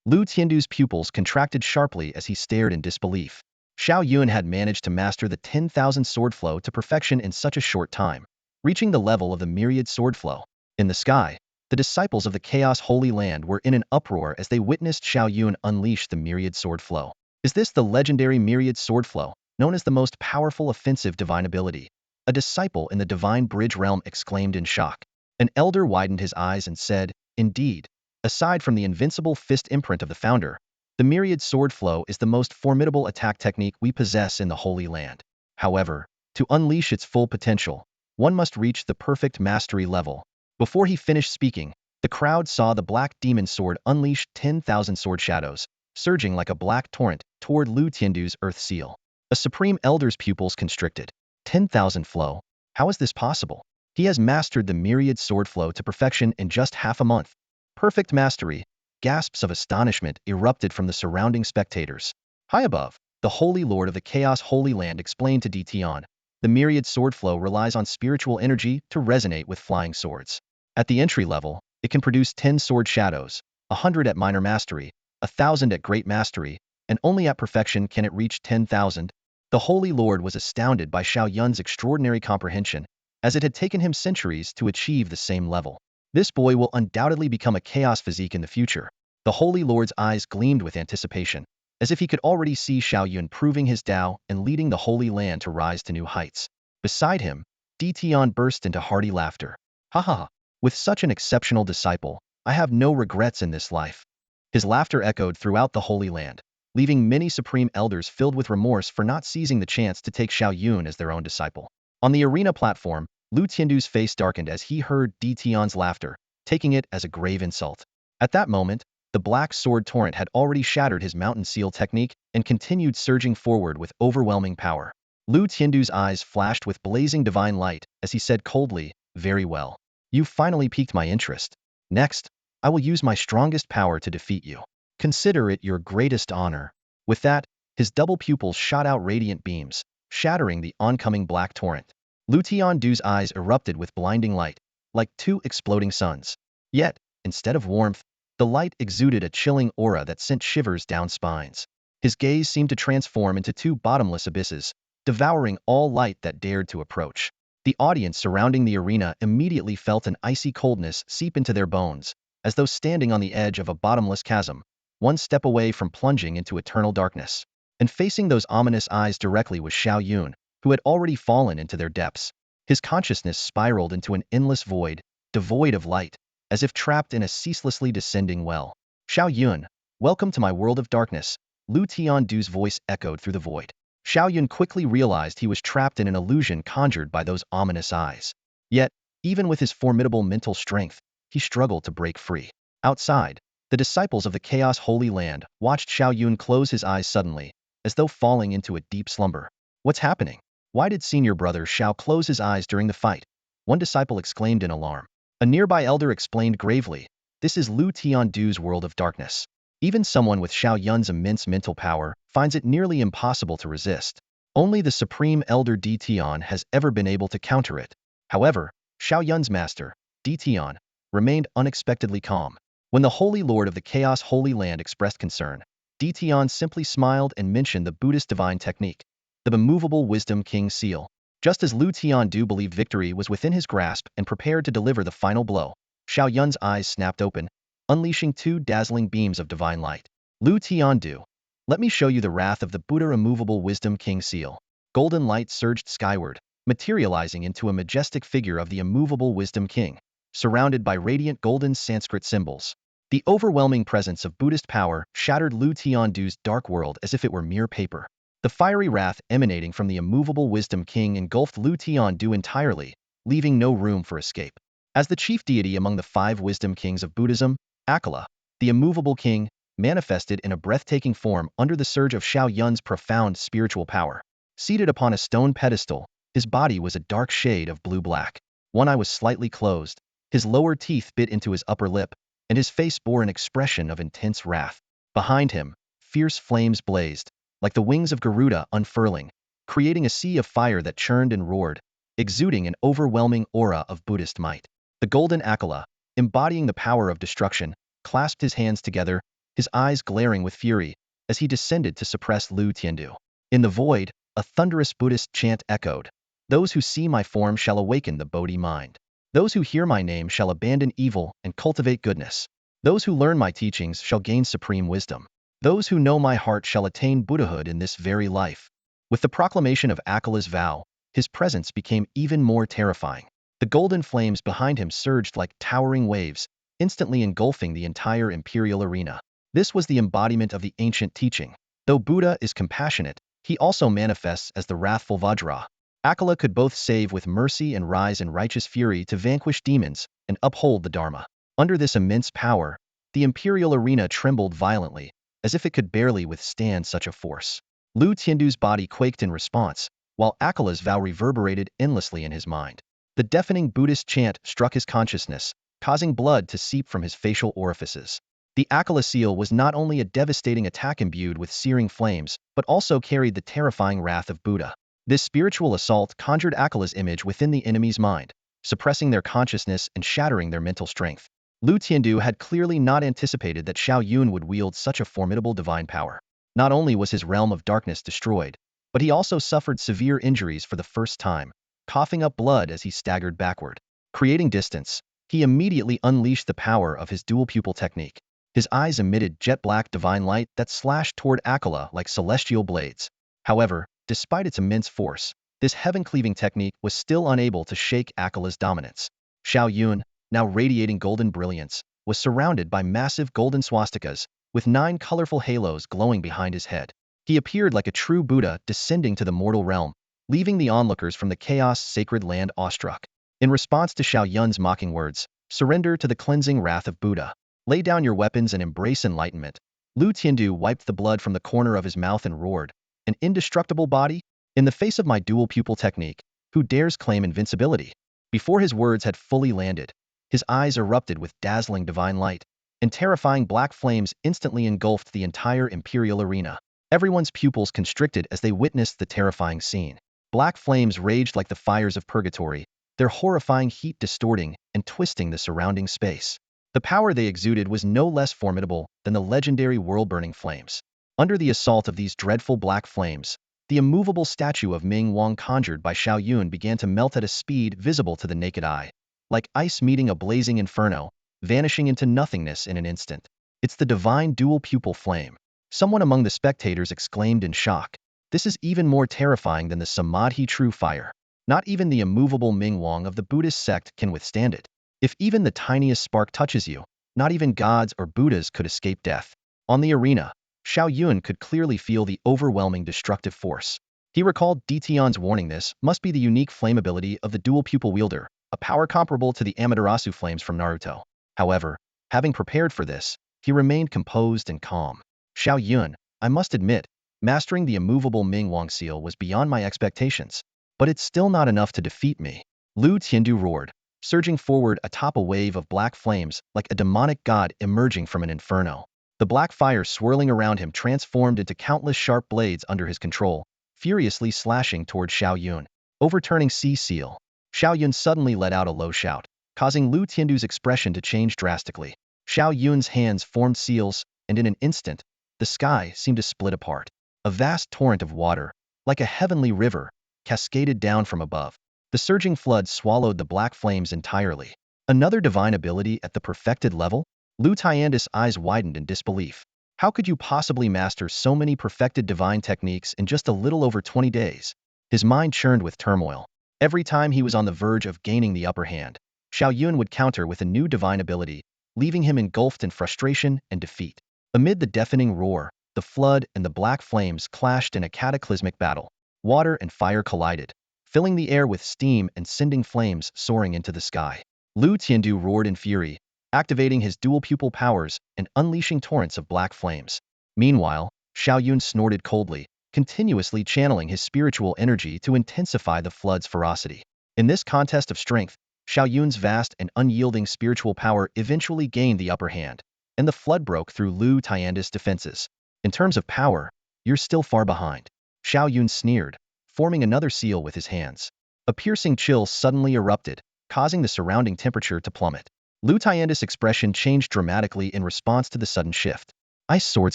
Lu Tiandu's pupils contracted sharply as he stared in disbelief. Xiao Yun had managed to master the 10,000 sword flow to perfection in such a short time, reaching the level of the myriad sword flow. In the sky, the disciples of the Chaos Holy Land were in an uproar as they witnessed Xiao Yun unleash the myriad sword flow. Is this the legendary myriad sword flow, known as the most powerful offensive divine ability? A disciple in the divine bridge realm exclaimed in shock. An elder widened his eyes and said, "Indeed, aside from the invincible fist imprint of the founder, the myriad sword flow is the most formidable attack technique we possess in the Holy Land. However, to unleash its full potential, one must reach the perfect mastery level." Before he finished speaking, the crowd saw the black demon sword unleash 10,000 sword shadows, surging like a black torrent toward Lu Tiandu's earth seal. A supreme elder's pupils constricted. 10,000 flow? How is this possible? He has mastered the myriad sword flow to perfection in just half a month. Perfect mastery. Gasps of astonishment erupted from the surrounding spectators. High above, the Holy Lord of the Chaos Holy Land explained to Tian, the myriad sword flow relies on spiritual energy to resonate with flying swords. At the entry level, it can produce 10 sword shadows, 100 at minor mastery, 1,000 at great mastery, and only at perfection can it reach 10,000. The Holy Lord was astounded by Xiao Yun's extraordinary comprehension, as it had taken him centuries to achieve the same level. This boy will undoubtedly become a chaos physique in the future. The Holy Lord's eyes gleamed with anticipation, as if he could already see Xiao Yun proving his Tao and leading the Holy Land to rise to new heights. Beside him, Tian burst into hearty laughter. Ha ha ha! With such an exceptional disciple, I have no regrets in this life. His laughter echoed throughout the Holy Land, leaving many supreme elders filled with remorse for not seizing the chance to take Xiao Yun as their own disciple. On the arena platform, Lu Tiandu's face darkened as he heard Tian's laughter, taking it as a grave insult. At that moment, the black sword torrent had already shattered his mountain seal technique and continued surging forward with overwhelming power. Lu Tiandu's eyes flashed with blazing divine light as he said coldly, "Very well. You've finally piqued my interest. Next, I will use my strongest power to defeat you. Consider it your greatest honor." With that, his double pupils shot out radiant beams, shattering the oncoming black torrent. Lu Tiandu's eyes erupted with blinding light, like two exploding suns. Yet, instead of warmth, the light exuded a chilling aura that sent shivers down spines. His gaze seemed to transform into two bottomless abysses, devouring all light that dared to approach. The audience surrounding the arena immediately felt an icy coldness seep into their bones, as though standing on the edge of a bottomless chasm, one step away from plunging into eternal darkness. And facing those ominous eyes directly was Xiao Yun, who had already fallen into their depths. His consciousness spiraled into an endless void, devoid of light, as if trapped in a ceaselessly descending well. "Xiao Yun, welcome to my world of darkness," Lu Tiandu's voice echoed through the void. Xiao Yun quickly realized he was trapped in an illusion conjured by those ominous eyes. Yet, even with his formidable mental strength, he struggled to break free. Outside, the disciples of the Chaos Holy Land watched Xiao Yun close his eyes suddenly, as though falling into a deep slumber. "What's happening? Why did senior brother Xiao close his eyes during the fight?" One disciple exclaimed in alarm. A nearby elder explained gravely, "This is Lu Tiandu's world of darkness. Even someone with Xiao Yun's immense mental power finds it nearly impossible to resist. Only the supreme elder Tian has ever been able to counter it." However, Xiao Yun's master, Tian, remained unexpectedly calm. When the Holy Lord of the Chaos Holy Land expressed concern, Tian simply smiled and mentioned the Buddhist divine technique, the immovable wisdom king seal. Just as Lu Tiandu believed victory was within his grasp and prepared to deliver the final blow, Xiao Yun's eyes snapped open, unleashing two dazzling beams of divine light. "Lu Tiandu, let me show you the wrath of the Buddha immovable wisdom king seal." Golden light surged skyward, materializing into a majestic figure of the immovable wisdom king, surrounded by radiant golden Sanskrit symbols. The overwhelming presence of Buddhist power shattered Lu Tiandu's dark world as if it were mere paper. The fiery wrath emanating from the immovable wisdom king engulfed Lu Tiandu entirely, leaving no room for escape. As the chief deity among the five wisdom kings of Buddhism, Akala, the immovable king, manifested in a breathtaking form under the surge of Xiao Yun's profound spiritual power. Seated upon a stone pedestal, his body was a dark shade of blue-black. One eye was slightly closed, his lower teeth bit into his upper lip, and his face bore an expression of intense wrath. Behind him, fierce flames blazed, like the wings of Garuda unfurling, creating a sea of fire that churned and roared, exuding an overwhelming aura of Buddhist might. The golden Akala, embodying the power of destruction, clasped his hands together, his eyes glaring with fury, as he descended to suppress Lu Tiandu. In the void, a thunderous Buddhist chant echoed. Those who see my form shall awaken the Bodhi mind. Those who hear my name shall abandon evil and cultivate goodness. Those who learn my teachings shall gain supreme wisdom. Those who know my heart shall attain Buddhahood in this very life. With the proclamation of Akala's vow, his presence became even more terrifying. The golden flames behind him surged like towering waves, instantly engulfing the entire imperial arena. This was the embodiment of the ancient teaching. Though Buddha is compassionate, he also manifests as the wrathful Vajra. Akala could both save with mercy and rise in righteous fury to vanquish demons and uphold the Dharma. Under this immense power, the imperial arena trembled violently, as if it could barely withstand such a force. Lu Tiandu's body quaked in response, while Akala's vow reverberated endlessly in his mind. The deafening Buddhist chant struck his consciousness, causing blood to seep from his facial orifices. The Akala seal was not only a devastating attack imbued with searing flames, but also carried the terrifying wrath of Buddha. This spiritual assault conjured Akala's image within the enemy's mind, suppressing their consciousness and shattering their mental strength. Lu Tiandu had clearly not anticipated that Xiao Yun would wield such a formidable divine power. Not only was his realm of darkness destroyed, but he also suffered severe injuries for the first time, coughing up blood as he staggered backward. Creating distance, he immediately unleashed the power of his dual pupil technique. His eyes emitted jet-black divine light that slashed toward Akala like celestial blades. However, despite its immense force, this heaven-cleaving technique was still unable to shake Akala's dominance. Xiao Yun, now radiating golden brilliance, was surrounded by massive golden swastikas, with 9 colorful halos glowing behind his head. He appeared like a true Buddha descending to the mortal realm, leaving the onlookers from the chaos sacred land awestruck. In response to Xiao Yun's mocking words, "Surrender to the cleansing wrath of Buddha. Lay down your weapons and embrace enlightenment," Lu Tiandu wiped the blood from the corner of his mouth and roared, "An indestructible body? In the face of my dual pupil technique, who dares claim invincibility?" Before his words had fully landed, his eyes erupted with dazzling divine light, and terrifying black flames instantly engulfed the entire imperial arena. Everyone's pupils constricted as they witnessed the terrifying scene. Black flames raged like the fires of purgatory, their horrifying heat distorting and twisting the surrounding space. The power they exuded was no less formidable than the legendary world-burning flames. Under the assault of these dreadful black flames, the immovable statue of Ming Wang conjured by Xiao Yun began to melt at a speed visible to the naked eye, like ice meeting a blazing inferno, vanishing into nothingness in an instant. "It's the divine dual pupil flame," someone among the spectators exclaimed in shock. "This is even more terrifying than the Samadhi true fire. Not even the immovable Ming Wang of the Buddhist sect can withstand it. If even the tiniest spark touches you, not even gods or Buddhas could escape death." On the arena, Xiao Yun could clearly feel the overwhelming destructive force. He recalled Tian's warning: this must be the unique flammability of the dual pupil wielder, a power comparable to the Amaterasu flames from Naruto. However, having prepared for this, he remained composed and calm. "Xiao Yun, I must admit, mastering the immovable Ming Wang seal was beyond my expectations. But it's still not enough to defeat me," Lu Tiandu roared, surging forward atop a wave of black flames like a demonic god emerging from an inferno. The black fire swirling around him transformed into countless sharp blades under his control, furiously slashing toward Xiao Yun. Overturning Sea Seal. Xiao Yun suddenly let out a low shout, causing Lu Tiandu's expression to change drastically. Xiao Yun's hands formed seals, and in an instant, the sky seemed to split apart. A vast torrent of water, like a heavenly river, cascaded down from above. The surging flood swallowed the black flames entirely. Another divine ability at the perfected level? Lu Tiandu's eyes widened in disbelief. How could you possibly master so many perfected divine techniques in just a little over 20 days? His mind churned with turmoil. Every time he was on the verge of gaining the upper hand, Xiao Yun would counter with a new divine ability, leaving him engulfed in frustration and defeat. Amid the deafening roar, the flood and the black flames clashed in a cataclysmic battle. Water and fire collided, filling the air with steam and sending flames soaring into the sky. Lu Tiandu roared in fury, activating his dual pupil powers and unleashing torrents of black flames. Meanwhile, Xiao Yun snorted coldly, continuously channeling his spiritual energy to intensify the flood's ferocity. In this contest of strength, Xiao Yun's vast and unyielding spiritual power eventually gained the upper hand, and the flood broke through Lu Tianda's defenses. In terms of power, you're still far behind. Xiao Yun sneered, forming another seal with his hands. A piercing chill suddenly erupted, causing the surrounding temperature to plummet. Lu Tianda's expression changed dramatically in response to the sudden shift. Ice sword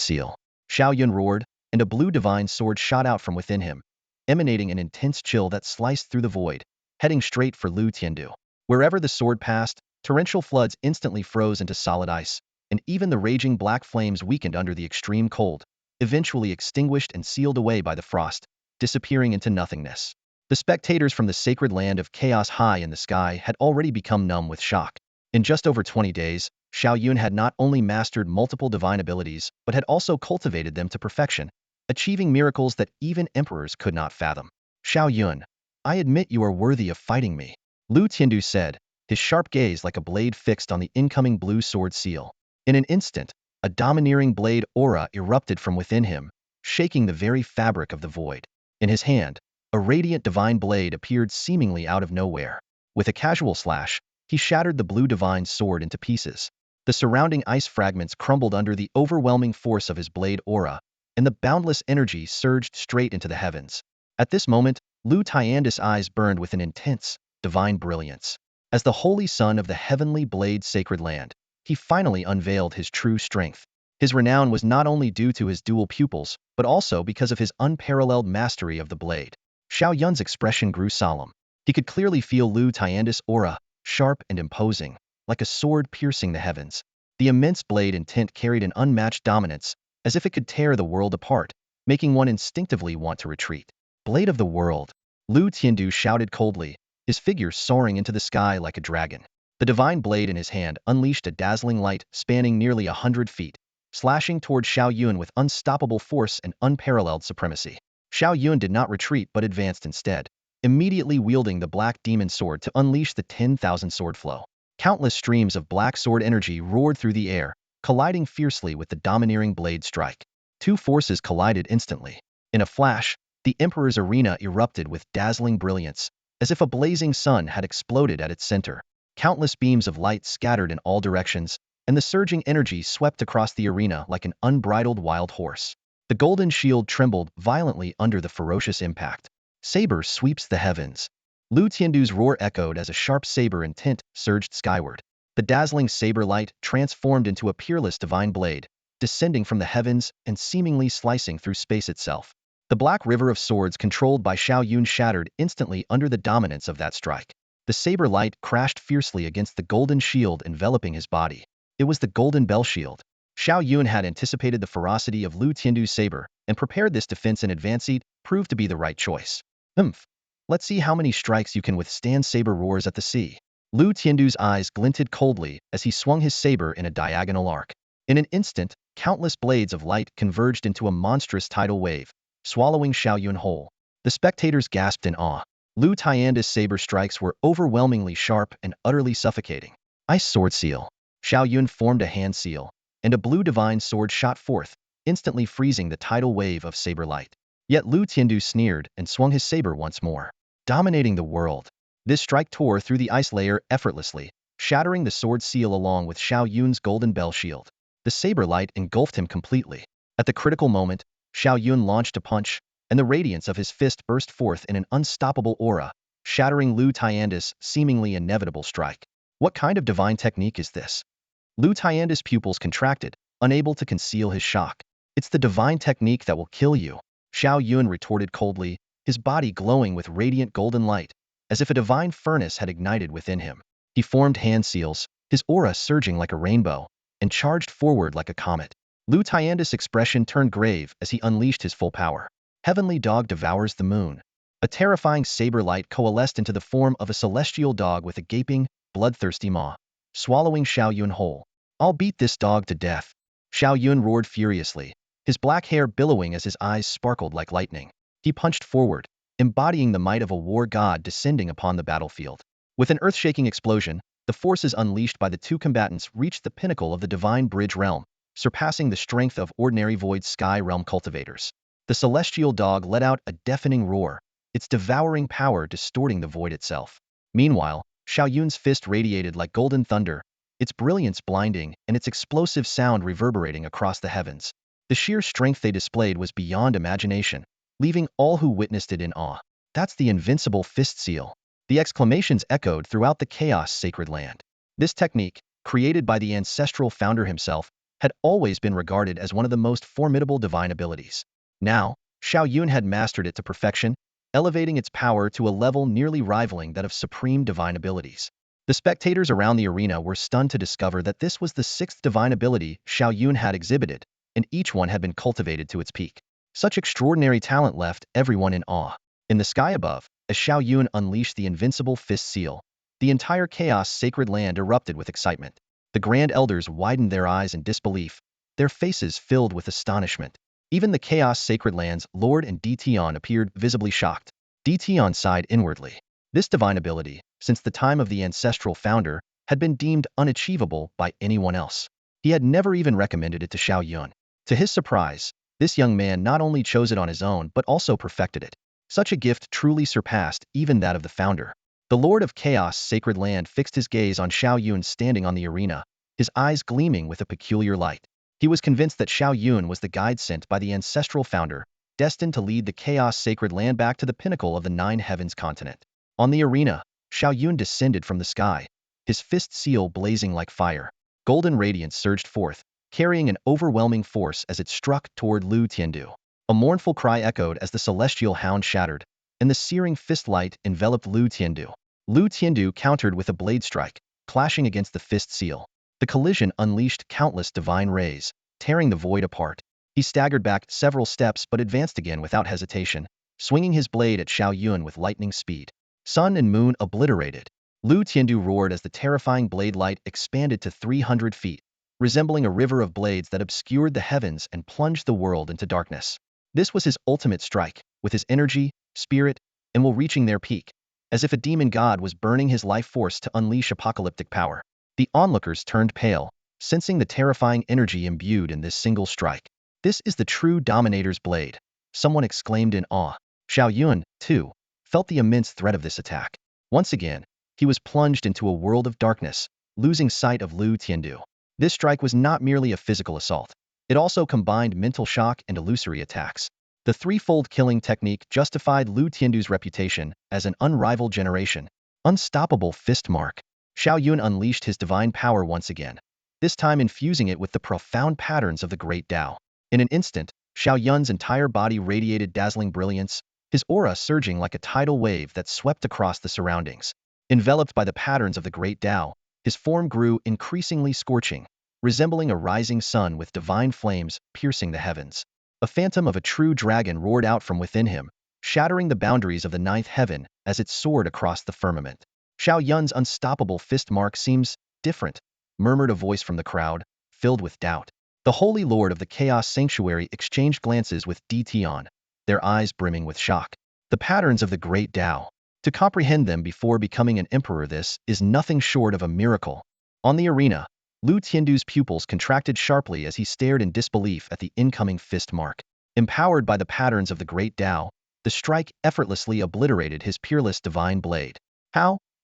seal. Xiao Yun roared, and a blue divine sword shot out from within him, emanating an intense chill that sliced through the void, heading straight for Lu Tiandu. Wherever the sword passed, torrential floods instantly froze into solid ice, and even the raging black flames weakened under the extreme cold, eventually extinguished and sealed away by the frost, disappearing into nothingness. The spectators from the sacred land of chaos high in the sky had already become numb with shock. In just over 20 days, Xiao Yun had not only mastered multiple divine abilities, but had also cultivated them to perfection, achieving miracles that even emperors could not fathom. Xiao Yun, I admit you are worthy of fighting me, Lu Tiandu said, his sharp gaze like a blade fixed on the incoming blue sword seal. In an instant, a domineering blade aura erupted from within him, shaking the very fabric of the void. In his hand, a radiant divine blade appeared seemingly out of nowhere. With a casual slash, he shattered the blue divine sword into pieces. The surrounding ice fragments crumbled under the overwhelming force of his blade aura, and the boundless energy surged straight into the heavens. At this moment, Lu Tianda's eyes burned with an intense, divine brilliance. As the holy son of the heavenly blade sacred land, he finally unveiled his true strength. His renown was not only due to his dual pupils, but also because of his unparalleled mastery of the blade. Xiao Yun's expression grew solemn. He could clearly feel Lu Tianda's aura, sharp and imposing, like a sword piercing the heavens. The immense blade intent carried an unmatched dominance, as if it could tear the world apart, making one instinctively want to retreat. Blade of the world, Lu Tiandu shouted coldly, his figure soaring into the sky like a dragon. The divine blade in his hand unleashed a dazzling light spanning nearly 100 feet, slashing toward Xiao Yun with unstoppable force and unparalleled supremacy. Xiao Yun did not retreat but advanced instead, immediately wielding the black demon sword to unleash the 10,000 sword flow. Countless streams of black sword energy roared through the air, colliding fiercely with the domineering blade strike. Two forces collided instantly. In a flash, the Emperor's arena erupted with dazzling brilliance, as if a blazing sun had exploded at its center. Countless beams of light scattered in all directions, and the surging energy swept across the arena like an unbridled wild horse. The golden shield trembled violently under the ferocious impact. Saber sweeps the heavens. Lu Tiandu's roar echoed as a sharp saber intent surged skyward. The dazzling saber light transformed into a peerless divine blade, descending from the heavens and seemingly slicing through space itself. The black river of swords controlled by Xiao Yun shattered instantly under the dominance of that strike. The saber light crashed fiercely against the golden shield enveloping his body. It was the golden bell shield. Xiao Yun had anticipated the ferocity of Lu Tiandu's saber and prepared this defense in advance. It proved to be the right choice. Let's see how many strikes you can withstand, saber roars at the sea. Lu Tiandu's eyes glinted coldly as he swung his saber in a diagonal arc. In an instant, countless blades of light converged into a monstrous tidal wave, swallowing Xiao Yun whole. The spectators gasped in awe. Lu Tianda's saber strikes were overwhelmingly sharp and utterly suffocating. Ice sword seal. Xiao Yun formed a hand seal, and a blue divine sword shot forth, instantly freezing the tidal wave of saber light. Yet Lu Tiandu sneered and swung his saber once more. Dominating the world. This strike tore through the ice layer effortlessly, shattering the sword seal along with Xiao Yun's golden bell shield. The saber light engulfed him completely. At the critical moment, Xiao Yun launched a punch, and the radiance of his fist burst forth in an unstoppable aura, shattering Lu Tianda's seemingly inevitable strike. What kind of divine technique is this? Lu Tianda's pupils contracted, unable to conceal his shock. It's the divine technique that will kill you, Xiao Yun retorted coldly, his body glowing with radiant golden light, as if a divine furnace had ignited within him. He formed hand seals, his aura surging like a rainbow, and charged forward like a comet. Lu Tianda's expression turned grave as he unleashed his full power. Heavenly dog devours the moon. A terrifying saber light coalesced into the form of a celestial dog with a gaping, bloodthirsty maw, swallowing Xiao Yun whole. I'll beat this dog to death. Xiao Yun roared furiously, his black hair billowing as his eyes sparkled like lightning. He punched forward, embodying the might of a war god descending upon the battlefield. With an earth-shaking explosion, the forces unleashed by the two combatants reached the pinnacle of the divine bridge realm, surpassing the strength of ordinary void sky realm cultivators. The celestial dog let out a deafening roar, its devouring power distorting the void itself. Meanwhile, Xiao Yun's fist radiated like golden thunder, its brilliance blinding and its explosive sound reverberating across the heavens. The sheer strength they displayed was beyond imagination, leaving all who witnessed it in awe. That's the invincible fist seal. The exclamations echoed throughout the chaos sacred land. This technique, created by the ancestral founder himself, had always been regarded as one of the most formidable divine abilities. Now, Xiao Yun had mastered it to perfection, elevating its power to a level nearly rivaling that of supreme divine abilities. The spectators around the arena were stunned to discover that this was the sixth divine ability Xiao Yun had exhibited, and each one had been cultivated to its peak. Such extraordinary talent left everyone in awe. In the sky above, as Xiao Yun unleashed the invincible fist seal, the entire chaos sacred land erupted with excitement. The grand elders widened their eyes in disbelief, their faces filled with astonishment. Even the chaos sacred land's lord and Dtion appeared visibly shocked. Dtion sighed inwardly. This divine ability, since the time of the ancestral founder, had been deemed unachievable by anyone else. He had never even recommended it to Xiao Yun. To his surprise, this young man not only chose it on his own but also perfected it. Such a gift truly surpassed even that of the founder. The Lord of Chaos Sacred Land fixed his gaze on Xiao Yun standing on the arena, his eyes gleaming with a peculiar light. He was convinced that Xiao Yun was the guide sent by the ancestral founder, destined to lead the Chaos Sacred Land back to the pinnacle of the Nine Heavens continent. On the arena, Xiao Yun descended from the sky, his fist seal blazing like fire. Golden radiance surged forth, carrying an overwhelming force as it struck toward Lu Tiandu. A mournful cry echoed as the celestial hound shattered, and the searing fist light enveloped Lu Tiandu. Lu Tiandu countered with a blade strike, clashing against the fist seal. The collision unleashed countless divine rays, tearing the void apart. He staggered back several steps but advanced again without hesitation, swinging his blade at Xiao Yun with lightning speed. Sun and moon obliterated. Lu Tiandu roared as the terrifying blade light expanded to 300 feet, resembling a river of blades that obscured the heavens and plunged the world into darkness. This was his ultimate strike, with his energy, spirit, and will reaching their peak, as if a demon god was burning his life force to unleash apocalyptic power. The onlookers turned pale, sensing the terrifying energy imbued in this single strike. This is the true Dominator's blade, someone exclaimed in awe. Xiao Yun, too, felt the immense threat of this attack. Once again, he was plunged into a world of darkness, losing sight of Lu Tiandu. This strike was not merely a physical assault. It also combined mental shock and illusory attacks. The threefold killing technique justified Lu Tiandu's reputation as an unrivaled generation. Unstoppable fist mark. Xiao Yun unleashed his divine power once again, this time infusing it with the profound patterns of the Great Tao. In an instant, Xiao Yun's entire body radiated dazzling brilliance, his aura surging like a tidal wave that swept across the surroundings. Enveloped by the patterns of the Great Tao, his form grew increasingly scorching, resembling a rising sun with divine flames piercing the heavens. A phantom of a true dragon roared out from within him, shattering the boundaries of the ninth heaven as it soared across the firmament. Xiao Yun's unstoppable fist mark seems different, murmured a voice from the crowd, filled with doubt. The Holy Lord of the Chaos Sanctuary exchanged glances with Dtion, their eyes brimming with shock. The patterns of the Great Tao. To comprehend them before becoming an emperor, this is nothing short of a miracle. On the arena, Lu Tiandu's pupils contracted sharply as he stared in disbelief at the incoming fist mark. Empowered by the patterns of the Great Tao, the strike effortlessly obliterated his peerless divine blade.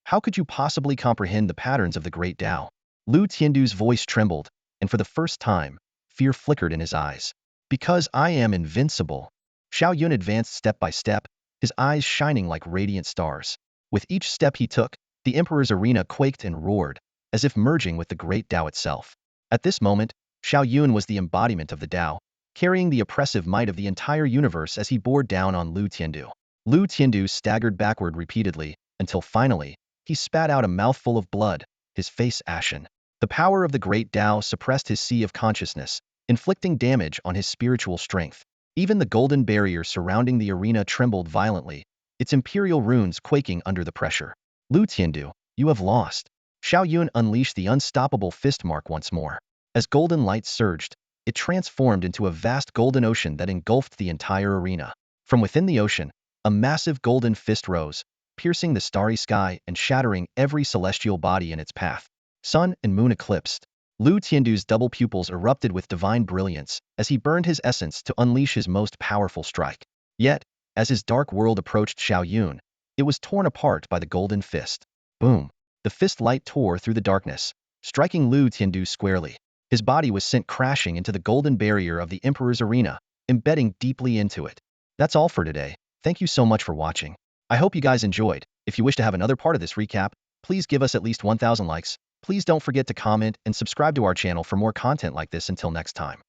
How could you possibly comprehend the patterns of the Great Tao? Lu Tiandu's voice trembled, and for the first time, fear flickered in his eyes. Because I am invincible. Xiao Yun advanced step by step, his eyes shining like radiant stars. With each step he took, the Emperor's arena quaked and roared, as if merging with the Great Tao itself. At this moment, Xiao Yun was the embodiment of the Tao, carrying the oppressive might of the entire universe as he bore down on Lu Tiandu. Lu Tiandu staggered backward repeatedly, until finally, he spat out a mouthful of blood, his face ashen. The power of the Great Tao suppressed his sea of consciousness, inflicting damage on his spiritual strength. Even the golden barrier surrounding the arena trembled violently, its imperial runes quaking under the pressure. Lu Tiandu, you have lost. Xiao Yun unleashed the unstoppable fist mark once more. As golden light surged, it transformed into a vast golden ocean that engulfed the entire arena. From within the ocean, a massive golden fist rose, piercing the starry sky and shattering every celestial body in its path. Sun and moon eclipsed. Lu Tiandu's double pupils erupted with divine brilliance as he burned his essence to unleash his most powerful strike. Yet, as his dark world approached Xiao Yun, it was torn apart by the golden fist. Boom! fist light tore through the darkness, striking Lu Tiandu squarely. His body was sent crashing into the golden barrier of the Emperor's arena, embedding deeply into it. That's all for today. Thank you so much for watching. I hope you guys enjoyed. If you wish to have another part of this recap, please give us at least 1,000 likes. Please don't forget to comment and subscribe to our channel for more content like this. Until next time.